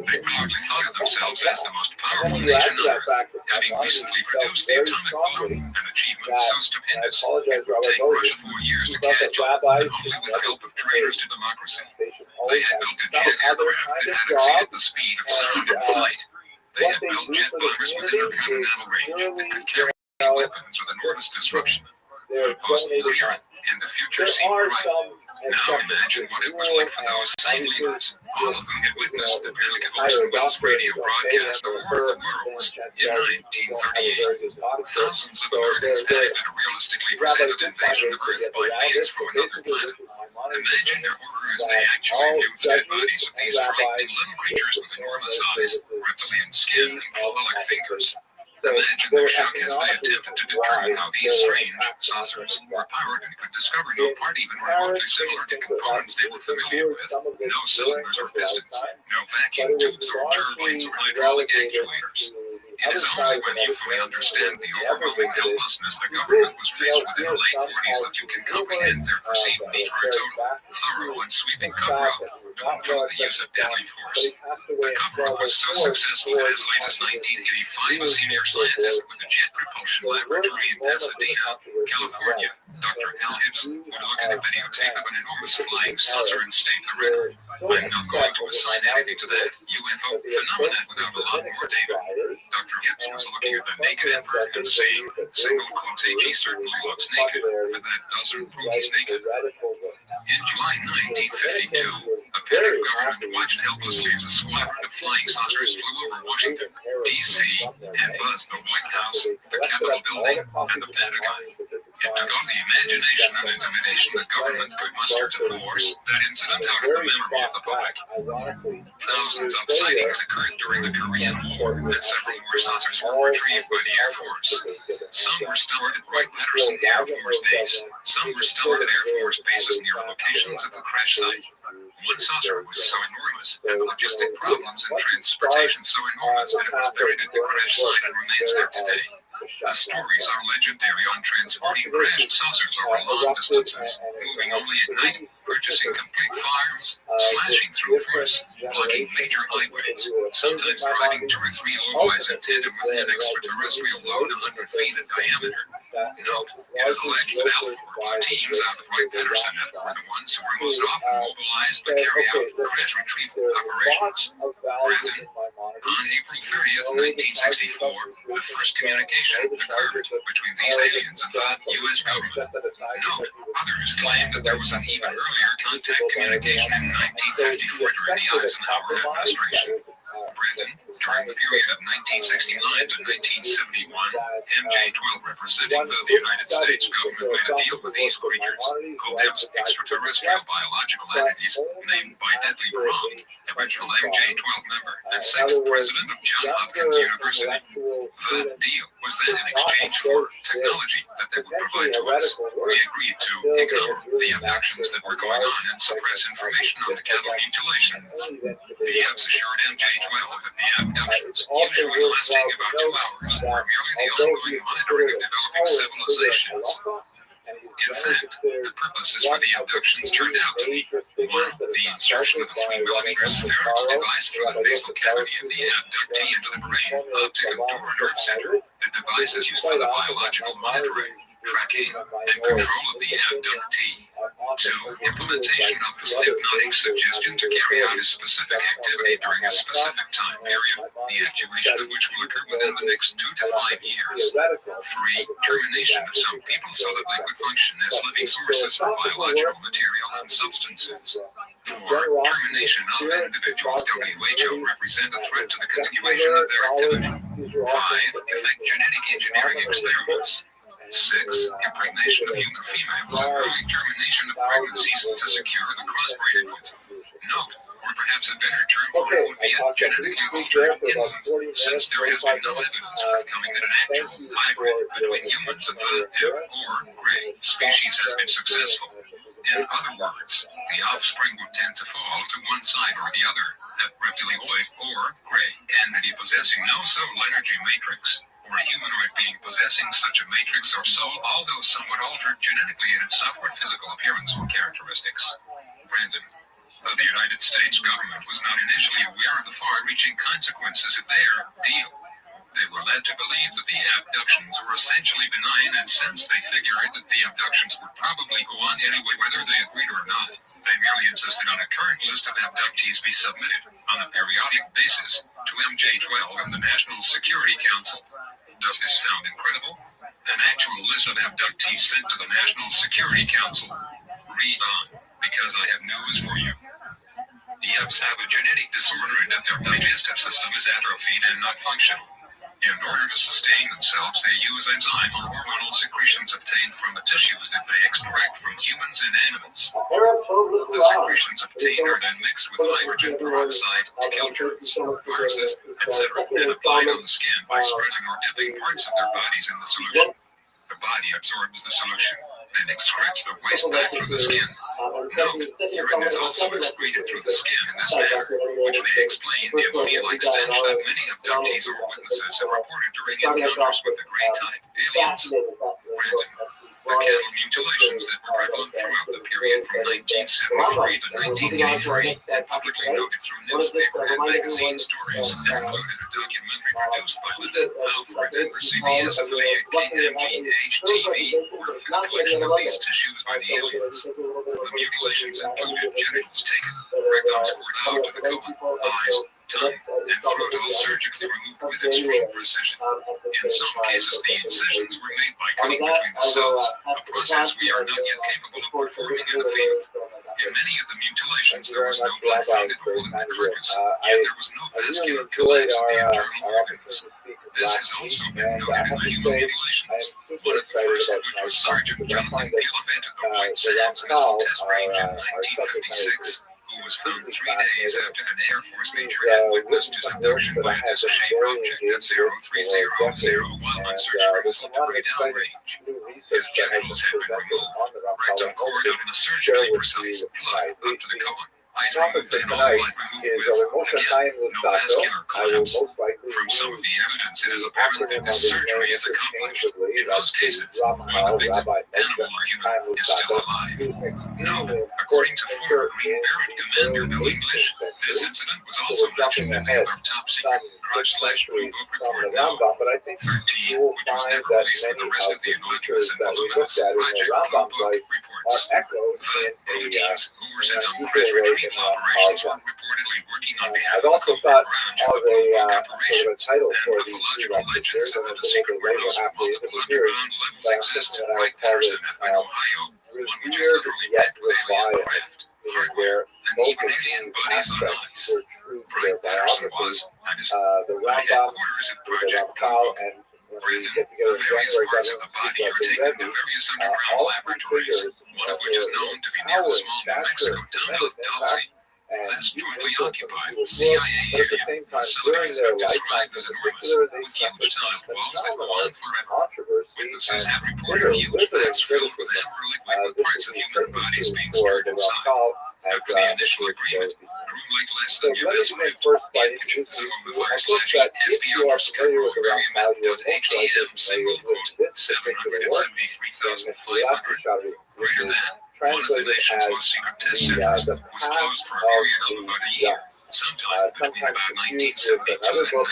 [SPEAKER 21] They proudly thought of themselves as the most powerful nation on Earth, having recently produced the atomic bomb, an achievement so stupendous it would take Russia 4 years to catch up, and only with the help of traitors to democracy. They had built a jet aircraft that had exceeded the speed of sound in flight. They had built jet bombers with intercontinental range that could carry weapons with enormous disruption. The post-war and the future seemed bright. Now imagine what it was like for those same leaders, all of whom had witnessed the Barely Orson Welles radio broadcast, The War of the Worlds, in 1938. Thousands of Americans panicked at a realistically presented invasion of Earth by aliens from another planet. Imagine their horror as they actually viewed the dead bodies of these frightening little creatures with enormous eyes, reptilian skin, and claw-like fingers. Imagine their shock as they attempted to determine how these strange saucers were powered and could discover no part even remotely similar to components they were familiar with. No cylinders or pistons, no vacuum tubes or turbines or hydraulic actuators. It is only when you fully understand the overwhelming helplessness the government was faced with in the late 40s that you can comprehend their perceived need for a total, thorough, and sweeping cover-up to include the use of deadly force. The cover-up was so successful that as late as 1985, a senior scientist with the Jet Propulsion Laboratory in Pasadena, California, Dr. Al Gibson, would look at a videotape of an enormous flying saucer and state the record. I'm not going to assign anything to that UFO phenomenon without a lot more data. Dr. Gibson was looking at the naked emperor and saying, single quotage, he certainly looks naked, but that doesn't prove he's naked. In July 1952, a panicked government watched helplessly as a squadron of flying saucers flew over Washington, D.C., and buzzed the White House, the Capitol building, and the Pentagon. It took all the imagination and intimidation the government could muster to force that incident out of the memory of the public. Thousands of sightings occurred during the Korean War, and several more saucers were retrieved by the Air Force. Some were stored at Wright-Patterson Air Force Base. Some were stored at Air Force bases near locations of the crash site. One saucer was so enormous, and the logistic problems in transportation so enormous that it was buried at the crash site and remains there today. The stories are legendary on transporting crashed saucers over long distances, moving only at night, purchasing complete farms, slashing through forests, blocking major highways, sometimes driving 2 or 3 low-rise in tandem with an extraterrestrial load 100 feet in diameter. Note, it is alleged that Alpha Blue teams out of Wright-Patterson were the ones who were most often mobilized to carry out crash retrieval operations. Brandon, on April 30th, 1964, the first communication occurred between these aliens and the U.S. government. Note, others claim that there was an even earlier contact communication in 1954 during the Eisenhower administration. Brandon, during the period of 1969 to 1971, MJ-12 representing the United States government made a deal with these creatures, called extraterrestrial biological entities, named by Deadly Wrong, original MJ-12 member and 6th president of Johns Hopkins University. The deal was then in exchange for technology that they would provide to us. We agreed to ignore the abductions that were going on and suppress information on the cattle mutilations. The EBs assured MJ-12 that the abductions, usually lasting about 2 hours, were merely the ongoing monitoring of developing civilizations. In fact, the purposes for the abductions turned out to be 1. The insertion of a 3mm spherical device through the nasal cavity of the abductee into the brain, optic and door nerve center. The device is used for the biological monitoring, tracking, and control of the abductee. 2. Implementation of the hypnotic suggestion to carry out a specific activity during a specific time period, the activation of which will occur within the next 2 to 5 years. 3. Termination of some people so that they could function as living sources for biological material and substances. 4. Termination of individuals WHO represent a threat to the continuation of their activity. 5. Effect genetic engineering experiments. 6. Impregnation of human females and early termination of pregnancies to secure the crossbreeding effect. Note, or perhaps a better term for it would be a genetically altered infant, since there has been no evidence forthcoming that an actual hybrid between humans and the F or gray species has been successful. In other words, the offspring would tend to fall to one side or the other, a reptiloid or gray entity possessing no soul energy matrix, or a humanoid being possessing such a matrix or soul, although somewhat altered genetically in its outward physical appearance or characteristics. Brandon, the United States government was not initially aware of the far-reaching consequences of their deal. They were led to believe that the abductions were essentially benign, and since they figured that the abductions would probably go on anyway whether they agreed or not, they merely insisted on a current list of abductees be submitted on a periodic basis to MJ-12 and the National Security Council. Does this sound incredible? An actual list of abductees sent to the National Security Council. Read on, because I have news for you. EBs have a genetic disorder in that their digestive system is atrophied and not functional. In order to sustain themselves, they use enzyme or hormonal secretions obtained from the tissues that they extract from humans and animals. The secretions obtained are then mixed with hydrogen peroxide to kill germs, viruses, etc., and applied on the skin by spreading or dipping parts of their bodies in the solution. The body absorbs the solution, then excretes the waste back through the skin. Note, urine is also excreted through the skin in this manner, which may explain the ammonia-like stench that many abductees or witnesses have reported during encounters with the gray-type aliens. Brandon, the cattle mutilations that were prevalent throughout the period from 1973 to 1983 and publicly noted through newspaper and magazine stories and included a documentary produced by Linda Alfred and her CBS affiliate KMGH-TV were for the collection of these tissues by the aliens. The mutilations included genitals taken, rectums scored out to the colon, eyes, tongue, and throat all surgically removed with extreme precision. In some cases, the incisions were made by cutting between the cells, a process we are not yet capable of performing in the field. In many of the mutilations, there was no blood found at all in the carcass, yet there was no vascular collapse in the internal organs. This has also been noted in the human mutilations, one of the first of which was Sergeant Jonathan Peloff entered the White Sands Missile Test Range in 1956, who was found 3 days after an Air Force major had witnessed his abduction by a disc-shaped object at 0300 while on search for missile debris downrange. His genitals had been removed, rectum cord out in a surgically precise plug up to the colon. Eyes removed and all blood removed with, again, no vascular collapse. From some of the evidence, it is apparent that this surgery is accomplished. In most cases, while the victim, animal or human, is still alive. Now, according to former Green Beret Commander Bill English, this incident was also mentioned in the other top-secret Grudge/Blue Book report now 13, which was never released with the rest of the innocuous and voluminous Project Blue Book reports. The proteins who were sent on Grudge retrieval operations were reportedly working on behalf of the covert branch of the Blue Book operation, and mythological legends that the secret warehouse with multiple underground levels exists right there in Methuen, Ohio, one which is literally packed with alien craft, hardware, and even alien bodies on ice. Brian Patterson was, and is, the headquarters of Project Blue Book. Brandon, the various parts of the body are taken to various underground laboratories, one of which is known to be near the small New Mexico town of Dulce. This jointly occupied CIA area, the facility has been described as enormous, with huge tile walls that go on forever. Witnesses have reported huge vats filled with amber liquid with parts of human bodies being stored inside. After the initial agreement, a room like less than Yugoslavia, the efficiency of the /SBR discovered barium.htm single quote 773,500 greater than. One of the nation's most secret test centers was closed for a period of about a year. Sometime between about 1972 and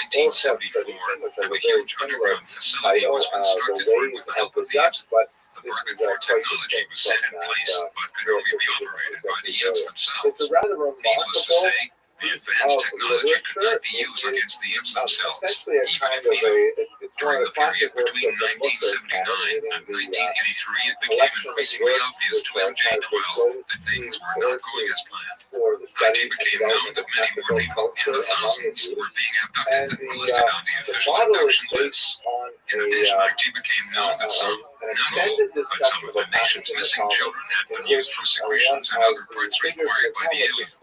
[SPEAKER 21] 1974, a huge underground facility was constructed for it with the help of the IMS. The bargain for technology was set in place, but could only be operated by the IMS themselves. Needless to say, the advanced technology could not be used against the IMS themselves, even if needed. During the period between 1979 and 1983, it became increasingly obvious to MJ12 that things were not going as planned. It became known that many more people, in the thousands, were being abducted than were listed on the official abduction lists. In addition, it became known that some, not all, but some of the nation's missing children had been used for secretions and other parts required by the aliens.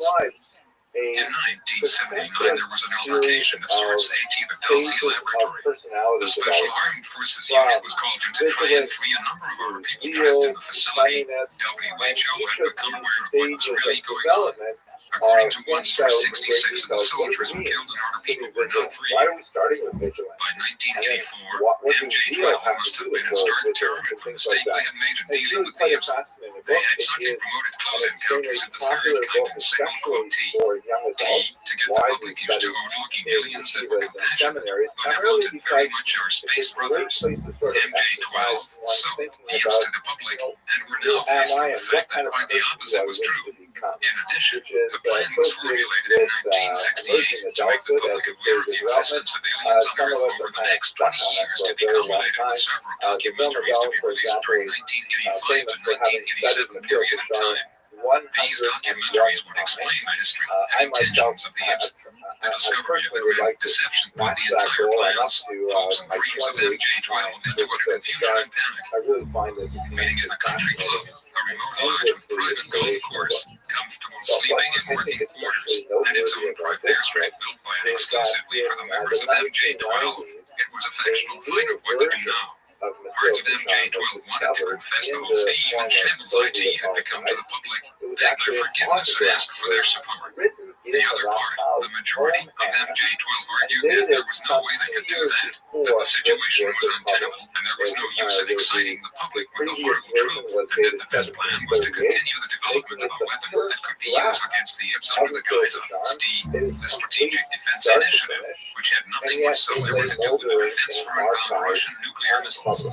[SPEAKER 21] In 1979, there was an altercation of sorts at the Dulce laboratory. The Special Armed Forces unit was called in to try and free a number of our people trapped in the facility. WHO had become aware of what was really going on. According to one source, 66 of the soldiers who killed and our people were not free. By 1984, MJ12 must have been in stark terror at the mistake they had made in dealing with the IMS. They had suddenly promoted close encounters at the third kind of single quote T. T to get the public used to Odogi aliens that were compassionate, but have wanted very much our space brothers. MJ12 so IMS to the public, and were now facing the fact that quite the opposite was true. In addition, the plan was formulated in 1968 to make the public aware of the existence of aliens on Earth over the next 20 years, to be culminated with several documentaries to be released during 1985 and 1987 period of time. These documentaries would explain the history and intentions of the IMS, the discovery of the great deception by the entire plans, hopes and dreams of MJ12 into utter confusion and panic. Meeting at the country club, a remote lodge with private golf course, comfortable sleeping and working quarters, and its own private airstrip built by and exclusively for the members of MJ12. It was a fictional flight of what to do now. Parts of MJ12 wanted to confess the whole scheme, and Shambles IT had become to the public, beg their forgiveness and ask for their support. The other part, the majority of MJ12 argued that there was no way they could do that the situation was untenable, and there was no use in exciting the public with the horrible truth, and that the best plan was to continue the development of a weapon that could be used against the IMS under the guise of STEAM, the Strategic Defense Initiative, which had nothing whatsoever to do with the defense for inbound Russian nuclear missiles.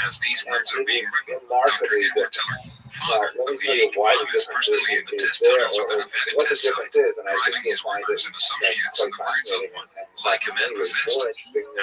[SPEAKER 21] As these words are being written, Dr. Edward Teller, father of the 8 is personally in the test tunnels of the Nevada test site, driving his workers and associates in the words of one, like a man possessed, and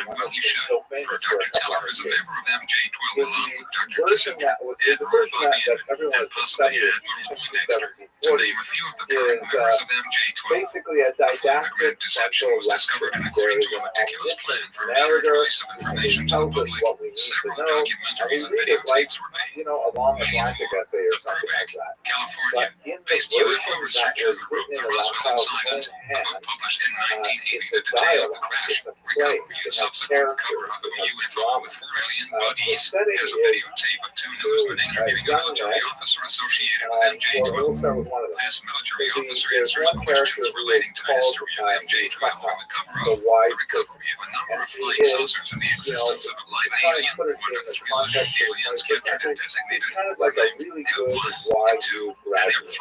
[SPEAKER 21] well he should, for Dr. Teller is a member of MJ12 along with Dr. Kissinger, Ed Bobby, and possibly Admiral Poindexter, to name a few of the current members of MJ-12.
[SPEAKER 2] Basically a
[SPEAKER 21] The
[SPEAKER 2] didactic
[SPEAKER 21] Grid deception was discovered in accordance to a meticulous plan for better release of information to the public. Several documentaries and videotapes were made.
[SPEAKER 2] a long
[SPEAKER 21] Many
[SPEAKER 2] Atlantic essay or something like that.
[SPEAKER 21] California,
[SPEAKER 2] But in the
[SPEAKER 21] based
[SPEAKER 2] version
[SPEAKER 21] UFO
[SPEAKER 2] that
[SPEAKER 21] researcher
[SPEAKER 2] was
[SPEAKER 21] who wrote
[SPEAKER 2] written
[SPEAKER 21] The
[SPEAKER 2] in
[SPEAKER 21] Roswell
[SPEAKER 2] Rothschild's
[SPEAKER 21] Incident,
[SPEAKER 2] own
[SPEAKER 21] a
[SPEAKER 2] hand,
[SPEAKER 21] book published in
[SPEAKER 2] it's
[SPEAKER 21] 1980
[SPEAKER 2] a
[SPEAKER 21] that detailed the
[SPEAKER 2] dialogue,
[SPEAKER 21] crash,
[SPEAKER 2] it's a play,
[SPEAKER 21] recovery,
[SPEAKER 2] it
[SPEAKER 21] and
[SPEAKER 2] has
[SPEAKER 21] subsequent
[SPEAKER 2] characters,
[SPEAKER 21] cover-up of
[SPEAKER 2] it
[SPEAKER 21] a
[SPEAKER 2] has
[SPEAKER 21] UFO
[SPEAKER 2] drama.
[SPEAKER 21] with 4 alien
[SPEAKER 2] The
[SPEAKER 21] buddies.
[SPEAKER 2] setting
[SPEAKER 21] There's a
[SPEAKER 2] is
[SPEAKER 21] videotape of 2 newsmen interviewing a military officer associated with MJ-12.
[SPEAKER 2] We'll start with one of them.
[SPEAKER 21] This military officer
[SPEAKER 2] There's
[SPEAKER 21] answers
[SPEAKER 2] one character
[SPEAKER 21] questions
[SPEAKER 2] who
[SPEAKER 21] relating
[SPEAKER 2] is
[SPEAKER 21] to the history of
[SPEAKER 2] called
[SPEAKER 21] MJ-12 and the cover-up,
[SPEAKER 2] the wise
[SPEAKER 21] the recovery of a number of flying
[SPEAKER 2] is,
[SPEAKER 21] saucers, and the existence of a live alien,
[SPEAKER 2] put it
[SPEAKER 21] one
[SPEAKER 2] in
[SPEAKER 21] of
[SPEAKER 2] the
[SPEAKER 21] 3
[SPEAKER 2] context
[SPEAKER 21] living
[SPEAKER 2] of
[SPEAKER 21] aliens
[SPEAKER 2] 21st
[SPEAKER 21] captured and
[SPEAKER 2] century. It's
[SPEAKER 21] designated
[SPEAKER 2] kind of like a really good wise
[SPEAKER 21] M2 and
[SPEAKER 2] graduate.
[SPEAKER 21] M3,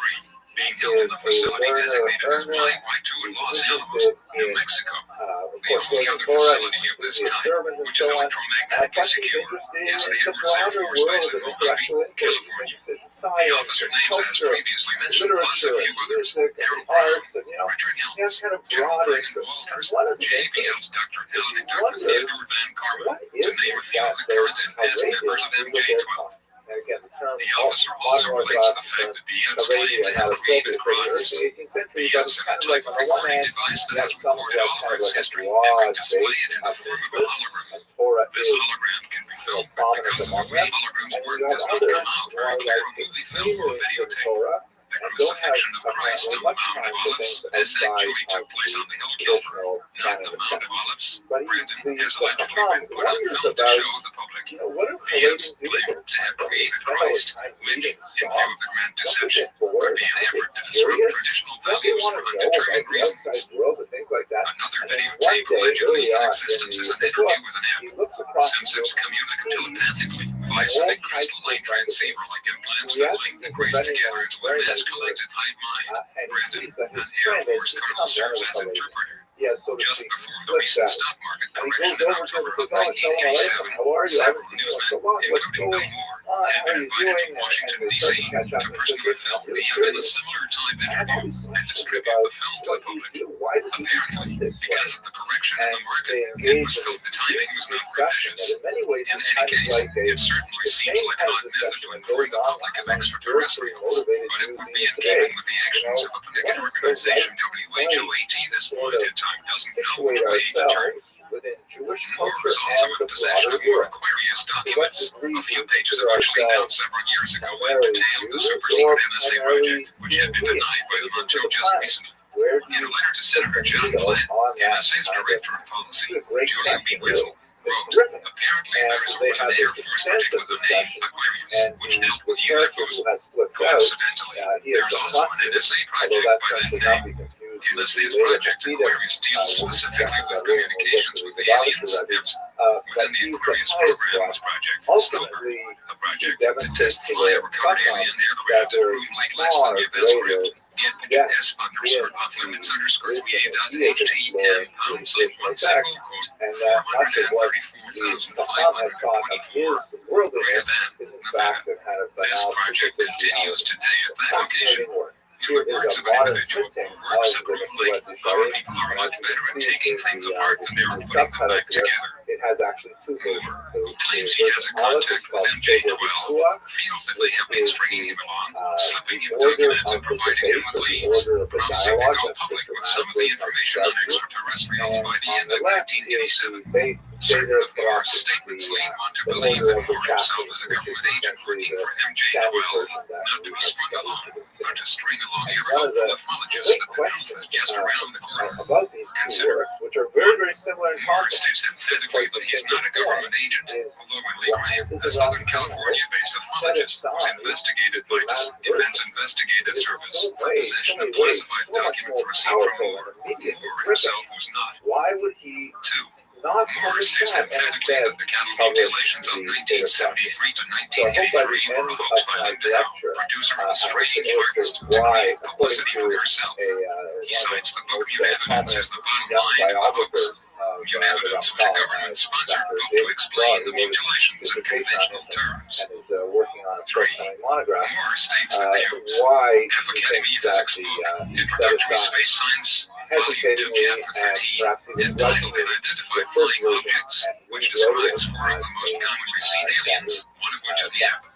[SPEAKER 21] being held in the facility designated as Y2 in Los Alamos, New Mexico. The only other facility of this type, which is electromagnetically secure, is the Edwards Air Force Base in Mojave, California. The officer names, as previously mentioned, plus a few others: Harold Brown, Richard Helms, General Vernon Walters, J.B. Helms, Dr. Helen and Dr. Theodore Van Karman, to name a few of the current and past members of MJ-12. The officer also relates the fact that the Ants claim to have created Christ. The Ants have a type of recording device that has recorded all of Earth's history and displayed in the form of a hologram. This hologram can be filmed, but because of the way holograms work, does not come out very clear on movie film or videotape. The crucifixion of Christ on the Mount of Olives, this actually took place on the hill Calvary, not the Mount of Olives. Brandon has allegedly been put on film to show the public. The Ants claim to have created Christ, which, in view of the grand deception, would be an effort to disrupt traditional values for undetermined reasons. Another videotape allegedly in existence is an interview with an app. Since it's communicated telepathically via sonic crystal light transceiver-like implants that link the grays together into a mass collective hive mind, Brandon, an Air Force colonel, serves as interpreter. Just before the recent stock market correction in October of 1987, several newsmen, including Bill Moore, had been invited to Washington, D.C. to personally film the in a similar time interview and distribute the film to the public. Apparently, because of the correction in the market, it was felt the timing was not propitious. In any case, it certainly seems like an odd method to inform the public of extraterrestrials, but it would be in keeping with the actions of a particular organization, WHOAT, this point in time doesn't know which way to turn. Moore was also in possession of more Aquarius documents, a few pages originally found several years ago that detailed the super secret NSA project, which had been denied by the Monto just recently. In a letter to Senator John Glenn, NSA's Director of Policy, Julian B. Witzel, wrote, apparently there is an Air Force project with the name Aquarius, which dealt with UFOs. Coincidentally, there's also an NSA project by that name. NSA's project Aquarius deals specifically with communications with the aliens. Within the Aquarius program was Project Snowbird, a project to test fly a recovered alien aircraft at a room like less than the event script. Get S_off limits _3A.htm #1 434,524 greater than Nevada. This project continues today at that location. In the words of an individual who works at room like, our people are much better at taking things apart than they are putting them back together. Moore, who claims he has a contact with MJ-12, feels that they have been stringing him along, slipping him documents and providing him with leads, promising to go public with some of the information on extraterrestrials by the end of 1987. Certain of Moore's statements lead one to believe that Moore himself is a government agent working for MJ-12, not to be strung along, but to string along aerial ufologists that the truth is just around the corner. Consider, Moore states emphatically that he's not a government agent, although in Lee Graham, a Southern California-based ufologist, was investigated by the Defense Investigative Service for possession of classified documents received from Moore. Moore himself was not. 2. Moore states emphatically that the cattle mutilations of 1973 to 1983 were a hoax by Linda Howe, producer of a strange artist, to create publicity for herself. He cites the book Munevidence as the bottom line of the books. Munevidence was a government-sponsored book to explain the mutilations in conventional terms. 3. Moore states that the F Academy Physics book, Introductory Space Science, Volume 2, Chapter 13, entitled Unidentified Flying Objects, which describes 4 of the most commonly seen aliens, one of which is the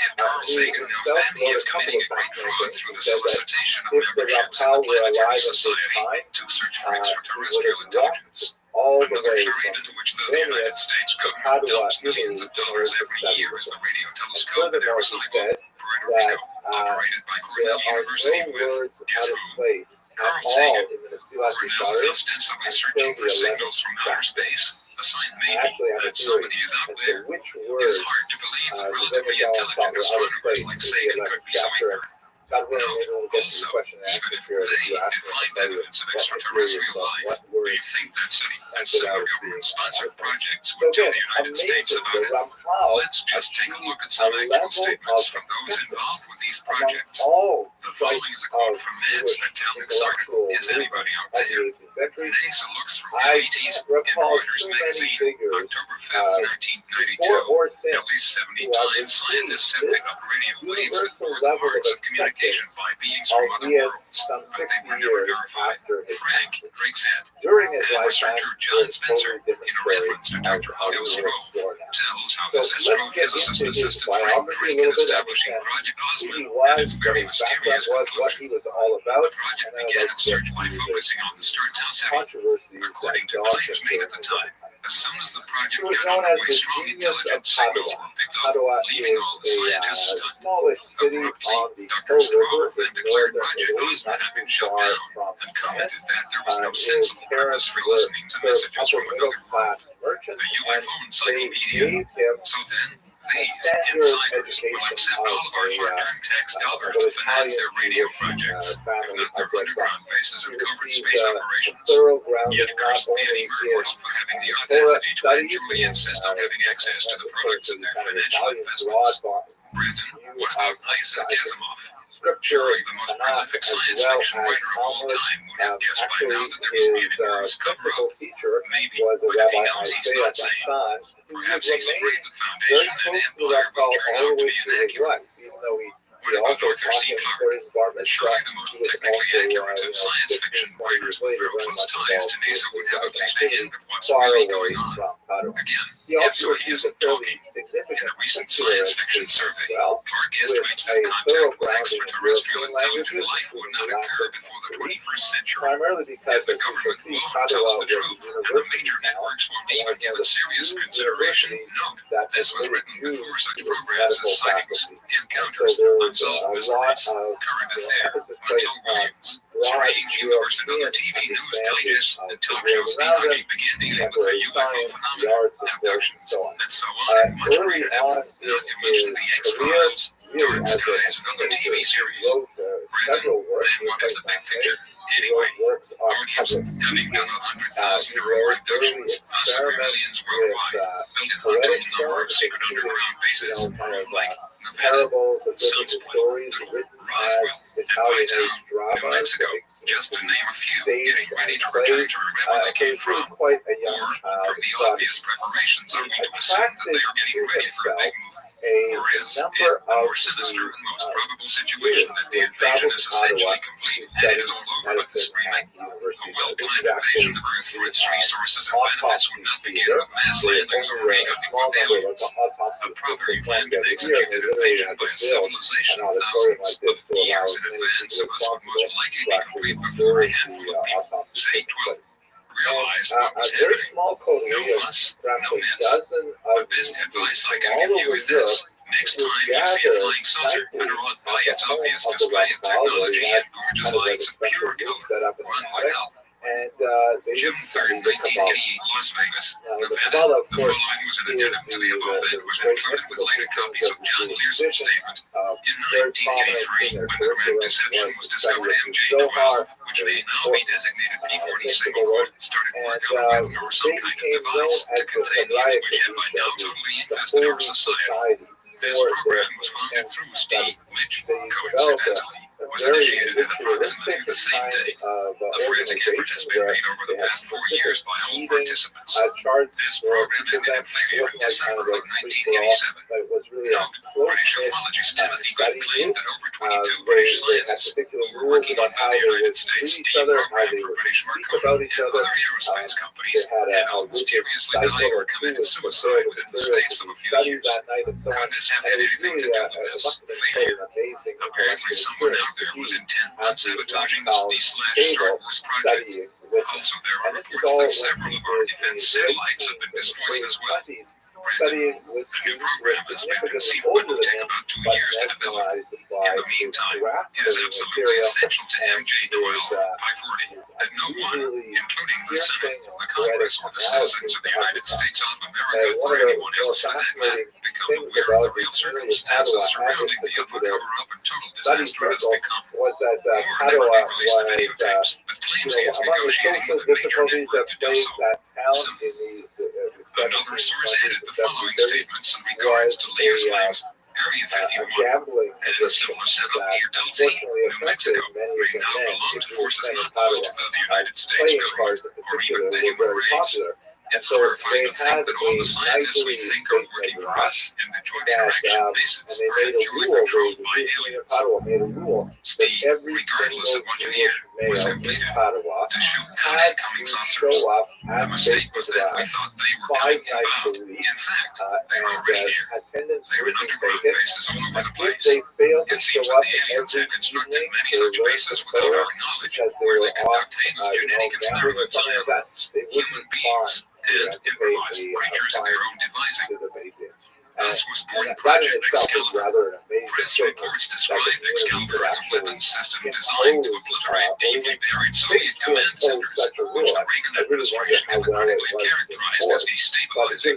[SPEAKER 21] If Carl Sagan knows them, he is committing a great fraud through the solicitation of memberships in the Planetary Society to search for extraterrestrial intelligence. Another charade into which the United States government dumps millions of dollars every year is the radio telescope at Arecibo, Puerto Rico, operated by Cornell University with, guess who? Carl Sagan. Cornell is ostensibly searching for signals from outer space. A sign maybe that somebody is out there. It is hard to believe that relatively intelligent astronomers like Sagan could be so ignorant. Note, also, even if they find evidence of extraterrestrial life, do you think that similar government-sponsored projects would tell the United States about it? Let's just take a look at some actual statements from those involved with these projects. The following is a quote from Man's italics article, Is Anybody Out There? NASA looks from the 80s in Reuters magazine, October 5th, 1992. At least 70 times, scientists have picked up radio waves that bore the marks of communication by beings from other worlds, but they were never verified. Frank Drake's head. And researcher John Spencer, in a reference to Dr. Otto Struve, tells how this astrophysicist assisted Frank Drake in establishing Project Osmond and its very mysterious conclusion.
[SPEAKER 2] He was all about.
[SPEAKER 21] The project began its search by focusing on the star Taushev. According to claims made at the time, as soon as the project got underway, strong intelligence signals were picked up, leaving all the scientists stunned. Abruptly, Dr. Stroh then declared Project Osmond had been shut down and commented that there was no sensible purpose for listening to messages from another world, the UFO Encyclopedia. So then, these insiders will accept all of our hard-earned tax dollars to finance their radio projects, if not their underground bases of covert space operations. Yet cursed be any world for having the audacity to unduly insist on having access to the products of their financial investments. Brandon, what about Isaac Asimov? Surely the most prolific science fiction writer of all time would have guessed by now that there must be an enormous cover-up. Maybe, but if he knows he's not saying, perhaps he's afraid that Foundation and Empire will turn out to be inaccurate. What about Arthur C. Clarke? Surely the most technically accurate of science fiction writers with real close ties to NASA would have at least a hint of what's really going on. Again, if so he isn't talking. In a recent science fiction survey, Clarke estimates that contact with extraterrestrial intelligent life would not occur before the 21st century. If the government won't tell us the truth, and the major networks won't even give it serious consideration, note, this was written before such programs as Sightings, Encounters, Unsolved Mysteries, Current Affair, Until Williams, Strange Universe, and other TV news digests and talk shows already began dealing with the UFO phenomenon, abductions, and so on, and much greater depth, not to mention the X-Files, Dark Skies, and other TV series. Brandon, then what is the big picture? Anyway, audience, having done 100,000 or more abductions, possibly millions worldwide, built an untold number of secret underground bases, like Nevada, Sunspot, Little, Roswell, and Python, New Mexico, just to name a few, getting ready to return to wherever they came from. Or, from the obvious preparations, are we to assume that they are getting ready for a big move? Or is it a more sinister and most probable situation that the invasion is essentially complete and it is all over with the screaming? A well-planned invasion of Earth for its resources and benefits would not begin with mass landings or ego-equipped aliens. A properly planned and executed invasion by a civilization of thousands of years in advance of us would most likely be complete before a handful of people, say 12, realized what was happening. No fuss, no nets. The best advice I can give you is this. Next time you see a flying saucer, better run by its obvious display of technology and gorgeous lights of pure color. Run like hell. June 3rd, 1988, Las Vegas, Nevada. The following was an addendum to the above that was included with later copies of John Lear's statement. In 1983, when the Grand Deception was discovered, MJ-12, which may now be designated P-40 Singlewood, started work on a weapon or some kind of device to contain the which had by now totally infested our society. This program was funded through SPEED, which, coincidentally, was initiated at approximately the same day. A frantic effort has been made over the past 4 years by all participants. This program ended in failure in December of 1987. Note, British ufologist Timothy Good claimed that over 22 British scientists who were working on the United States steam program for British Marconi and other aerospace companies had all mysteriously died or committed suicide within the space of a few years. Could this have had anything to do with this failure? Apparently someone out there was intent on sabotaging the D/Star Wars project. Also, there are reports that several of our defense satellites have been destroyed as well. Brandon, the new program has been conceived but will take about 2 years to develop. In the meantime, it is absolutely essential to MJ-12, Pi-40, that no one, including the Senate, the Congress, or the citizens of the United States of America, or anyone else for that matter, become aware of the real circumstances surrounding the UFO cover-up and total disaster it has become. Moore never did release the videotapes, but claims he is negotiating with a major network to do so. Another source added the following statements in regards to Lear's claims. Area 51 had a similar setup near Dulce, New Mexico, may now belong to forces not loyal to the United States government or even the human race. It's horrifying to think that all the scientists we think are working for us in the Joint Interaction Bases are actually controlled by aliens. Steve, regardless of what you hear, was completed to shoot non-incoming saucers. The mistake was that we thought they were coming inbound. In fact, they were already here. They were in underground bases all over the place. It seems that the aliens had constructed many such bases without our knowledge, where they conduct heinous genetic experiments on human beings and improvised creatures of their own devising. Thus was born Project Excalibur. Press reports describe Excalibur as a weapons system designed to obliterate deeply buried Soviet command centers, which the Reagan administration hypocritically characterized as destabilizing.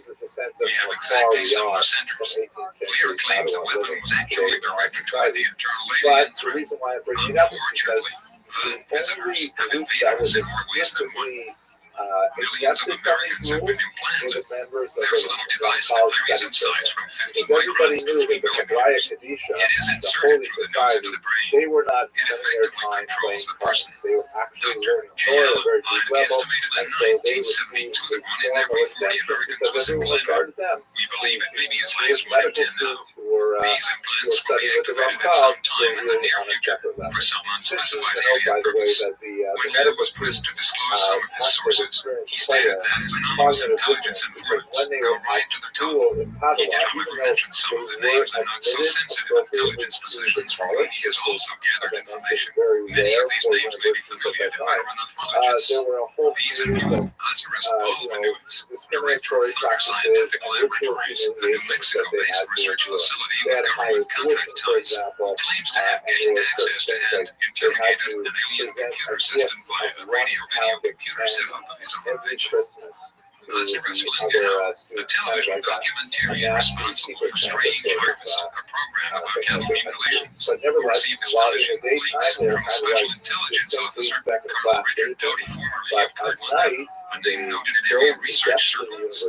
[SPEAKER 21] We have exactly similar centers. Lear claims the weapon was actually directed toward the internal alien threat. Unfortunately, the visitors have invaded us in more ways than one. Millions of Americans have been implanted. There's a little device that varies in size from 50 microns to 3 millimeters. It is inserted through the nose into the brain. It effectively controls the person. Dr. G.L. Hyde estimated in 1972 that 1 in every 40 Americans was implanted. We believe it may be as high as 1 in 10 now. These implants will be activated at some time in the near future for some unspecified alien purpose. When Lear was pressed to disclose some of his sources, he stated that his anonymous intelligence informants go right to the top. He did, however, mention some of the names and not so sensitive intelligence positions from whom he has also gathered information. Many of these names may be familiar to veteran ufologists. These include Lazarus Paul-Benuits, director of Thunder Scientific Laboratories, a New Mexico-based research facility with government contract ties, who claims to have gained access to and interrogated an alien computer system via a radio-video computer setup of his own invention. Lazarus Linger, the television documentarian responsible for Strange Harvest, a program about cattle mutilations, who received astonishing leaks from a special intelligence officer, Colonel Richard Doty, formerly of Kirtland, a name noted in area research circles.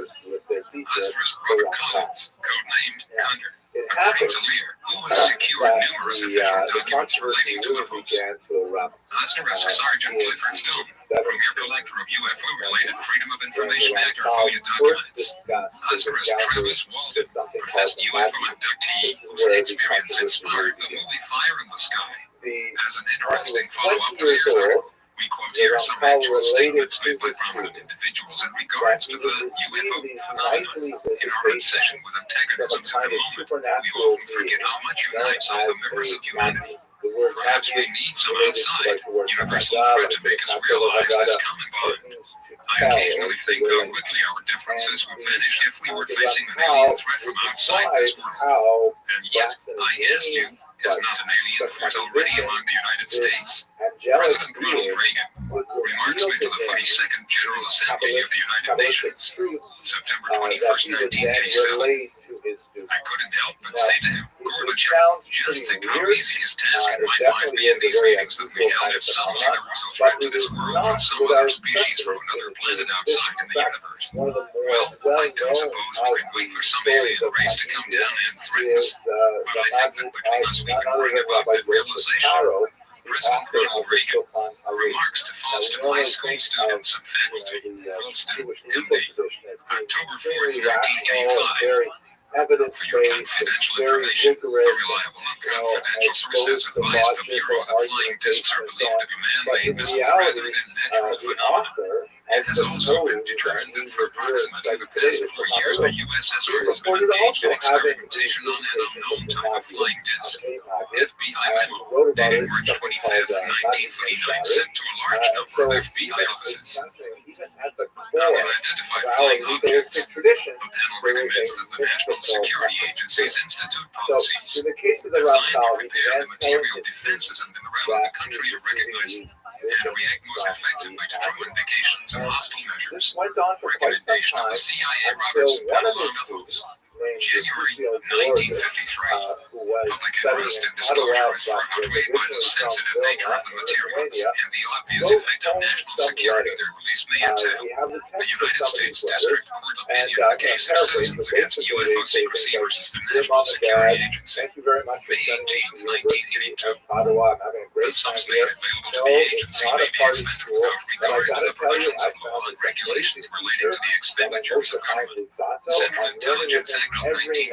[SPEAKER 21] Lazarus Robert Collins, codenamed Condor. According to Lear, who has secured numerous official documents relating to UFOs. Lazarus Sergeant Clifford Stone, premier collector of UFO-related Freedom of Information Act or FOIA documents. Lazarus Travis Walden, professed UFO inductee whose experience inspired the movie Fire in the Sky. As an interesting follow-up to Lear's article, we quote here some actual statements made by prominent individuals in regards to the UFO phenomenon. In our obsession with antagonisms at the moment, we often forget how much unites all the members of humanity. Perhaps we need some outside, universal threat to make us realize this common bond. I occasionally think how quickly our differences would vanish if we were facing an alien threat from outside this world. And yet, ISU is not an alien force already among the United States. President Ronald Reagan remarks made to the 42nd General Assembly of the United Nations, September 21st, 1987. I couldn't help but say to him, Gorbachev, just think how easy his task it might be in these meetings that we held if suddenly there was a threat to this world from some other species from another planet outside in the universe. Well, I don't suppose we can wait for some alien race to come down and threaten us, but I think that between us we can bring about that realization. President Ronald Reagan remarks to Falston High School students and faculty, Falston, MD, October 4th, 1985. For your confidential information, a reliable and confidential sources advise the Bureau that flying discs are believed to be man-made missiles rather than natural phenomena. It has also been determined that for approximately the past 4 years, the USSR has been engaged in experimentation on an unknown type of flying disc. FBI memo, dated March 25th, 1949, sent to a large number of FBI offices. Unidentified flying objects. The panel recommends that the National Security Agency's institute policies designed to repair the material defenses in and around the country to recognize and react most effectively to true indications of hostile measures. Recommendation of the CIA Robertson panel on UFOs. January 1953. Public interest in disclosure is far outweighed by the sensitive nature of the materials and the obvious effect on national security their release may intend. The United States District Court opinion in the case of Citizens Against UFO Secrecy versus the National Security Agency, May 18, 1982. The sums made available to the agency may be expended without regard to the provisions of law and regulations relating to the expenditures of government. Central Intelligence Act of 1949.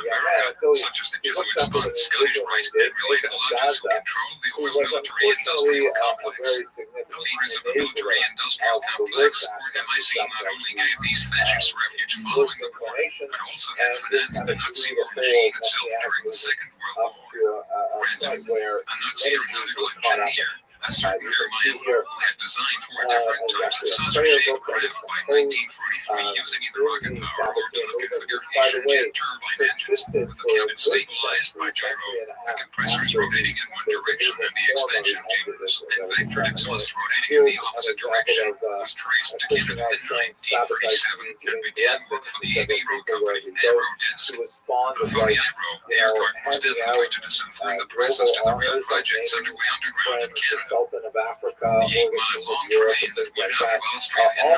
[SPEAKER 21] such as the Jesuit spun Scottish Rite and related lodges who controlled the oil military-industrial complex. The leaders of the military-industrial complex, or MIC, not only gave these fascists refuge following the war, but also had financed the Nazi war machine itself during the Second World War. Random, a Nazi aeronautical engineer, a certain Herr who had designed four different types of saucer-shaped craft by 1943 using either rocket power or Philip configuration jet turbine engines, with the cabin stabilized by gyro, the compressors rotating in one direction and the expansion chambers and vectored exhausts rotating in the opposite direction, was traced to Canada in 1937 and began work for the Avro company Aerodesk. Before the Avro, the aircraft was definitely to disinform the presence to the real projects underway underground in Canada.
[SPEAKER 2] Sultan of Africa,
[SPEAKER 21] The 8-mile-long train that went out of Austria in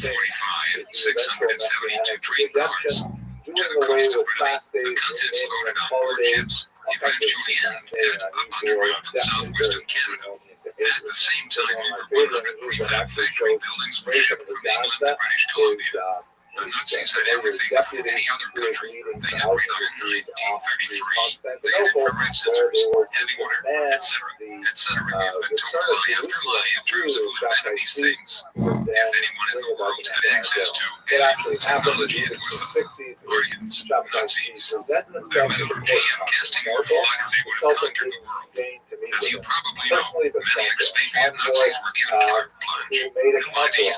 [SPEAKER 21] 1945, 672 train cars, to the coast of Italy, the contents loaded on board ships, eventually end up underground in southwestern Canada. At the same time, over 100 prefab factory buildings were shipped from England to British Columbia. The Nazis had everything before any other country. They had radar in 1933, they had infrared sensors, heavy water, etc. etc. We have been told lie after lie in terms of who invented these things. If anyone in the world had access to any technology, it was the Aryan Nazis. No matter what GM casting or fighter, they would have conquered the world. As you probably know, many expatriate Nazis were given carte blanche, no ideas,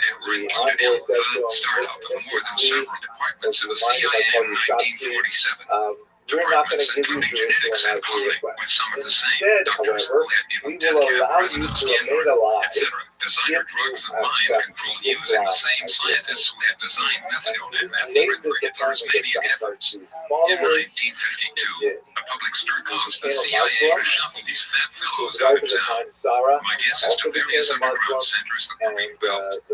[SPEAKER 21] and were included in the startup of more than several departments of the CIA in 1947. Departments including genetics and plumbing, with some of the same doctors who had given death camp residents Myanmar, etc. Designer drugs of mind control using the same scientists who had designed methadone and methadone for Hitler's maniac efforts. In 1952, a public stir caused the CIA to shuffle these fat fellows out of town. My guess is to various underground centers that were being built.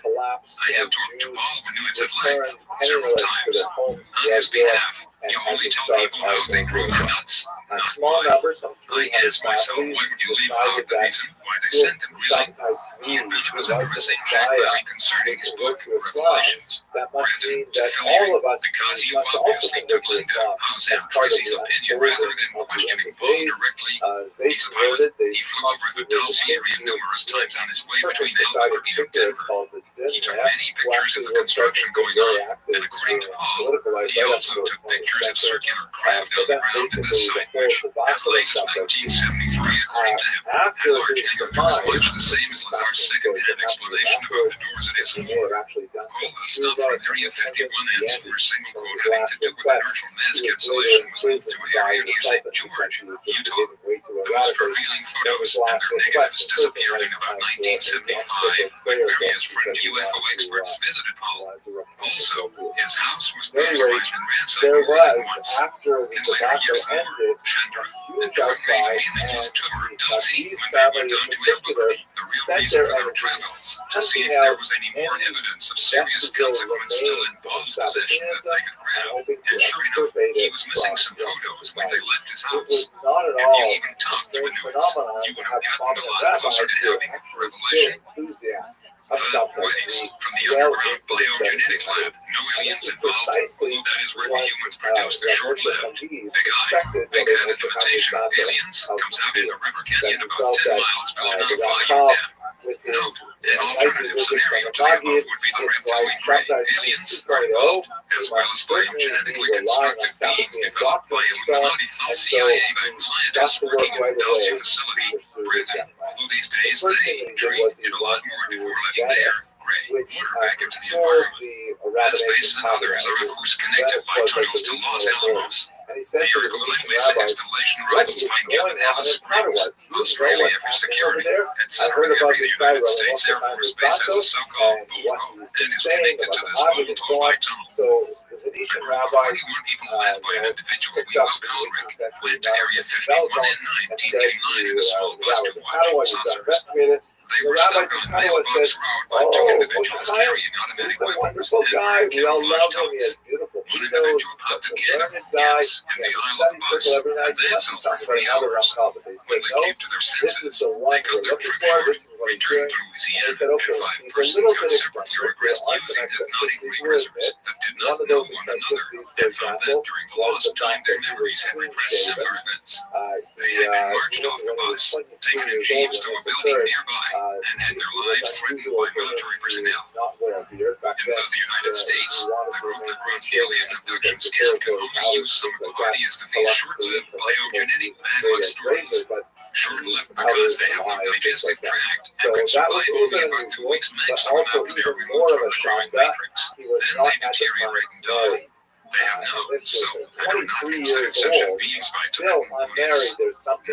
[SPEAKER 21] I have talked to Paul Benoit at length several times on his behalf. You only tell people how they grow their nuts, not why. I asked myself, why would you leave out the reason why they sent him, really? Ian Bennett was addressing Jack Valley concerning his book, Revelations. Brandon, definitive, because you obviously took into Jose Tracy's opinion rather than questioning Paul directly. He's a pilot. He flew over the Dulce area numerous times on his way between Albuquerque and Denver. He took many pictures of the construction going on, and according to Paul, he also took pictures of circular craft on the ground at this site, which, as late as 1973, according to him, had large hangar doors much the same as Lazar's second-hand explanation about the doors at his floor. All the stuff from Area 51 and for a single quote having to do with inertial mass cancellation was moved to Area East St. George, Utah. The most revealing photos and their negatives disappeared in about 1975 when various French UFO experts visited Paul. Also, his house was burglarized and ransacked more than once. In later years, Chandra and drug rage mainly his tour of Dulce when they went down to Albuquerque, the real reason for their travels, to see if there was any more evidence of serious consequence still in Paul's possession that they could grab. And sure enough, he was missing some photos when they left his house. If you even talked to Benoit, you would have gotten a lot closer to having a revelation. Third waste from the underground biogenetic lab. No aliens involved, although that is where humans produce the short-lived Big Eye imitation of aliens comes out in a river canyon about 10 miles below the volume dam. No, an alternative scenario to the above would be the reptilian ray. Aliens are involved, as well as biogenetically constructed beings developed by Illuminati thought CIA-backed scientists working in the Dulce facility, Britain. Although these days they treat it a lot more before letting their gray water back into the environment. That space and others are of course connected by tunnels to Los Alamos. The Ergolan Mesa installation runs by Gillen Alice Springs, Australia for security, etc. Every United States Air Force base has a so-called BORO and is connected to this mobile toll-by tunnel. A group of 41 people led by an individual we will call Rick went to Area 51 in 1989 in a small Buster Watch saucer. They were stuck on Mailbox Road by two individuals carrying automatic weapons and were camouflage totes. One individual popped a can of gas in the aisle of the bus and danced for 3 hours. When they came to their senses, they cut their trip short, returned to Louisiana, and 5 persons got separately regressed using hypnotic regressors that did not know one another and found that during the lost time their memories had repressed similar events. They had been marched off the bus, taken in jeeps to a building nearby, and had their lives threatened by military personnel. In the United States, the group that runs the alien abduction scam can only use some of the hardiest of these short-lived biogenetic bad stories. Short-lived because they have no digestive tract and can survive only about 2 weeks maximum after they are removed from the growing matrix. Then they deteriorate and die. They have no soul and are not considered sentient beings by Tibetan Buddhists. No, one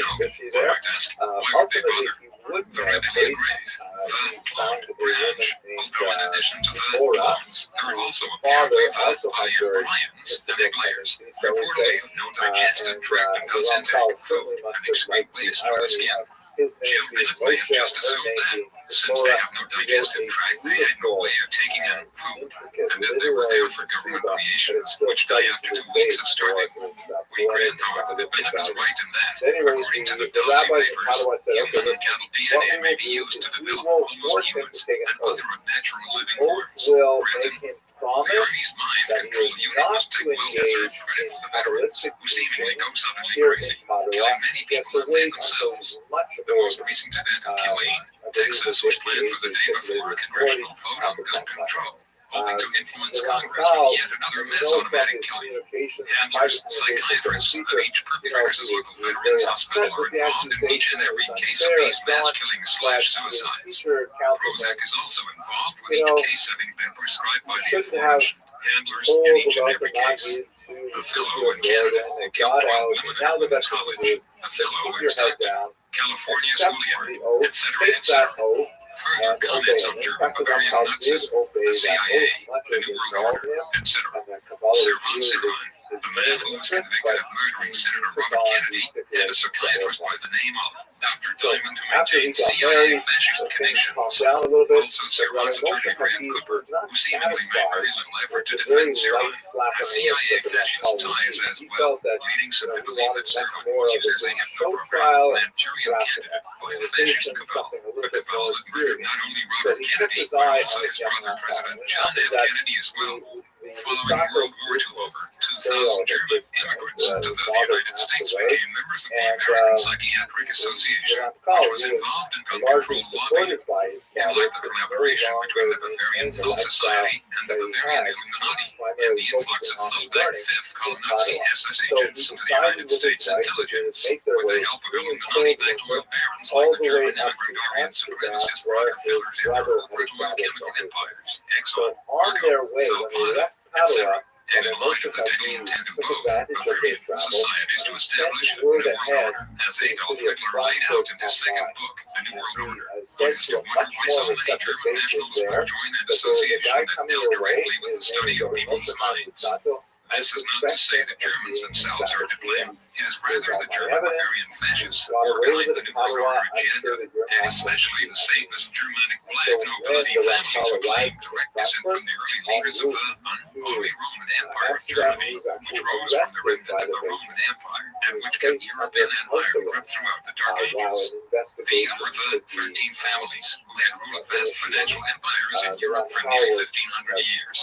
[SPEAKER 21] might ask, why would they bother? The reptilian race, the cloned branch, although in addition to the clones, there are also apparently the Orions and Eglayers, reportedly have no digestive tract and thus intake food and excrete waste from the skin. Jim Bennett may have just assumed that, since they have no digestive tract, they had no way of taking in food, and then they were there for government creations, which die after 2 weeks of starving. We be grand, however, that Bennett is right in that,
[SPEAKER 2] Anyway,
[SPEAKER 21] according to the
[SPEAKER 2] the
[SPEAKER 21] Dawsey
[SPEAKER 2] rabbi
[SPEAKER 21] papers,
[SPEAKER 2] Padua said, okay,
[SPEAKER 21] human and
[SPEAKER 2] listen,
[SPEAKER 21] cattle
[SPEAKER 2] what we
[SPEAKER 21] DNA may
[SPEAKER 2] will
[SPEAKER 21] be
[SPEAKER 2] do
[SPEAKER 21] used
[SPEAKER 2] is
[SPEAKER 21] to
[SPEAKER 2] we
[SPEAKER 21] develop
[SPEAKER 2] will
[SPEAKER 21] almost
[SPEAKER 2] force him
[SPEAKER 21] humans
[SPEAKER 2] to take an
[SPEAKER 21] and
[SPEAKER 2] oath.
[SPEAKER 21] other unnatural living
[SPEAKER 2] Oath
[SPEAKER 21] forms.
[SPEAKER 2] will
[SPEAKER 21] Brendan,
[SPEAKER 2] make him
[SPEAKER 21] the
[SPEAKER 2] promise
[SPEAKER 21] Army's mind
[SPEAKER 2] that he
[SPEAKER 21] control
[SPEAKER 2] is
[SPEAKER 21] unit
[SPEAKER 2] not
[SPEAKER 21] must
[SPEAKER 2] to
[SPEAKER 21] take well-deserved
[SPEAKER 2] engage
[SPEAKER 21] credit
[SPEAKER 2] in
[SPEAKER 21] for the veterans
[SPEAKER 2] Kabbalistic
[SPEAKER 21] who seemingly
[SPEAKER 2] teaching
[SPEAKER 21] go suddenly
[SPEAKER 2] here
[SPEAKER 21] crazy,
[SPEAKER 2] in Padua.
[SPEAKER 21] killing many
[SPEAKER 2] He has
[SPEAKER 21] people
[SPEAKER 2] to
[SPEAKER 21] and
[SPEAKER 2] wait until
[SPEAKER 21] themselves.
[SPEAKER 2] he's much
[SPEAKER 21] The most
[SPEAKER 2] older.
[SPEAKER 21] recent event in Killeen,
[SPEAKER 2] I believe
[SPEAKER 21] Texas, was
[SPEAKER 2] that
[SPEAKER 21] planned for the day before a congressional vote on gun control, hoping to influence Congress with yet another mass automatic killing. Handlers, psychiatrists of each perpetrator's local veterans hospital are involved in each and every case of these mass killings/suicides. Prozac is also involved with each case having been prescribed by the authorities. Handlers in each and every case. A fellow in Canada who killed 12 women at a women's college. A fellow in Stockton, California's Juilliard, etc., etc. Further comments on German Bavarian Nazism, the CIA, the New World Order, etc. Servan Servan, the man who was convicted of murdering Senator Robert Kennedy, and a psychiatrist by the name of Dr. Diamond, who maintained CIA fascist connections. Also Servan's attorney Graham Cooper, who seemingly made very little effort to defend Servan, has CIA fascist ties as well, leading some to believe that Servan was used as a hypno-program Manchurian candidate by a fascist cabal, a cabal that murdered not only Robert Kennedy, but also his brother, President John F. Kennedy, as well. Following World War II, over 2,000 German immigrants to the United States became members of the American Psychiatric Association, which was involved in gun control lobbying. In like the collaboration between the Bavarian Thule Society and the Bavarian Illuminati, and the influx of Thule Fifth column Nazi SS agents into the United States intelligence, with the help of Illuminati-backed oil barons like the German immigrant Aryan supremacist Rockefellers and their corporate oil chemical empires, Exxon, Arco, Sao Paulo, etc. And in light of the deadly intent of both Bavarian societies to establish a New World Order, as Adolf Hitler laid out in his second book, The New World Order, one is to wonder why so many German nationals would join an association that dealt directly with the study of people's minds. This is not to say that Germans themselves are to blame. It is rather the German Bavarian fascists who are behind the New World Order agenda, and especially the Satanist Germanic black nobility families who claim direct descent from the early leaders of the unholy Roman Empire of Germany, which rose from the remnant of the Roman Empire, and which kept Europe in an iron grip throughout the Dark Ages. These were the 13 families who had ruled vast financial empires in Europe for nearly 1,500 years.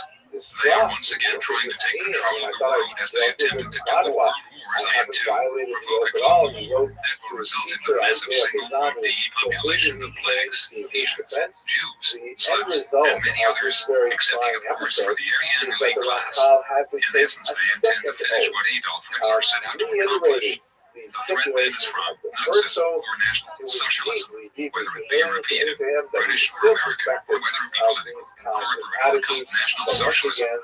[SPEAKER 21] They are once again trying to take control of the world as they attempted to do the World Wars I II, provoke a global war that will result in the massive single world depopulation of plagues, Asians, Jews, Slavs, and many others, excepting of course for the Aryan elite class. In essence, they intend to finish what Adolf Hitler set out to accomplish. The threat then is from Nazism or National Socialism, whether it be European, British, or American, or whether it be political, corporate, or cult National Socialism.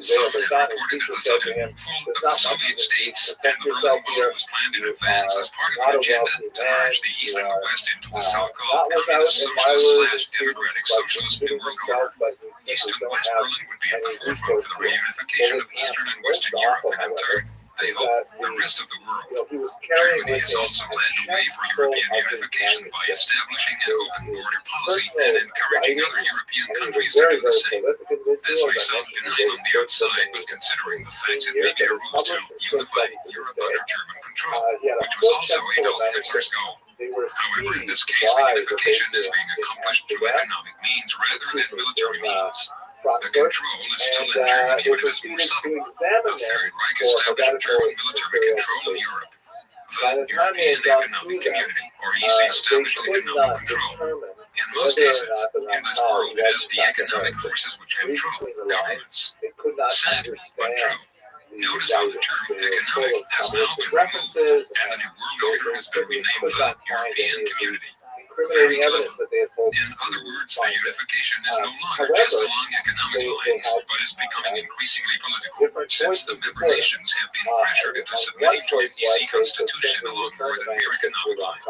[SPEAKER 21] Some have reported that the sudden fall of the Soviet states and the Berlin Wall was planned in advance as part of an agenda to merge the East and the West into a so-called communist socialist/democratic socialist New World Order. East and West Berlin would be at the forefront for the reunification of Eastern and Western Europe, and in turn, they hope the rest of the world. Germany has also led the way for European unification by establishing an open border policy and encouraging other European countries to do the same. This may sound benign on the outside, but considering the fact it may be a ruse to unify Europe under German control, which was also Adolf Hitler's goal. However, in this case, the unification is being accomplished through economic means rather than military means. The control is still in Germany, but it is more subtle. The Third Reich established German military control of Europe. The European Economic Community, or EC, established economic control. In most cases, in this world, it is the economic forces which control governments. Sad, but true. Notice how the term economic has now been removed, and the New World Order has been renamed the European Community. Very clever. In other words, the unification is no longer just along economic lines, but is becoming increasingly political, since the member nations have been pressured into submitting to an EC constitution along more than mere economic lines.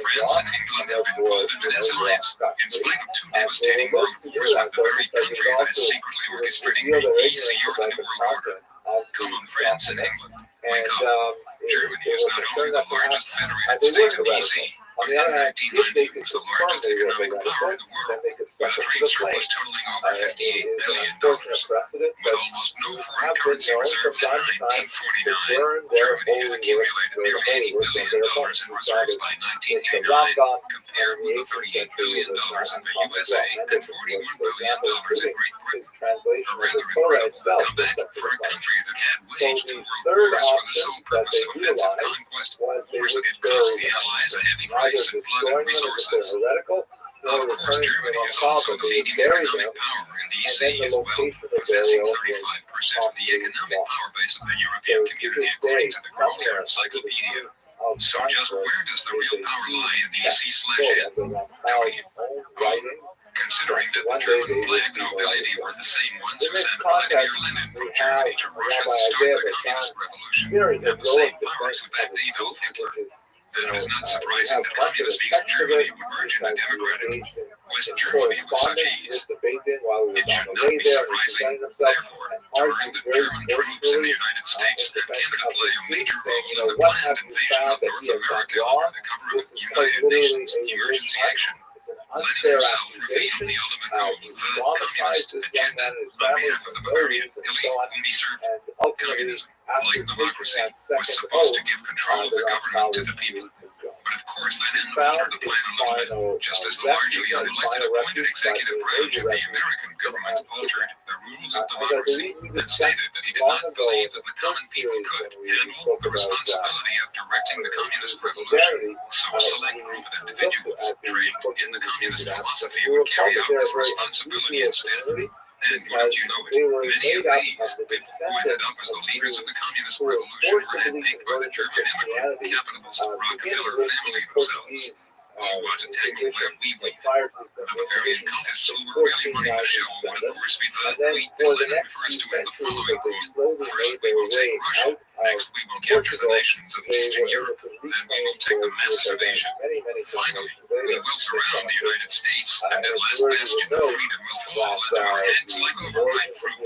[SPEAKER 21] France and England have been pulled into this alliance, in spite of two devastating world wars with the very country that is secretly orchestrating the EC or the New World Order. Come on, France and England, wake up. Germany is not only the largest federated state in the EC, but in 1990 was the largest economic power in the world, with a trade surplus totaling over $58 billion, with almost no foreign currency reserves in 1949, Germany had accumulated nearly $80 billion in reserves by 1989, compared with the $38 billion in the USA and $41 billion in Great Britain. A rather incredible comeback for a country that had waged two world wars for the sole purpose of offensive conquest, wars that had cost the Allies a heavy price in blood and resources. Of course, Germany is also the leading economic power in the EC as well, possessing 35% of the economic power base of the European community, according to the Grolier Encyclopedia. So just where does the real power lie in the EC/N? Well, considering that the German flag nobility were the same ones who sent Vladimir Lenin from Germany to Russia to start the communist revolution, and the same powers who backed Adolf Hitler, then it is not surprising that communist East Germany would merge into democratic West Germany with such ease. It should not be surprising, therefore, to learn that German troops in the United States and Canada play a major role in the planned invasion of North America under the cover of United Nations Emergency Action. Lenin himself revealed the ultimate goal of the communist agenda on behalf of the Bavarian elite whom he served. Communism, like democracy, was supposed to give control of the government to the people. But of course, Lenin altered the plan a little bit, just as the largely unelected appointed executive branch of the American government altered the rules of democracy and stated that he did not believe that the common people could handle the responsibility of directing the communist revolution. So a select group of individuals trained in the communist philosophy would carry out this responsibility instead. And wouldn't you know it, many of these people who ended up as the leaders of the communist revolution were handpicked by the German immigrant capitalist Rockefeller family themselves. Oh, what a tangled web we weave. The Bavarian cultists who were really running the show would of course be the elite that Lenin refers to in the following quote: first we will take Russia, next we will capture the nations of Eastern Europe, then we will take the masses of Asia. Finally, we will surround the United States, and that last bastion of freedom will fall into our hands like overripe fruit.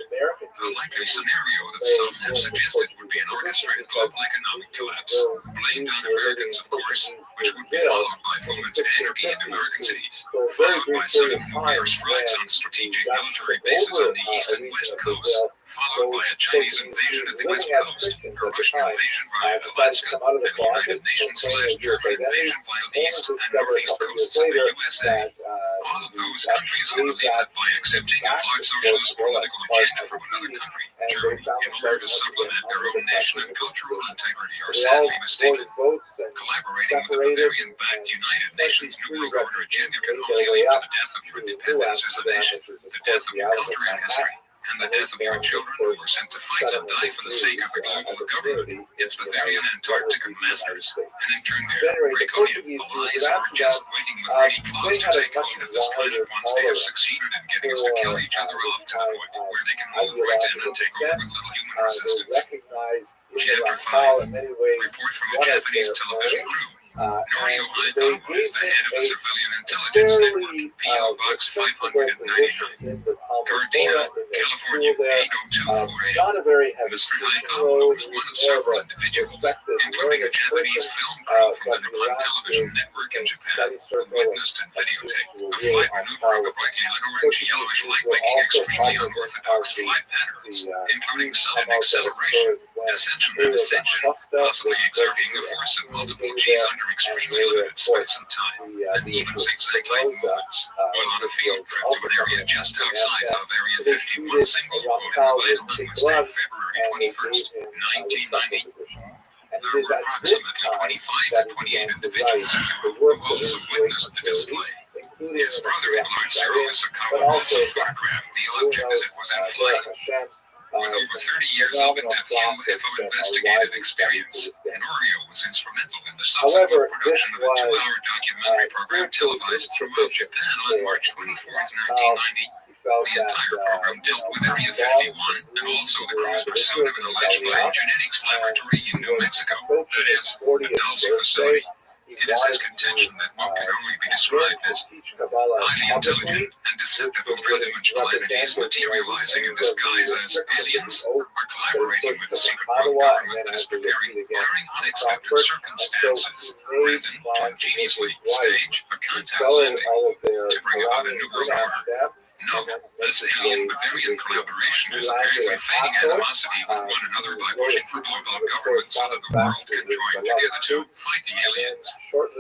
[SPEAKER 21] The likely scenario that some have suggested would be an orchestrated global economic collapse, blamed on Americans, of course, which would be followed by fomented anarchy in American cities, followed by sudden nuclear strikes on strategic military bases on the east and west coasts, followed by a Chinese invasion of the west coast, a Russian invasion via Alaska, and a United Nations/German invasion via the east and northeast coasts of the USA. All of those countries who believe that by accepting a flawed socialist political agenda from another country, Germany, in order to supplement their own national and cultural integrity, are sadly mistaken. Collaborating with the Bavarian-backed United Nations New World Order agenda can only lead to the death of your independence as a nation, the death of your culture and history, and the death of your children who were sent to fight and die for the sake of the global government, its Bavarian and Antarctican masters, and in turn their Draconian allies who are just waiting with ready claws to take hold of this planet once they have succeeded in getting us to kill each other off to the point where they can move right in and take over with little human resistance. Chapter 5. Report from a Japanese television crew. Norio Haikawa is the head of the Civilian Intelligence Network, P.O. Box 599. Gardena, California, 80248. Mr. Haikawa was one of several individuals, including a Japanese film crew from the Nippon Television Network in Japan, who witnessed and videotaped a flight maneuver of a brightly lit orange yellowish light making extremely unorthodox flight patterns, including sudden acceleration, ascension and ascension, possibly exerting a force of multiple G's under extremely limited space and time, and even zigzag light movements, while on a field trip to an area just outside of Area 51 single quoted by Wednesday, February 21st, 1990. There were approximately 25 to 28 individuals who also witnessed the display. His brother-in-law, Cyril Isakawa, also photographed the object as it was in flight. With over 30 years of in-depth UFO investigative experience, Norio was instrumental in the subsequent production of a 2-hour documentary program televised throughout Japan on March 24th, 1990. The entire program dealt with Area 51 and also the crew's pursuit of an alleged biogenetics laboratory in New Mexico, that is, a Dulce facility. It is his contention that what can only be described as highly intelligent and deceptive ultra-dimensional entities materializing in disguise as aliens are collaborating with the secret world government that is preparing, barring unexpected circumstances, random to ingeniously stage a contact landing to bring about a new world order. Note, this alien-Bavarian collaboration is apparently feigning animosity with one another by pushing for global government so that the world can join together to fight the aliens.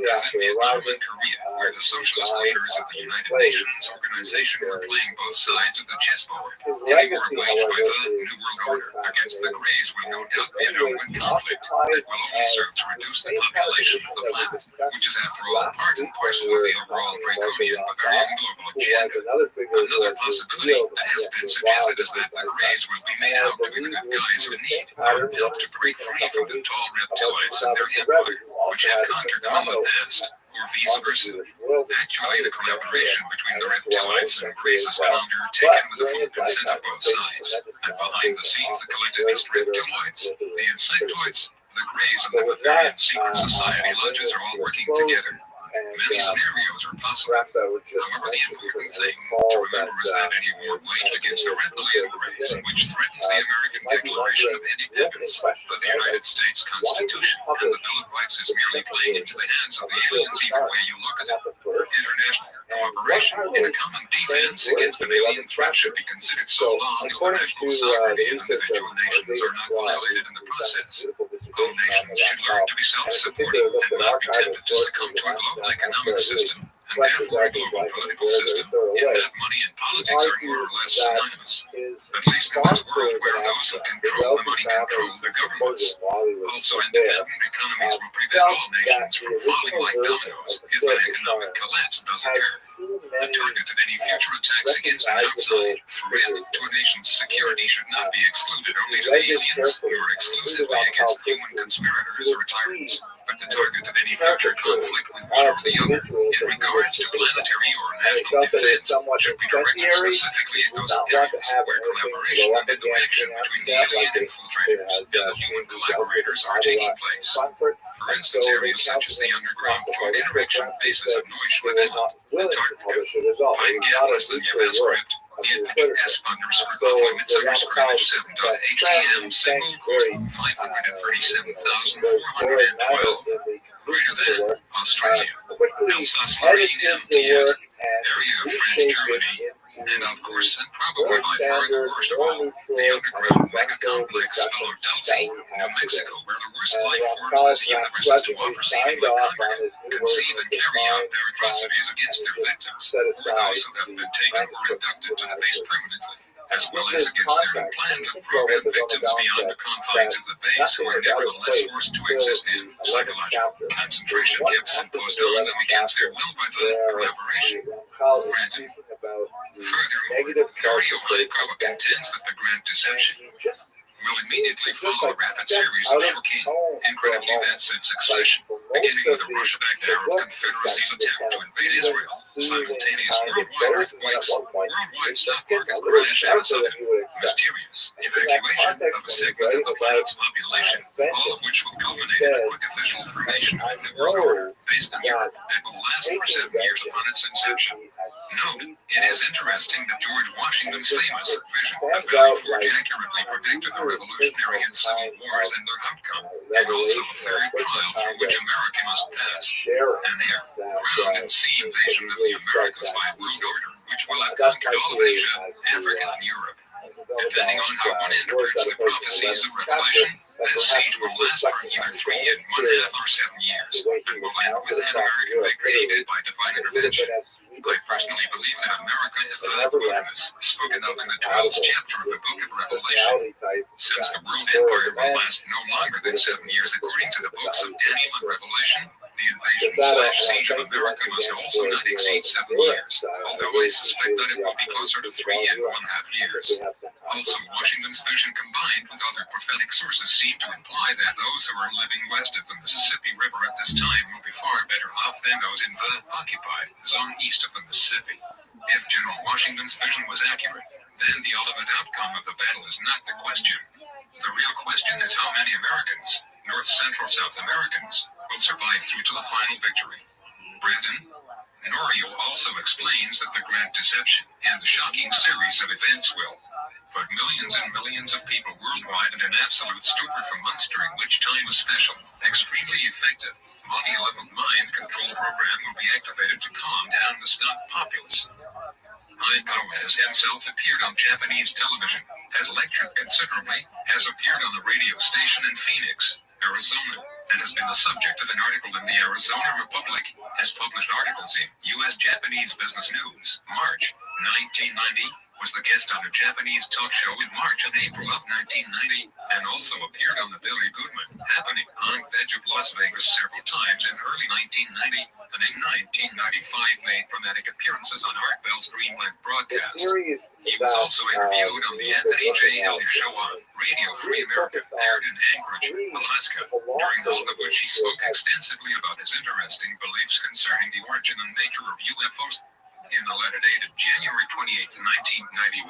[SPEAKER 21] As in Vietnam and Korea, where the socialist leaders of the United Nations organization were playing both sides of the chessboard. Any war waged by the New World Order against the Greys will no doubt be an open conflict that will only serve to reduce the population of the planet, which is after all part and parcel of the overall draconian Bavarian global agenda. Another possibility that has been suggested is that the Greys will be made out to be the good guys who need our help to break free from the tall reptiloids and their empire, which have conquered them in the past, or vice versa. Actually, the collaboration between the reptiloids and Greys has been undertaken with the full consent of both sides, and behind the scenes the collectivist reptiloids, the insectoids, the Greys, and the Bavarian secret society lodges are all working together. Many scenarios are possible. However, the important thing to remember is that any war waged against the reptilian Greys, which threatens the American Declaration of Independence, but the United States Constitution and the Bill of Rights is merely playing into the hands of the aliens either way you look at it. International cooperation in a common defense against an alien threat should be considered so long as the national sovereignty of individual nations are not violated in the process. All nations should learn to be self-supporting and not be tempted to succumb to a global economic system, and therefore a global political system, in that money and politics are more or less synonymous. At least in this world where those who control the money control the governments. Also, independent economies will prevent all nations from falling like dominoes if an economic collapse does occur. The target of any future attacks against an outside threat to a nation's security should not be excluded only to the aliens, nor exclusively against human conspirators or tyrants, but the target of any future conflict with one or the other, in regards to planetary or national defense, should be directed specifically at those areas where collaboration and interaction between the alien infiltrators and the human collaborators are taking place. For instance, areas such as the underground joint interaction bases of Neuschwanstein, Antarctica, Pine Gap, less than JavaScript, S_F_image_7.htm single quote 537,412 greater than Australia, Alsace-Lorraine MTS, area of French Germany, and of course, and probably by far the worst of all, the underground megacomplex Philadelphia, New Mexico, where the worst life forms this universe has to offer seemingly conquer, conceive and carry out their atrocities against their victims, or those who have been taken or abducted to the base permanently, as well as against their planned and programmed victims beyond the confines of the base who are nevertheless forced to exist in psychological concentration camps imposed on them against their will by the collaboration. Granted. Furthermore, Dario Hayakawa contends that the Grand Deception will immediately follow a rapid series of shocking, incredible events in succession, beginning with the Russia-backed Arab Confederacy's attempt to invade Israel, simultaneous worldwide earthquakes, worldwide stock market crash, and a sudden, mysterious evacuation of a segment of the planet's population, all of which will culminate in a quick official formation of a new world order based in Europe that will last for 7 years upon its inception. Note, it is interesting that George Washington's famous vision of Valley Forge accurately predicted the revolutionary and civil wars and their outcome, and also a third trial through which America must pass, an air, ground, and sea invasion of the Americas by a world order, which will have conquered all of Asia, Africa, and Europe. Depending on how one interprets the prophecies of Revelation, this siege will last for either 3 and 1/2 or 7 years, and will end with an America recreated by divine intervention. I personally believe that America is the wilderness spoken of in the 12th chapter of the book of Revelation. Since the world empire will last no longer than 7 years according to the books of Daniel and Revelation, the invasion/siege of America must also not exceed 7 years, although I suspect that it will be closer to 3 and 1/2 years. Also, Washington's vision combined with other prophetic sources seem to imply that those who are living west of the Mississippi River at this time will be far better off than those in the occupied zone east of the Mississippi. If General Washington's vision was accurate, then the ultimate outcome of the battle is not the question. The real question is how many Americans, North, Central, South Americans, will survive through to the final victory. Brandon Norio also explains that the Grand Deception and the shocking series of events will put millions and millions of people worldwide in an absolute stupor for months, during which time a special, extremely effective, multi-level mind control program will be activated to calm down the stunned populace. Aikawa has himself appeared on Japanese television, has lectured considerably, has appeared on a radio station in Phoenix, Arizona, and has been the subject of an article in the Arizona Republic, has published articles in U.S. Japanese Business News, March 1990, was the guest on a Japanese talk show in March and April of 1990, and also appeared on the Billy Goodman Happening on Edge of Las Vegas several times in early 1990, and in 1995 made dramatic appearances on Art Bell's Dreamland broadcast. He was also interviewed on the Anthony J. Elliott Show on Radio Free America, aired in Anchorage, Alaska, during all of which he spoke extensively about his interesting beliefs concerning the origin and nature of UFOs. In a letter dated January 28, 1991,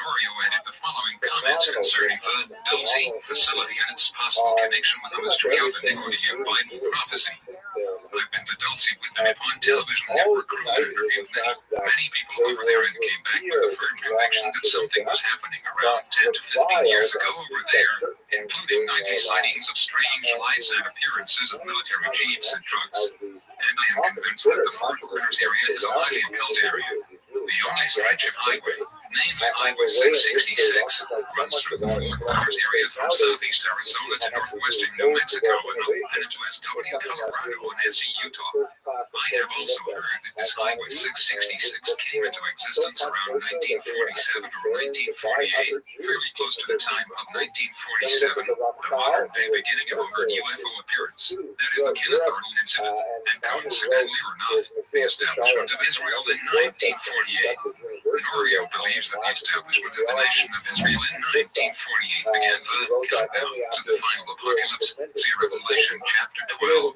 [SPEAKER 21] Norio added the following comments concerning the Dulce facility and its possible connection with the mystery of iniquity of Bible prophecy. I've been to Dulce with them upon television, network crew, and interviewed many people over there and came back with a firm conviction that something was happening around 10 to 15 years ago over there, including nightly sightings of strange lights and appearances of military jeeps and trucks. And I am convinced that the Four Corners area is a highly occult area. The only stretch of highway, namely Highway 666, runs through the Four Corners area from southeast Arizona to northwestern New Mexico and into Escobie, Colorado, and Essie, Utah. I have also heard that this Highway 666 came into existence around 1947 or 1948, fairly close to the time of 1947, the modern-day beginning of a heard UFO appearance. That is the Kenneth Arnold incident, and coincidentally or not, the establishment of Israel in 1948. Norio believes that the establishment of the nation of Israel in 1948 began the countdown to the final apocalypse. See Revelation chapter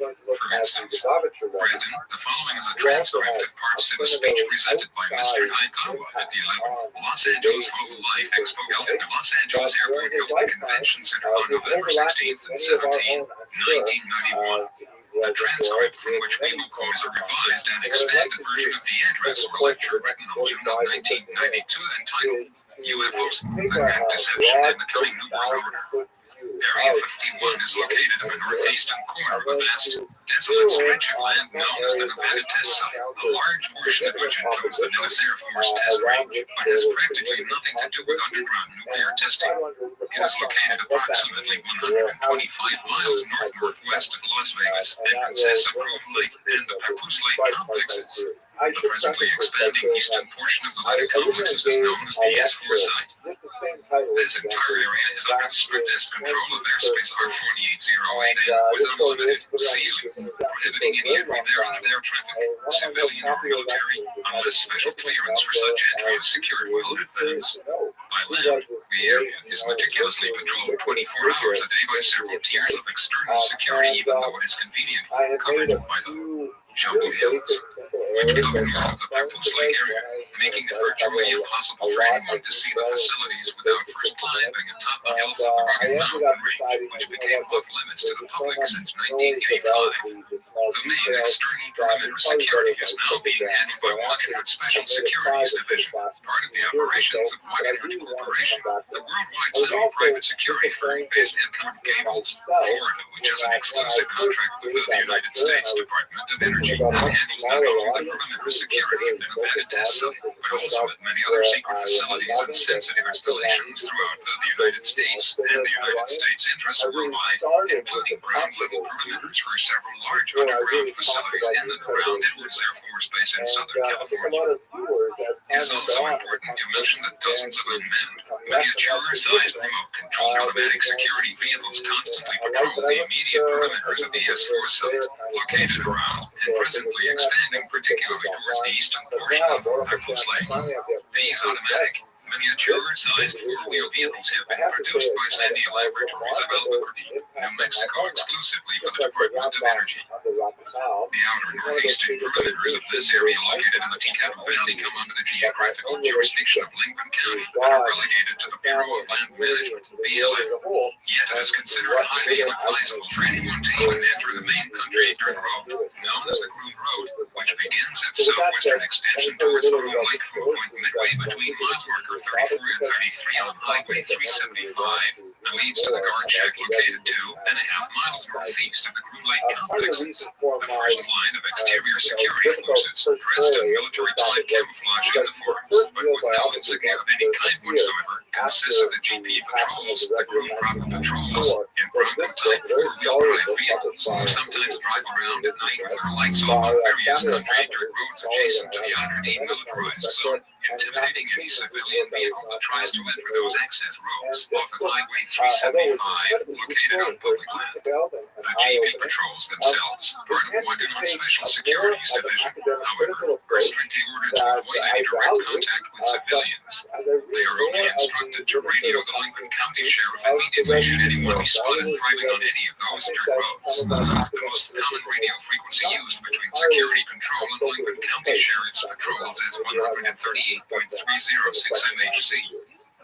[SPEAKER 21] 12, for instance. Brandon, the following is a transcript of parts of a speech presented by Mr. Aikawa at the 11th Los Angeles Hall of Life Expo held at the Los Angeles Airport Hilton Convention Center on November 16th and 17th, 1991. A transcript from which we will quote is a revised and expanded version of the address or lecture written on June of 1992 entitled UFOs, the Grand Deception and the Coming New World Order. Area 51 is located in the northeastern corner of a vast, desolate stretch of land known as the Nevada Test Site, a large portion of which includes the Nellis Air Force Test Range, but has practically nothing to do with underground nuclear testing. It is located approximately 125 miles north-northwest of Las Vegas and consists of Groom Lake and the Papoose Lake complexes. The presently expanding eastern portion of the latter complexes is known as the S4 site. This entire area is under the strictest control of airspace R4808N with unlimited ceiling, prohibiting any entry there out of air traffic, civilian or military, unless special clearance for such entry is secured well in advance. By land, the area is meticulously patrolled 24 hours a day by several tiers of external security, even though it is conveniently covered by the Jumbled Hills, which cover north of the Papoose Lake area, making it virtually impossible for anyone to see the facilities without first climbing atop the hills of the rugged mountain range, which became off limits to the public since 1985. The main external perimeter security is now being handled by Wackenhut Special Securities Division, part of the operations of Wackenhut Corporation, the worldwide semi-private security firm based in Coral Gables, Florida, which has an exclusive contract with the United States Department of Energy. That handles not only the perimeter security of the Nevada Test Site, but also at many other secret facilities and sensitive installations throughout the United States and the United States interests worldwide, including ground-level perimeters for several large underground facilities in and around Edwards Air Force Base in Southern California. It is also important to mention that dozens of unmanned, miniature-sized remote-controlled automatic security vehicles constantly patrol the immediate perimeters of the S4 site, located around and presently expanding particularly towards the eastern portion of Papoose Lake. These automatic, miniature-sized four-wheel vehicles have been produced by Sandia Laboratories of Albuquerque, New Mexico, exclusively for the Department of Energy. The outer northeastern perimeters of this area, located in the Ticado Valley, come under the geographical jurisdiction of Lincoln County and are relegated to the Bureau of Land Management, BLM. Yet it is considered highly inadvisable for anyone to even enter the main country dirt road, known as the Groom Road, which begins its southwestern extension towards Groom Lake from a point midway between mile marker 34 and 33 on Highway 375 and leads to the guard shack located 2.5 miles northeast of the crew light complexes. The first line of exterior security forces, dressed in military-type camouflage uniforms, but with no insignia of any kind whatsoever, consists of the GP patrols, the crew proper patrols, in Bronco-type four-wheel drive vehicles, who sometimes drive around at night with their lights off on various country dirt roads adjacent to the outer demilitarized zone, intimidating any civilian vehicle that tries to enter those access roads off of Highway 375, located on public land. The GP patrols themselves, part of Wagonot Special Securities Division, however, are strictly ordered to avoid any direct contact with civilians. They are only instructed to radio the Lincoln County Sheriff immediately should anyone be spotted driving on any of those dirt roads. The most common radio frequency used between Security Control and Lincoln County Sheriff's patrols is 138.306 MHz.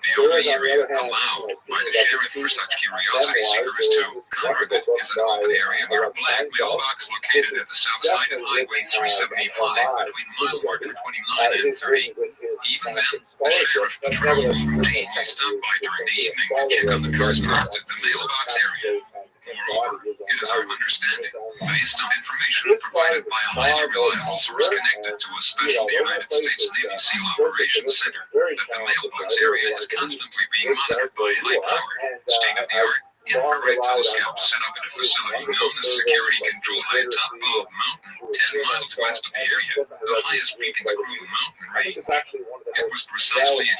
[SPEAKER 21] The only area allowed by the sheriff for such curiosity seekers to congregate is an open area near a black mailbox located at the south side of Highway 375 between mile marker 29 and 30. Even then, the sheriff patrol will routinely stop by during the evening to check on the cars parked at the mailbox area. Moreover, it is our understanding, based on information provided by a highly reliable source connected to a special United States Navy SEAL Operations Center, that the mailbox area is constantly being monitored by high-powered, state-of-the-art infrared telescopes set up at a facility known as Security Control high top of Mountain, 10 miles west of the area, the highest peak in the Croom Mountain range. It was precisely at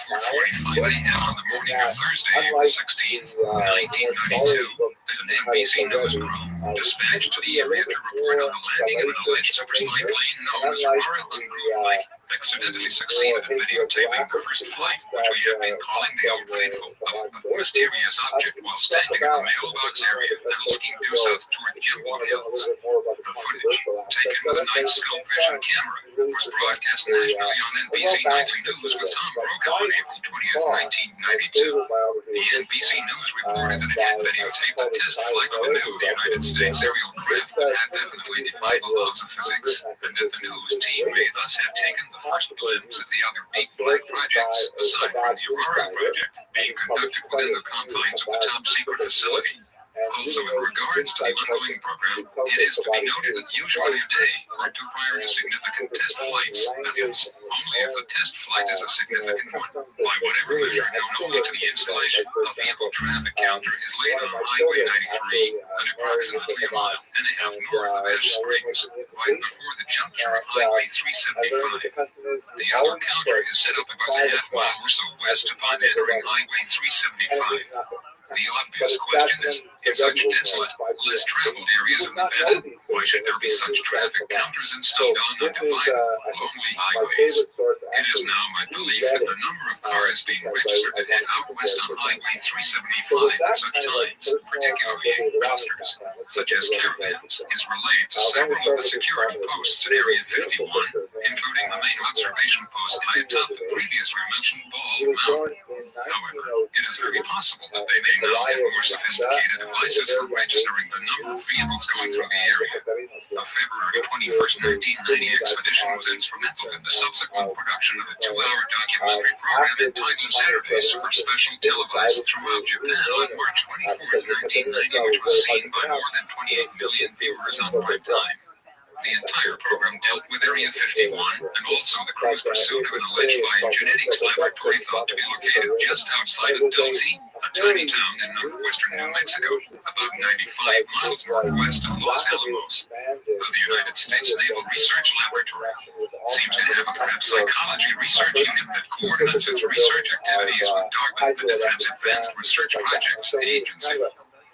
[SPEAKER 21] 4:45 a.m. on the morning of Thursday, April 16, 1992, that an NBC News crew dispatched to the area to report on the landing of an alleged supersonic plane known as Aurora on Groom Lake accidentally succeeded in videotaping the first flight, which we have been calling the Old Faithful, of a mysterious object while standing at the mailbox area and looking due south toward Jimble Hills. The footage, taken with a night scope vision camera, was broadcast nationally on NBC Nightly News with Tom Brokaw on April 20th, 1992. The NBC News reported that it had videotaped a test flight of a new United States aerial craft that had definitely defied the laws of physics, and that the news team may thus have taken the first glimpse of the other big black projects, aside from the Aurora project, being conducted within the confines of the top secret facility. Also, in regards to the ongoing program, it is to be noted that usually a day or two prior to significant test flights, that is, only if the test flight is a significant one, by whatever measure known only to the installation, a vehicle traffic counter is laid on Highway 93 at approximately a mile and a half north of Ash Springs, right before the juncture of Highway 375. The other counter is set up about a half mile or so west upon entering Highway 375. The obvious question is, in such desolate, less traveled areas of Nevada, why should there be such traffic counters installed on undivided, lonely highways? It is now my belief that the number of cars being registered that head out west on Highway 375 at such times, particularly in clusters, such as caravans, is related to several of the security posts at Area 51, including the main observation post high atop the previously mentioned Bald Mountain. However, it is very possible that they may now have more sophisticated devices for registering the number of vehicles going through the area. The February 21st, 1990 expedition was instrumental in the subsequent production of a 2-hour documentary program entitled Saturday Super Special, televised throughout Japan on March 24th, 1990, which was seen by more than 28 million viewers on prime time. The entire program dealt with Area 51 and also the crew's pursuit of an alleged biogenetics laboratory thought to be located just outside of Dulce, a tiny town in northwestern New Mexico, about 95 miles northwest of Los Alamos. The United States Naval Research Laboratory seems to have a parapsychology research unit that coordinates its research activities with DARPA, the Defense Advanced Research Projects Agency.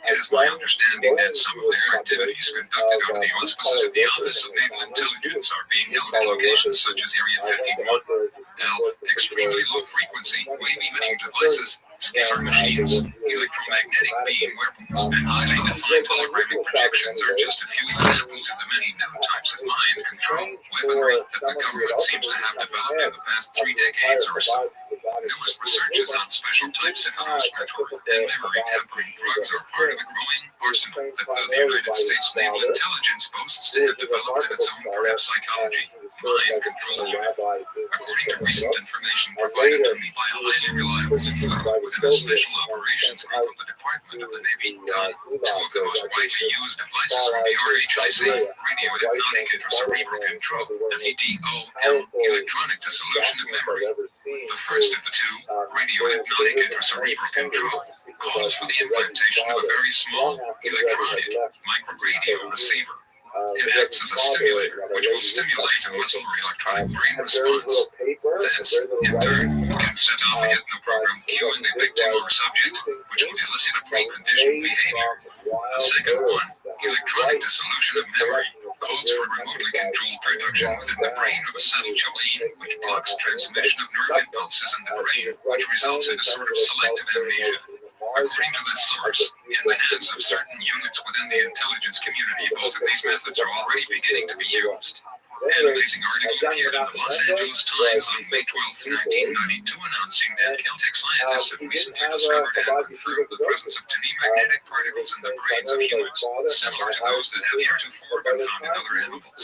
[SPEAKER 21] It is my understanding that some of their activities conducted under the auspices of the Office of Naval Intelligence are being held at locations such as Area 51. ALF, extremely low frequency, wave-emitting devices, scalar machines, electromagnetic beam weapons, and highly defined holographic projections are just a few examples of the many new types of mind control weaponry that the government seems to have developed in the past 3 decades or so. Newest researches on special types of respiratory and memory tampering drugs are part of a growing arsenal that the United States Naval Intelligence boasts to have developed in its own parapsychology. mind control unit. According to recent information provided to me by a highly reliable informant within a special operations group of the Department of the Navy, two of the most widely used devices from the RHIC, radio hypnotic intracerebral control, and EDOM, electronic dissolution of memory. The first of the two, radio hypnotic intracerebral control, calls for the implantation of a very small electronic microradio receiver. It acts as a stimulator, which will stimulate a muscle or electronic brain response. This, in turn, can set off a hypnoprogram cueing the victim or subject, which will elicit a preconditioned behavior. The second one, electronic dissolution of memory, calls for remotely controlled production within the brain of acetylcholine, which blocks transmission of nerve impulses in the brain, which results in a sort of selective amnesia. According to this source, in the hands of certain units within the intelligence community, both of these methods are already beginning to be used. An amazing article appeared in the Los Angeles Times on May 12, 1992, announcing that Caltech scientists have recently discovered and confirmed the presence of tiny magnetic particles in the brains of humans, similar to those that have heretofore been found in other animals.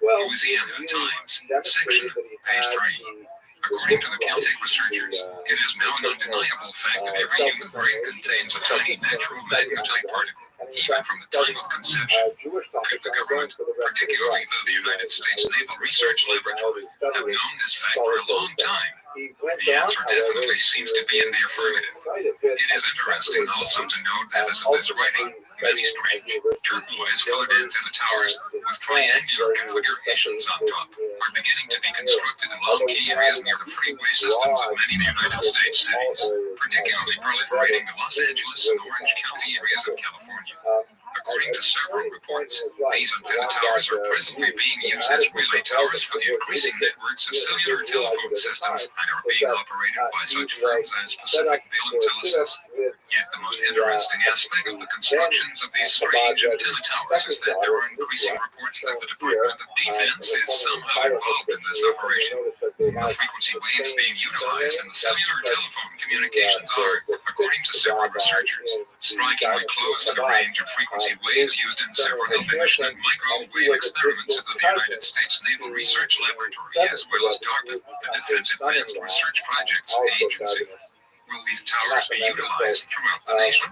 [SPEAKER 21] Louisiana Times, section, page 3. According to the Caltech researchers, it is now an undeniable fact that every human brain contains a tiny natural magnetite particle, even from the time of conception. Could the government, particularly the United States Naval Research Laboratory, have known this fact for a long time? The answer definitely seems to be in the affirmative. It is interesting also to note that as of this writing, many strange, turquoise-colored antenna towers with triangular configurations on top are beginning to be constructed in low-key areas near the freeway systems of many of the United States cities, particularly proliferating the Los Angeles and Orange County areas of California. According to several reports, these antenna towers are presently being used as relay towers for the increasing networks of cellular telephone systems and are being operated by such firms as Pacific Bill and Telesis. Yet the most interesting aspect of the constructions of these strange antenna towers is that there are increasing reports that the Department of Defense is somehow involved in this operation. The frequency waves being utilized in the cellular telephone communications are, according to several researchers, strikingly close to the range of frequency waves used in several emission and microwave experiments of the United States Naval Research Laboratory, as well as DARPA, the Defense Advanced Research Projects Agency. Will these towers be utilized throughout the nation?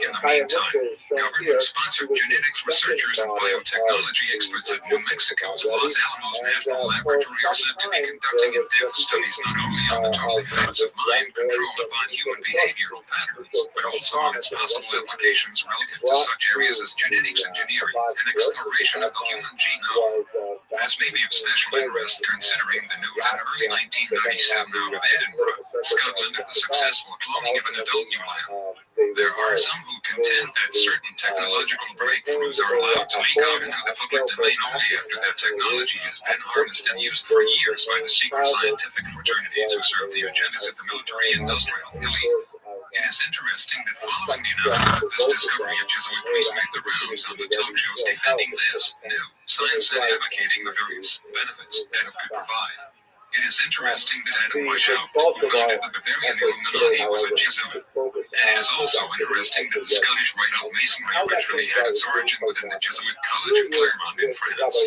[SPEAKER 21] In the meantime, government-sponsored genetics researchers and biotechnology experts at New Mexico's Los Alamos National Laboratory are said to be conducting in-depth studies not only on the total effects of mind control upon human behavioral patterns, but also on its possible applications relative to such areas as genetics engineering and exploration of the human genome. This may be of special interest considering the news in early 1997 out of Edinburgh, Scotland, of the successful cloning of an adult ewe. There are some who contend that certain technological breakthroughs are allowed to leak out into the public domain only after that technology has been harnessed and used for years by the secret scientific fraternities who serve the agendas of the military-industrial elite. It is interesting that following the announcement of this discovery, a Jesuit priest made the rounds on the talk shows defending this new science and advocating the various benefits that it could provide. It is interesting that Adam Weishaupt, who founded the Bavarian Illuminati, was a Jesuit. And it is also interesting that the Scottish Rite of Masonry originally had its origin within the Jesuit College of Claremont in France.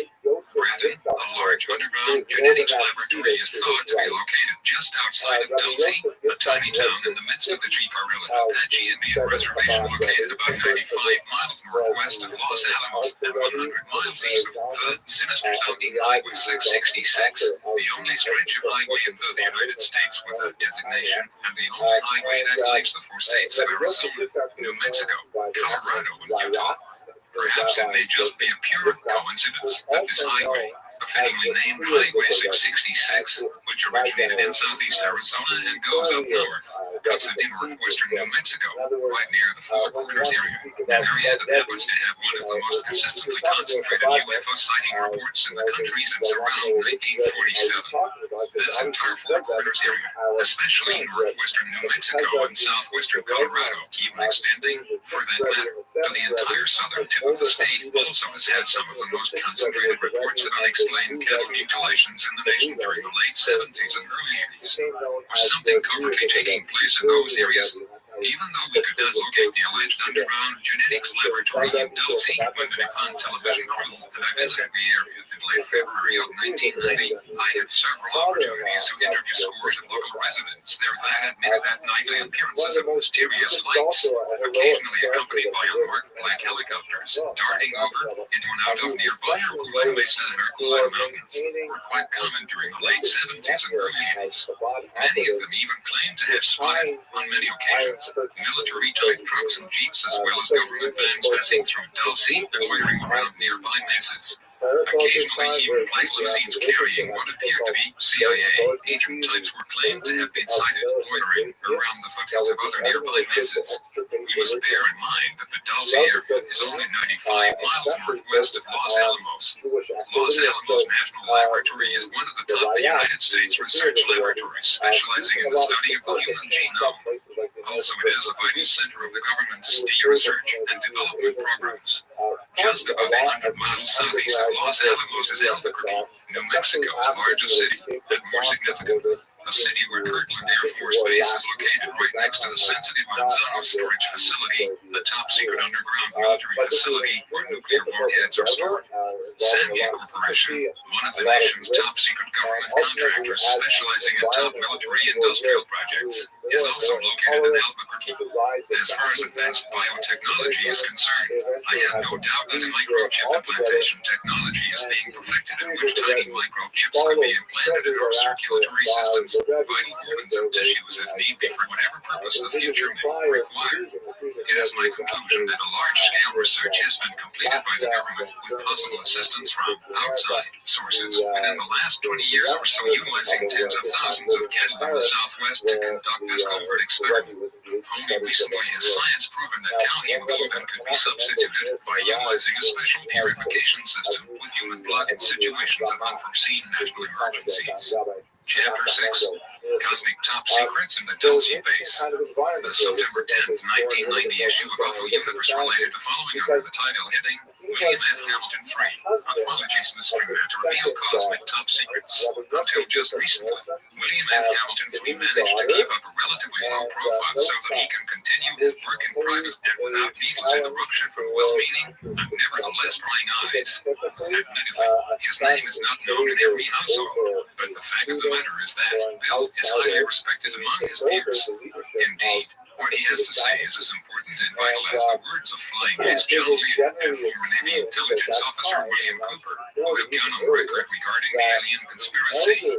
[SPEAKER 21] Granted, a large underground genetics laboratory is thought to be located just outside of Dulce, a tiny town in the midst of the Jicarilla Apache Indian Reservation located about 95 miles northwest of Los Alamos and 100 miles east of the sinister-sounding Highway 666, the only stretch of highway in the United States with a designation, and the only highway that links the four states of Arizona, New Mexico, Colorado, and Utah. Perhaps it may just be a pure coincidence that this highway, fittingly named Highway 666, which originated in southeast Arizona and goes up north, cuts into northwestern New Mexico, right near the Four Corners area, an area that happens to have one of the most consistently concentrated UFO sighting reports in the country since around 1947. This entire Four Corners area, especially northwestern New Mexico and southwestern Colorado, even extending, for that matter, to the entire southern tip of the state, also has had some of the most concentrated reports of unexplained cattle mutilations in the nation during the late 70s and early 80s. Was something covertly taking place in those areas? Even though we could not locate the alleged underground genetics laboratory in Dulce when the Nippon television crew and I visited the area in late February of 1990, I had several opportunities to interview scores of local residents there that admitted that nightly appearances of mysterious lights, occasionally accompanied by unmarked black helicopters, darting over into and out of nearby Herculano Mesa and Herculano Mountains, were quite common during the late 70s and early 80s. Many of them even claimed to have spotted, on many occasions, military-type trucks and jeeps as well as government vans passing through Dulce and loitering around nearby mesas. Occasionally, even black limousines carrying what appeared to be CIA agent types were claimed to have been sighted loitering around the foothills of other nearby mesas. We must bear in mind that the Dulce area is only 95 miles northwest of Los Alamos. Los Alamos National Laboratory is one of the top United States research laboratories specializing in the study of the human genome. Also, it is a vital center of the government's research and development programs. Just about 100 miles southeast of Los Alamos is Albuquerque, New Mexico's largest city, and more significant, a city where Kirtland Air Force Base is located right next to the sensitive Manzano storage facility, the top secret underground military facility where nuclear warheads are stored. Sandia Corporation, one of the nation's top secret government contractors specializing in top military industrial projects, is also located in Albuquerque. As far as advanced biotechnology is concerned, I have no doubt that microchip implantation technology is being perfected in which tiny microchips could be implanted in our circulatory systems, vital organs and tissues if need be for whatever purpose the future may require. It is my conclusion that a large-scale research has been completed by the government with possible assistance from outside sources within the last 20 years or so, utilizing tens of thousands of cattle in the Southwest to conduct this covert experiment. Only recently has science proven that cow hemoglobin could be substituted by utilizing a special purification system with human blood in situations of unforeseen natural emergencies. Chapter 6, Cosmic Top Secrets in the Dulce Base. The September 10th, 1990 issue of Alpha Universe related the following under the title heading, William F. Hamilton III, Anthology's Mystery Man to Reveal Cosmic Top Secrets. Until just recently, William F. Hamilton III managed to keep up a relatively low profile so that he can continue his work in private and without needless interruption from well-meaning and nevertheless prying eyes. Admittedly, his name is not known in every household, but the fact of the matter is that Bill is highly respected among his peers. Indeed, what he has to say is as important and vital as the words of Flying Ace John Lee and former Navy intelligence officer William Cooper, who have gone on record regarding the alien conspiracy.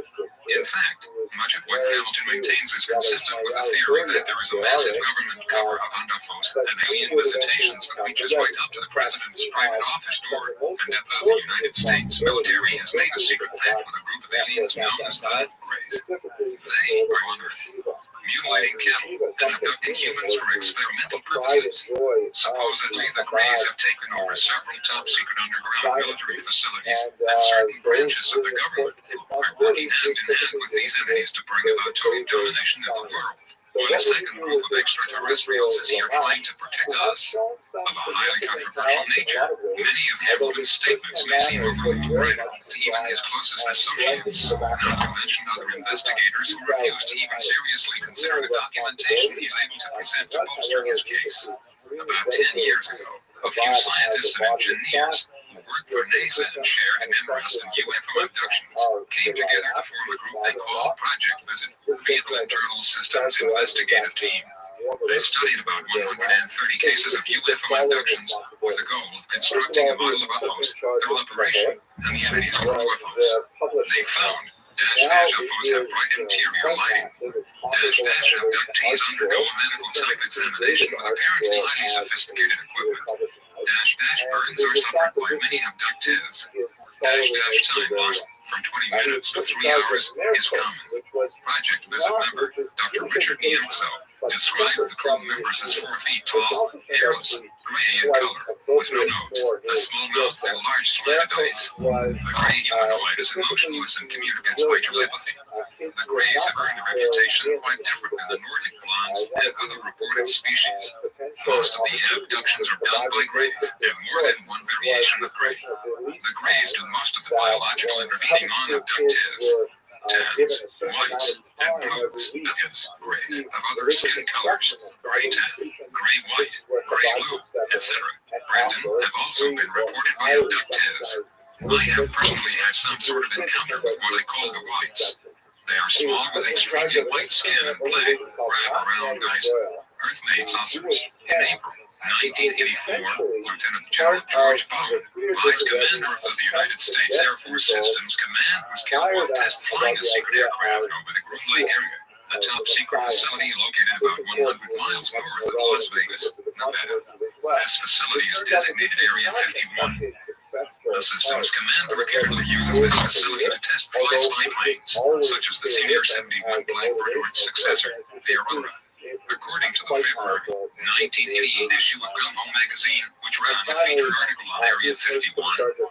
[SPEAKER 21] In fact, much of what Hamilton maintains is consistent with the theory that there is a massive government cover-up on UFOs and alien visitations that reaches right up to the president's private office door, and that the United States military has made a secret pact with a group of aliens known as the Greys. They are on Earth, mutilating cattle and abducting humans for experimental purposes. Supposedly, the Greys have taken over several top-secret underground military facilities and certain branches of the government who are working hand-in-hand with these entities to bring about total domination of the world. While a second group of extraterrestrials is here trying to protect us. Of a highly controversial nature, many of Hamilton's statements may seem overly private to even his closest associates, not to mention other investigators who refuse to even seriously consider the documentation he's able to present to bolster his case. About 10 years ago, a few scientists and engineers who worked for NASA and shared an interest in UFO abductions came together to form a group they called Project Visit, Vehicle Internal Systems Investigative Team. They studied about 130 cases of UFO abductions with the goal of constructing a model of UFOs, their operation, and the entities called UFOs. They found UFOs have bright interior lighting. Abductees undergo a medical-type examination with apparently highly sophisticated equipment. Burns are suffered by many abductees. Time lost from 20 minutes to 3 hours is common. Project Visit member Dr. Richard Niemco described the crew members as 4 feet tall, hairless, gray in color, with no nose, a small mouth, and large slanted eyes. The gray humanoid is emotionless and communicates by telepathy. The Greys have earned a reputation quite different than the Nordic blondes and other reported species. Most of the abductions are done by Greys, and more than one variation of Grey. The Greys do most of the biological intervening on abductees. tans, whites, and blues, that is, grays of other skin colors, gray tan, gray white, gray blue, etc. Brandon have also been reported by abductees. I have personally had some sort of encounter with what I call the whites. They are small with extremely white skin and black, wrap-around eyes, Earth-made saucers. In April 1984, Lieutenant General George Bone, vice commander of the United States Air Force Systems Command, was killed while test flying a secret aircraft over the Groom Lake area, a top-secret facility located about 100 miles north of Las Vegas, Nevada. This facility is designated Area 51. The Systems Command regularly uses this facility to test fly-spy planes, such as the Senior 71 Blackbird or its successor, the Aurora. According to the February 1988 issue of Gung Ho magazine, which ran a feature article on Area 51,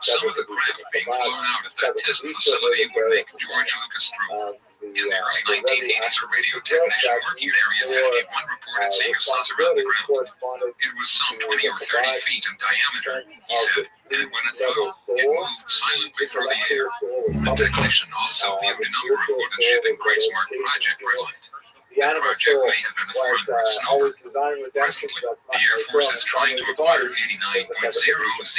[SPEAKER 21] some of the craft being flown out at that test facility would make George Lucas drool. In the early 1980s, a radio technician working at Area 51 reported seeing a saucer on the ground. It was some 20 or 30 feet in diameter, he said, and when it flew, it moved silently through the air. The technician also viewed a number of wooden shipping crates marked Project Reliant. The project may have been a foreign route snowbird. Presently, the Air Force is trying to acquire 89.000 acres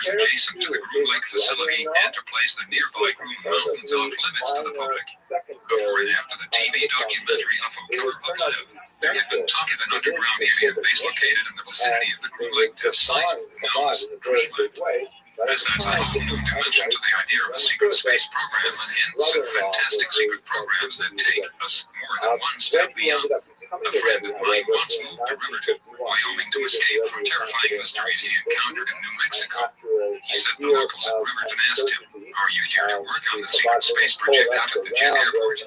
[SPEAKER 21] adjacent to the Groom Lake facility and to place the nearby Groom Mountains off limits to the public. Before and after the TV documentary UFO Killer of Live, there had been talk of an underground alien base located in the vicinity of the Groom Lake test site, known as Greenland. This adds a whole new dimension to the idea of a secret space program and hints at fantastic secret programs that take us more than one step beyond. A friend of mine once moved to Riverton, Wyoming to escape from terrifying mysteries he encountered in New Mexico. He said the locals at Riverton asked him, "Are you here to work on the secret space project out at the jet airport?"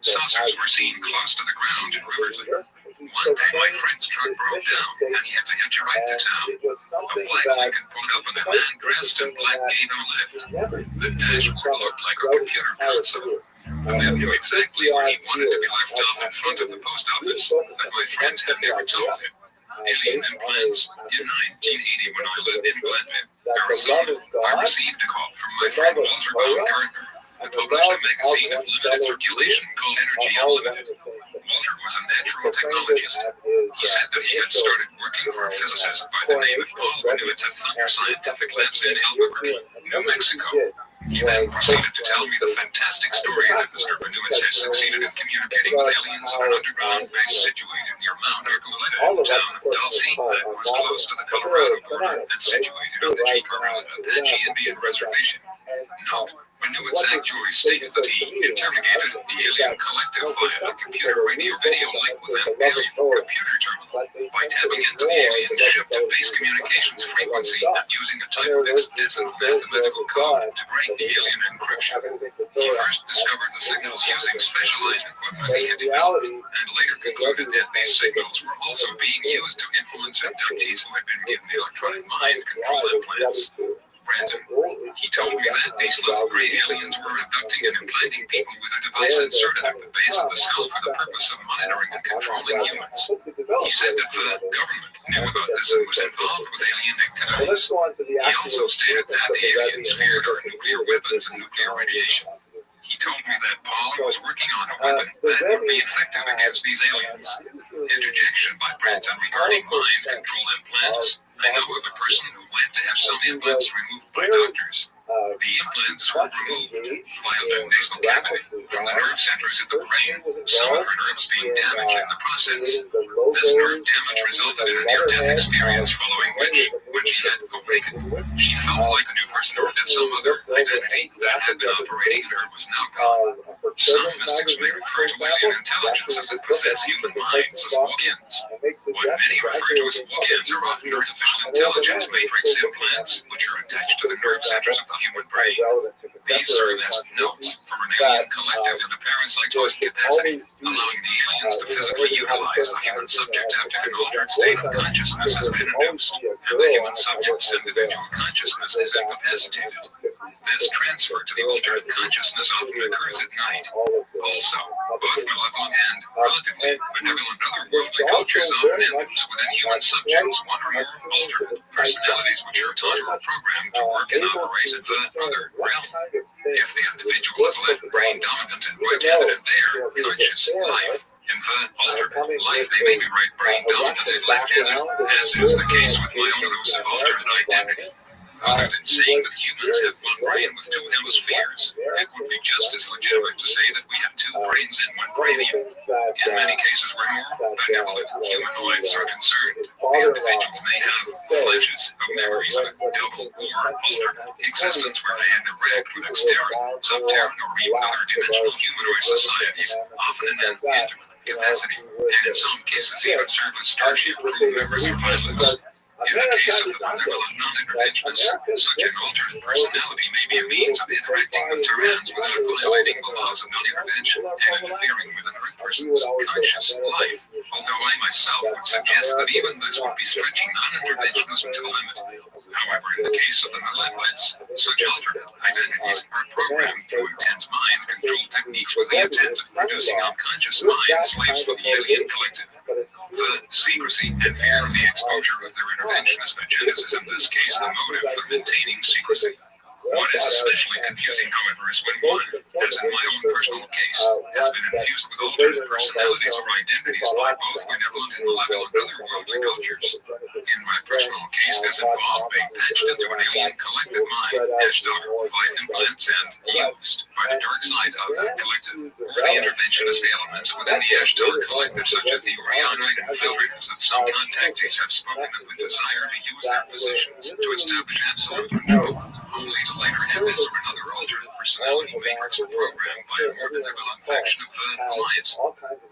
[SPEAKER 21] Saucers were seen close to the ground in Riverton. One day my friend's truck broke down and he had to hitch a ride to town. A black Lincoln pulled up and a man dressed in black gave him a lift. The dashboard looked like a computer console. The man knew exactly where he wanted to be left off in front of the post office, but my friend had never told him. Alien implants. In 1980, when I lived in Glenville, Arizona, I received a call from my friend Walter Baumgartner, who published a magazine of limited circulation called Energy Unlimited. Walter was a natural technologist. He said that he had started working for a physicist by the name of Paul Bennewitz at Thunder Scientific Labs in Albuquerque, New Mexico. He then proceeded to tell me the fantastic story that Mr. Bennewitz has succeeded in communicating with aliens in an underground base situated near Mount Archuleta in the town of Dulce that was close to the Colorado border and situated on the Chico Apache Indian Reservation. Note, Bennewitz actually stated that he interrogated the alien collective via a computer radio video link with an alien computer terminal by tapping into the alien's ship-to-base communications frequency and using a type of extensive mathematical code to break the alien encryption. He first discovered the signals using specialized equipment he had developed, and later concluded that these signals were also being used to influence abductees who had been given electronic mind control implants. Brandon, he told me that these little gray aliens were abducting and implanting people with a device inserted at the base of the skull for the purpose of monitoring and controlling humans. He said that the government knew about this and was involved with alien activities. He also stated that the aliens feared our nuclear weapons and nuclear radiation. He told me that Paul was working on a weapon that would be effective against these aliens. Interjection by Brandon regarding mind control implants. I know of a person who went to have some implants removed by doctors. The implants were removed via the nasal cavity from the nerve centers of the brain, some of her nerves being damaged in the process. This nerve damage resulted in a near-death experience, following which, when she had awakened, she felt like a new person or that some other identity that had been operating in her was now gone. Some mystics may refer to alien intelligences that possess human minds as walk-ins. What many refer to as walk-ins are often artificial intelligence matrix implants, which are attached to the nerve centers of the human brain. These serve as notes for an alien collective in a parasitoid capacity, allowing the aliens to physically utilize the human subject after an altered state of consciousness has been induced, and the human subject's individual consciousness is incapacitated. This transfer to the altered consciousness often occurs at night. Also, both malevolent and relatively benevolent otherworldly cultures often induce within human subjects one or more altered personalities which are taught or programmed to work and operate in the other realm. If the individual is left brain dominant and right-handed in their conscious life, in the alternate life, they may be right brain dominant and left-handed, as is the case with my own elusive alternate identity. Other than saying that humans have one brain with two hemispheres, it would be just as legitimate to say that we have two brains and one cranium. In many cases where more benevolent humanoids are concerned, the individual may have flashes of memories of a double or alternate existence where they interact with external, subterran, or even other dimensional humanoid societies, often in an intimate capacity, and in some cases even serve as starship crew members or pilots. In the case of the benevolent non-interventionists, such an alternate personality may be a means of interacting with Terrans without violating the laws of non-intervention and interfering with an Earth person's conscious life, although I myself would suggest that even this would be stretching non-interventionism to the limit. However, in the case of the malevolence, such alternate identities are programmed through intense mind control techniques with the intent of producing unconscious mind slaves for the alien collective. The secrecy and fear of the exposure of their interventionist agendas is in this case the motive for maintaining secrecy. What is especially confusing, however, is when one, as in my own personal case, has been infused with alternate personalities or identities by both benevolent and malevolent otherworldly cultures. In my personal case, this involved being patched into an alien collective mind, Ashtar, via implants and used by the dark side of that collective, or the interventionist elements within the Ashtar collective, such as the Orionite infiltrators that some contactees have spoken of with desire to use their positions to establish absolute control, only to later have this or another alternate personality matrix or program by a more benevolent faction of the Alliance.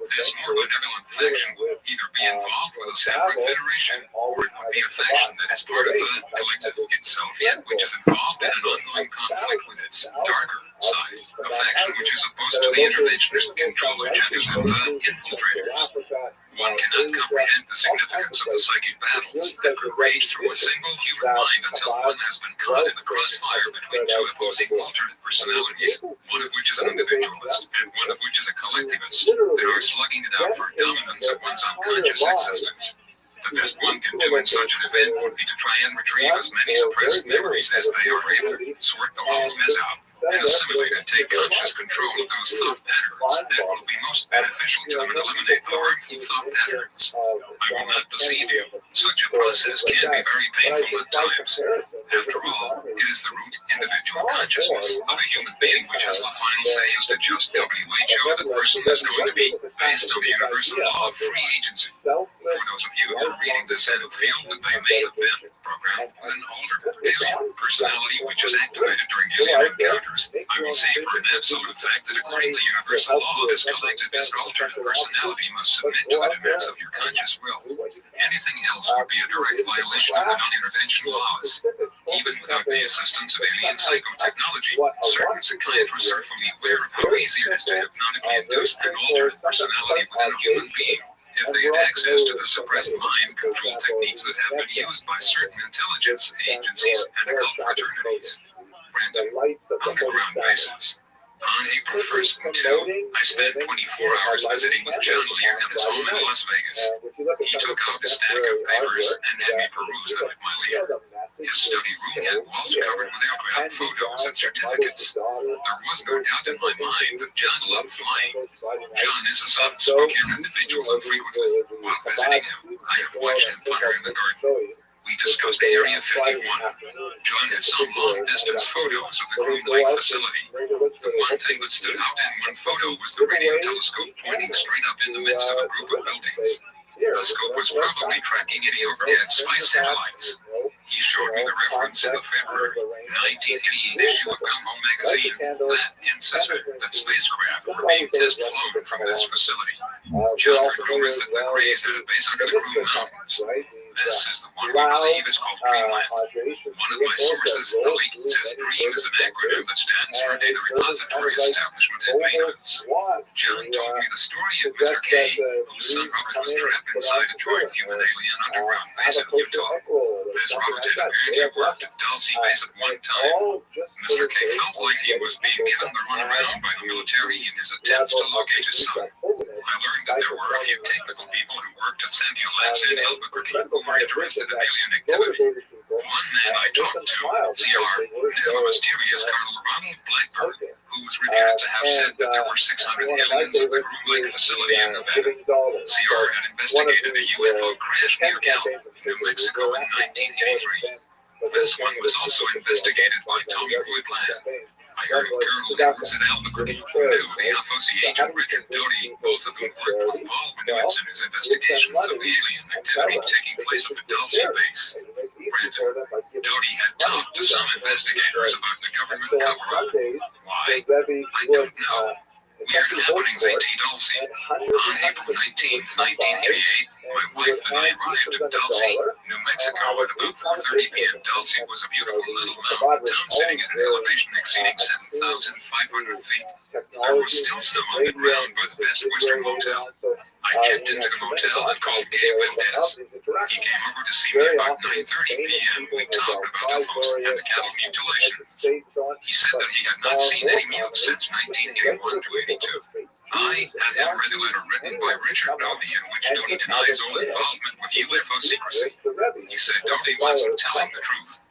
[SPEAKER 21] This more benevolent faction would either be involved with a separate federation, or it would be a faction that is part of the collective itself, yet which is involved in an ongoing conflict with its darker side, a faction which is opposed to the interventionist control agendas of the infiltrators. One cannot comprehend the significance of the psychic battles that could rage through a single human mind until one has been caught in the crossfire between two opposing alternate personalities, one of which is an individualist and one of which is a collectivist, that are slugging it out for dominance of one's unconscious existence. The best one can do in such an event would be to try and retrieve as many suppressed memories as they are able, sort the whole mess out, and assimilate and take conscious control of those thought patterns that will be most beneficial to them and eliminate the harmful thought patterns. I will not deceive you. Such a process can be very painful at times. After all, it is the root individual consciousness of a human being which has the final say as to just WHO that person is going to be based on the universal law of free agency. For those of you who are reading this and who feel that they may have been programmed with an alternate alien personality which is activated during alien encounters, I will say for an absolute fact that according to universal law, this collectivist alternate personality must submit to the demands of your conscious will. Anything else would be a direct violation of the non-intervention laws. Even without the assistance of alien psychotechnology, certain psychiatrists are fully aware of how easy it is to hypnotically induce an alternate personality within a human being. If they had access to the suppressed mind control techniques that have been used by certain intelligence agencies and occult fraternities. Random underground bases. On April 1st and 2, I spent 24 hours visiting with John Lear at his home in Las Vegas. He took out a stack of papers and had me peruse them at my leisure. His study room had walls covered with aircraft photos and certificates. There was no doubt in my mind that John loved flying. John is a soft-spoken individual, and frequently, while visiting him, I have watched him putter in the garden. We discussed Area 51. John had some long-distance photos of the Groom Lake facility. The one thing that stood out in one photo was the radio telescope pointing straight up in the midst of a group of buildings. The scope was probably tracking any overhead spy satellites. He showed me the reference in the February 1988 issue of Gumbo magazine that insisted that spacecraft were being test flown from this facility. John remembers that the Greys had a base under the Groom Mountains. This is the one we believe is called Dreamland. One of my sources, the leak, says DREAM is an acronym that stands for Data Repository Establishment and Maintenance. John told me the story of Mr. K, whose son Robert was trapped inside a droid human alien underground base in Utah. This Robert had apparently worked at Dulce Base at one time. Mr. K felt like he was being given the runaround by the military in his attempts to locate his son. I learned that there were a few technical people who worked at Sandia Labs in Albuquerque who were interested in alien activity. One man I talked to, CR, knew a mysterious Colonel Ronald Blackburn, who was reputed to have said that there were 600 aliens at the Groom Lake facility in Nevada. CR had investigated a UFO crash near Gallup, New Mexico in 1983. This one was also investigated by Tommy Roy Bland. I heard of Colonel Edwards at Albuquerque, who knew the FOC agent Richard Doty, both of whom worked with Paul Bennewitz in his investigations of the alien activity taking place at the Dulce base. Brandon, Doty had talked to some investigators about the government cover-up. Why? I don't know. Weird Happenings AT Dulce. On April 19th, 1988, my wife and I arrived at Dulce, New Mexico at about 4:30 p.m. Dulce was a beautiful little mountain town sitting at an elevation exceeding 7,500 feet. There was still snow on the ground by the Best Western Motel. I checked into the motel and called Gabe Valdez. He came over to see me about 9:30 p.m. We talked about UFOs and the cattle mutilation. He said that he had not seen any mutes since 1981 to 82. I had him read a letter written by Richard Doty in which Doty denies all involvement with UFO secrecy. He said Doty wasn't telling the truth.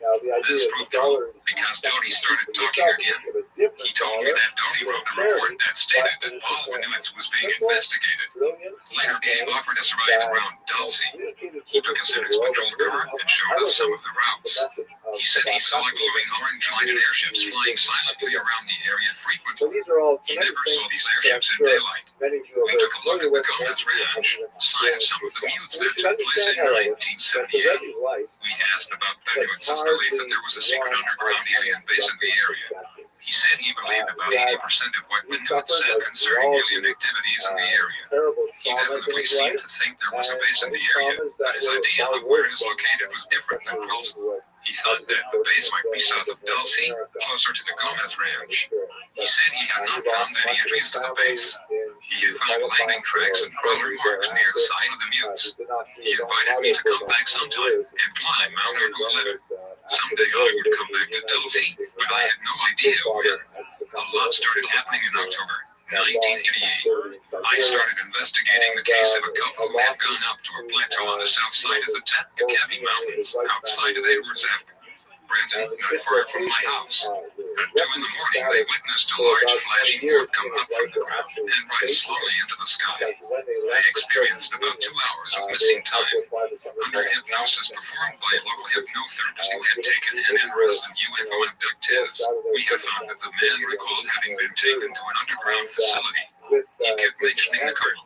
[SPEAKER 21] This proved true because Doty started talking again. He told me that Doty wrote a report that stated that Paul Bennewitz was being investigated. Later, Gabe offered us a ride around Dulce. He took us in his patrol car and showed us some of the routes. He said he saw glowing orange-lighted airships flying silently around the area frequently. He never saw these airships in daylight. We took a look at the Gomez Ranch, site of some of the mutes that took place in 1978. We asked about Bennewitz's belief that there was a secret underground alien base in the area. He said he believed about 80% of what Bennewitz said concerning alien activities in the area. He definitely seemed to think there was a base in the area, but his idea of where it is located was different than plausible. He thought that the base might be south of Dulce, closer to the Gomez Ranch. He said he had not found any entries to the base. He had found landing tracks and crawler marks near the site of the mutes. He invited me to come back sometime and climb Mount Arguello. Someday I would come back to Dulce, but I had no idea when. A lot started happening in October 1988. I started investigating the case of a couple who had gone up to a plateau on the south side of the Tatacabi Mountains, outside of Edwards F. Brandon, not far from my house. At 2 in the morning, they witnessed a large flashing orb come up from the ground and rise slowly into the sky. They experienced about 2 hours of missing time. Under hypnosis performed by a local hypnotherapist who had taken an interest in UFO abductees, we had found that the man recalled having been taken to an underground facility. He kept mentioning the Colonel.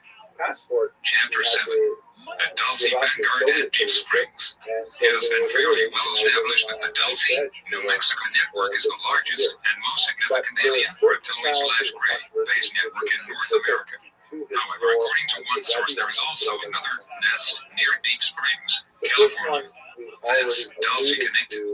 [SPEAKER 21] Chapter 7. At Dulce, Vanguard, and Deep Springs. It has been fairly well established that the Dulce, New Mexico network is the largest and most significant alien reptilian/gray based network in North America. However, according to one source, there is also another nest near Deep Springs, California. This Dulce connected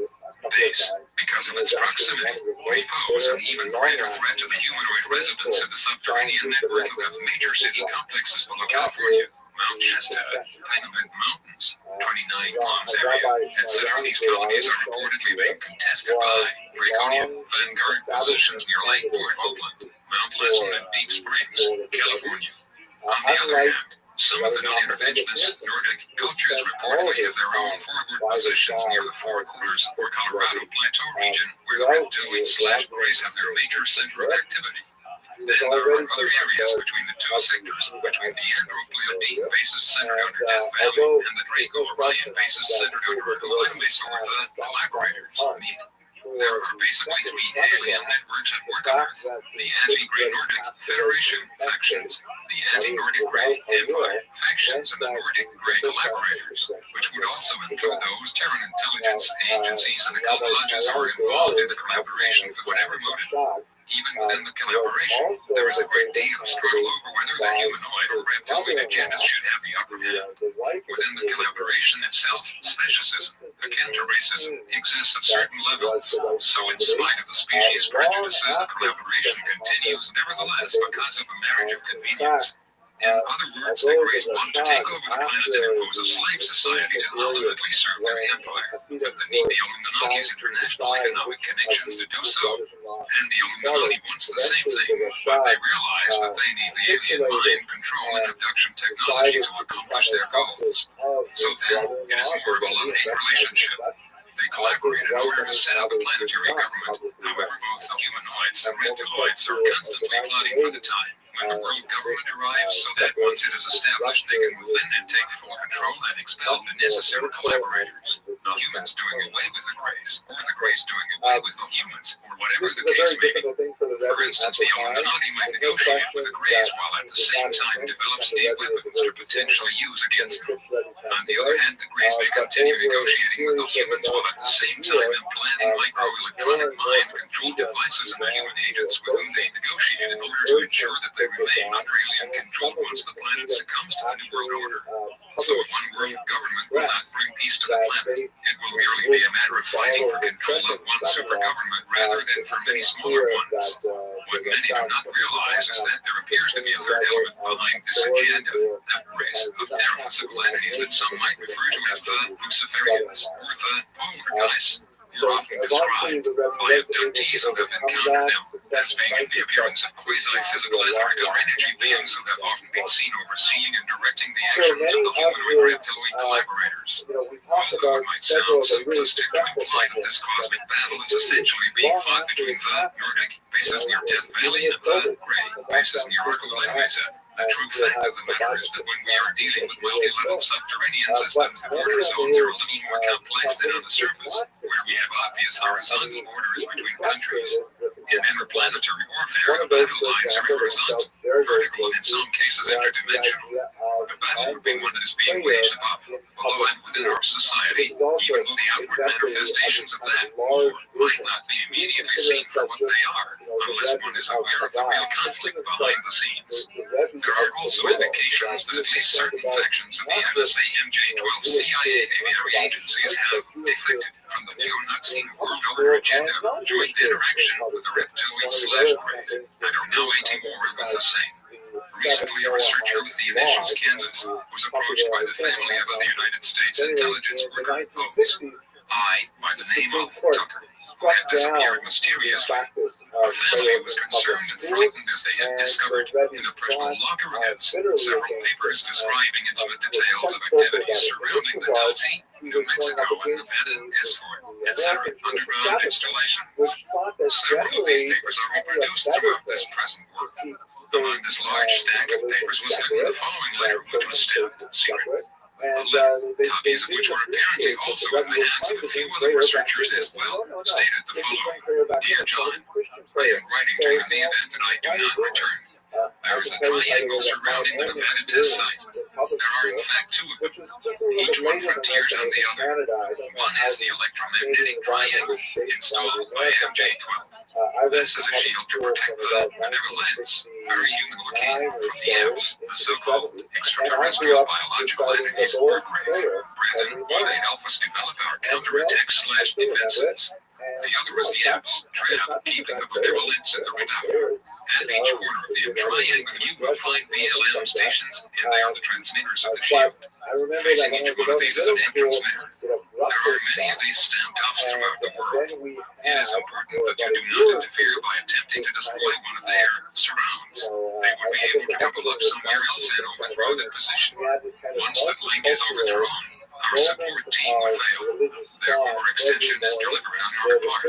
[SPEAKER 21] base, because of its proximity, may pose an even greater threat to the humanoid residents of the subterranean network who have major city complexes below California. Mount Shasta, Panamint Mountains, 29 Palms area, etc. These colonies are reportedly being contested by Draconian Vanguard positions near Lakeport, Oakland, Mount Pleasant, and Deep Springs, California. On the other hand, some of the non-interventionist Nordic cultures reportedly have their own forward positions near the Four Corners or Colorado Plateau region, where the reptilian/grays have their major center of activity. Then there are other areas between the two sectors, between the Andro-Pleiadian bases centered under Death Valley and the Draco-Orion bases centered under a base or the collaborators. There are basically 3 alien networks at work on Earth: the Anti-Grey Nordic Federation factions, the Anti-Nordic Grey Empire factions, and the Nordic Grey Collaborators, which would also include those Terran intelligence agencies and occult lodges who are involved in the collaboration for whatever motive. Even within the collaboration, there is a great deal of struggle over whether the humanoid or reptilian agendas should have the upper hand. Within the collaboration itself, speciesism, akin to racism, exists at certain levels. So in spite of the species' prejudices, the collaboration continues nevertheless because of a marriage of convenience. In other words, the Greys want to take over the planet and impose a slave society to ultimately serve their empire, but they need the Illuminati's international economic connections to do so. And the Illuminati wants the same thing, but they realize that they need the alien mind control and abduction technology to accomplish their goals. So then, it is more of a love-hate relationship. They collaborate in order to set up a planetary government. However, both the humanoids and reptiloids are constantly plotting for the time when the world government arrives, so that once it is established, they can move in and take full control and expel the necessary collaborators. The humans doing away with the Greys, or the Greys doing away with the humans, or whatever the case may be. For instance, the Illuminati might negotiate with the Greys while at the same time develop steam weapons to potentially use against them. On the other hand, the Greys may continue negotiating with the humans while at the same time implanting microelectronic mind control devices in the human agents with whom they negotiate in order to ensure that they remain under alien control once the planet succumbs to the New World Order. So a one-world government will not bring peace to the planet. It will merely be a matter of fighting for control of one super government rather than for many smaller ones. What many do not realize is that there appears to be a third element behind this agenda, that race of metaphysical entities that some might refer to as the Luciferians or the Polar Guys, who are often described by abductees who have encountered them as being in the appearance of quasi-physical ethereal energy beings who have often been seen overseeing and directing the actions of the humanoid reptiloid collaborators. Although it might sound simplistic to imply that this cosmic battle is essentially being fought between the Nordic bases near Death Valley and the Grey bases near Arcola Mesa, the true fact of the matter is that when we are dealing with multi-level subterranean systems, the border zones are a little more complex than on the surface, where we have obvious horizontal borders between countries. In interplanetary warfare, the battle lines are horizontal, vertical, and in some cases interdimensional. The battle would be one that is being waged above, below, and within our society, even though the outward manifestations of that war might not be immediately seen for what they are, unless one is aware of the real conflict behind the scenes. There are also indications that at least certain factions of the NSA MJ-12 CIA aviary agencies have defected from the neo-Nazi world order agenda of joint interaction with the reptiloid/Greys and are now waging war with the same. Recently, a researcher with the Nations Kansas was approached by the family of the United States intelligence worker Oates, by the name of Tucker, who had disappeared mysteriously. Her family was concerned and frightened as they had discovered in a personal locker of his several papers describing intimate details of activities surrounding the Nazi, New Mexico, and Nevada escort, etc. underground installations. Several of these papers are reproduced throughout this present work. Among this large stack of papers was hidden the following letter, which was still secret. Copies of which were apparently also in the hands of a few other researchers as well, stated the following: Dear John, I am writing to you in the event that I do not return. There is a triangle surrounding the Nevada test site. There are in fact two of them, each one frontiers on the other. One is the electromagnetic triangle installed by MJ-12. This is a shield to protect the benevolence, very human looking, from the apps, the so-called extraterrestrial biological entities or Greys. Brandon, why they help us develop our counterattack/defenses. The other is the apps, trap, keeping the benevolence in the reductor. At each corner of the triangle, you will find BLM stations, and they are the transmitters of the shield. Facing each one of these is an transmitter. There are many of these standoffs throughout the world. It is important that you do not interfere by attempting to destroy one of their surrounds. They would be able to double up somewhere else and overthrow that position. Once the link is overthrown, our support team will fail. Therefore, our extension is deliberate on our part.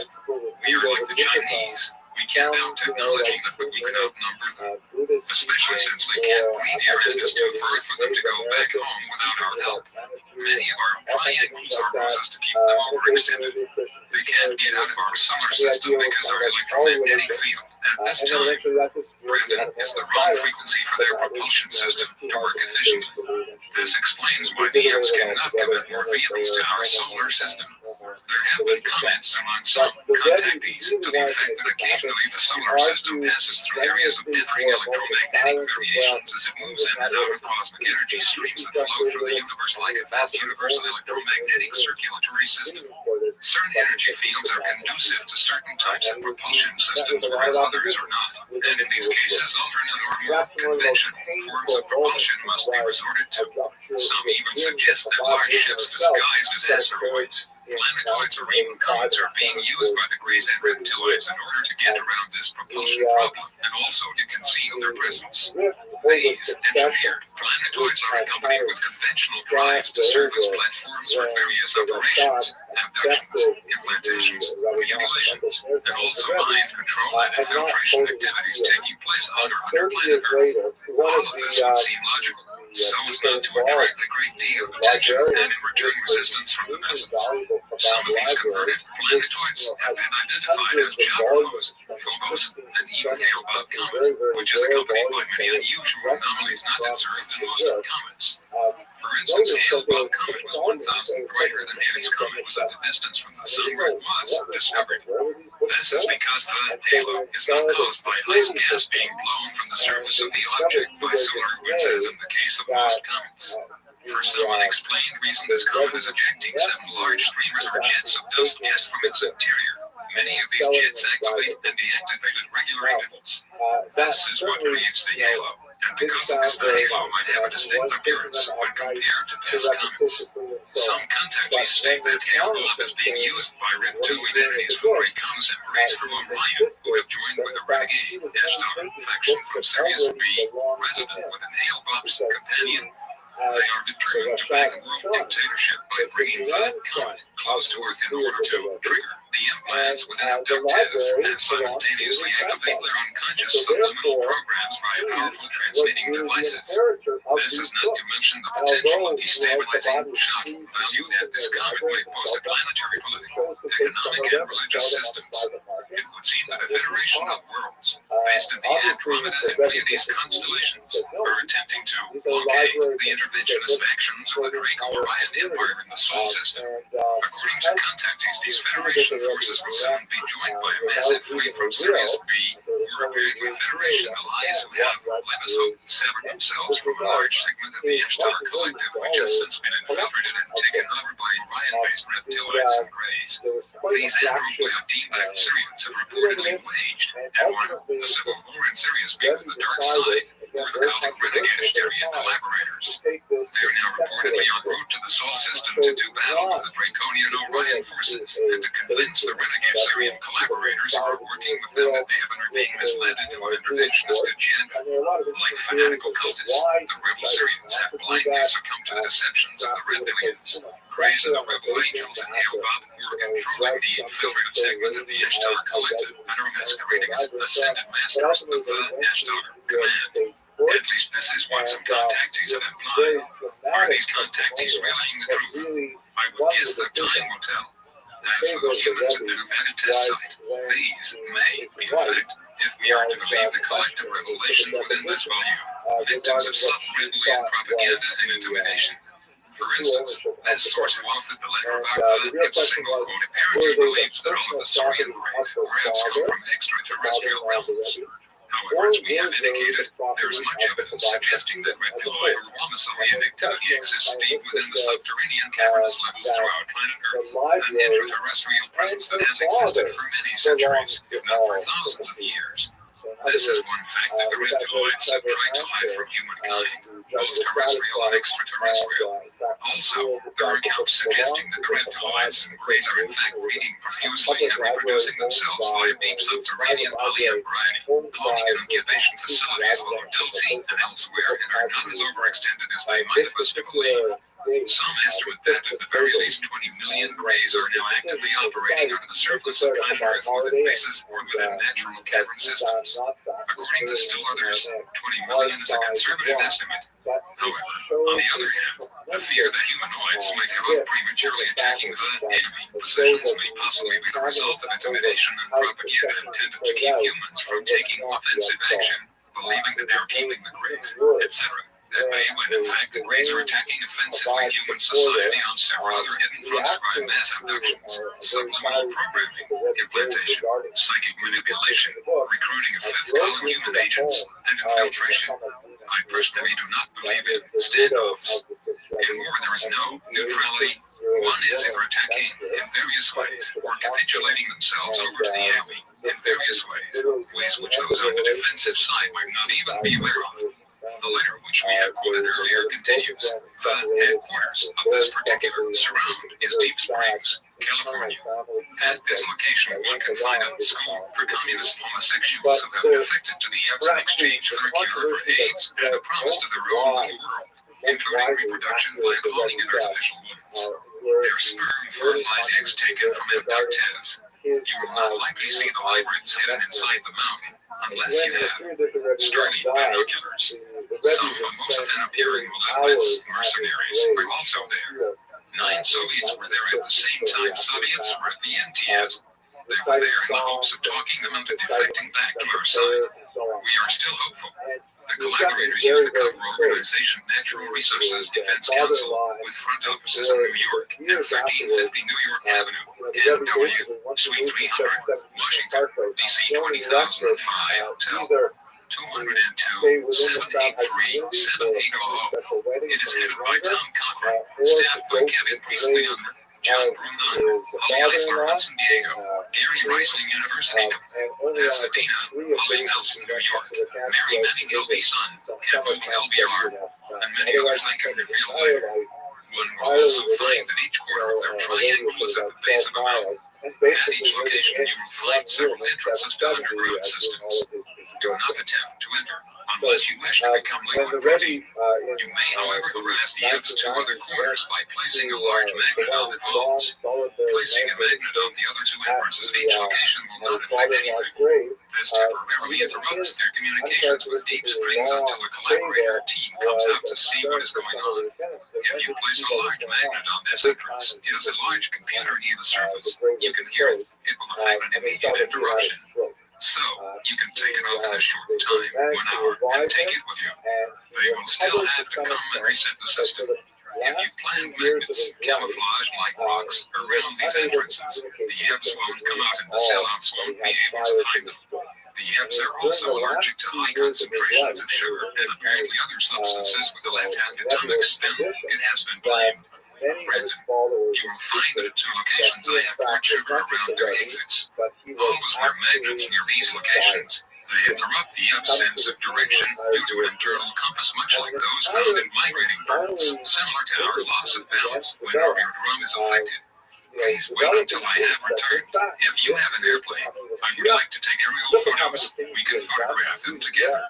[SPEAKER 21] We are like the Chinese. We can't out technology that we can outnumber them, especially since they can't breathe here and it is too far for them to go back home without our help. Many of our triangles are roses to keep them overextended. They can't get out of our solar system because our electromagnetic field at this time, Brandon, is the wrong frequency for their propulsion system to work efficiently. This explains why the M's cannot commit more vehicles to our solar system. There have been comments among some contactees to the effect that occasionally the solar system passes through areas of differing electromagnetic variations as it moves in and out of cosmic energy streams that flow through the universe like a vast universal electromagnetic circulatory system. Certain energy fields are conducive to certain types of propulsion systems, whereas others are not. And in these cases, alternate or more conventional forms of propulsion must be resorted to. Some even suggest that large ships disguised as asteroids, planetoids, or even comets are being used by the Greys and reptiloids in order to get around this propulsion problem and also to conceal their presence. These engineered planetoids are accompanied with conventional drives to serve as platforms for various operations, abductions, implantations, mutilations, and also mind control and infiltration activities taking place on or under planet Earth. All of this would seem logical, so as not to attract a great deal of attention and in return resistance from the masses. Some of these converted planetoids have been identified as Phobos, and even Hale-Bopp comet, which is accompanied by many unusual anomalies not observed in most comets. For instance, Hale-Bopp comet was 1,000 brighter than Halley's comet was at the distance from the sun where it was discovered. This is because the halo is not caused by ice gas being blown from the surface of the object by solar winds as in the case of most comets. For some unexplained reason, this comet is ejecting 7 large streamers or jets of dust gas from its interior. Many of these jets activate and deactivate at regular intervals. This is what creates the halo, and because of this, the halo might have a distinct appearance when compared to past comets. Some contactees state that Hale-Bopp is being used by Red 2 identities from Raycon's embrace from Orion, who have joined with a renegade Ashtar faction from Sirius B, resident with an Hale-Bopp's companion. They are determined to back a world dictatorship by bringing the comet close to Earth in order to trigger the implants within abductives and simultaneously activate their unconscious subliminal programs via powerful transmitting devices. This is not to mention the potential of destabilizing shock value that this comet might pose to planetary political, economic, and religious systems. It would seem that a federation of worlds based in the Andromeda and Pleiades constellations are attempting to blockade the interventionist factions of the Draco-Orion Empire in the Sol system. According to contactees, these Federation forces will soon be joined by a massive fleet from Sirius B, who are apparently Federation allies who have, let us hope, severed themselves from a large segment of the Ashtar collective, which has since been infiltrated and taken over by Orion-based reptiloids and greys. These Andro-Pleiadian Syrians have reportedly waged and won a civil war in Sirius B with the dark side, or the cultic renegade Asterian collaborators. They are now reportedly en route to the Sol system to do battle with the Draconian Orion forces and to convince the renegade Syrian collaborators who are working with them that they are being misled into an interventionist agenda. Like fanatical cultists, the rebel Syrians have blindly succumbed to the deceptions of the red billions. Greys and the rebel angels and Hale-Bopp who are controlling the infiltrated segment of the Ashtar collective and are masquerading as ascended masters of the Ashtar command. At least this is what some contactees have implied. Are these contactees relaying the truth? I would guess that time will tell. As for the humans at the Nevada test site, these may, in fact, if we are to believe the collective revelations within this volume, victims of subreddit propaganda and intimidation. For instance, this source who authored the letter about its single quote apparently believes that all of the Saurian race perhaps come from extraterrestrial realms. However, as we have indicated, there is much evidence suggesting that reptiloid or Womasaurian activity exists deep within the subterranean cavernous levels throughout planet Earth, an extraterrestrial presence that has existed for many centuries, if not for thousands of years. This is one fact that the reptiloids have tried to hide from humankind, both terrestrial and extraterrestrial. Also, there are accounts suggesting that the reptiloids and greys are in fact breeding profusely and reproducing themselves via deep subterranean polyembryony, cloning and incubation facilities below Delphi and elsewhere, and are not as overextended as they might have us to believe. Some estimate that at the very least 20 million greys are now actively operating under the surface of planet Earth within bases or within natural cavern systems. According to still others, 20 million is a conservative estimate. However, on the other hand, the fear that humanoids might give up prematurely attacking the enemy positions may possibly be the result of intimidation and propaganda intended to keep humans from taking offensive action, believing that they are keeping the greys, etc. That may, when in fact the greys are attacking offensively human society on several other hidden fronts via mass abductions, subliminal programming, implantation, psychic manipulation, recruiting of fifth-column human agents, and infiltration. I personally do not believe in standoffs. In war, there is no neutrality. One is either attacking in various ways or capitulating themselves over to the enemy in various ways which those on the defensive side might not even be aware of. The letter which we have quoted earlier continues. The headquarters of this particular surround is Deep Springs, California. At this location, one can find a school for communist homosexuals who have defected to the Eps in exchange for a cure for AIDS and a promise to their own little world, including reproduction via cloning and artificial wombs. Their sperm fertilized eggs taken from Antarctica. You will not likely see the hybrids hidden inside the mountain unless you have sterling binoculars. Some of most of them appearing relentless mercenaries are also there. 9 Soviets were there at the same time Soviets were at the NTS. They were there in the hopes of talking them into defecting back to our side. We are still hopeful. The collaborators used the cover organization Natural Resources Defense Council with front offices in New York at 1350 New York Avenue, NW, Suite 300, Washington, DC 20005, Hotel 202 783 7800. It is headed by Tom Cochran, staffed by Kevin Priestley Under, John Brunon, Holly Eisler, Hudson Diego, Gary Reisling University, Pasadena, Holly Nelson, New York, Mary Manning L.B. Son, Kevin LBR, and many others I can reveal later. One will also find that each corner of their triangle is at the base of a mountain. At each location, you will find several entrances to underground systems. Do not attempt to enter unless you wish to become liquid protein. You may, however, harass the Eps to other corners by placing a large magnet on the vaults. Placing a magnet on the other 2 entrances of each location will not affect anything. This temporarily interrupts their communications with deep strings until a collaborator team comes out to see what is going on. If you place a large magnet on this entrance, it is a large computer near the surface. You can hear it. It will affect an immediate interruption. So, you can take it off in a short time, 1 hour, and take it with you. They will still have to come and reset the system. If you plant magnets camouflaged like rocks around these entrances, the Eps won't come out and the sellouts won't be able to find them. The Eps are also allergic to high concentrations of sugar and apparently other substances with the left-hand atomic spin. It has been blamed. Granted, you will find that at 2 locations I have poured sugar around their exits. Always wear magnets near these locations. They interrupt the Eps sense of direction due to an internal compass much like those found in migrating birds, similar to our loss of balance when our eardrum is affected. Please wait until I have returned. If you have an airplane, I would like to take aerial photos. We can photograph them together.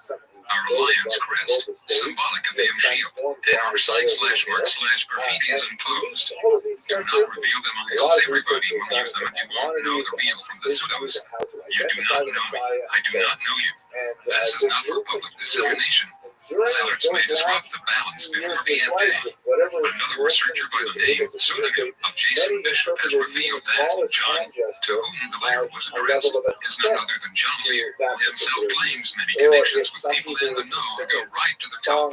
[SPEAKER 21] Our Alliance crest, symbolic of the M shield, and our sign/mark/graffiti is enclosed. Do not reveal them or else everybody will use them and you won't know the real from the pseudos. You do not know me. I do not know you. This is not for public dissemination. Zealots may disrupt the balance before the end day. Another researcher by the name pseudonym of Jason Bishop has revealed that John, to whom the letter was addressed, is none other than John Lee, who himself claims many connections with people in the know go right to the top.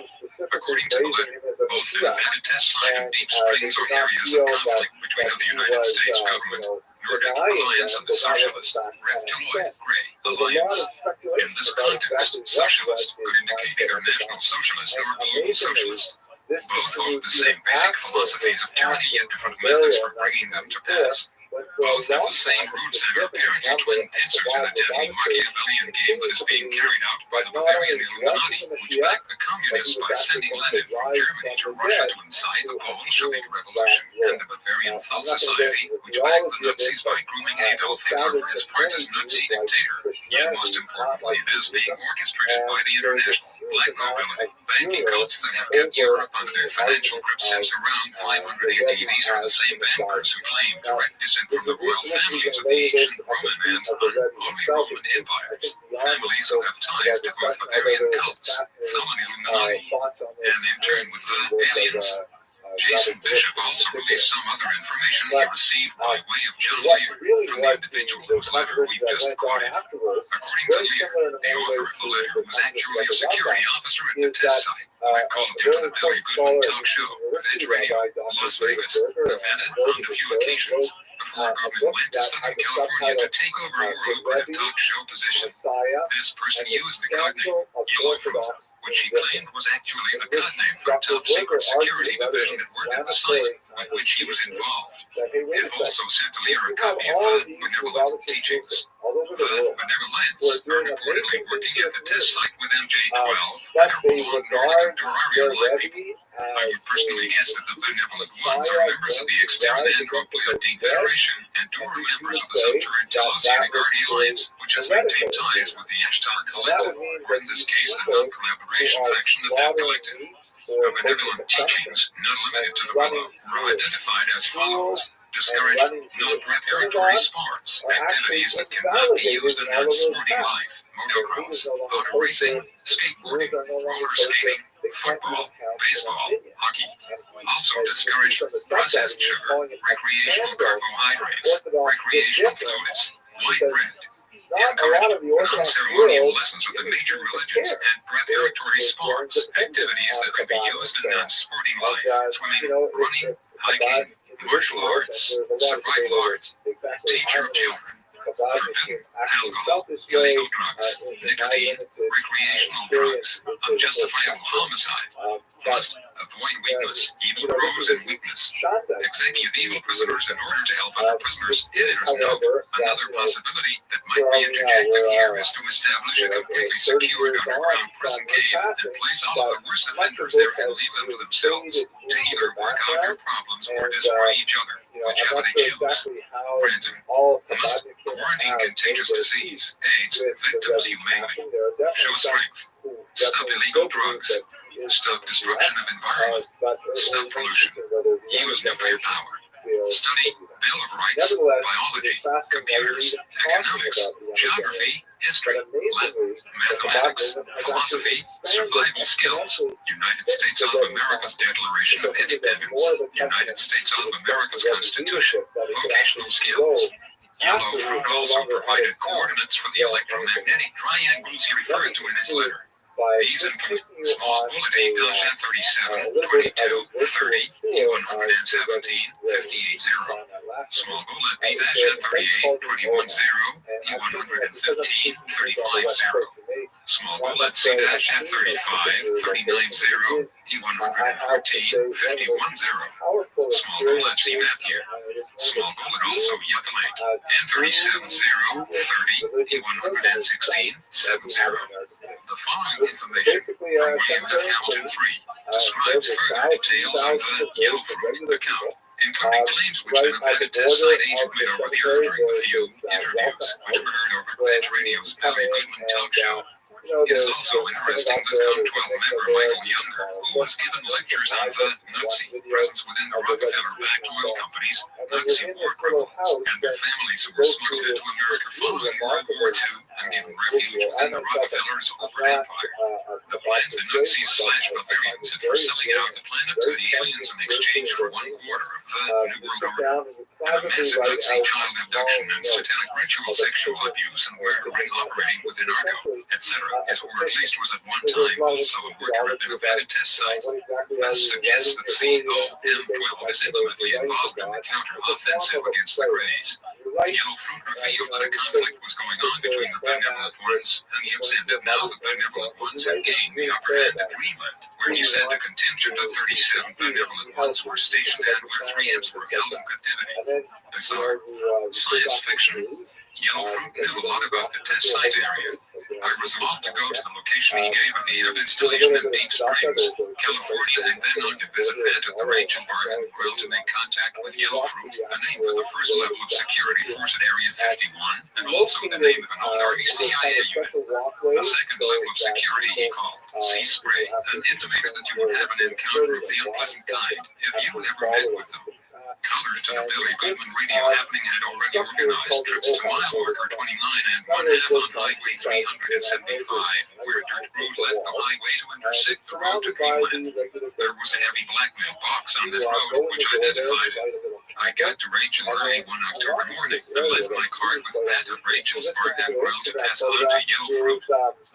[SPEAKER 21] According to the letter, both the Nevada test site and deep springs are areas of conflict between the United States government, Nordic Alliance, and the Socialist Reptiloid Grey Alliance. In this context, socialist could indicate either National Socialist or Global Socialist. Both hold the same basic philosophies of tyranny, yet different methods for bringing them to pass. Both have the same roots and are apparently twin pincers in a deadly Machiavellian game that is being carried out by the Bavarian Illuminati, which backed the communists by sending Lenin from Germany to Russia to incite the Bolshevik Revolution, and the Bavarian Thought Society, which backed the Nazis by grooming Adolf Hitler for his part as Nazi dictator. Yet most importantly, it is being orchestrated by the international black nobility, banking cults that have kept Europe under their financial grip since around 500 AD. These are the same bankers who claim direct descent from the royal families of the ancient Roman and Holy Roman empires, families who have ties to both Bavarian cults, Thumb Illuminati, and in turn with the aliens. Jason Bishop also released some other information he received by way of John Lear from the individual whose letter we've just quoted. According to Lear, the author of the letter was actually a security officer at the test site who had called into the Billy Goodman talk show, Edge Radio, Las Vegas, Nevada, on a few occasions, before Goodman went to Southern California to take over a more lucrative talk show position. This person used the codename Yellow Fruit, which he claimed was actually the codename for a top secret security division that worked at the site with which he was involved. It also sent to Lear a copy of the Benevolent Teachings. The Benevolence are reportedly working at the test site with MJ-12 and are belong north of Durario Line people. I would personally guess that the Benevolent Ones are members of the Extended Andropoid Federation and Dora members of the Subterranean Telosian Guardi Alliance, which has maintained ties with the Ishtar Collective, or in this case, the non-collaboration faction of that collective. The benevolent teachings, not limited to the below, were identified as follows. Discourage non-preparatory sports, activities that cannot be used in non-sporting life, motocross, auto racing, skateboarding, roller skating, football, baseball, hockey. Also discourage processed sugar, recreational carbohydrates, recreational fluids, white bread. Encourage non-ceremonial lessons with the major religions and preparatory sports, activities that can be used in non-sporting life, swimming, running, hiking, martial arts, survival arts, teach your children. Forbidden alcohol, illegal drugs, nicotine, recreational drugs, unjustifiable homicide. Must avoid weakness. Evil grows in weakness. Execute evil prisoners in order to help other prisoners. Editor's note. Another possibility that might be interjected here is to establish a completely secured underground prison cave and place all of the worst offenders there and leave them to themselves to either work out their problems or destroy each other, whichever they choose. Brandon. Must quarantine contagious disease. AIDS. Victims humanely. Show strength. Stop illegal drugs. Stop destruction of environment. Stop pollution. Use nuclear power. Study Bill of Rights, biology, computers, economics, geography, history, Latin, mathematics, philosophy, survival skills, United States of America's Declaration of Independence, United States of America's Constitution, vocational skills. Yellow Fruit also provided coordinates for the electromagnetic triangles he referred to in his letter. These include small bullet 8-37, 22, 30, E117, 58-0, small bullet B-38, 21-0, E115, 35-0, small bullet C-35, 39-0, E114, 51-0, small bullet C-Map here, small bullet also Yucca N37-0, 30, E116, 70. The following information from William F. Hamilton III describes further details of the Yellow Fruit account, including claims which the Nevada test site agent made over the air during the few interviews which were heard over Pledge Radio's Barry Goodman talk show. It is also interesting that CON 12 member Michael Younger, who was given lectures on the Nazi presence within the Rockefeller-backed oil companies, Nazi war criminals, and their families who were smuggled into America following World War II and given refuge within the Rockefellers' corporate empire. The plans the Nazis / Bavarians had for selling out the planet to the aliens in exchange for 1/4 of the New World Order, and a massive Nazi child abduction and satanic ritual sexual abuse and weird ring operating within Arco, etc. Or at least was at one time also a worker at the Nevada test site. This suggests that COM-12 is intimately involved in the counter-offensive against the Greys. Yellow Fruit revealed that a conflict was going on between the benevolent ones and the obscene, that now the benevolent ones had gained the upper hand at Greenland, where he said a contingent of 37 benevolent ones were stationed and where 3 imps were held in captivity. Bizarre. Science fiction. Yellow Fruit knew a lot about the test site area. I resolved to go to the location he gave of the installation in Deep Springs, California, and then on to visit Matt at the Range and Bar and Grill to make contact with Yellow Fruit, a name for the first level of security force at Area 51, and also the name of an old Army CIA unit. The second level of security he called Sea Spray, and intimated that you would have an encounter of the unpleasant kind if you ever met with them. Callers to the Billy Goodman radio happening had already organized trips to mile marker 29 and 1/2 on Highway 375, where a dirt road left the highway to intersect the road to Greenland. There was a heavy black mailbox on this road, which identified it. I got to Rachel early one October morning and left my card with Matt at Rachel's Bar and Grill to pass on to Yellow Fruit.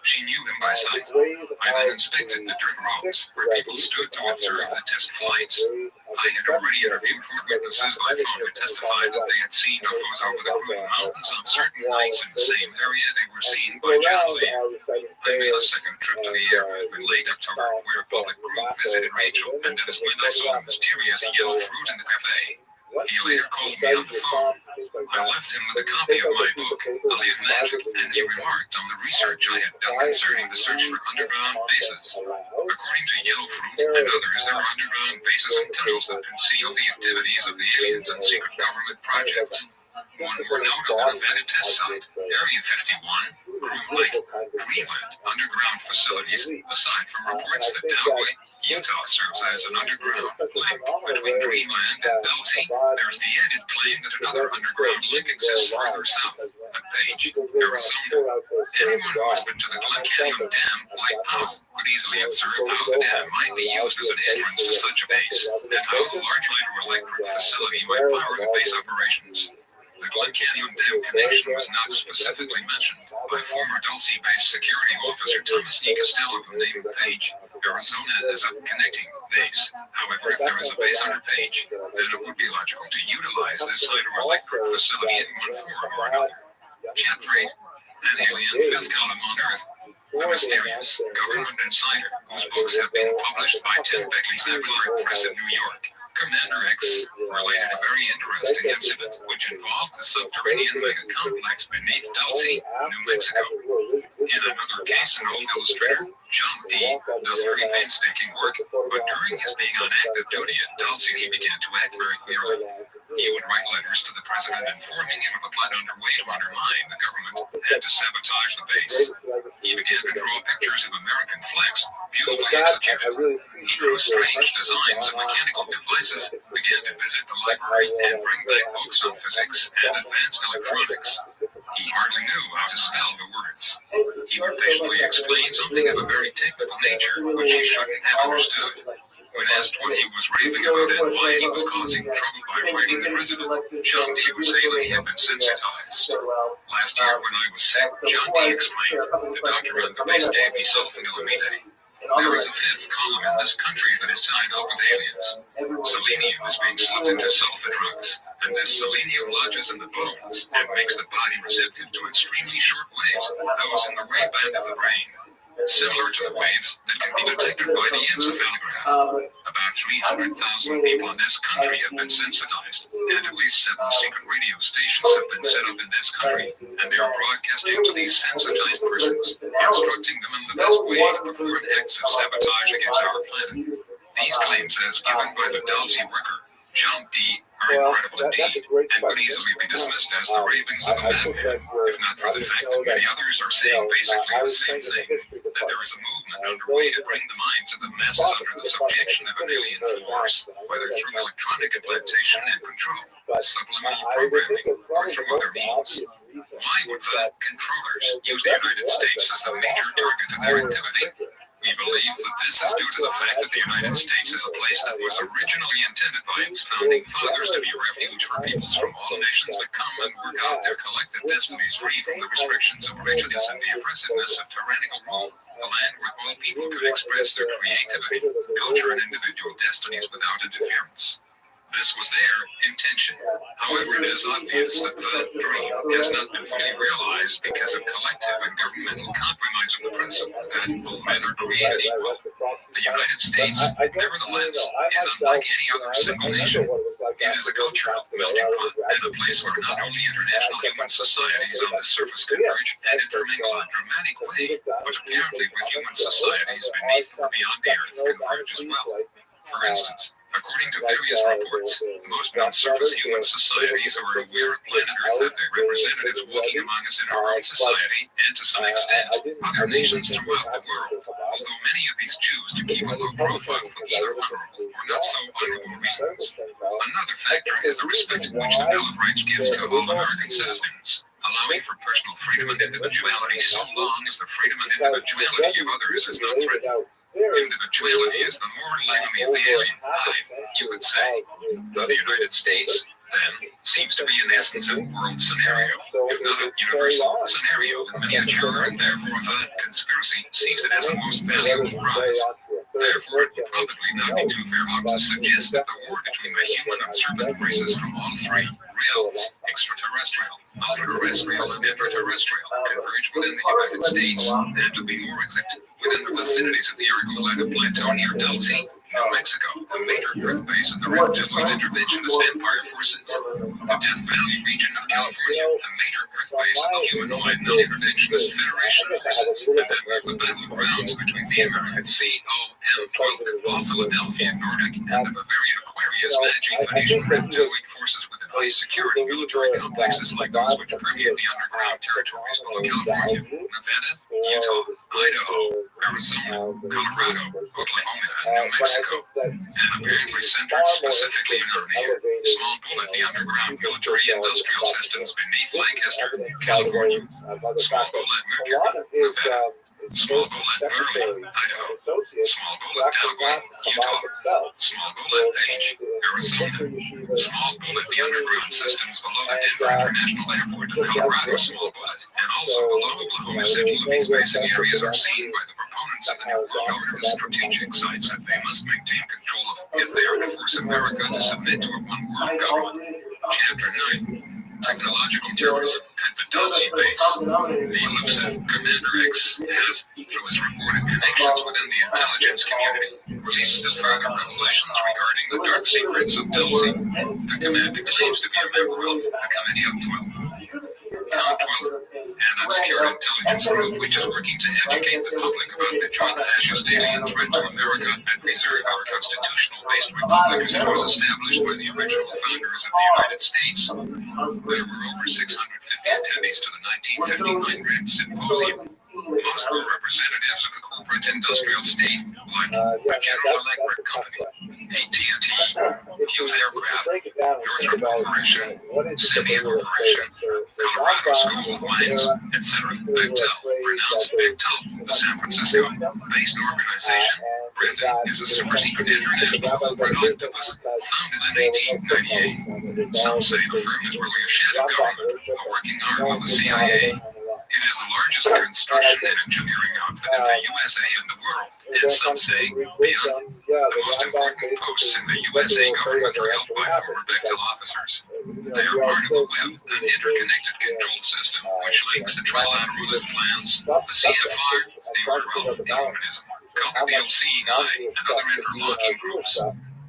[SPEAKER 21] She knew him by sight. I then inspected the dirt roads where people stood to observe the test flights. I had already interviewed 4 witnesses by phone who testified that they had seen UFOs over the Green Mountains on certain nights in the same area they were seen by John Lee. I made a second trip to the area in late October where a public group visited Rachel, and that is when I saw the mysterious Yellow Fruit in the cafe. He later called me on the phone. I left him with a copy of my book, Alien Magic, and he remarked on the research I had done concerning the search for underground bases. According to Yellow Fruit and others, there are underground bases and tunnels that conceal the activities of the aliens and secret government projects. One more notable and vetted test site, Area 51, Groom Lake, Greenland, underground facilities, aside from reports that Delaware, Utah serves as an underground link between Greenland and Dulce, there's the added claim that another underground link exists further south, at Page, Arizona. Anyone who has been to the Glen Canyon Dam, like Powell, could easily observe how the dam might be used as an entrance to such a base, and how a large hydroelectric facility might power the base operations. The Glen Canyon Dam connection was not specifically mentioned by former Dulce-based security officer Thomas E. Costello, who named Page, Arizona, as a connecting base. However, if there is a base under Page, then it would be logical to utilize this hydroelectric facility in one form or another. Chapter 8, An Alien Fifth Column on Earth. The Mysterious Government Insider, whose books have been published by Tim Beckley's Abelard Press in New York. Commander X related a very interesting incident which involved the subterranean mega complex beneath Dulce, New Mexico. In another case, an old illustrator, John D., does very painstaking work, but during his being on active duty at Dulce, he began to act very queerly. He would write letters to the president informing him of a plot underway to undermine the government and to sabotage the base. He began to draw pictures of American flags, beautifully executed. He drew strange designs of mechanical devices, began to visit the library and bring back books on physics and advanced electronics. He hardly knew how to spell the words. He would patiently explain something of a very technical nature, which he shouldn't have understood. When asked what he was raving about and why he was causing trouble by writing the president, John D. would say that he had been sensitized. Last year, when I was sick, John D. explained, the doctor on the base gave me sulfonylurea. There is a fifth column in this country that is tied up with aliens. Selenium is being sucked into sulfa drugs, and this selenium lodges in the bones and makes the body receptive to extremely short waves, those in the ray band of the brain. Similar to the waves that can be detected by the encephalograph. About 300,000 people in this country have been sensitized, and at least 7 secret radio stations have been set up in this country, and they are broadcasting to these sensitized persons, instructing them in the best way to perform acts of sabotage against our planet. These claims, as given by the Dulce worker, John D., are incredible indeed, and could easily be dismissed as the ravings of a madman, if not for the fact that many others are saying basically the same thing, that there is a movement underway to bring the minds of the masses under the subjection of an alien force, whether through electronic implantation and control, subliminal programming, or through other means. Why would the controllers use the United States as the major target of their activity? We believe that this is due to the fact that the United States is a place that was originally intended by its founding fathers to be a refuge for peoples from all nations that come and work out their collective destinies free from the restrictions of prejudice and the oppressiveness of tyrannical rule. A land where all people could express their creativity, culture, and individual destinies without interference. This was their intention. However, it is obvious that the dream has not been fully realized because of collective and governmental compromise of the principle that all men are created equal. The United States, nevertheless, is unlike any other single nation. It is a cultural melting pot and a place where not only international human societies on the surface converge and intermingle in a dramatic way, but apparently with human societies beneath or beyond the earth converge as well. For instance, according to various reports, most non-surface human societies who are aware of planet Earth have their representatives walking among us in our own society, and to some extent, other nations throughout the world, although many of these choose to keep a low profile for either honorable or not so honorable reasons. Another factor is the respect which the Bill of Rights gives to all American citizens, allowing for personal freedom and individuality so long as the freedom and individuality of others is not threatened. Individuality is the moral enemy of the alien hive, you would say. The United States, then, seems to be in essence a world scenario, if not a universal scenario in miniature, and therefore the conspiracy sees it as the most valuable prize. Therefore, it would probably not be too fair out to suggest that the war between the human and serpent races from all 3 realms, extraterrestrial, ultra-terrestrial, and intraterrestrial, converge within the United States, and to be more exact, within the vicinities of the Argolide of Plateau near Dulce, New Mexico, a major Earth base of the reptilian interventionist Empire Forces. The Death Valley region of California, a major Earth base of the humanoid non-interventionist Federation Forces. And then we have the battlegrounds between the American COM-12 Cabal Philadelphia Nordic and the Bavarian Aquarius Magi Phoenician reptilian forces within high security military complexes like those which permeate the underground territories below California, Nevada, Utah, Idaho, Arizona, Colorado, Oklahoma, and New Mexico, and apparently centered specifically in Armenia, Small Bullet, the underground military industrial systems beneath Lancaster, California, Small Bullet, Mercury, Nevada, Small Bullet, Burley, Idaho, Small Bullet, Dallas, Utah, Small Bullet, Page, Arizona, Small Bullet, the underground systems below the Denver International Airport of Colorado, Small Bullet, and also below Oklahoma City. These basic areas are seen by the proponents of the New World Order as strategic sites that they must maintain control of if they are to force America to submit to a one-world government. Chapter 9. Technological terrorism at the Dulce base. The elusive Commander X has, through his reported connections within the intelligence community, released still further revelations regarding the dark secrets of Dulce. The commander claims to be a member of the Committee of 12. COM-12, an obscure intelligence group which is working to educate the public about the joint fascist alien threat to America and preserve our constitutional-based republic as it was established by the original founders of the United States. There were over 650 attendees to the 1959 Grand Symposium. Most were representatives of the corporate industrial state, like the General Electric Company, AT&T, Hughes Aircraft, Northrop Corporation, Symia Corporation, Colorado School of Mines, etc. Bechtel, pronounced Bechtel, the San Francisco-based organization. Brendan is a super-secret international corporate octopus founded in 1898. Some say the firm is really a shadow government, a working arm of the CIA. It is the largest construction and engineering outfit in the USA and the world, and some say beyond. The most important posts in the USA government are held by former Bechtel officers. They are part of a web, an interconnected control system, which links the trilateralist plans, the CFR, the Order of Communism, Coca DLC9, and other interlocking groups.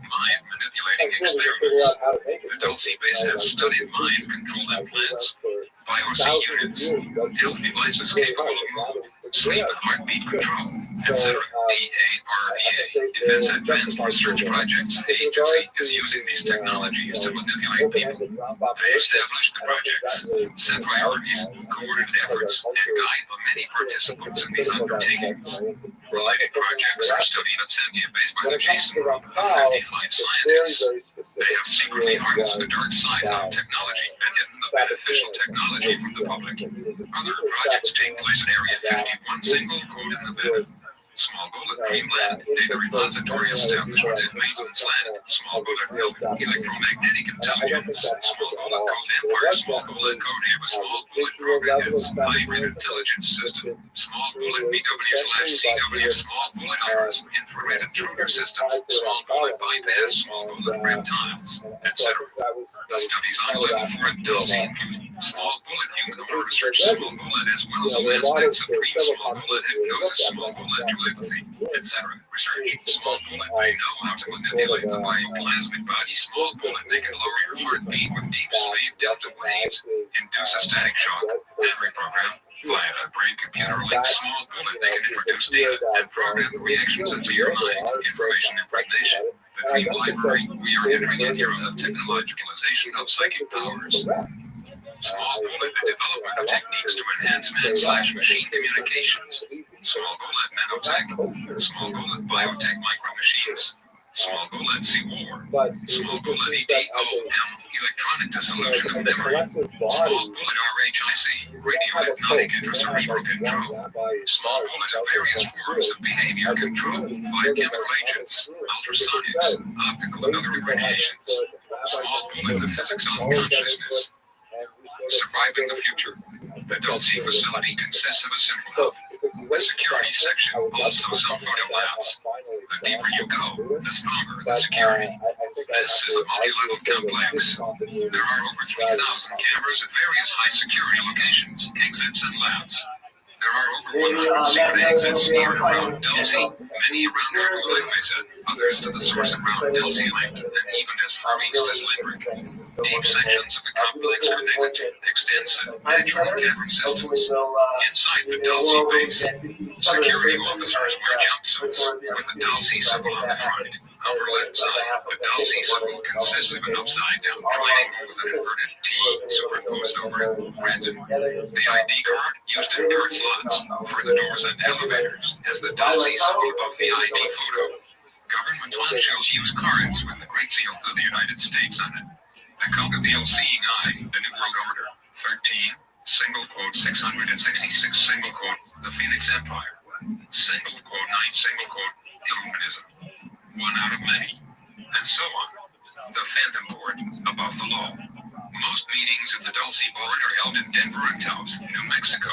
[SPEAKER 21] Mind manipulating experiments. The Dulce base has studied mind control implants, BioC units, health devices capable of mood, sleep and heartbeat control, etc. DARPA, Defense Advanced Research Projects Agency, is using these technologies to manipulate people. They establish the projects, set priorities, coordinate efforts, and guide the many participants in these undertakings. Related projects are studied at Sandia Base by the Jason Group of 55 scientists. They have secretly harnessed the dark side of technology and hidden the beneficial technology from the public. Other projects take place in Area 51 Single Code in Nevada. Small Bullet Dreamland, Data Repository Establishment at Maintenance Land, Small Bullet Electromagnetic Intelligence, Small Bullet Code Empire, Small Bullet Code Ava, Small Bullet Program Heads, Hybrid Intelligence System, Small Bullet BW/CW, Small Bullet Iris, Infrared Intruder Systems, Small Bullet Bypass, Small Bullet Reptiles, etc. The studies on level 4 at Dulce include Small Bullet Human Order Research, Small Bullet, as well as all aspects of Supreme Small Bullet Hypnosis, Small Bullet Telepathy, etc. Research. Small Bullet, they know how to manipulate the bioplasmic body. Small Bullet, they can lower your heartbeat with deep sleep, delta waves, induce a static shock, and reprogram via a brain-computer link. Small Bullet, they can introduce data and program the reactions into your mind, information impregnation. The Dream Library, we are entering an era of technologicalization of psychic powers. Small Bullet, the development of techniques to enhance man/machine communications. Small Bullet Nanotech, Small Bullet Biotech Micro Machines, Small Bullet C-War, Small Bullet EDOM, Electronic Dissolution of Memory, Small Bullet RHIC, Radio-Hypnotic Intracerebral Control, Small Bullet of various forms of behavior control via chemical agents, ultrasonics, optical and other radiations, Small Bullet, the physics of consciousness. Surviving the future. The Dulce facility consists of a central hub, a security section, also some photo labs. The deeper you go, the stronger the security. This is a multi-level complex. There are over 3,000 cameras at various high security locations, exits and labs. There are over 100 secret exits near and around Dulce, many around Arguello Mesa, others to the source around Dulce Lake, and even as far east as Limerick. Deep sections of the complex connect extensive natural cavern systems. Inside the Dulce base, security officers wear jumpsuits with the Dulce symbol on the front. Upper left side, the Dulce symbol consists of an upside-down triangle with an inverted T superimposed over it. Brandon, the ID card used in card slots for the doors and elevators has the Dulce symbol above the ID photo. Government officials use cards with the Great Seal of the United States on it. The code of the LC9, the New World Order, 13, single quote 666, single quote, the Phoenix Empire, single quote 9, single quote, Illuminism, one out of many, and so on. The Phantom Board, above the law. Most meetings of the Dulce Board are held in Denver and Taos, New Mexico.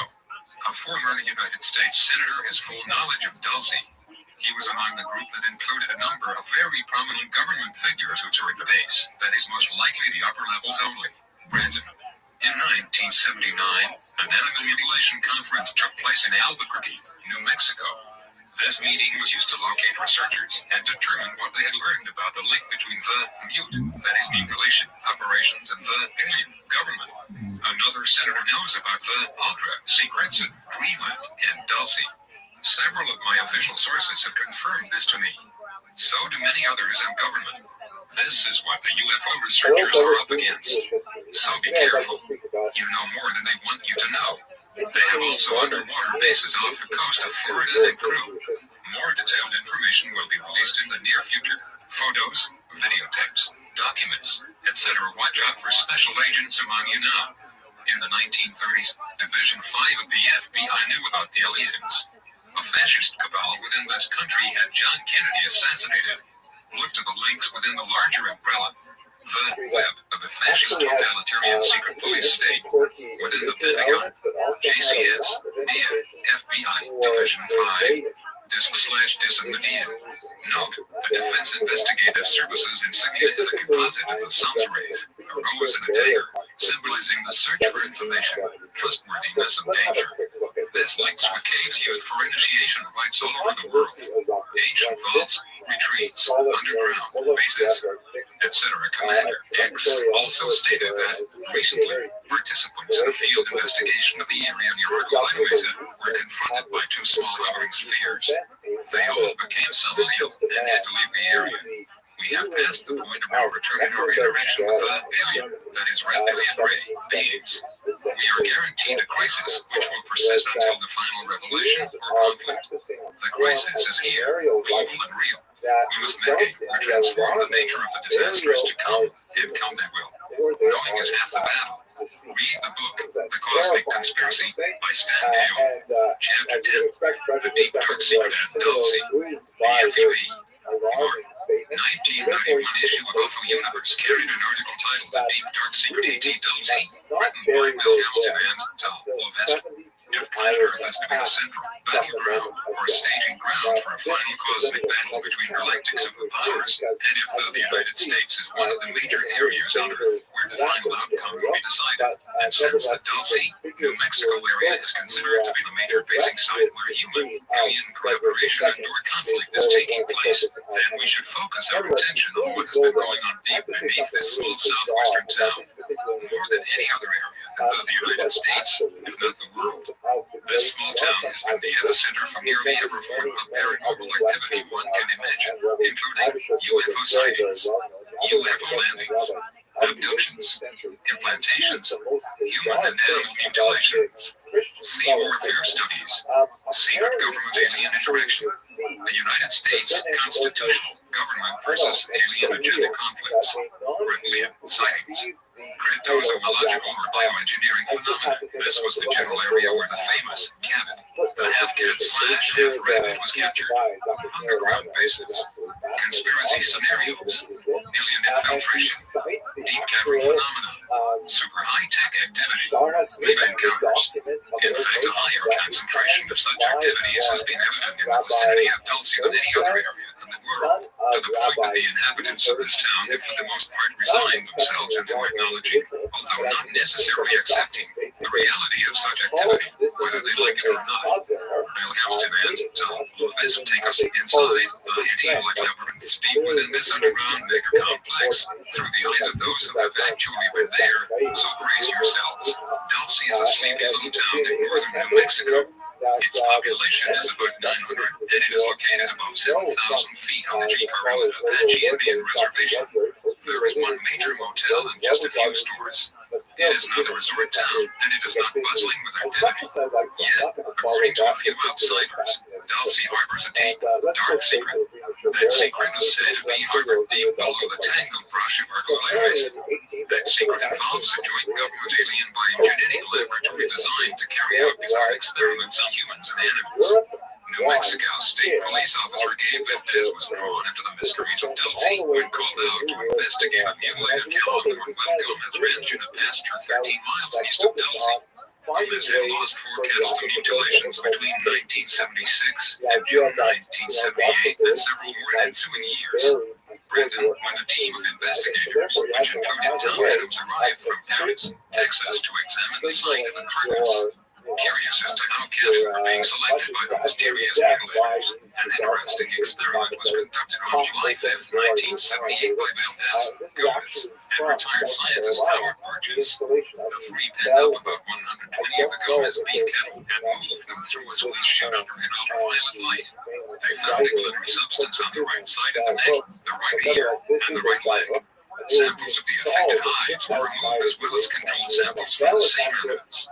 [SPEAKER 21] A former United States senator has full knowledge of Dulce. He was among the group that included a number of very prominent government figures who toured the base. That is most likely the upper levels only. Brandon. In 1979, an animal mutilation conference took place in Albuquerque, New Mexico. This meeting was used to locate researchers and determine what they had learned about the link between the mute, that is mutilation operations, and the alien government. Another senator knows about the ultra secrets of Greenland and Dulce. Several of my official sources have confirmed this to me. So do many others in government. This is what the UFO researchers are up against. So be careful. You know more than they want you to know. They have also underwater bases off the coast of Florida and Peru. More detailed information will be released in the near future. Photos, videotapes, documents, etc. Watch out for special agents among you now. In the 1930s, Division 5 of the FBI knew about the aliens. A fascist cabal within this country had John Kennedy assassinated. Look to the links within the larger umbrella. The web of a fascist totalitarian secret police state within the Pentagon, JCS, DIA, FBI, Division 5, /dis in the DIA. Note, the Defense Investigative Services insignia is a composite of the sun's rays, a rose and a dagger, symbolizing the search for information, trustworthiness, and danger. This links with caves used for initiation rites all over the world. Ancient vaults, retreats, underground bases, etc. Commander X also stated that recently, participants in a field investigation of the area near Argo Mesa were confronted by two small hovering spheres. They all became so ill and had to leave the area. We have passed the point of no return in our interaction with the alien, that is reptilian ray beings. We are guaranteed a crisis which will persist until the final revelation or conflict. The crisis is here, global and real. We must mitigate or transform the nature of the disasters to come, and come they will. Knowing is half the battle. Read the book, The Cosmic Conspiracy by Stan Dale. Chapter 10, The Deep Dark Secret at Dulce. BFUE. Martin, 1991 issue of UFO Universe carried an article titled The Deep Dark Secret at Dulce, written by Bill Hamilton and Tom Lovesky. If planet Earth is to be the central battleground or staging ground for a final cosmic battle between galactic superpowers, and if the United States is one of the major areas on Earth where the final outcome will be decided, and since the Dulce, New Mexico area is considered to be the major basing site where human-alien collaboration and or conflict is taking place, then we should focus our attention on what has been going on deep beneath this small southwestern town. More than any other area in the United States, if not the world. This small town has been the epicenter for nearly every form of paranormal activity one can imagine, including UFO sightings, UFO landings, abductions, implantations, human and animal mutilations, sea warfare studies, secret government alien interaction, the United States constitutional government versus alien agenda conflicts, reptilian sightings, cryptozoological or bioengineering phenomena. This was the general area where the famous Cabot, the half-cat / half-rabbit was captured. Underground bases, conspiracy scenarios, alien infiltration, deep cavern phenomena, super high-tech activity, live encounters. In fact, a higher concentration of such activities has been evident in the vicinity of Dulce than any other area in the world, to the point that the inhabitants of this town have for the most part resigned themselves into acknowledging, although not necessarily accepting, the reality of such activity, whether they like it or not. I'll Hamilton and Tom Lopez take us inside the anti-light labyrinth deep within this underground mega complex through the eyes of those who have actually been there. So brace yourselves. Dulce is a sleepy little town in northern New Mexico. Its population is about 900, and it is located above 7,000 feet on the Jicarilla Apache Indian Reservation. There is one major motel and just a few stores. It is not a resort town, and it is not bustling with activity. Yet, according to a few outsiders, Dulce harbors a deep, dark secret. That secret is said to be harbored deep below the tangled brush of Arcoleres. That secret involves a joint government alien biogenetic laboratory designed to carry out bizarre experiments on humans and animals. New Mexico State Police Officer Gabe Valdez was drawn into the mysteries of Dulce when called out to investigate a mutilated cow on the Northwest Gomez Ranch in a pasture 13 miles east of Dulce. Gomez had lost 4 cattle to mutilations between 1976 and June 1978 and several more in ensuing years. Brendan, when a team of investigators, which included Tom Adams, arrived from Paris, Texas to examine the site of the carcass. Curious as to how cattle were being selected by the mysterious mutilators, an interesting experiment was conducted on July 5, 1978 by Valdez, Gomez, and retired scientist Howard Burgess. The three penned up about 120 of the Gomez beef cattle and moved them through a squeeze chute under an ultraviolet light. They found a glittery substance on the right side of the neck, the right ear, and the right leg. Samples of the affected hides were removed as well as controlled samples from the same evidence.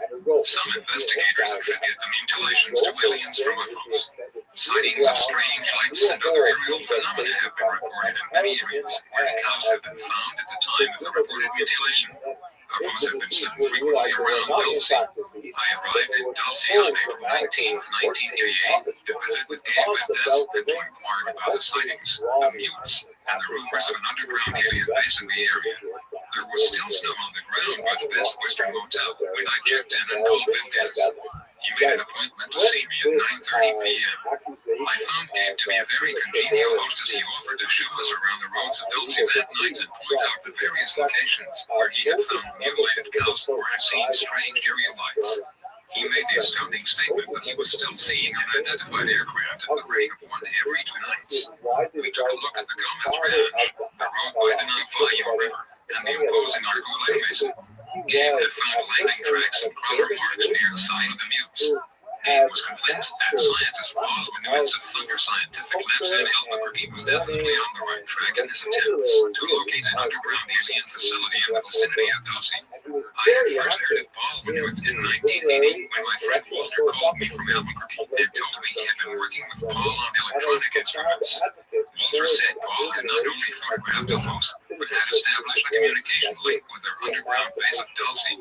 [SPEAKER 21] Some investigators attribute the mutilations to aliens from UFOs. Sightings of strange lights and other aerial phenomena have been reported in many areas where the cows have been found at the time of the reported mutilation. UFOs have been seen frequently around Dulce. I arrived in Dulce on April 19, 1988 to visit with Gabe Valdez and to inquire about the sightings, the mutes, and the rumors of an underground alien base in the area. There was still snow on the ground by the Best Western Motel when I checked in and called Valdez. He made an appointment to see me at 9:30 p.m. I found Gabe to be a very congenial host as he offered to show us around the roads of Dulce that night and point out the various locations where he had found mutilated cows or had seen strange aerial lights. He made the astounding statement that he was still seeing unidentified aircraft at the rate of one every 2 nights. We took a look at the Gomez Ranch, the road by the Navajo River, and the imposing Arcoleres Mesa. Gabe had found landing tracks and crawler marks near the site of the mutes. Gabe was convinced that scientist Paul Benoit's of Thunder Scientific Labs in Albuquerque was definitely on the right track in his attempts to locate an underground alien facility in the vicinity of Dulce. I had first heard of Paul Benoit in 1980 when my friend Walter called me from Albuquerque and told me he had been working with Paul on electronic instruments. Walter said Paul had not only photographed UFOs, but had established a communication link with their underground base at Dulce.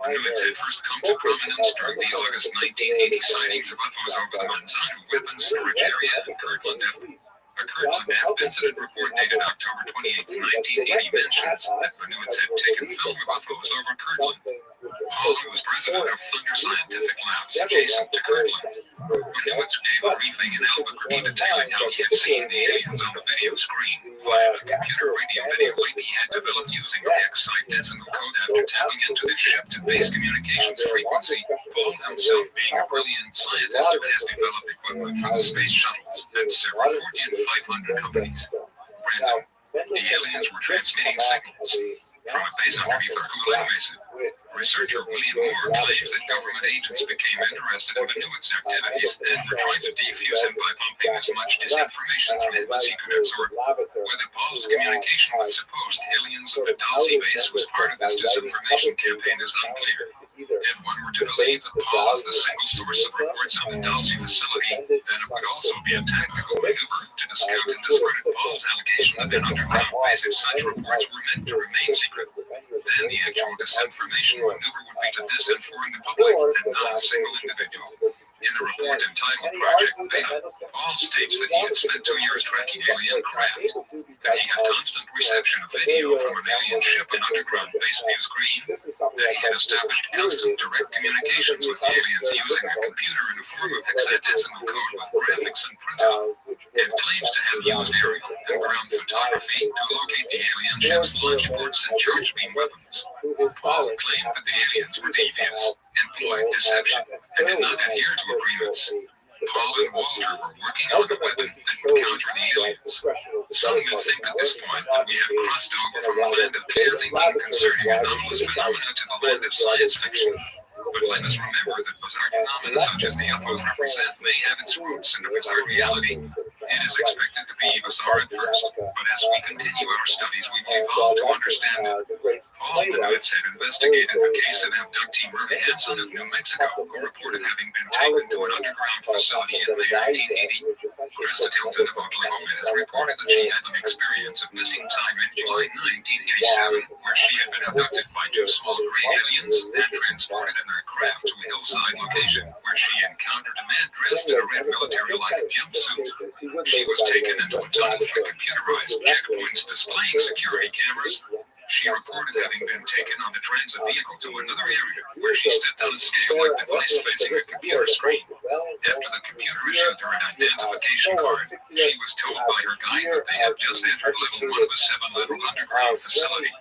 [SPEAKER 21] Benoit had first come to prominence during the August 1980 sightings of UFOs over the Manzano weapons storage area in Kirtland. A Kirtland F incident report dated October 28, 1980 mentions that Benoit had taken film of UFOs over Kirtland. Paul was president of Thunder Scientific Labs adjacent to Kirtland. Benoit gave a briefing in Albuquerque detailing how he had seen the aliens on the video screen via a computer radio video link he had developed using the X-Site decimal code after tapping into the ship-to-base communications frequency. Paul himself being a brilliant scientist who has developed equipment for the space shuttles and several Fortune 500 companies. Brandon, the aliens were transmitting signals from a base underneath Arcoleres Mesa. Researcher William Moore claims that government agents became interested in Benoit's activities and were trying to defuse him by pumping as much disinformation from him as he could absorb. Whether Paul's communication with supposed aliens of the Dulce base was part of this disinformation campaign is unclear. If one were to believe that Paul is the single source of reports on the Dulce facility, then it would also be a tactical maneuver to discount and discredit Paul's allegation of an underground base if such reports were meant to remain secret. Then the actual disinformation maneuver would be to disinform the public and not a single individual. In a report entitled Project Beta, Paul states that he had spent 2 years tracking alien craft, that he had constant reception of video from an alien ship and underground base view screen, that he had established constant direct communications with the aliens using a computer in a form of hexadecimal code with graphics and printout. It claims to have used aerial and ground photography to locate the alien ship's launch ports and charge beam weapons. Paul claimed that the aliens were devious, employed deception, and did not adhere to agreements. Paul and Walter were working on the weapon that would counter the aliens. Some would think at this point that we have crossed over from the land of clear thinking concerning anomalous phenomena to the land of science fiction. But let us remember that bizarre phenomena such as the UFOs represent may have its roots in a bizarre reality. It is expected to be bizarre at first, but as we continue our studies, we will evolve to understand it. Paul Bennett had investigated the case of abductee Murray Hansen of New Mexico, who reported having been taken to an underground facility in May 1980. Krista Tilton of Oklahoma has reported that she had an experience of missing time in July 1987, where she had been abducted by two small gray aliens and transported in their craft to a hillside location, where she encountered a man dressed in a red military-like jumpsuit. She was taken into a tunnel through computerized checkpoints displaying security cameras. She reported having been taken on a transit vehicle to another area, where she stepped on a scale-like device facing a computer screen. After the computer issued her an identification card, she was told by her guide that they had just entered level 1 of a 7-level underground facility.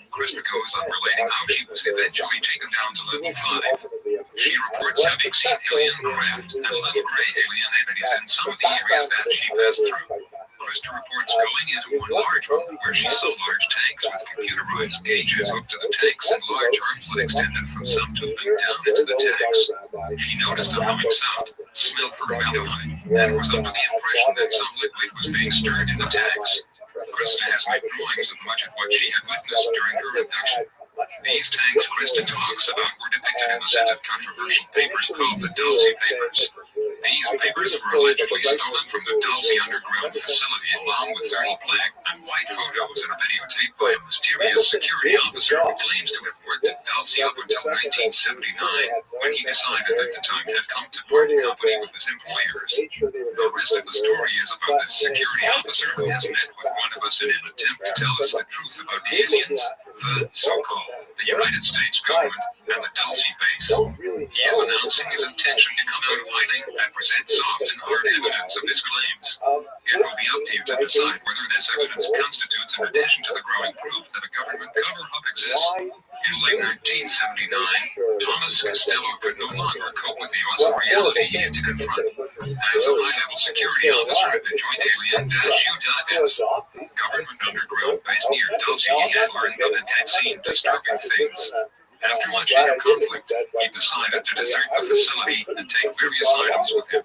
[SPEAKER 21] Krista goes on relating how she was eventually taken down to level 5. She reports having seen alien craft and little gray alien entities in some of the areas that she passed through. Krista reports going into one large room where she saw large tanks with computerized gauges up to the tanks and large arms that extended from some tubing down into the tanks. She noticed a humming sound, smelled formaldehyde, and was under the impression that some liquid was being stirred in the tanks. Krista has made drawings of much of what she had witnessed during her abduction. These tanks Krista talks about were depicted in a set of controversial papers called the Dulce Papers. These papers were allegedly stolen from the Dulce underground facility along with 30 black and white photos and a videotape by a mysterious security officer who claims to have worked at Dulce up until 1979, when he decided that the time had come to part company with his employers. The rest of the story is about this security officer who has met with one of us in an attempt to tell us the truth about the aliens, the so-called the United States government, and the Dulce base. He is announcing his intention to come out of hiding and present soft and hard evidence of his claims. It will be up to you to decide whether this evidence constitutes an addition to the growing proof that a government cover-up exists. In late 1979, Thomas Costello could no longer cope with the awesome reality he had to confront. As a high-level security officer at the Joint Alien-U.S. government underground base near Dulce, he had learned of and had seen disturbing things. After much inner conflict, he decided to desert the facility and take various items with him.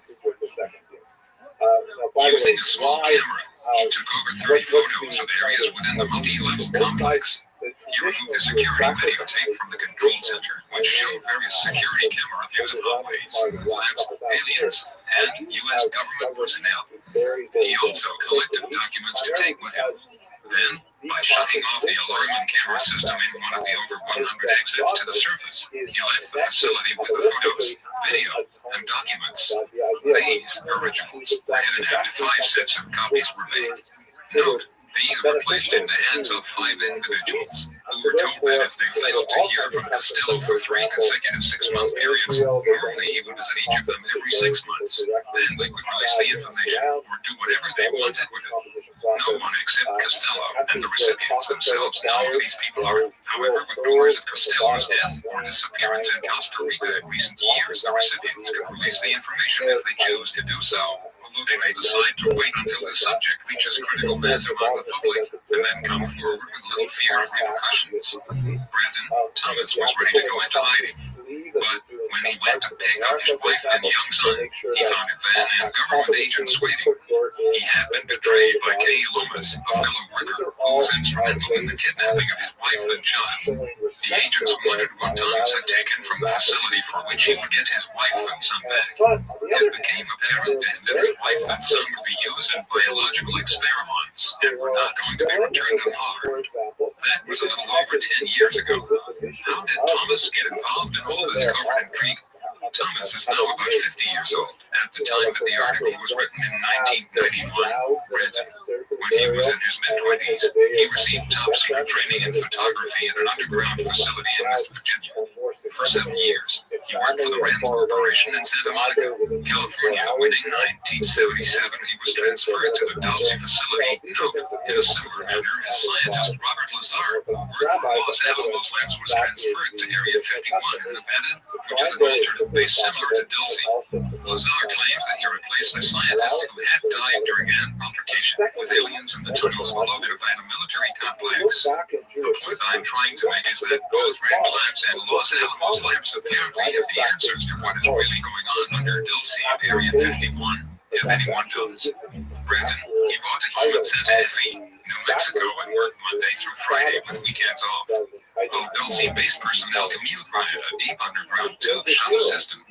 [SPEAKER 21] Using a small camera, he took over 30 photos of areas within the multi-level complex. He removed a security videotape from the control center, which showed various security camera views of hallways, labs, aliens, and U.S. government personnel. He also collected documents to take with him. Then, by shutting off the alarm and camera system in one of the over 100 exits to the surface, he left the facility with the photos, video, and documents. These originals, and after 5 sets of copies were made. Note, these were placed in the hands of 5 individuals, who were told that if they failed to hear from Costello for 3 consecutive 6-month periods, normally he would visit each of them every 6 months. Then they would release the information or do whatever they wanted with it. No one except Costello and the recipients themselves know who these people are. However, with rumors of Costello's death or disappearance in Costa Rica in recent years, the recipients can release the information if they choose to do so, although they may decide to wait until the subject reaches critical mass among the public and then come forward with little fear of repercussions. Brandon Thomas was ready to go into hiding, but when he went to pick up his wife and young son, he found a van and government agents waiting. He had been betrayed by Kay Loomis, a fellow worker who was instrumental in the kidnapping of his wife and child. The agents wondered what Thomas had taken from the facility for which he would get his wife and son back. It became apparent to him that his wife and son would be used in biological experiments and were not going to be returned unharmed. That was a little over 10 years ago. How did Thomas get involved in all this covert intrigue? Thomas is now about 50 years old. At the time that the article was written in 1991, Brandon, when he was in his mid-20s, he received top-secret training in photography at an underground facility in West Virginia. For 7 years, He worked for the Rand Corporation in Santa Monica, California, when in 1977 he was transferred to the Dulce facility. Note, in a similar manner as scientist Robert Lazar worked for Los Alamos Labs was transferred to Area 51 in Nevada, which is an alternate base similar to Dulce. Lazar claims that he replaced a scientist who had died during an altercation with aliens in the tunnels below the Nevada military complex. The point I'm trying to make is that both Rand Labs and Los Alamos Labs apparently have the answers to what is really going on under Dulce in Area 51, if anyone does. Brandon, he bought a human Santa Fe, New Mexico, and worked Monday through Friday with weekends off. All Dulce-based personnel commute via a deep underground tube shuttle system.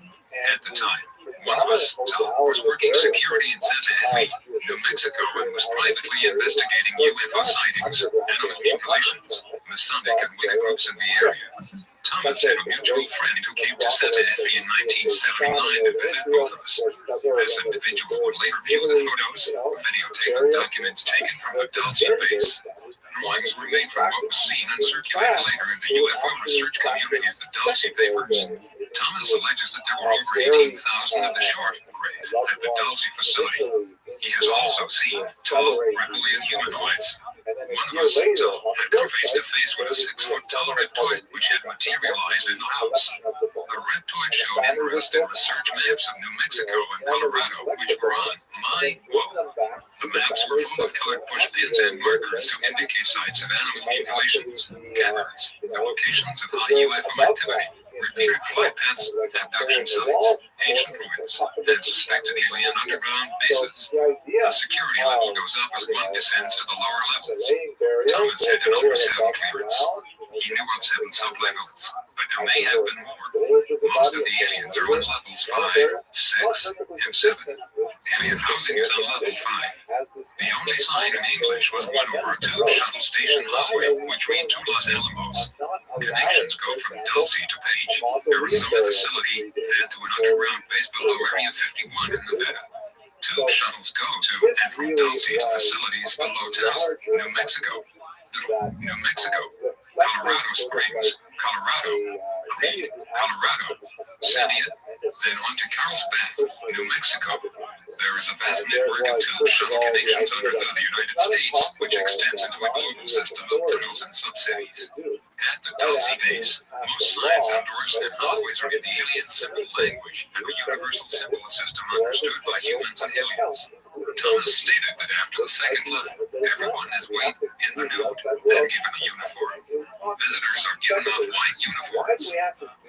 [SPEAKER 21] At the time, one of us, Tom, was working security in Santa Fe, New Mexico, and was privately investigating UFO sightings, animal mutilations, Masonic and Wicca groups in the area. Thomas had a mutual friend who came to Santa Fe in 1979 to visit both of us. This individual would later view the photos, videotape, and documents taken from the Dulce base. Drawings were made from what was seen and circulated later in the UFO research community as the Dulce papers. Thomas alleges that there were over 18,000 of the short grays at the Dulce facility. He has also seen tall, reptilian humanoids. One of us, Tom, had come face to face with a 6-foot tall reptoid which had materialized in the house. The reptoid showed interest in research maps of New Mexico and Colorado, which were on my wall. The maps were full of colored push pins and markers to indicate sites of animal mutilations, caverns, the locations of high UFO activity, repeated flight paths, abduction sites, ancient ruins, and suspected alien underground bases. The security level goes up as one descends to the lower levels. Thomas had an over 7 clearance. He knew of 7 sublevels, but there may have been more. Most of the aliens are on levels 5, 6, and 7. Alien housing is on level 5. The only sign in English was one over a tube shuttle station hallway, which lead to Los Alamos. Connections go from Dulce to Page, Arizona facility, then to an underground base below Area 51 in Nevada. Tube shuttles go to and from Dulce to facilities below towns, New Mexico, Colorado Springs, Colorado, Creed, Colorado, Sandia, then on to Carlsbad, New Mexico. There is a vast network of tube shuttle connections under the United States, which extends into a global system of tunnels and subcities. At the Dulce base, most signs outdoors and hallways are in the alien symbol language and a universal symbol system understood by humans and aliens. Thomas stated that after the second level, everyone is weighed in the nude and given a uniform. Visitors are given off-white uniforms.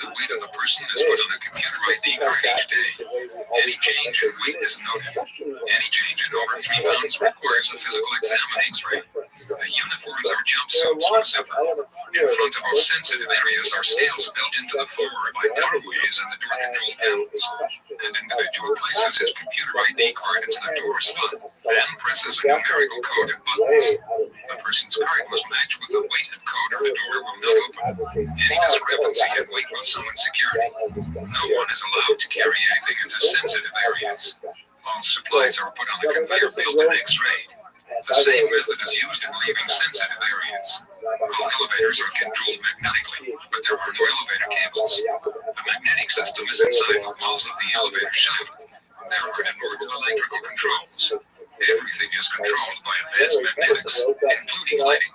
[SPEAKER 21] The weight of the person is put on a computer ID card each day. Any change in weight is noted. Any change in over 3 pounds requires a physical exam and X-ray. The uniforms are jumpsuits with zipper. In front of most sensitive areas are scales built into the floor by doorways and the door control panels. An individual places his computer ID card into the door slot and presses a numerical code and buttons. The person's card must match with the weighted code or the door will not open. Any discrepancy in weight will summon security. No one is allowed to carry anything into sensitive areas. All supplies are put on the conveyor belt and X-rayed. The same method is used in leaving sensitive areas. All elevators are controlled magnetically, but there are no elevator cables. The magnetic system is inside the walls of the elevator shaft. There are normal electrical controls. Everything is controlled by advanced magnetics, including lighting.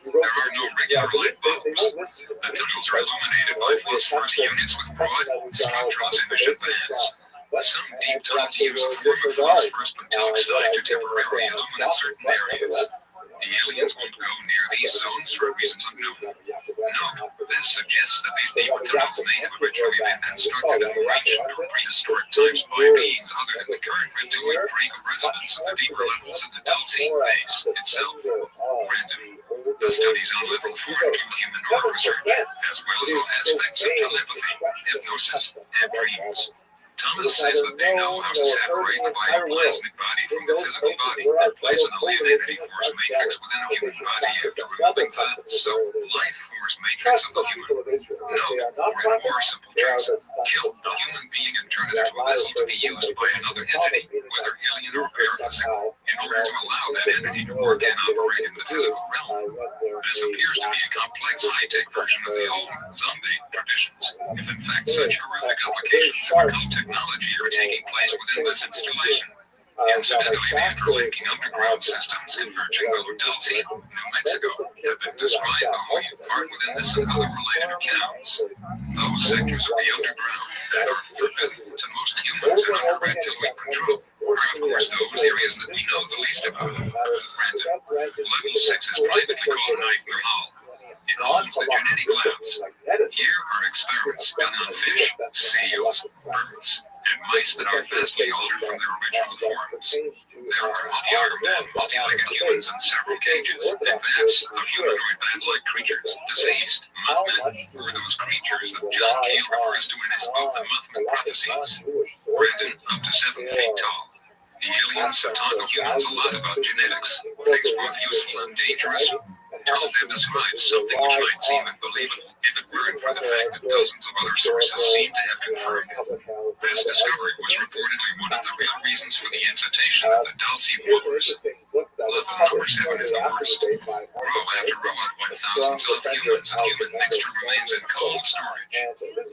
[SPEAKER 21] There are no regular light bulbs. The tunnels are illuminated by phosphorus units with broad, structural emission bands. Some deep tunnels use a form of phosphorus pentoxide to temporarily illuminate certain areas. The aliens won't go near these zones for reasons unknown. Note, this suggests that these deeper tunnels may have originally been constructed in ancient or prehistoric times by beings other than the current reptilian Draco residents of the deeper levels of the Dulce base itself. Random. The studies on level 4 include human neuroresearch, as well as all aspects of telepathy, hypnosis, and dreams. Thomas says that they know how to separate the bioplasmic body from the physical body and place an alien force matrix within a human body after removing the life force matrix of the human. Note, or in more simple terms, kill the human being and turn it into a vessel to be used by another entity, whether alien or paraphysical, in order to allow that entity to work and operate in the physical realm. This appears to be a complex, high-tech version of the old zombie traditions, if in fact such horrific applications of occult technology are taking place within this installation. Incidentally, the interlinking underground systems in Virgin Dulce, New Mexico, have been described by in part within this and other related accounts. Those sectors of the underground that are forbidden to most humans and under reptilian control are, of course, those areas that we know the least about. Granted, Level 6 is privately called Nightmare Hall. It owns the genetic labs. Here are experiments done on fish, seals, birds, and mice that are vastly altered from their original forms. There are multi-armed and multi-legged humans in several cages and vats of humanoid bat-like creatures, deceased, Mothman, or those creatures that John Keel refers to in his book The Mothman Prophecies. Brandon, up to 7 feet tall. The aliens have taught the humans a lot about genetics, things both useful and dangerous. Told them described something which might seem unbelievable if it weren't for the fact that dozens of other sources seem to have confirmed it. This discovery was reportedly one of the real reasons for the incitation of the Dulce Wars. Level number 7 is the worst. Row after row of 1,000s of humans and human mixture remains in cold storage.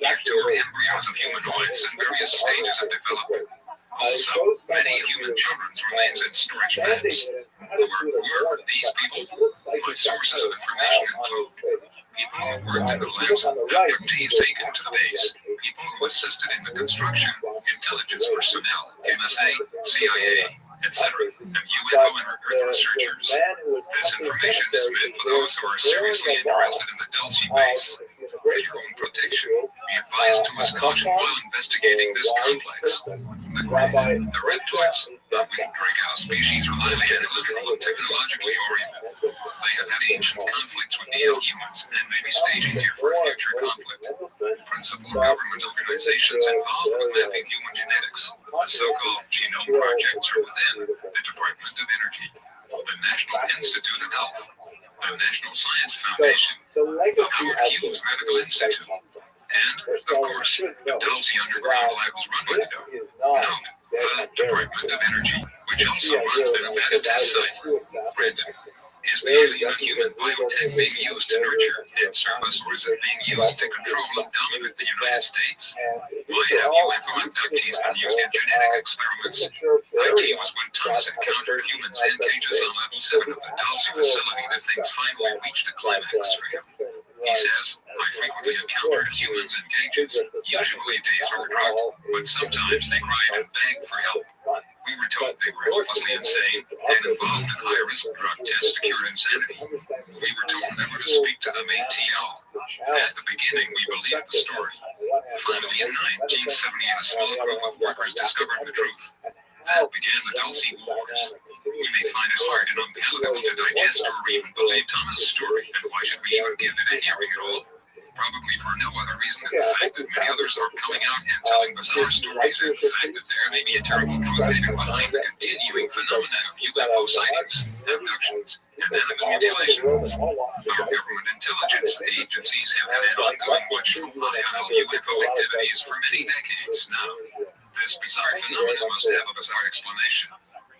[SPEAKER 21] Actor embryos of humanoids in various stages of development. Also, many human children's remains in storage vats. Who are these people? My sources of information include people who worked in the labs, abductees taken to the base, people who assisted in the construction, intelligence personnel, NSA, CIA, etc., and UFO and Earth researchers. This information is meant for those who are seriously interested in the Dulce base. For your own protection, be advised to use caution while investigating this complex. The Greys, the reptoids, the winged Draco species are highly analytical and technologically oriented. They have had ancient conflicts with neo-humans and may be staging here for a future conflict. Principal government organizations involved with mapping human genetics, the so-called genome projects, are within the Department of Energy, the National Institute of Health, the National Science Foundation, the Howard Hughes Medical Institute, and, of course, the Dulce Underground Labs run by the Department of Energy, which also runs the Nevada test site. Brandon, is the alien and human biotech being used to nurture and service, or is it being used to control and dominate the United States? Why have UFO abductees been used in genetic experiments? IT was when Thomas encountered humans in cages on level 7 of the Dulce facility that things finally reached a climax for him. He says, I frequently encountered humans in cages, usually dazed or drugged, but sometimes they cried and begged for help. We were told they were hopelessly insane and involved in high-risk drug tests to cure insanity. We were told never to speak to them ATL. At the beginning, we believed the story. Finally, in 1978, a small group of workers discovered the truth. That began the Dulce Wars. We may find it hard and unpalatable to digest or even believe Thomas' story, and why should we even give it a hearing at all? Probably for no other reason than the fact that many others are coming out and telling bizarre stories, and the fact that there may be a terrible truth hidden behind the continuing phenomenon of UFO sightings, abductions, and animal mutilations. Our government intelligence agencies have had an ongoing watchful eye on all UFO activities for many decades now. This bizarre phenomenon must have a bizarre explanation.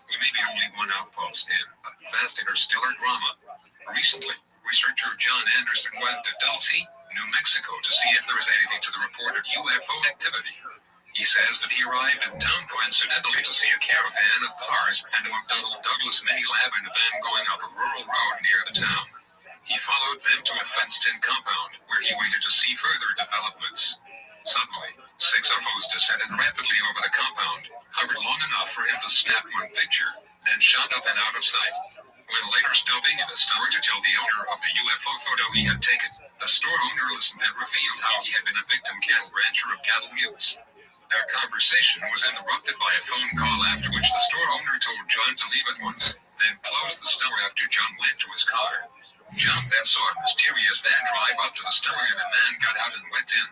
[SPEAKER 21] We may be only one outpost in a vast interstellar drama. Recently, researcher John Anderson went to Dulce, New Mexico, to see if there was anything to the reported UFO activity. He says that he arrived in town coincidentally to see a caravan of cars and a McDonnell Douglas mini-lab in a van going up a rural road near the town. He followed them to a fenced-in compound where he waited to see further developments. Suddenly, 6 UFOs descended rapidly over the compound, hovered long enough for him to snap one picture, then shot up and out of sight. When later stopping in a store to tell the owner of the UFO photo he had taken, the store owner listened and revealed how he had been a victim cattle rancher of cattle mutes. Their conversation was interrupted by a phone call, after which the store owner told John to leave at once, then closed the store after John went to his car. John then saw a mysterious van drive up to the store and a man got out and went in.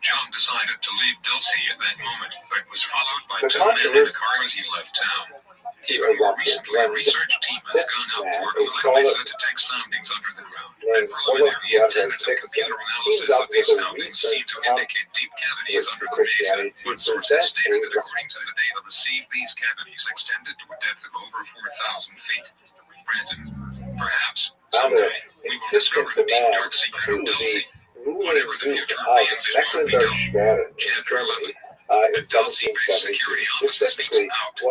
[SPEAKER 21] John decided to leave Dulcie at that moment, but was followed by two men in a car as he left town. Even more recently, a research team has gone out to Orlando to take soundings under the ground. And preliminary tentative computer analysis of these soundings seem to indicate deep cavities under the mesa. One source has stated that according to the data received, these cavities extended to a depth of over 4,000 feet. Brandon, perhaps someday we will discover the deep dark secret of Dulcie. Whatever the future reveals is what we know. Chapter 11. The Dulcie-based security office speaks out. The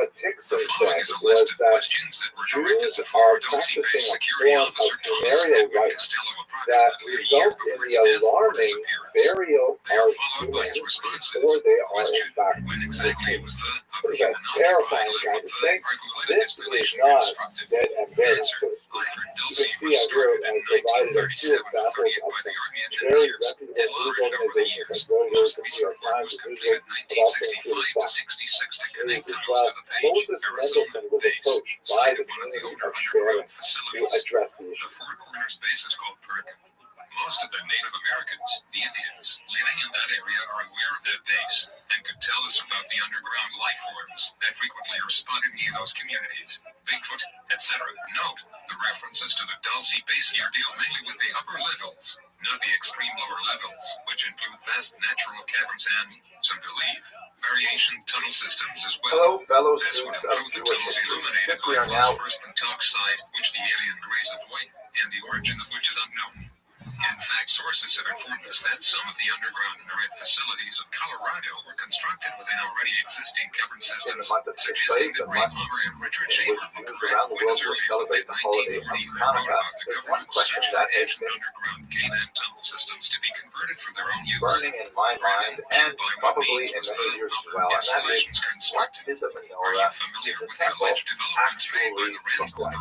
[SPEAKER 21] following is a list of questions that were directed to former Dulcie-based security officer Thomas Edward Costello approximately a year before its death or disappearance. They are followed by its responses. Question: when exactly was the upkeep and occupied with the regulated installation constructed? Answer: I heard Dulcie was started in 1937 and 38 by the Army Engineers and lauded over the years. Most recent work was completed in 1965 to 66 to connect tunnels to the page. Arizona base, cited one of the older underground facilities. The Four Corners base is called Perkin. Most of the Native Americans, the Indians, living in that area are aware of that base and could tell us about the underground life forms that frequently are spotted near those communities. Bigfoot, etc. Note, the references to the Dulcie base here deal mainly with the upper levels, not the extreme lower levels, which include vast natural caverns and, some believe, variation tunnel systems as well.
[SPEAKER 20] Hello, fellow
[SPEAKER 21] This would
[SPEAKER 20] students of
[SPEAKER 21] include the
[SPEAKER 20] Jewish
[SPEAKER 21] tunnels
[SPEAKER 20] history.
[SPEAKER 21] illuminated
[SPEAKER 20] Since we
[SPEAKER 21] by
[SPEAKER 20] are now
[SPEAKER 21] phosphorus pentoxide, which the alien grays avoid, and the origin of which is unknown. In fact, sources have informed us that some of the underground marine facilities of Colorado were constructed within already existing cavern systems, suggesting that Ray Palmer and Richard Schaefer were correct when as early as the mid-1940s they wrote about the government's search for ancient underground cave-in tunnel systems to be converted for their own use.
[SPEAKER 20] burning in my mind and probably in many of yours as well, and that is, what did the menorah in the temple actually look like?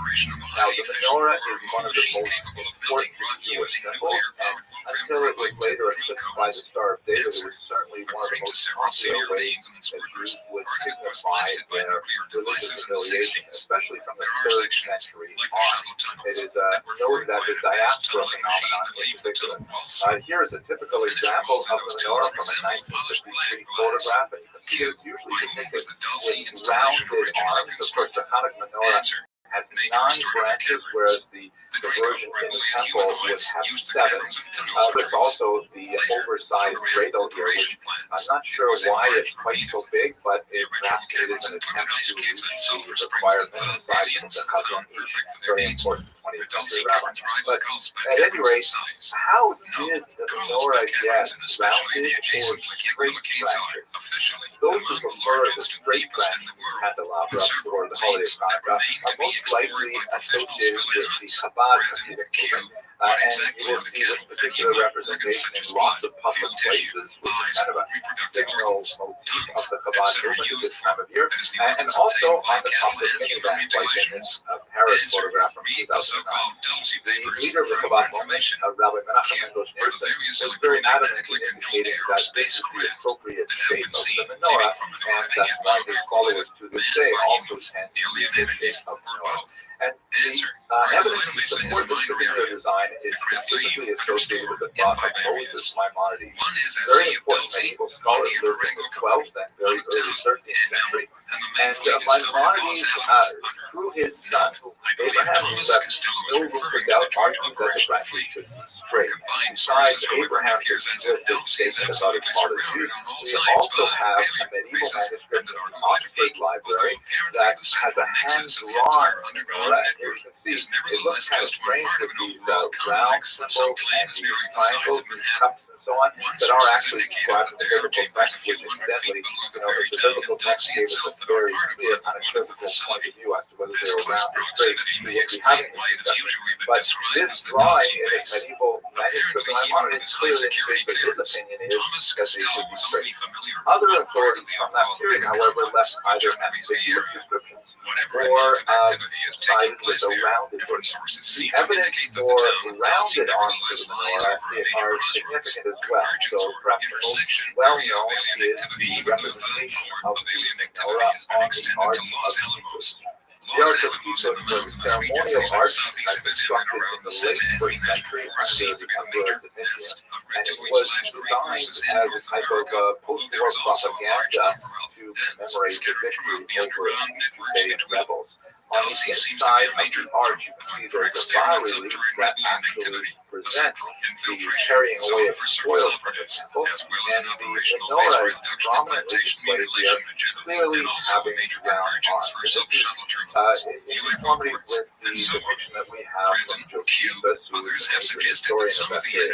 [SPEAKER 20] Now, the menorah is one of the most important Jewish symbols, and until it was later eclipsed by the Star of David, it was certainly one of the most popular ways that Jews would signify their religious affiliation, especially from the 3rd century on. It is noted as a diaspora phenomenon in particular. Here is a typical example of the menorah from a 1953 photograph, and you can see it's usually depicted with rounded arms. Of course, the Hanukkah menorah has 9 branches, whereas the version in the temple would have 7. There's also the oversized dreidel here, which I'm not sure why it's quite so big, but perhaps it is an attempt to reach the required minimum size from the Chazon Ish, very important 20th century rabbi. But at any rate, how did the menorah get rounded or straight branches? Those who prefer the straight branch candelabra for the holiday Hanukkah are most likely associated with the Chabad Hasidic movement, and you will see this particular representation in lots of public places, which is kind of a signal motif of the Chabad movement at this time of year, and also on the top of minivans, like in this Paris photograph from 2009. The leader of the Chabad movement, Rabbi Menachem Mendosh Person, was very adamant in indicating that this is the appropriate shape of the menorah, and that's why his followers to this day also tend to use this shape of menorah. And the evidence to support this particular design is specifically associated with the thought of Moses Maimonides, very important medieval scholar lived in the 12th and very early 13th century. And Maimonides, through his son, Abraham, who left no room for doubt, argued that the branches should be straight. Besides Abraham's explicit statement about his father's youth, we also have a medieval manuscript in the Oxford Library that has a hand-drawn menorah, and here you can see it looks kind of strange with these round symbols and these triangles, these cups, and so on, that are actually described in the biblical text, which incidentally, if the biblical text gave us a very clear, unequivocal point of view as to whether they were round or straight, we would be having this discussion. But this drawing in this medieval manuscript of Maimonides clearly indicates that his opinion is that they should be straight. Other authorities from that period, however, left either ambiguous descriptions or sided with a rounded version. The evidence for rounded arms to the menorah are significant as well. So perhaps the most well-known is the representation of the menorah on the Arch of Titus. The Arch of Titus was a ceremonial arch constructed in the late 1st century under the Emperor Domitian, and it was designed as a type of post-war propaganda to commemorate the victory over the rebels. On the inside of the arch, you can see there's a bas-relief that actually presents the carrying away of spoils from the temple, and the menorah is prominently displayed here, clearly having round arms. This is in conformity with the depiction that we have from Josephus, who is a major historian of that period.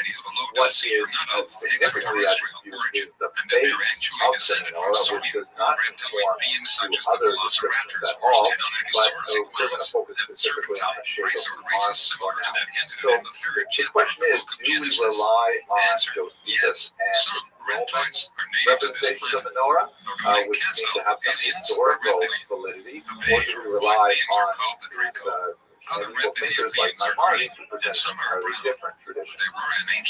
[SPEAKER 20] What is significantly at dispute is the base of the menorah, which does not conform to other descriptions at all, but we're going to focus specifically on the shape of the arms for now. So the question is, do we rely on Josephus and Roman representation of the menorah, which seem to have some historical validity, or do we rely on these medieval thinkers like Maimonides who present an entirely different tradition?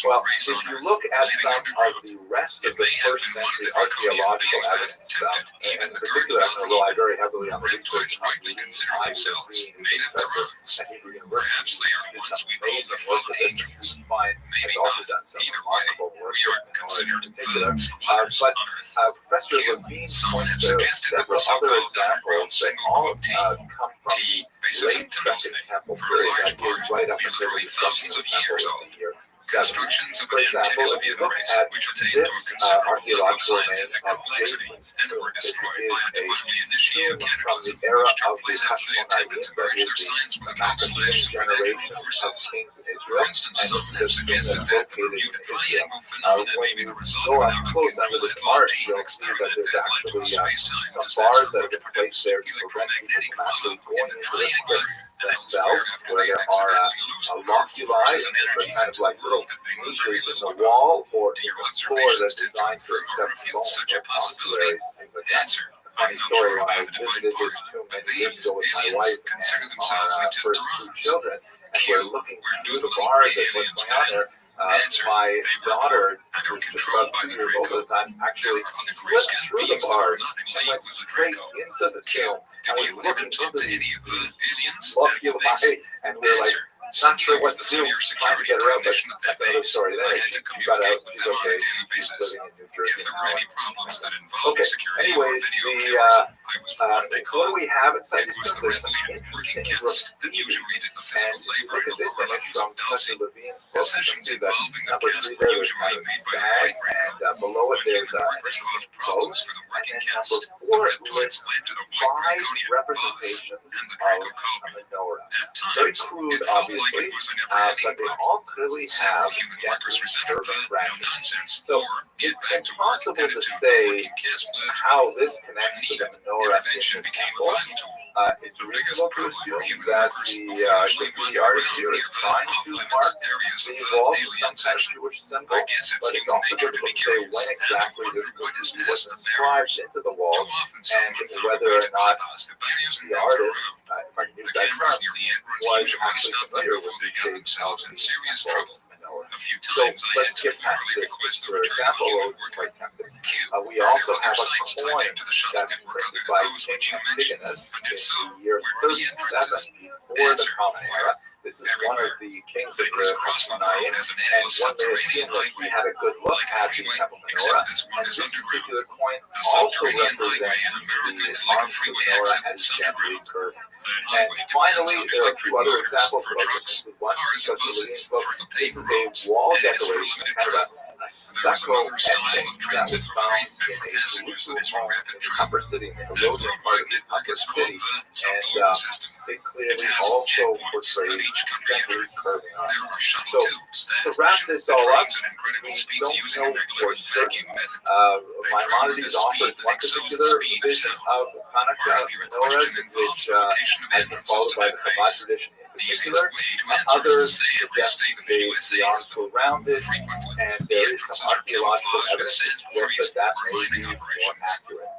[SPEAKER 20] Well, if you look at some of the rest of the first century archaeological evidence, and in particular, I'm going to rely very heavily on the research of the professor at Hebrew University, who did some amazing work with this, and Stephen Fine has also done some remarkable work in particular. But Professor Levine points to several other examples that all come from late Second Temple period, that is right up until the destruction of the temple in the year 7. For example, if you look at this archaeological remains of Jason's tomb, this is a tomb from the era of the Hashmonaim, that is the Maccabean generation of kings in Israel, and this is a tomb that's located in Israel. When you go up close under this arch, you'll see that there's actually some bars that have been placed there to prevent people from actually going into the crypts themselves, where there are loculi, which are kind of like little niches in the wall or in the floor that's designed to accept bones or ossuaries, things like that. Funny story, when I visited this tomb many years ago with my wife and our first 2 children, and we're looking through the bars at what's going on there, my daughter, who was just about 2 years old at the time, actually slipped through the bars and went straight into the tomb. I was looking into these loculi, and we're like, not sure what to do, trying to get her out, but that's another story. Then she got out, she's okay, she's living in New Jersey now. Okay, anyways, what do we have inside this tomb? There's some interesting graffiti, and if you look at this image from Professor Levine's book, you can see that number 3 there is kind of stag, and below it there's an interesting boat, and then number 4 lists 5 representations of a menorah. Very crude, obviously, but they all clearly have gently curving branches. So it's impossible to say how this connects to the menorah in the temple. It's reasonable to assume that the graffiti artist here is trying to mark the walls with some kind of Jewish symbol, but it's also difficult to say when exactly this graffiti was inscribed into the walls, and whether or not the artist, if I can use that term, was actually familiar with the shapes of the temple menorah. So let's get past this. For example, it's quite tempting. We also have a coin that's printed by King Antigonus in the year 37 before the Common Era. This is one of the kings of the Hashmonaim, and one may assume that he had a good look at the temple menorah. And this particular coin also represents the arms of the menorah as gently curving. And finally, there are 2 other examples, but I'll just include one. This is a wall decoration, kind of a stucco etching that was found in a Jerusalem home in the upper city, in the northern part of the upper city, and it clearly also portrays gently curving arms. So to wrap this all up, we don't know for certain. Maimonides offers one particular vision of Hanukkah menorahs, which has been followed by the Chabad tradition in particular. Others suggest the arms go rounded, and there is some archaeological evidence to suggest that may be more accurate.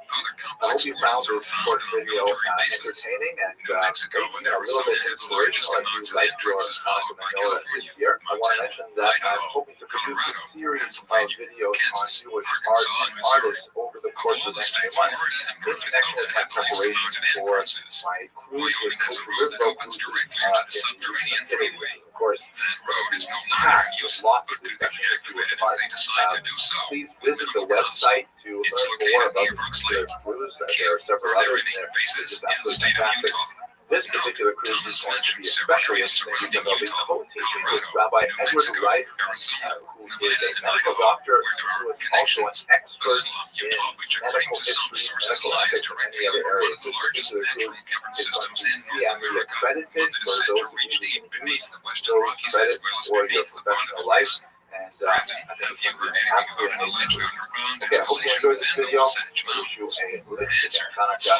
[SPEAKER 20] hope you found this short video entertaining and maybe a little bit inspirational as you like your Hanukkah menorah this year. I want to mention that I'm hoping to produce a series of videos on Jewish art and artists over the course of the next few months. In connection with my preparation for my cruise with Coastal Riverboat Cruises in Italy. Of course, packed with lots of discussion with Jewish art. Please visit the website to learn more about the particular cruise. There are several others there. It's absolutely fantastic. This particular cruise is going to be especially interesting because I'll be co-teaching with Rabbi Edward Reif, who is a medical doctor who is also an expert in medical history, medical ethics, and many other areas. This particular cruise is going to be CME accredited for those of you who use those credits for your professional life. And I think it's going to be an absolute amazing cruise. Okay, I hope you enjoyed this video. I wish you a lift and Hanukkah.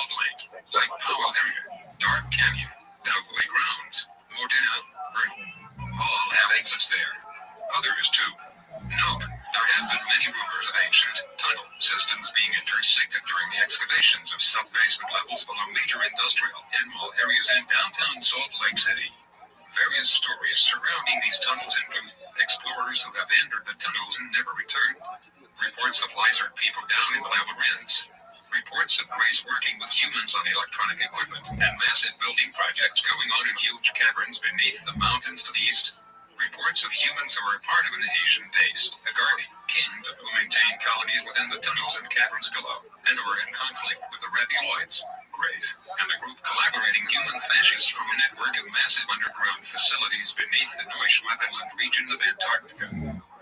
[SPEAKER 20] Thanks very much for watching.
[SPEAKER 21] Dark Canyon, Dougway Grounds, Modena, Vernon, all have exits there. Others too. Note, there have been many rumors of ancient tunnel systems being intersected during the excavations of sub-basement levels below major industrial and mall areas in downtown Salt Lake City. Various stories surrounding these tunnels include explorers who have entered the tunnels and never returned, reports of lizard people down in the labyrinths, reports of Grace working with humans on electronic equipment, and massive building projects going on in huge caverns beneath the mountains to the east. Reports of humans who are part of an Asian-based Agardi kingdom who maintain colonies within the tunnels and caverns below, and who are in conflict with the Rabbioids, Grace, and a group collaborating human fascists from a network of massive underground facilities beneath the Neuschwabenland region of Antarctica.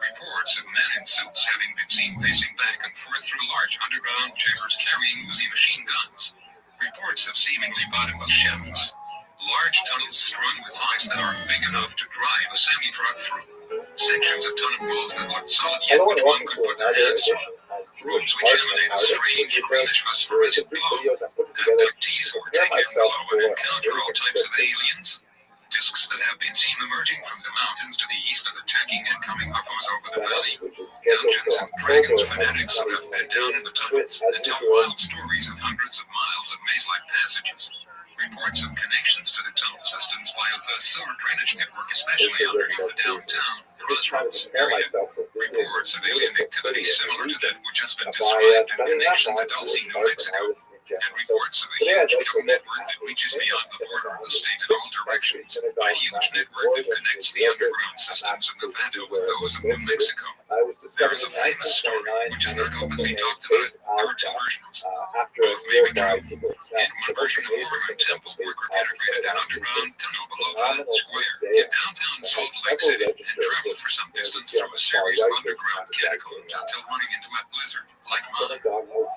[SPEAKER 21] Reports of men in suits having been seen pacing back and forth through large underground chambers carrying Uzi machine guns. Reports of seemingly bottomless shafts. Large tunnels strung with lines that aren't big enough to drive a semi-truck through. Sections of tunnel walls that look solid yet which one could put their hands through. Rooms which emanate a strange greenish phosphorescent glow. Abductees who are taken below and encounter all types of aliens. Discs that have been seen emerging from the mountains to the east of attacking incoming UFOs over the valley. Dungeons and Dragons fanatics who have been down in the tunnels and tell wild stories of hundreds of miles of maze-like passages. Reports of connections to the tunnel systems via the sewer drainage network, especially underneath the downtown crossroads area. Reports of alien activity similar to that which has been described in connection to Dulce, New Mexico. And reports of a huge cable network that reaches beyond the border of the state in all directions. A huge network that connects the underground systems of Nevada with those of New Mexico. There is a famous story, which is not openly talked about. There are two versions. Both may be true. In one version, a Mormon temple worker penetrated an underground tunnel below the square in downtown Salt Lake City and traveled for some distance through a series of underground catacombs until running into a blizzard. Like mine,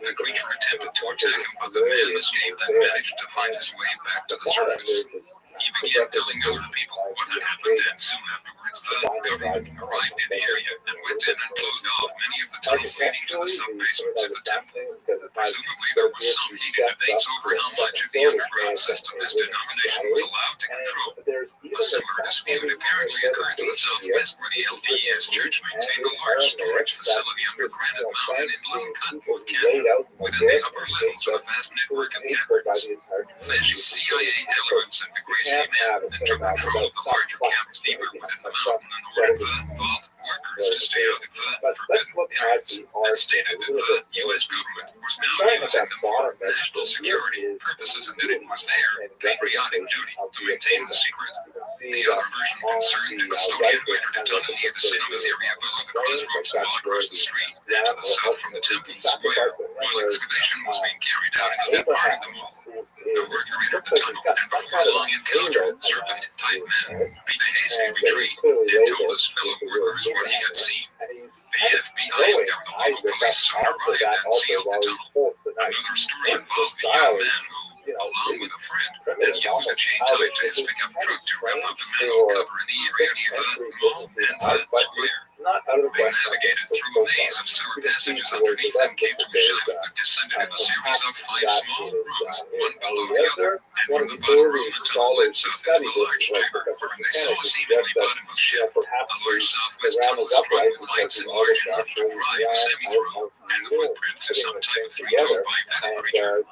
[SPEAKER 21] the creature attempted to attack him, but the man escaped and managed to find his way back to the surface. He began telling other people what had happened, and soon afterwards, the government arrived in the area and went in and closed off many of the tunnels leading to the sub-basements of the temple. Presumably, there was some heated debates over how much of the underground system this denomination was allowed to control. A similar dispute apparently occurred to the southwest, where the LDS Church maintained a large storage facility under Granite Mountain in Lone Cottonwood Canyon, within the upper levels of a vast network of caverns. Fascist CIA elements and the Grace Amen and took control of the larger caverns deeper within the mountain in order for the vault workers to stay out of the forbidden areas, and stated that the U.S. government was now using them for national security purposes and that it was their patriotic duty to maintain the secret. The other version concerned a custodian who entered a tunnel near the cinemas area below the crossroads wall across the street and to the south from the temple square, while excavation was being carried out into that part of the mall. The worker entered the tunnel and before long encountered serpent-type men, beat a hasty retreat, and told his fellow workers what he had seen. The FBI and the local police soon arrived and sealed the tunnel. Another story involved a young man who, along with a friend, had used a chain tied to his pickup truck to rip up the manhole cover in the area near the mall and the square. They navigated through a maze of sewer passages underneath and came to a shaft that descended in a series of 5 small rooms, one below the other, and from the bottom room the tunnel led south into a large chamber, wherein they saw a seemingly bottomless shaft, a large southwest tunnel strung with lights and large enough to drive a semi-through, and the footprints of some type of 3-toed bipedal creature.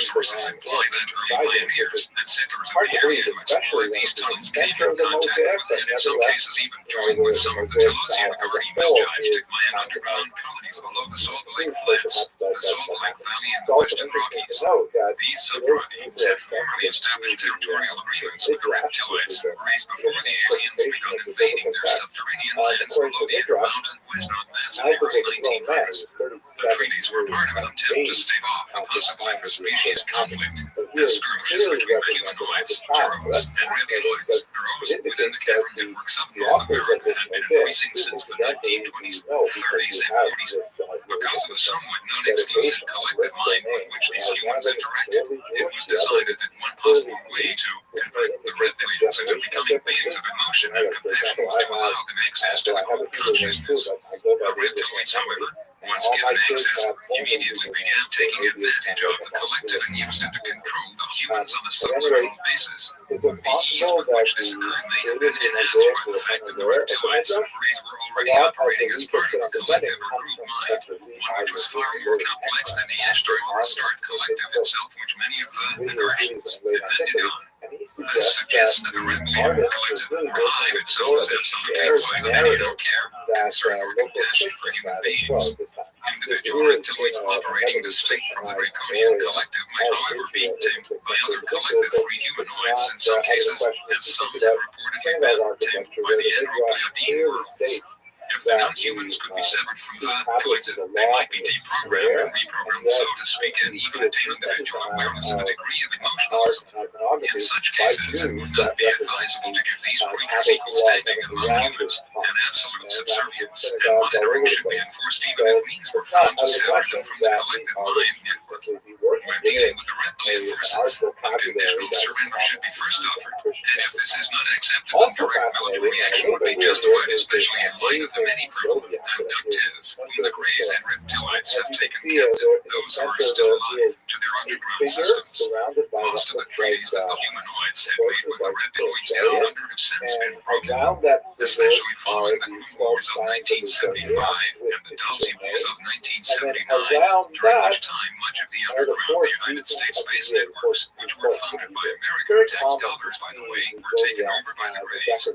[SPEAKER 21] sources imply that early pioneers and settlers of the area who explored these tunnels came in contact with, and in some cases even joined with some of the Telosian Guardi Belgites Mayan underground colonies below the Salt Lake Flats, the Salt Lake Valley, and the Western Rockies. These sub-Rockies had formerly established territorial agreements with the reptiloids, raised before the aliens began invading their subterranean lands below the Intermountain Western Mass in the early 1900s. The treaties were part of an attempt to stave off a possible interspecies conflict, as skirmishes between the humanoids, Taros, and reptiloids arose within the cavern networks of North America had been increasing since the 1920s, 30s, and 40s. Because of a somewhat non-exclusive collective mind with which these humans interacted, it was decided that one possible way to convert the reptilians into becoming beings of emotion and compassion was to allow them access to the group consciousness. The reptiloids, however, once given access, immediately began taking advantage of the collective and used it to control the humans on a subliminal basis. The ease with which this occurred may have been enhanced by the fact that the reptiloids and rays were already operating as part of a collective or group mind, one which was far more complex than the Ashtar or Astarte collective itself, which many of the Inertians depended on. This suggests that the reptilian collective or hive itself is absolutely void of any care, concern, or compassion for human beings. Individual reptiloids operating distinct from the Draconian collective might, however, be tamed by other collective-free humanoids in some cases, as some have reportedly been tamed by the Andropleodine worlds. If the non-humans could be severed from the collective, they might be deprogrammed and reprogrammed, so to speak, and even attain individual awareness and a degree of emotionalism. In such cases, it would not be advisable to give these creatures equal standing among humans, and absolute subservience and monitoring should be enforced even if means were found to sever them from the collective mind network. When dealing with the reptilian forces, unconditional surrender should be first offered, and if this is not acceptable, direct military action would be justified, especially in light of the many brutal abductees whom the Greys and reptiloids have taken captive, those who are still alive, to their underground systems. Most of the treaties that the humanoids had made with the reptiloids down under have since been broken, especially following the Groom Wars of 1975 and the Dalsy Wars of 1979, during which time much of the underground United States space networks, which were funded by American tax dollars, by the way, were taken over by the Greys.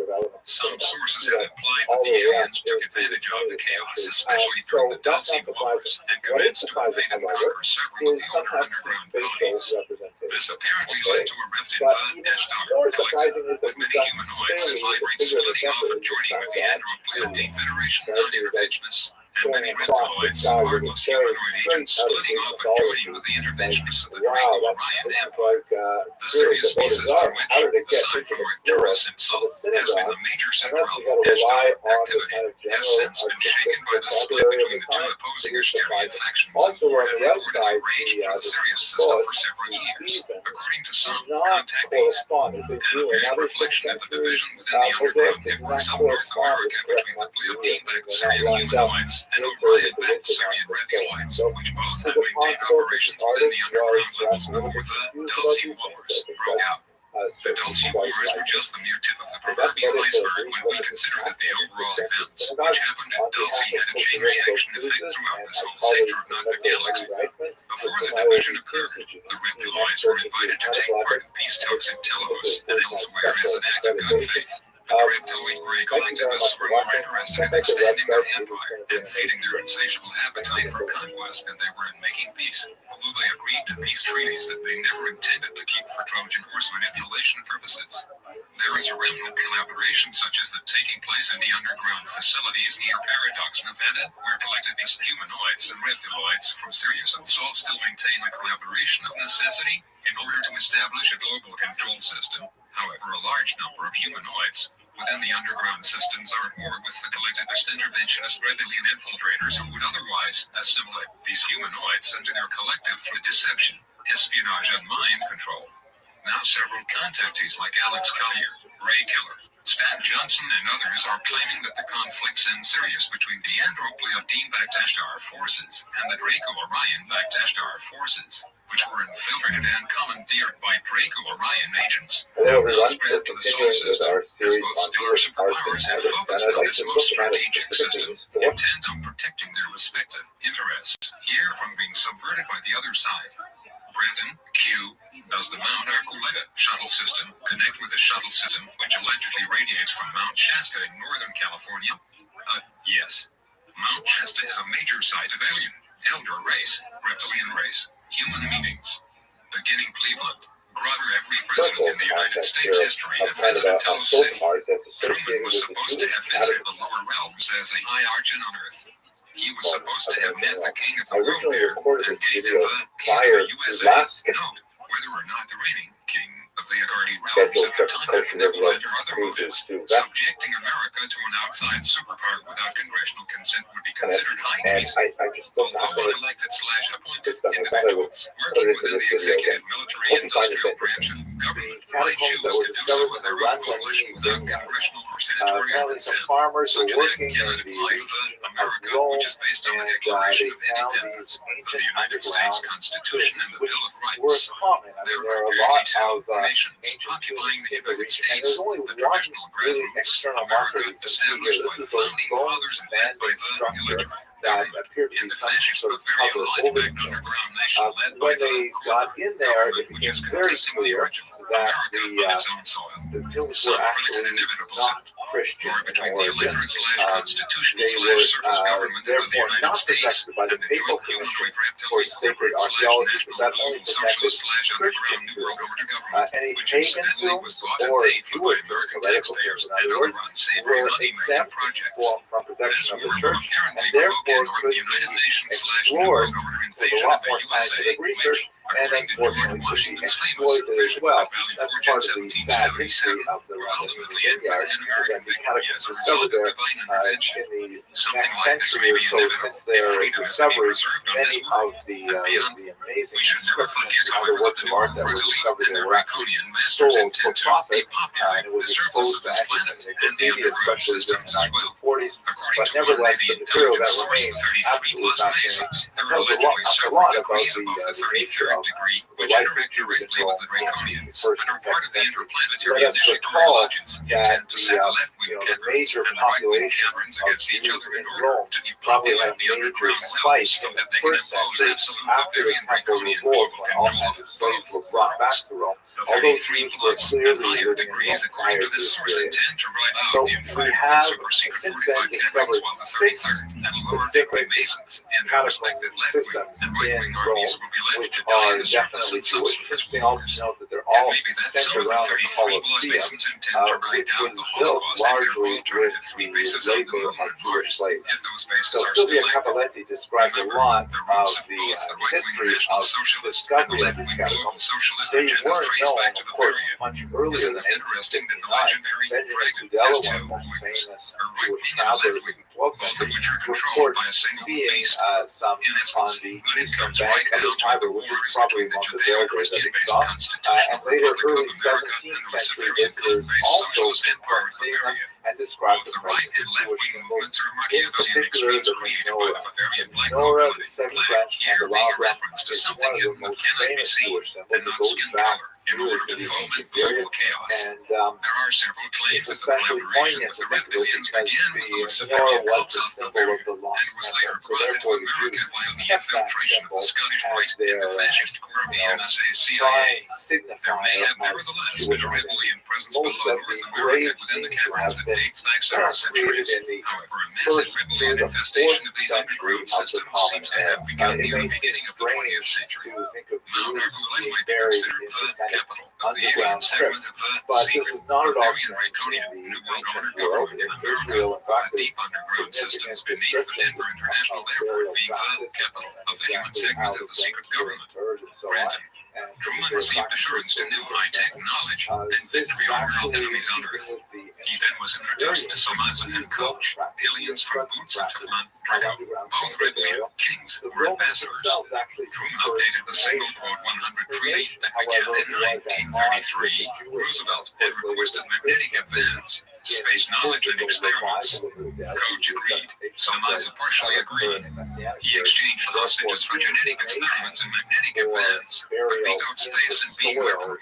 [SPEAKER 21] Some sources have implied that the aliens took advantage of the chaos, especially during the Dalsy Wars, and commenced to invade and conquer several of the older underground colonies. This apparently led to a rift in the Ashtar collective, with many humanoids and hybrids splitting off and joining with the Andropleodine Federation non-interventionists, and many reptiloids and harmless humanoid agents splitting off and joining with the interventionists of the Draco-Orion Empire. The Sirius B system, which, aside from Arcturus himself, has been the major center of Ashtar activity, has since been shaken by the split between the two opposing Asterian factions and reportedly raged through the Sirius system for several years, according to some contactees. An apparent reflection of the division within the underground networks of North America between the Pleiadian-backed Syrian humanoids and Orion-backed Syrian reptiloids, which both had maintained operations within the underground levels before the Dalsy Wars broke out. The Dalsy Wars were just the mere tip of the proverbial iceberg when we consider that the overall events, which happened at Dalsy, had a chain reaction effect throughout this whole sector, not the galaxy. Before the division occurred, the reptiloids were invited to take part in peace talks at Telos and elsewhere as an act of good faith. But the reptiloid Grey collectivists were more interested in expanding their empire and feeding their insatiable appetite for conquest than they were in making peace, although they agreed to peace treaties that they never intended to keep for Trojan horse manipulation purposes. There is a realm of collaboration such as that taking place in the underground facilities near Paradox, Nevada, where collectivist humanoids and reptiloids from Sirius and Sol still maintain the collaboration of necessity in order to establish a global control system. However, a large number of humanoids within the underground systems are at war with the collectivist interventionist reptilian infiltrators who would otherwise assimilate these humanoids into their collective for deception, espionage, and mind control. Now several contactees like Alex Collier, Ray Keller, Stan Johnson, and others are claiming that the conflicts in Sirius between the Andropleodine-backed Ashtar forces and the Draco-Orion-backed Ashtar forces, which were infiltrated and commandeered by Draco-Orion agents, have now spread to the Sol system, as both stellar superpowers have focused on this most strategic system, intent on protecting their respective interests, here from being subverted by the other side. Brandon, Q, does the Mount Archuleta shuttle system connect with a shuttle system which allegedly radiates from Mount Shasta in Northern California? Yes. Mount Shasta is a major site of alien, elder race, reptilian race, human meetings. Beginning Cleveland, Grover, every president in the United States history had visited those cities. Truman was supposed to have visited the lower realms as a high archon on Earth. He was supposed to have met the king of the world there and gave him the keys to the USA. Note, whether or not the reigning king of the authority realms at the time had benevolent or other motives, subjecting America to an outside superpower without congressional consent would be considered high treason. Although unelected/appointed individuals working within the executive military industrial branch of government might choose to do so with their own volition without congressional or senatorial consent. Such an act cannot apply to America, which is based on the Declaration of Independence, the United States Constitution, and the Bill of Rights. There are barely 2 nations occupying the United States. The traditional grassroots America established by the founding fathers and led by the electorate. In the fascist Bavarian lodgeback underground nation led by the government, which is contesting the original America on its own soil. Some primitive inevitable war between the electorate/constitutional/surface government of the United States and the joint humanoid reptilian corporate/national global socialist/underground New World Order government, which incidentally was bought and paid for by American taxpayers and other unsavory money-making projects. This war will apparently provoke an United Nations/New World Order invasion of the USA, which, according to George Washington's famous vision of Valley Forge in 1777, will ultimately end with an American victory as a result of divine intervention. Something like this may be inevitable if freedom is to be preserved on this world and beyond. We should never forget, however, that the New World Elite and their draconian masters intend to depopulate the surface of this planet and the underground systems as well. According to one Navy intelligence source, the 33 plus Masons, there are allegedly several degrees above the 33rd degree, which interact directly with the draconians and are part of the interplanetary initiatory lodges intent to set the left-wing caverns and the right-wing caverns against each other in order to depopulate the underground realms so that they can impose absolute Bavarian draconian global control of both worlds. The 33 plus and higher degrees, according to this source, intend to ride out the inferior and super secret fortified caverns, while the 33rd and lower degree Masons and their respective left-wing and right-wing armies will be left to die in the surface and subsurface wars. And maybe that's some of the 33 blood Masons intend to ride out the Holocaust and their alternative 3 bases on the moon and Mars, if those bases are still active. Remember, the roots of both the right-wing National Socialist and the left-wing Global Socialist agendas trace back to the period. Isn't it interesting that the legendary Dragon has 2 wings, a right wing and a left wing, both of which are controlled by a single beast? In essence, but it comes right down to the wars between the Judeo-Christian-based Constitutional Republic of America and the Luciferian cult-based Socialist Empire of Bavaria. Both the right and left-wing movements are Machiavellian extremes created by the Bavarian black nobility. Black here being a reference to something hidden that cannot be seen, and not skin color, in order to foment global chaos. There are several claims that the collaboration with the reptilians began with the Luciferian cult South Bavaria, and was later brought into America via the infiltration of the Scottish Rite and the fascist core of the NSA CIA. There may have nevertheless been a reptilian presence below North America within the caverns that dates back several centuries. However, a massive reptilian infestation of these underground systems seems to have begun near the beginning of the 20th century. Mount Archuleta might be considered the capital of the alien segment of the secret Bavarian draconian New World Order government in America, with the deep underground systems beneath the Denver International Airport being the capital of the human segment of the secret government. Brandon, Truman received assurance to new high-tech knowledge and victory over all enemies on Earth. He then was introduced to Samaza and Coach, aliens from Boots and Teflon, Drago, both reptilian kings who were ambassadors. Truman updated the single quote 100 treaty that began in 1933. Roosevelt had requested magnetic advance, space knowledge and experiments. Coach agreed. Samaza partially agreed. He exchanged hostages for genetic experiments and magnetic advance. Vetoed space and beam weaponry.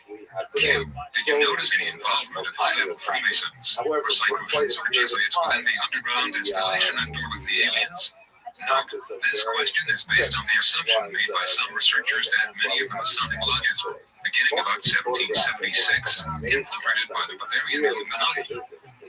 [SPEAKER 21] Q, did you notice any involvement of high-level Freemasons, Rosicrucians, or Jesuits within the underground installation and door with the aliens? Note, this question is based on the assumption made by some researchers that many of the Masonic lodges were, beginning about 1776, infiltrated by the Bavarian Illuminati.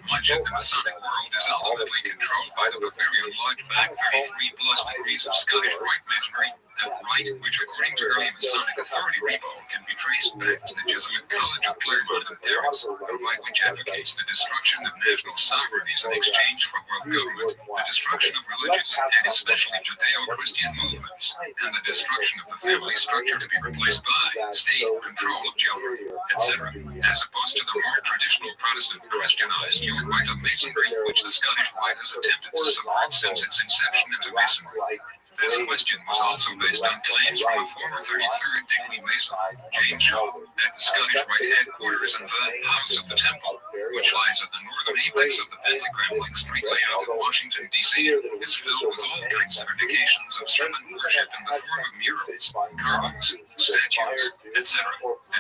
[SPEAKER 21] Much of the Masonic world is ultimately controlled by the Bavarian Lodge-backed 33-plus degrees of Scottish Rite Masonry, a rite which, according to early Masonic authority repo, can be traced back to the Jesuit College of Claremont in Paris, a rite which advocates the destruction of national sovereignties in exchange for world government, the destruction of religious and especially Judeo-Christian movements, and the destruction of the family structure to be replaced by state control of children, etc., as opposed to the more traditional Protestant Christianized York rite of Masonry, which the Scottish Rite has attempted to subvert since its inception into Masonry. This question was also based on claims from a former 33rd degree Mason, James Shaw, that the Scottish Rite headquarters in the House of the Temple, which lies at the northern apex of the pentagram-like street layout in Washington, D.C., is filled with all kinds of indications of sermon worship in the form of murals, carvings, statues, etc.,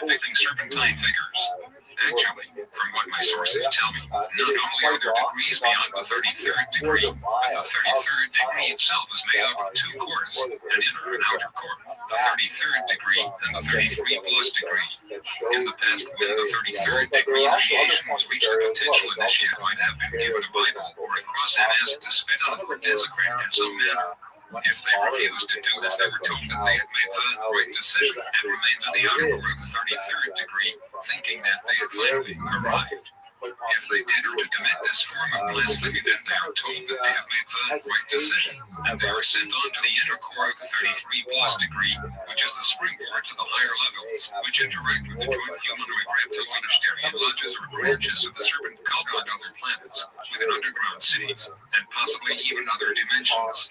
[SPEAKER 21] depicting serpentine figures. Actually, from what my sources tell me, not only are there degrees beyond the 33rd degree, but the 33rd degree itself is made up of two cores, an inner and outer core, the 33rd degree and the 33-plus degree. In the past, when the 33rd degree initiations reached the potential initiate might have been given a Bible or a cross and asked to spit on it or desecrate it in some manner. If they refused to do this, they were told that they had made the right decision and remained in the outer core of the 33rd degree, thinking that they had finally arrived. If they did or to commit this form of blasphemy, then they are told that they have made the right decision, and they are sent on to the inner core of the 33-plus degree, which is the springboard to the higher levels, which interact with the joint humanoid reptilian lodges or branches of the serpent cult on other planets, within underground cities, and possibly even other dimensions.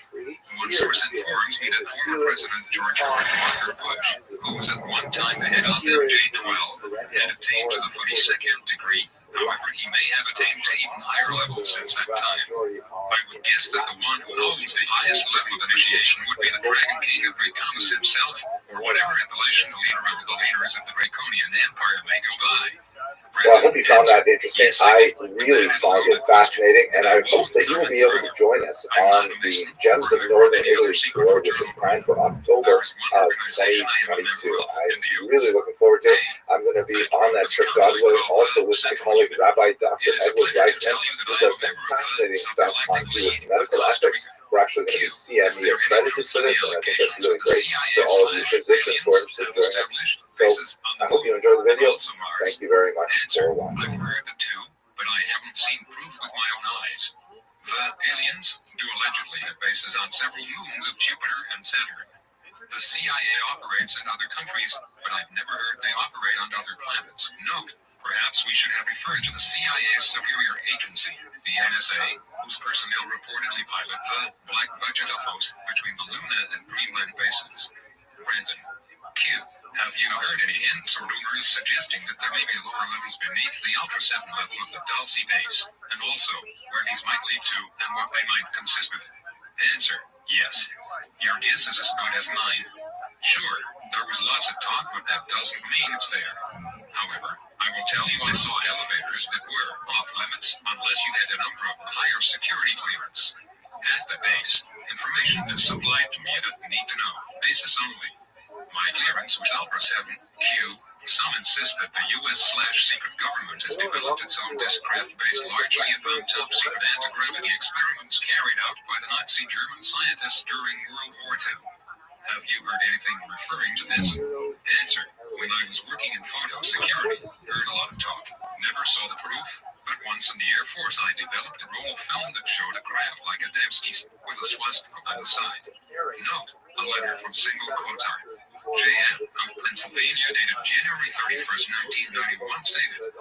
[SPEAKER 21] One source informs me that former President George Walker Bush, who was at one time the head of MJ-12, had attained to the 32nd degree. However, he may have attained to even higher levels since that time. I would guess that the one who holds the highest level of initiation would be the Dragon King of Draconis himself, or whatever appellation the leader of the leaders of the Draconian Empire may go by.
[SPEAKER 20] Well, I hope you found that interesting. I really find it fascinating, and I hope that you will be able to join us on the Gems of Northern Italy tour, which is planned for October of 2022. I'm really looking forward to it. I'm going to be on that trip, God willing, also with my colleague Rabbi Dr. Edward Reichman, who does some fascinating stuff on Jewish medical ethics. We're actually going to be CME accredited for this, and I think that's really great for all of you physicians who are interested in doing this. So I hope you enjoyed the video. Thank you very much for watching.
[SPEAKER 21] I've heard the two, but I haven't seen proof with my own eyes. The aliens do allegedly have bases on several moons of Jupiter and Saturn. The CIA operates in other countries, but I've never heard they operate on other planets. Note, perhaps we should have referred to the CIA's superior agency, the NSA, whose personnel reportedly pilot the black budget UFOs between the Luna and Greenland bases. Brandon Q, have you heard any hints or rumors suggesting that there may be lower levels beneath the Ultra 7 level of the Dulce base, and also where these might lead to and what they might consist of? Answer, yes. Your guess is as good as mine. Sure, there was lots of talk, but that doesn't mean it's there. However, I will tell you I saw elevators that were off limits unless you had a number of higher security clearance. At the base, information is supplied to me that you need to know. Basis only. My clearance was Ultra 7, Q. Some insist that the U.S./secret government has developed its own disk craft based largely upon top-secret anti-gravity experiments carried out by the Nazi German scientists during World War II. Have you heard anything referring to this? Answer, when I was working in photo security, heard a lot of talk. Never saw the proof, but once in the Air Force I developed a roll of film that showed a craft like a Adamski's with a swastika on the side. Note, a letter from single quotar. J.M. of Pennsylvania dated January 31st, 1991 stated,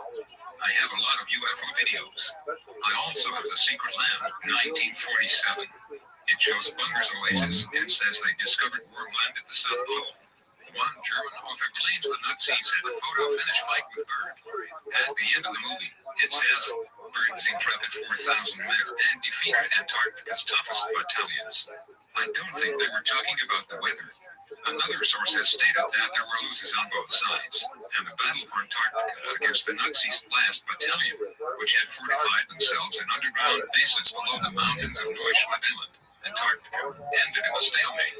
[SPEAKER 21] I have a lot of UFO videos. I also have The Secret Land, 1947. It shows Bunger's Oasis and says they discovered wormland at the South Pole. One German author claims the Nazis had a photo finish fight with Bird. At the end of the movie, it says, Bird's intrepid 4,000 men and defeated Antarctica's toughest battalions. I don't think they were talking about the weather. Another source has stated that there were losses on both sides, and the battle for Antarctica against the Nazis' last battalion, which had fortified themselves in underground bases below the mountains of Neuschwaben, Antarctica ended in a stalemate.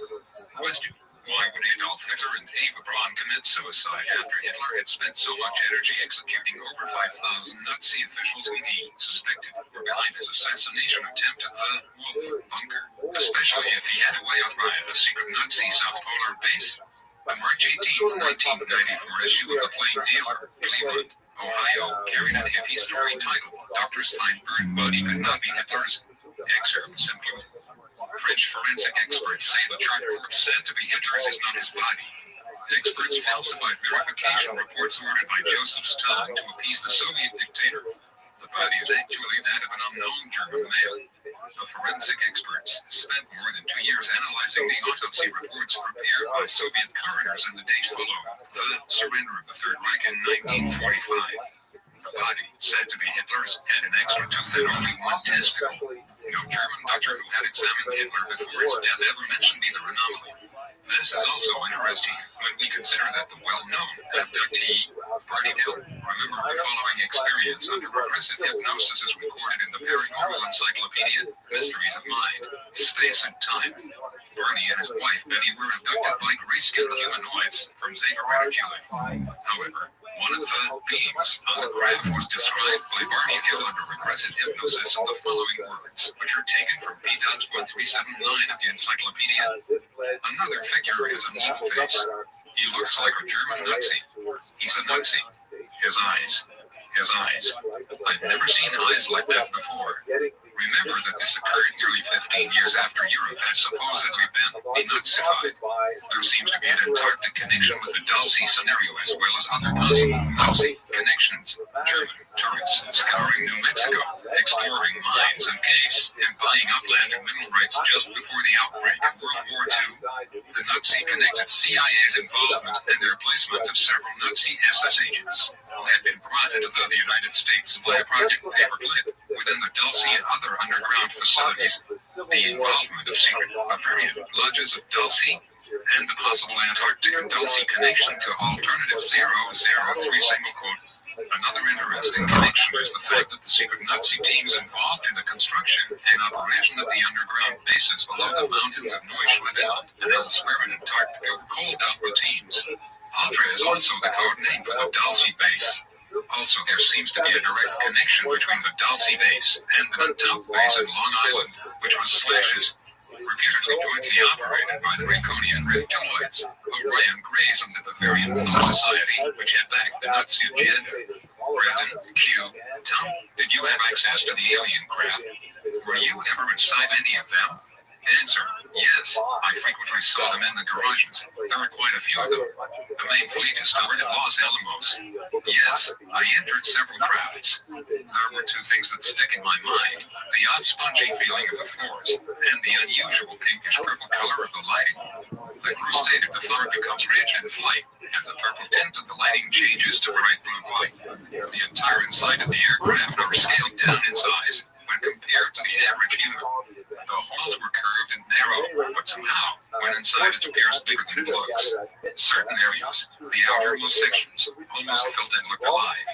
[SPEAKER 21] Question: why would Adolf Hitler and Eva Braun commit suicide after Hitler had spent so much energy executing over 5,000 Nazi officials whom he suspected were behind his assassination attempt at the Wolf Bunker, especially if he had a way out via a secret Nazi South Polar base? The March 18, 1994 issue of the Plain Dealer, Cleveland, Ohio, carried a hippie story titled "Doctors Find Burned Body Could Not Be Hitler's." Excerpt simply: French forensic experts say the charred corpse said to be Hitler's is not his body. Experts falsified verification reports ordered by Joseph Stalin to appease the Soviet dictator. The body is actually that of an unknown German male. The forensic experts spent more than 2 years analyzing the autopsy reports prepared by Soviet coroners in the days following the surrender of the Third Reich in 1945. The body, said to be Hitler's, had an extra tooth and only one testicle. No German doctor who had examined Hitler before his death ever mentioned either anomaly. This is also interesting when we consider that the well-known abductee, Barney Hill, remembered the following experience under regressive hypnosis as recorded in the Paranormal Encyclopedia, Mysteries of Mind, Space and Time. Barney and his wife Betty were abducted by gray-skinned humanoids from Zeta Reticuli. However, one of the beings on the graph was described by Barney Hill under regressive hypnosis in the following words, which are taken from P.1379 of the encyclopedia. Another figure has an evil face. He looks like a German Nazi. He's a Nazi. His eyes. I've never seen eyes like that before. Remember that this occurred nearly 15 years after Europe had supposedly been denazified. There seems to be an Antarctic connection with the Dulce scenario as well as other possible Nazi connections. German tourists scouring New Mexico, exploring mines and caves, and buying upland and mineral rights just before the outbreak of World War II. The Nazi connected CIA's involvement and their placement of several Nazi SS agents who had been brought into the United States via Project Paperclip within the Dulce and other underground facilities. The involvement of secret Bavarian lodges of Dulce and the possible Antarctic and Dulce connection to Alternative 003 single quote. Another interesting connection is the fact that the secret Nazi teams involved in the construction and operation of the underground bases below the mountains of Neuschwaben and elsewhere in Antarctica were called Alpha teams. Ultra is also the code name for the Dulce base. Also, there seems to be a direct connection between the Dulce base and the Nantucket base in Long Island, which was Slash's, reputedly jointly operated by the Draconian reptiloids, who ran grays of the Bavarian Thought Society, which had backed the Nazi agenda. Brandon, Q, Tom, did you have access to the alien craft? Were you ever inside any of them? Answer: yes, I frequently saw them in the garages. There are quite a few of them. The main fleet is stored at Los Alamos. Yes, I entered several crafts. There were two things that stick in my mind: the odd spongy feeling of the floors, and the unusual pinkish purple color of the lighting. The crew stated the floor becomes rich in flight, and the purple tint of the lighting changes to bright blue white. The entire inside of the aircraft are scaled down in size when compared to the average human. The halls were curved and narrow, but somehow, when inside, it appears bigger than it looks. Certain areas, the outermost sections, almost felt and looked alive.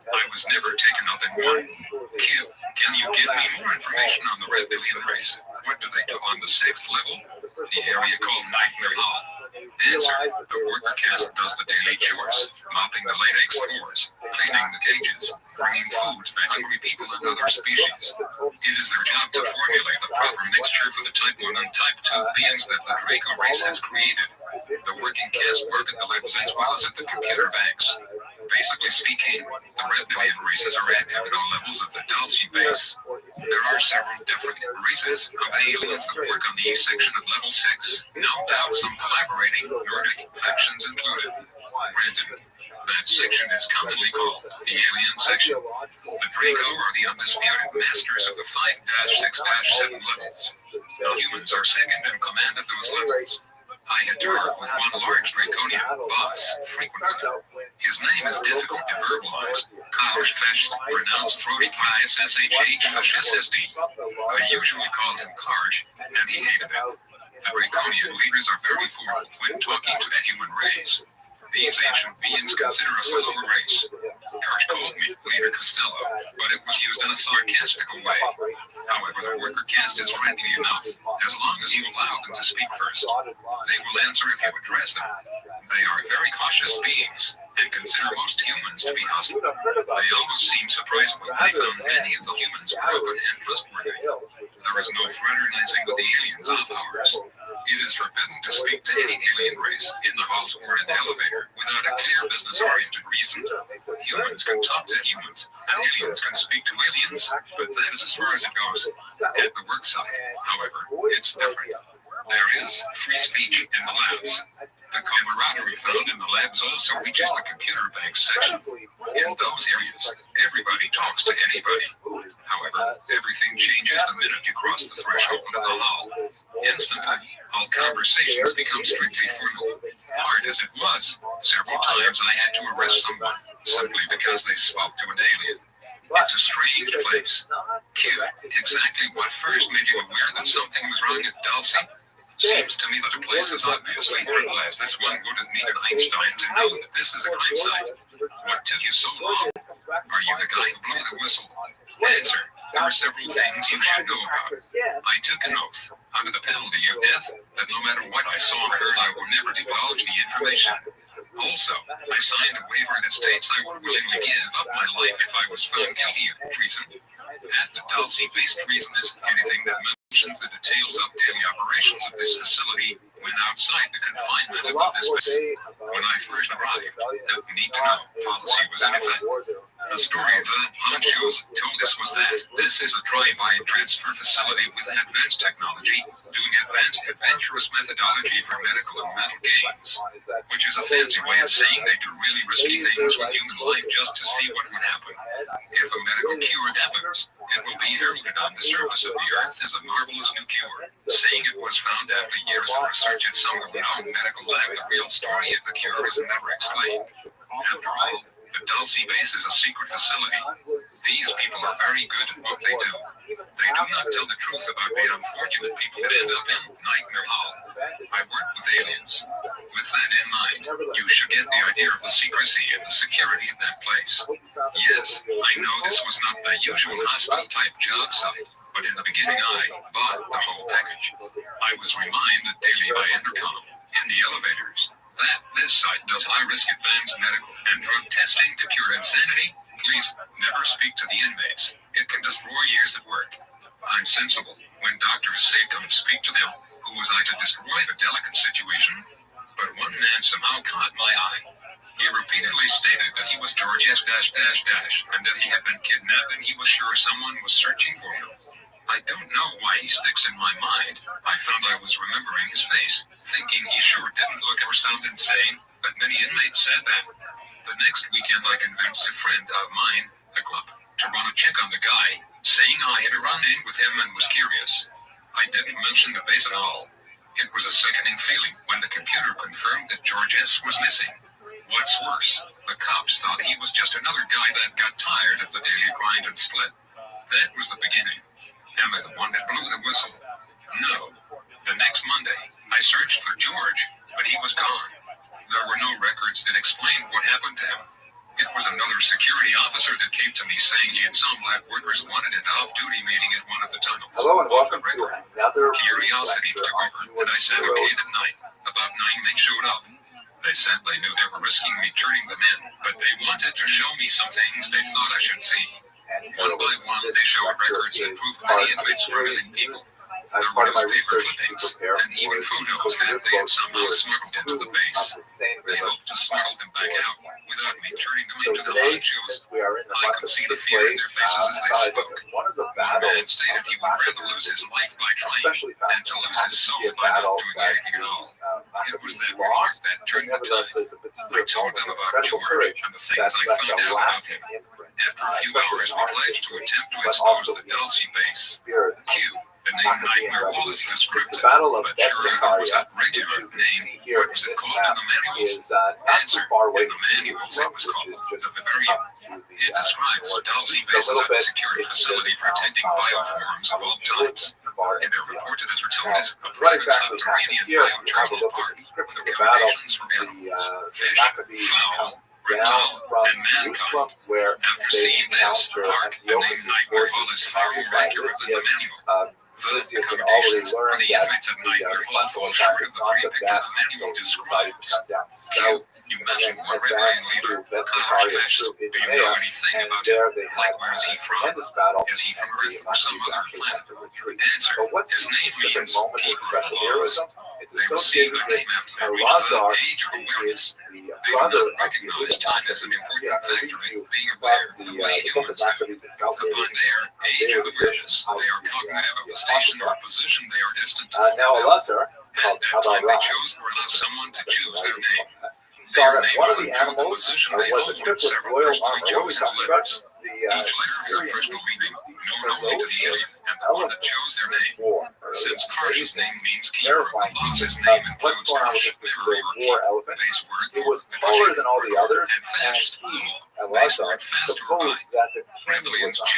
[SPEAKER 21] I was never taken up in one. Q, can you give me more information on the reptilian race? What do they do on the 6th level? The area called Nightmare Hall. Answer: the worker caste does the daily chores, mopping the latex floors, cleaning the cages, bringing food to the hungry people and other species. It is their job to formulate the proper mixture for the Type 1 and Type 2 beings that the Draco race has created. The working caste work at the labs as well as at the computer banks. Basically speaking, the reptilian races are active at all levels of the Dulce base. There are several different races of aliens that work on the E section of level 6. No doubt some collaborating Nordic factions included. Brandon, that section is commonly called the alien section. The Draco are the undisputed masters of the 5-6-7 levels. The humans are second in command at those levels. I had to work with one large Draconian boss frequently. His name is difficult to verbalize. Karj Fesh, pronounced throaty ISSHH FSSD. I usually called him Karj, and he hated it. The Draconian leaders are very formal when talking to the human race. These ancient beings consider us a lower race. Karj called me Leader Costello, but it was used in a sarcastic way. However, or the worker caste is friendly enough, as long as you allow them to speak first. They will answer if you address them. They are very cautious beings and consider most humans to be hostile. They always seem surprised when they found many of the humans were open and trustworthy. There is no fraternizing with the aliens off hours. It is forbidden to speak to any alien race in the halls or in the elevator without a clear business-oriented reason. Humans can talk to humans, and aliens can speak to aliens, but that is as far as it goes. At the work site, however, it's different. There is free speech in the labs. The camaraderie found in the labs also reaches the computer bank section. In those areas, everybody talks to anybody. However, everything changes the minute you cross the threshold into the hall. Instantly, all conversations become strictly formal. Hard as it was, several times I had to arrest someone, simply because they spoke to an alien. It's a strange place. Q, exactly what first made you aware that something was wrong at Dulcie? Seems to me that a place as obviously triple as this one wouldn't need an Einstein to know that this is a crime site. What took you so long? Are you the guy who blew the whistle? Answer. There are several things you should know about. I took an oath, under the penalty of death, that no matter what I saw or heard, I will never divulge the information. Also, I signed a waiver that states I would willingly give up my life if I was found guilty of treason. At the Dulcie-based treason is anything that mentions the details of daily operations of this facility when outside the confinement of this place. When I first arrived, the need-to-know policy was in effect. The story the honchos told us was that this is a drive-by transfer facility with advanced technology, doing advanced adventurous methodology for medical and mental gains, which is a fancy way of saying they do really risky things with human life just to see what would happen. If a medical cure happens, it will be heralded on the surface of the earth as a marvelous new cure, saying it was found after years of research at some renowned medical lab. The real story of the cure is never explained. After all, the Dulcie base is a secret facility. These people are very good at what they do. They do not tell the truth about the unfortunate people that end up in Nightmare Hall. I work with aliens. With that in mind, you should get the idea of the secrecy and the security of that place. Yes, I know this was not the usual hospital-type job site, but in the beginning I bought the whole package. I was reminded daily by intercom, in the elevators, that this site does high-risk advanced medical and drug testing to cure insanity. Please never speak to the inmates. It can destroy years of work. I'm sensible. When doctors say don't speak to them, who was I to destroy the delicate situation? But one man somehow caught my eye. He repeatedly stated that he was George S. and that he had been kidnapped and he was sure someone was searching for him. I don't know why he sticks in my mind. I found I was remembering his face, thinking he sure didn't look or sound insane, but many inmates said that. The next weekend I convinced a friend of mine, a club, to run a check on the guy, saying I had run in with him and was curious. I didn't mention the base at all. It was a sickening feeling when the computer confirmed that George S. was missing. What's worse, the cops thought he was just another guy that got tired of the daily grind and split. That was the beginning. Am I the one that blew the whistle? No. The next Monday, I searched for George, but he was gone. There were no records that explained what happened to him. It was another security officer that came to me saying he and some lab workers wanted an off-duty meeting at one of the tunnels.
[SPEAKER 19] Hello and welcome to another
[SPEAKER 21] Curiosity took over, and I said okay that night. About 9 men showed up. They said they knew they were risking me turning them in, but they wanted to show me some things they thought I should see. One by one, they showed records that proved many inmates were missing people. There were newspaper clippings and even photos that they had somehow smuggled into the base. They hoped to smuggle them back out without me turning them into the honchos. I could see the fear in their faces as they spoke. One man stated he would rather lose his life by trying than to lose his soul by not doing anything at all. It was that remark that turned the tide. I told them about George and the things I found out about him. After a few hours, we pledged to attempt to expose the Dulcie base. Q. The name Nightmare Wall is descriptive, but surely there was that regular name. What was it called in the manuals? Answer. In the manuals, it was called the Bavarian. It describes the Dulcie base as a secured facility for attending bioforms of all types. And they're reported as gratuitous, a private subterranean bioterminal park with accommodations for animals, fish, fowl,
[SPEAKER 20] down from Jerusalem, where they encounter Antiochus' forces commanded by Lysias. Lysias had already learned that the frontal attack is not the best, so he decided to come down south and then advance to Bethsaida through Idumea, and there they had a tremendous battle, and the Maccabees actually had to retreat. But what's the specific moment of special heroism? It's associated with Eleazar, who is the brother of the Yehuda Maccabees. The book of Maccabees itself is very vicious. Now Eleazar, called Habarai, saw that one of the animals was equipped with royal armor. What we talking about? The Syrians used these ferocious elephants in war.
[SPEAKER 21] Since Karsh's name means
[SPEAKER 20] Terrifying. What's going on with this particular war elephant? It was taller than all the others, and he, Eleazar, supposed that the king was on.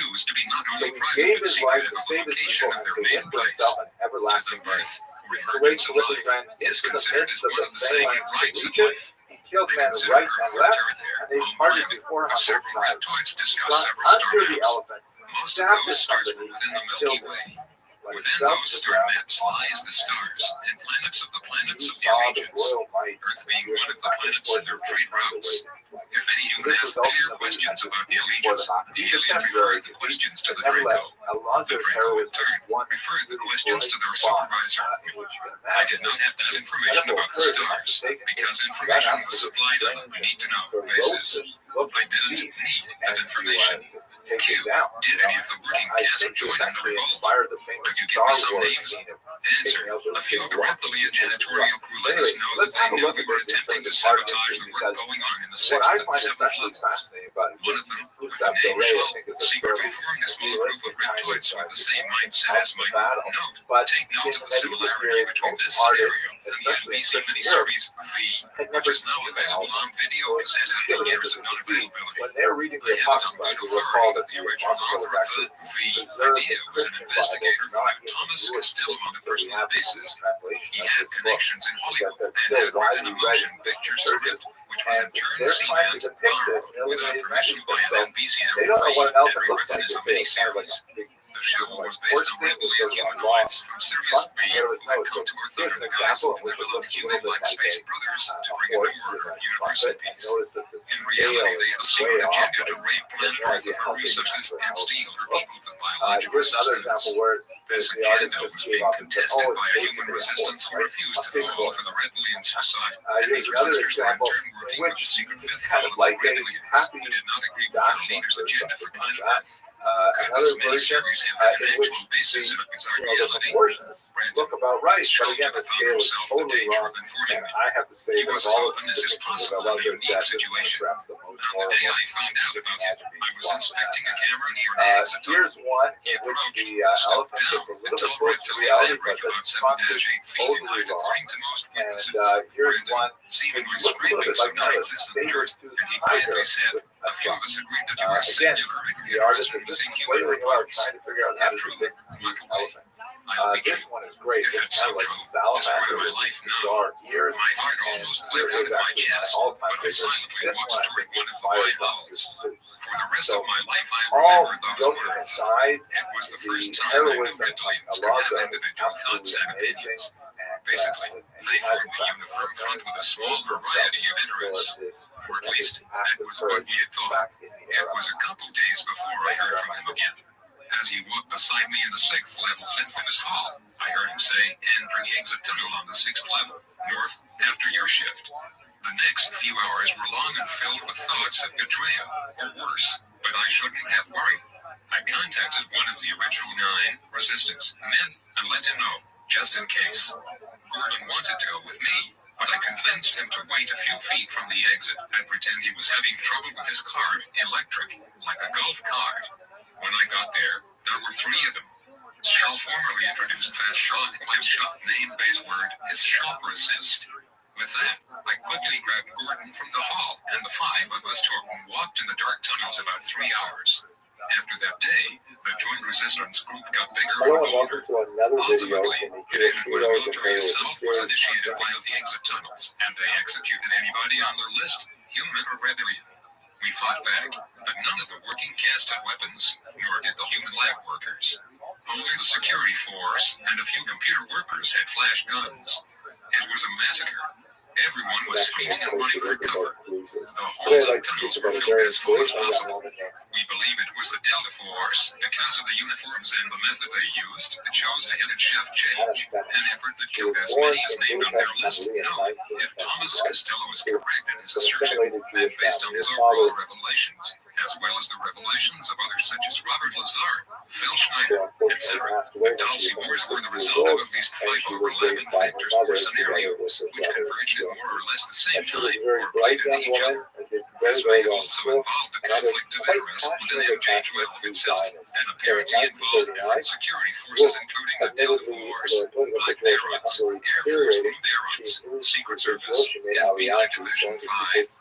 [SPEAKER 20] So he gave his life to save his people and to win for himself an everlasting reign. The way Philippians ran into the midst of the phalanx of Egypt, he killed men right and left, and they parted before him on both sides. Got under the elephant, stabbed at somebody, and killed him.
[SPEAKER 21] Within those star maps lies the stars and planets of the their regions, Earth being one of the planets in their trade routes. If any human has clear questions about the allegiance, the aliens refer the questions to the Draco. The Draco in turn referred the questions to their supervisor. I did not have that information about the stars, because information was supplied on a need-to-know basis. I didn't need that information. Q, did any of the working cast join in the revolt? Could you give me some names? Answer, a few of the Reptilia janitorial crew let us know that they knew we were attempting to sabotage the work going on in the 6th and 7th levels. One of them, with the name Shell, secretly formed a small group of reptoids with the same mindset as my note. Take note of the similarity between this scenario and the NBC miniseries V, which is now available on video cassette after years of non-availability.
[SPEAKER 20] When they're reading the
[SPEAKER 21] I have it on good authority that the original author of the V idea was an investigator who knew Thomas Costello on a personal basis. He had connections in Hollywood and had written a motion picture script, which was in turn seen and borrowed without permission by an NBC employee and rewritten as a miniseries. The show was based on Reptilia humanoids from Sirius B who had come to Earth under the guise of benevolent human-like space brothers to bring about the order of universal peace. In reality, they had a secret agenda to rape planet Earth of her resources and steal her people with biological sustenance. This agenda was being contested by a human resistance who refused to fall for the Reptilians' facade, and these resistors were in turn working with the secret fifth wall of the Reptilians, who did not agree with their leader's agenda for planet Earth. Could this miniseries have an actual basis in a bizarre reality?
[SPEAKER 20] Look about right, but again, the scale is totally wrong, and I have to say
[SPEAKER 21] he was as open as is possible in a unique situation. On the day I found out about it, I was inspecting a camera near the exit tunnel.
[SPEAKER 20] Here's one
[SPEAKER 21] He
[SPEAKER 20] in which
[SPEAKER 21] approached,
[SPEAKER 20] the
[SPEAKER 21] stepped
[SPEAKER 20] elephant
[SPEAKER 21] down,
[SPEAKER 20] gets a
[SPEAKER 21] and
[SPEAKER 20] little bit
[SPEAKER 21] told
[SPEAKER 20] close to
[SPEAKER 21] Reptilians
[SPEAKER 20] reality, but
[SPEAKER 21] average
[SPEAKER 20] the
[SPEAKER 21] about
[SPEAKER 20] front
[SPEAKER 21] 7-8
[SPEAKER 20] is
[SPEAKER 21] feet in
[SPEAKER 20] totally
[SPEAKER 21] height,
[SPEAKER 20] wrong.
[SPEAKER 21] according to most witnesses.
[SPEAKER 20] And here's
[SPEAKER 21] Brandon,
[SPEAKER 20] one
[SPEAKER 21] seemingly
[SPEAKER 20] which looks a little
[SPEAKER 21] scraping
[SPEAKER 20] bit like
[SPEAKER 21] some
[SPEAKER 20] kind of a
[SPEAKER 21] non-existent dirt,
[SPEAKER 20] saber-toothed
[SPEAKER 21] and he
[SPEAKER 20] tiger
[SPEAKER 21] quietly said,
[SPEAKER 20] with
[SPEAKER 21] a few of us agreed that you were
[SPEAKER 20] again,
[SPEAKER 21] singular and
[SPEAKER 20] the
[SPEAKER 21] your
[SPEAKER 20] artist
[SPEAKER 21] restroom
[SPEAKER 20] is
[SPEAKER 21] was
[SPEAKER 20] just
[SPEAKER 21] inhuman
[SPEAKER 20] flailing around
[SPEAKER 21] reports.
[SPEAKER 20] trying to figure out how
[SPEAKER 21] If
[SPEAKER 20] to
[SPEAKER 21] true,
[SPEAKER 20] depict
[SPEAKER 21] look
[SPEAKER 20] these
[SPEAKER 21] away.
[SPEAKER 20] elephants.
[SPEAKER 21] I'll be
[SPEAKER 20] This
[SPEAKER 21] true.
[SPEAKER 20] one is great.
[SPEAKER 21] If
[SPEAKER 20] It's
[SPEAKER 21] it's
[SPEAKER 20] kind
[SPEAKER 21] so
[SPEAKER 20] of like
[SPEAKER 21] true,
[SPEAKER 20] salamander
[SPEAKER 21] describe my
[SPEAKER 20] with
[SPEAKER 21] life now.
[SPEAKER 20] dark ears.
[SPEAKER 21] My heart almost
[SPEAKER 20] And
[SPEAKER 21] flared
[SPEAKER 20] it
[SPEAKER 21] out
[SPEAKER 20] was
[SPEAKER 21] of my
[SPEAKER 20] actually my
[SPEAKER 21] chest,
[SPEAKER 20] all-time
[SPEAKER 21] but I
[SPEAKER 20] favorite.
[SPEAKER 21] silently
[SPEAKER 20] This
[SPEAKER 21] walked
[SPEAKER 20] one
[SPEAKER 21] toward one of the
[SPEAKER 20] inspired
[SPEAKER 21] white
[SPEAKER 20] by
[SPEAKER 21] owls.
[SPEAKER 20] Zeus.
[SPEAKER 21] For the rest
[SPEAKER 20] So,
[SPEAKER 21] of my life, I
[SPEAKER 20] all
[SPEAKER 21] remember those
[SPEAKER 20] joking
[SPEAKER 21] words.
[SPEAKER 20] aside,
[SPEAKER 21] It was the first
[SPEAKER 20] the
[SPEAKER 21] time I knew
[SPEAKER 20] heroism
[SPEAKER 21] Reptilians
[SPEAKER 20] of
[SPEAKER 21] could have
[SPEAKER 20] Eleazar is
[SPEAKER 21] individual thoughts
[SPEAKER 20] absolutely
[SPEAKER 21] and
[SPEAKER 20] amazing.
[SPEAKER 21] opinions.
[SPEAKER 20] And,
[SPEAKER 21] Basically,
[SPEAKER 20] and
[SPEAKER 21] they
[SPEAKER 20] he has
[SPEAKER 21] formed a uniform front with a small variety of interests,
[SPEAKER 20] this
[SPEAKER 21] or at least that was what we had thought.
[SPEAKER 20] back in the
[SPEAKER 21] It
[SPEAKER 20] era.
[SPEAKER 21] was a couple days before I heard from him again. As he walked beside me in the 6th level St. Phyllis Hall, I heard him say, "Enter the exit tunnel on the 6th level, north, after your shift." The next few hours were long and filled with thoughts of betrayal, or worse, but I shouldn't have worried. I contacted one of the original 9 resistance men and let him know, just in case. Gordon wanted to go with me, but I convinced him to wait a few feet from the exit and pretend he was having trouble with his card, electric, like a golf card. When I got there were 3 of them. Shell formally introduced Fast Shock. My shot name base word is Shock Resist. With that, I quickly grabbed Gordon from the hall, and the 5 of us walked in the dark tunnels about 3 hours. After that day, the joint resistance group got bigger
[SPEAKER 1] Hello
[SPEAKER 21] and
[SPEAKER 1] and
[SPEAKER 21] bolder.
[SPEAKER 1] welcome to another video
[SPEAKER 21] Ultimately,
[SPEAKER 1] in the
[SPEAKER 21] it ended when a
[SPEAKER 1] Heroes and
[SPEAKER 21] military
[SPEAKER 1] Heroes
[SPEAKER 21] assault was
[SPEAKER 1] series.
[SPEAKER 21] initiated via the exit tunnels, and they executed anybody on their list human or rebellion. We fought back, but none of the working castes had weapons, nor did the human lab workers. Only the security force and a few computer workers had flash guns. It was a massacre. Everyone was screaming and running for cover. The halls and tunnels were filled as full as possible. We believe it was the Delta Force because of the uniforms and the method they used. It chose to hit at Chef Change, an effort that killed as many as named on their list. No, if Thomas Costello is correct in his assertion, then based on his overall revelations, as well as the revelations of others such as Robert Lazar, Phil Schneider, etc., the Dulce Wars were the result of at least 5 overlapping factors or scenarios, which converged at more or less the same time or played into each other. This may also involve a conflict of interest within MJ12 itself, and apparently involved different security forces, including the Delta Force, Black Barons, Air Force Blue Barons, Secret Service, FBI Division 5,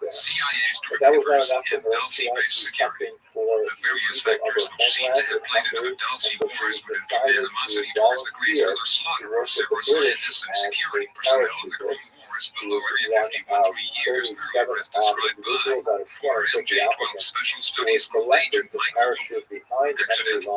[SPEAKER 21] CIA's Directors, and Dulce-based security. The various factors which seem to have played into the Dulce Wars would include animosity towards the graceful slaughter of several scientists and security personnel in the Cold Wars below Area 51 3 years earlier, as described by former MJ12 Special Studies Group agent Michael Wolff. Accident.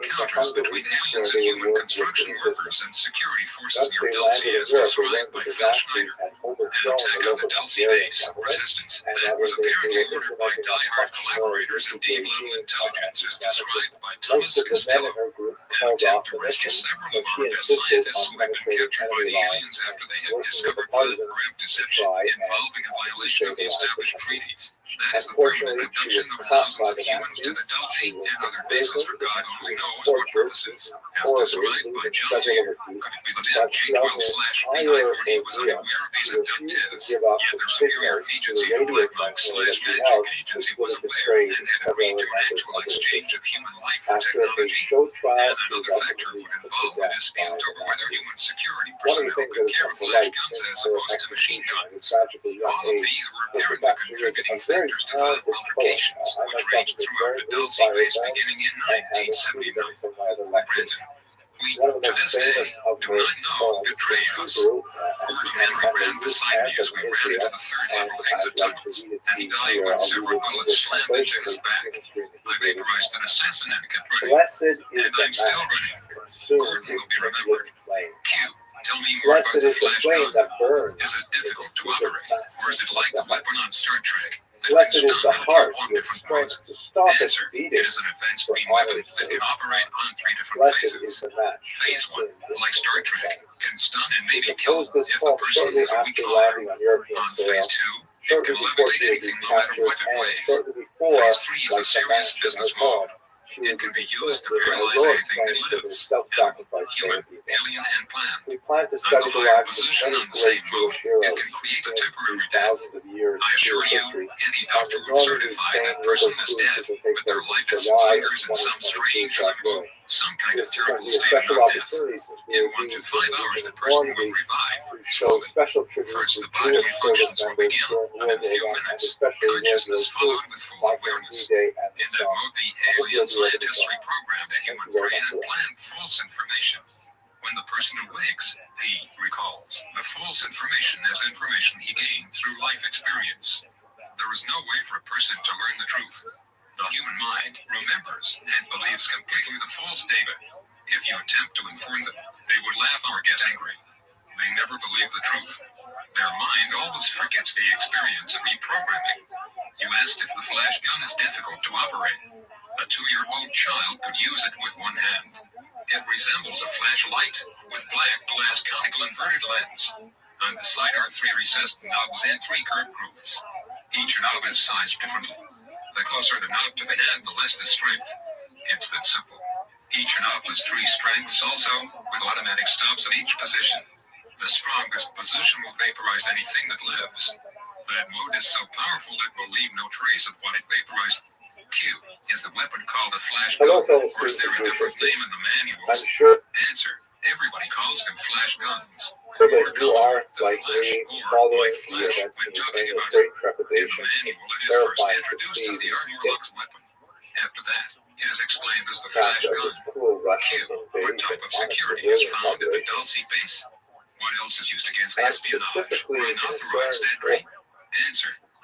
[SPEAKER 21] Encounters between aliens and human construction workers and security forces near Dulce as described by Phil Schneider. An attack on the Dulce base, Resistance, that was apparently ordered by die-hard collaborators and deep-level intelligence as described by Thomas Costello. An attempt to rescue several of our best scientists who had been captured by the aliens after they had discovered grim deception involving a violation of the established treaties. That is the permanent abduction of thousands of humans to the Dulce and other bases for God only knows what purposes. As described by John Lear, could it be that G12/BI40 was unaware of these abductees, yet their superior agency, the Black Monk/Magic Agency, was aware and had agreed to an actual exchange of human life for technology? And another factor would involve a dispute over whether human security personnel could carry flash guns as opposed to machine guns. All of these were apparently contributing factors to violent altercations, which raged throughout the Dulce base beginning in 1979. Brandon, we, to this day, do not know who betrayed us. Gordon Henry ran beside me as we ran into the third-level exit tunnels, and he died when several bullets slammed into his back. I vaporized an assassin and kept running, and I'm still running. Gordon will be remembered. Q. Tell me more about the flash gun. Is it difficult to operate, or is it like the weapon on Star Trek?
[SPEAKER 20] Blessed is the heart with strength to stop its
[SPEAKER 21] Answer.
[SPEAKER 20] beating.
[SPEAKER 21] It is an advanced beam weapon that can operate on 3 different phases. Phase 1, like Star Trek, can stun and maybe kill if the person is a weak arm. On Phase 2, it can levitate anything no matter what it weighs. Phase 3 is a serious business mode. It can be used to paralyze anything that lives, human, alien, and plant. On the higher position on the same mode, it can create a temporary death. I assure you, any doctor would certify that person is dead, but their life just lingers in some strange limbo, some kind of terrible state of non-death. In 1 to 5 hours, the person will revive. Slowly. First, the bodily functions will begin, and in a few minutes, consciousness followed with full awareness. In that mode, the alien scientists reprogrammed a human brain and plant false information. When the person awakes, he recalls. The false information is information he gained through life experience. There is no way for a person to learn the truth. The human mind remembers and believes completely the false data. If you attempt to inform them, they would laugh or get angry. They never believe the truth. Their mind always forgets the experience of reprogramming. You asked if the flash gun is difficult to operate. A 2-year-old child could use it with one hand. It resembles a flashlight with black glass conical inverted lens. On the side are 3 recessed knobs and 3 curved grooves. Each knob is sized differently. The closer the knob to the hand, the less the strength. It's that simple. Each knob has 3 strengths also, with automatic stops at each position. The strongest position will vaporize anything that lives. That mode is so powerful it will leave no trace of what it vaporized. Q. Is the weapon called a flash gun, or is there a different name in the manuals? Answer. Everybody calls them flash guns.
[SPEAKER 20] You are like me, following the events and maintaining great trepidation. It's terrifying to see
[SPEAKER 21] as the Armorlock's weapon. After that, it is explained as the flash gun. Q. What type of security is found at the Dulce base? What else is used against espionage or unauthorized entry? Answer.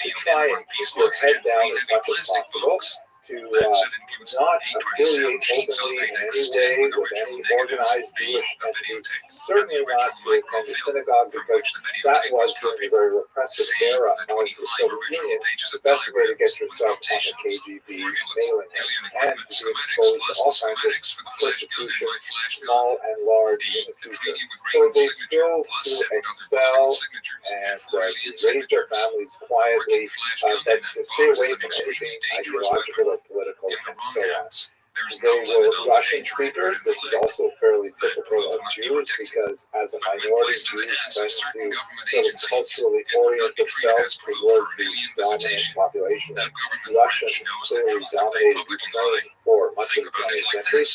[SPEAKER 21] see
[SPEAKER 1] try and keep your head down as much as possible, to not affiliate openly in any way with any organized Jewish entity, certainly not to attend the synagogue, because that was during the very repressive era of the Soviet Union the best way to get yourself on the KGB mailing list and to be exposed to all kinds of persecution, small and large, in the future. So they strove to excel and raise their families quietly, but to stay away from anything ideological or political and so on. They were Russian speakers. This is also fairly typical of Jews because as a minority, Jews tend to sort of culturally orient themselves towards the dominant population. And Russians clearly dominated Ukraine for much of the 20th century.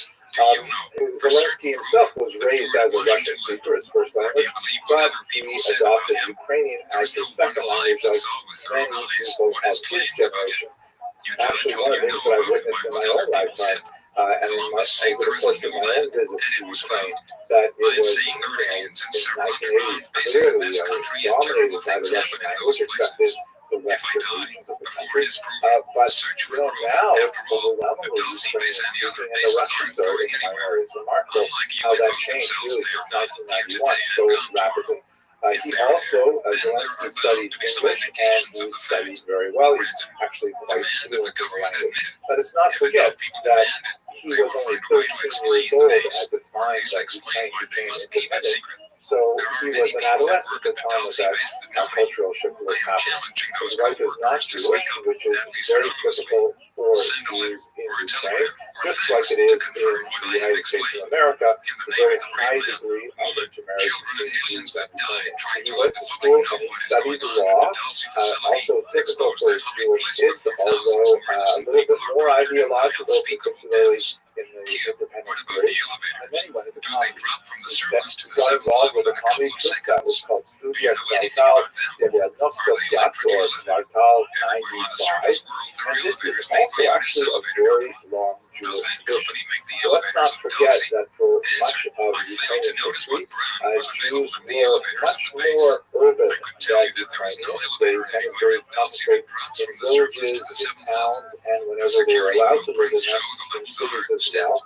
[SPEAKER 1] Zelensky himself was raised as a Russian speaker, his first language, but he adopted Ukrainian as his second language, like many people of his generation. Actually, one of the things that I witnessed in my own lifetime, and over the course of my own visits to Ukraine, that it was, in the 1980s, clearly dominated by the Russian language, accepted the western regions of the country. But now it's overwhelmingly Ukrainian speaking, and the Russians are in the minority. It's remarkable how that changed really since 1991 so rapidly.
[SPEAKER 20] He also, Zelensky studied English, and he studied very well. He's actually quite fluent in the language. Let us not forget that he was only 13 years old at the time that Ukraine became independent. So he was an adolescent at the time that cultural shift was happening. His wife is not Jewish, which is very typical for Jews in Ukraine, just like it is in the United States of America, a very high degree of intermarriage between Jews and Ukrainians. He went to school and he studied law, also typical for Jewish kids, although a little bit more ideological, particularly in the independence period. And then he went into comedy. He got involved with a comedy troupe that was called Studia Kvartal Diagnostic Teatro, or Kvartal 95. And this is also actually a very long Jewish tradition. So let's not forget that for much of Ukrainian history, Jews were much more urban than Ukrainians. They tended to concentrate in villages, in towns, and whenever they were allowed to live in them, in cities as well.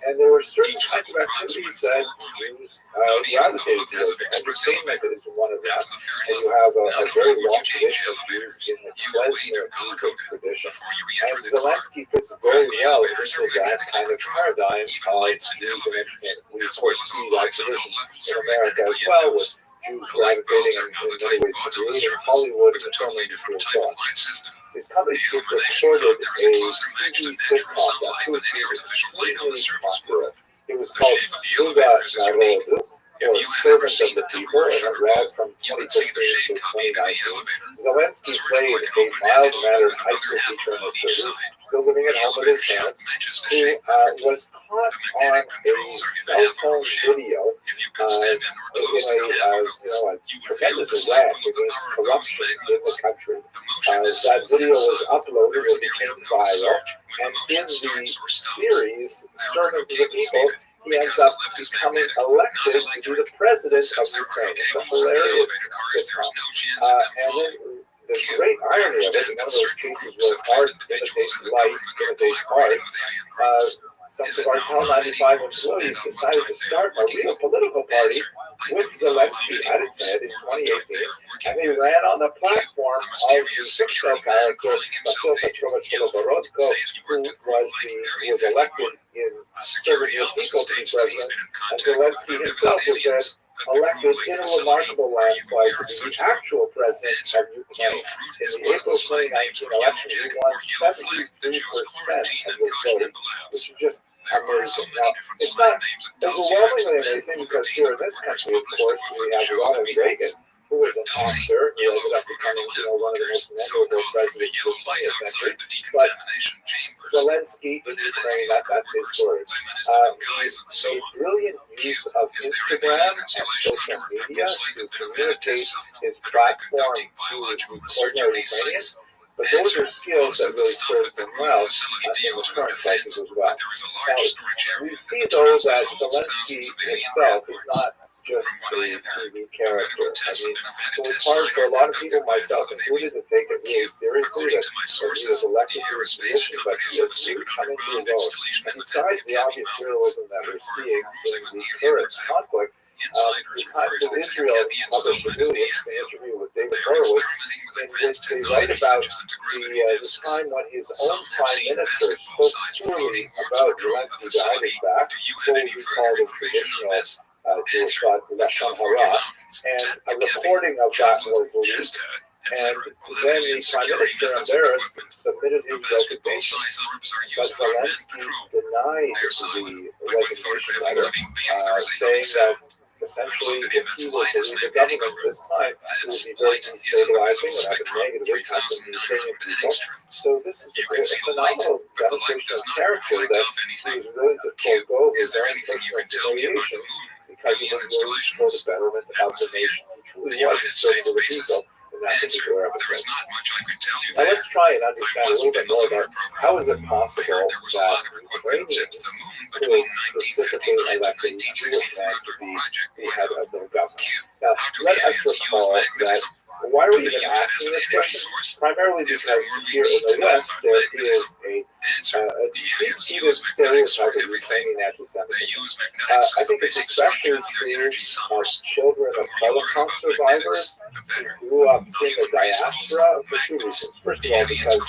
[SPEAKER 20] And there were certain kinds of activities that Jews gravitated towards. Entertainment is one of them. And you have a very long tradition of Jews in the klezmer music tradition. And Zelensky fits very well into that kind of paradigm of Jews and entertainment. We, of course, see that tradition in America as well, with Jews gravitating in many ways to creating Hollywood and the film industry and so on. His company troupe recorded a TV sitcom that proved to be extremely popular. It was called Sluga Narodu, or Servant of the People, and it ran from 2015 to 2019. Zelensky played a mild-mannered high school teacher in his 30s, still living at home with his parents, who was caught on a cell phone video in a tremendous rant against corruption in the country. That video was uploaded and became viral, and in the series, Servant of the People, he ends up becoming elected to be the president of Ukraine. It's a hilarious sitcom. And then the great irony of it, in one of those cases where art imitates life, imitates art, some of our Tel 95 employees decided to start a real political party with Zelensky at its head in 2018, and they ran on the platform of the fictional character Rabbi Rothschild, who was elected in serving the people to be president, and Zelensky himself was then elected in a remarkable landslide to be the actual president of Ukraine. In the April 2019 election, he won 73% of the vote, which is just amazing. Now, it's not overwhelmingly amazing because here in this country, of course, we have Ronald Reagan, who was an actor, who ended up becoming, one of the most memorable presidents of the 20th century. But Zelensky in Ukraine, that's his story. He made brilliant use of Instagram and social media to communicate his platform to ordinary Ukrainians. But those are skills that really served him well in the current crisis as well. Now, we see, though, that Zelensky himself is not just a TV character. I mean, it was hard for a lot of people, myself included, to take it really seriously that he was elected to his position, but he has really come into his own. And besides the obvious heroism that we're seeing in the current conflict, the Times of Israel published a really interesting interview with David Horowitz, in which they write about the time when his own prime minister spoke poorly about Zelensky behind his back, what would be called a traditional Jewish thought, Lashon Hara, and a recording of that was leaked. And then the prime minister, embarrassed, submitted his resignation. But Zelensky denied the resignation letter, saying that essentially, if he were to leave the government this time, it would be very destabilizing and have a negative impact on the Ukrainian people. So this is a phenomenal demonstration of character that he was willing to forego his own personal humiliation because he was willing for the betterment of the nation. He truly was serving the people in that particular episode. Now let's try and understand a little bit more about how is it possible that Ukrainians could specifically elect a Jewish man to be the head of their government. Now, let us recall that Why are we even asking this question? Primarily because here in the West, there is a deep-seated stereotype of Ukrainian anti-Semitism. I think it's especially true of children of Holocaust survivors who grew up in the diaspora for two reasons. First of all, because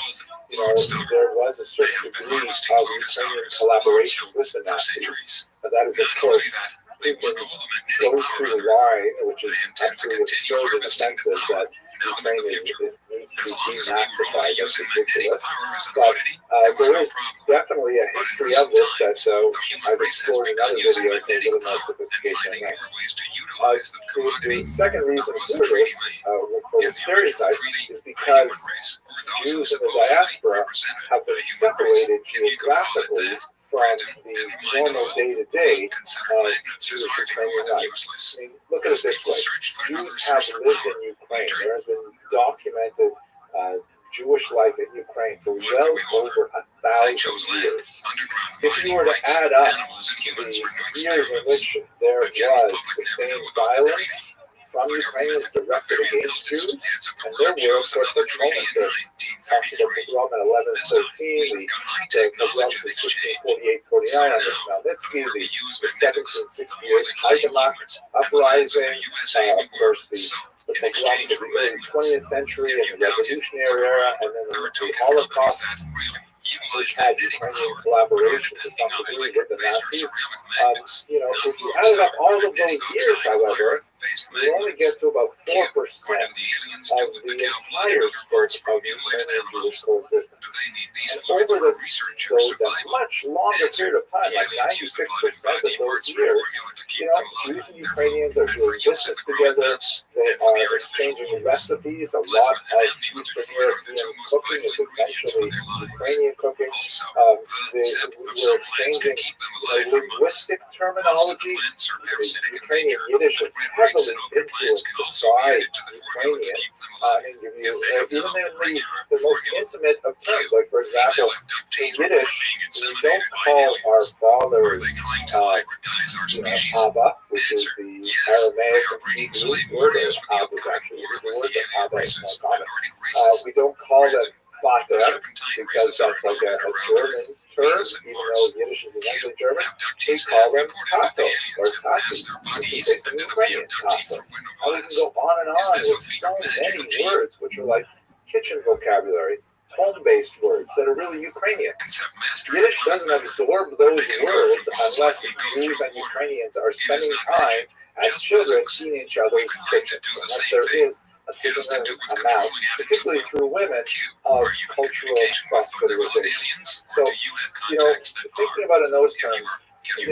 [SPEAKER 20] there was a certain degree of Ukrainian collaboration with the Nazis. And that is, of course, Putin's go-to line, which is absolutely absurd and offensive, that Ukraine needs to be denazified. That's ridiculous. But there is definitely a history of this that I've explored in other videos, a little more sophistication than that. The second reason for this, for the stereotype, is because Jews in the diaspora have been separated geographically from the normal day-to-day of Jewish Ukrainian life. I mean, look at it this way. Jews have lived in Ukraine. There has been documented Jewish life in Ukraine for well over 1,000 years. If you were to add up the years in which there was sustained violence from Ukrainians directed against Jews, and there were, of course, such moments that talks about the pogrom in 1113, the pogroms in 1648-49 on the Khmelnytsky, the 1768 Haidamach uprising, of course, the pogroms of the early 20th century and the Revolutionary era, and then the Holocaust, which had Ukrainian collaboration to some degree with the Nazis. If you added up all of those years, however, you only get to about 4% of the entire scope of Ukrainian Jewish coexistence. And over the much longer period of time, like 96% of those years, Jews and Ukrainians are doing business together. They are exchanging recipes. A lot of Eastern European cooking is essentially Ukrainian cooking. We're exchanging linguistic terminology. The Ukrainian Yiddish is heavily influenced by Ukrainian. Even in the most intimate of terms, like for example, in Yiddish, we don't call our fathers Abba, which is the Aramaic and Hebrew word. Abba is actually the word, but Abba is more common. We don't call them Vater, because that's like a German term, even though Yiddish is essentially German. We call them Tato or Tati, which is basically Ukrainian Tato. And we can go on and on with so many words which are like kitchen vocabulary, home-based words that are really Ukrainian. Yiddish doesn't absorb those words unless Jews and Ukrainians are spending time as children in each other's kitchens, unless there is a significant amount, particularly through women, of cultural cross-fertilization. So, thinking about it in those terms, it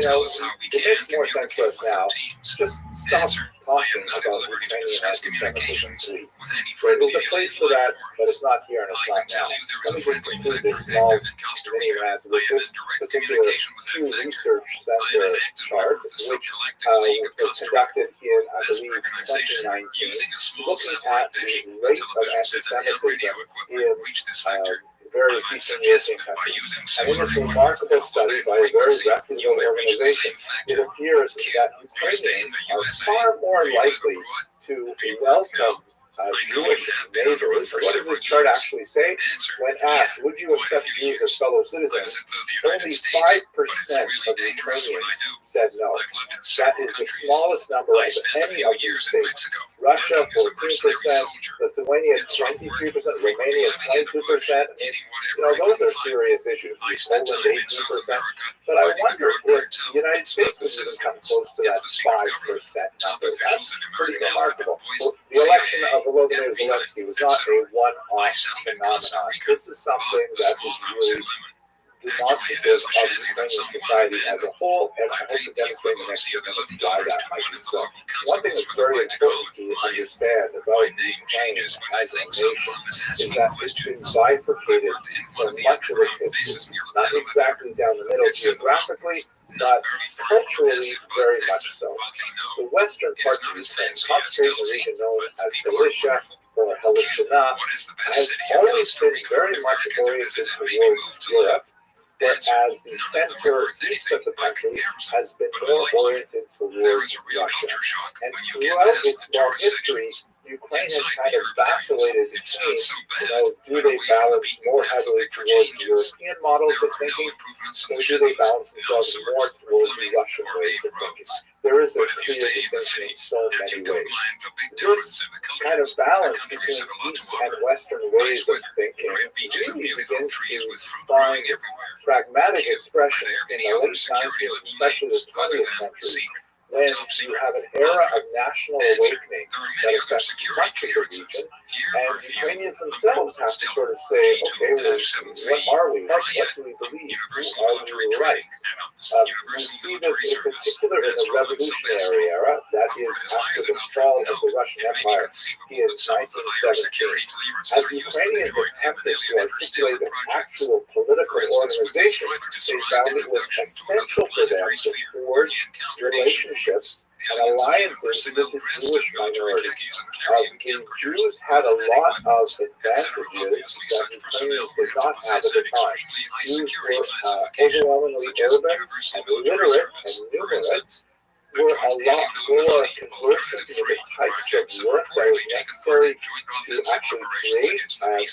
[SPEAKER 20] makes more sense for us now. Just stop talking about Ukrainian anti-Semitism, please. There's a place for that, but it's not here and it's not now. Let me just conclude this small mini rant with this particular Pew Research Center chart, which was conducted in, I believe, 2019, looking at the rate of anti-Semitism in various Eastern European countries. And in this remarkable study by a very reputable organization, it appears that Ukrainians are far more likely to welcome Jewish neighbors. What does this chart actually say? When asked, would you accept Jews as fellow citizens, only 5% of Ukrainians said no. That is the smallest number of any of these states. Russia, 14%, Lithuania, 23%, Romania, 22%. Those are serious issues. Poland, 18%. But I wonder if the United States would even come close to that 5% number. That's pretty remarkable. The election of Volodymyr Zelensky was not a one-off phenomenon. This is something that is really demonstrative of Ukrainian society as a whole, and I hope to demonstrate in the next few minutes why that might be so. One thing that's very important to understand about Ukraine as a nation is that it's been bifurcated for much of its history. Not exactly down the middle geographically, but culturally very much so. The western parts of Ukraine, concentrated in the region known as Galicia or Helishina, has always been very much oriented towards Europe, whereas the center-east of the country has been more oriented towards Russia. And throughout its long history, Ukraine has kind of vacillated between, do they balance more heavily towards European models of thinking, or do they balance themselves more towards the Russian ways of thinking? There is a clear distinction in so many ways. This kind of balance between East and Western ways of thinking really begins to find pragmatic expression in the late 19th, especially the 20th century, when you have an era of national awakening that affects much of the region, and Ukrainians themselves have to sort of say, okay, well, what are we? What do we believe? Who are we right? We see this in particular in the revolutionary era, that is after the fall of the Russian Empire in 1917. As the Ukrainians attempted to articulate an actual political organization, they found it was essential for them to forge relationships and alliances with the Jewish minority. The Jews had a lot of advantages that Ukrainians did not have at the time. Jews were overwhelmingly urban and literate and numerate, were a lot more conversant with the types of work that was necessary to actually create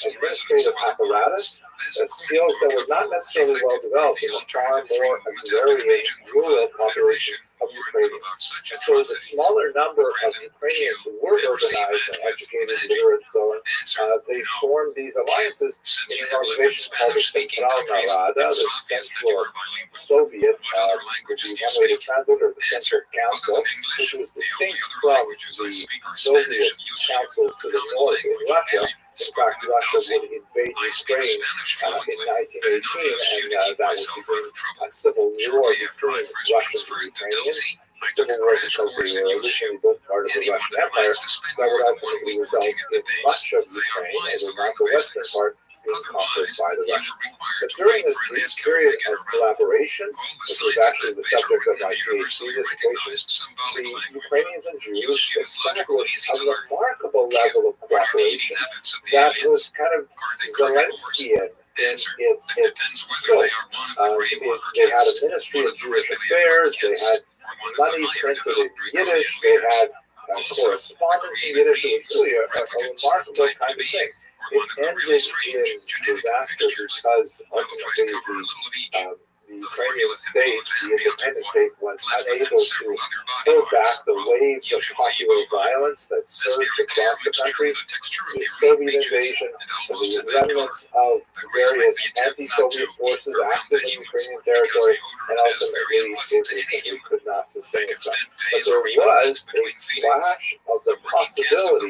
[SPEAKER 20] administrative apparatus, skills that were not necessarily well developed in the far more agrarian rural population of Ukrainians. And so the smaller number of Ukrainians who were urbanized and educated, literate, and so on, they formed these alliances in an organization called the Central Narada, the Central Soviet, which is one way to translate, or the Central Council, which was distinct from the Soviet councils to the north in Russia. In fact, Russia would invade Ukraine in 1918, and that would begin a civil war between Russians and Ukrainians. A civil war because they were originally both part of the Russian Empire, that would ultimately result in much of Ukraine, although not the western part, being conquered by the Russians. But during this brief period of collaboration, which was actually the subject of my PhD dissertation, the Ukrainians and Jews established a remarkable level of cooperation that was kind of Zelenskian in its scope. They had a Ministry of Jewish Affairs, they had money printed in Yiddish, they had correspondence in Yiddish. It was really a remarkable kind of thing. It ended in disaster because ultimately the Ukrainian state, the independent state, was unable to pull back the waves of popular violence that surged across the country. The Soviet invasion, the remnants of various anti-Soviet forces active in Ukrainian territory, and ultimately it simply could not sustain itself. But there was a flash of the possibility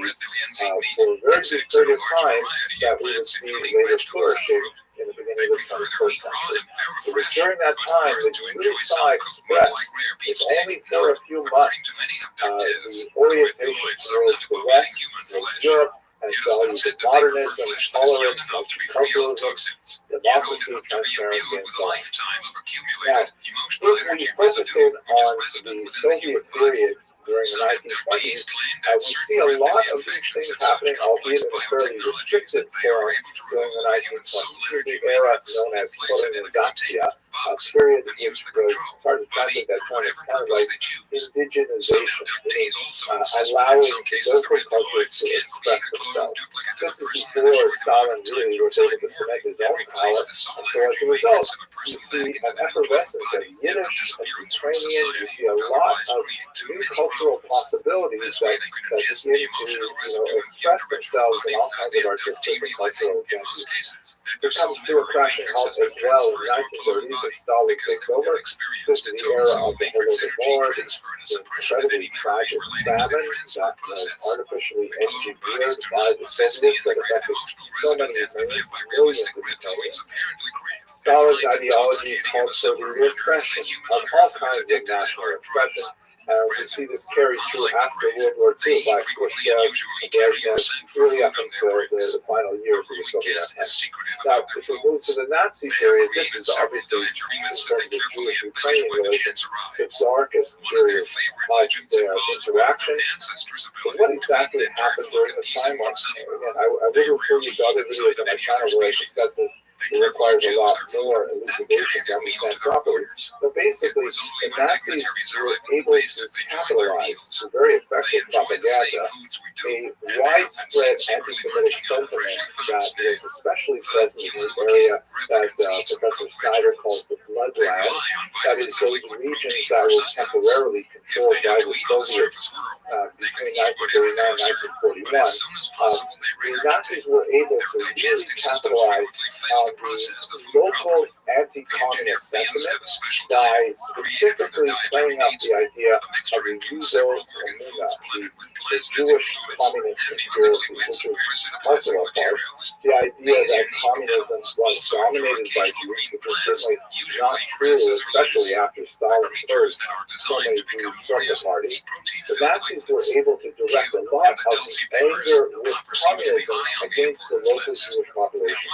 [SPEAKER 20] for a very good period of time that we would see later flourishing in the beginning of the 21st century. It was during that time that you really saw expressed, if only for a few months, the orientation towards the West, towards Europe, and values of modernism, tolerance, multiculturalism, democracy, transparency, and so on. Now, if we focus in on the Soviet period during the 1920s, we see a lot of these things happening, albeit in a fairly restricted form during the 1920s. The era known as colonization, a period which was, it's hard to translate that term, it's kind of like indigenization, allowing local cultures to express themselves. This is before Stalin really was able to cement his own power, and so as a result, you see an effervescence of Yiddish and Ukrainian, you see a lot of new cultural possibilities that begin to express themselves in all kinds of artistic and cultural venues. It comes to a crashing halt as well in the 1930s when Stalin takes over. This is the era of the Holodomor, the incredibly tragic famine that was artificially engineered by the Soviets that affected so many Ukrainians, millions of Ukrainians. Stalin's ideology called for the repression of all kinds of national expression. We see this carried through after World War II by Khrushchev and Brezhnev, really up until the final years of the Soviet Empire. Now, if we move to the Nazi period, this is obviously, in terms of Jewish-Ukrainian relations, the darkest period of their interaction. So what exactly happened during this time? Again, I will refer you to other videos on my channel where I discuss this. It requires a lot more elucidation to understand properly. But basically, the Nazis were able to capitalize through very effective propaganda a widespread anti-Semitic sentiment that was especially present in the area that Professor Snyder calls the bloodlands, that is, those regions that were temporarily controlled by the Soviets between 1939 and 1941. The Nazis were able to really capitalize on the local anti-communist sentiment by specifically playing up the idea of the Judo-Komuna, the Jewish communist conspiracy, which was also a farce. The idea that communism was dominated by Jews, which was certainly not true, especially after Stalin purged so many Jews from the party. The Nazis were able to direct a lot of the anger with communism against the local Jewish population.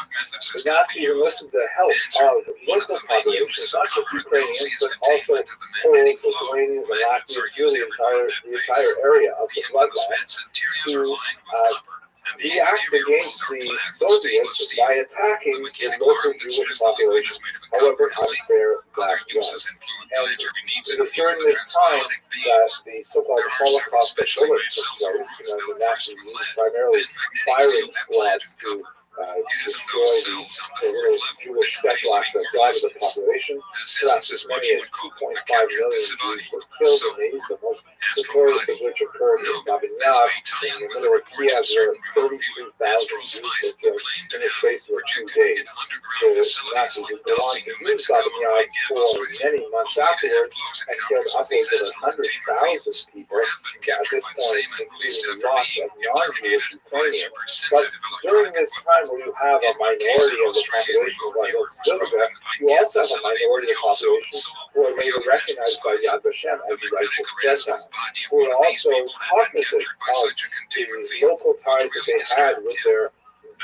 [SPEAKER 20] The Nazis enlisted the help of local populations, not just Ukrainians, but also Poles, Lithuanians, and Latvians, really the entire area of the bloodlines, to react against the Soviets by attacking the local Jewish population, however unfair that was. And it was during this time that the so-called Holocaust of bullets took place. The Nazis used primarily firing squads to destroy the little Jewish Stetlach that died of the population. Perhaps as many as 2.5 million Jews were killed in these, the most notorious of which occurred in Babinyak, in the middle of Kiev, where 33,000 Jews were killed in the space of 2 days. The Nazis would go on to use Babinyak for many months afterwards and killed upwards of 100,000 people, at this point including the loss of non-Jewish Ukrainians. But during this time, where you have a minority of the population who are Hillsdale, you also have a minority of the population who are later recognized by Yad Vashem as righteous Gentiles, who are also cognizant of the local ties that they had with their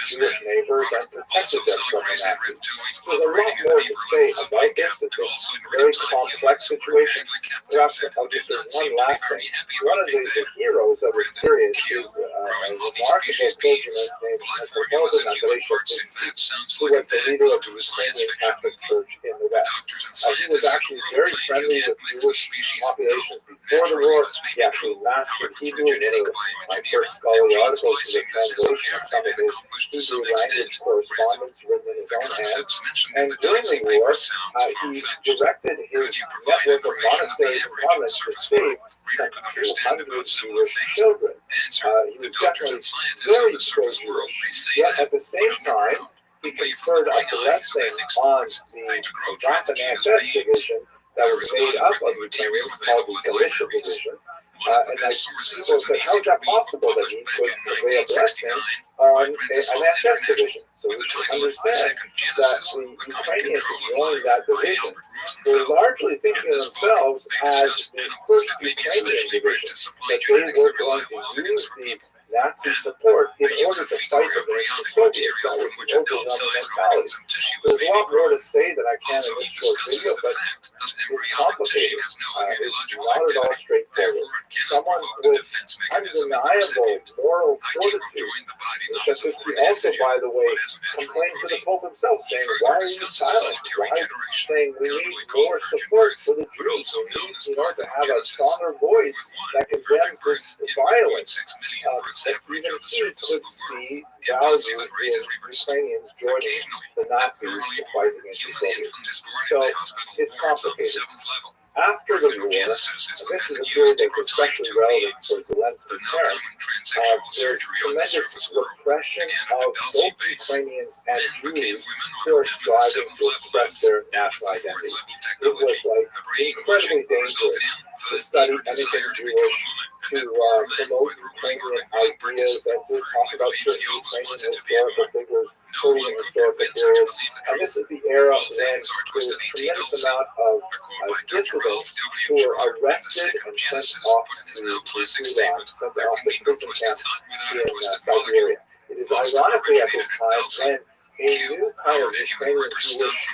[SPEAKER 20] Jewish neighbors and protected them from the Nazis. So there's a lot more to say about this. It's a very complex situation. Perhaps I'll just say one last thing. One of the heroes of this period is a remarkable clergyman named who was the leader of the Ukrainian Catholic Church in the West. He was actually very friendly with Jewish populations before the war. He actually mastered Hebrew. One of my first scholarly articles was a translation of some of his Hebrew language correspondence written in his own hand. And during the war, he directed his network of monasteries and convents to save some 200 Jewish children. He was definitely very pro-Jewish, yet at the same time, he conferred a blessing on the Waffen SS division that was made up of Ukrainians called the Galicia division. And people said, how is that possible that he could convey a blessing on an SS division? So we should understand that the Ukrainians who joined that division were largely thinking of themselves as the first Ukrainian division, that they were going to use the Nazi support in order to fight against the Soviets. That was the overwhelming mentality. There's a lot more to say that I can in this short video, but it's complicated. It's not at all straightforward. Someone with undeniable moral fortitude. Shashkovsky also, by the way, complained to the Pope himself, saying, why are you silent? Why saying we need more support for the Jews? We need, to have a stronger voice that condemns this violence. That even he could see value in Ukrainians joining the Nazis to fight against the Soviets. So it's complicated. After the war, and this is a period that's especially relevant for Zelensky's parents, there's tremendous repression of both Ukrainians and Jews who are striving to express their national identity. It was incredibly dangerous to study anything Jewish, to promote Ukrainian ideas, and to talk about certain Ukrainian historical figures, including historical periods. And this is the era when there's a tremendous amount of dissidents who are arrested and sent off to Sudan, sent off to prison camps in Siberia. It is ironically at this time when new kind of Ukrainian Jewish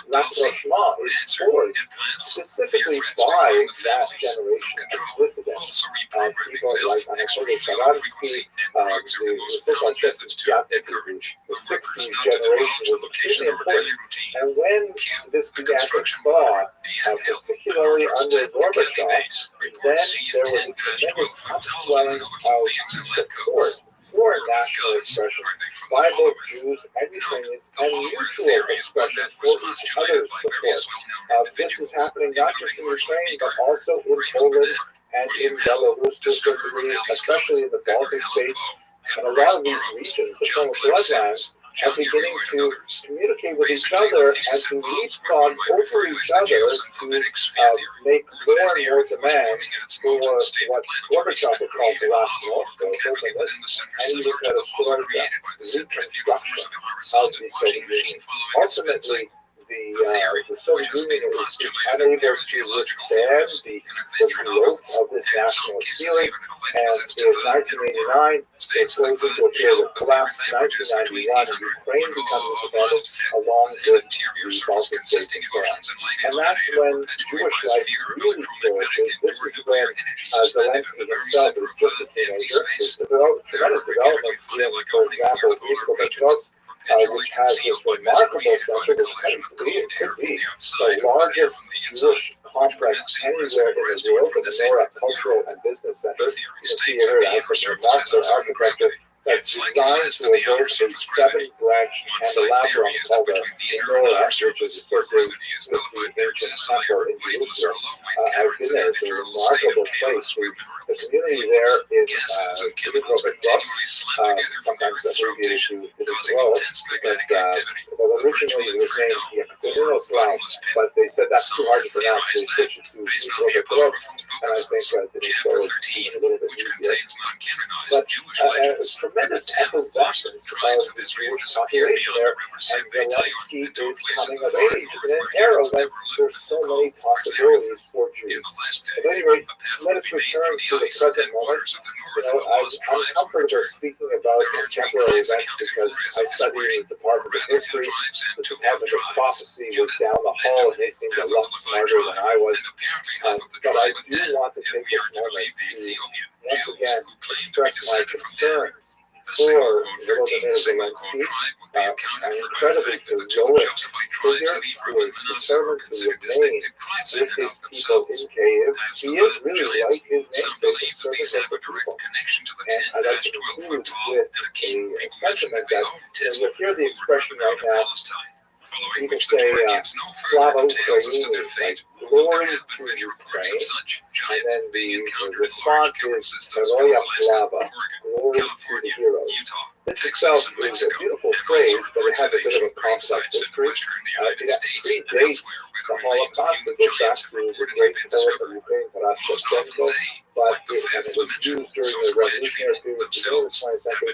[SPEAKER 20] rapprochement is forged specifically by that generation of dissidents. People like Anatoly Sharansky, the so-called Shestinjatniki, the 60s generation was extremely important. And when this began to thaw, particularly under Gorbachev, then there was a tremendous upswelling of support for national expression by both Jews and Ukrainians, and mutual expression for each other's support. This is happening not just in Ukraine, but also in Poland and in Belarus, to a certain degree, especially in the Baltic states. And a lot of these regions, the former bloodlines, are beginning to communicate with each other and to leapfrog over each other to make more and more demands for what Gorbachev would call glasnost, or openness, and even perestroika, reconstruction of the Soviet Union. Ultimately, the Soviet Union is unable to withstand the growth of this nationalist feeling, and in 1989, it flows into a period of collapse. 1991, Ukraine becomes independent along with the Baltic states and so on. And that's when Jewish life really flourishes. This is when Zelensky himself is just a teenager. There's tremendous developments in, for example, Dnipropetrovsk, which has this remarkable center, which claims to be, it could be, the largest Jewish complex anywhere in the world, the menorah cultural and business center. You can see here it has some remarkable architecture that's designed to evoke a 7-branch candelabrum called a menorah, which is associated with the ancient temple in Jerusalem. I've been there. It's a remarkable place. The community there in Dnipropetrovsk, sometimes abbreviated to Dnipro, because originally it was named Yekaterinoslav, but they said that's too hard to pronounce. They switched it to Dnipropetrovsk, and I think Dnipro is a little bit easier. But tremendous effervescence of the Jewish population there, and Zelensky is coming of age in an era when there's so many possibilities for Jews. At any rate, let us return to the present moment. I'm comfortable speaking about contemporary events because I study in the Department of History. The Department of Prophecy was down the hall, and they seemed a lot smarter than I was. But I do want to take this moment to once again express my concern for Volodymyr Zelensky, an incredibly heroic figure who is determined to remain with his people in Kyiv. He is really like his namesake, a servant of the people. And I'd like to conclude with a sentiment that, you'll hear the expression right now, people say, Slava Ukraini, like glory to Ukraine, and then the response is Heroya Slava, glory to the heroes. This itself is a beautiful phrase, but it has a bit of a complex history. It predates the Holocaust. It goes back to the great poet of Ukraine, Taras Shevchenko, but it was used during the revolutionary period of the 20th century.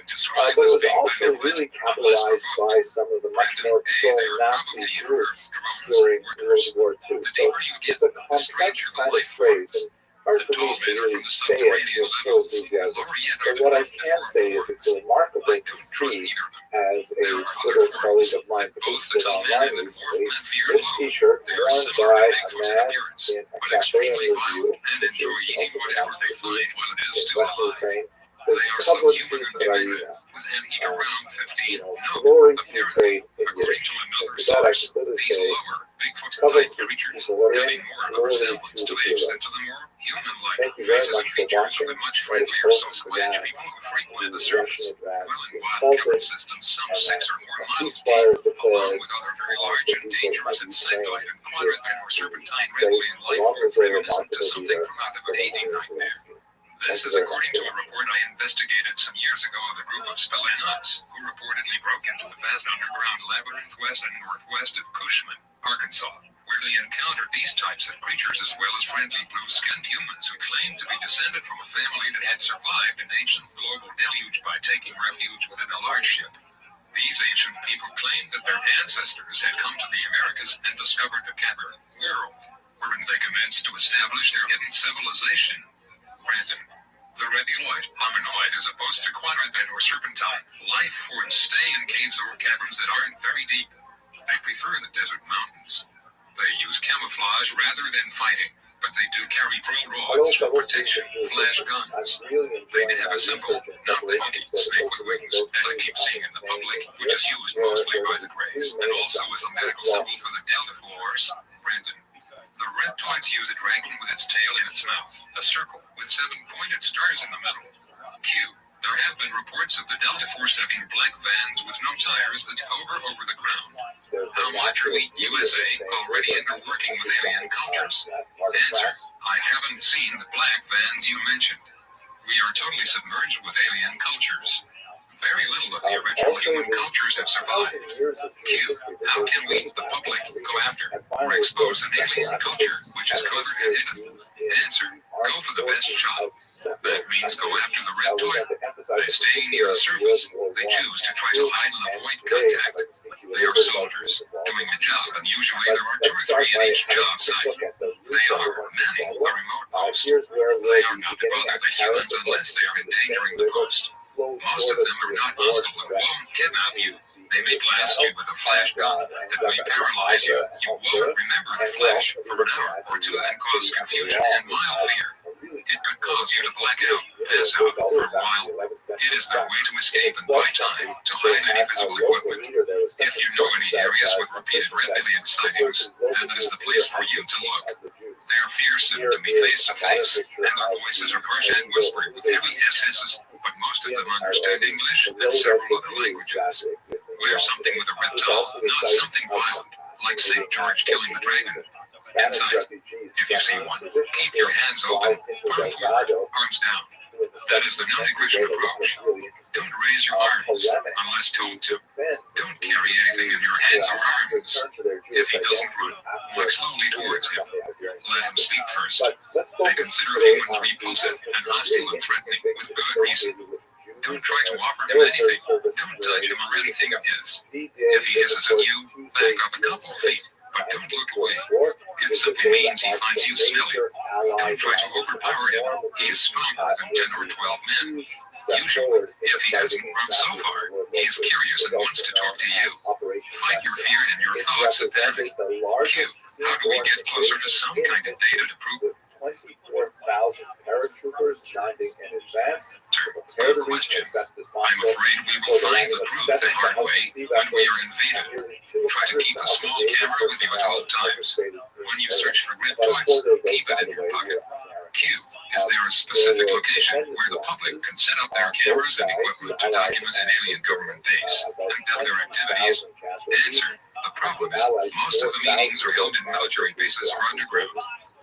[SPEAKER 20] But it was also really capitalized by some of the much more pro-Nazi groups during World War II. So it's a complex kind of phrase, and hard for me to really say it with full enthusiasm. But what I can say is it's remarkable to see, as a Twitter colleague of mine posted online recently, this t-shirt worn by a man in a cafe in Review, which is also pronounced Review in Western Ukraine, says public food Ukraina. Glory to Ukraine in Yiddish. And to that I can clearly say, public food Ukraina, glory to the heroes. Thank you very much for watching. Let us hope that the Russian advance is halted and that a ceasefire is declared, the people of Ukraine should be safe, along with their remarkable leader, Volodymyr Zelensky.
[SPEAKER 21] This is according to a report I investigated some years ago of a group of spelunks who reportedly broke into a vast underground labyrinth west and northwest of Cushman, Arkansas, where they encountered these types of creatures as well as friendly blue-skinned humans who claimed to be descended from a family that had survived an ancient global deluge by taking refuge within a large ship. These ancient people claimed that their ancestors had come to the Americas and discovered the cavern world, wherein they commenced to establish their hidden civilization. Brandon, The rebuloid hominoid is opposed to quadruped or serpentine. Life forms stay in caves or caverns that aren't very deep. They prefer the desert mountains. They use camouflage rather than fighting, but they do carry drill rods for protection, flash guns. They have a simple, not clunky snake with wings that I keep seeing in the public, which is used mostly by the Greys, and also as a medical symbol for the Delta Force. Brandon. The reptoids use a dragon with its tail in its mouth, a circle with 7 pointed stars in the middle. Q. There have been reports of the Delta Force having black vans with no tires that hover over the ground. How much are the USA already into working with alien cultures? Answer. I haven't seen the black vans you mentioned. We are totally submerged with alien cultures. Very little of the original human cultures have survived. Q. How can we, the public, go after or expose an alien culture which is covered and hidden? Answer. Go for the best shot. That means go after the reptoid. They stay near the surface. They choose to try to hide and avoid contact. They are soldiers, doing a job, and usually there are 2 or 3 in each job site. They are manning a remote post. They are not to bother the humans unless they are endangering the post. Most of them are not hostile and won't kidnap you. They may blast you with a flash gun that may paralyze you. You won't remember the flash for an hour or 2 and cause confusion and mild fear. It could cause you to black out, pass out for a while. It is their way to escape and buy time to hide any visible equipment. If you know any areas with repeated reptilian sightings, then it is the place for you to look. They are fearsome to meet face to face, and their voices are harsh and whispery with heavy SS's, but most of them understand English and several other languages. Wear something with a reptile, not something violent, like St. George killing the dragon. Inside, if you see one, keep your hands open, palm forward, arms down. That is the non-aggression approach. Don't raise your arms unless told to. Don't carry anything in your hands or arms. If he doesn't run, walk slowly towards him. Let him speak first. They consider humans repulsive and hostile and threatening with good reason. Don't try to offer him anything. Don't touch him or anything of his. If he hisses at you, back up a couple of feet, but don't look away. It simply means he finds you smelly. Don't try to overpower him. He is stronger than 10 or 12 men. Usually, if he hasn't run so far, he is curious and wants to talk to you. Fight your fear and your thoughts of panic. Q. How do we get closer to some kind of data to prove
[SPEAKER 1] 24,000 paratroopers landing in advance.
[SPEAKER 21] Good question. I'm afraid we will find the proof the hard way when we are invaded. Try to keep a small camera with you at all times. When you search for reptoids, keep it in your pocket. Q. Is there a specific location where the public can set up their cameras and equipment to document an alien government base and their activities? Answer. The problem is, most of the meetings are held in military bases or underground.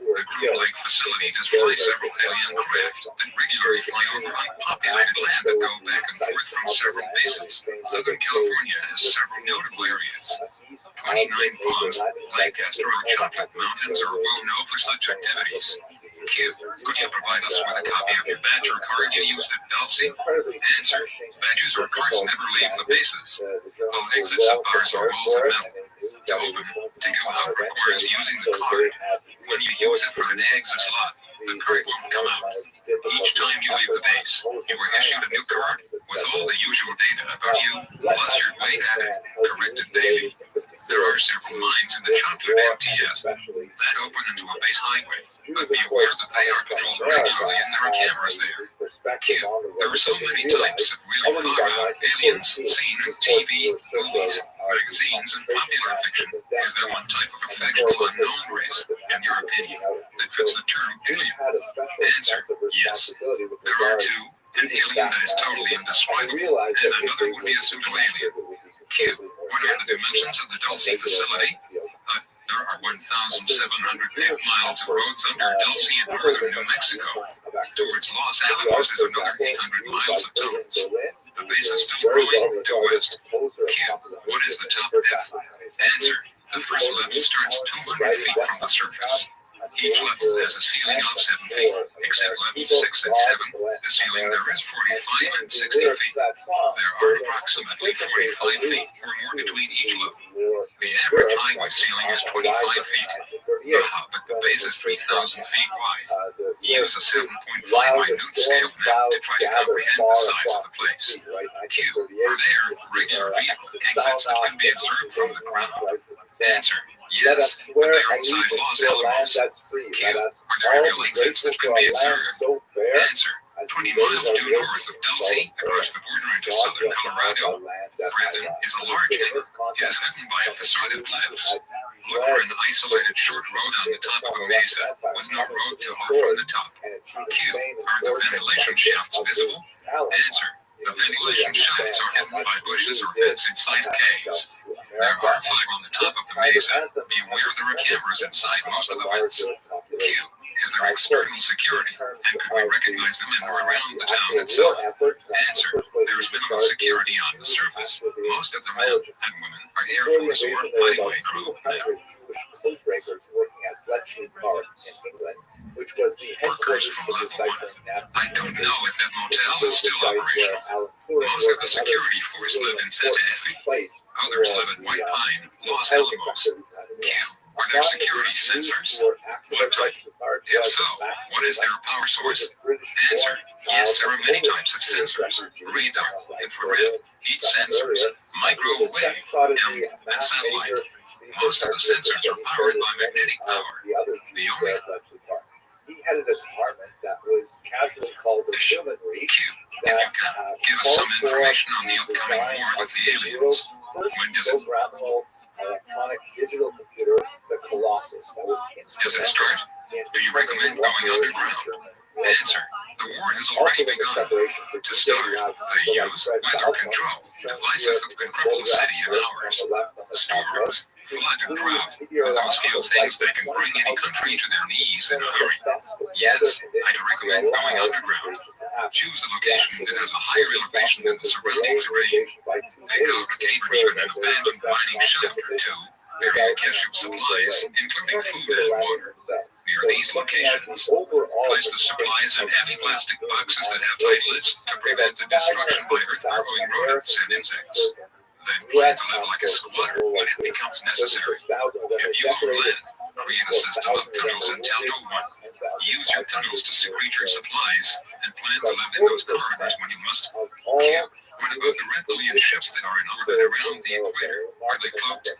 [SPEAKER 21] The Groom-like facility does fly several alien craft that regularly fly over unpopulated land that go back and forth from several bases. Southern California has several notable areas. 29 Palms, Lancaster, or Chocolate Mountains are well known for such activities. Q. Could you provide us with a copy of your badge or card you used at Dulce? Answer. Badges or cards never leave the bases. All exits have bars or walls of metal. To open, to go out requires using the card. When you use it for an exit slot, the card won't come out. Each time you leave the base, you are issued a new card with all the usual data about you, plus your weight added, corrected daily. There are several mines in the Chocolate MTS that open into a base highway, but be aware that they are controlled regularly and there are cameras there. Q. There are so many types of really far-out aliens seen in TV, movies, magazines, and popular fiction. Is there one type of affectional unknown race, in your opinion, that fits the term alien? Answer. Yes. There are 2. An alien that is totally indescribable, and another would be a pseudo-alien. Q. What are the dimensions of the Dulce facility? There are 1,700 paved miles of roads under Dulce in northern New Mexico. Towards Los Alamos is another 800 miles of tunnels. The base is still growing due west. Q. What is the top depth? Answer. The first level starts 200 feet from the surface. Each level has a ceiling of 7 feet, except levels 6 and 7. The ceiling there is 45 and 60 feet. There are approximately 45 feet or more between each level. The average highway ceiling is 25 feet. The hub at the base is 3,000 feet wide. Use a 7.5 minute scale map to try to comprehend the size of the place. Q. Are there regular vehicle exits that can be observed from the ground? Answer. Yes, but they are inside Los Alamos. Q. Are there aerial exits that can be observed? Answer. 20 miles due north of Dulce, across the border into southern Colorado. Brandon is a large hangar. It is hidden by a facade of cliffs. Look for an isolated short road on the top of a mesa, with no road to or from the top. Q. Are the ventilation shafts visible? Answer. The ventilation shafts are hidden by bushes or vents inside caves. There are 5 on the top of the mesa. Beware there are cameras inside most of the vents. Q. Is there external security, and could we recognize them in or around the town itself? Answer. There is minimal security on the surface. Most of the men and women are Air Force or highway crew now. Workers from Level 1. I don't know if that motel is still operational. Most of the security force live in Santa Fe. Others live in White Pine, Los Alamos. Q. Are there security sensors? What type? If so, what is their power source? Answer. Yes, there are many types of sensors. Radar, infrared, heat sensors, microwave, and satellite. Most of the sensors are powered by magnetic power. The only
[SPEAKER 2] he headed a department that was casually called the Humanry.
[SPEAKER 21] Q. If you can, give us some information on the upcoming war with the aliens. When does it?
[SPEAKER 2] Electronic digital computer, the Colossus. That was
[SPEAKER 21] does it start? Do you recommend going underground? Answer. The war has already begun. To start, they use weather control devices that can cripple the city in hours. Storms, flood, and drought are those few things that can bring any country to their knees in a hurry. Yes, I'd recommend going underground. Choose a location that has a higher elevation than the surrounding terrain. Pick out a cave or even an abandoned mining shaft or two where you cache your supplies, including food and water. Near these locations, place the supplies in heavy plastic boxes that have tight lids to prevent the destruction by earth-burrowing rodents and insects. Then plan to live like a squatter when it becomes necessary. If you own land, create a system of tunnels and tell no one. Use your tunnels to secrete your supplies and plan to live in those corridors when you must. Q. What about the Red Bullion ships that are in orbit around the equator? Are they cloaked?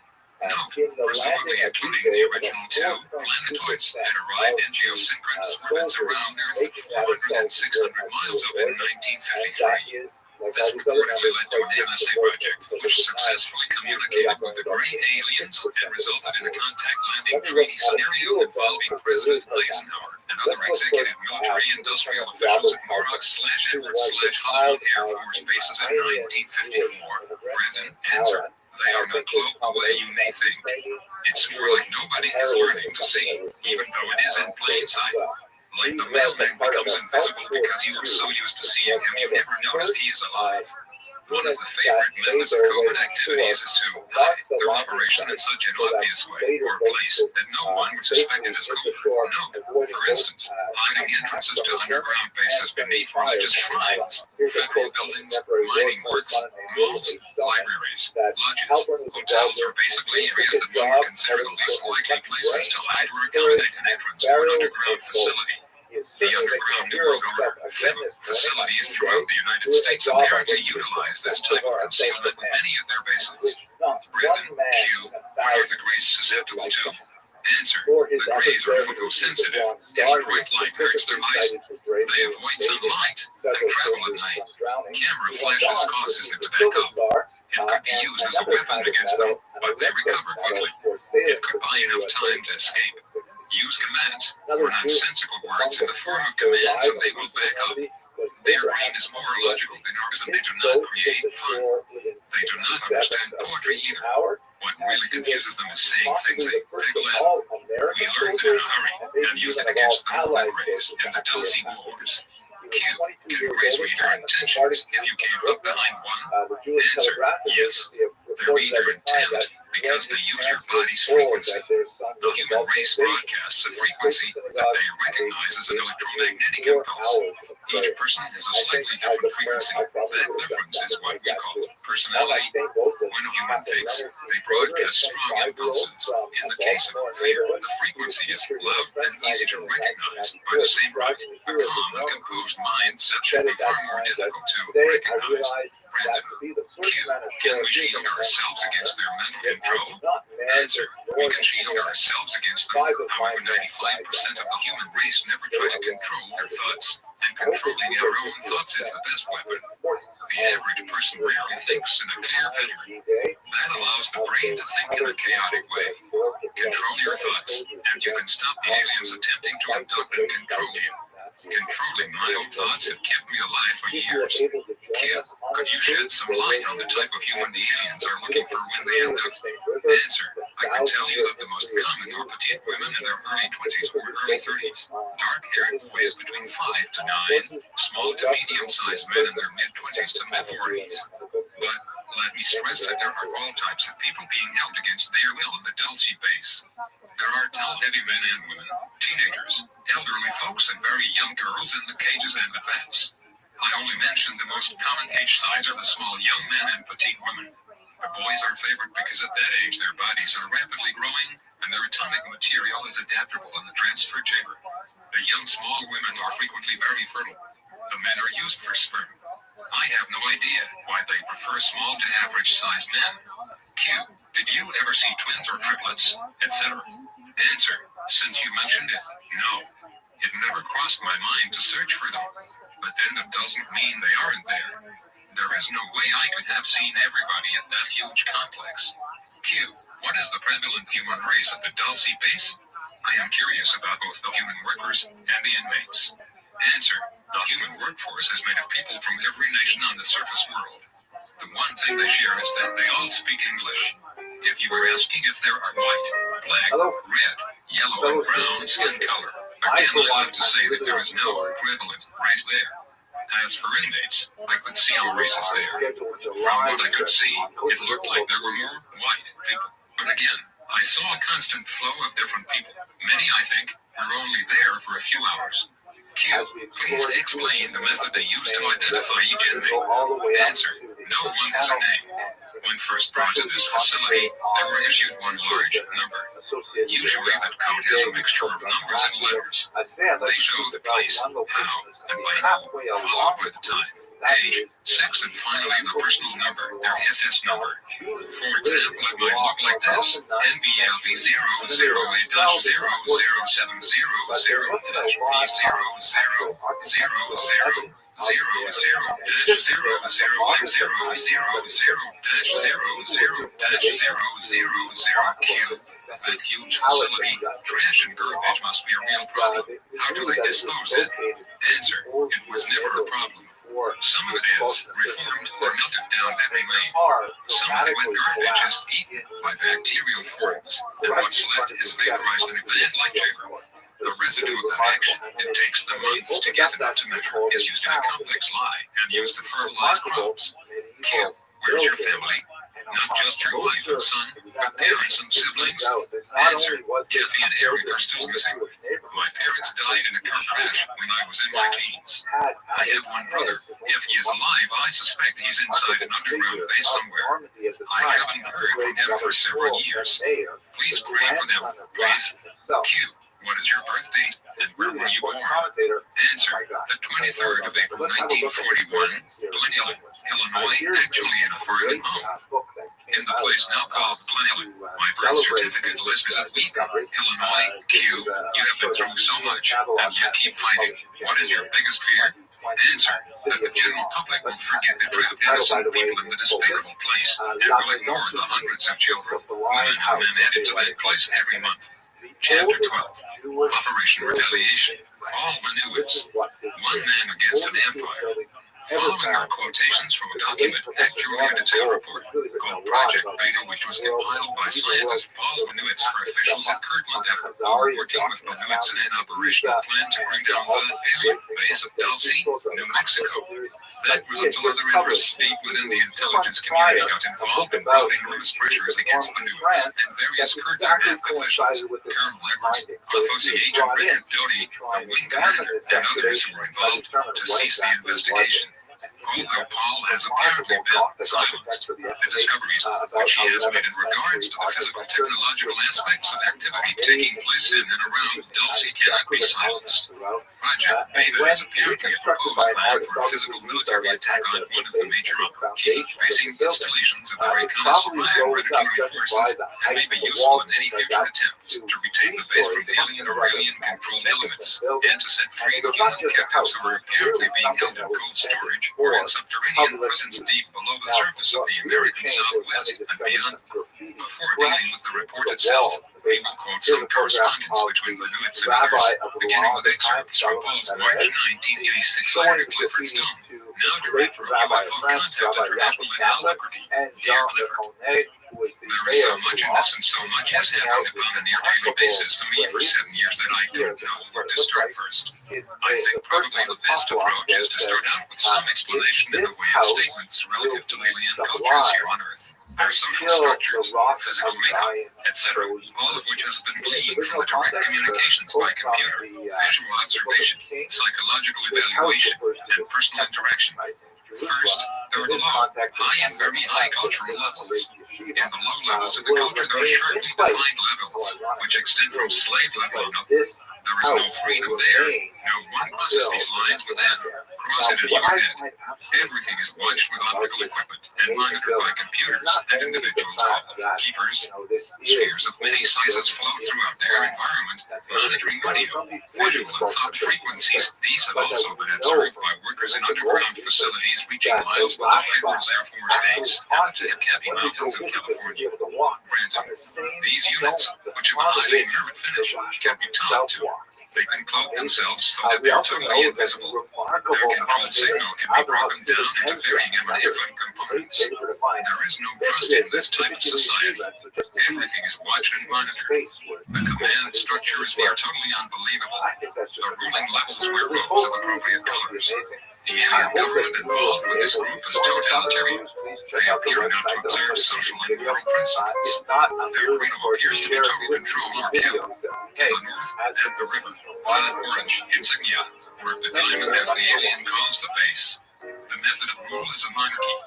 [SPEAKER 21] No, presumably including the original 2 planetoids that arrived in geosynchronous orbits around Earth at 400 and 600 miles up in 1953. This reportedly led to an NSA project which successfully communicated with the Gray Aliens and resulted in a contact landing treaty scenario involving President Eisenhower and other executive military industrial officials at Muroc/Edwards/Hollywood Air Force bases in 1954. Brandon, answer. They are not cloaked the way you may think. It's more like nobody is learning to see, even though it is in plain sight. Like the mailman becomes invisible because you are so used to seeing him you never noticed he is alive. One of the favorite methods of covert activities is to hide their operation in such an obvious way or place that no one would suspect it as covert. No, for instance, hiding entrances to underground bases beneath religious shrines, federal buildings, mining works, malls, libraries, lodges, hotels are basically areas that one would consider the least likely places to hide or accommodate an entrance to an underground facility. The underground New World Order facilities throughout the United States apparently utilize this type of concealment with many of their bases. Brandon, Q. What are the Greys susceptible to? Answer. The Greys are photosensitive. Any bright light hurts their eyes. They avoid sunlight and travel at night. Camera flashes causes them to back up. It could be used as a weapon against them, but they recover quickly. It could buy enough time to escape. Use commands or nonsensical words in the form of commands and they will back up. Their brain is more logical than ours and they do not create fun. They do not understand poetry either. What really confuses them is saying things they wriggle at. We learned it in a hurry and used it against the Red Rays in the Dulce Wars. Q. Can Greys read your intentions if you came up behind one? Answer. Yes. They read your intent because they use your body's frequency. The human race broadcasts a frequency that they recognize as an electromagnetic impulse. Each person has a slightly different frequency That difference is what we call personality. When a human thinks, they broadcast strong impulses. In the case of fear, the frequency is loud and easy to recognize. By the same right, a calm and composed mind should be far more difficult to recognize. Brandon, Q. Can we shield ourselves against their mental control? Answer. We can shield ourselves against them. However, 95% of the human race never try to control their thoughts. And controlling our own thoughts is the best weapon. The average person rarely thinks in a clear pattern. That allows the brain to think in a chaotic way. Control your thoughts, and you can stop the aliens attempting to abduct and control you. Controlling my own thoughts have kept me alive for years. Q, could you shed some light on the type of human the aliens are looking for when they abduct? Answer. I can tell you that the most common are petite women in their early 20s or early 30s, dark-haired boys between 5 to 9, small to medium-sized men in their mid-20s to mid-40s. But let me stress that there are all types of people being held against their will in the Dulce base. There are tall-heavy men and women, teenagers, elderly folks, and very young girls in the cages and the vats. I only mentioned the most common age size are the small young men and petite women. The boys are favored because at that age their bodies are rapidly growing and their atomic material is adaptable in the transfer chamber. The young small women are frequently very fertile. The men are used for sperm. I have no idea why they prefer small to average sized men. Q. Did you ever see twins or triplets, etc.? Answer. Since you mentioned it, no. It never crossed my mind to search for them. But then that doesn't mean they aren't there. There is no way I could have seen everybody at that huge complex. Q. What is the prevalent human race at the Dulce base? I am curious about both the human workers and the inmates. Answer. The human workforce is made of people from every nation on the surface world. The one thing they share is that they all speak English. If you were asking if there are white, black, red, yellow, and brown skin color, again I have to say that there is no prevalent race there. As for inmates, I could see all races there. From what I could see, it looked like there were more white people. But again, I saw a constant flow of different people. Many, I think, were only there for a few hours. Q. Please explain the method they used to identify each inmate. Answer. No one has a name. When first brought to this facility, they were issued one large number. Usually that code has a mixture of numbers and letters. They show the place, how, and by who, followed by the time, age, sex, and finally the personal number, their SS number. For example, it might look like this: NBLV 000B000B000000000Q. That huge facility, trash and garbage must be a real problem. How do they dispose it? Answer. It was never a problem. Some of it is reformed or melted down heavy lane. Some of the wet garbage is eaten by bacterial forms, and what's left is vaporized in a gland-like chamber. The residue of that action, it takes them months to get enough to measure, is used in a complex lye and used to fertilize crops. Q. Where's your family? Not just your wife and son, but parents and siblings. Answer. Kathy and Eric are still missing. My parents died in a car crash when I was in my teens. I have one brother. If he is alive, I suspect he's inside an underground base somewhere. I haven't heard from him for several years. Please pray for them, please. Q. What is your birth date and where were you born? Answer. The 23rd of April 1941, Glen Ellen, Illinois, actually in a farming home. In the place now called Glen Ellen. My birth certificate list is at Wheaton, Illinois. Q. You have been through so much, and yet keep fighting. What is your biggest fear? Answer. That the general public will forget the trapped innocent people in the despicable place and will ignore the hundreds of children, women and men added to that place every month. Chapter 12. Operation Retaliation. All Manuits. One man against an empire. Following are quotations from a document, actually a detailed report, called Project Beta, which was compiled by scientist Paul Manuits for officials at Kirtland after working with Manuits in an operational plan to bring down the alien base at Dulce, New Mexico. That was until other interests deep within the intelligence community got involved in building rumors pressures against Manuits and various Kirtland officials. Colonel Edwards, Fossey Agent Richard Doty, the wing commander, and others who were involved to cease the investigation. Although Paul has apparently been silenced, the discoveries which he has made in regards to the physical technological aspects of activity taking place in and around Dulce cannot be silenced. Project Beta is apparently a proposed plan for a physical military attack on one of the major key facing installations of the reconnaissance regulatory forces and may be useful in any future attempts to retake the base from alien or alien-controlled elements and to set free the human captives who are apparently being held in cold storage or in subterranean prisons deep below the surface of the American Southwest and beyond. Before dealing with the report itself, we will quote some correspondence between Benoit's and others, beginning with excerpts from Paul's March 1986 letter to Clifford Stone, now Director of UFO Contact International in Albuquerque. Dear Clifford, there is so much in this and so much has happened upon a near daily basis to me for 7 years that I don't know where to start first. I think probably the best approach is to start out with some explanation in the way of statements relative to alien cultures here on Earth. Their social structures, physical makeup, etc., all of which has been gleaned from the direct communications by computer, visual observation, psychological evaluation, and personal interaction. First, there are the low, high and very high cultural levels. In the low levels of the culture, there are sharply defined levels, which extend from slave level on up. There is no freedom there. No one crosses these lines within. Cross it and you are dead. Everything is watched with optical equipment and monitored by computers and individuals called keepers. Spheres of many sizes float throughout their environment, monitoring audio, visual, and thought frequencies. These have also been observed by workers in underground facilities reaching miles below Edwards Air Force Base and the Tecate Mountains of California. Granted, these units, which have a highly inert finish, can be talked to. They can cloak themselves so that they're totally invisible. Their control signal can be broken down into varying FM components. There is no trust in this type of society. Everything is watched and monitored. The command structure is near totally unbelievable. The ruling levels wear robes of appropriate colors. The alien government involved with this group is totalitarian. They appear not to observe social and moral principles. Their credo appears to be total control or kill. In the north, at the river, the orange insignia, or the diamond as the alien calls the base. The method of rule is a monarchy.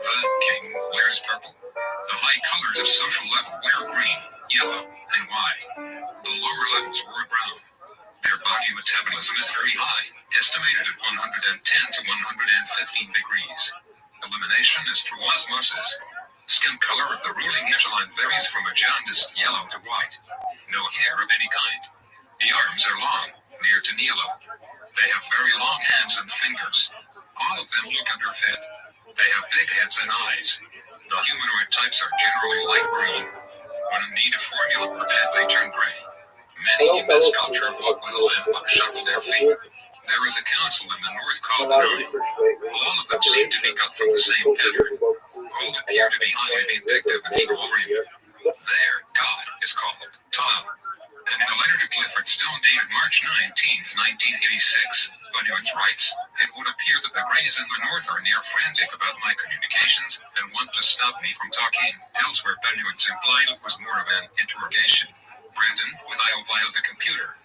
[SPEAKER 21] The king wears purple. The high colors of social level wear green, yellow, and white. The lower levels wear brown. Their body metabolism is very high, estimated at 110 to 115 degrees. Elimination is through osmosis. Skin color of the ruling echelon varies from a jaundiced yellow to white. No hair of any kind. The arms are long, near to knee level. They have very long hands and fingers. All of them look underfed. They have big heads and eyes. The humanoid types are generally light green. When in need of formula or dead, they turn gray. Many in this culture walk with a limp or shuffle their feet. There is a council in the North called Benoni. All of them seem to be cut from the same pattern. All appear to be highly vindictive and equilibrium. Their god is called Tom. And in a letter to Clifford Stone dated March 19, 1986, Benoit writes, "It would appear that the Greys in the North are near frantic about my communications and want to stop me from talking." Elsewhere, Benoit implied it was more of an interrogation. Brandon, with IO via the computer.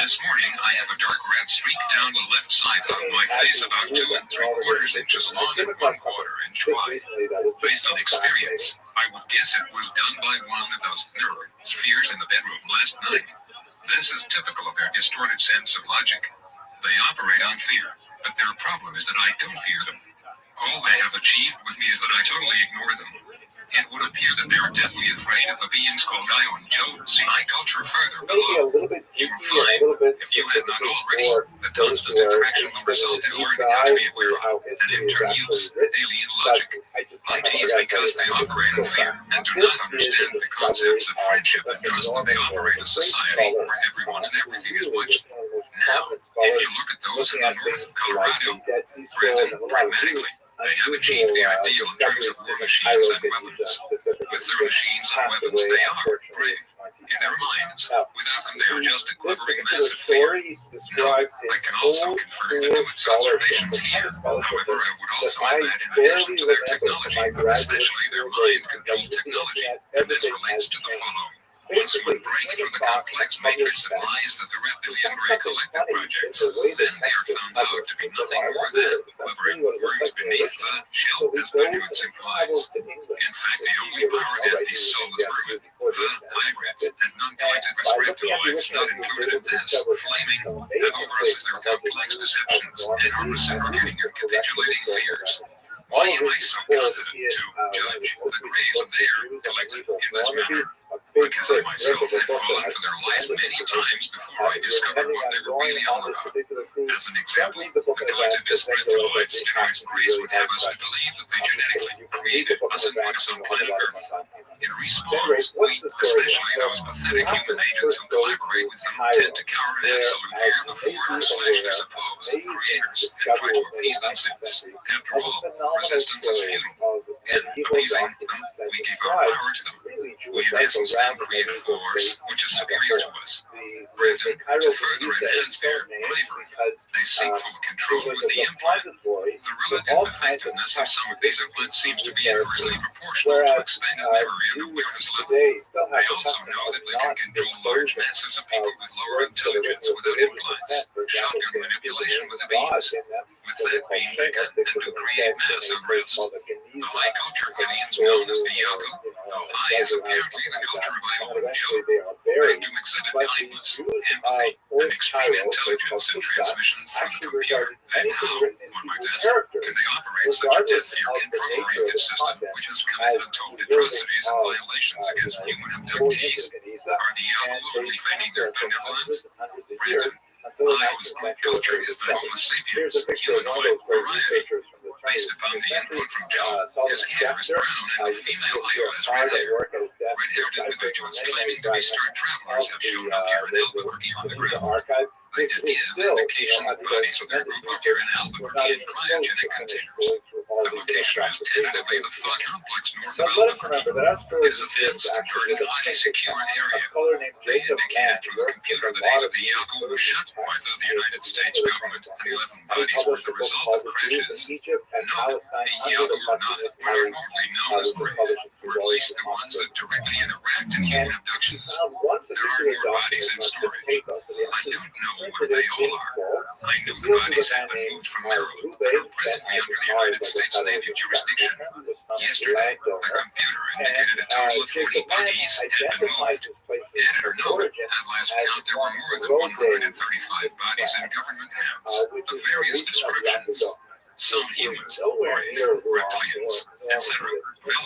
[SPEAKER 21] This morning, I have a dark red streak down the left side of my face about 2 3/4 inches long and 1/4 inch wide. Based on experience, I would guess it was done by one of those spheres in the bedroom last night. This is typical of their distorted sense of logic. They operate on fear, but their problem is that I don't fear them. All they have achieved with me is that I totally ignore them. It would appear that they are deathly afraid of the beings called Io and Joe. See my culture further below. You will find, if you have not already, the constant interaction will result in learning how to be aware of, and in turn use, alien logic. IT is because they operate in fear, and do not understand the concepts of friendship and trust when they operate a society where everyone and everything is watched. Now, if you look at those in the north of Colorado, Brandon, pragmatically, they have achieved the ideal in terms of war machines and weapons. With their machines and weapons, they are brave. In their minds, without them, they are just a quivering mass of fear. No, I can also confirm the Nuit's observations here. However, I would also add that in addition to their technology, especially their mind-controlled technology, and this relates to the following. Once one breaks through the complex matrix that lies at the reptilian gray collective projects, then they are found out to be nothing more than hovering words beneath the shell, as ignorance implies. In fact, the only power that these soulless vermin, the hybrids, and non-collective reptiloids not included in this, flaming, have over us as their complex deceptions and are reciprocating and capitulating fears. Why am I so confident to judge the grays of their collective in this manner? Because I myself had fallen for their lies many times before I discovered what they were really all about. As an example, the collectivist reptiloid steroids grays would have us to believe that they genetically created us and put us on planet Earth. In response, we, especially those pathetic human agents who collaborate with them, tend to cower in absolute fear before / their supposed creators and try to appease them since, after all, resistance is futile. In appeasing them, we give our power to them. We in essence then create a force which is superior to us. Britain, to further enhance their bravery, they seek full control with the implant. The relative effectiveness of some of these implants seems to be inversely proportional to expanded memory and awareness level. They also know that they can control large masses of people with lower intelligence without implants, shotgun manipulation with the beams. With that beam, they can and do create mass unrest. The high culture Canadians known as the Yaku, though high is apparently the culture of Iowa Joe, they do exhibit kindness, empathy, and extreme intelligence in transmissions through the computer. Then how, one might ask, can they operate such a death-fear control-oriented system which has committed untold atrocities and violations against human abductees? Are the Yaku only feigning their benevolence? Brandon, Iowa's group culture is the Homo sapiens, humanoid variety. Based upon the input from Joe, his hair is brown and the female Iowa is red hair. Red-haired individuals claiming to be star travelers have shown up here in Albuquerque on the ground. They did give indication that bodies of their group are here in Albuquerque in cryogenic containers. The location is tentatively the fog complex north of Albuquerque. It is a fenced and guarded, highly secure area. They indicated through the computer that 8 of the Yaku were shot by the United States government, and 11 bodies were the result of crashes. Note, the Yaku are not what are normally known as grays, or at least the ones that directly interact in human abductions. There are more bodies in storage. I don't know where they all are. I knew the bodies had been moved from Maryland and are presently under the United States Navy jurisdiction. Yesterday, the computer indicated a total of 40 bodies had been moved. Editor noted, at last count, there were more than 135 bodies in government hands of various descriptions. Some humans, rays, reptilians, etc.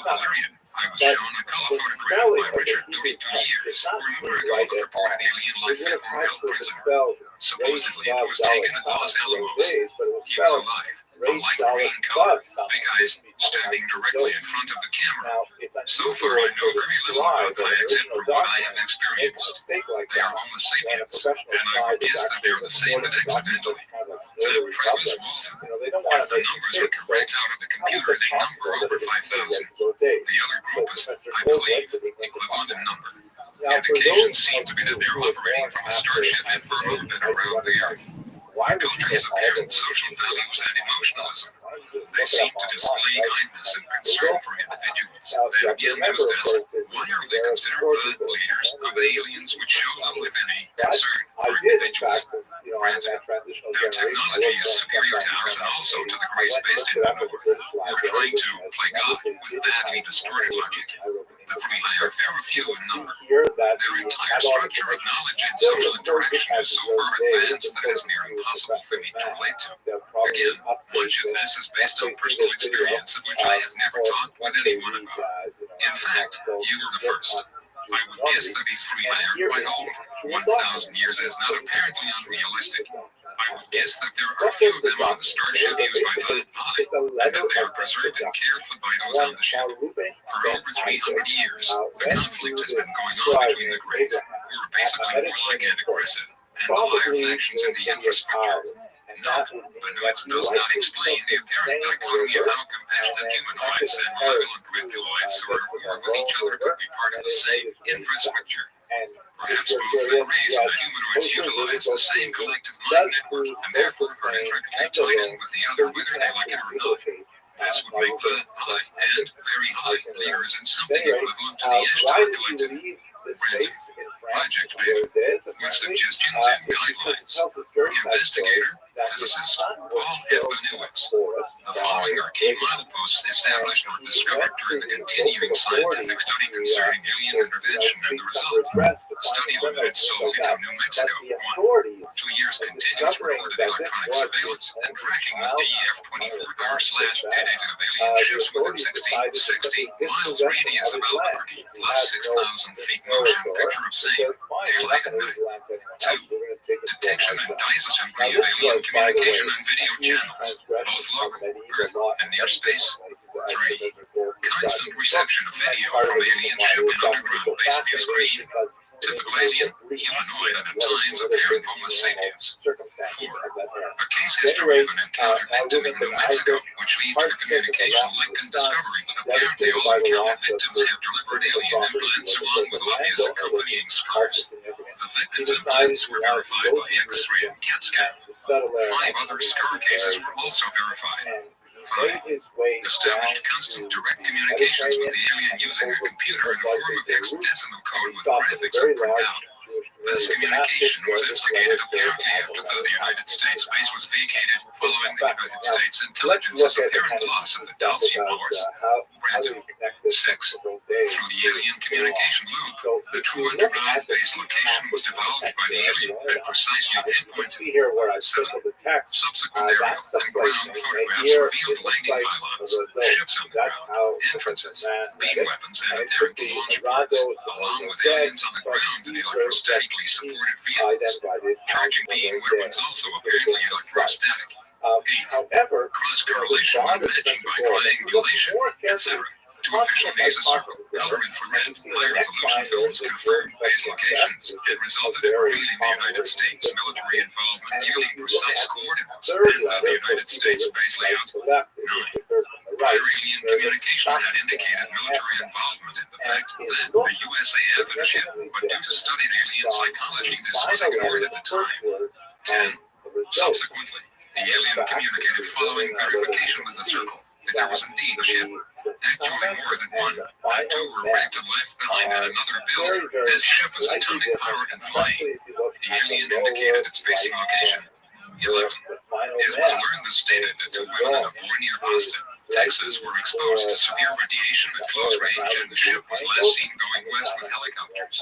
[SPEAKER 21] Valerian. I was shown a color photograph by Richard Louis Years, removed of a reported alien life form held prisoner. Supposedly, it was taken at Los Alamos. He was alive. A light green color, big eyes, standing directly in front of the camera. So far, I know very little about them except for what I have experienced. They are Homo sapiens, and I would guess that they are the same but accidentally. Travis Walden, if the numbers are correct out of the computer, they number over 5,000. The other group is, I believe, equivalent in number. Indications seem to be that they're operating from a starship and for a movement around the Earth. Their culture has apparent social values and emotionalism. They seem to display kindness and concern for individuals. Then again, we must ask, why are they considered the leaders of aliens which show little, if any, concern for individuals? Granted, their technology is superior to ours and also to the grays based in the North, who are trying to play God with badly distorted logic. The three are very few in number. Their entire structure of knowledge and social interaction is so far advanced that it is near impossible for me to relate to. Again, much of this is based on personal experience of which I have never talked with anyone about. In fact, you were the first. I would guess that these three are quite old. 1,000 years is not apparently unrealistic. I would guess that there are a few of them on the starship used by the Pi, and that they are preserved and cared for by those on the ship. For over 300 years, the conflict has been going on between the Greys, who are basically warlike and aggressive, and the higher factions in the infrastructure. Note, but it does not explain the apparent dichotomy of how compassionate humanoids and malevolent reptiloids who are at war with each other could be part of the same infrastructure. Perhaps both the Greys and the humanoids utilize the same collective mind network, and therefore are intricately tied in with the other whether they like it or not. This would make the high and very high leaders in something equivalent to the Ashtar collective. Project Beta, with suggestions and guidelines. Investigator, physicist, Paul F. Benowitz. The following are key mileposts established or discovered during the continuing scientific study concerning alien intervention and the result. Study limited solely to New Mexico. 1. 2 years continuous recorded electronic surveillance and tracking with DEF 24-hour/data of alien ships within 60 miles radius of Albuquerque, plus 6,000 feet motion picture of same, daylight and night. 2. Detection and disassembly of alien communication and video channels, both local, Earth, and near space. 3. Constant reception of video from alien ship and underground base via screen. Typical alien, humanoid, and at times appearing Homo sapiens. 4. A case history of an encounter victim in New Mexico, which leads to the communication link and discovery that apparently all encounter victims have delivered alien implants along with obvious accompanying scars. The victims' implants were verified by X-ray and CAT scan. 5 other scar cases were also verified. 5. Established constant direct communications with the alien using a computer in the form of hexadecimal code with graphics and printout. This communication was instigated apparently after the United States base was vacated following the United States intelligence's apparent loss of the Dalcian Wars. Brandon. 6. Through the alien communication loop, the true underground base location was divulged by the alien and precisely pinpointed. 7. Subsequent aerial and ground photographs revealed landing pylons, ships underground, entrances, beam weapons, and apparent launch ports, along with aliens on the ground and electrostatically supported vehicles. Charging beam weapons also apparently electrostatic. 8. Cross-correlation and matching by triangulation, etc. To official base circle, color infrared, high-resolution films confirmed base locations. It resulted in revealing the United States military involvement yielding precise coordinates and the United States base layout. 9. Prior alien communication had indicated military involvement in the fact that the USAF had a ship, but due to studied alien psychology, this was ignored at the time. 10. Subsequently, the alien communicated following verification with the circle that there was indeed a ship. Actually, more than one. 2 were wrecked and left behind in another build. This ship was atomic powered and flying. The alien indicated its basing location. 11. It was learned and stated that 2 women in a boy near Austin, Texas, were exposed to severe radiation at close range, and the ship was last seen going west with helicopters.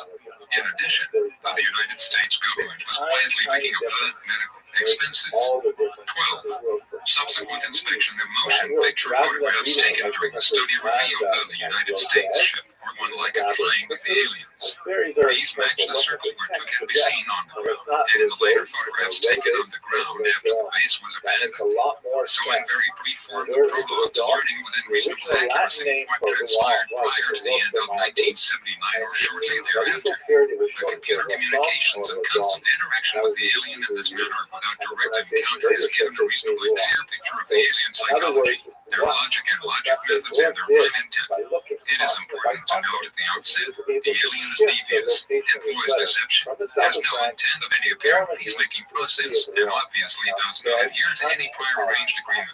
[SPEAKER 21] In addition, the United States government was quietly making up the medical expenses. 12. Subsequent inspection of motion picture photographs taken during the study revealed that the United States ship were one like it flying with the aliens. These match the circle where 2 can be seen on the ground, and in the later photographs taken on the ground after the base was abandoned. So in very brief form, the prologue to learning within reasonable accuracy what transpired prior to the end of 1979 or shortly thereafter. The computer communications and constant interaction with the alien in this manner without direct encounter has given a reasonably clear picture of the alien psychology, their logic and logic methods, and their prime intent. It is important to note at the outset, the alien is devious, employs deception, has no intent of any apparent peacemaking process, and obviously does not adhere to any prior arranged agreement.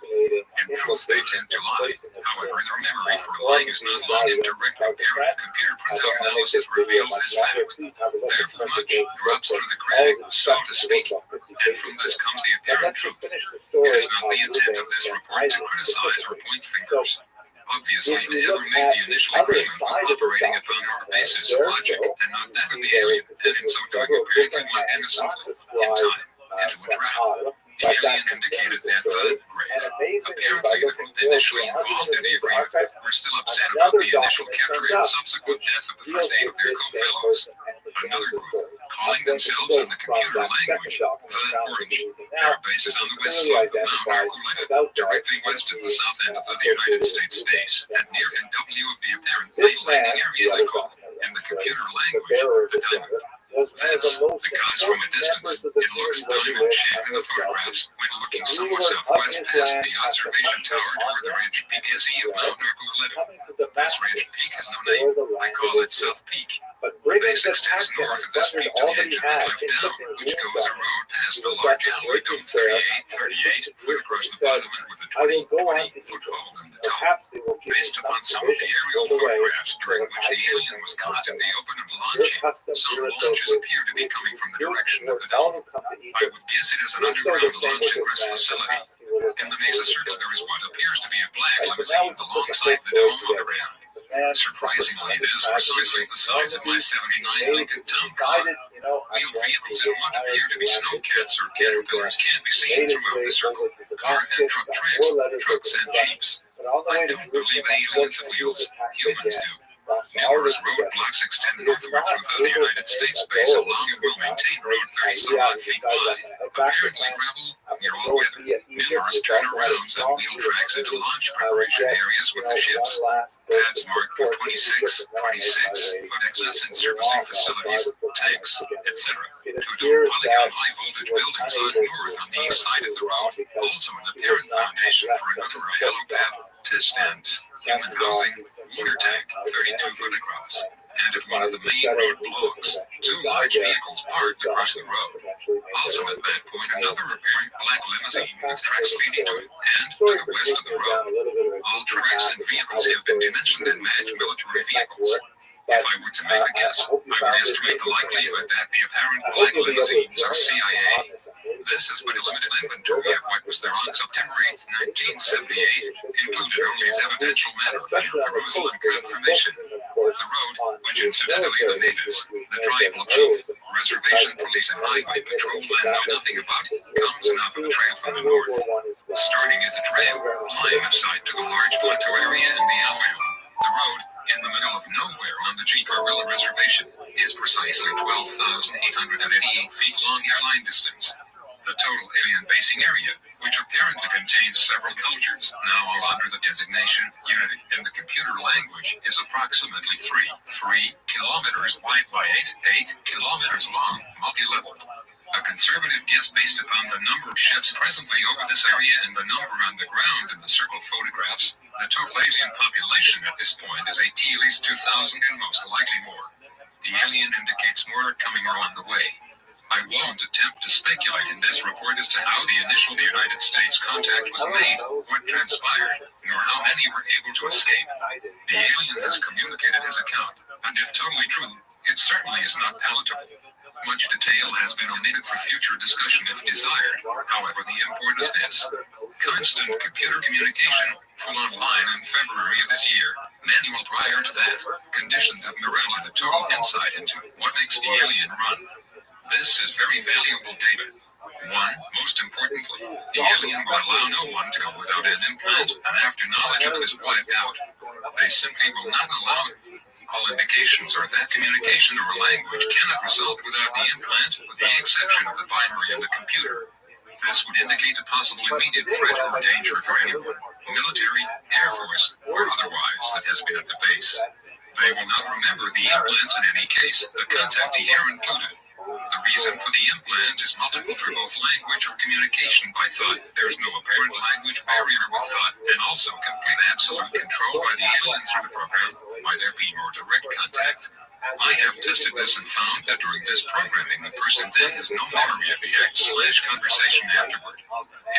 [SPEAKER 21] In truth, they tend to lie. However, their memory for lying is not long, and direct apparent computer printout analysis reveals this fact. Therefore, much drops through the crack, so to speak, and from this comes the apparent truth. It is not the intent of this report to criticize or point fingers. Obviously, whoever made the initial agreement was operating upon our basis of logic and not that of the alien, and in so doing apparently went innocently, in time, into a trap. The alien indicated that the Greys, apparently the group initially involved in the agreement, were still upset about the initial capture and subsequent death of the first 8 of their co-fellows. Another group, calling themselves in the computer language the Orange, their base is on the west slope of Mount Archuleta, directly west of the south end of the United States base, and near NW of the apparent landing area they call it, in the computer language, the diamond. This, because from a distance, it looks diamond-shaped in the photographs when looking somewhat southwest past the observation tower toward the ridge peak SE of Mount Archuleta. This ridge peak has no name. I call it South Peak.
[SPEAKER 2] But
[SPEAKER 21] The
[SPEAKER 2] brigands
[SPEAKER 21] basic
[SPEAKER 2] attacked
[SPEAKER 21] sticks
[SPEAKER 2] him
[SPEAKER 21] north
[SPEAKER 2] and
[SPEAKER 21] of this
[SPEAKER 2] plundered
[SPEAKER 21] peak to
[SPEAKER 2] all
[SPEAKER 21] the
[SPEAKER 2] that he
[SPEAKER 21] edge of the
[SPEAKER 2] had,
[SPEAKER 21] cliff down,
[SPEAKER 2] inflicting
[SPEAKER 21] which
[SPEAKER 2] wounds
[SPEAKER 21] goes a
[SPEAKER 2] on him.
[SPEAKER 21] road past
[SPEAKER 2] He
[SPEAKER 21] a
[SPEAKER 2] was
[SPEAKER 21] large
[SPEAKER 2] left in
[SPEAKER 21] alloy
[SPEAKER 2] great
[SPEAKER 21] dome
[SPEAKER 2] despair,
[SPEAKER 21] 38
[SPEAKER 2] and
[SPEAKER 21] foot across the
[SPEAKER 2] said,
[SPEAKER 21] bottom and with a
[SPEAKER 2] I will
[SPEAKER 21] 20
[SPEAKER 2] go on
[SPEAKER 21] 20
[SPEAKER 2] to
[SPEAKER 21] foot
[SPEAKER 2] Egypt.
[SPEAKER 21] hole in the top.
[SPEAKER 2] Perhaps they will give me
[SPEAKER 21] Based
[SPEAKER 2] some
[SPEAKER 21] upon some of the
[SPEAKER 2] provisions
[SPEAKER 21] aerial
[SPEAKER 2] stowed away
[SPEAKER 21] photographs
[SPEAKER 2] so
[SPEAKER 21] during
[SPEAKER 2] that
[SPEAKER 21] which
[SPEAKER 2] I
[SPEAKER 21] the
[SPEAKER 2] can
[SPEAKER 21] alien was
[SPEAKER 2] return
[SPEAKER 21] caught
[SPEAKER 2] to
[SPEAKER 21] in
[SPEAKER 2] them.
[SPEAKER 21] the open and
[SPEAKER 2] Your
[SPEAKER 21] launching,
[SPEAKER 2] custom
[SPEAKER 21] some
[SPEAKER 2] here
[SPEAKER 21] launches
[SPEAKER 2] associate
[SPEAKER 21] appear to be
[SPEAKER 2] is
[SPEAKER 21] coming from the
[SPEAKER 2] built
[SPEAKER 21] direction of
[SPEAKER 2] toward
[SPEAKER 21] the dome.
[SPEAKER 2] all who come to
[SPEAKER 21] I
[SPEAKER 2] Egypt.
[SPEAKER 21] would guess it is an
[SPEAKER 2] If so, the
[SPEAKER 21] underground
[SPEAKER 2] same
[SPEAKER 21] launch
[SPEAKER 2] with
[SPEAKER 21] ingress
[SPEAKER 2] this man,
[SPEAKER 21] facility.
[SPEAKER 2] perhaps he will
[SPEAKER 21] In the
[SPEAKER 2] eventually
[SPEAKER 21] Mesa Circle,
[SPEAKER 2] return
[SPEAKER 21] there
[SPEAKER 2] to
[SPEAKER 21] is what
[SPEAKER 2] Egypt.
[SPEAKER 21] appears to be a black
[SPEAKER 2] Right, so now we
[SPEAKER 21] limousine
[SPEAKER 2] can put the
[SPEAKER 21] alongside
[SPEAKER 2] full
[SPEAKER 21] the
[SPEAKER 2] story
[SPEAKER 21] dome
[SPEAKER 2] together.
[SPEAKER 21] underground.
[SPEAKER 2] The man
[SPEAKER 21] Surprisingly,
[SPEAKER 2] suffered
[SPEAKER 21] it is
[SPEAKER 2] tragedy.
[SPEAKER 21] precisely the size of my 79 Lincoln Town Car.
[SPEAKER 2] Decided, you know, I'm
[SPEAKER 21] Wheeled
[SPEAKER 2] going
[SPEAKER 21] vehicles
[SPEAKER 2] to
[SPEAKER 21] in what
[SPEAKER 2] retire
[SPEAKER 21] appear to be
[SPEAKER 2] to
[SPEAKER 21] snowcats or
[SPEAKER 2] and
[SPEAKER 21] caterpillars can be seen
[SPEAKER 2] made his
[SPEAKER 21] throughout
[SPEAKER 2] way
[SPEAKER 21] the circle.
[SPEAKER 2] over to
[SPEAKER 21] Car and
[SPEAKER 2] Damascus,
[SPEAKER 21] truck
[SPEAKER 2] got
[SPEAKER 21] tracks,
[SPEAKER 2] 4 letters
[SPEAKER 21] trucks
[SPEAKER 2] of
[SPEAKER 21] and
[SPEAKER 2] introduction.
[SPEAKER 21] jeeps.
[SPEAKER 2] But on the
[SPEAKER 21] I
[SPEAKER 2] way to
[SPEAKER 21] don't believe
[SPEAKER 2] Jerusalem,
[SPEAKER 21] aliens have
[SPEAKER 2] unfortunately, he was
[SPEAKER 21] wheels.
[SPEAKER 2] attacked
[SPEAKER 21] Humans
[SPEAKER 2] again.
[SPEAKER 21] do.
[SPEAKER 2] Lost all
[SPEAKER 21] Numerous
[SPEAKER 2] his
[SPEAKER 21] road
[SPEAKER 2] possessions.
[SPEAKER 21] blocks extend
[SPEAKER 2] He is
[SPEAKER 21] northward
[SPEAKER 2] not
[SPEAKER 21] through the
[SPEAKER 2] able to
[SPEAKER 21] United
[SPEAKER 2] make
[SPEAKER 21] States
[SPEAKER 2] a
[SPEAKER 21] base
[SPEAKER 2] go of
[SPEAKER 21] along a
[SPEAKER 2] it.
[SPEAKER 21] well-maintained road 30-some
[SPEAKER 2] Yeah,
[SPEAKER 21] odd feet
[SPEAKER 2] decided
[SPEAKER 21] wide.
[SPEAKER 2] I'm gonna head back to
[SPEAKER 21] Apparently
[SPEAKER 2] France.
[SPEAKER 21] gravel,
[SPEAKER 2] I'm
[SPEAKER 21] near
[SPEAKER 2] gonna
[SPEAKER 21] all
[SPEAKER 2] go
[SPEAKER 21] weather.
[SPEAKER 2] via Egypt,
[SPEAKER 21] Numerous
[SPEAKER 2] which also had a
[SPEAKER 21] turnarounds and
[SPEAKER 2] strong
[SPEAKER 21] wheel
[SPEAKER 2] tourist
[SPEAKER 21] tracks into
[SPEAKER 2] community.
[SPEAKER 21] launch
[SPEAKER 2] I will
[SPEAKER 21] preparation
[SPEAKER 2] get,
[SPEAKER 21] areas with the ships.
[SPEAKER 2] one last burst
[SPEAKER 21] Pads
[SPEAKER 2] of
[SPEAKER 21] marked
[SPEAKER 2] support
[SPEAKER 21] with
[SPEAKER 2] to
[SPEAKER 21] 26,
[SPEAKER 2] Egypt, and then I'll make
[SPEAKER 21] 26
[SPEAKER 2] my way
[SPEAKER 21] foot excess
[SPEAKER 2] to
[SPEAKER 21] and servicing
[SPEAKER 2] Morocco. So I
[SPEAKER 21] facilities,
[SPEAKER 2] would put my
[SPEAKER 21] tanks,
[SPEAKER 2] life together.
[SPEAKER 21] etc.
[SPEAKER 2] It
[SPEAKER 21] To dome
[SPEAKER 2] appears
[SPEAKER 21] polygon
[SPEAKER 2] that
[SPEAKER 21] high
[SPEAKER 2] he
[SPEAKER 21] voltage
[SPEAKER 2] was
[SPEAKER 21] buildings on
[SPEAKER 2] unable to
[SPEAKER 21] north on the
[SPEAKER 2] return
[SPEAKER 21] east side
[SPEAKER 2] to
[SPEAKER 21] of the
[SPEAKER 2] Israel
[SPEAKER 21] road,
[SPEAKER 2] because
[SPEAKER 21] also an
[SPEAKER 2] he did
[SPEAKER 21] apparent
[SPEAKER 2] not have
[SPEAKER 21] foundation
[SPEAKER 2] left
[SPEAKER 21] for
[SPEAKER 2] such
[SPEAKER 21] another
[SPEAKER 2] a
[SPEAKER 21] helipad, test stands, human housing, water tank, 32 foot across, and at one of the main road blocks, 2 large vehicles parked across the road. Also at that point, another apparent black limousine with tracks leading to it, and to the west of the road. All tracks and vehicles have been dimensioned and match military vehicles. If I were to make a guess, I would estimate the likelihood that the apparent black limousines are CIA. This has been a limited inventory of what was there on September 8, 1978, included only as evidential matter for perusal and confirmation. The road, which incidentally the natives, the tribal chief, reservation police and highway patrol know nothing about, comes now from the trail from the north. Starting at the trail, lying aside to the large plateau area in the Almayo, the road, in the middle of nowhere on the Chicarilla Reservation, is precisely 12,888 feet long airline distance. The total alien basing area, which apparently contains several cultures, now all under the designation Unity in the computer language, is approximately 3 kilometers wide by 8 kilometers long, multi-leveled. A conservative guess based upon the number of ships presently over this area and the number on the ground in the circle photographs, the total alien population at this point is at least 2,000 and most likely more. The alien indicates more coming or on the way. I won't attempt to speculate in this report as to how the initial United States contact was made, what transpired, nor how many were able to escape. The alien has communicated his account, and if totally true, it certainly is not palatable. Much detail has been omitted for future discussion if desired. However, the import is this. Constant computer communication, full online in February of this year. Manual prior to that. Conditions of morale and a total insight into what makes the alien run. This is very valuable data. One, most importantly, the alien will allow no one to go without an implant, and after knowledge of it is wiped out. They simply will not allow it. All indications are that communication or language cannot result without the implant, with the exception of the binary in the computer. This would indicate a possible immediate threat or danger for anyone, military, Air Force, or otherwise, that has been at the base. They will not remember the implant in any case, the contactee here included. The reason for the implant is multiple for both language or communication by thought. There is no apparent language barrier with thought, and also complete absolute control by the alien through the program, by there being more direct contact. I have tested this and found that during this programming, the person then has no memory of the act/conversation afterward.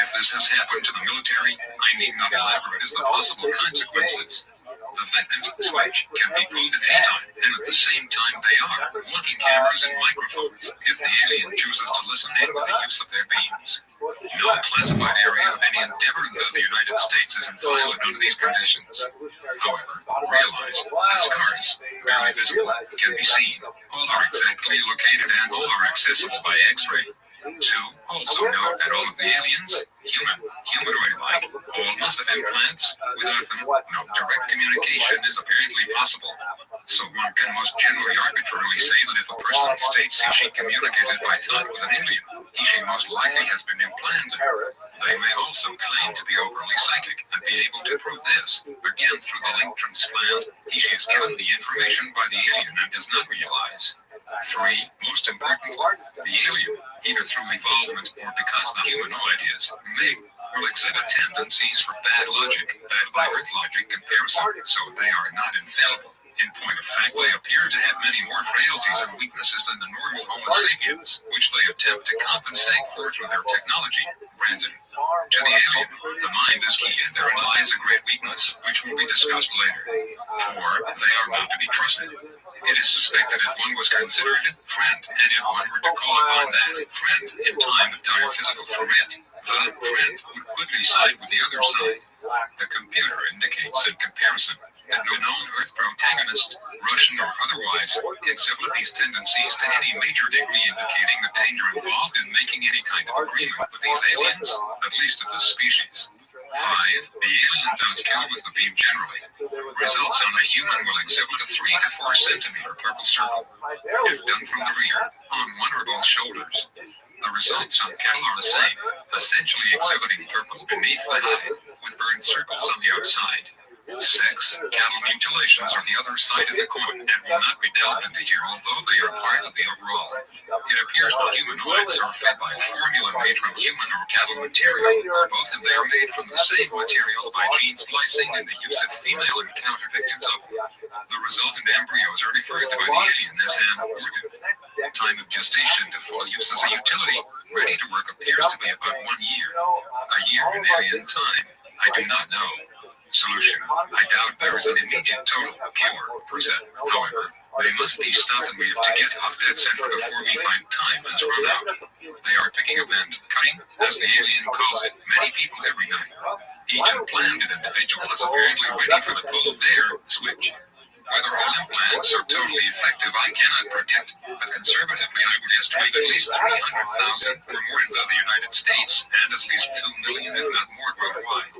[SPEAKER 21] If this has happened to the military, I need not elaborate as the possible consequences. The victim's switch can be pulled at any time, and at the same time they are blocking cameras and microphones if the alien chooses to listen in with the use of their beams. No classified area of any endeavor through the United States is inviolate under these conditions. However, realize the scars, barely visible, can be seen. All are exactly located and all are accessible by X-ray. 2. Also note that all of the aliens, humanoid-like, all must have implants. Without them, no direct communication is apparently possible. So one can most generally arbitrarily say that if a person states he communicated by thought with an alien, he most likely has been implanted. They may also claim to be overly psychic and be able to prove this, again through the link transplant. He is given the information by the alien and does not realize. 3. Most importantly, the alien, either through evolvement or because the humanoid is, will exhibit tendencies for bad logic, bad by Earth logic comparison, so they are not infallible. In point of fact, they appear to have many more frailties and weaknesses than the normal Homo sapiens, which they attempt to compensate for through their technology. Brandon. To the alien, the mind is key, and therein lies a great weakness, which will be discussed later. For they are not to be trusted. It is suspected if one was considered friend, and if one were to call upon that friend in time of dire physical threat, the friend would quickly side with the other side. The computer indicates in comparison that no known Earth protagonist, Russian or otherwise, exhibit these tendencies to any major degree, indicating the danger involved in making any kind of agreement with these aliens, at least of this species. 5. The alien does kill with the beam generally. Results on a human will exhibit a 3 to 4 centimeter purple circle. If done from the rear, on one or both shoulders. The results on cattle are the same, essentially exhibiting purple beneath the hide, with burned circles on the outside. 6. Cattle mutilations are the other side of the coin and will not be delved into here, although they are part of the overall. It appears that humanoids are fed by a formula made from human or cattle material, or both, and they are made from the same material by gene splicing and the use of female encounter victims of. The resultant embryos are referred to by the alien as an organ. Time of gestation to full use as a utility, ready to work, appears to be about 1 year. A year in alien time, I do not know. Solution. I doubt there is an immediate total cure present. However, they must be stopped, and we have to get off that center before we find time has run out. They are picking up and cutting, as the alien calls it, many people every night. Each implanted individual is apparently waiting for the pull of their switch. Whether all implants are totally effective, I cannot predict, but conservatively I would estimate at least 300,000 or more in the United States, and at least 2 million, if not more, worldwide.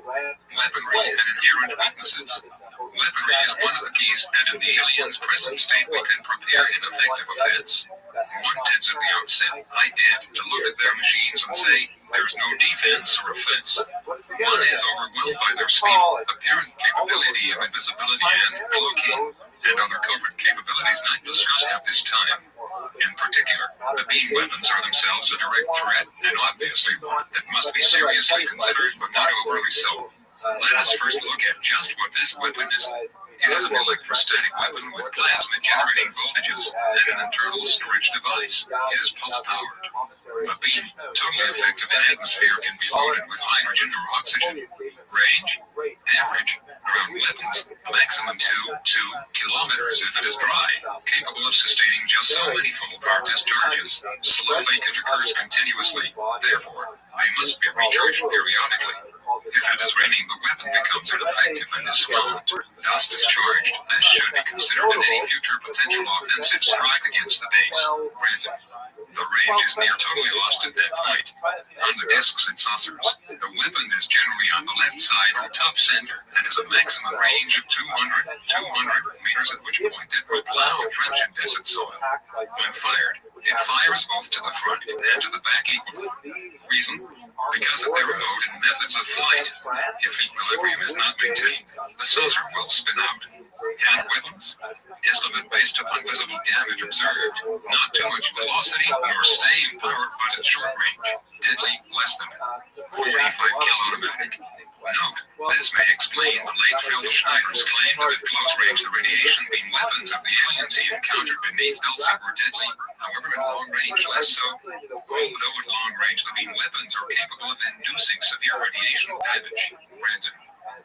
[SPEAKER 21] Weaponry and inherent weaknesses. Weaponry is one of the keys, and in the alien's present state we can prepare an effective offense. 1/10 of the outset, I did to look at their machines and say, there's no defense or offense. One is overwhelmed by their speed, apparent capability of invisibility and cloaking, and other covert capabilities not discussed at this time. In particular, the beam weapons are themselves a direct threat, and obviously one that must be seriously considered, but not overly so. Let us first look at just what this weapon is. It is an electrostatic weapon with plasma generating voltages and an internal storage device. It is pulse powered. A beam, totally effective in atmosphere, can be loaded with hydrogen or oxygen. Range, average, around weapons, maximum 2 kilometers if it is dry, capable of sustaining just so many full power discharges. Slow leakage occurs continuously, therefore, they must be recharged periodically. If it is raining, the weapon becomes ineffective and is swamped, thus discharged. This should be considered in any future potential offensive strike against the base. Granted, the range is near totally lost at that point. On the discs and saucers, the weapon is generally on the left side or top center and has a maximum range of 200 meters, at which point it will plow a trench in desert soil. When fired, it fires both to the front and to the back equally. Reason? Because of their mode and methods of flight. If equilibrium is not maintained, the saucer will spin out. Hand weapons? Estimate based upon visible damage observed. Not too much velocity nor staying power, but at short range. Deadly less than 45 cal automatic. Note, this may explain the late Phil Schneider's claim that at close range the radiation beam weapons of the aliens he encountered beneath Dulce were deadly. However, at long range less so. Although at long range the beam weapons are capable of inducing severe radiation damage. Brandon.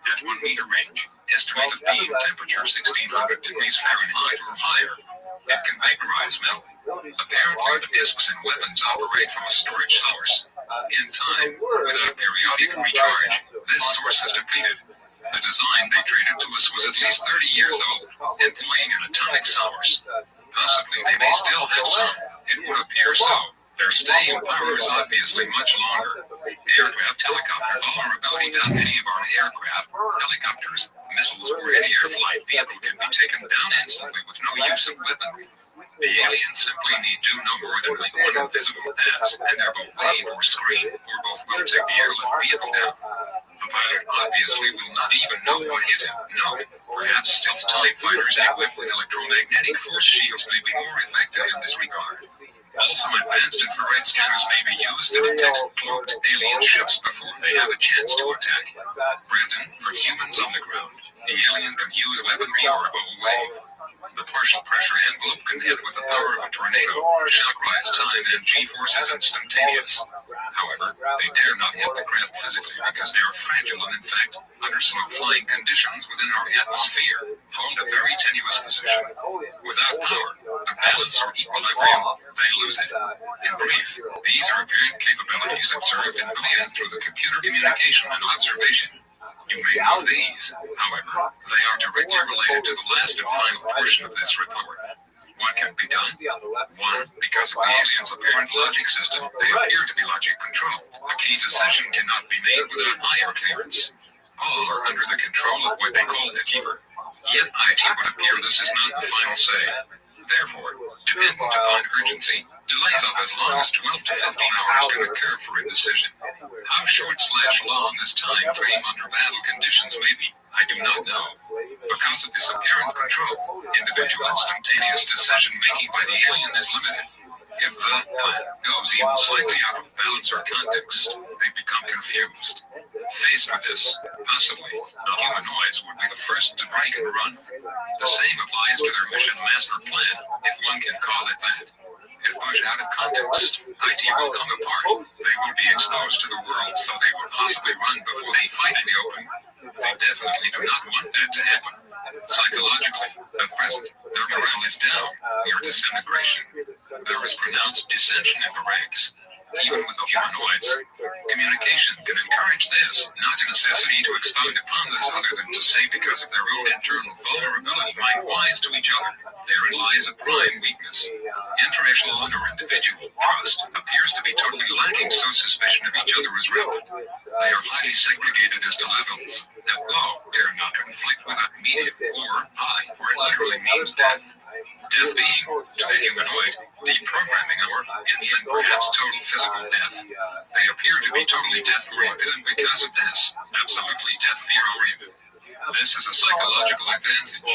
[SPEAKER 21] At 1 meter range, estimated beam temperature 1600 degrees Fahrenheit or higher. It can vaporize metal. Apparently, the discs and weapons operate from a storage source. In time, without periodic recharge, this source is depleted. The design they traded to us was at least 30 years old, employing an atomic source. Possibly they may still have some. It would appear so. Their staying power is obviously much longer. Aircraft helicopter vulnerability. Any of our aircraft, helicopters, missiles, or any air flight vehicle can be taken down instantly with no use of weaponry. The aliens simply need do no more than make one invisible pass, and their boat wave or screen, or both will take the airlift vehicle down. The pilot obviously will not even know what hit him. No, perhaps stealth TIE fighters equipped with electromagnetic force shields may be more effective in this regard. Also, advanced infrared scanners may be used to detect cloaked alien ships before they have a chance to attack. Brandon, for humans on the ground, the alien can use weaponry or a bow wave. The partial pressure envelope can hit with the power of a tornado. Shock rise time and G-force is instantaneous. However, they dare not hit the craft physically because they are fragile and in fact, under slow flying conditions within our atmosphere, hold a very tenuous position. Without power, of balance or equilibrium, they lose it. In brief, these are apparent capabilities observed in billions through the computer communication and observation. You may know these, however, they are directly related to the last and final portion of this report. What can be done? 1. Because of the aliens' apparent logic system, they appear to be logic control. A key decision cannot be made without higher clearance. All are under the control of what they call the keeper. Yet IT would appear this is not the final say. Therefore, dependent upon urgency, delays of as long as 12 to 15 hours can occur for a decision. How short/long this time frame under battle conditions may be, I do not know. Because of this apparent control, individual instantaneous decision-making by the alien is limited. If the plan goes even slightly out of balance or context, they become confused. Faced with this, possibly, the humanoids would be the first to break and run. The same applies to their mission master plan, if one can call it that. If pushed out of context, IT will come apart. They will be exposed to the world, so they will possibly run before they fight in the open. They definitely do not want that to happen. Psychologically, at present, their morale is down, near disintegration. There is pronounced dissension in the ranks. Even with the humanoids, communication can encourage this, not a necessity to expound upon this other than to say because of their own internal vulnerability mind-wise to each other. Therein lies a prime weakness. Interracial or individual trust appears to be totally lacking, so suspicion of each other is rampant. They are highly segregated as to levels. That low dare not conflict with a medium or high, where it literally means death. Death being, to the humanoid, deprogramming or, in the end, perhaps total physical death. They appear to be totally death-oriented, and because of this, absolutely death-fear-oriented. This is a psychological advantage.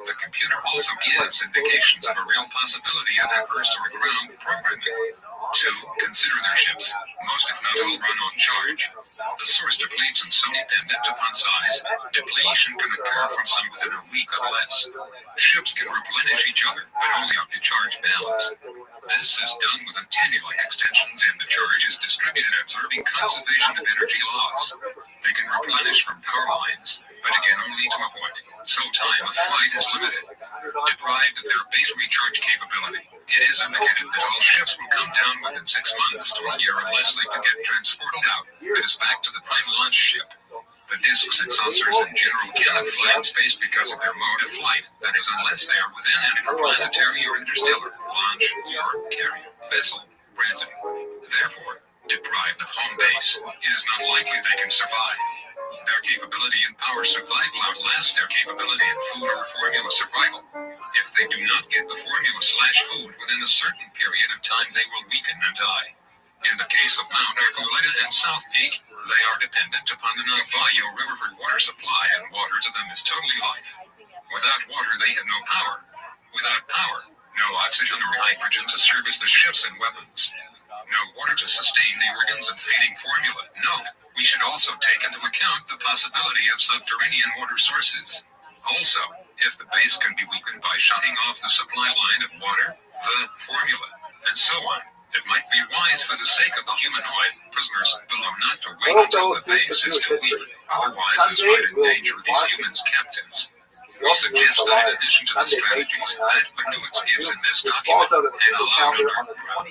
[SPEAKER 21] The computer also gives indications of a real possibility of adverse or ground programming. 2. Consider their ships. Most, if not all, run on charge. The source depletes and so dependent upon size. Depletion can occur from some within a week or less. Ships can replenish each other, but only up to charge balance. This is done with antennae-like extensions, and the charge is distributed observing conservation of energy laws. They can replenish from power lines, but again only to a point, so time of flight is limited. Deprived of their base recharge capability, it is indicated that all ships will come down within 6 months to a year unless they can get transported out. It is back to the prime launch ship. The discs and saucers in general cannot fly in space because of their mode of flight, that is, unless they are within an interplanetary or interstellar launch or carrier vessel granted. Therefore, deprived of home base, it is not likely they can survive. Their capability in power survival outlasts their capability in food or formula survival. If they do not get the formula/food within a certain period of time, they will weaken and die. In the case of Mount Archuleta and South Peak, they are dependent upon the Navajo Riverford water supply, and water to them is totally life. Without water, they have no power. Without power, no oxygen or hydrogen to service the ships and weapons. No water to sustain the organs and feeding formula. Note, we should also take into account the possibility of subterranean water sources. Also, if the base can be weakened by shutting off the supply line of water, the formula, and so on, it might be wise for the sake of the humanoid prisoners below not to wait until the base is too weak. Otherwise, this might endanger these humans captives. We suggest that in addition to the strategies that Benoist gives in this document, an allowed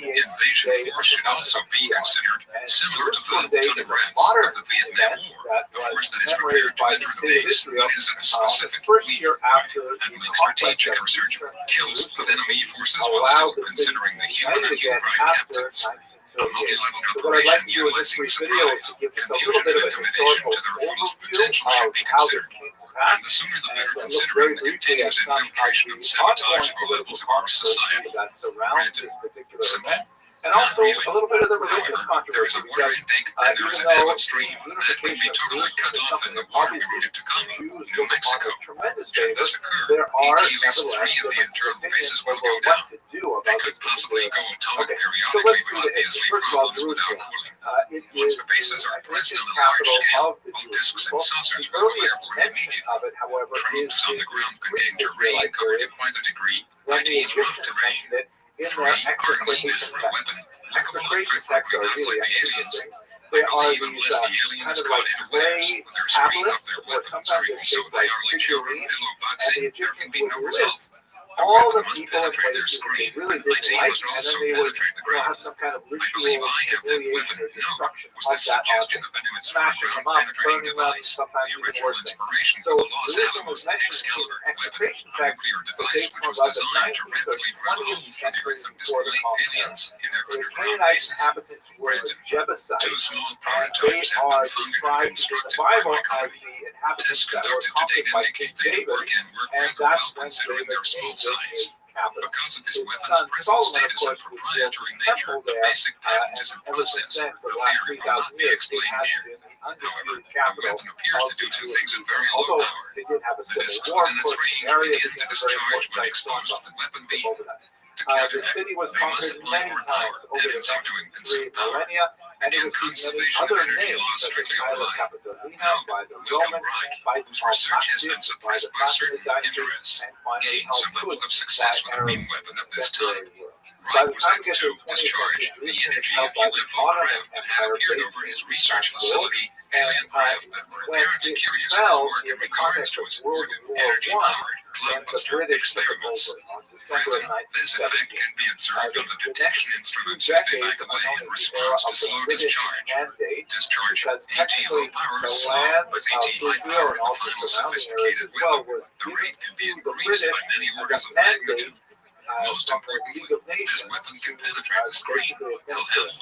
[SPEAKER 21] invasion force should also be considered, similar to the ton of rats of the Vietnam War, a force that is prepared to enter the base, but is at a specific weak point, and make strategic or surgical kills of enemy forces while still considering the human and human captives. A multi-level operation utilizing surprise, confusion, and intimidation to their fullest potential should be considered. And the sooner the better, considering the continuous infiltration and sabotage of all levels of our society. Granted, simple,
[SPEAKER 20] and also a little bit of the religious controversy, because even though the unification of Jerusalem is something that obviously Jews look upon with tremendous favor, there are nevertheless different opinions over what to do about this particular event. Okay, so let's do the history. First of all, Jerusalem. It is the ancient capital of the Jewish people. The earliest mention of it, however, is in the pre-Israelite period, when the Egyptians mentioned it in their execration texts. Execration texts are really interesting things. They are these kind of like clay tablets, or sometimes they're shaped like figurines, and the Egyptians would list all the people and places they really didn't like, and then they would have some kind of ritual humiliation or destruction of that object, smashing them up, burning them, sometimes even worse things. So Jerusalem was mentioned in an execration text that dates from about the 19th or 20th century before the Common Era. The Canaanite inhabitants were the Jebusites, and they are described in the Bible as the inhabitants that were conquered by King David, and that's when David made his capital. His son Solomon, of course, would build a temple there, and ever since then, for the last 3,000 years, it has been the undisputed capital of the Jewish people. Although they did have a civil war, of course, the area became a very important site, so I'm not going to skip over that. The city was conquered many times over the next 3 millennia, and it received many other names, such as Isla Capitolina by the Romans, by the Almaxis, by the Fatimid dynasty, and finally Al-Quds by Arabs in the contemporary world. By the time we get to the 20th century, Jerusalem is held by the Ottoman Empire based in Istanbul, and when it fell in the context of World War I, when the British took it over on December of 1917. The next 2 decades are known as the era of the British Mandate, because technically the land of Israel and also surrounding areas as well was given to the British as a mandate from the League of Nations to basically administer it.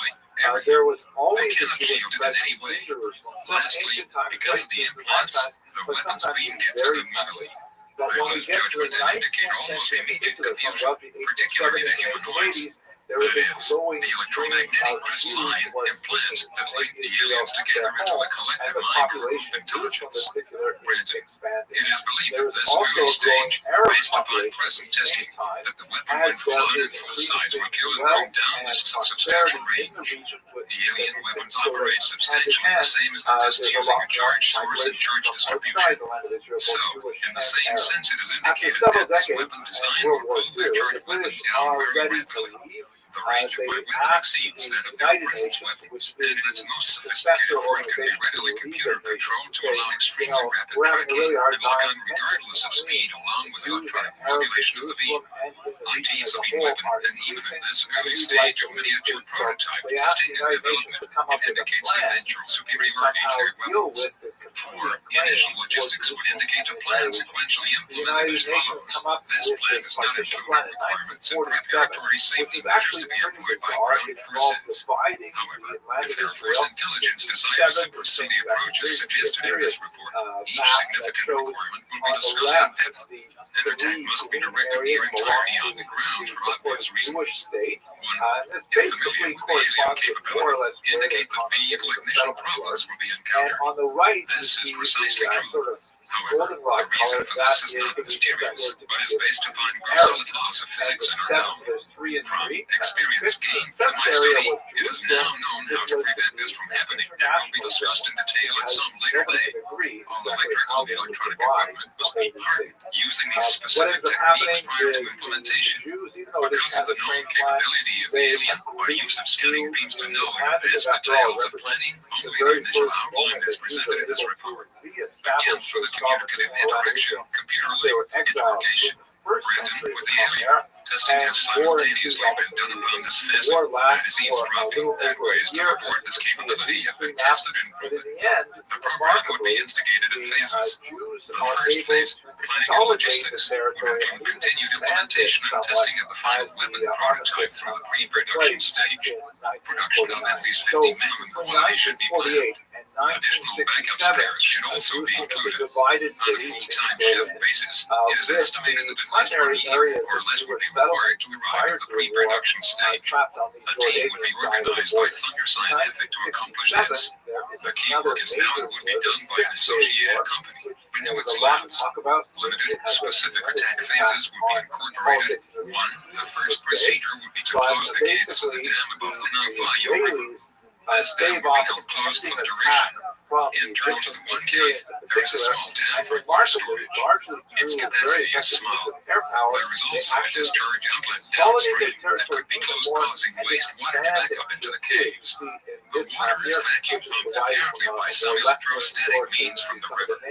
[SPEAKER 20] There was always a Jewish presence in Jerusalem from ancient times right through modern times, but sometimes even very tiny. But when we get to the 19th century in particular, from about the 1870s and 1880s, there is a growing stream of Jews who are seeking to make Israel their home, and the population in Jerusalem in particular is expanding. There is also a growing Arab population at the same time, as there is increasing wealth and prosperity in the region with hand in hand. There's a lot more migration from outside the land of Israel, both Jewish and Arab. After several decades in World War II, the British are ready to leave. They asked the United Nations, which is the successor organization to the League of Nations, to say, we're having a really hard time between Jews and Arabs in Jerusalem and in the region as a whole are increasing, and we'd like to leave too. So they asked the United Nations to come up with a plan to somehow deal with this competing claim for Jerusalem. The United Nations come up with this partition plan in 1947, which is actually pretty bizarre. It involved dividing the land of Israel into 7 distinct sections. There's a map that shows on the left the 3 green areas belonging to the purported Jewish state. This basically corresponds with more or less where the constitutional settlement was. And on the right, you see the sort of goldenrod color, that is the regions that were to be Arabs. And the 7th, there's 3 and 3. The 7th area was Jerusalem, which was to be an international zone, because nobody could agree exactly how they would divide what ends up happening is the Jews, even though it is kind of a strange plan, they agree to the plan, because after all, it represents the very first moment that Jews are able to reestablish their sovereignty around Israel, since they were exiled in the first century of the Common Era, and war ensues obviously. The war lasts for a little over a year, as you can see in these 3 maps, but in the end, remarkably, the Jews are able to consolidate the territory and even expand
[SPEAKER 21] implementation and testing of the final weapon prototype through the pre-production stage. Production of at least 50 minimum quantity should be planned. Additional backup spares should also be included. On a full-time shift basis, it is estimated that at least 1 year or less would be required to arrive at the pre-production stage. A team would be organized by Thunder Scientific to accomplish this. The key work is now that would be done by an associated company. Inuit's labs. Limited specific attack phases would be incorporated. 1. The first procedure would be to close the gates of the dam above the Navajo River. This dam would be held closed for the duration. Internal to the one cave, there is a small dam for water storage. Its capacity is small. There is also a discharge outlet downstream that could be closed, causing wastewater to back up into the caves. The water is vacuum pumped apparently by some electrostatic means from the river.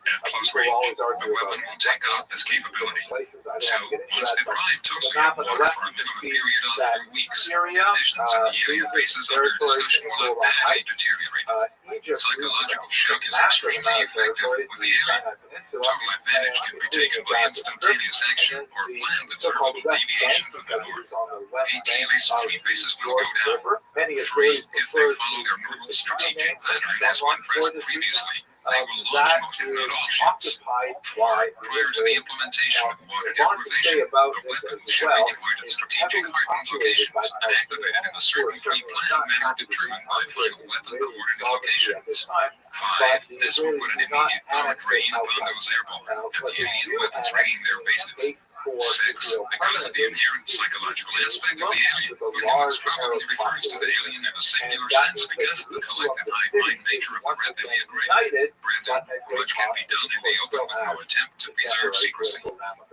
[SPEAKER 21] At close range, the weapon will take out this capability. So, once deprived totally of water for a minimum period of 3 weeks, conditions in the alien bases under discussion will have badly deteriorated. Psychological shock is extremely effective with the alien. Total advantage can be taken by instantaneous action or planned observable deviation from the north. 8 at least 3 bases will go down. 3 if they follow their normal strategic pattern as one pressed previously. They will launch most, if not all, ships. 4. Prior to the implementation of water deprivation, the weapons should be deployed in strategic hardened locations and activated in a certain pre-planned manner determined by final weapon coordinate locations. 5. This will put an immediate power drain upon those airborne, and the alien weapons regain their bases. 6. Because of the inherent psychological aspect of the alien, Inuits probably refers to the alien in a singular sense because of the collective high-mind nature of the reptilian race. Granted, much can be done in the open with no attempt to preserve secrecy.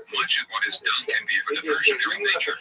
[SPEAKER 21] Much of what is done can be of a diversionary nature.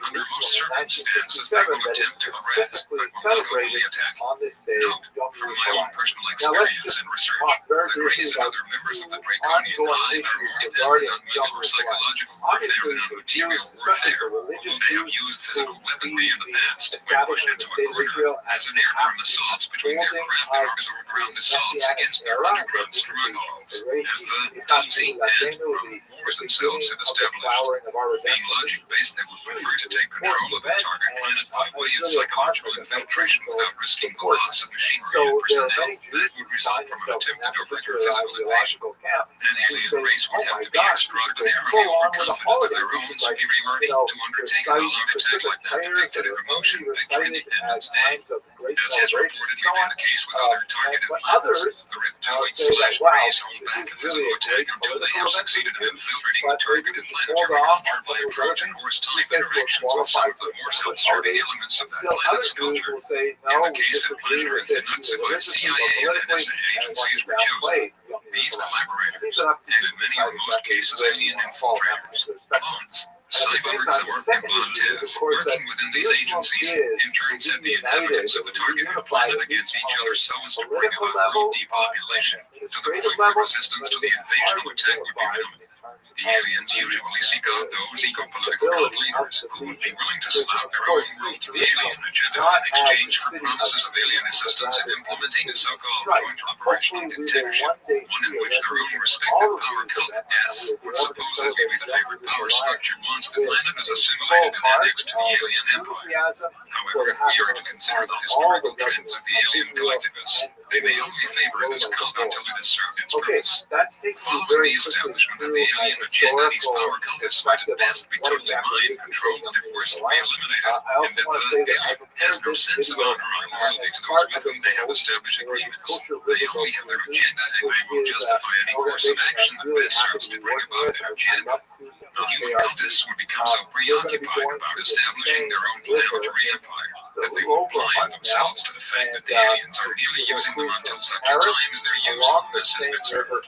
[SPEAKER 21] Under most circumstances, they will attempt to harass, but will not openly attack. Note, from my own personal experience and research, the Greys and other members of the Draconian Hive are more dependent on mental or psychological warfare than on material warfare, although they have used physical weaponry in the past when pushed into a corner as an airborne assaults between their craft and Arzor ground assaults against their underground strongholds, as the Daisy and Wars themselves have established. Being logic-based, they would prefer to take control of the target planet by way of psychological infiltration without risking the loss of machinery and personnel. That would result from an attempted or further physical invasion. An alien race would have to be extraordinarily overconfident of their own superiority to undertake an all-out attack like that depicted in Promotion Victory Independence Day. As has reportedly been the case with other targeted planets, the reptiloid/Greys hold back a physical attack until they have succeeded in infiltrating the targeted planetary culture via Trojan horse-type interactions with some of the more self-serving elements of that planet's culture. In the case of Planet Earth, the Nazified CIA and NSA agencies were chosen. These collaborators, and in many or most cases alien infiltrators, clones, cyborgs or implanters, working within these agencies, in turn set the inhabitants of the targeted planet against each other so as to bring about world depopulation, to the point where resistance to the invasion or attack would be minimal. The aliens usually seek out those eco-political cult leaders who would be willing to sell out their own world to the alien agenda in exchange for promises of alien assistance in implementing a so-called joint operational dictatorship, one in which their own respective power cult S would supposedly be the favorite power structure once the planet is assimilated and annexed to the alien empire. However, if we are to consider the historical trends of the alien collectivists, they may only favor this cult until it has served its purpose. Following the establishment of the alien agenda, these power cultists might at best be totally mind-controlled and at worst be eliminated, and that the alien has no sense of honor or loyalty to those with whom they have established agreements. They only have their agenda, and they will justify any course of action that best serves to bring about their agenda. Human cultists would become so preoccupied about establishing their own planetary empire that they will blind themselves to the fact that the aliens are merely using them until such a time as their usefulness has been served.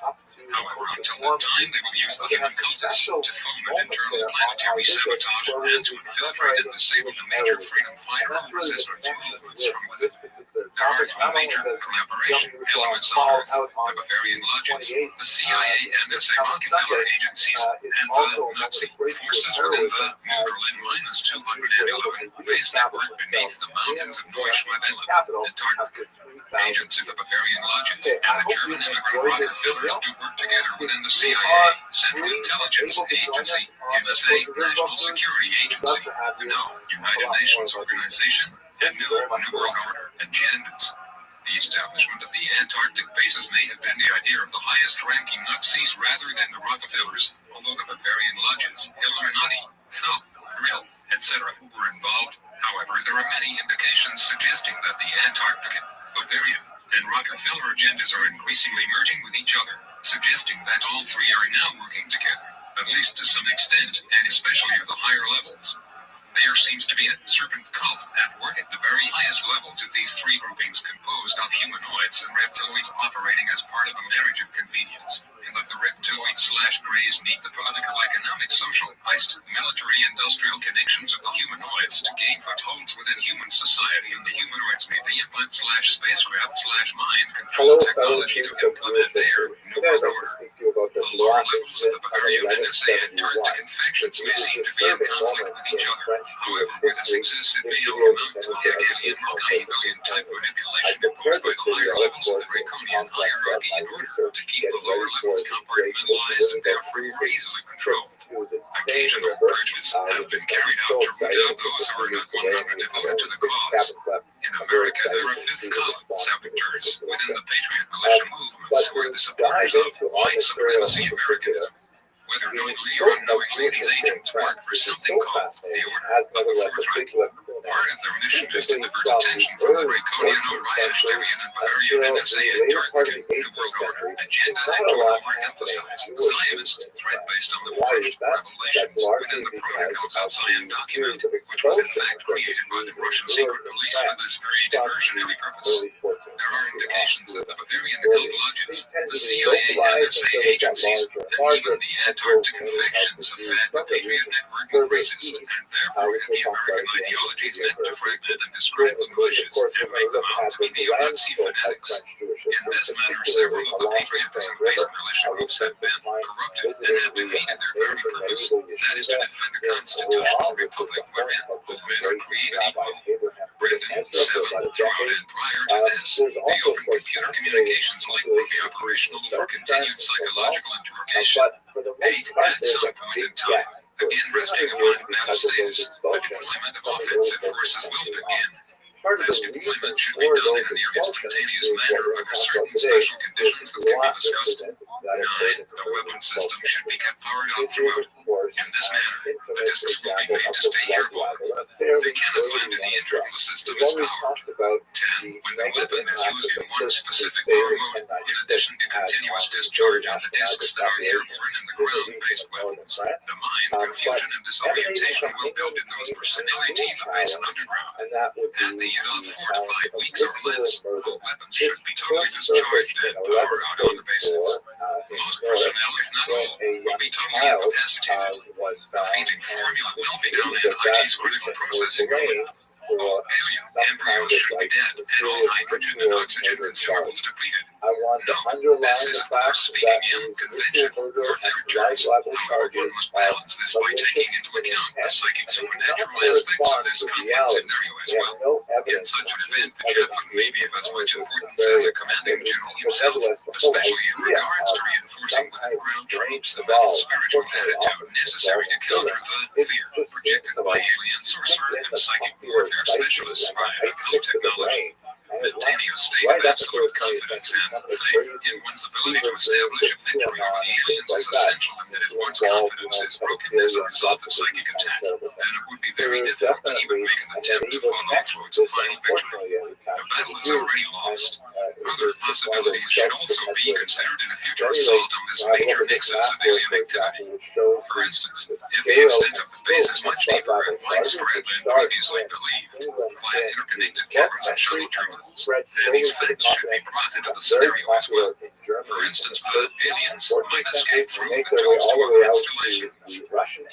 [SPEAKER 21] However, until that time, they will use the human cultists to foment internal planetary sabotage and to infiltrate and disable the major freedom fighter or resistance movements from within. There are three major collaboration elements on Earth: the Bavarian lodges, the CIA and its Rockefeller agencies, and the Nazi forces within the New Berlin -211 base network beneath the mountains of Neuschwaben, Antarctica. Agents of the Bavarian lodges and the German immigrant Rockefellers do work together within the CIA, Central Intelligence Agency, NSA, National Security Agency, United Nations Organization, and New World Order agendas. The establishment of the Antarctic bases may have been the idea of the highest-ranking Nazis rather than the Rockefellers, although the Bavarian lodges, Illuminati, Thumb, Brill, etc. were involved. However, there are many indications suggesting that the Antarctic, Bavarian, and Rockefeller agendas are increasingly merging with each other, suggesting that all three are now working together, at least to some extent, and especially at the higher levels. There seems to be a serpent cult at work at the very highest levels of these three groupings composed of humanoids and reptiloids operating as part of a marriage of convenience, and that the reptiloid/greys need the political, economic, social, military-industrial connections of the humanoids to gain footholds within human society, and the humanoids need the implant/spacecraft/mind control technology to implement their New World Order. The lower levels of the Bavarian NSA Antarctic infections may seem to be in conflict with each other. However, where this exists, it may all amount to Hegelian Machiavellian type manipulation imposed by the higher levels of the Draconian hierarchy in order to keep the lower levels compartmentalized and therefore more easily controlled. Occasional purges have been carried out to root out those who are not 100% devoted to the cause. In America, there are fifth column saboteurs within the Patriot militia movements who are the supporters of white supremacy Americanism. Whether knowingly or unknowingly, these agents work for something called the Order of the Fourth Reich. Part of their mission is to divert attention from the Draconian, Orienterian, and Bavarian NSA Antarctic New World Order agenda and to overemphasize Zionist threat based on the forged revelations within the Protocols of Zion document, which was in fact created by the Russian secret police for this very diversionary purpose. There are indications that the Bavarian occult lodges, the CIA, NSA agencies, and even the Antarctic infections have fed the Patriot network of races, and therefore the American ideologies meant to fragment and discredit the militias and make them out to be neo-Nazi fanatics. In this manner, several of the patriotism-based militia groups have been corrupted and have defeated their very purpose, that is to defend a constitutional republic wherein all men are created equal. Brandon 7, throughout and prior to this, the open computer communications link will be operational for continued psychological interrogation. 8. At some point in time, again resting upon battle status, the deployment of offensive forces will begin. This deployment should be done in a near instantaneous manner under certain special conditions that can be discussed. 9. The weapon system should be kept powered on throughout. In this manner, the discs will be made to stay airborne. They cannot land in the engine when the system is powered. 10. When the weapon is used in one specific power mode, in addition to continuous discharge on the discs that are airborne and the ground-based weapons, the mind confusion and disorientation will build in those for senility in the base and underground. At the end of 4 to 5 weeks or less, all weapons should be totally discharged and powered out on the bases. Most personnel, if not all, will be totally incapacitated. The feeding formula will become NIT's critical processing unit. All alien embryos should be dead, and all hydrogen and oxygen consumables depleted. Note, this is of course speaking in convention or their terms. However, one must balance this by taking into account the psychic supernatural aspects of this conflict scenario as well. In such an event, the chaplain may be of as much importance as a commanding general himself, especially in regards to reinforcing within ground troops the mental spiritual attitude necessary to counter the fear projected by alien sorcerer and psychic warfare specialists by occult technology. Maintaining a state of absolute confidence and faith in one's ability to establish a victory over the aliens is essential, and if one's confidence is broken as a result of psychic attack, then it would be very difficult to even make an attempt to follow through to final victory. The battle is already lost. Other possibilities should also be considered in a future assault on this major nexus of alien activity. For instance, if the extent of the base is much deeper and widespread than previously believed, via interconnected cameras and shuttle terminals, then these facts should be brought into the scenario as well. For instance, the aliens might escape through the tunnels to other installations.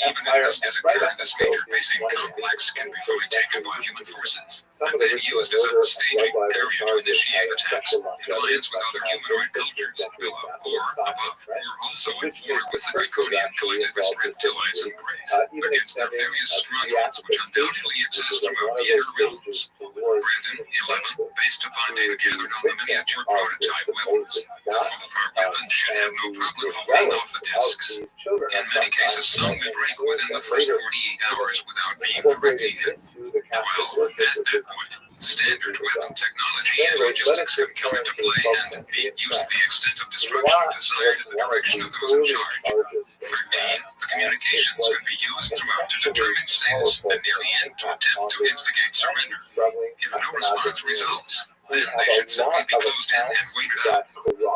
[SPEAKER 21] Even if this does occur, this major basing complex can be fully taken by human forces, and then used as a staging area to initiate attacks in alliance with other humanoid cultures, below or above, or also in war with the draconian collectivist reptilians and greys, against their various strongholds which undoubtedly exist throughout the inner realms. Brandon 11, based upon data gathered on the miniature prototype weapons, the full-part weapons should have no problem hauling off the discs. In many cases, some will break within the first 48 hours without being directly hit. 12. At that point, standard weapon technology and logistics can come into play and be used to the extent of destruction desired in the direction of those in charge. 13. The communications can be used throughout to determine status and near the end to attempt to instigate surrender. If no response results, then they should simply be closed in and waited out.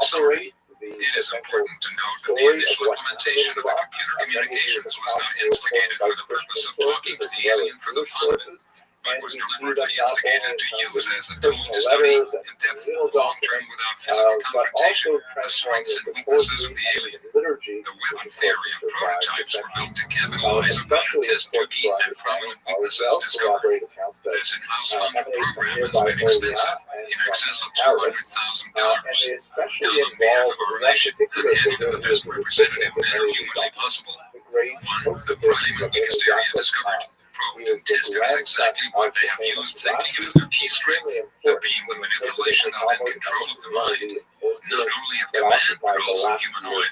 [SPEAKER 21] Summary. It is important to note that the initial implementation of the computer communications was not instigated for the purpose of talking to the alien for the fun of it, but was deliberately instigated to use as a tool to study in depth, long-term, without physical confrontation, the strengths and weaknesses of the alien. The weapon theory and prototypes were built to capitalize upon and test two key and prominent weaknesses discovered. This in-house funded program has been expensive, in excess of $200,000. Down on behalf of our nation, I'm handing the best representative manner humanly possible. 1. The prime and biggest area discovered. Probed and tested is exactly what they have used, thinking it is their key strength, the being the manipulation of and control of the mind, not only of command, but also humanoid,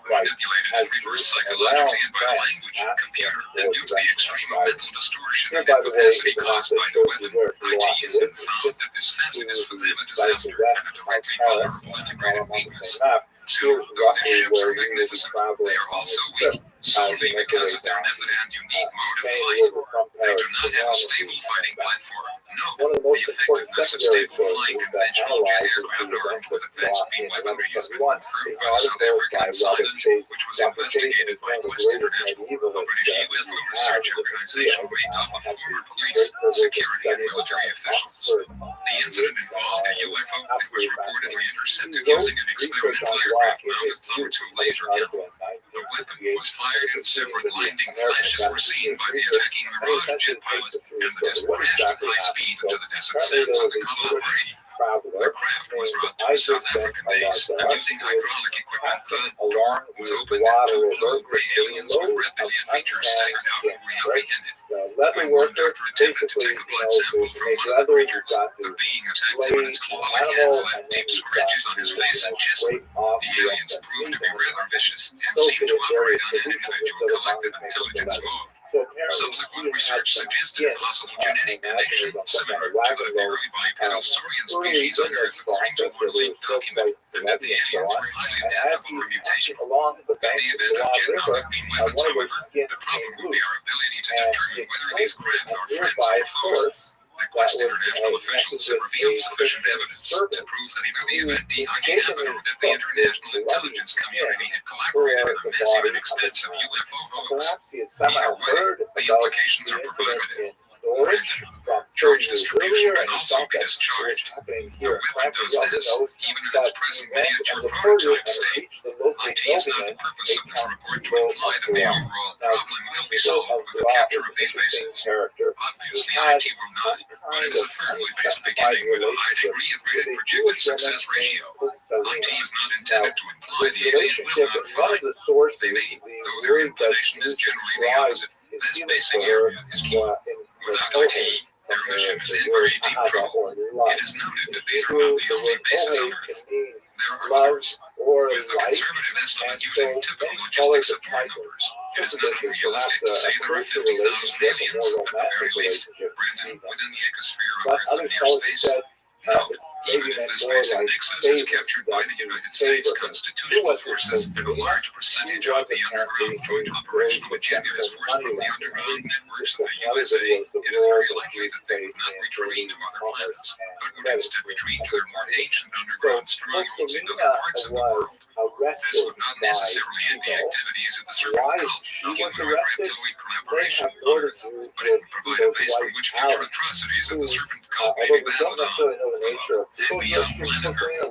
[SPEAKER 21] manipulated in reverse psychologically and by the language, computer, and due to the extreme mental distortion and incapacity caused by the weapon, IT has been found that this fancy is for them a disaster and a directly vulnerable integrated weakness. 2. Though their ships are magnificent, they are also weak, solely because of their method and unique mode of flight. They do not have a stable fighting platform. No, the effectiveness of stable flying conventional jet aircraft armed with advanced beam weaponry has been confirmed by the South African incident, which was investigated by Quest International, a British UFO research organization made up of former police, security, and military officials. The incident involved a UFO that was reportedly intercepted using an experimental aircraft mounted Thumb-2 laser camera. The weapon was fired and several blinding flashes were seen by the attacking Mirage jet pilot, and the disc crashed at high speed into the desert sands of the Kalahari. The craft was brought to a South African base, and using hydraulic equipment, the door was opened and two blue-gray aliens with reptilian features staggered out and were apprehended. When one doctor attempted to take a blood sample from one of the creatures, the being attacked him and its claw-like hands left deep scratches on his face and chest. The aliens proved to be rather vicious and seemed to operate on an individual collective intelligence mode. Subsequent research suggested a possible genetic connection similar to the very bipedal saurian species on Earth, according to one late document, and that the aliens were highly adaptable or mutational. In the event of genomic beam weapons, however, the problem will be our ability to determine whether these craft are friends or foes. The Quest International officials have revealed sufficient evidence to prove that either the event DIG happened or that the international intelligence community had collaborated in a massive and expensive UFO hoax. Either way, the implications are provocative. Charge distribution can also be discharged. The weapon does this, even in its present miniature prototype state. IT is not the purpose of this report to imply that the overall problem will be solved with the capture of these bases. Obviously, IT will not, but it is a firmly based beginning with a high degree of rated projected success ratio. IT is not intended to imply the alien will not find. They may, though their inclination is generally the opposite. This basing area is key. Without IT, their mission is in very deep trouble. It is noted that these are not the only bases on Earth. There are others. With a conservative estimate using typical logistics support numbers, it is not unrealistic to say there are 50,000 aliens, at the very least, Brandon, within the ecosphere of Earth and near space. No, Even if this missing nexus is captured by the United States constitutional forces and a large percentage of the underground joint operational agenda is forced from the underground networks of the USA, it is very likely that they would not retreat to other planets, but would instead retreat to their more ancient underground strongholds in other parts of the world. This would not necessarily end the activities of the serpent cult knocking on our reptilian collaboration on Earth, but it would provide a base from which future atrocities of the serpent cult may be battled on. And beyond planet Earth,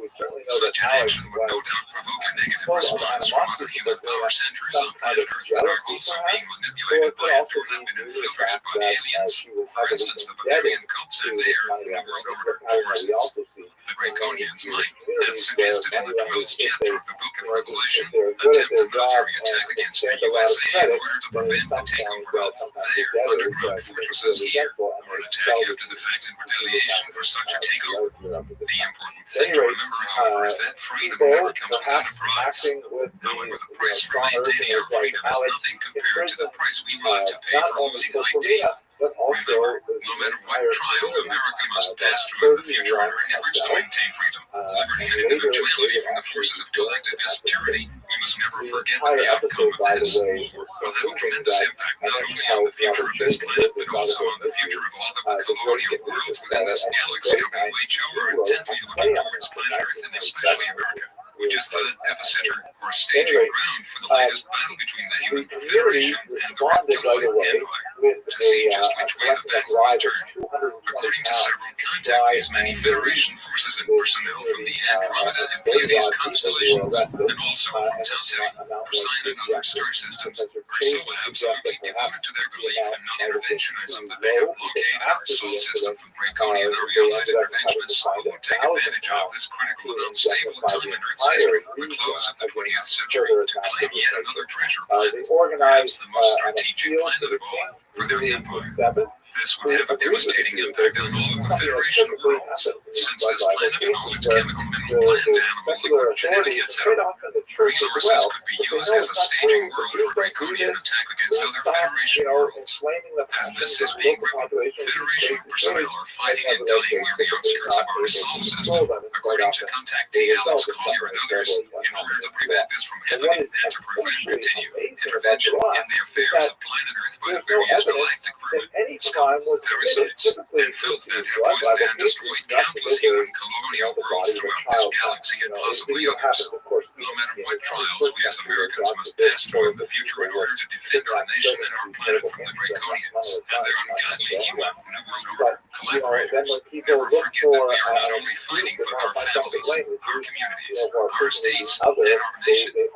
[SPEAKER 21] such an action would no doubt provoke a negative response from other human power centers on planet Earth that are also being manipulated by and or have been infiltrated by aliens. For instance, the Bavarian cults and their New World Order forces. The Draconians might, as suggested in the 12th chapter of the Book of Revelation, attempt a military attack against the USA in order to prevent the takeover of their underground fortresses here, or an attack after the fact in retaliation for such a takeover. The important thing to remember, however, is that freedom never comes without a price. However, the price for maintaining our freedom is nothing compared to the price we will have to pay for losing ID. Remember, no matter what trials America must pass through in the future in our efforts to maintain freedom, liberty, and individuality from the forces of collectivist tyranny, we must never forget that the outcome of this war will have a tremendous impact not only on the future of this planet, but also on the future of all of the colonial worlds within this galaxy. WHO are intently looking towards planet Earth and especially America, which is the epicenter or staging ground for the latest battle between the Human Confederation and the Reptilian Empire. To see just which way the battle will turn, according to several contactees, many Federation forces and personnel from the Andromeda and Pleiades constellations, and also from Tausig, Persine, and other star systems, are so absolutely devoted to their belief in non-interventionism that they have blockaded our solar system from Draconian or realized interventionists who will take advantage of this critical and unstable time in Earth's history, the close of the 20th century, to claim yet another treasure planet, perhaps the most strategic planet of all, for their empire. This would have a devastating impact on all of the Federation worlds, since this planet and all its chemical, mineral, plant, animal, liquid, genetic, etc. resources could be used as a staging world for Draconian attack against other Federation worlds. As this is being written, Federation personnel are fighting and dying near the outskirts of our solar system, according to contactee Alex Collier and others, in order to prevent this from happening and to prevent continued intervention in the affairs of planet Earth by the various galactic vermin, parasites, and filth that have poisoned and destroyed countless human colonial worlds throughout this galaxy and possibly others. No matter what trials we as Americans must pass through in the future in order to defend our nation and our planet from the Draconians and their ungodly human New World Order collaborators, never forget that we are not only fighting for our families, our communities, our states, and our nation, we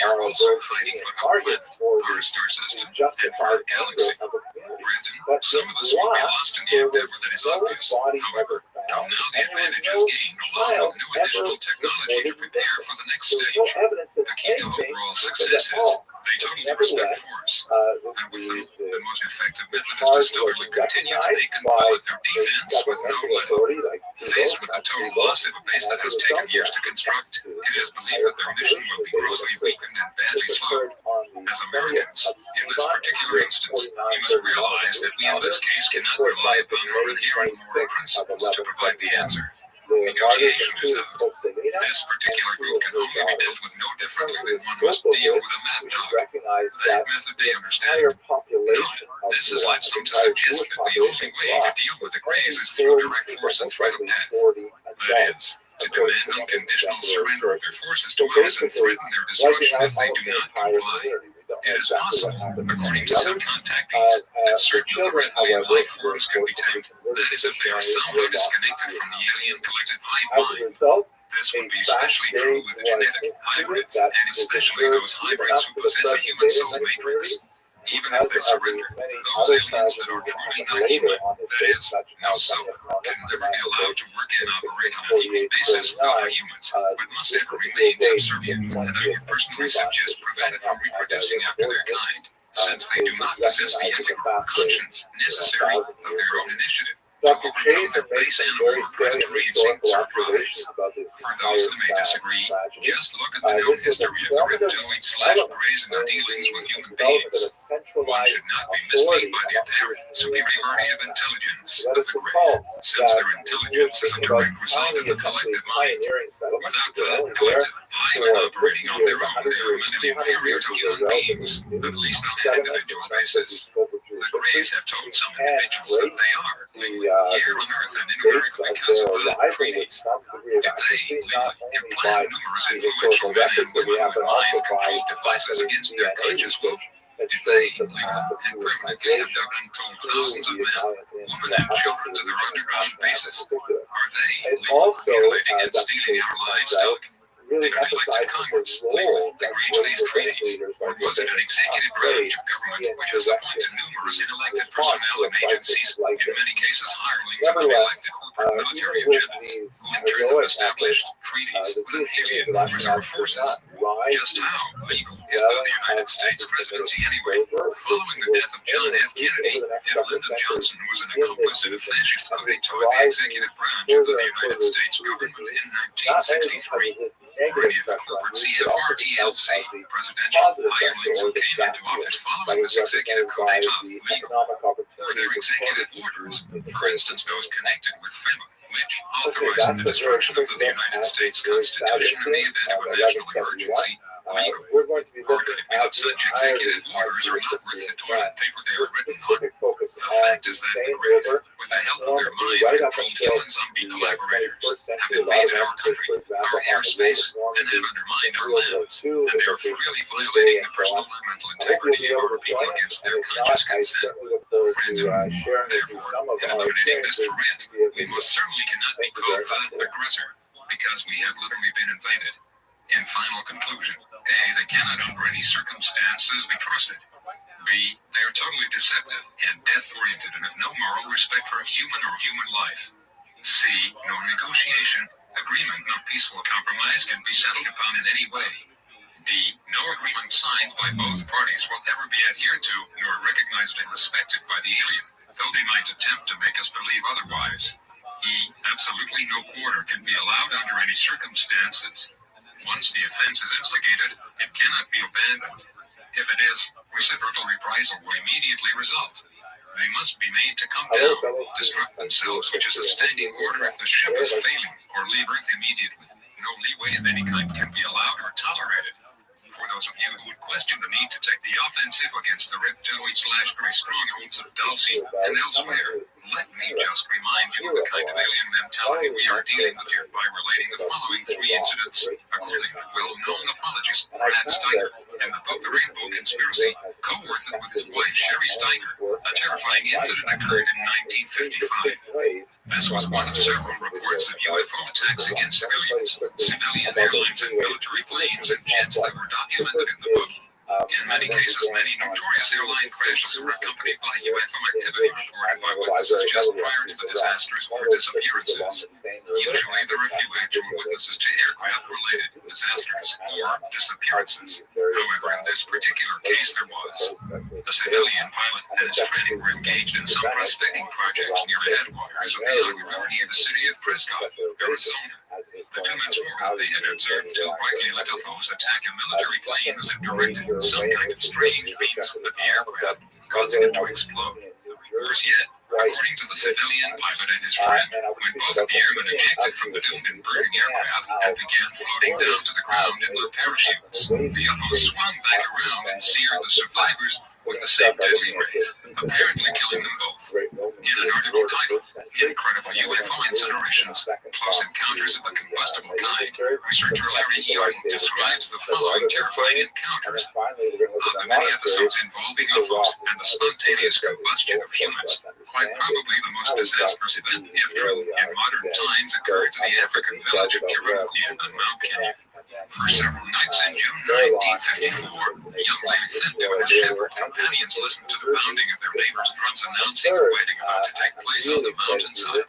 [SPEAKER 21] are also fighting for our planet, our star system, and for our galaxy. Brandon, some of us will be lost in the endeavor that is obvious. However, now the advantage is gained along with new additional technology to prepare for the next stage. The key to overall success is they totally respect force. And with them, the most effective method is to stubbornly continue to make and pilot their defense with no letting. Faced with the total loss of a base that has taken years to construct, it is believed that their mission will be grossly weakened and badly slowed. As Americans, in this particular instance, we must realize that we in this case cannot rely upon our inherent moral principles to provide the answer. Negotiation is out. This particular group can only be dealt with no differently than one must deal with a mad dog. That method they understand. No, this has led some to suggest that the only way to deal with the Greys is through direct force and threat of death. That is, to demand unconditional surrender of their forces to us and threaten their destruction if they do not comply. It is possible, according to some contactees, that certain of the red life forms can be tapped. That is, if they are somehow disconnected from the alien collective hive mind. This would be especially true with the genetic hybrids, and especially those hybrids who possess a human soul matrix. Even if they surrender, those aliens that are truly not human, that is, no soul, can never be allowed to work and operate on an equal basis with other humans, but must ever remain subservient, and I would personally suggest prevent it from reproducing after their kind, since they do not possess the ethical conscience necessary of their own initiative.
[SPEAKER 20] Dr. Chaser makes some very salient historical observations about this entire tragedy.
[SPEAKER 21] Just look at the known history of the reptoid/grazing dealings with human beings. One should not be misled by the apparent superiority of intelligence of the Greys, since their intelligence is a direct result of the collective mind. Without the collective mind operating on their own, they are mentally inferior to human beings, at least on an individual basis. The Greys have told some individuals that they are here on Earth and in America because of the treaties. If they implant numerous influential men and women with mind-controlled devices against their conscious will, if they legal and permanently abduct and told thousands of men, women and children to their underground bases, are they legally regulating and stealing our livestock? Did an elected Congress legally agree to these treaties, or was it an executive branch of government which has appointed numerous unelected personnel and agencies, in many cases hirelings of unelected corporate military agendas, who in turn have established treaties with an alien force or forces? Just how legal is the United States presidency anyway? Following the death of John F. Kennedy, if Lyndon Johnson was an accomplice in a fascist coup that tore the executive branch of the United States government in 1963, many of the corporate CFRTLC presidential hirelings who came into office following this executive coup d'etat legal? Were their executive orders, for instance those connected with FEMA, which authorized the destruction of the United States Constitution in the event of a national emergency, legal? Or could it be that such executive orders are not worth the toilet paper they are written on? The fact is that the Greys, with the help of their mind-controlled human zombie collaborators, have invaded our country, our airspace, and have undermined our lands, and they are freely violating the personal and mental integrity of our people against their conscious consent. Therefore, in eliminating this threat, we most certainly cannot be called the aggressor, because we have literally been invaded. In final conclusion, A, they cannot under any circumstances be trusted. B, they are totally deceptive and death-oriented and have no moral respect for human or human life. C, no negotiation, agreement, no peaceful compromise can be settled upon in any way. D, no agreement signed by both parties will ever be adhered to nor recognized and respected by the alien, though they might attempt to make us believe otherwise. E, absolutely no quarter can be allowed under any circumstances. Once the offense is instigated, it cannot be abandoned. If it is, reciprocal reprisal will immediately result. They must be made to come down, destruct themselves, which is a standing order if the ship is failing, or leave Earth immediately. No leeway of any kind can be allowed or tolerated. For those of you who would question the need to take the offensive against the reptoid/very strongholds of Dulce and elsewhere, let me just remind you of the kind of alien mentality we are dealing with here by relating the following three incidents, according to well-known apologist Brad Steiger, in the book The Rainbow Conspiracy, co-authored with his wife Sherry Steiger. A terrifying incident occurred in 1955. This was one of several reports of UFO attacks against civilians, civilian airlines and military planes and jets that were documented in the book. In many cases, many notorious airline crashes were accompanied by UFO activity reported by witnesses just prior to the disasters or disappearances. Usually, there are few actual witnesses to aircraft-related disasters or disappearances. However, in this particular case, there was. A civilian pilot and his friend were engaged in some prospecting projects near the headwaters of the Iowa River near the city of Prescott, Arizona. The 2 months before, they had observed 2 brightly lit UFOs attack a military plane as it directed some kind of strange beams at the aircraft, causing it to explode. Worse yet, according to the civilian pilot and his friend, when both of the airmen ejected from the doomed and burning aircraft and began floating down to the ground in their parachutes, the UFOs swung back around and seared the survivors with the same deadly rays, apparently killing them both. In an article titled Incredible UFO Incinerations, Close Encounters of the Combustible Kind, researcher Larry Yarden describes the following terrifying encounters. Of the many episodes involving UFOs and the spontaneous combustion of humans, quite probably the most disastrous event, if true, in modern times occurred to the African village of Kirundi on Mount Kenya. For several nights in June 1954, young Lady Thinto and his shepherd companions listened to the pounding of their neighbors' drums announcing a wedding about to take place on the mountainside.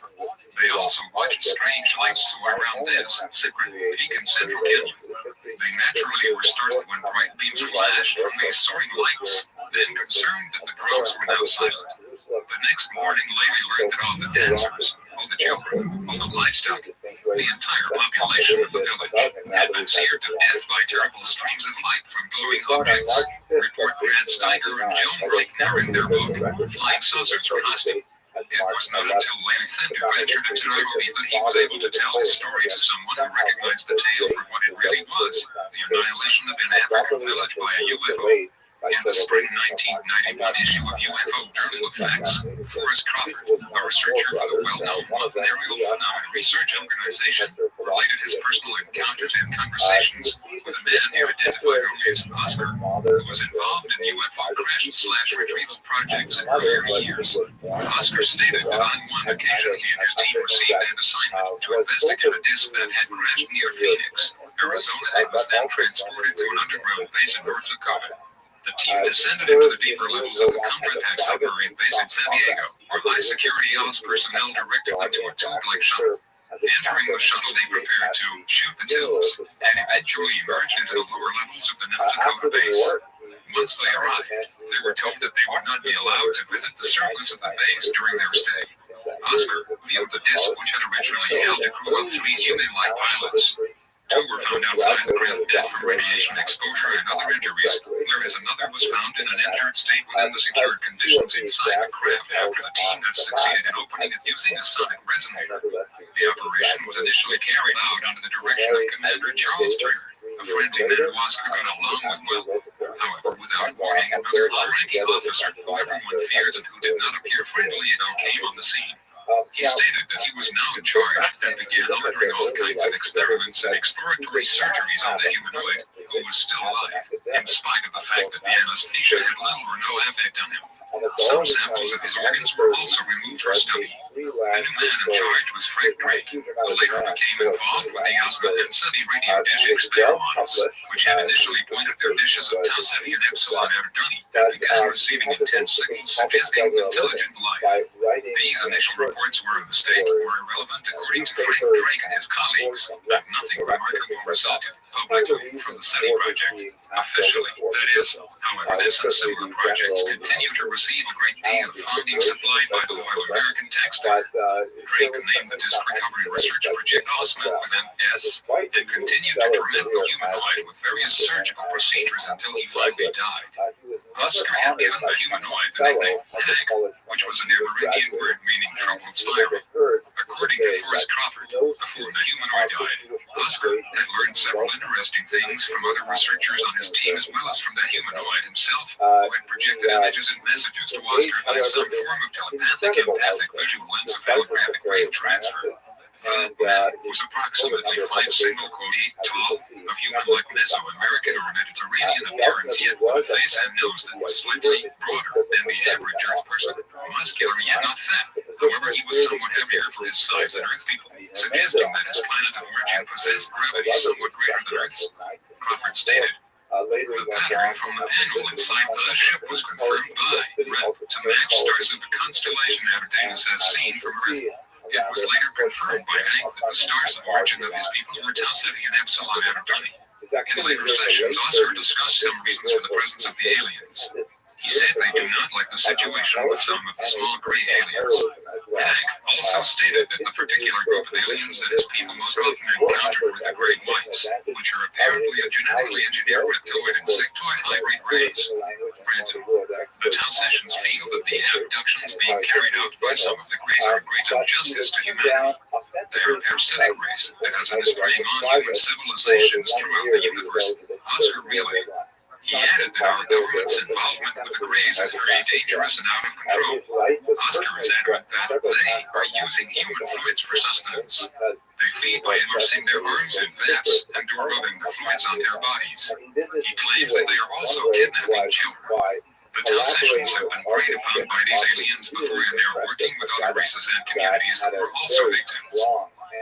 [SPEAKER 21] They also watched strange lights soar around this secret peak in central Kenya. They naturally were startled when bright beams flashed from these soaring lights. Then, concerned that the drums were now silent, the next morning, Lady learned that all the dancers, all the children, all the livestock, the entire population of the village had been seared to death by terrible streams of light from glowing objects. Report Brad Steiger and Joan Blake narrating their book, Flying Saucers Were Hostile. It was not until Lady Fender ventured into Nairobi that he was able to tell his story to someone who recognized the tale for what it really was, the annihilation of an African village by a UFO. In the spring 1991 issue of UFO Journal of Facts, Forrest Crawford, a researcher for the well-known Love and Aerial Phenomena Research Organization, related his personal encounters and conversations with a man he identified only as Oscar, who was involved in UFO crash/retrieval projects in earlier years. Oscar stated that on one occasion he and his team received an assignment to investigate a disc that had crashed near Phoenix, Arizona, and was then transported to an underground base in North Dakota. The team descended into the deeper levels of the contract submarine base in San Diego, where high security Alice personnel directed them to a tube-like shuttle. Entering the shuttle, they prepared to shoot the tubes and eventually emerged into the lower levels of the North Dakota base. Once they arrived, they were told that they would not be allowed to visit the surface of the base during their stay. Oscar viewed the disc, which had originally held a crew of 3 human-like pilots. 2 were found outside the craft dead from radiation exposure and other injuries, whereas another was found in an injured state within the secured conditions inside the craft after the team had succeeded in opening it using a sonic resonator. The operation was initially carried out under the direction of Commander Charles Turner, a friendly man who Oscar got along with well. However, without warning, another high-ranking officer, who everyone feared and who did not appear friendly, came on the scene. He stated that he was now in charge and began ordering all kinds of experiments and exploratory surgeries on the humanoid, who was still alive, in spite of the fact that the anesthesia had little or no effect on him. Some samples of his organs were also removed for study. The new man in charge was Frank Drake, who later became involved with the Osmo and Sunny radio dish experiments, which had initially pointed their dishes of Tau Ceti and Epsilon Erdoni and began receiving intense signals suggesting intelligent life. These initial reports were a mistake, were irrelevant according to Frank Drake and his colleagues, and nothing remarkable resulted publicly from the SETI project. Officially, that is. However, this and similar projects continue to receive a great deal of funding supplied by the loyal American taxpayer. Drake named the Disc Recovery Research Project Osmo with an S, and continued to torment the humanoid with various surgical procedures until he finally died. Oscar had given the humanoid the nickname Hag, which was an Amerindian word meaning troubled spiral. According to Forrest Crawford, before the humanoid died, Oscar had learned several interesting things from other researchers on his team as well as from the humanoid himself, who had projected images and messages to Oscar via some form of telepathic, empathic, visual, encephalographic wave transfer. The man was approximately 5'8" tall, of human-like Mesoamerican or Mediterranean appearance, yet with a face and nose that was slightly broader than the average Earth person. Muscular yet not fat. However, he was somewhat heavier for his size than Earth people, suggesting that his planet of origin possessed gravity somewhat greater than Earth's. Crawford stated, the pattern from the panel inside the ship was confirmed by red to match stars of the constellation Aberdanes as seen from Earth. It was later confirmed by Hank that the stars of origin of his people were Tau Ceti and Epsilon Erdoni. In later sessions, Oscar discussed some reasons for the presence of the aliens. He said they do not like the situation with some of the small gray aliens. Hank also stated that the particular group of aliens that his people most often encountered were the gray whites, which are apparently a genetically engineered reptiloid insectoid hybrid race. The Tau sessions feel that the abductions being carried out by some of the Greys are a great injustice to humanity. They are a parasitic race that has been preying on human civilizations throughout the universe. Oscar relayed. He added that our government's involvement with the Greys is very dangerous and out of control. Oscar is adamant that they are using human fluids for sustenance. They feed by immersing their arms in vats and rubbing the fluids on their bodies. He claims that they are also kidnapping children. The Tau sessions have been preyed upon by these aliens before, and they are working with other races and communities that were also victims.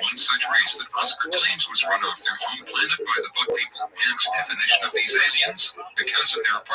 [SPEAKER 21] One such race that Oscar claims was run off their home planet by the Bug people, hence definition of these aliens, because of their